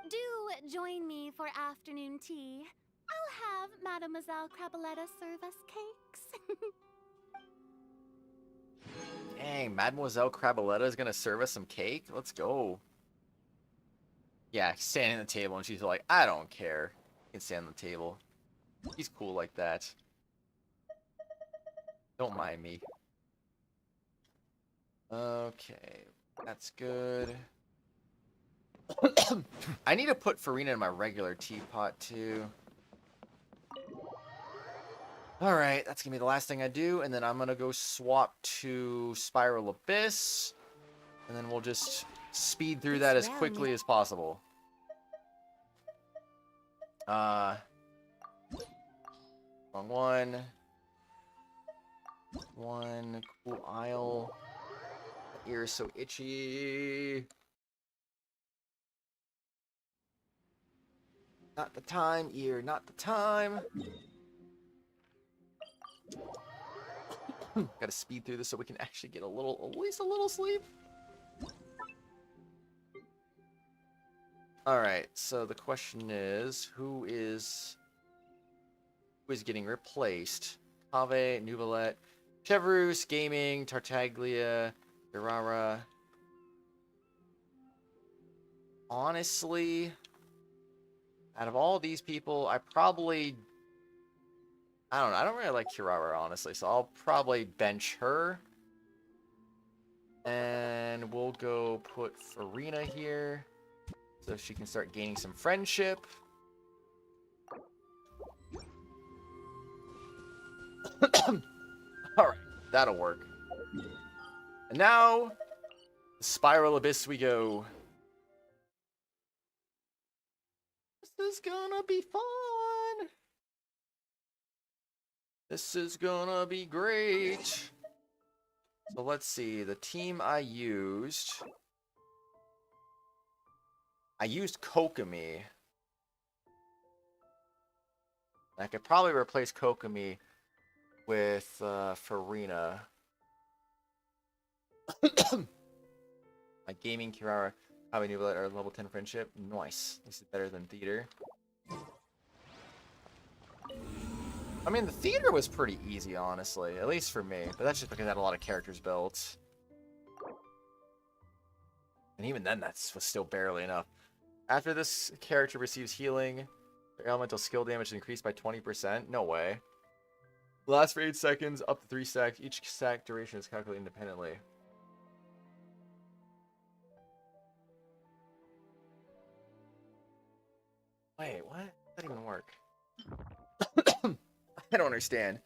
Do join me for afternoon tea. I'll have Mademoiselle Craboletta serve us cakes. Dang, Mademoiselle Craboletta is gonna serve us some cake? Let's go. Yeah, standing at the table and she's like, I don't care. You can stand on the table. She's cool like that. Don't mind me. Okay, that's good. I need to put Furina in my regular teapot too. Alright, that's gonna be the last thing I do, and then I'm gonna go swap to Spiral Abyss, and then we'll just speed through that as quickly as possible. Wrong one. One, cool isle. My ear is so itchy. Not the time, ear, not the time. Gotta speed through this so we can actually get at least a little sleep. Alright, so the question is, who is getting replaced? Cave, Nuvolette, Chevreuse, Gaming, Tartaglia, Ferrara. Honestly, out of all these people, I don't know. I don't really like Kirara, honestly, so I'll probably bench her. And we'll go put Furina here so she can start gaining some friendship. Alright, that'll work. And now, Spiral Abyss we go. This is gonna be fun. This is gonna be great. So let's see, the team I used Kokomi. I could probably replace Kokomi with Furina. My Gaming, Kirara, How We Knew About our level 10 friendship. Nice. This is better than theater. I mean, the theater was pretty easy, honestly. At least for me. But that's just because I had a lot of characters built. And even then, that was still barely enough. After this character receives healing, their elemental skill damage is increased by 20%. No way. Lasts for 8 seconds, up to 3 stacks. Each stack duration is calculated independently. Wait, what? That didn't even work. I don't understand.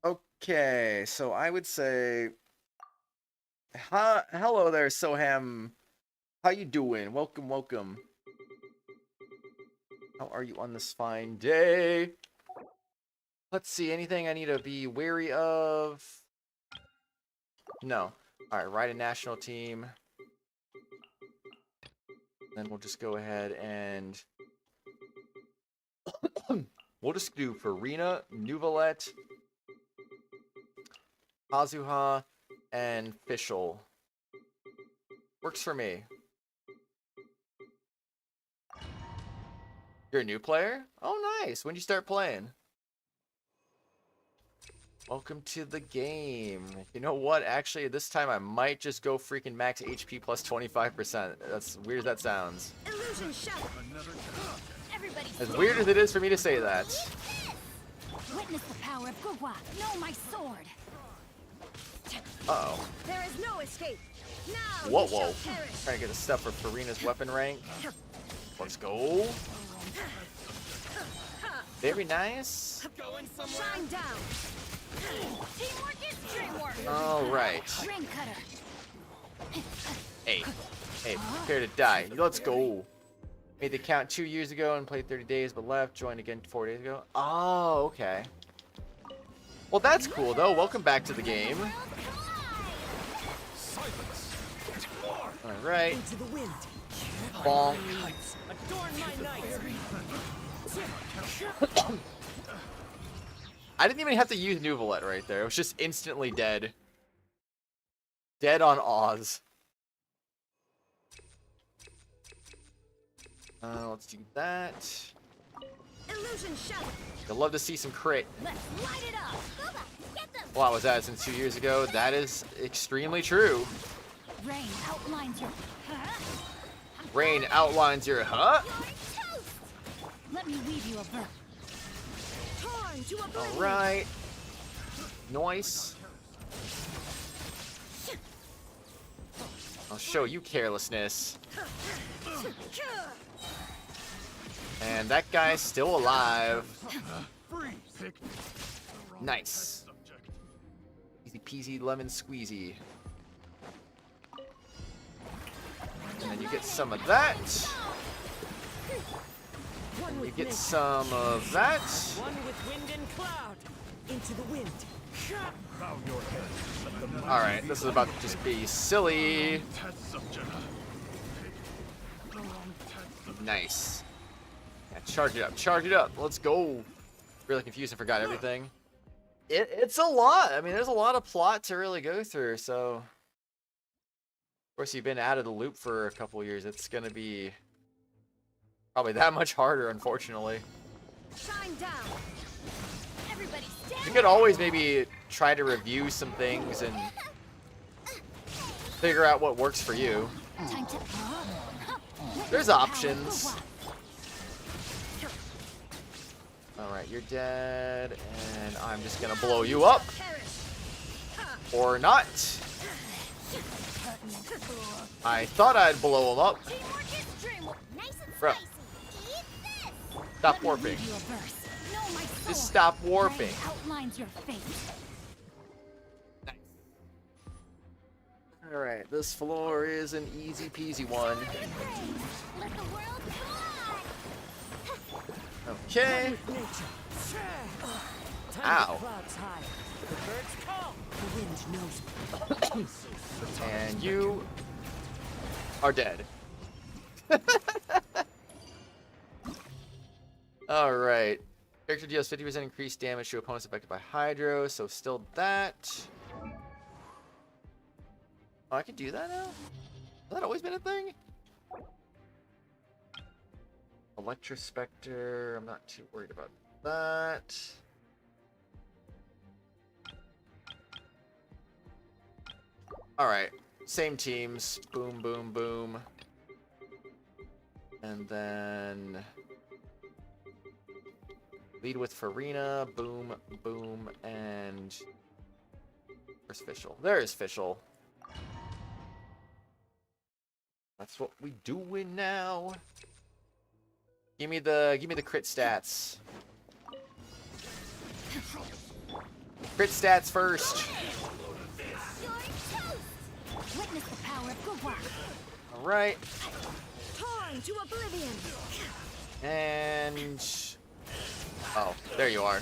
Okay, so I would say, hello there, Soham. How you doing? Welcome, welcome. How are you on this fine day? Let's see, anything I need to be wary of? No. Alright, ride a national team. Then we'll just go ahead and we'll just do Furina, Nuvalet, Kazuha, and Fischl. Works for me. You're a new player? Oh, nice. When'd you start playing? Welcome to the game. You know what? Actually, this time I might just go freaking max HP plus 25%. That's weird as that sounds. Illusion shadow. As weird as it is for me to say that. Witness the power of Gugwa. Know my sword. Uh-oh. There is no escape. Now Whoa, you shall whoa. perish. Trying to get a step for Furina's weapon rank. Let's go. Very nice. Shine down. Teamwork is dreamwork. All right. Ring cutter. Hey. Hey, prepare to die. Let's go. Made the count 2 years ago and played 30 days, but left. Joined again 4 days ago. Oh, okay. Well, that's cool, though. Welcome back to the game. All right. Bonk. I didn't even have to use Nuvalet right there. It was just instantly dead. Dead on Oz. Let's do that. Illusion shadow. I'd love to see some crit. Let's light it up. Well, I was at it since 2 years ago. That is extremely true. Rain outlines your. Rain outlines your Let me weave you a verse. Torn to oblivion. All right. Nice. I'll show you carelessness. And that guy's still alive. Nice. Easy peasy lemon squeezy. And then you get some of that. And you get some of that. One with wind and cloud. Into the wind. Bow your head. Alright, this is about to just be silly. Nice. Yeah, charge it up, charge it up. Let's go. Really confused and forgot everything. It's a lot. I mean, there's a lot of plot to really go through, so. Of course, you've been out of the loop for a couple years. It's gonna be probably that much harder, unfortunately. Shine down. Everybody stand. You could always maybe try to review some things and figure out what works for you. Time to. There's options. Alright, you're dead, and I'm just gonna blow you up. Or not. I thought I'd blow him up. Bro. Stop warping. Just stop warping. Outlines your fate. Alright, this floor is an easy peasy one. Okay. Ow. And you are dead. Alright. Character deals 50% increased damage to opponents affected by Hydro, so still that. Oh, I can do that now? Has that always been a thing? Electrospectre, I'm not too worried about that. Alright, same teams. Boom, boom, boom. And then lead with Furina. Boom, boom, and where's Fischl? There is Fischl. That's what we doing now. Give me the crit stats. Crit stats first. Witness the power of good work. All right. Torn to oblivion. And oh, there you are.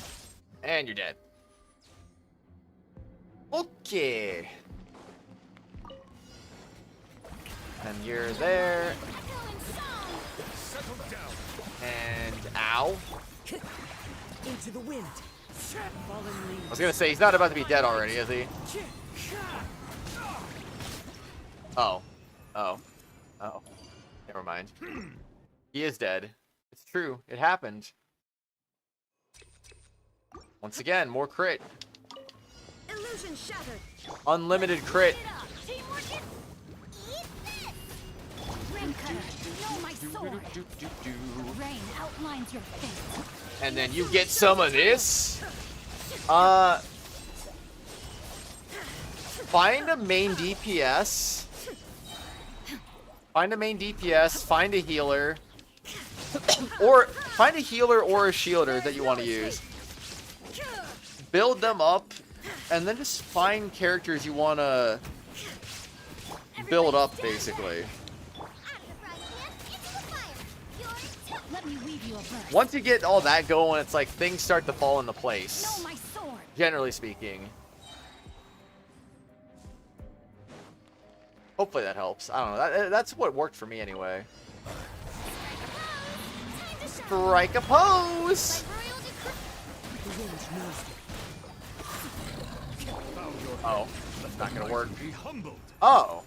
And you're dead. Okay. And you're there. And ow. Into the wind. Fallen I leaves. was gonna say he's not about to be dead already, is he? Oh. Oh. Oh. Never mind. He is dead. It's true. It happened. Once again, more crit. Illusion shattered. Unlimited crit. Rain cutter, know my sword. Rain outlines your fate. And then you get some of this. Find a main DPS. Find a main DPS. Find a healer. Or find a healer or a shielder that you want to use. Build them up. And then just find characters you want to build up, basically. Once you get all that going, it's like things start to fall into place. Generally speaking. Hopefully that helps. I don't know. That's what worked for me anyway. Strike a pose! Oh, that's not gonna work. Oh.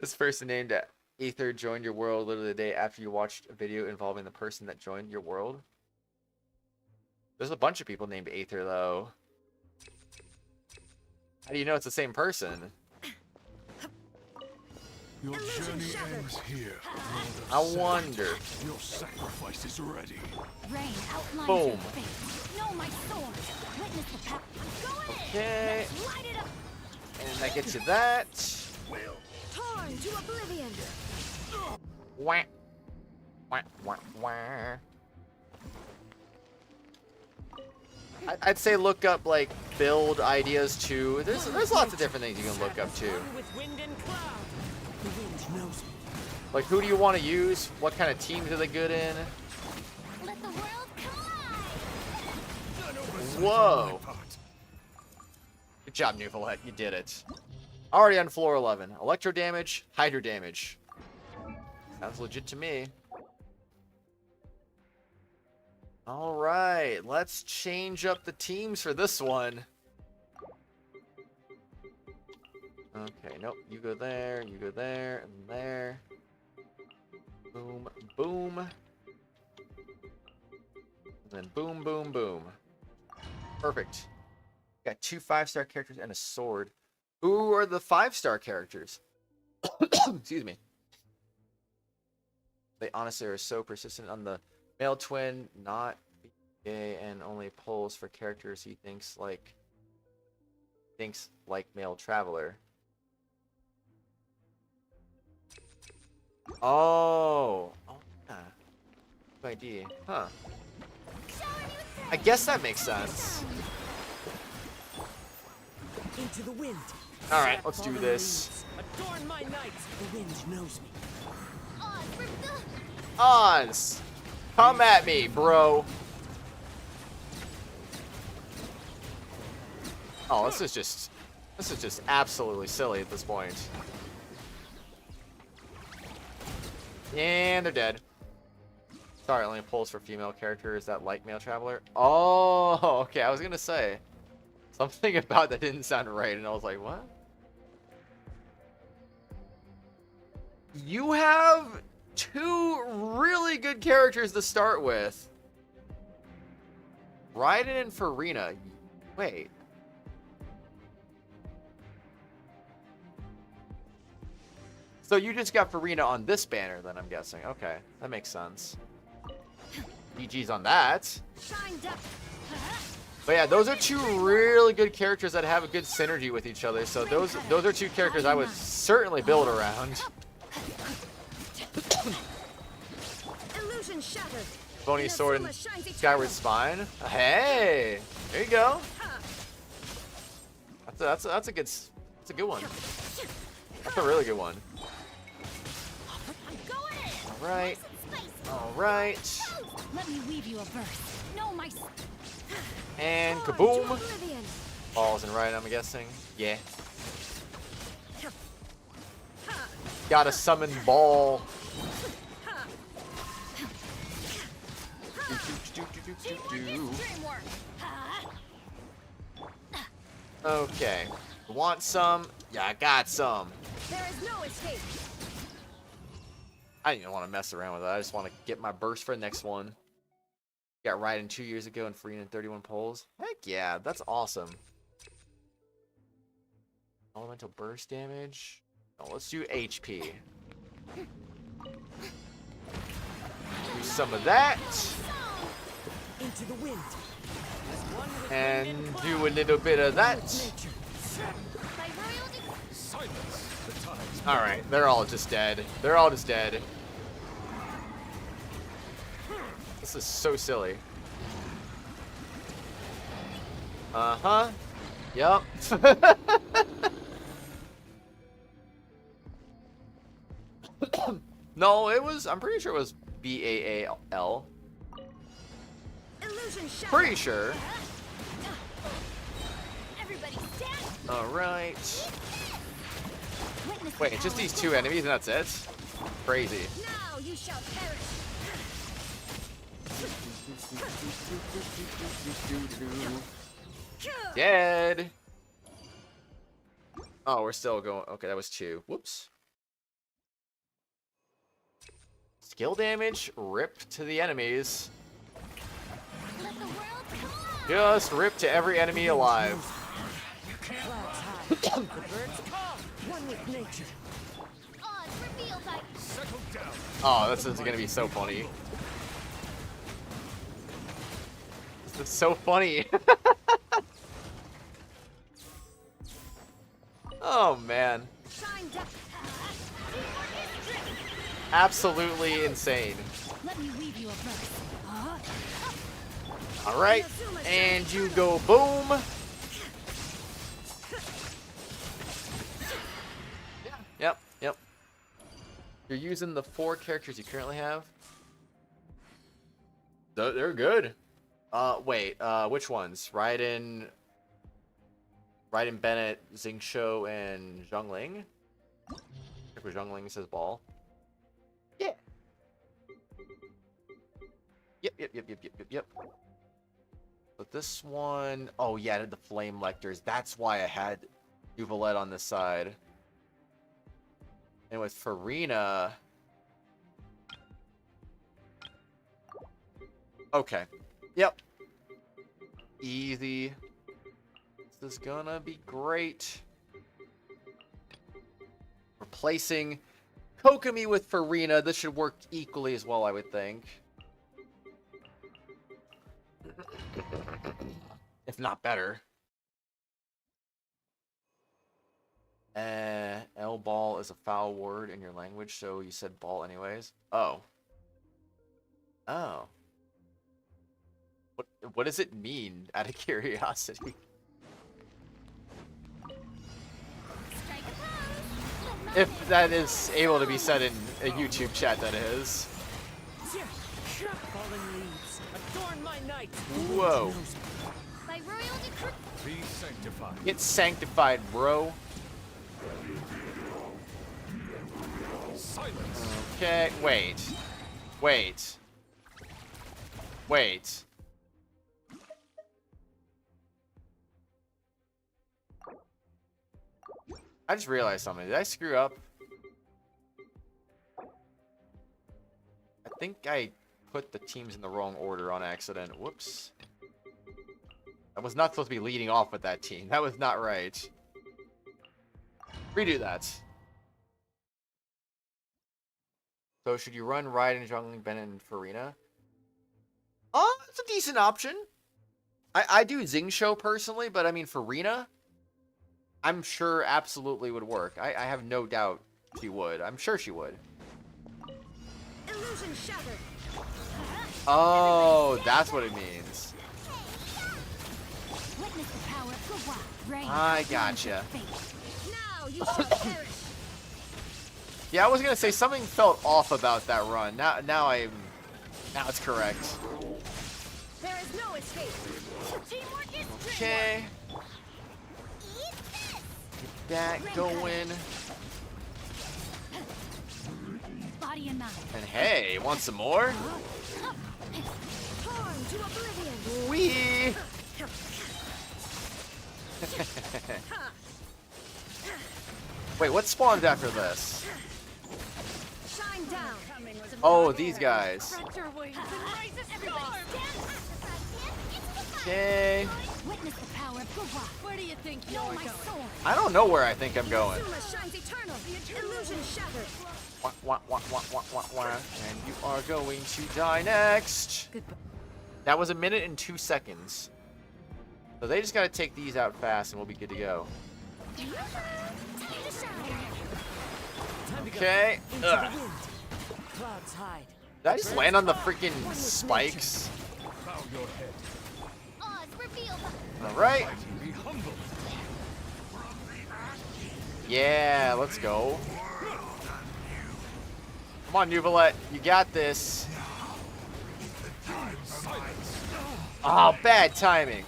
This person named Aether joined your world literally the day after you watched a video involving the person that joined your world. There's a bunch of people named Aether, though. How do you know it's the same person? Your journey ends here. I wonder. Your sacrifice is ready. Rain outlines Boom. your fate. Know my sword. Witness the power. Okay. Light it up. And that gets you that. Torn to oblivion. Wah. Wah, wah, wah. I'd say look up like build ideas too. There's lots of different things you can look up too. With wind and cloud. The wind knows me. Like who do you want to use? What kind of teams are they good in? Let the world Whoa. Good job, Newfolet. You did it. Already on floor 11. Electro damage, hydro damage. Sounds legit to me. Alright, let's change up the teams for this one. Okay, nope. You go there, and there. Boom, boom. And then boom, boom, boom. Perfect. Got 2 5-star characters and a sword. Who are the 5-star characters? Excuse me. They honestly are so persistent on the male twin, not gay, and only pulls for characters he thinks like male traveler. Oh, yeah. Good idea, huh? I guess that makes sense. Into the wind. All right, let's do this. Adorn my night. The wind knows me. Oz, come at me, bro. Oh, this is just absolutely silly at this point. And they're dead. Sorry, only pulls for female characters that like male traveler. Oh, okay. I was gonna say something about that didn't sound right, and I was like, what? You have 2 really good characters to start with. Raiden and Furina. Wait. So you just got Furina on this banner, then, I'm guessing. Okay, that makes sense. GG's on that. But yeah, those are 2 really good characters that have a good synergy with each other. So those are 2 characters I would certainly build around. shattered. Bony sword and skyward spine. Hey, there you go. That's a good one. That's a really good one. All right. All right. Let me weave you a verse. No, my. And kaboom. Balls and right, I'm guessing. Yeah. Gotta summon ball. Okay. Want some? Yeah, I got some. There is no escape. I didn't even want to mess around with it. I just want to get my burst for the next one. Got Raiden 2 years ago and Furina 31 polls. Heck yeah, that's awesome. Elemental burst damage. Oh, let's do HP. Do some of that. Into the wind. And do a little bit of that. Alright, they're all just dead. They're all just dead. This is so silly. Uh-huh. Yup. No, it was, I'm pretty sure it was B-A-A-L. Pretty sure. Alright. Wait, just these two enemies and that's it? Crazy. Now you shall perish. Dead. Oh, we're still going. Okay, that was 2. Whoops. Skill damage, rip to the enemies. Just rip to every enemy alive. Oh, this is gonna be so funny. This is so funny. Oh man. Absolutely insane. Alright, and you go boom. Yep. You're using the 4 characters you currently have? They're good. Wait, which ones? Raiden Bennett, Xingqiu, and Zhongling? Check where Zhongling says ball. Yeah. Yep. But this one, oh yeah, I did the flame lectors. That's why I had Uvalette on this side. And with Furina, okay. Yep. Easy. This is gonna be great. Replacing Kokomi with Furina. This should work equally as well, I would think. If not better. L-ball is a foul word in your language, so you said ball anyways. Oh. What does it mean, out of curiosity? If that is able to be said in a YouTube chat, that is. Whoa. Be sanctified. Get sanctified, bro. Silence. Okay, wait. I just realized something. Did I screw up? I think I put the teams in the wrong order on accident. Whoops. I was not supposed to be leading off with that team. That was not right. Redo that. So should you run Raiden, Zhongling, Bennett, and Furina? Oh, it's a decent option. I do Xingqiu personally, but I mean Furina, I'm sure absolutely would work. I have no doubt she would. I'm sure she would. Illusion shattered. Oh, that's what it means. Witness the power of the wild rain. I gotcha. Now you shall perish. Yeah, I was gonna say something felt off about that run. Now it's correct. There is no escape. Teamwork is Okay. Get that going. body and mind. And hey, want some more? Torn to oblivion. Wee. Wait, what spawned after this? Shine down. Oh, these guys. Okay. Witness the power of Gua. Where do you think you're going? I don't know where I think I'm going. Shines eternal. Illusion shattered. Wah, wah, wah, wah, wah, wah, wah. And you are going to die next. That was 1 minute and 2 seconds. So they just gotta take these out fast and we'll be good to go. Okay. Ugh. Clouds hide. Did I just land on the freaking spikes? Alright. Yeah, let's go. Come on, Nuvolette. You got this. Oh, bad timing.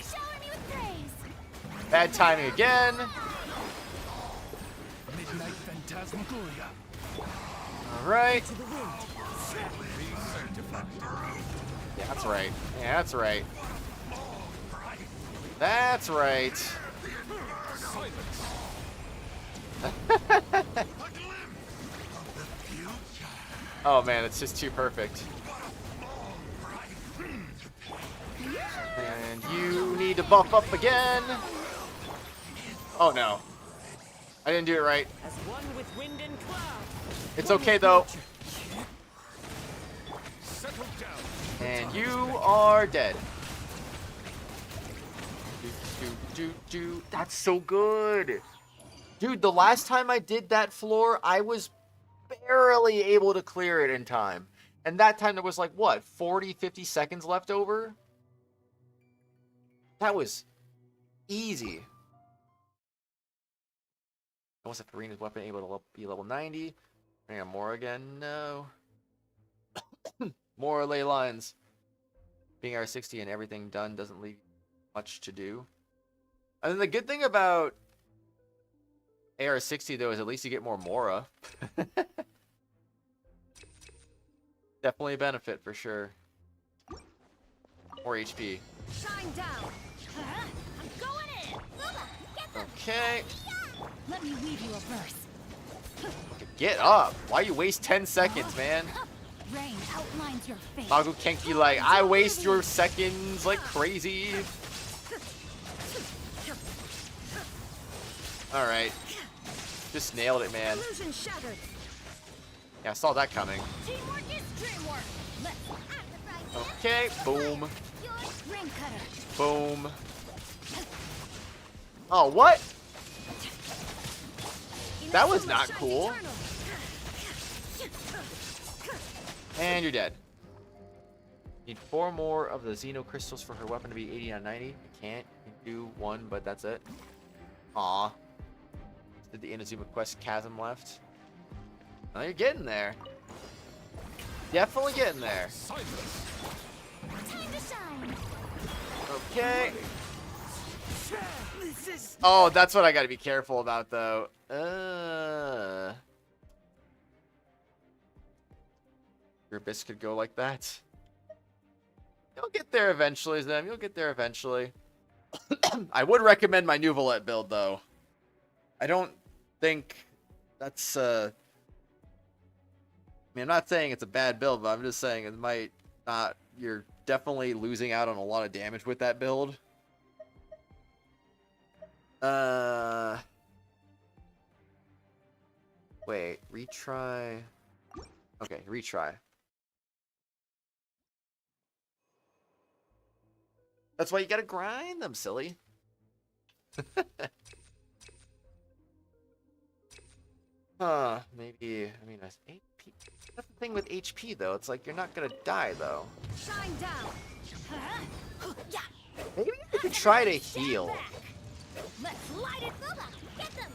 Bad timing again. Midnight Phantasmagoria. Alright. Yeah, that's right. Yeah, that's right. That's right. Oh man, it's just too perfect. And you need to buff up again. Oh no. I didn't do it right. As one with wind and cloud. It's okay though. And you are dead. That's so good. Dude, the last time I did that floor, I was barely able to clear it in time. And that time there was like, what, 40, 50 seconds left over? That was easy. Was a Furina's weapon able to be level 90? Bring on more again? No. More ley lines. Being R60 and everything done doesn't leave much to do. And then the good thing about AR60 though is at least you get more Mora. Definitely a benefit for sure. More HP. Shine down. I'm going in. Get them. Okay. Let me weave you a verse. Get up. Why you waste 10 seconds, man? Rain outlines your face. Magu Kenki like, I waste your seconds like crazy. Alright. Just nailed it, man. Illusion shattered. Yeah, I saw that coming. Teamwork is dreamwork. Okay, boom. Ring cutter. Boom. Oh, what? That was not cool. And you're dead. Need 4 more of the Xeno crystals for her weapon to be 80 on 90. You can't. You can do 1, but that's it. Aw. Did the Inazuma quest chasm left? Oh, you're getting there. Definitely getting there. Time to shine. Okay. Oh, that's what I gotta be careful about, though. Your abyss could go like that. You'll get there eventually, Zem. You'll get there eventually. I would recommend my Nuvolette build, though. I don't think that's, I mean, I'm not saying it's a bad build, but I'm just saying it might not... You're definitely losing out on a lot of damage with that build. Wait, retry. Okay, retry. That's why you gotta grind them, silly. Huh, maybe, I mean, that's 8 That's the thing with HP though. It's like you're not gonna die though. Shine down. Maybe I could try to heal. Let's light it up. Get them.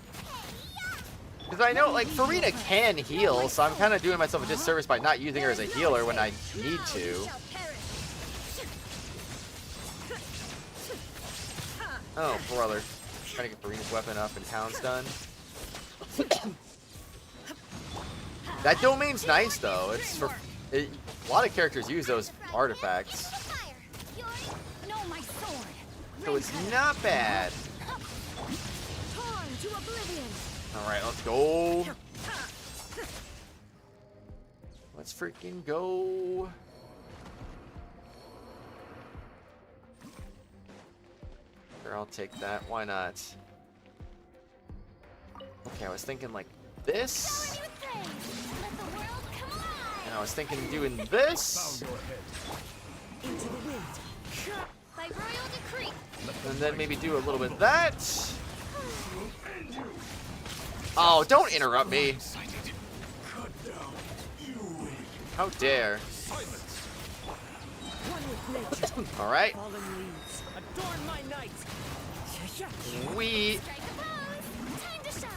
Because I know, like, Furina can heal, so I'm kind of doing myself a disservice by not using her as a healer when I need to. Oh, brother. Trying to get Furina's weapon up and Hound's done. That domain's nice, though. It's for... a lot of characters use those artifacts. So it's not bad. Alright, let's go. Let's freaking go. Sure, I'll take that. Why not? Okay, I was thinking like this. And I was thinking doing this. Into the wind. By royal decree. And then maybe do a little bit of that. Oh, don't interrupt me. How dare. Alright. Adorn my night. We... Time to shine.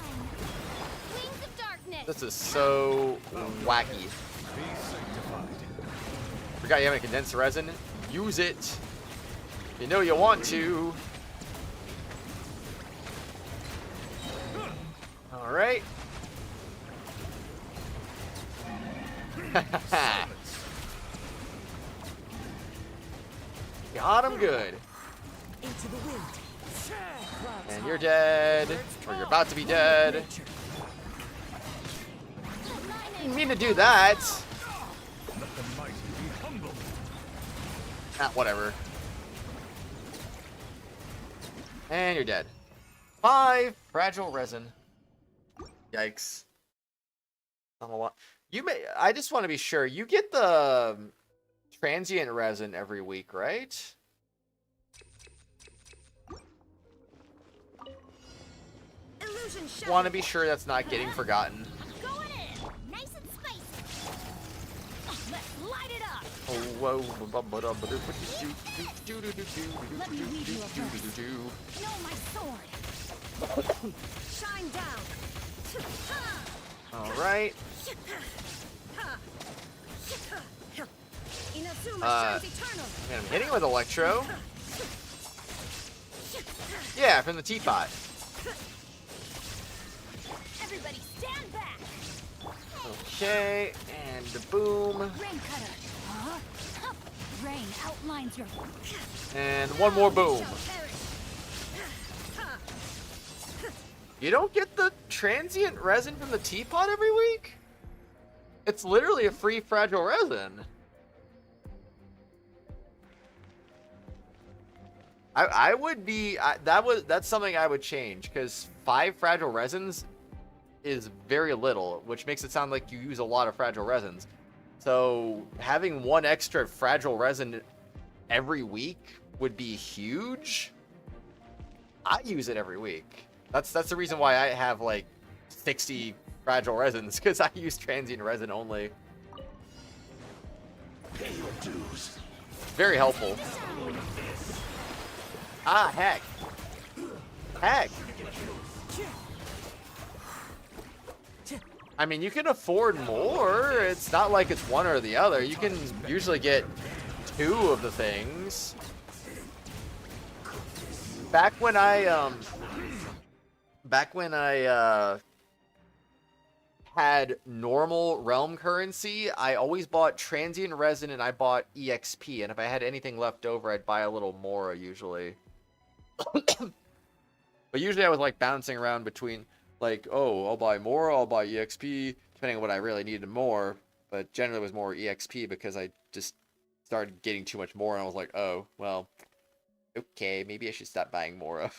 Wings of darkness. This is so wacky. Forgot you have a condensed resin. Use it. You know you want to. Alright. Got him good. Into the wind. And you're dead. Or you're about to be dead. Didn't mean to do that. Ah, whatever. And you're dead. 5 fragile resin. Yikes. Not a lot. You may. I just want to be sure. You get the transient resin every week, right? Want to be sure that's not getting forgotten. Going in. Nice and spicy. Let's light it up. Oh, whoa. Let me lead you a verse. Know my sword. Shine down. Alright. Man, I'm hitting with Electro. Yeah, from the teapot. Everybody stand back. Okay, and boom. Rain cutter. Rain outlines your. And one more boom. You don't get the transient resin from the teapot every week? It's literally a free fragile resin. I would be that's something I would change, because 5 fragile resins is very little, which makes it sound like you use a lot of fragile resins. So having 1 extra fragile resin every week would be huge. I use it every week. That's the reason why I have like 60 fragile resins, because I use transient resin only. Very helpful. Ah, heck. Heck. I mean, you can afford more. It's not like it's one or the other. You can usually get 2 of the things. Back when I had normal realm currency, I always bought transient resin and I bought EXP. And if I had anything left over, I'd buy a little Mora usually. But usually I was like bouncing around between like, oh, I'll buy Mora, I'll buy EXP, depending on what I really needed more. But generally it was more EXP because I just started getting too much more and I was like, oh, well, okay, maybe I should stop buying Mora.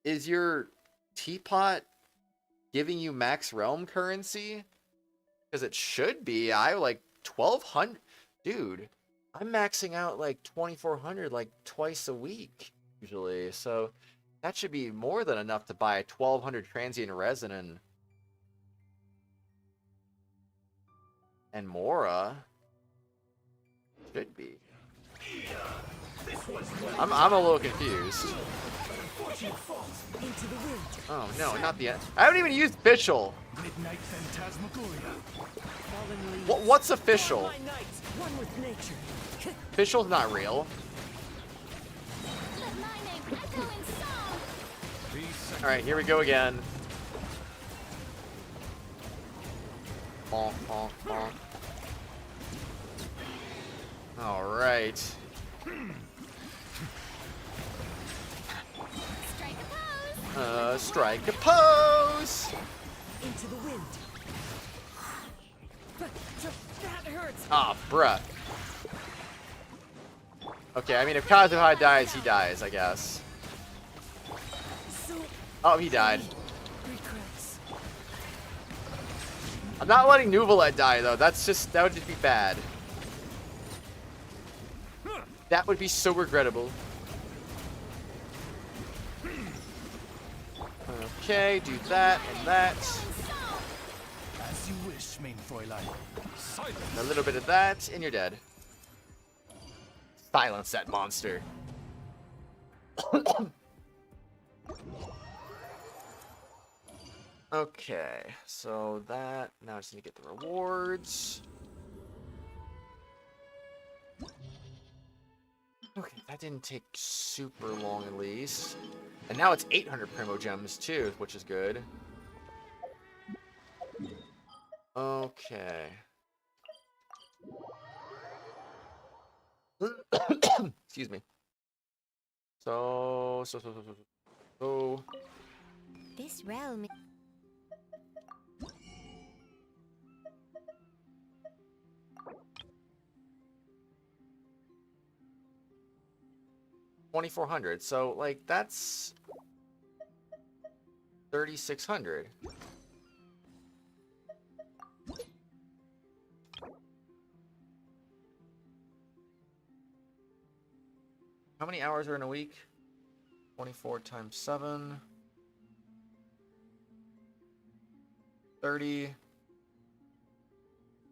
Is your teapot giving you max realm currency? Because it should be. I like 1,200. Dude, I'm maxing out like 2,400 like twice a week usually. So That should be more than enough to buy 1,200 transient resin and Mora. Should be. I'm a little confused. Oh no, not the end. I haven't even used official. Midnight Phantasmagoria. What's official? Official's not real. Alright, here we go again. Bonk, bonk, bonk. Alright. Strike a pose! Into the wind. That hurts. Ah, bruh. Okay, I mean, if Kazuha dies, he dies, I guess. Oh, he died. I'm not letting Nuvalet die, though. That would just be bad. That would be so regrettable. Okay, do that and that. As you wish, main Fräulein. A little bit of that, and you're dead. Silence that monster. Okay, so that, now I just need to get the rewards. Okay, that didn't take super long at least. And now it's 800 primogems too, which is good. Okay. Excuse me. So. This realm. $2,400. So, like, that's 3,600. How many hours are in a week? 24 times 7. 30.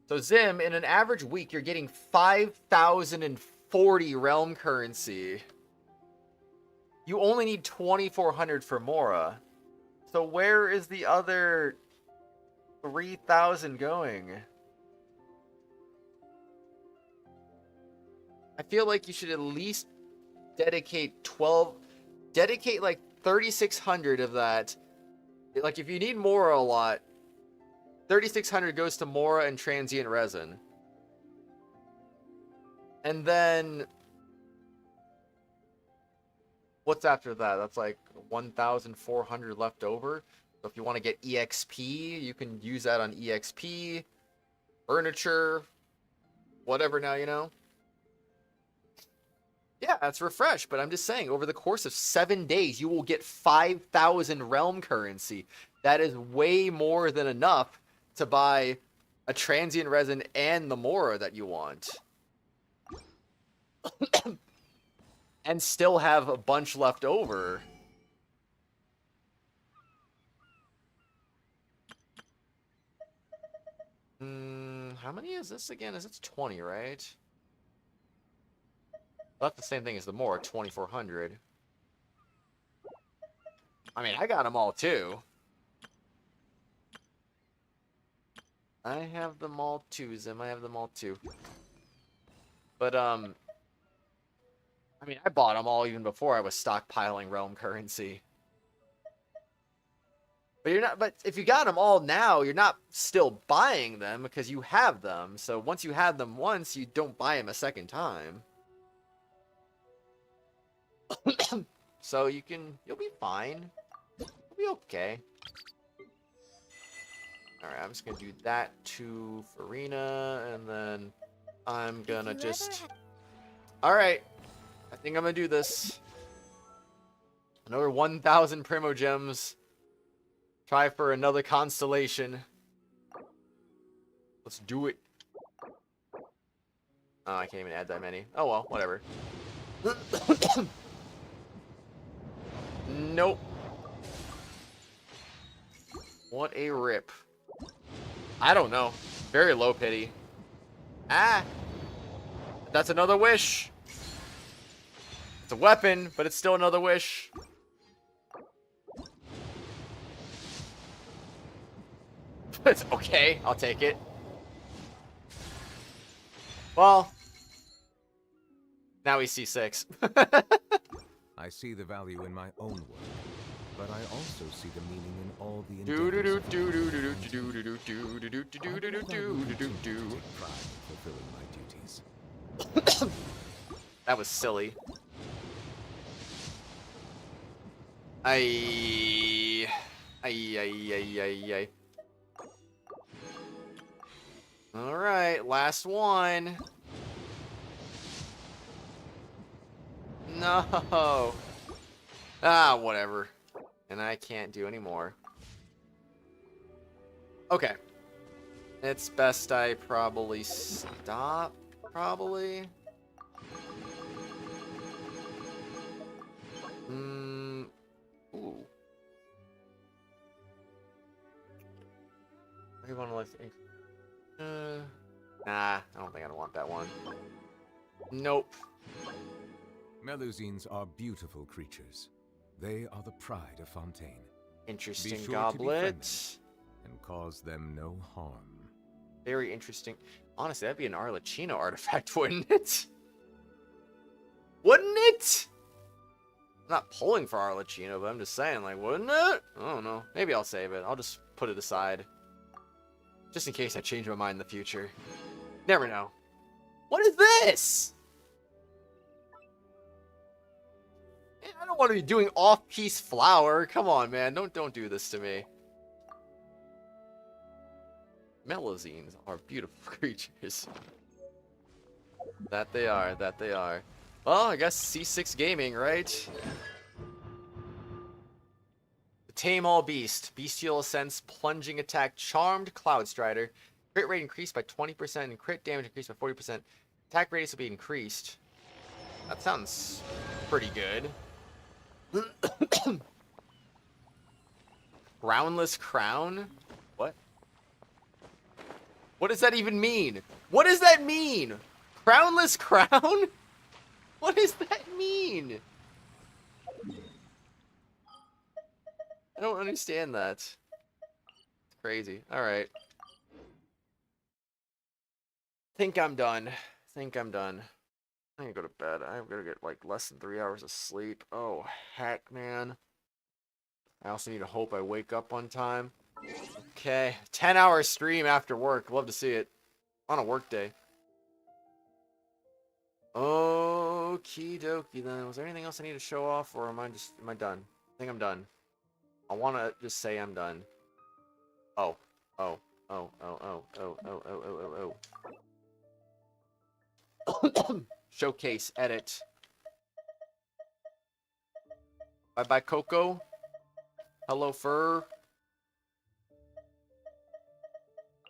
So Zim, in an average week, you're getting 5,040 realm currency. You only need 2,400 for Mora. So where is the other 3,000 going? I feel like you should at least dedicate like 3,600 of that. Like, if you need Mora a lot, 3,600 goes to Mora and transient resin. And then what's after that? That's like 1,400 left over. So if you want to get EXP, you can use that on EXP, furniture, whatever now, you know? Yeah, that's refresh, but I'm just saying, over the course of 7 days, you will get 5,000 realm currency. That is way more than enough to buy a transient resin and the Mora that you want. And still have a bunch left over. How many is this again? Is it's 20, right? That's the same thing as the Mora, 2,400. I mean, I got them all too. I have them all too, Zim. I have them all too. But, I mean, I bought them all even before I was stockpiling realm currency. But you're not. But if you got them all now, you're not still buying them because you have them. So once you have them once, you don't buy them a second time. So you'll be fine. You'll be okay. Alright, I'm just gonna do that to Furina, and then I'm gonna just... Alright, I think I'm gonna do this. Another 1,000 primogems. Try for another constellation. Let's do it. Oh, I can't even add that many. Oh well, whatever. Nope. What a rip. I don't know. Very low pity. Ah! That's another wish. It's a weapon, but it's still another wish. It's okay. I'll take it. Well, now we see 6. I see the value in my own work, but I also see the meaning in all the endeavors of the people of Fontaine. Take pride in fulfilling my duties. That was silly. Ay. Alright, last one. No. Ah, whatever. And I can't do any more. Okay. It's best I probably stop. Probably. Ooh. I want to let. Nah, I don't think I want that one. Nope. Melusines are beautiful creatures. They are the pride of Fontaine. Interesting Be sure goblet. to befriend them and cause them no harm. Very interesting. Honestly, that'd be an Arlecchino artifact, wouldn't it? Wouldn't it? I'm not pulling for Arlecchino, but I'm just saying, like, wouldn't it? I don't know. Maybe I'll save it. I'll just put it aside. Just in case I change my mind in the future. Never know. What is this? I don't want to be doing off-piece flower. Come on, man. Don't do this to me. Melusines are beautiful creatures. That they are. That they are. Well, I guess C6 Gaming, right? Tame all beast. Bestial Ascents, plunging attack, charmed Cloud Strider. Crit rate increased by 20% and crit damage increased by 40%. Attack radius will be increased. That sounds pretty good. Crownless crown? What? What does that even mean? What does that mean? Crownless crown? What does that mean? I don't understand that. It's crazy. Alright. Think I'm done. Think I'm done. I'm gonna go to bed. I'm gonna get like less than 3 hours of sleep. Oh, heck, man. I also need to hope I wake up on time. Okay. 10-hour stream after work. Love to see it. On a work day. Okie dokie then. Was there anything else I need to show off, or am I done? I think I'm done. I want to just say I'm done. Oh. Oh. Oh. Oh. Oh. Oh. Oh. Oh. Oh. Oh. Oh. Showcase. Edit. Bye-bye, Coco. Hello, Fur.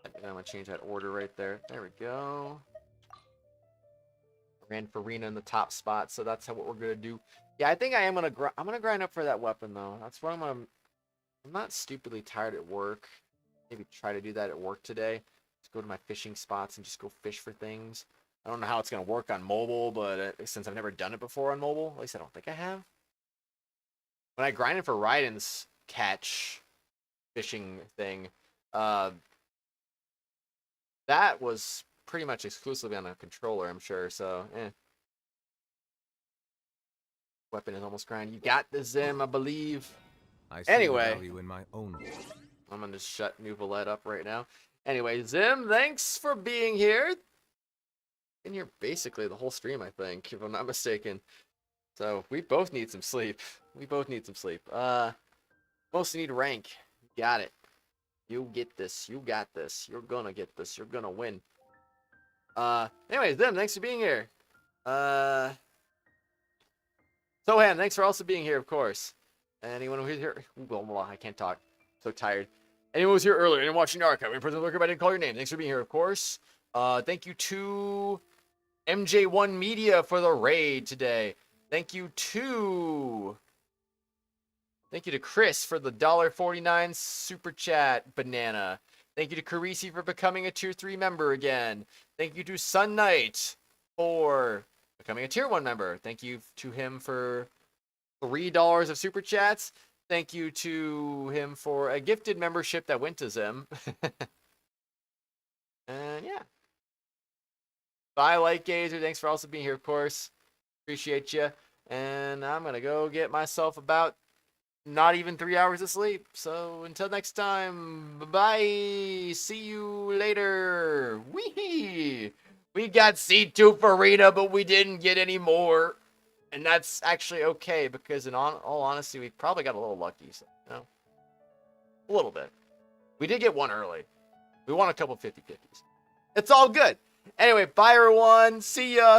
I'm going to change that order right there. There we go. Ran Furina in the top spot, so that's what we're going to do. Yeah, I think I am going to I'm going to grind up for that weapon, though. That's what I'm going to... I'm not stupidly tired at work. Maybe try to do that at work today. Just go to my fishing spots and just go fish for things. I don't know how it's going to work on mobile, but since I've never done it before on mobile, at least I don't think I have. When I grinded for Raiden's catch fishing thing, that was pretty much exclusively on a controller, I'm sure, so, Weapon is almost grind. You got the Zim, I believe. I see the value in my own work. I'm going to shut Nuvolette up right now. Anyway, Zim, thanks for being here. Been here basically the whole stream, I think, if I'm not mistaken. So, we both need some sleep. We both need some sleep. Mostly need rank. You got it. You get this. You got this. You're gonna get this. You're gonna win. Anyways, Zim, thanks for being here. Sohan, thanks for also being here, of course. Anyone who's here? Ooh, I can't talk. So tired. Anyone who's here earlier and watching the archive, present lurker, I didn't call your name. Thanks for being here, of course. Thank you to MJ1 Media for the raid today. Thank you to Thank you to Chris for the $1.49 super chat banana. Thank you to Carisi for becoming a tier 3 member again. Thank you to Sun Knight for becoming a tier 1 member. Thank you to him for $3 of super chats. Thank you to him for a gifted membership that went to Zim. And yeah. Bye, Light Gazer. Thanks for also being here, of course. Appreciate you. And I'm going to go get myself about not even 3 hours of sleep. So until next time, bye-bye. See you later. Wee! We got C2 Furina, but we didn't get any more. And that's actually okay, because in all honesty, we probably got a little lucky. So, you know, a little bit. We did get one early. We won a couple 50-50s. It's all good. Anyway, bye everyone. See ya.